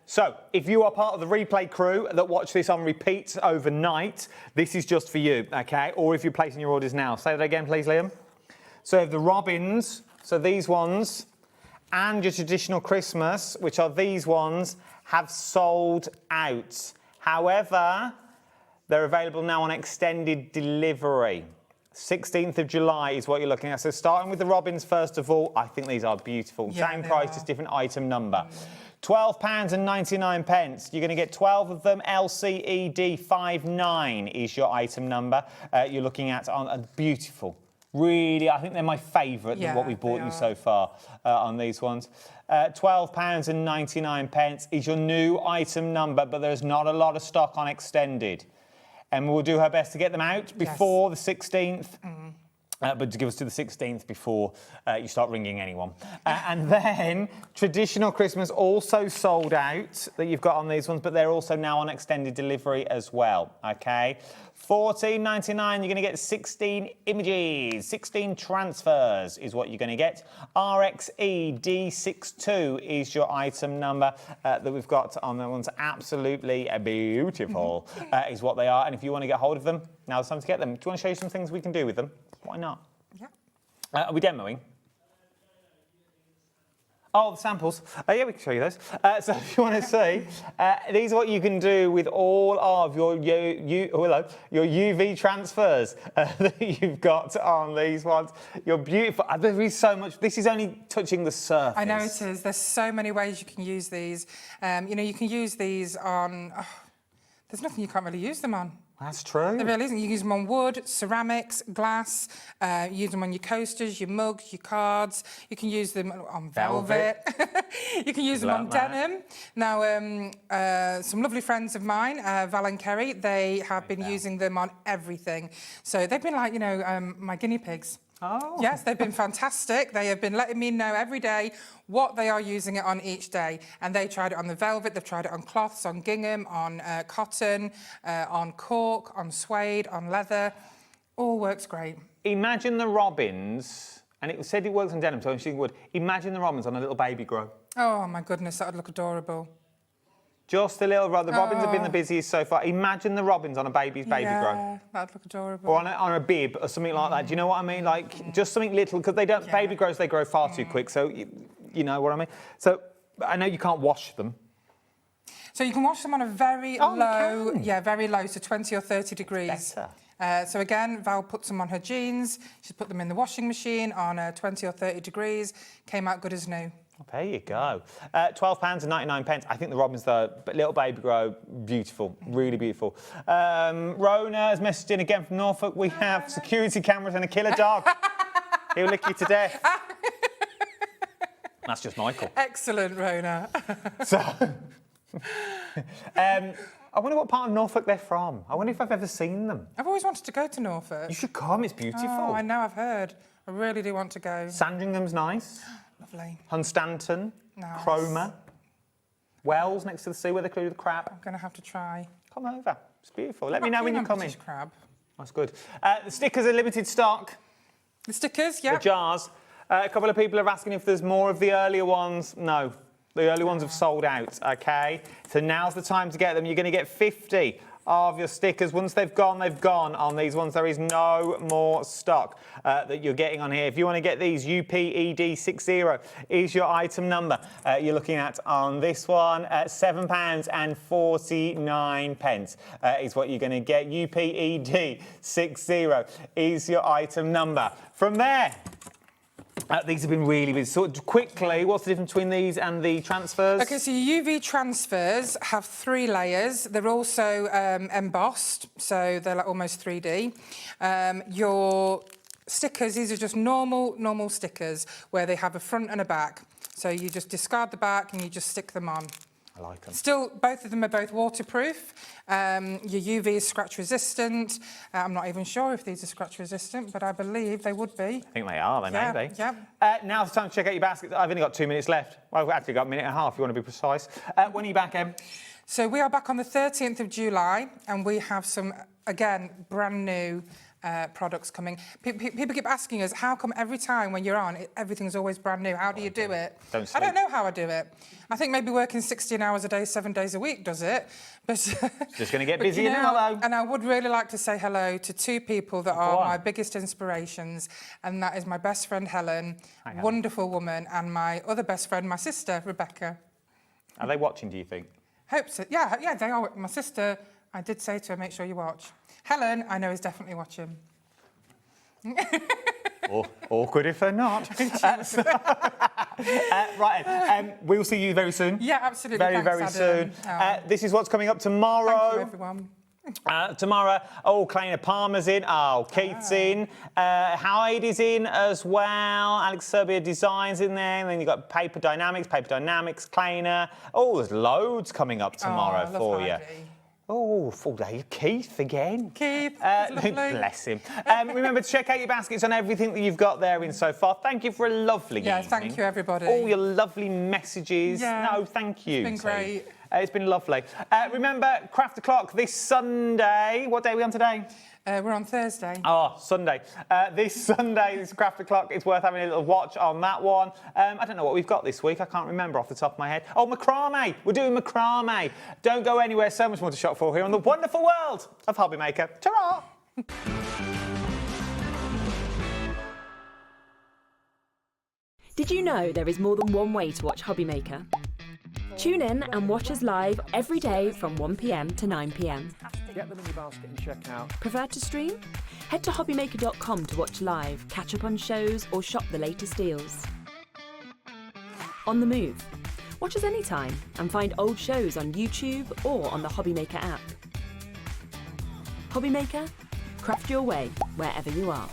So, if you are part of the replay crew that watch this on repeat overnight, this is just for you, okay? Or if you're placing your orders now. Say that again, please, Liam. So, the robins, so these ones, and your traditional Christmas, which are these ones, have sold out. However, they're available now on extended delivery. 16th of July is what you're looking at. So starting with the robins, first of all, I think these are beautiful. Yeah, same price, just different item number. £12.99. You're going to get 12 of them. LCED 59 is your item number. You're looking at on a beautiful. Really, I think they're my favourite of what we've bought you so far on these ones. £12.99 is your new item number, but there's not a lot of stock on extended. And we'll do our best to get them out before the 16th. But to give us to the 16th before you start ringing anyone. And then traditional Christmas also sold out that you've got on these ones, but they're also now on extended delivery as well, okay? $14.99, you're going to get 16 images, 16 transfers is what you're going to get. RXE D62 is your item number that we've got on the ones. Absolutely beautiful is what they are. And if you want to get hold of them, now's the time to get them. Do you want to show you some things we can do with them? Why not? Yeah. Are we demoing? Oh, the samples. Yeah, we can show you those. So if you want to see, these are what you can do with all of your UV transfers that you've got on these ones. You're beautiful. There is so much. This is only touching the surface. I know it is. There's so many ways you can use these. You know, you can use these on... there's nothing you can't really use them on. That's true. There really isn't. You use them on wood, ceramics, glass. You use them on your coasters, your mugs, your cards. You can use them on velvet. You can use them on denim. Now, some lovely friends of mine, Val and Kerry, they have been using them on everything. So they've been like, you know, my guinea pigs. Oh. Yes, they've been fantastic. They have been letting me know every day what they are using it on each day. And they tried it on the velvet, they've tried it on cloths, on gingham, on cotton, on cork, on suede, on leather. All works great. Imagine the robins, and it said it works on denim, so I'm sure it would. Imagine the robins on a little baby grow. Oh my goodness, that would look adorable. Just a little robin. The robins have been the busiest so far. Imagine the robins on a baby's baby grow. Yeah, that'd look adorable. Or on a bib or something like that. Do you know what I mean? Like, just something little, because they don't, baby grows, they grow far too quick, so you know what I mean? So, I know you can't wash them. So you can wash them on a very low, very low, so 20 or 30 degrees. Better. So again, Val puts them on her jeans. She's put them in the washing machine on 20 or 30 degrees. Came out good as new. There you go. £12.99. I think the robins, though, little baby grow, beautiful, really beautiful. Rona has messaged in again from Norfolk. We have security cameras and a killer dog. He'll lick you to death. That's just Michael. Excellent, Rona. So, I wonder what part of Norfolk they're from. I wonder if I've ever seen them. I've always wanted to go to Norfolk. You should come, it's beautiful. Oh, I know, I've heard. I really do want to go. Sandringham's nice. Lovely. Hunstanton, Nice. Cromer, Wells next to the sea where they do the crab. I'm going to have to try. Come over, it's beautiful. Let me know when you're coming. Crab. That's good. The stickers are limited stock. The stickers, yeah. The jars. A couple of people are asking if there's more of the earlier ones. No, the early ones have sold out, OK? So now's the time to get them. You're going to get 50 of your stickers. Once they've gone on these ones. There is no more stock that you're getting on here. If you want to get these, UPED60 is your item number. You're looking at on this one, £7.49 is what you're going to get. UPED60 is your item number. From there, these have been really busy. So quickly, what's the difference between these and the transfers? OK, so your UV transfers have 3 layers. They're also embossed, so they're like almost 3D. Your stickers, these are just normal stickers where they have a front and a back. So you just discard the back and you just stick them on. I like them. Still, both of them are both waterproof. Your UV is scratch resistant. I'm not even sure if these are scratch resistant, but I believe they would be. I think they are, may be. Yeah. Now it's time to check out your baskets. I've only got 2 minutes left. Well, I've actually got a minute and a half, if you want to be precise. When are you back, Em? So we are back on the 13th of July, and we have some, again, brand new products coming. People keep asking us, how come every time when you're on, everything's always brand new? How do you do it? Don't sleep. I don't know how I do it. I think maybe working 16 hours a day, 7 days a week does it. But just going to get busy now, though. And I would really like to say hello to 2 people that are my biggest inspirations, and that is my best friend Helen, wonderful woman, and my other best friend, my sister Rebecca. Are they watching, do you think? Hope so. Yeah, they are. My sister, I did say to her, make sure you watch. Helen, I know, is definitely watching. Awkward if they're not. Right, we'll see you very soon. Yeah, absolutely. Very soon. This is what's coming up tomorrow. Thank you, everyone. Tomorrow, Kleiner Palmer's in, Kate's in, Hyde is in as well, Alex Serbia Designs in there, and then you've got Paper Dynamics, Kleiner. There's loads coming up tomorrow for you. Full day. Keith again. Keith, bless him. Remember to check out your baskets on everything that you've got there in so far. Thank you for a lovely evening. Thank you, everybody. All your lovely messages. Yeah. No, thank you. It's been great. It's been lovely. Remember, Craft O'Clock this Sunday. What day are we on today? We're on Thursday. Sunday. This Sunday, this Craft O'Clock, it's worth having a little watch on that one. I don't know what we've got this week. I can't remember off the top of my head. Macrame. We're doing macrame. Don't go anywhere. So much more to shop for here on the wonderful world of HobbyMaker. Ta-ra! Did you know there is more than one way to watch HobbyMaker? Tune in and watch us live every day from 1 p.m. to 9 p.m. Get them in your basket and check out. Prefer to stream? Head to hobbymaker.com to watch live, catch up on shows, or shop the latest deals. On the move. Watch us anytime and find old shows on YouTube or on the HobbyMaker app. HobbyMaker, craft your way wherever you are.